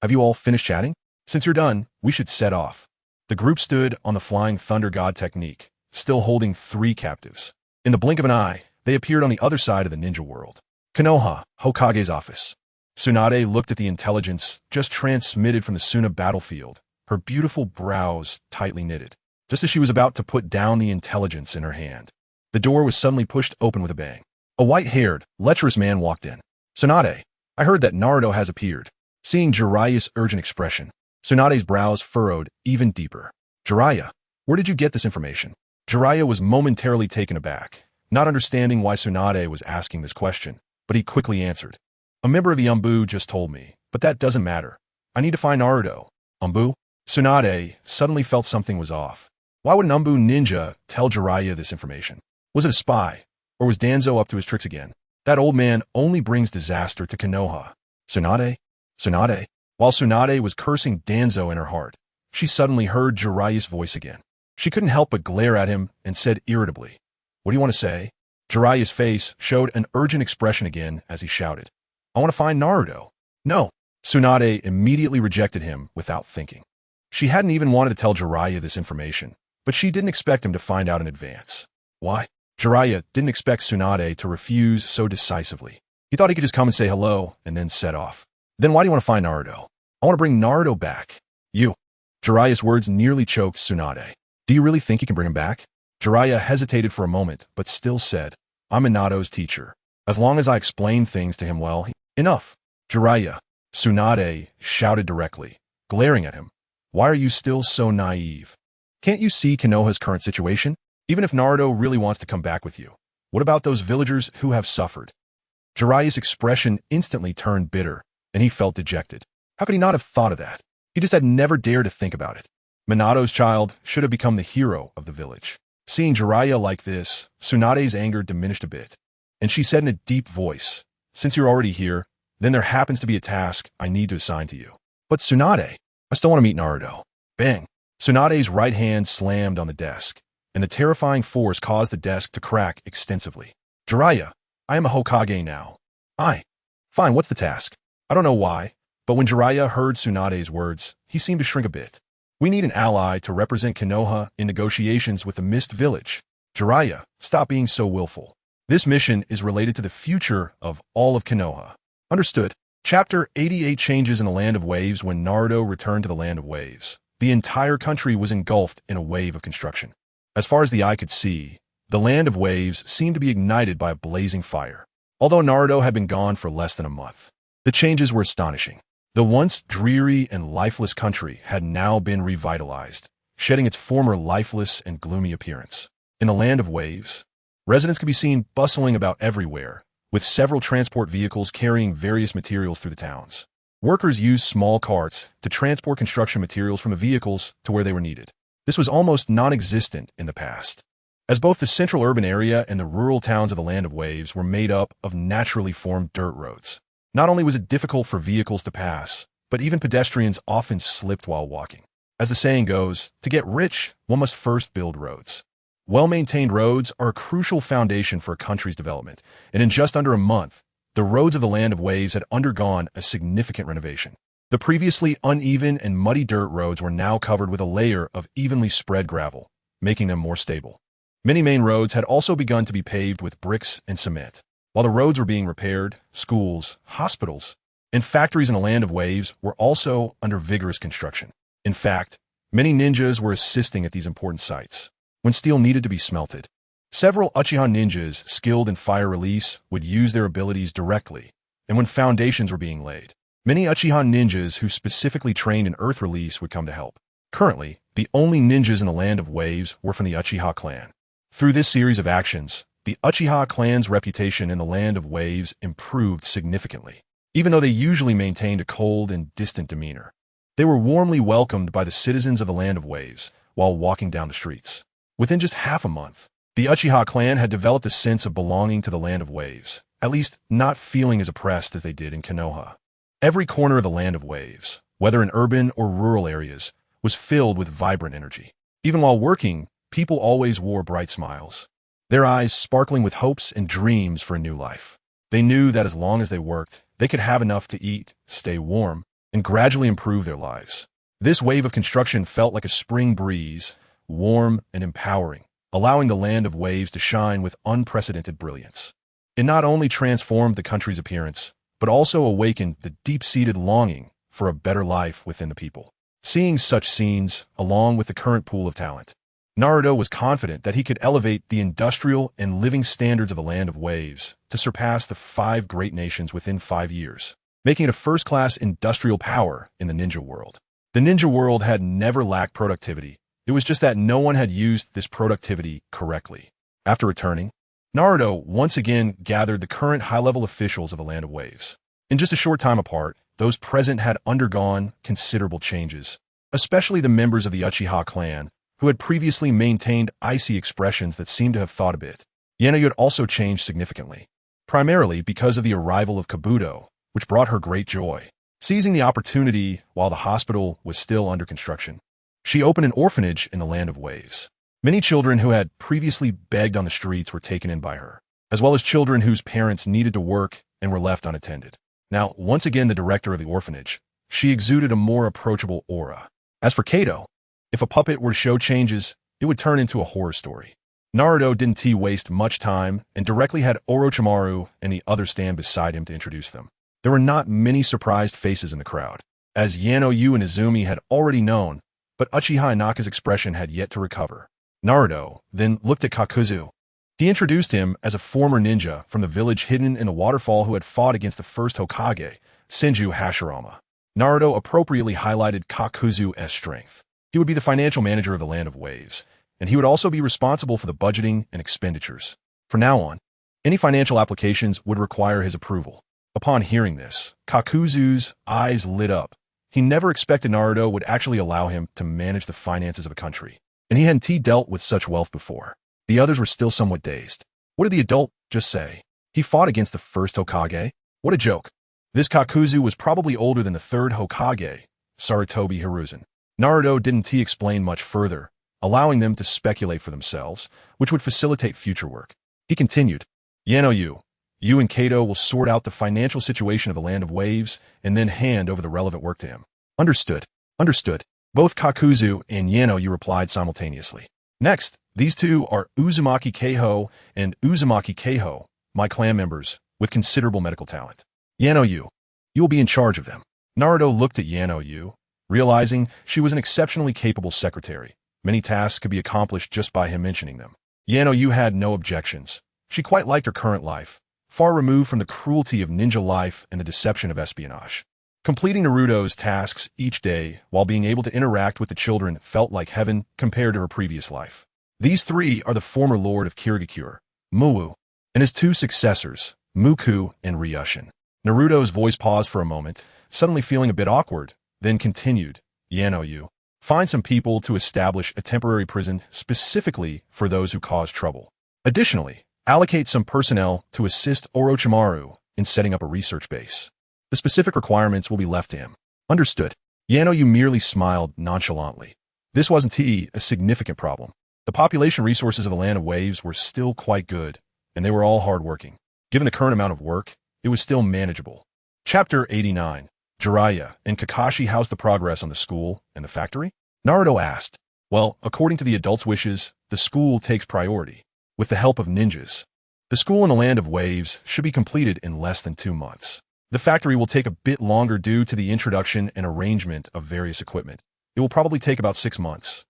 Have you all finished chatting? Since you're done, we should set off. The group stood on the Flying Thunder God technique, still holding 3 captives. In the blink of an eye, they appeared on the other side of the ninja world. Konoha, Hokage's office. Tsunade looked at the intelligence just transmitted from the Suna battlefield, her beautiful brows tightly knitted, just as she was about to put down the intelligence in her hand. The door was suddenly pushed open with a bang. A white-haired, lecherous man walked in. Tsunade, I heard that Naruto has appeared. Seeing Jiraiya's urgent expression, Tsunade's brows furrowed even deeper. Jiraiya, where did you get this information? Jiraiya was momentarily taken aback, not understanding why Tsunade was asking this question, but he quickly answered. A member of the Umbu just told me, but that doesn't matter. I need to find Naruto. Umbu? Tsunade suddenly felt something was off. Why would an Umbu ninja tell Jiraiya this information? Was it a spy? Or was Danzo up to his tricks again? That old man only brings disaster to Konoha. Tsunade? Tsunade? While Tsunade was cursing Danzo in her heart, she suddenly heard Jiraiya's voice again. She couldn't help but glare at him and said irritably, What do you want to say? Jiraiya's face showed an urgent expression again as he shouted, I want to find Naruto. No. Tsunade immediately rejected him without thinking. She hadn't even wanted to tell Jiraiya this information, but she didn't expect him to find out in advance. Why? Jiraiya didn't expect Tsunade to refuse so decisively. He thought he could just come and say hello and then set off. Then why do you want to find Naruto? I want to bring Naruto back. You. Jiraiya's words nearly choked Tsunade. Do you really think you can bring him back? Jiraiya hesitated for a moment, but still said, I'm Minato's teacher. As long as I explain things to him well, enough. Jiraiya. Tsunade shouted directly, glaring at him. Why are you still so naive? Can't you see Konoha's current situation? Even if Naruto really wants to come back with you, what about those villagers who have suffered? Jiraiya's expression instantly turned bitter, and he felt dejected. How could he not have thought of that? He just had never dared to think about it. Minato's child should have become the hero of the village. Seeing Jiraiya like this, Tsunade's anger diminished a bit, and she said in a deep voice, "Since you're already here, then there happens to be a task I need to assign to you." "But Tsunade, I still want to meet Naruto." Bang! Tsunade's right hand slammed on the desk, and the terrifying force caused the desk to crack extensively. "Jiraiya, I am a Hokage now." Fine, what's the task?" I don't know why, but when Jiraiya heard Tsunade's words, he seemed to shrink a bit. "We need an ally to represent Konoha in negotiations with the Mist Village." "Jiraiya, stop being so willful. This mission is related to the future of all of Konoha." "Understood." Chapter 88 changes in the Land of Waves. When Naruto returned to the Land of Waves, the entire country was engulfed in a wave of construction. As far as the eye could see, the Land of Waves seemed to be ignited by a blazing fire. Although Naruto had been gone for less than a month, the changes were astonishing. The once dreary and lifeless country had now been revitalized, shedding its former lifeless and gloomy appearance. In the Land of Waves, residents could be seen bustling about everywhere, with several transport vehicles carrying various materials through the towns. Workers used small carts to transport construction materials from the vehicles to where they were needed. This was almost non-existent in the past, as both the central urban area and the rural towns of the Land of Waves were made up of naturally formed dirt roads. Not only was it difficult for vehicles to pass, but even pedestrians often slipped while walking. As the saying goes, to get rich, one must first build roads. Well-maintained roads are a crucial foundation for a country's development, and in just under a month, the roads of the Land of Waves had undergone a significant renovation. The previously uneven and muddy dirt roads were now covered with a layer of evenly spread gravel, making them more stable. Many main roads had also begun to be paved with bricks and cement. While the roads were being repaired, schools, hospitals, and factories in the Land of Waves were also under vigorous construction. In fact, many ninjas were assisting at these important sites. When steel needed to be smelted, several Uchiha ninjas skilled in fire release would use their abilities directly, and when foundations were being laid, many Uchiha ninjas who specifically trained in earth release would come to help. Currently, the only ninjas in the Land of Waves were from the Uchiha clan. Through this series of actions, the Uchiha clan's reputation in the Land of Waves improved significantly. Even though they usually maintained a cold and distant demeanor, they were warmly welcomed by the citizens of the Land of Waves while walking down the streets. Within just half a month, the Uchiha clan had developed a sense of belonging to the Land of Waves, at least not feeling as oppressed as they did in Konoha. Every corner of the Land of Waves, whether in urban or rural areas, was filled with vibrant energy. Even while working, people always wore bright smiles, their eyes sparkling with hopes and dreams for a new life. They knew that as long as they worked, they could have enough to eat, stay warm, and gradually improve their lives. This wave of construction felt like a spring breeze, warm and empowering, allowing the Land of Waves to shine with unprecedented brilliance. It not only transformed the country's appearance, but also awakened the deep-seated longing for a better life within the people. Seeing such scenes, along with the current pool of talent, Naruto was confident that he could elevate the industrial and living standards of the Land of Waves to surpass the 5 great nations within 5 years, making it a first-class industrial power in the ninja world. The ninja world had never lacked productivity. It was just that no one had used this productivity correctly. After returning, Naruto once again gathered the current high-level officials of the Land of Waves. In just a short time apart, those present had undergone considerable changes, especially the members of the Uchiha clan, who had previously maintained icy expressions that seemed to have thawed a bit. Yanoyu had also changed significantly, primarily because of the arrival of Kabuto, which brought her great joy. Seizing the opportunity while the hospital was still under construction, she opened an orphanage in the Land of Waves. Many children who had previously begged on the streets were taken in by her, as well as children whose parents needed to work and were left unattended. Now, once again the director of the orphanage, she exuded a more approachable aura. As for Kato, if a puppet were to show changes, it would turn into a horror story. Naruto didn't waste much time and directly had Orochimaru and the others stand beside him to introduce them. There were not many surprised faces in the crowd, as Yanoyu and Izumi had already known, but Uchiha Inaka's expression had yet to recover. Naruto then looked at Kakuzu. He introduced him as a former ninja from the village hidden in the waterfall who had fought against the first Hokage, Senju Hashirama. Naruto appropriately highlighted Kakuzu's strength. He would be the financial manager of the Land of Waves, and he would also be responsible for the budgeting and expenditures. From now on, Any financial applications would require his approval. Upon hearing this, Kakuzu's eyes lit up. He never expected Naruto would actually allow him to manage the finances of a country, and he hadn't dealt with such wealth before. The others were still somewhat dazed. What did the adult just say? He fought against the first Hokage? What a joke. This Kakuzu was probably older than the third Hokage, Sarutobi Hiruzen. Naruto didn't explain much further, allowing them to speculate for themselves, which would facilitate future work. He continued, you and Kato will sort out the financial situation of the Land of Waves and then hand over the relevant work to him. Understood. Understood. Both Kakuzu and Yanoyu replied simultaneously. Next, these two are Uzumaki Keiho and Uzumaki Keiho, my clan members, with considerable medical talent. Yanoyu, you will be in charge of them. Naruto looked at Yanoyu, realizing she was an exceptionally capable secretary. Many tasks could be accomplished just by him mentioning them. Yanoyu had no objections. She quite liked her current life, far removed from the cruelty of ninja life and the deception of espionage. Completing Naruto's tasks each day while being able to interact with the children felt like heaven compared to her previous life. These three are the former lord of Kirigakure, Muwu, and his two successors, Muku and Ryushin. Naruto's voice paused for a moment, suddenly feeling a bit awkward, then continued, Yanoyu, find some people to establish a temporary prison specifically for those who cause trouble. Additionally, allocate some personnel to assist Orochimaru in setting up a research base. The specific requirements will be left to him. Understood. Yanoyu merely smiled nonchalantly. This wasn't a significant problem. The population resources of the Land of Waves were still quite good, and they were all hardworking. Given the current amount of work, it was still manageable. Chapter 89. Jiraiya and Kakashi house the progress on the school and the factory? Naruto asked. Well, according to the adults' wishes, the school takes priority. With the help of ninjas, the school in the Land of Waves should be completed in less than 2 months. The factory will take a bit longer due to the introduction and arrangement of various equipment. It will probably take about 6 months.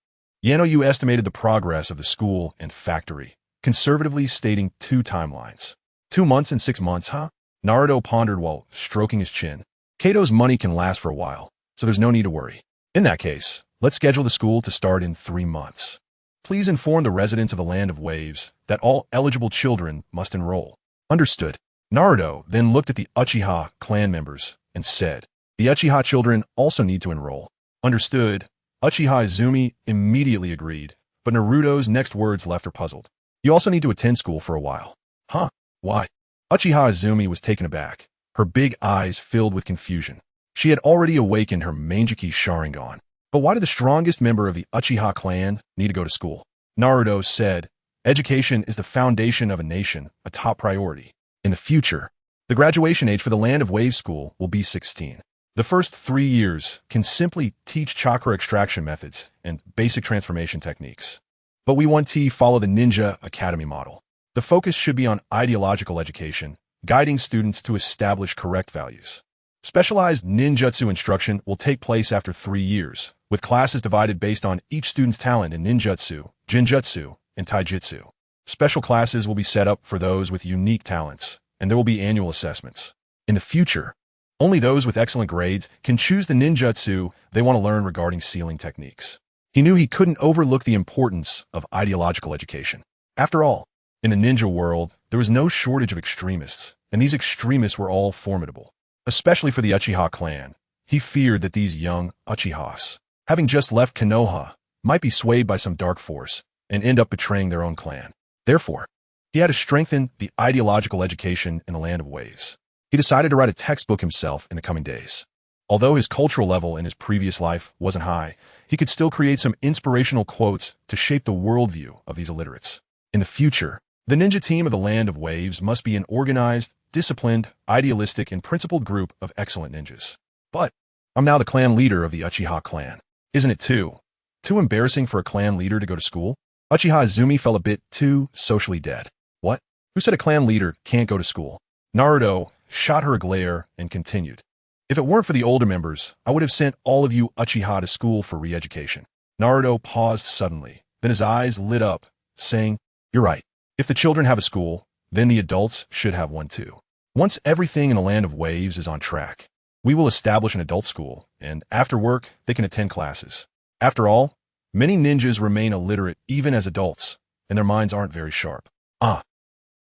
Yanoyu estimated the progress of the school and factory, conservatively stating 2 timelines. 2 months and 6 months, huh? Naruto pondered while stroking his chin. Kato's money can last for a while, so there's no need to worry. In that case, let's schedule the school to start in 3 months. Please inform the residents of the Land of Waves that all eligible children must enroll. Understood. Naruto then looked at the Uchiha clan members and said, the Uchiha children also need to enroll. Understood. Uchiha Izumi immediately agreed, but Naruto's next words left her puzzled. You also need to attend school for a while. Huh? Why? Uchiha Izumi was taken aback, her big eyes filled with confusion. She had already awakened her Manjiki Sharingan. But why did the strongest member of the Uchiha clan need to go to school? Naruto said, education is the foundation of a nation, a top priority. In the future, the graduation age for the Land of Wave School will be 16. The first 3 years can simply teach chakra extraction methods and basic transformation techniques. But we want to follow the Ninja Academy model. The focus should be on ideological education, guiding students to establish correct values. Specialized ninjutsu instruction will take place after 3 years, with classes divided based on each student's talent in ninjutsu, jinjutsu, and taijutsu. Special classes will be set up for those with unique talents, and there will be annual assessments. In the future, only those with excellent grades can choose the ninjutsu they want to learn regarding sealing techniques. He knew he couldn't overlook the importance of ideological education. After all, in the ninja world, there was no shortage of extremists, and these extremists were all formidable. Especially for the Uchiha clan, he feared that these young Uchihas, having just left Konoha, might be swayed by some dark force and end up betraying their own clan. Therefore, he had to strengthen the ideological education in the Land of Waves. He decided to write a textbook himself in the coming days. Although his cultural level in his previous life wasn't high, he could still create some inspirational quotes to shape the worldview of these illiterates. In the future, the ninja team of the Land of Waves must be an organized, disciplined, idealistic, and principled group of excellent ninjas. But I'm now the clan leader of the Uchiha clan. Isn't it too embarrassing for a clan leader to go to school? Uchiha Izumi felt a bit too socially dead. What? Who said a clan leader can't go to school? Naruto shot her a glare and continued. If it weren't for the older members, I would have sent all of you Uchiha to school for re-education. Naruto paused suddenly, then his eyes lit up, saying, you're right. If the children have a school, then the adults should have one too. Once everything in the Land of Waves is on track, we will establish an adult school, and after work, they can attend classes. After all, many ninjas remain illiterate even as adults, and their minds aren't very sharp.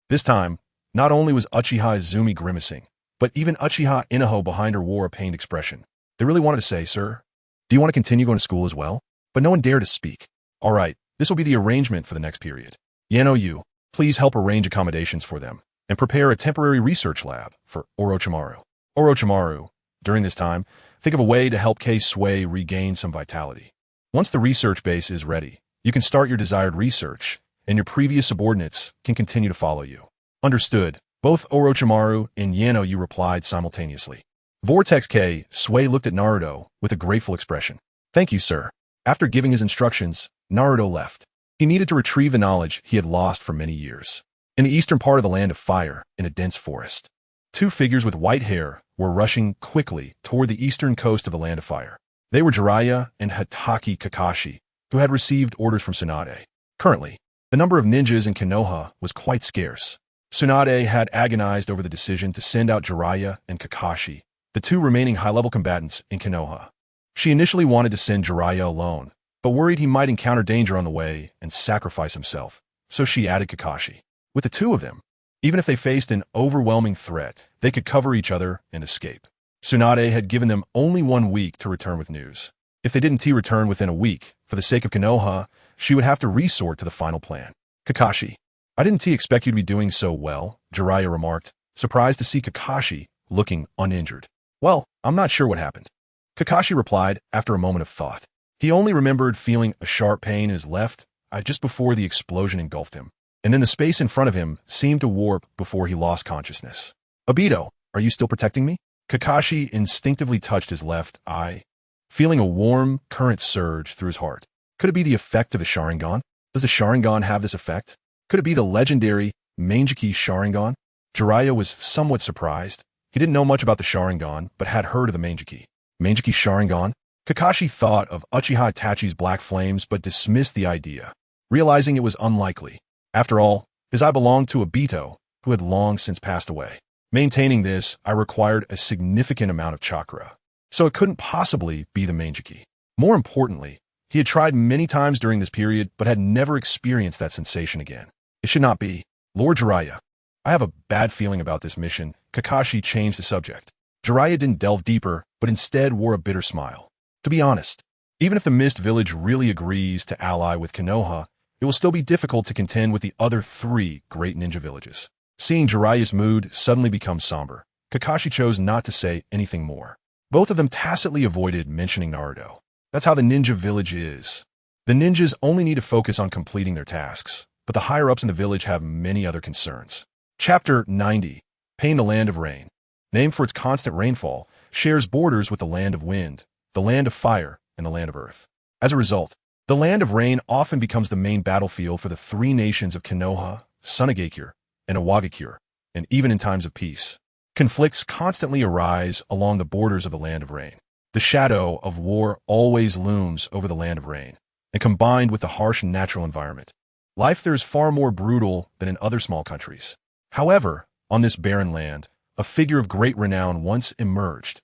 This time, Not only was Uchiha Izumi grimacing, but even Uchiha Inaho behind her wore a pained expression. They really wanted to say, "Sir, do you want to continue going to school as well?" But no one dared to speak. "All right, this will be the arrangement for the next period. Yano, you, please help arrange accommodations for them, and prepare a temporary research lab for Orochimaru. Orochimaru, during this time, think of a way to help K-Sui regain some vitality. Once the research base is ready, you can start your desired research, and your previous subordinates can continue to follow you." Understood. Both Orochimaru and Yano replied simultaneously. Vortex K-Sui looked at Naruto with a grateful expression. "Thank you, sir." After giving his instructions, Naruto left. He needed to retrieve the knowledge he had lost for many years. In the eastern part of the Land of Fire, in a dense forest, two figures with white hair were rushing quickly toward the eastern coast of the Land of Fire. They were Jiraiya and Hatake Kakashi, who had received orders from Tsunade. Currently, the number of ninjas in Konoha was quite scarce. Tsunade had agonized over the decision to send out Jiraiya and Kakashi, the two remaining high-level combatants in Konoha. She initially wanted to send Jiraiya alone, but worried he might encounter danger on the way and sacrifice himself, so she added Kakashi. With the two of them, even if they faced an overwhelming threat, they could cover each other and escape. Tsunade had given them only 1 week to return with news. If they didn't return within a week, for the sake of Konoha, she would have to resort to the final plan. "Kakashi, I didn't expect you to be doing so well," Jiraiya remarked, surprised to see Kakashi looking uninjured. "Well, I'm not sure what happened," Kakashi replied after a moment of thought. He only remembered feeling a sharp pain in his left eye just before the explosion engulfed him, and then the space in front of him seemed to warp before he lost consciousness. "Obito, are you still protecting me?" Kakashi instinctively touched his left eye, feeling a warm current surge through his heart. Could it be the effect of the Sharingan? Does the Sharingan have this effect? Could it be the legendary Mangekyou Sharingan? Jiraiya was somewhat surprised. He didn't know much about the Sharingan, but had heard of the Mangekyou. Mangekyou Sharingan? Kakashi thought of Uchiha Itachi's black flames but dismissed the idea, realizing it was unlikely. After all, his eye belonged to Obito, who had long since passed away. Maintaining this, I required a significant amount of chakra, so it couldn't possibly be the Mangekyou. More importantly, he had tried many times during this period but had never experienced that sensation again. It should not be. "Lord Jiraiya, I have a bad feeling about this mission." Kakashi changed the subject. Jiraiya didn't delve deeper, but instead wore a bitter smile. "To be honest, even if the Mist Village really agrees to ally with Konoha, it will still be difficult to contend with the other 3 great ninja villages." Seeing Jiraiya's mood suddenly become somber, Kakashi chose not to say anything more. Both of them tacitly avoided mentioning Naruto. That's how the ninja village is. The ninjas only need to focus on completing their tasks, but the higher-ups in the village have many other concerns. Chapter 90. Pain the Land of Rain. Named for its constant rainfall, shares borders with the Land of Wind, the Land of Fire, and the Land of Earth. As a result, the Land of Rain often becomes the main battlefield for the 3 nations of Konoha, Sunagakure, and Iwagakure, and even in times of peace. Conflicts constantly arise along the borders of the Land of Rain. The shadow of war always looms over the Land of Rain, and combined with the harsh natural environment, life there is far more brutal than in other small countries. However, on this barren land, a figure of great renown once emerged,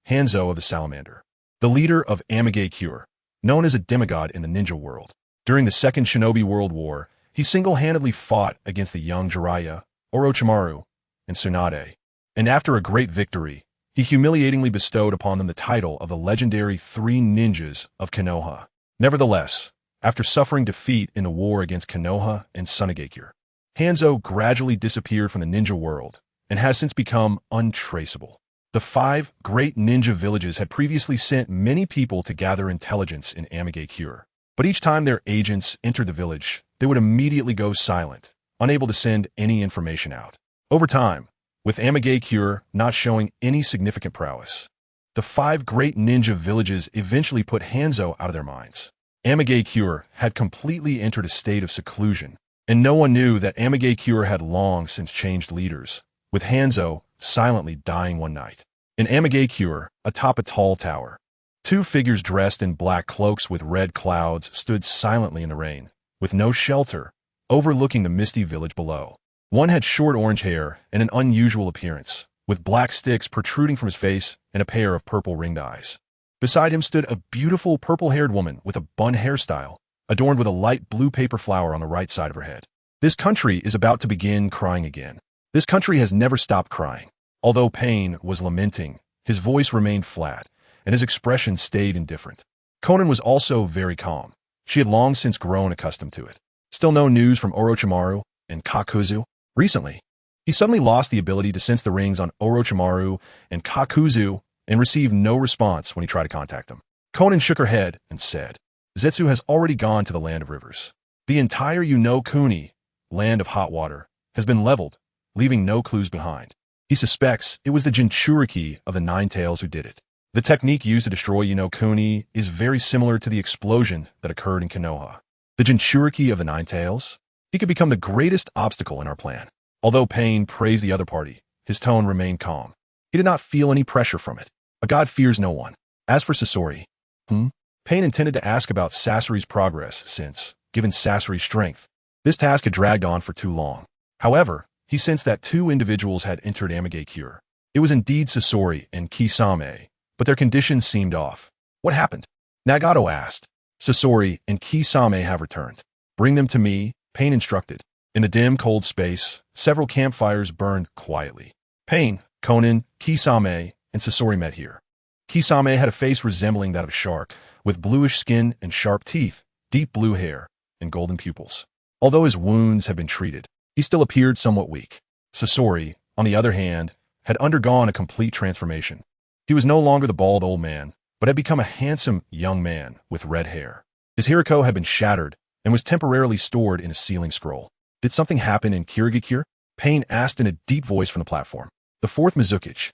Hanzo of the Salamander, the leader of Amigakure, known as a demigod in the ninja world. During the Second Shinobi World War, he single-handedly fought against the young Jiraiya, Orochimaru, and Tsunade, and after a great victory, he humiliatingly bestowed upon them the title of the legendary 3 ninjas of Konoha. Nevertheless, after suffering defeat in the war against Konoha and Sunagakure, Hanzo gradually disappeared from the ninja world and has since become untraceable. The 5 great ninja villages had previously sent many people to gather intelligence in Amigakure, but each time their agents entered the village, they would immediately go silent, unable to send any information out. Over time, with Amigakure not showing any significant prowess, the 5 great ninja villages eventually put Hanzo out of their minds. Amigakure had completely entered a state of seclusion, and no one knew that Amigakure had long since changed leaders, with Hanzo silently dying one night. In Amigakure, atop a tall tower, 2 figures dressed in black cloaks with red clouds stood silently in the rain, with no shelter, overlooking the misty village below. One had short orange hair and an unusual appearance, with black sticks protruding from his face and a pair of purple ringed eyes. Beside him stood a beautiful purple-haired woman with a bun hairstyle, adorned with a light blue paper flower on the right side of her head. This country is about to begin crying again. This country has never stopped crying. Although Pain was lamenting, his voice remained flat, and his expression stayed indifferent. Conan was also very calm. She had long since grown accustomed to it. Still no news from Orochimaru and Kakuzu. Recently, he suddenly lost the ability to sense the rings on Orochimaru and Kakuzu and received no response when he tried to contact them. Conan shook her head and said, Zetsu has already gone to the land of rivers. The entire Kuni, land of hot water, has been leveled, leaving no clues behind. He suspects it was the Jinchuriki of the Nine Tails who did it. The technique used to destroy Kuni is very similar to the explosion that occurred in Konoha. The Jinchuriki of the Nine Tails? He could become the greatest obstacle in our plan. Although Pain praised the other party, his tone remained calm. He did not feel any pressure from it. A god fears no one. As for Sasori, Pain intended to ask about Sasori's progress since, given Sasori's strength, this task had dragged on for too long. However, he sensed that two individuals had entered Amigakure. It was indeed Sasori and Kisame, but their conditions seemed off. What happened? Nagato asked. Sasori and Kisame have returned. Bring them to me, Pain instructed. In the dim, cold space, several campfires burned quietly. Pain, Conan, Kisame, and Sasori met here. Kisame had a face resembling that of a shark, with bluish skin and sharp teeth, deep blue hair, and golden pupils. Although his wounds had been treated, he still appeared somewhat weak. Sasori, on the other hand, had undergone a complete transformation. He was no longer the bald old man, but had become a handsome young man with red hair. His Hiriko had been shattered and was temporarily stored in a sealing scroll. Did something happen in Kirigakure? Pain asked in a deep voice from the platform. The fourth Mizukage,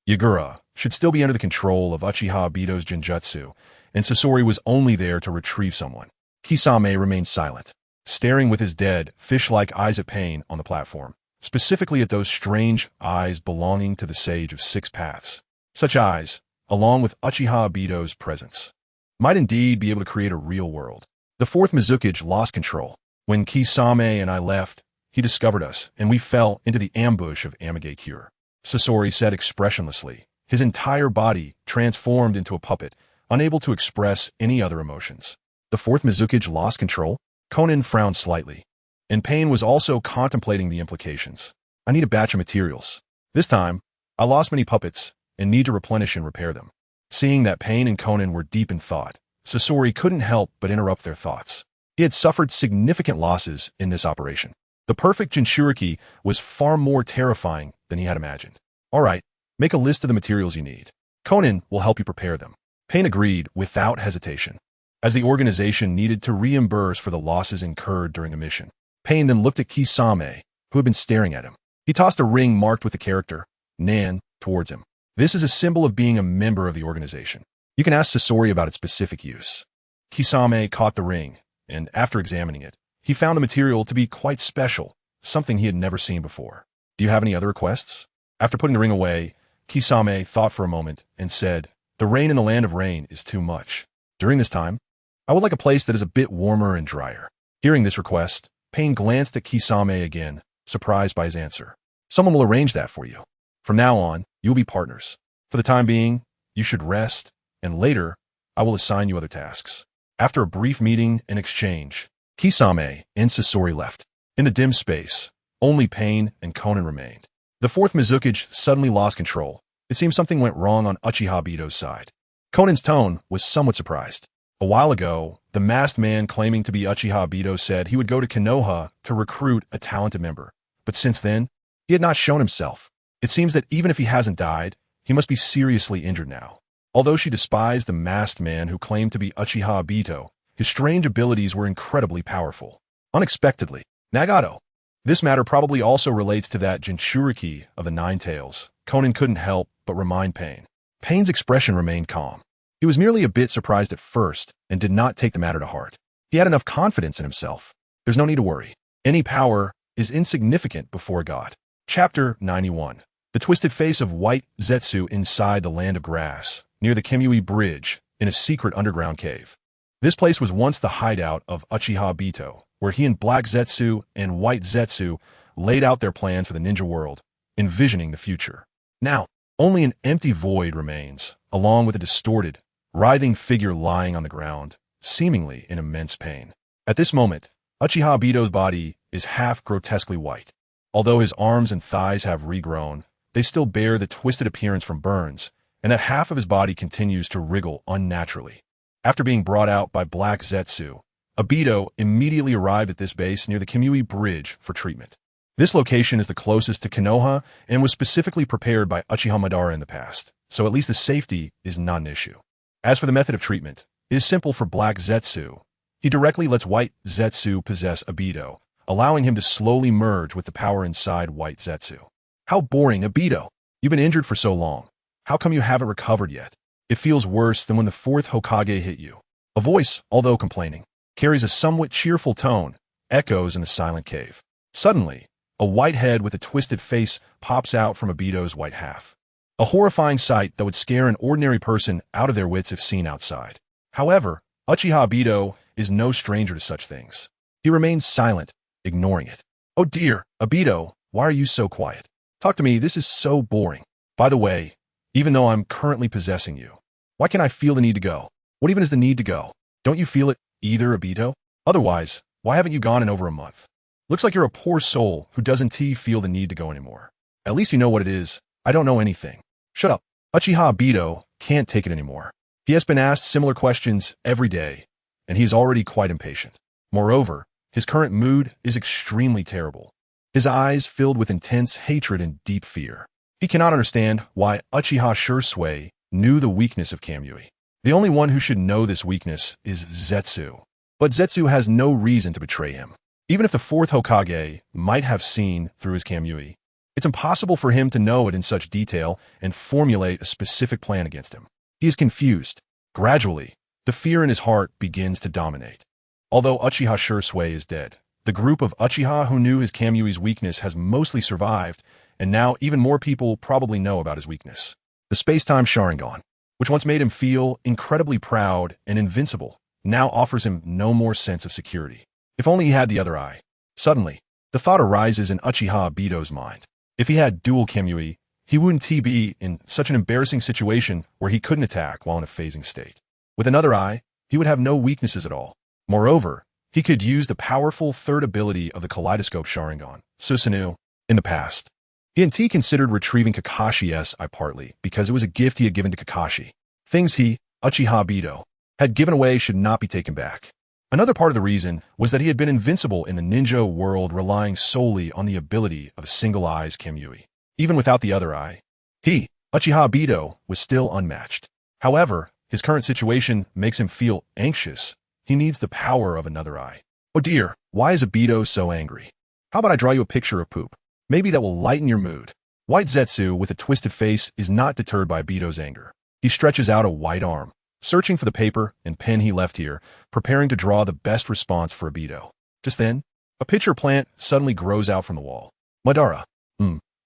Yagura, should still be under the control of Uchiha Obito's Genjutsu, and Sasori was only there to retrieve someone. Kisame remained silent, staring with his dead, fish-like eyes at Pain on the platform, specifically at those strange eyes belonging to the Sage of Six Paths. Such eyes, along with Uchiha Obito's presence, might indeed be able to create a real world. The fourth Mizukage lost control. When Kisame and I left, he discovered us, and we fell into the ambush of Amigakure. Sasori said expressionlessly, his entire body transformed into a puppet, unable to express any other emotions. The fourth Mizukage lost control? Conan frowned slightly, and Pain was also contemplating the implications. I need a batch of materials. This time, I lost many puppets and need to replenish and repair them. Seeing that Pain and Conan were deep in thought, Sasori couldn't help but interrupt their thoughts. He had suffered significant losses in this operation. The perfect Jinchuriki was far more terrifying than he had imagined. All right, make a list of the materials you need. Conan will help you prepare them. Pain agreed without hesitation, as the organization needed to reimburse for the losses incurred during a mission. Pain then looked at Kisame, who had been staring at him. He tossed a ring marked with the character, Nan, towards him. This is a symbol of being a member of the organization. You can ask Sasori about its specific use. Kisame caught the ring, and after examining it, he found the material to be quite special, something he had never seen before. Do you have any other requests? After putting the ring away, Kisame thought for a moment and said, The rain in the land of rain is too much. During this time, I would like a place that is a bit warmer and drier. Hearing this request, Pain glanced at Kisame again, surprised by his answer. Someone will arrange that for you. From now on, you will be partners. For the time being, you should rest, and later, I will assign you other tasks. After a brief meeting and exchange, Kisame and Sasori left. In the dim space, only Pain and Conan remained. The fourth Mizukage suddenly lost control. It seemed something went wrong on Uchiha Obito's side. Conan's tone was somewhat surprised. A while ago, the masked man claiming to be Uchiha Obito said he would go to Konoha to recruit a talented member. But since then, he had not shown himself. It seems that even if he hasn't died, he must be seriously injured now. Although she despised the masked man who claimed to be Uchiha Obito, his strange abilities were incredibly powerful. Unexpectedly, Nagato. This matter probably also relates to that Jinchuriki of the Nine Tails. Conan couldn't help but remind Pain. Pain's expression remained calm. He was merely a bit surprised at first and did not take the matter to heart. He had enough confidence in himself. There's no need to worry. Any power is insignificant before God. Chapter 91. The twisted face of white Zetsu inside the land of grass, near the Kimui Bridge, in a secret underground cave. This place was once the hideout of Uchiha Obito, where he and Black Zetsu and White Zetsu laid out their plans for the ninja world, envisioning the future. Now, only an empty void remains, along with a distorted, writhing figure lying on the ground, seemingly in immense pain. At this moment, Uchiha Obito's body is half grotesquely white. Although his arms and thighs have regrown, they still bear the twisted appearance from burns, and that half of his body continues to wriggle unnaturally. After being brought out by Black Zetsu, Obito immediately arrived at this base near the Kamui Bridge for treatment. This location is the closest to Konoha and was specifically prepared by Uchiha Madara in the past, so at least the safety is not an issue. As for the method of treatment, it is simple for Black Zetsu. He directly lets White Zetsu possess Obito, allowing him to slowly merge with the power inside White Zetsu. How boring, Obito! You've been injured for so long. How come you haven't recovered yet? It feels worse than when the fourth Hokage hit you. A voice, although complaining, carries a somewhat cheerful tone, echoes in the silent cave. Suddenly, a white head with a twisted face pops out from Obito's white half. A horrifying sight that would scare an ordinary person out of their wits if seen outside. However, Uchiha Obito is no stranger to such things. He remains silent, ignoring it. Oh dear, Obito, why are you so quiet? Talk to me, this is so boring. By the way, even though I'm currently possessing you, why can't I feel the need to go? What even is the need to go? Don't you feel it either, Obito? Otherwise, why haven't you gone in over a month? Looks like you're a poor soul who doesn't feel the need to go anymore. At least you know what it is. I don't know anything. Shut up. Uchiha Obito can't take it anymore. He has been asked similar questions every day, and he is already quite impatient. Moreover, his current mood is extremely terrible. His eyes filled with intense hatred and deep fear. He cannot understand why Uchiha Shursui knew the weakness of Kamui. The only one who should know this weakness is Zetsu. But Zetsu has no reason to betray him. Even if the fourth Hokage might have seen through his Kamui, it's impossible for him to know it in such detail and formulate a specific plan against him. He is confused. Gradually, the fear in his heart begins to dominate. Although Uchiha Shursui is dead, the group of Uchiha who knew his Kamui's weakness has mostly survived, and now even more people probably know about his weakness. The space-time Sharingan, which once made him feel incredibly proud and invincible, now offers him no more sense of security. If only he had the other eye. Suddenly, the thought arises in Uchiha Obito's mind. If he had dual Kamui, he wouldn't be in such an embarrassing situation where he couldn't attack while in a phasing state. With another eye, he would have no weaknesses at all. Moreover, he could use the powerful third ability of the Kaleidoscope Sharingan, Susanoo, in the past. He and considered retrieving Kakashi's eye partly because it was a gift he had given to Kakashi. Things he, Uchiha Obito, had given away should not be taken back. Another part of the reason was that he had been invincible in the ninja world, relying solely on the ability of a single eye's Kamui. Even without the other eye, he, Uchiha Obito, was still unmatched. However, his current situation makes him feel anxious. He needs the power of another eye. Oh dear, why is Obito so angry? How about I draw you a picture of poop? Maybe that will lighten your mood. White Zetsu, with a twisted face, is not deterred by Obito's anger. He stretches out a white arm, searching for the paper and pen he left here, preparing to draw the best response for Obito. Just then, a pitcher plant suddenly grows out from the wall. Madara,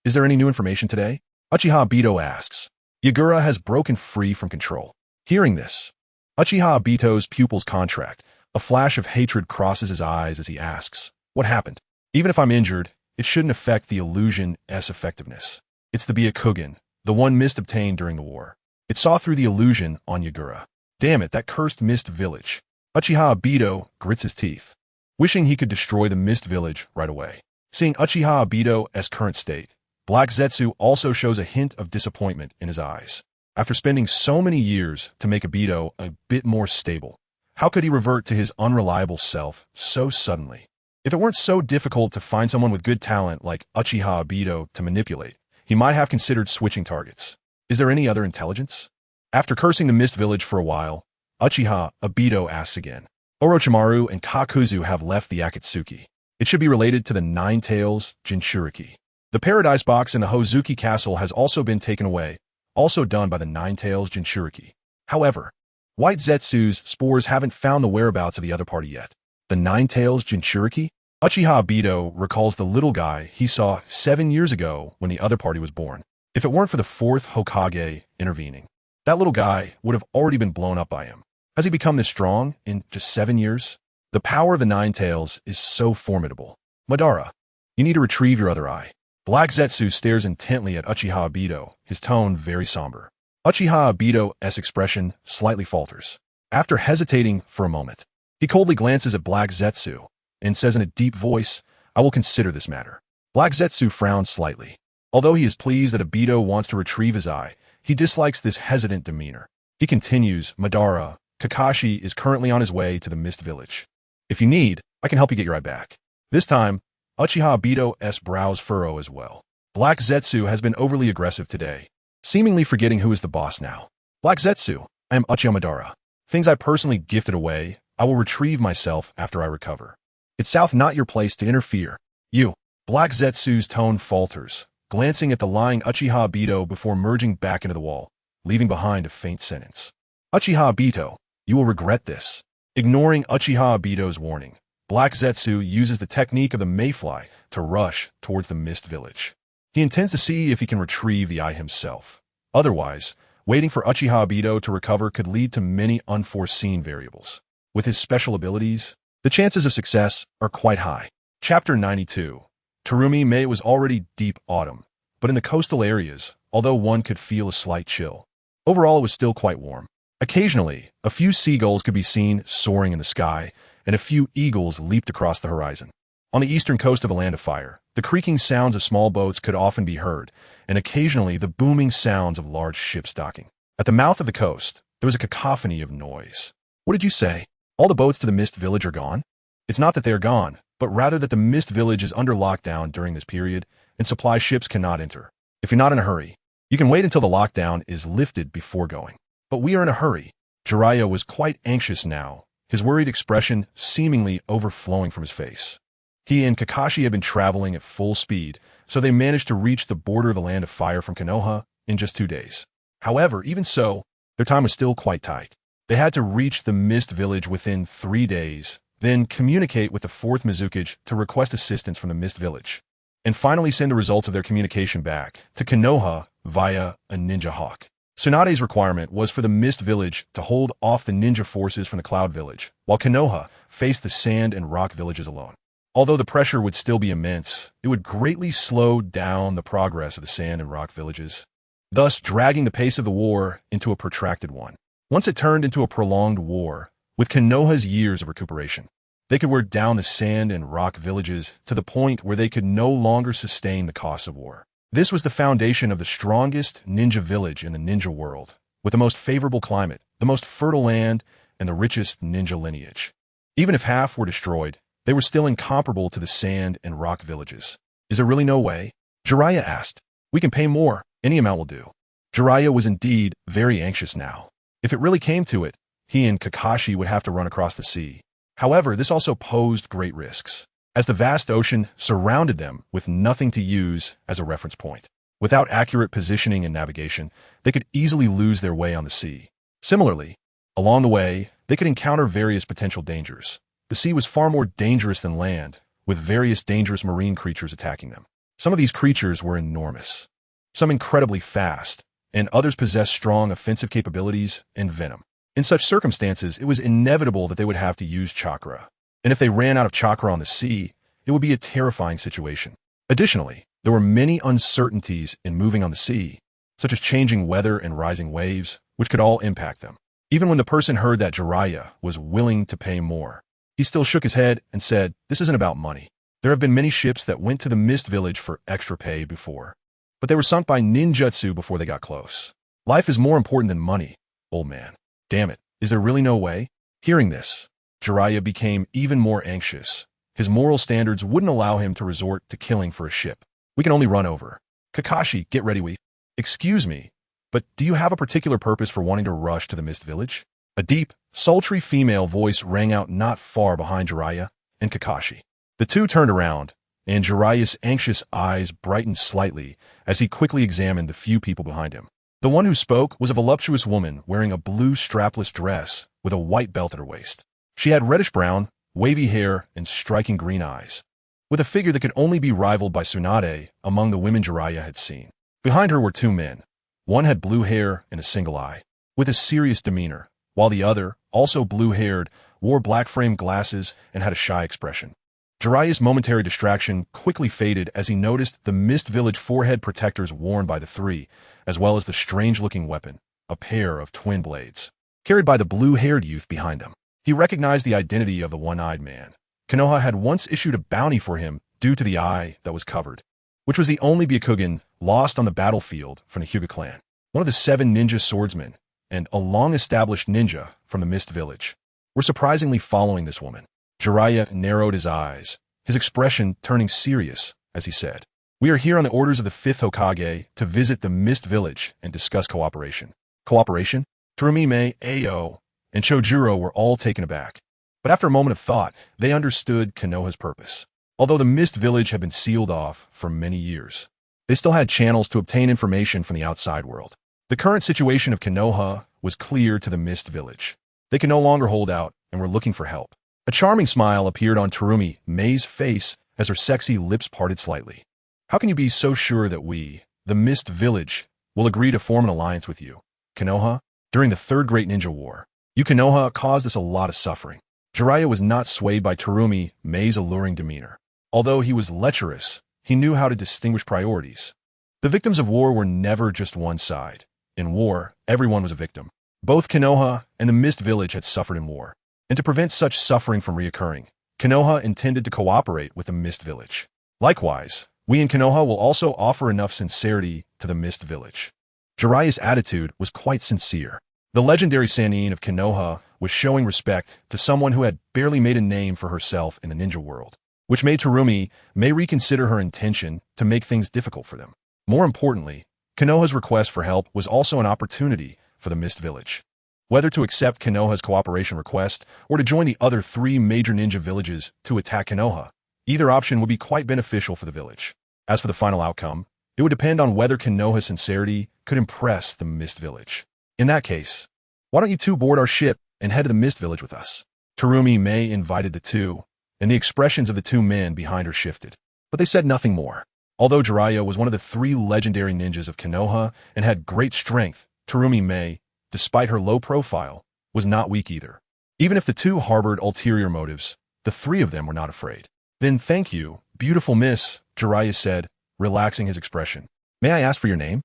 is there any new information today? Uchiha Obito asks. Yagura has broken free from control. Hearing this, Uchiha Obito's pupils contract. A flash of hatred crosses his eyes as he asks, what happened? Even if I'm injured, it shouldn't affect the illusion's effectiveness. It's the Byakugan, the one mist obtained during the war. It saw through the illusion on Yagura. Damn it, that cursed mist village. Uchiha Obito grits his teeth, wishing he could destroy the mist village right away. Seeing Uchiha Obito's current state, Black Zetsu also shows a hint of disappointment in his eyes. After spending so many years to make Obito a bit more stable, how could he revert to his unreliable self so suddenly? If it weren't so difficult to find someone with good talent like Uchiha Obito to manipulate, he might have considered switching targets. Is there any other intelligence? After cursing the Mist Village for a while, Uchiha Obito asks again. Orochimaru and Kakuzu have left the Akatsuki. It should be related to the Nine Tails Jinchuriki. The Paradise Box in the Hozuki Castle has also been taken away, also done by the Nine Tails Jinchuriki. However, White Zetsu's spores haven't found the whereabouts of the other party yet. The Nine Tails Jinchuriki? Uchiha Obito recalls the little guy he saw 7 years ago when the other party was born. If it weren't for the fourth Hokage intervening, that little guy would have already been blown up by him. Has he become this strong in just 7 years? The power of the Nine Tails is so formidable. Madara, you need to retrieve your other eye. Black Zetsu stares intently at Uchiha Obito, his tone very somber. Uchiha Obito's expression slightly falters. After hesitating for a moment, he coldly glances at Black Zetsu and says in a deep voice, I will consider this matter. Black Zetsu frowned slightly. Although he is pleased that Obito wants to retrieve his eye, he dislikes this hesitant demeanor. He continues, Madara, Kakashi is currently on his way to the Mist Village. If you need, I can help you get your eye back. This time, Uchiha Obito's brows furrow as well. Black Zetsu has been overly aggressive today, seemingly forgetting who is the boss now. Black Zetsu, I am Uchiha Madara. Things I personally gifted away, I will retrieve myself after I recover. It's not your place to interfere. You. Black Zetsu's tone falters, glancing at the lying Uchiha Obito before merging back into the wall, leaving behind a faint sentence. Uchiha Obito, you will regret this. Ignoring Uchiha Obito's warning, Black Zetsu uses the technique of the mayfly to rush towards the Mist Village. He intends to see if he can retrieve the eye himself. Otherwise, waiting for Uchiha Obito to recover could lead to many unforeseen variables. With his special abilities, the chances of success are quite high. Chapter 92. Terumi May was already deep autumn, but in the coastal areas, although one could feel a slight chill, overall it was still quite warm. Occasionally, a few seagulls could be seen soaring in the sky, and a few eagles leaped across the horizon. On the eastern coast of a land of fire, the creaking sounds of small boats could often be heard, and occasionally the booming sounds of large ships docking. At the mouth of the coast, there was a cacophony of noise. What did you say? All the boats to the Mist Village are gone? It's not that they are gone, but rather that the Mist Village is under lockdown during this period, and supply ships cannot enter. If you're not in a hurry, you can wait until the lockdown is lifted before going. But we are in a hurry. Jiraiya was quite anxious now, his worried expression seemingly overflowing from his face. He and Kakashi had been traveling at full speed, so they managed to reach the border of the Land of Fire from Konoha in just 2 days. However, even so, their time was still quite tight. They had to reach the Mist Village within 3 days, then communicate with the 4th Mizukage to request assistance from the Mist Village, and finally send the results of their communication back to Konoha via a ninja hawk. Tsunade's requirement was for the Mist Village to hold off the ninja forces from the Cloud Village, while Konoha faced the Sand and Rock Villages alone. Although the pressure would still be immense, it would greatly slow down the progress of the Sand and Rock Villages, thus dragging the pace of the war into a protracted one. Once it turned into a prolonged war, with Konoha's years of recuperation, they could work down the Sand and Rock Villages to the point where they could no longer sustain the costs of war. This was the foundation of the strongest ninja village in the ninja world, with the most favorable climate, the most fertile land, and the richest ninja lineage. Even if half were destroyed, they were still incomparable to the Sand and Rock Villages. Is there really no way? Jiraiya asked. We can pay more. Any amount will do. Jiraiya was indeed very anxious now. If it really came to it, he and Kakashi would have to run across the sea. However, this also posed great risks, as the vast ocean surrounded them with nothing to use as a reference point. Without accurate positioning and navigation, they could easily lose their way on the sea. Similarly, along the way, they could encounter various potential dangers. The sea was far more dangerous than land, with various dangerous marine creatures attacking them. Some of these creatures were enormous, some incredibly fast, and others possessed strong offensive capabilities and venom. In such circumstances, it was inevitable that they would have to use chakra. And if they ran out of chakra on the sea, it would be a terrifying situation. Additionally, there were many uncertainties in moving on the sea, such as changing weather and rising waves, which could all impact them. Even when the person heard that Jiraiya was willing to pay more, he still shook his head and said, this isn't about money. There have been many ships that went to the Mist Village for extra pay before, but they were sunk by ninjutsu before they got close. Life is more important than money, old man. Damn it, is there really no way? Hearing this, Jiraiya became even more anxious. His moral standards wouldn't allow him to resort to killing for a ship. We can only run over. Kakashi, get ready. Excuse me, but do you have a particular purpose for wanting to rush to the Mist Village? A deep, sultry female voice rang out not far behind Jiraiya and Kakashi. The two turned around, and Jiraiya's anxious eyes brightened slightly as he quickly examined the few people behind him. The one who spoke was a voluptuous woman wearing a blue strapless dress with a white belt at her waist. She had reddish-brown, wavy hair and striking green eyes, with a figure that could only be rivaled by Tsunade among the women Jiraiya had seen. Behind her were 2 men. One had blue hair and a single eye, with a serious demeanor, while the other, also blue-haired, wore black-framed glasses and had a shy expression. Jiraiya's momentary distraction quickly faded as he noticed the Mist Village forehead protectors worn by the 3, as well as the strange-looking weapon, a pair of twin blades, carried by the blue-haired youth behind them. He recognized the identity of the one-eyed man. Konoha had once issued a bounty for him due to the eye that was covered. which was the only Byakugan lost on the battlefield from the Hyuga clan, one of the 7 ninja swordsmen, and a long-established ninja from the Mist Village. We're surprisingly following this woman. Jiraiya narrowed his eyes, his expression turning serious as he said, "We are here on the orders of the 5th Hokage to visit the Mist Village and discuss cooperation." Cooperation? Terumi Mei, Ao, and Chojuro were all taken aback. But after a moment of thought, they understood Konoha's purpose. Although the Mist Village had been sealed off for many years, they still had channels to obtain information from the outside world. The current situation of Konoha was clear to the Mist Village. They could no longer hold out and were looking for help. A charming smile appeared on Terumi Mei's face as her sexy lips parted slightly. "How can you be so sure that we, the Mist Village, will agree to form an alliance with you? Konoha, during the Third Great Ninja War, you Konoha caused us a lot of suffering." Jiraiya was not swayed by Terumi Mei's alluring demeanor. Although he was lecherous, he knew how to distinguish priorities. The victims of war were never just one side. In war, everyone was a victim. Both Konoha and the Mist Village had suffered in war. And to prevent such suffering from reoccurring, Konoha intended to cooperate with the Mist Village. Likewise, we in Konoha will also offer enough sincerity to the Mist Village. Jiraiya's attitude was quite sincere. The legendary Sannin of Konoha was showing respect to someone who had barely made a name for herself in the ninja world, which made Terumi Mei reconsider her intention to make things difficult for them. More importantly, Konoha's request for help was also an opportunity for the Mist Village. Whether to accept Konoha's cooperation request or to join the other 3 major ninja villages to attack Konoha, either option would be quite beneficial for the village. As for the final outcome, it would depend on whether Konoha's sincerity could impress the Mist Village. In that case, why don't you two board our ship and head to the Mist Village with us? Terumi Mei invited the two, and the expressions of the 2 men behind her shifted. But they said nothing more. Although Jiraiya was one of the 3 legendary ninjas of Konoha and had great strength, Terumi Mei, despite her low profile, was not weak either. Even if the 2 harbored ulterior motives, the 3 of them were not afraid. "Then thank you, beautiful miss," Jiraiya said, relaxing his expression. "May I ask for your name?"